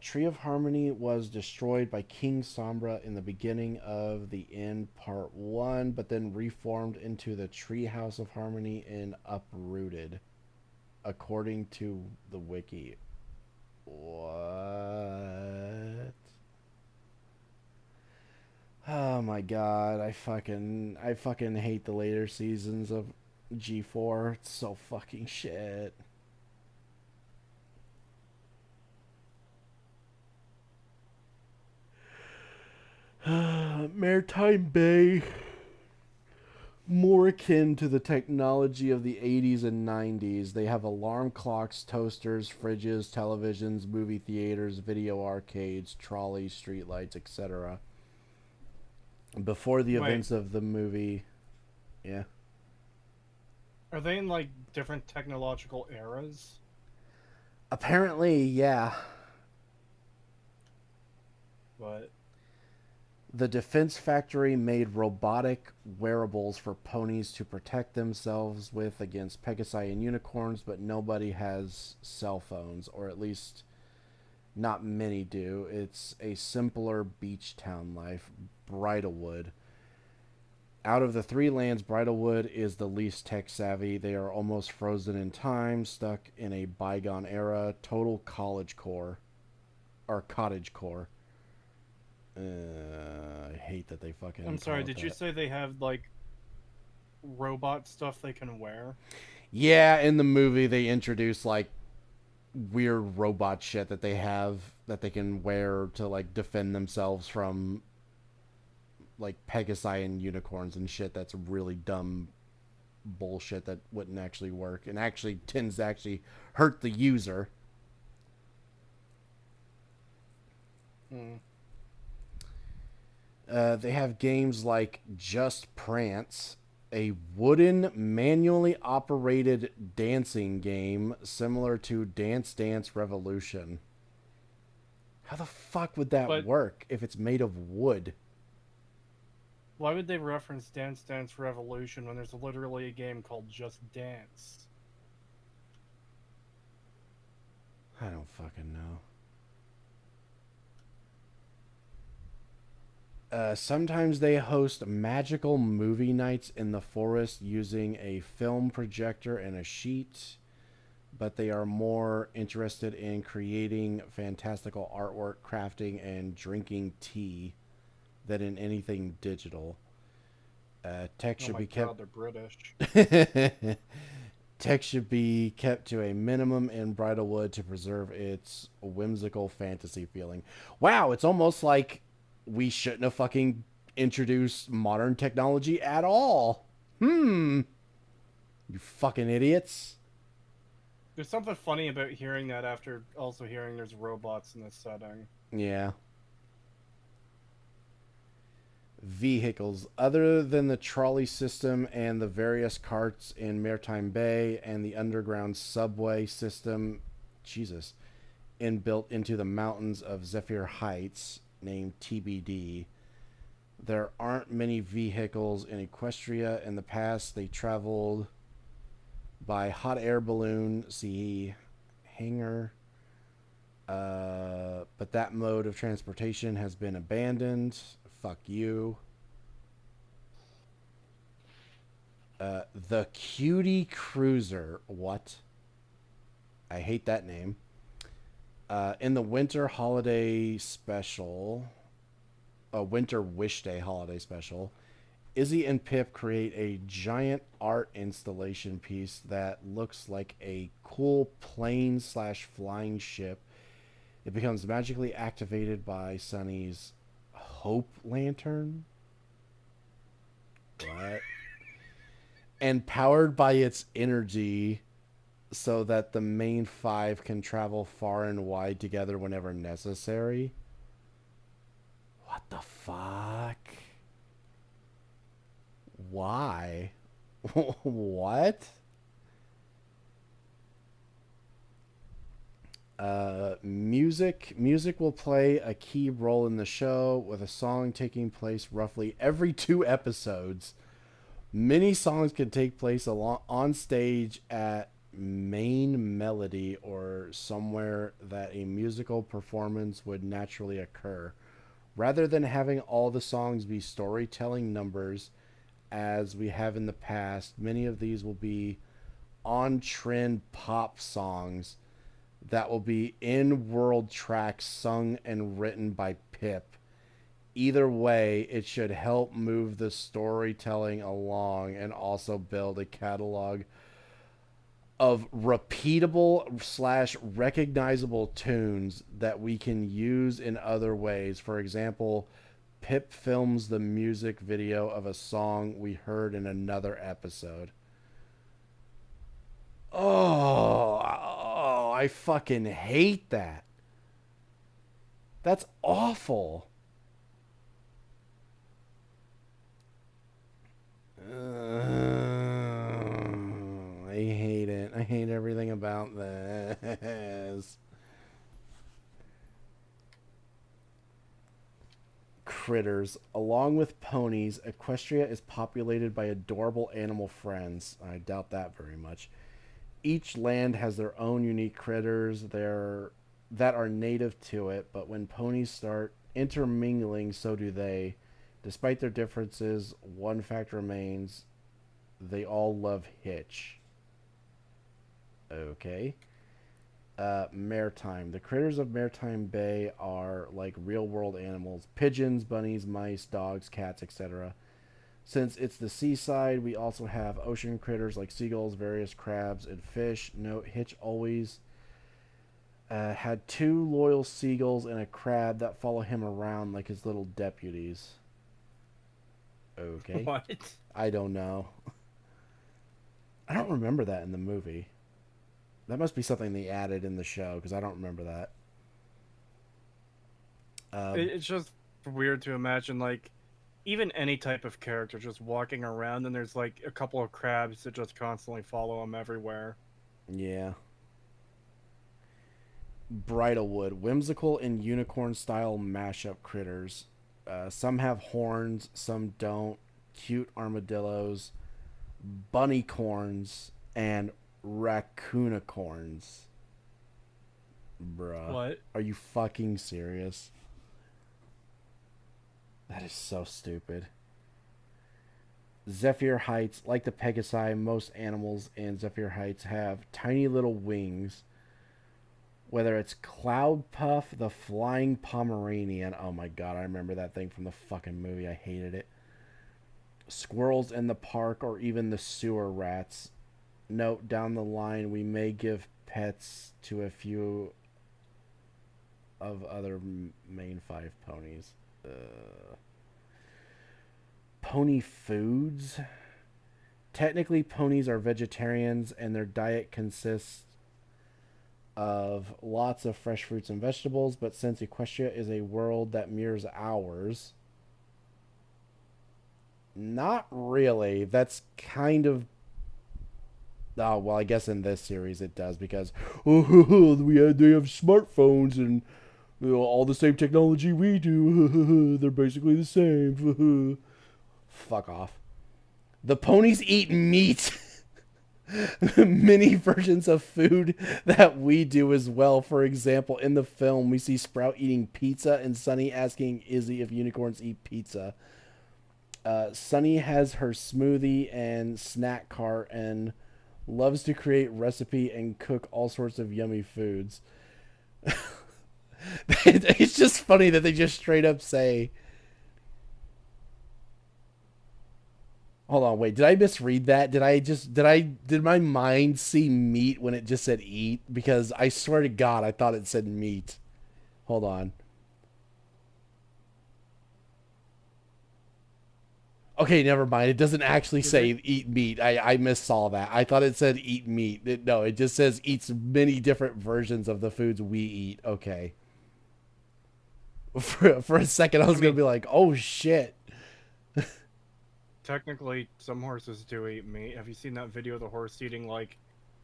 Tree of Harmony was destroyed by King Sombra in the beginning of the End Part 1, but then reformed into the Tree House of Harmony in Uprooted, according to the wiki. What? Oh my god, I fucking hate the later seasons of G4. It's so fucking shit. Maritime Bay, more akin to the technology of the 80s and 90s. They have alarm clocks, toasters, fridges, televisions, movie theaters, video arcades, trolleys, streetlights, etc. Before the events of the movie. Yeah. Are they in like different technological eras? Apparently, yeah. But the Defense Factory made robotic wearables for ponies to protect themselves with against Pegasi and unicorns, but nobody has cell phones, or at least not many do. It's a simpler beach town life. Bridlewood. Out of the three lands, Bridlewood is the least tech savvy. They are almost frozen in time, stuck in a bygone era. Total college core. Or cottage core. I hate that they fucking. I'm sorry, did you say they have like robot stuff they can wear? Yeah, in the movie they introduce like weird robot shit that they have that they can wear to like defend themselves from like Pegasi and unicorns and shit. That's really dumb bullshit that wouldn't actually work and actually tends to actually hurt the user. They have games like Just Prance, a wooden, manually operated dancing game similar to Dance Dance Revolution. How the fuck would that work if it's made of wood? Why would they reference Dance Dance Revolution when there's literally a game called Just Dance? I don't fucking know. Sometimes they host magical movie nights in the forest using a film projector and a sheet, but they are more interested in creating fantastical artwork, crafting, and drinking tea than in anything digital. Tech should be kept. They're British. Tech should be kept to a minimum in Bridlewood to preserve its whimsical fantasy feeling. Wow, it's almost like we shouldn't have fucking introduced modern technology at all. You fucking idiots. There's something funny about hearing that after also hearing there's robots in this setting. Yeah. Vehicles. Other than the trolley system and the various carts in Maritime Bay and the underground subway system, Jesus, inbuilt into the mountains of Zephyr Heights, named TBD, there aren't many vehicles in Equestria. In the past, they traveled by hot air balloon, see hangar, but that mode of transportation has been abandoned. Fuck you. The Cutie Cruiser. What? I hate that name. In the Winter Holiday Special, Winter Wish Day Holiday Special, Izzy and Pip create a giant art installation piece that looks like a cool plane slash flying ship. It becomes magically activated by Sunny's Hope Lantern. What? And powered by its energy so that the main five can travel far and wide together whenever necessary. What the fuck? Why? What? Music will play a key role in the show, with a song taking place roughly every 2 episodes. Many songs can take place on stage at main melody or somewhere that a musical performance would naturally occur. Rather than having all the songs be storytelling numbers as we have in the past, many of these will be on-trend pop songs that will be in-world tracks sung and written by Pip. Either way, it should help move the storytelling along and also build a catalog of repeatable slash recognizable tunes that we can use in other ways. For example, Pip films the music video of a song we heard in another episode. Oh, I fucking hate that. That's awful. I hate it. I hate everything about this. Critters. Along with ponies, Equestria is populated by adorable animal friends. I doubt that very much. Each land has their own unique critters that are native to it, but when ponies start intermingling, so do they. Despite their differences, one fact remains: they all love Hitch. Okay. Maritime. The critters of Maritime Bay are like real-world animals. Pigeons, bunnies, mice, dogs, cats, etc. Since it's the seaside, we also have ocean critters like seagulls, various crabs, and fish. Note, Hitch always had 2 loyal seagulls and a crab that follow him around like his little deputies. Okay. What? I don't know. I don't remember that in the movie. That must be something they added in the show, because I don't remember that. It's just weird to imagine, like, even any type of character just walking around and there's, like, a couple of crabs that just constantly follow him everywhere. Yeah. Bridalwood. Whimsical and unicorn-style mashup critters. Some have horns, some don't. Cute armadillos, bunnycorns, and raccoonicorns. Bruh. What? Are you fucking serious? That is so stupid. Zephyr Heights. Like the Pegasi, most animals in Zephyr Heights have tiny little wings. Whether it's Cloud Puff, the flying Pomeranian. Oh my god, I remember that thing from the fucking movie. I hated it. Squirrels in the park, or even the sewer rats. Note, down the line, we may give pets to a few of other main 5 ponies. Pony foods. Technically, ponies are vegetarians, and their diet consists of lots of fresh fruits and vegetables, but since Equestria is a world that mirrors ours, not really. That's kind of... Oh, well, I guess in this series it does, because they have smartphones and all the same technology we do. They're basically the same. Fuck off. The ponies eat meat. Many versions of food that we do as well. For example, in the film, we see Sprout eating pizza and Sunny asking Izzy if unicorns eat pizza. Sunny has her smoothie and snack cart and loves to create recipe and cook all sorts of yummy foods. It's just funny that they just straight up say Hold on, wait. Did I misread that? Did my mind see meat when it just said eat? Because I swear to God, I thought it said meat. Hold on. Okay, never mind. It doesn't actually say eat meat. I missaw that. I thought it said eat meat. No, it just says eats many different versions of the foods we eat. Okay. For a second, I was going to be like, oh, shit. Technically, some horses do eat meat. Have you seen that video of the horse eating, like,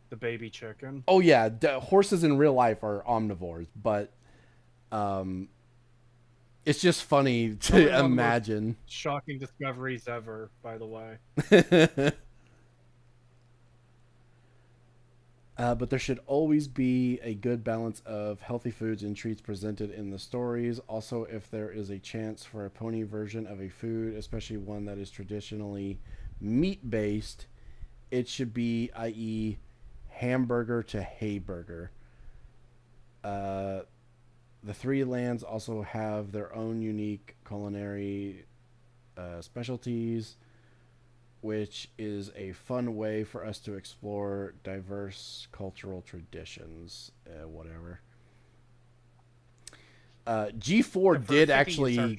the baby chicken? Oh, yeah. Horses in real life are omnivores, but it's just funny to imagine. Shocking discoveries ever, by the way. But there should always be a good balance of healthy foods and treats presented in the stories. Also, if there is a chance for a pony version of a food, especially one that is traditionally meat-based, it should be, i.e., hamburger to hayburger. The three lands also have their own unique culinary specialties, which is a fun way for us to explore diverse cultural traditions. Whatever. G4 did actually...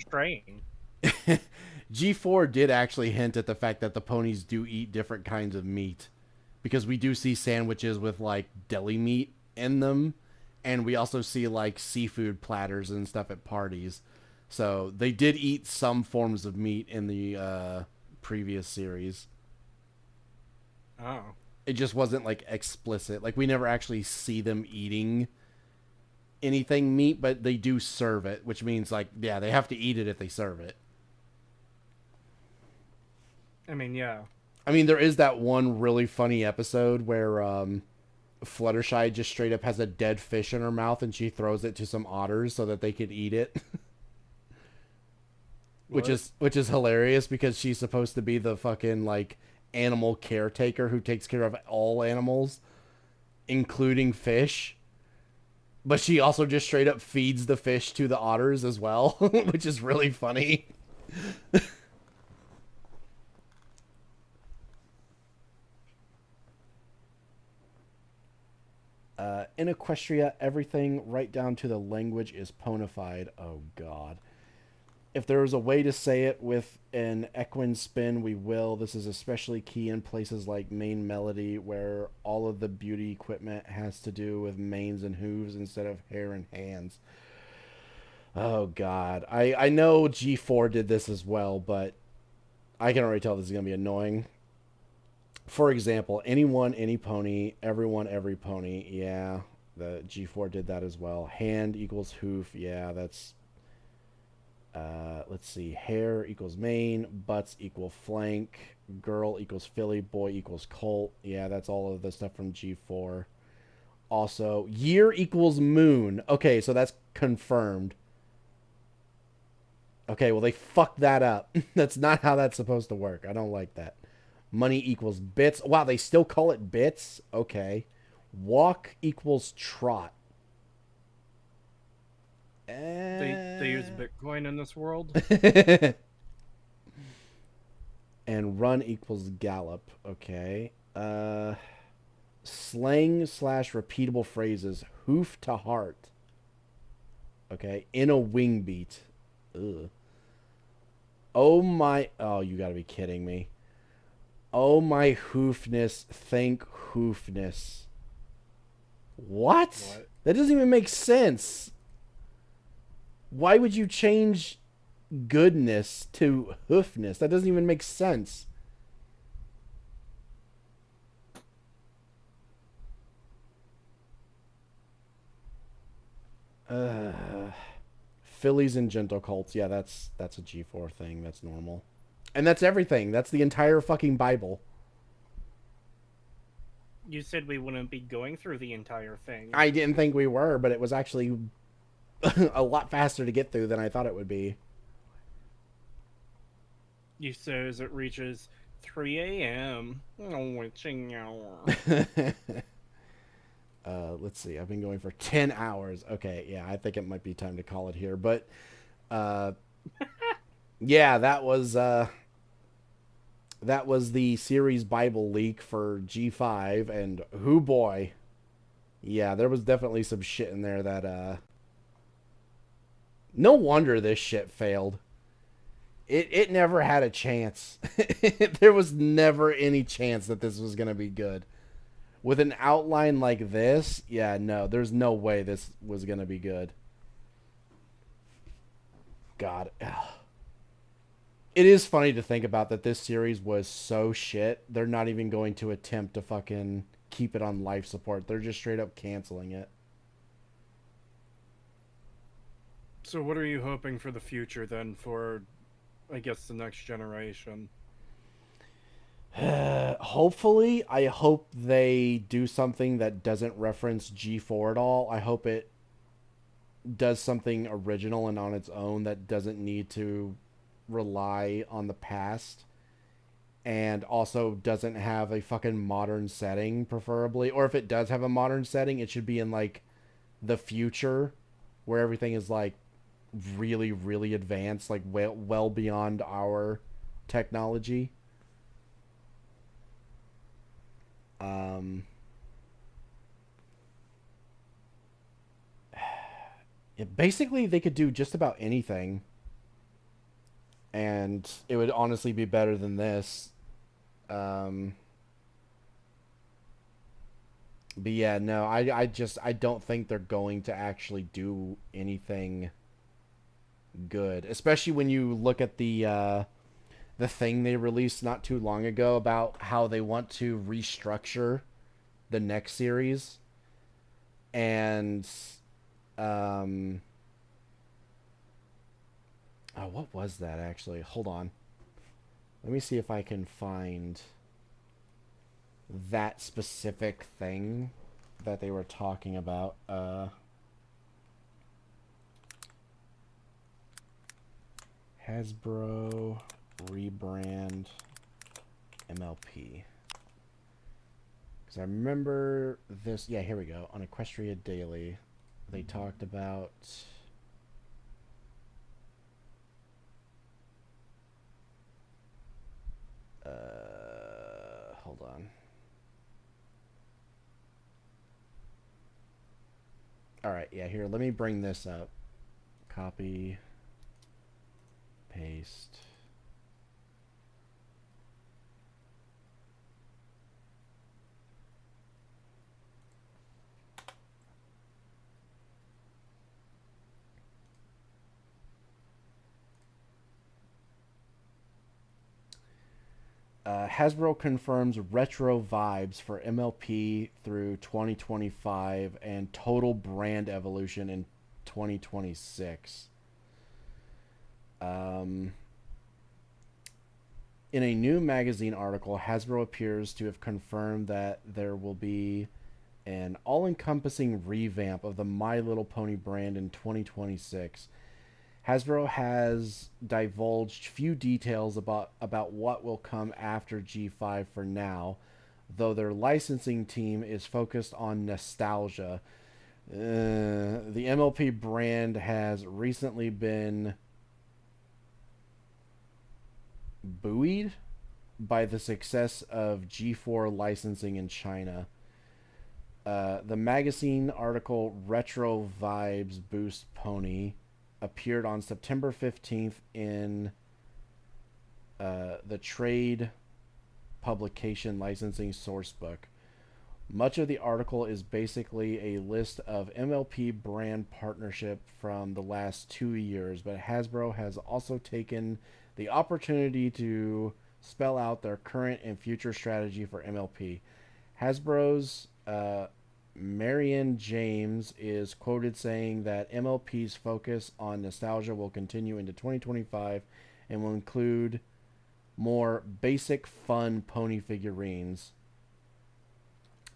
G4 did actually hint at the fact that the ponies do eat different kinds of meat. Because we do see sandwiches with, like, deli meat in them. And we also see, like, seafood platters and stuff at parties. So they did eat some forms of meat in the previous series. Oh. It just wasn't, like, explicit. Like, we never actually see them eating anything meat, but they do serve it. Which means, like, yeah, they have to eat it if they serve it. I mean, yeah. I mean, there is that one really funny episode where Fluttershy just straight up has a dead fish in her mouth and she throws it to some otters so that they could eat it. which is hilarious because she's supposed to be the fucking, like, animal caretaker who takes care of all animals, including fish. But she also just straight up feeds the fish to the otters as well, which is really funny. In Equestria, everything right down to the language is ponified. Oh, God. If there is a way to say it with an equine spin, we will. This is especially key in places like Main Melody, where all of the beauty equipment has to do with manes and hooves instead of hair and hands. Oh, God. I know G4 did this as well, but I can already tell this is going to be annoying. For example, anyone, any pony, everyone, every pony. Yeah, the G4 did that as well. Hand equals hoof. Yeah, that's... let's see. Hair equals mane. Butts equal flank. Girl equals filly. Boy equals colt. Yeah, that's all of the stuff from G4. Also, year equals moon. Okay, so that's confirmed. Okay, well, they fucked that up. That's not how that's supposed to work. I don't like that. Money equals bits. Wow, they still call it bits? Okay. Walk equals trot. They use Bitcoin in this world? And run equals gallop. Okay. Slang / repeatable phrases. Hoof to heart. Okay. In a wing beat. Ugh. Oh my... Oh, you gotta be kidding me. Oh my hoofness, thank hoofness. What? That doesn't even make sense. Why would you change goodness to hoofness? That doesn't even make sense. Fillies and gentle colts. Yeah, that's a G4 thing. That's normal. And that's everything. That's the entire fucking Bible. You said we wouldn't be going through the entire thing. I didn't think we were, but it was actually a lot faster to get through than I thought it would be. You said as it reaches 3 a.m. Witching hour. Let's see. I've been going for 10 hours. Okay, yeah, I think it might be time to call it here. But, yeah, that was that was the series Bible leak for G5, and who boy, yeah, there was definitely some shit in there that, no wonder this shit failed. It never had a chance. There was never any chance that this was going to be good. With an outline like this, yeah, no, there's no way this was going to be good. God. It is funny to think about that this series was so shit, they're not even going to attempt to fucking keep it on life support. They're just straight up canceling it. So what are you hoping for the future then for, I guess, the next generation? Hopefully, I hope they do something that doesn't reference G4 at all. I hope it does something original and on its own that doesn't need to rely on the past, and also doesn't have a fucking modern setting, preferably. Or if it does have a modern setting, it should be in like the future where everything is like really, really advanced, like well beyond our technology. Basically, they could do just about anything, and it would honestly be better than this. But yeah, no, I don't think they're going to actually do anything good, especially when you look at the thing they released not too long ago about how they want to restructure the next series. And what was that actually? Hold on. Let me see if I can find that specific thing that they were talking about. Hasbro rebrand MLP. Because I remember this. Yeah, here we go. On Equestria Daily, they talked about... hold on. Alright, yeah, here, let me bring this up. Copy. Paste. Hasbro confirms retro vibes for MLP through 2025 and total brand evolution in 2026. In a new magazine article, Hasbro appears to have confirmed that there will be an all-encompassing revamp of the My Little Pony brand in 2026. Hasbro has divulged few details about what will come after G5 for now, though their licensing team is focused on nostalgia. The MLP brand has recently been buoyed by the success of G4 licensing in China. The magazine article Retro Vibes Boost Pony appeared on September 15th in the trade publication licensing sourcebook. Much of the article is basically a list of MLP brand partnership from the last 2 years, but Hasbro has also taken the opportunity to spell out their current and future strategy for MLP. Hasbro's Marianne James is quoted saying that MLP's focus on nostalgia will continue into 2025 and will include more basic fun pony figurines.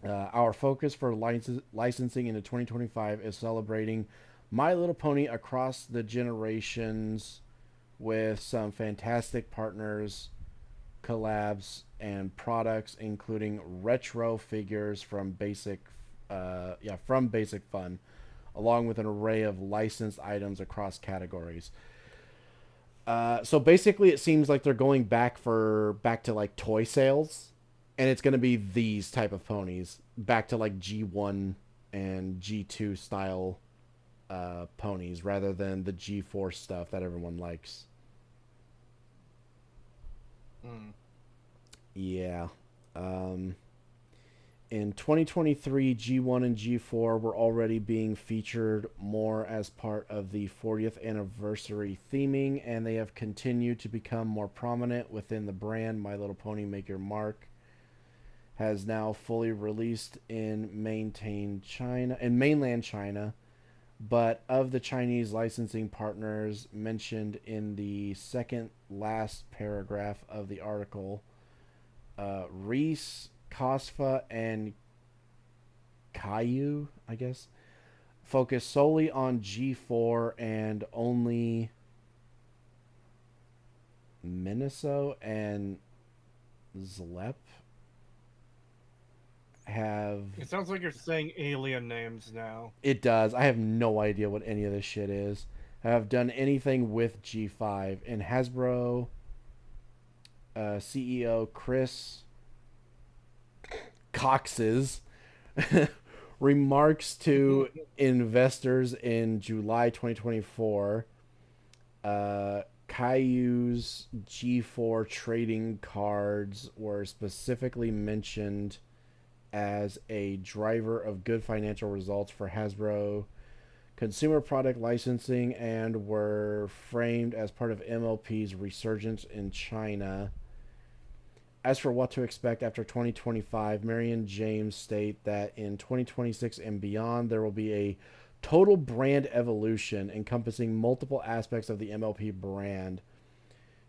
Our focus for licensing into 2025 is celebrating My Little Pony across the generations with some fantastic partners, collabs, and products, including retro figures from Basic Fun, along with an array of licensed items across categories. So basically, it seems like they're going back to like toy sales, and it's going to be these type of ponies back to like G1 and G2 style ponies rather than the G4 stuff that everyone likes. Yeah. In 2023, G1 and G4 were already being featured more as part of the 40th anniversary theming, and they have continued to become more prominent within the brand. My Little Pony Make Your Mark has now fully released in mainland China, but of the Chinese licensing partners mentioned in the second last paragraph of the article, Reese, Cosfa, and Caillou, I guess, focus solely on G4, and only Miniso and Zlep have... It sounds like you're saying alien names now. It does. I have no idea what any of this shit is. Have done anything with G5. And Hasbro CEO Chris Cox's remarks to investors in July 2024, Caillou's G4 trading cards were specifically mentioned as a driver of good financial results for Hasbro consumer product licensing, and were framed as part of MLP's resurgence in China. As for what to expect after 2025, Marion James state that in 2026 and beyond, there will be a total brand evolution encompassing multiple aspects of the MLP brand.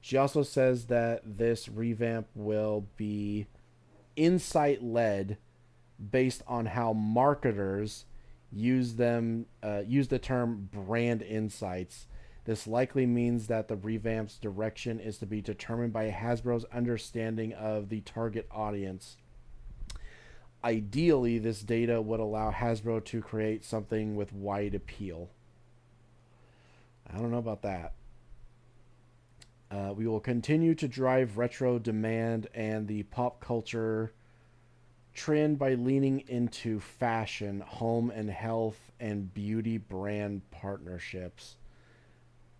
She also says that this revamp will be insight-led, based on how marketers use the term brand insights. This likely means that the revamp's direction is to be determined by Hasbro's understanding of the target audience. Ideally, this data would allow Hasbro to create something with wide appeal. I don't know about that. We will continue to drive retro demand and the pop culture trend by leaning into fashion, home and health, and beauty brand partnerships,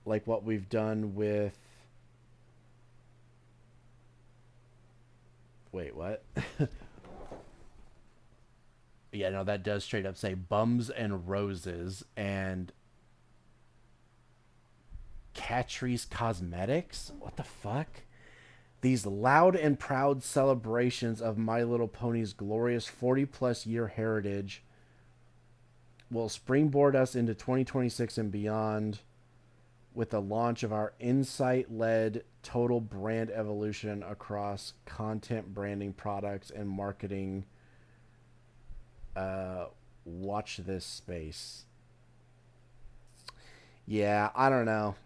like what we've done with... Wait, what? Yeah, no, that does straight up say Bums and Roses and Catrice Cosmetics? What the fuck? These loud and proud celebrations of My Little Pony's glorious 40-plus year heritage will springboard us into 2026 and beyond with the launch of our insight-led total brand evolution across content, branding, products, and marketing. Watch this space. Yeah, I don't know.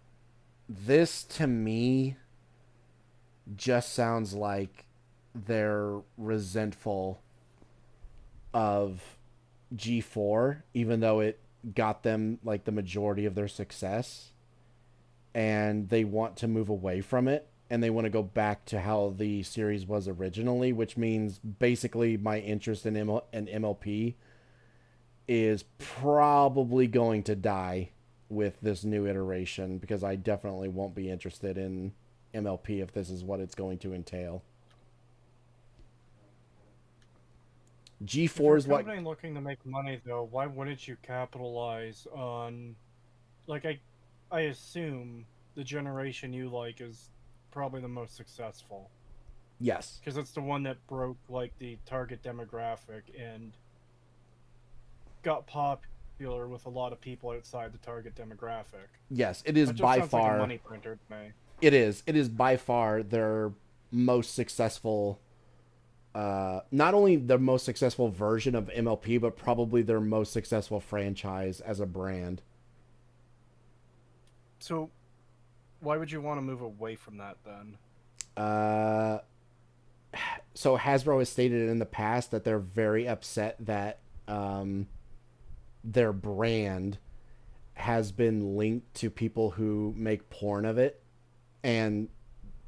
This, to me, just sounds like they're resentful of G4, even though it got them like the majority of their success, and they want to move away from it, and they want to go back to how the series was originally, which means basically my interest in MLP is probably going to die with this new iteration, because I definitely won't be interested in MLP if this is what it's going to entail. G4 is what... Company looking to make money, though, why wouldn't you capitalize on... Like, I assume the generation you like is probably the most successful. Yes. Because it's the one that broke, like, the target demographic and got popular with a lot of people outside the target demographic. Yes, it is by far... Like a money printer to me. It is. It is by far their most successful... not only their most successful version of MLP, but probably their most successful franchise as a brand. So, why would you want to move away from that, then? So Hasbro has stated in the past that they're very upset that their brand has been linked to people who make porn of it, and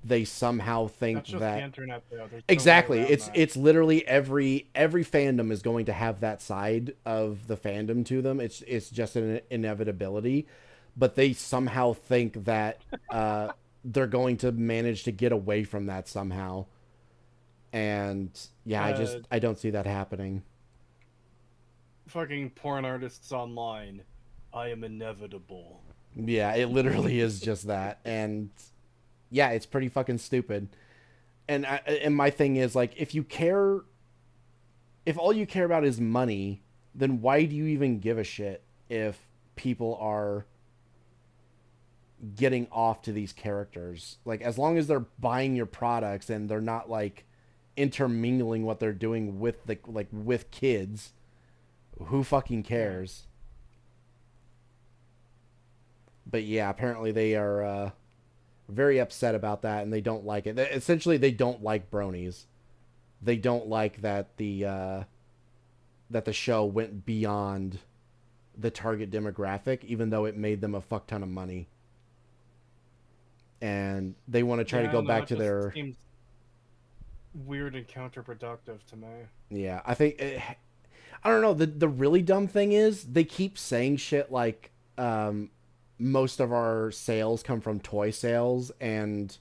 they somehow think That's just that the internet, though. There's no way exactly around it's that. it's literally every fandom is going to have that side of the fandom to them. It's just an inevitability, but they somehow think that they're going to manage to get away from that somehow. And yeah, I don't see that happening. Fucking porn artists online. I am inevitable. Yeah, it literally is just that. And yeah, it's pretty fucking stupid. And my thing is, like, if all you care about is money, then why do you even give a shit if people are getting off to these characters? Like, as long as they're buying your products and they're not like intermingling what they're doing with with kids, who fucking cares? But yeah, apparently they are very upset about that, and they don't like it. Essentially, they don't like bronies. They don't like that the show went beyond the target demographic, even though it made them a fuck ton of money. And they want to try to go back to their... Seems weird and counterproductive to me. Yeah, I think... I don't know. The really dumb thing is they keep saying shit like most of our sales come from toy sales and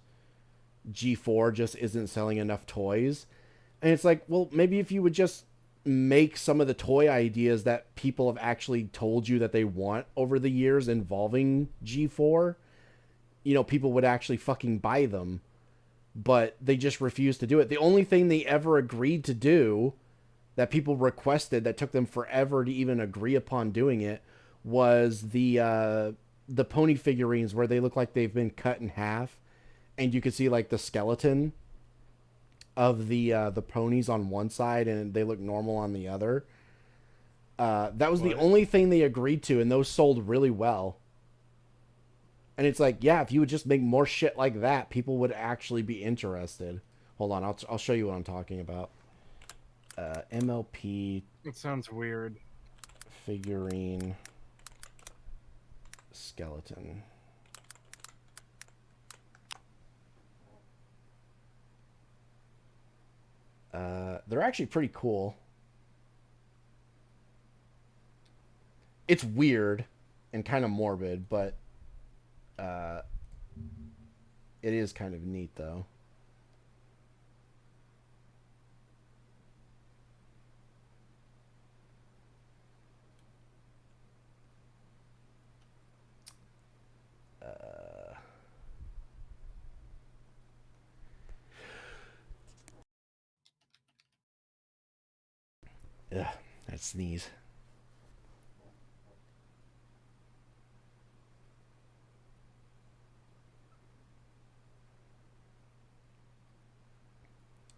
G4 just isn't selling enough toys. And it's like, well, maybe if you would just make some of the toy ideas that people have actually told you that they want over the years involving G4, you know, people would actually fucking buy them. But they just refuse to do it. The only thing they ever agreed to do that people requested that took them forever to even agree upon doing it was the pony figurines where they look like they've been cut in half and you can see like the skeleton of the ponies on one side and they look normal on the other. That was the only thing they agreed to, and those sold really well. And it's like, yeah, if you would just make more shit like that, people would actually be interested. Hold on, I'll show you what I'm talking about. MLP. It sounds weird. Figurine skeleton. They're actually pretty cool. It's weird and kind of morbid, but it is kind of neat though. Ugh, that sneeze.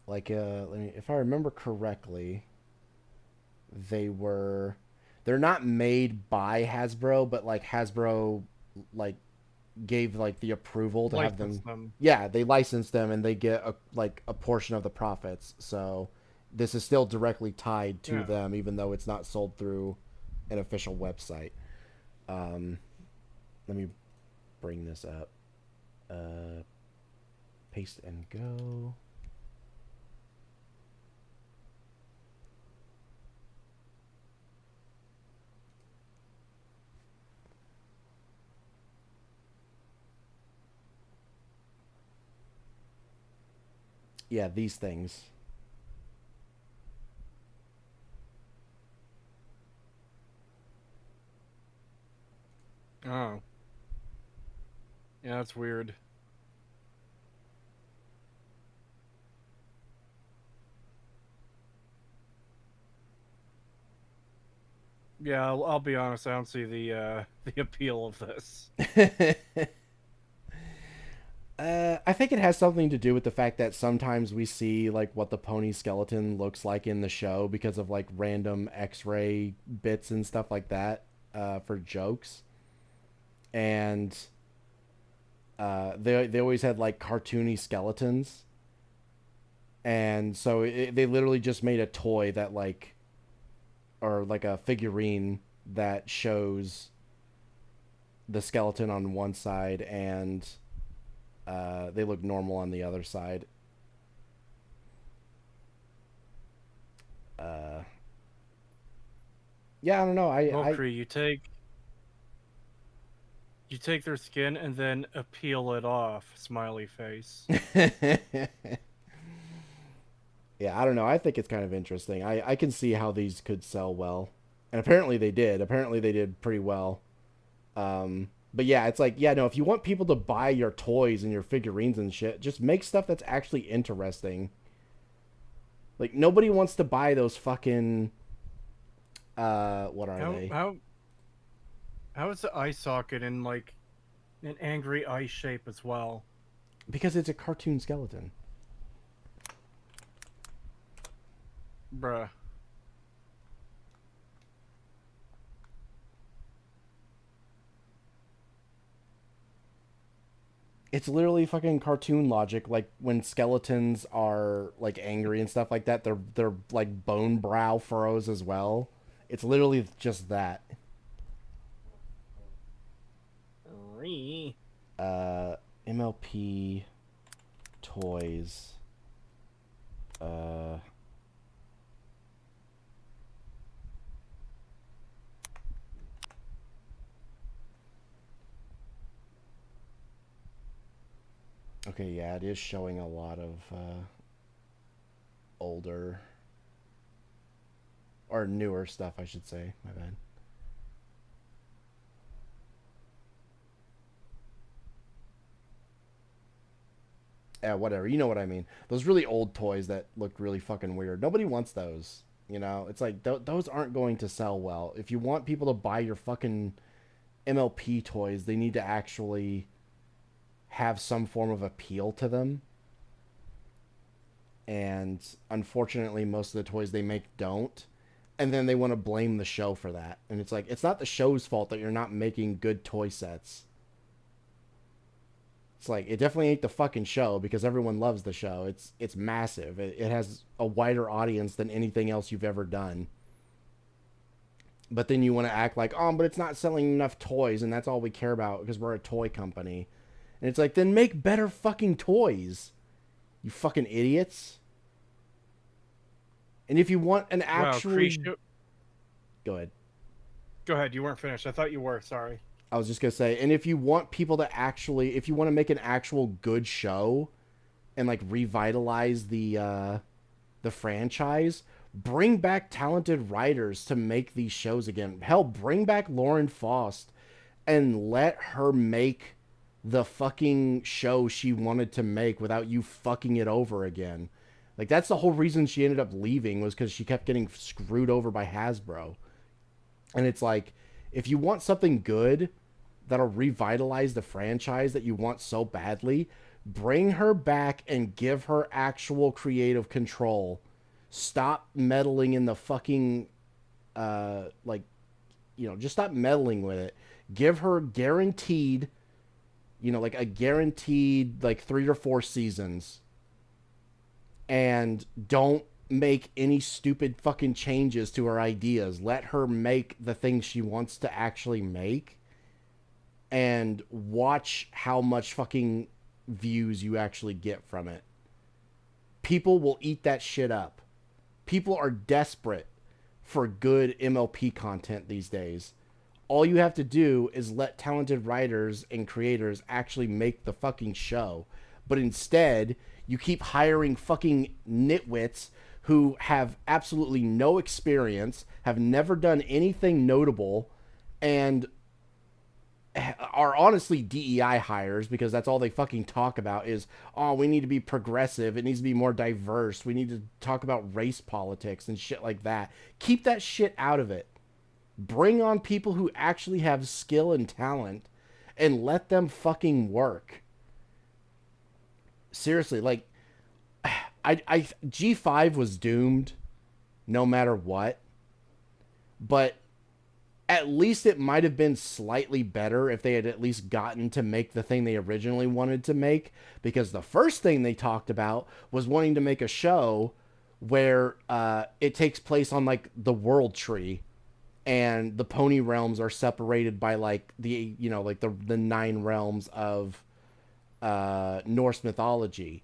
Like, if I remember correctly, they're not made by Hasbro, but like Hasbro, like, gave like the approval to have them. Yeah, they licensed them and they get a portion of the profits. So this is still directly tied to them, even though it's not sold through an official website. Let me bring this up. Paste and go. Yeah, these things. Oh. Yeah, that's weird. Yeah, I'll be honest. I don't see the appeal of this. I think it has something to do with the fact that sometimes we see like what the pony skeleton looks like in the show because of like random X-ray bits and stuff like that for jokes, and they always had like cartoony skeletons, and so they literally just made a toy that like, or like a figurine that shows the skeleton on one side and They look normal on the other side. Yeah, I don't know. Valkyrie, you take their skin and then peel it off. Smiley face. Yeah, I don't know. I think it's kind of interesting. I can see how these could sell well. And apparently they did. Apparently they did pretty well. But yeah, it's like, yeah, no, if you want people to buy your toys and your figurines and shit, just make stuff that's actually interesting. Like, nobody wants to buy those fucking... what are they? How is the eye socket in, like, an angry eye shape as well? Because it's a cartoon skeleton. Bruh. It's literally fucking cartoon logic. Like when skeletons are like angry and stuff like that, they're like bone brow furrows as well. It's literally just that. MLP toys. Okay, yeah, it is showing a lot of older or newer stuff, I should say. My bad. Yeah, whatever. You know what I mean. Those really old toys that look really fucking weird. Nobody wants those. You know, it's like those aren't going to sell well. If you want people to buy your fucking MLP toys, they need to actually have some form of appeal to them. And unfortunately, most of the toys they make don't. And then they want to blame the show for that. And it's like, it's not the show's fault that you're not making good toy sets. It's like, it definitely ain't the fucking show because everyone loves the show. It's massive. It has a wider audience than anything else you've ever done. But then you want to act like, oh, but it's not selling enough toys and that's all we care about because we're a toy company. And it's like, then make better fucking toys. You fucking idiots. And if you want an actual... Wow, Go ahead. Go ahead, you weren't finished. I thought you were, sorry. I was just going to say, and if you want people to actually... If you want to make an actual good show and, like, revitalize the franchise, bring back talented writers to make these shows again. Hell, bring back Lauren Faust and let her make the fucking show she wanted to make without you fucking it over again. Like, that's the whole reason she ended up leaving, was because she kept getting screwed over by Hasbro. And it's like, if you want something good that'll revitalize the franchise that you want so badly, bring her back and give her actual creative control. Stop meddling in the fucking, like, you know, just stop meddling with it. Give her guaranteed, you know, like a guaranteed, like 3 or 4 seasons. And don't make any stupid fucking changes to her ideas. Let her make the things she wants to actually make. And watch how much fucking views you actually get from it. People will eat that shit up. People are desperate for good MLP content these days. All you have to do is let talented writers and creators actually make the fucking show. But instead, you keep hiring fucking nitwits who have absolutely no experience, have never done anything notable, and are honestly DEI hires, because that's all they fucking talk about is, oh, we need to be progressive, it needs to be more diverse, we need to talk about race politics and shit like that. Keep that shit out of it. Bring on people who actually have skill and talent and let them fucking work. Seriously, like, G5 was doomed no matter what, but at least it might have been slightly better if they had at least gotten to make the thing they originally wanted to make, because the first thing they talked about was wanting to make a show where it takes place on, like, the world tree, and the pony realms are separated by, like, the, you know, like the 9 realms of Norse mythology.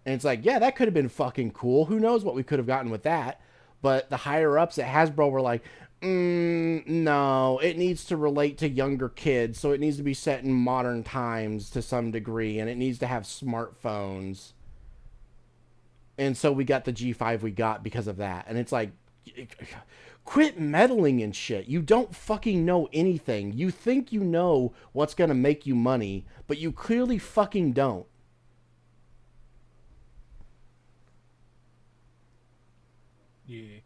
And it's like, yeah, that could have been fucking cool. Who knows what we could have gotten with that? But the higher ups at Hasbro were like, no, it needs to relate to younger kids, so it needs to be set in modern times to some degree, and it needs to have smartphones. And so we got the G5 we got because of that. And it's like, quit meddling in shit. You don't fucking know anything. You think you know what's going to make you money, but you clearly fucking don't. Yeah.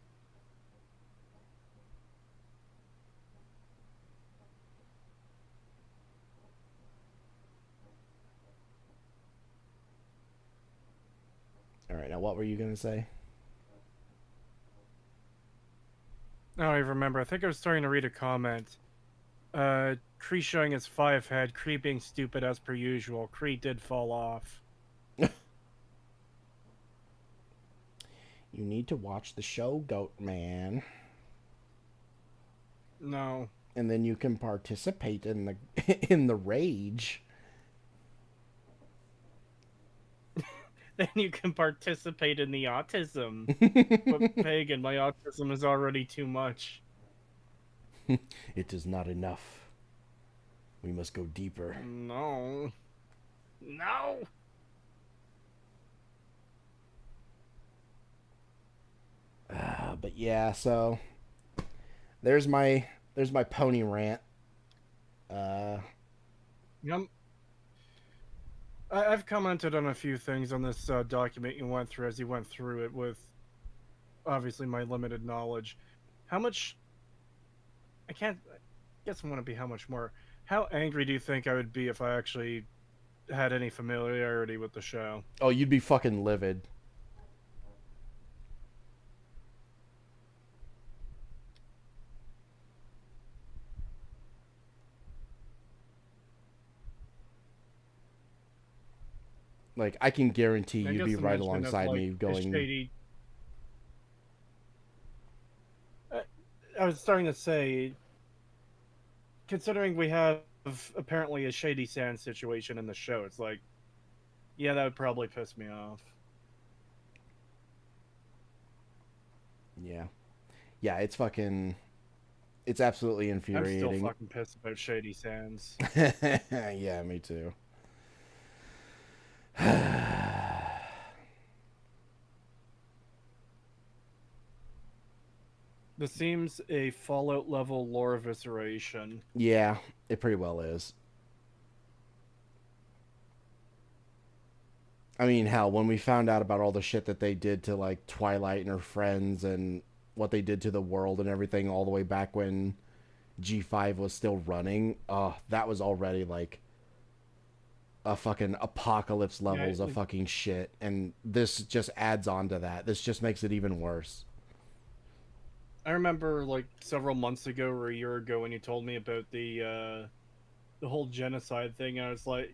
All right, now what were you going to say? Oh, I remember. I think I was starting to read a comment. Kree showing his 5 head, Kree being stupid as per usual. Kree did fall off. You need to watch the show, Goat Man. No. And then you can participate in the in the rage. Then you can participate in the autism. But Pagan, my autism is already too much. It is not enough. We must go deeper. No. No! But yeah, so there's my pony rant. Yep. I've commented on a few things on this document you went through as you went through it with, obviously, my limited knowledge. How much... I guess I want to be how much more. How angry do you think I would be if I actually had any familiarity with the show? Oh, you'd be fucking livid. Like, I can guarantee you'd be right alongside me going... I was starting to say, considering we have apparently a Shady Sand situation in the show, it's like, yeah, that would probably piss me off. Yeah. Yeah, it's fucking... It's absolutely infuriating. I'm still fucking pissed about Shady Sands. Yeah, me too. This seems a Fallout level lore evisceration. Yeah, it pretty well is. I mean, hell, when we found out about all the shit that they did to, like, Twilight and her friends and what they did to the world and everything all the way back when G5 was still running, that was already, like, a fucking apocalypse levels of fucking shit. And this just adds on to that. This just makes it even worse. I remember, like, several months ago or a year ago when you told me about the whole genocide thing, I was like,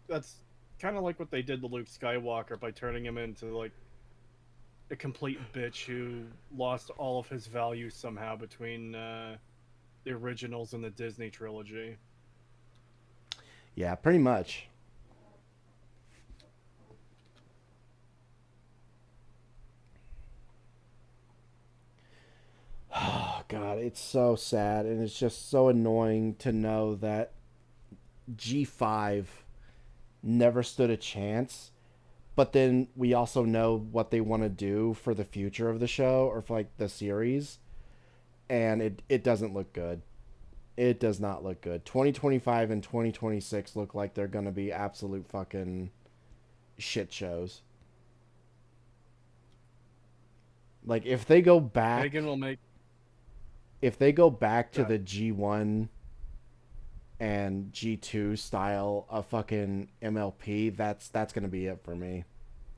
that's kind of like what they did to Luke Skywalker by turning him into, like, a complete bitch who lost all of his value somehow between the originals and the Disney trilogy. Yeah, pretty much. Oh, God, it's so sad, and it's just so annoying to know that G5 never stood a chance, but then we also know what they want to do for the future of the show, or for, like, the series, and it doesn't look good. It does not look good. 2025 and 2026 look like they're going to be absolute fucking shit shows. Like, if they go back... Megan will make... If they go back to the G1 and G2 style of fucking MLP, that's gonna be it for me.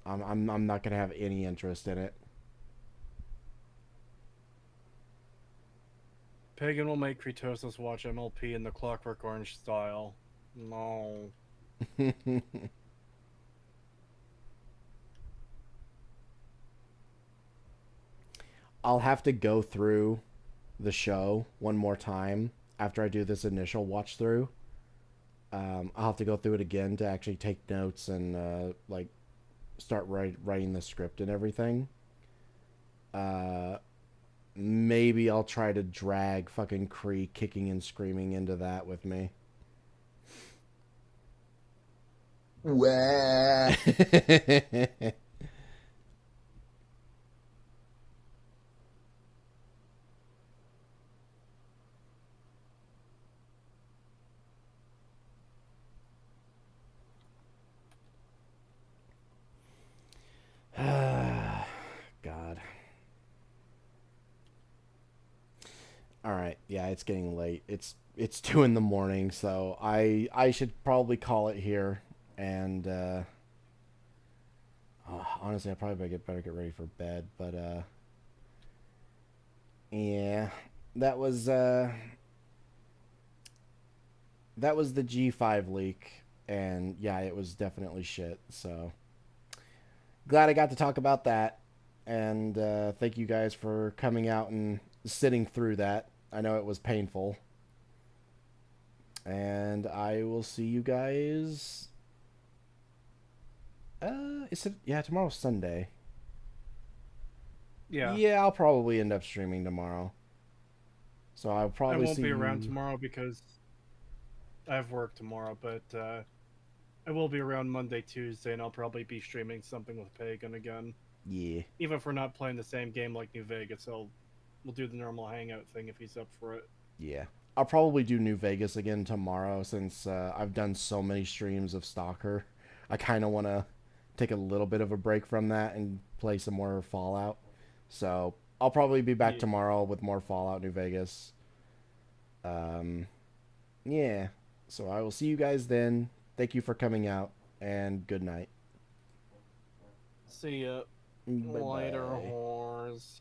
I'm not gonna have any interest in it. Pagan will make Creetosis watch MLP in the Clockwork Orange style. No. I'll have to go through the show one more time after I do this initial watch through. I'll have to go through it again to actually take notes and like start writing the script and everything. Maybe I'll try to drag fucking Cree kicking and screaming into that with me. Wah. God. All right. Yeah, it's getting late. It's 2 in the morning, so I should probably call it here. And honestly, I probably better get ready for bed. But yeah, that was the G5 leak, and yeah, it was definitely shit. So glad I got to talk about that, and thank you guys for coming out and sitting through that. I know it was painful. And I will see you guys. Yeah, tomorrow's Sunday. Yeah. Yeah, I'll probably end up streaming tomorrow. So I'll probably I won't see be around you... tomorrow because I have work tomorrow, but I will be around Monday, Tuesday, and I'll probably be streaming something with Pagan again. Yeah. Even if we're not playing the same game like New Vegas, we'll do the normal hangout thing if he's up for it. Yeah. I'll probably do New Vegas again tomorrow since I've done so many streams of Stalker. I kind of want to take a little bit of a break from that and play some more Fallout. So I'll probably be back tomorrow with more Fallout New Vegas. Yeah. So I will see you guys then. Thank you for coming out, and good night. See ya. Bye-bye. Later, whores.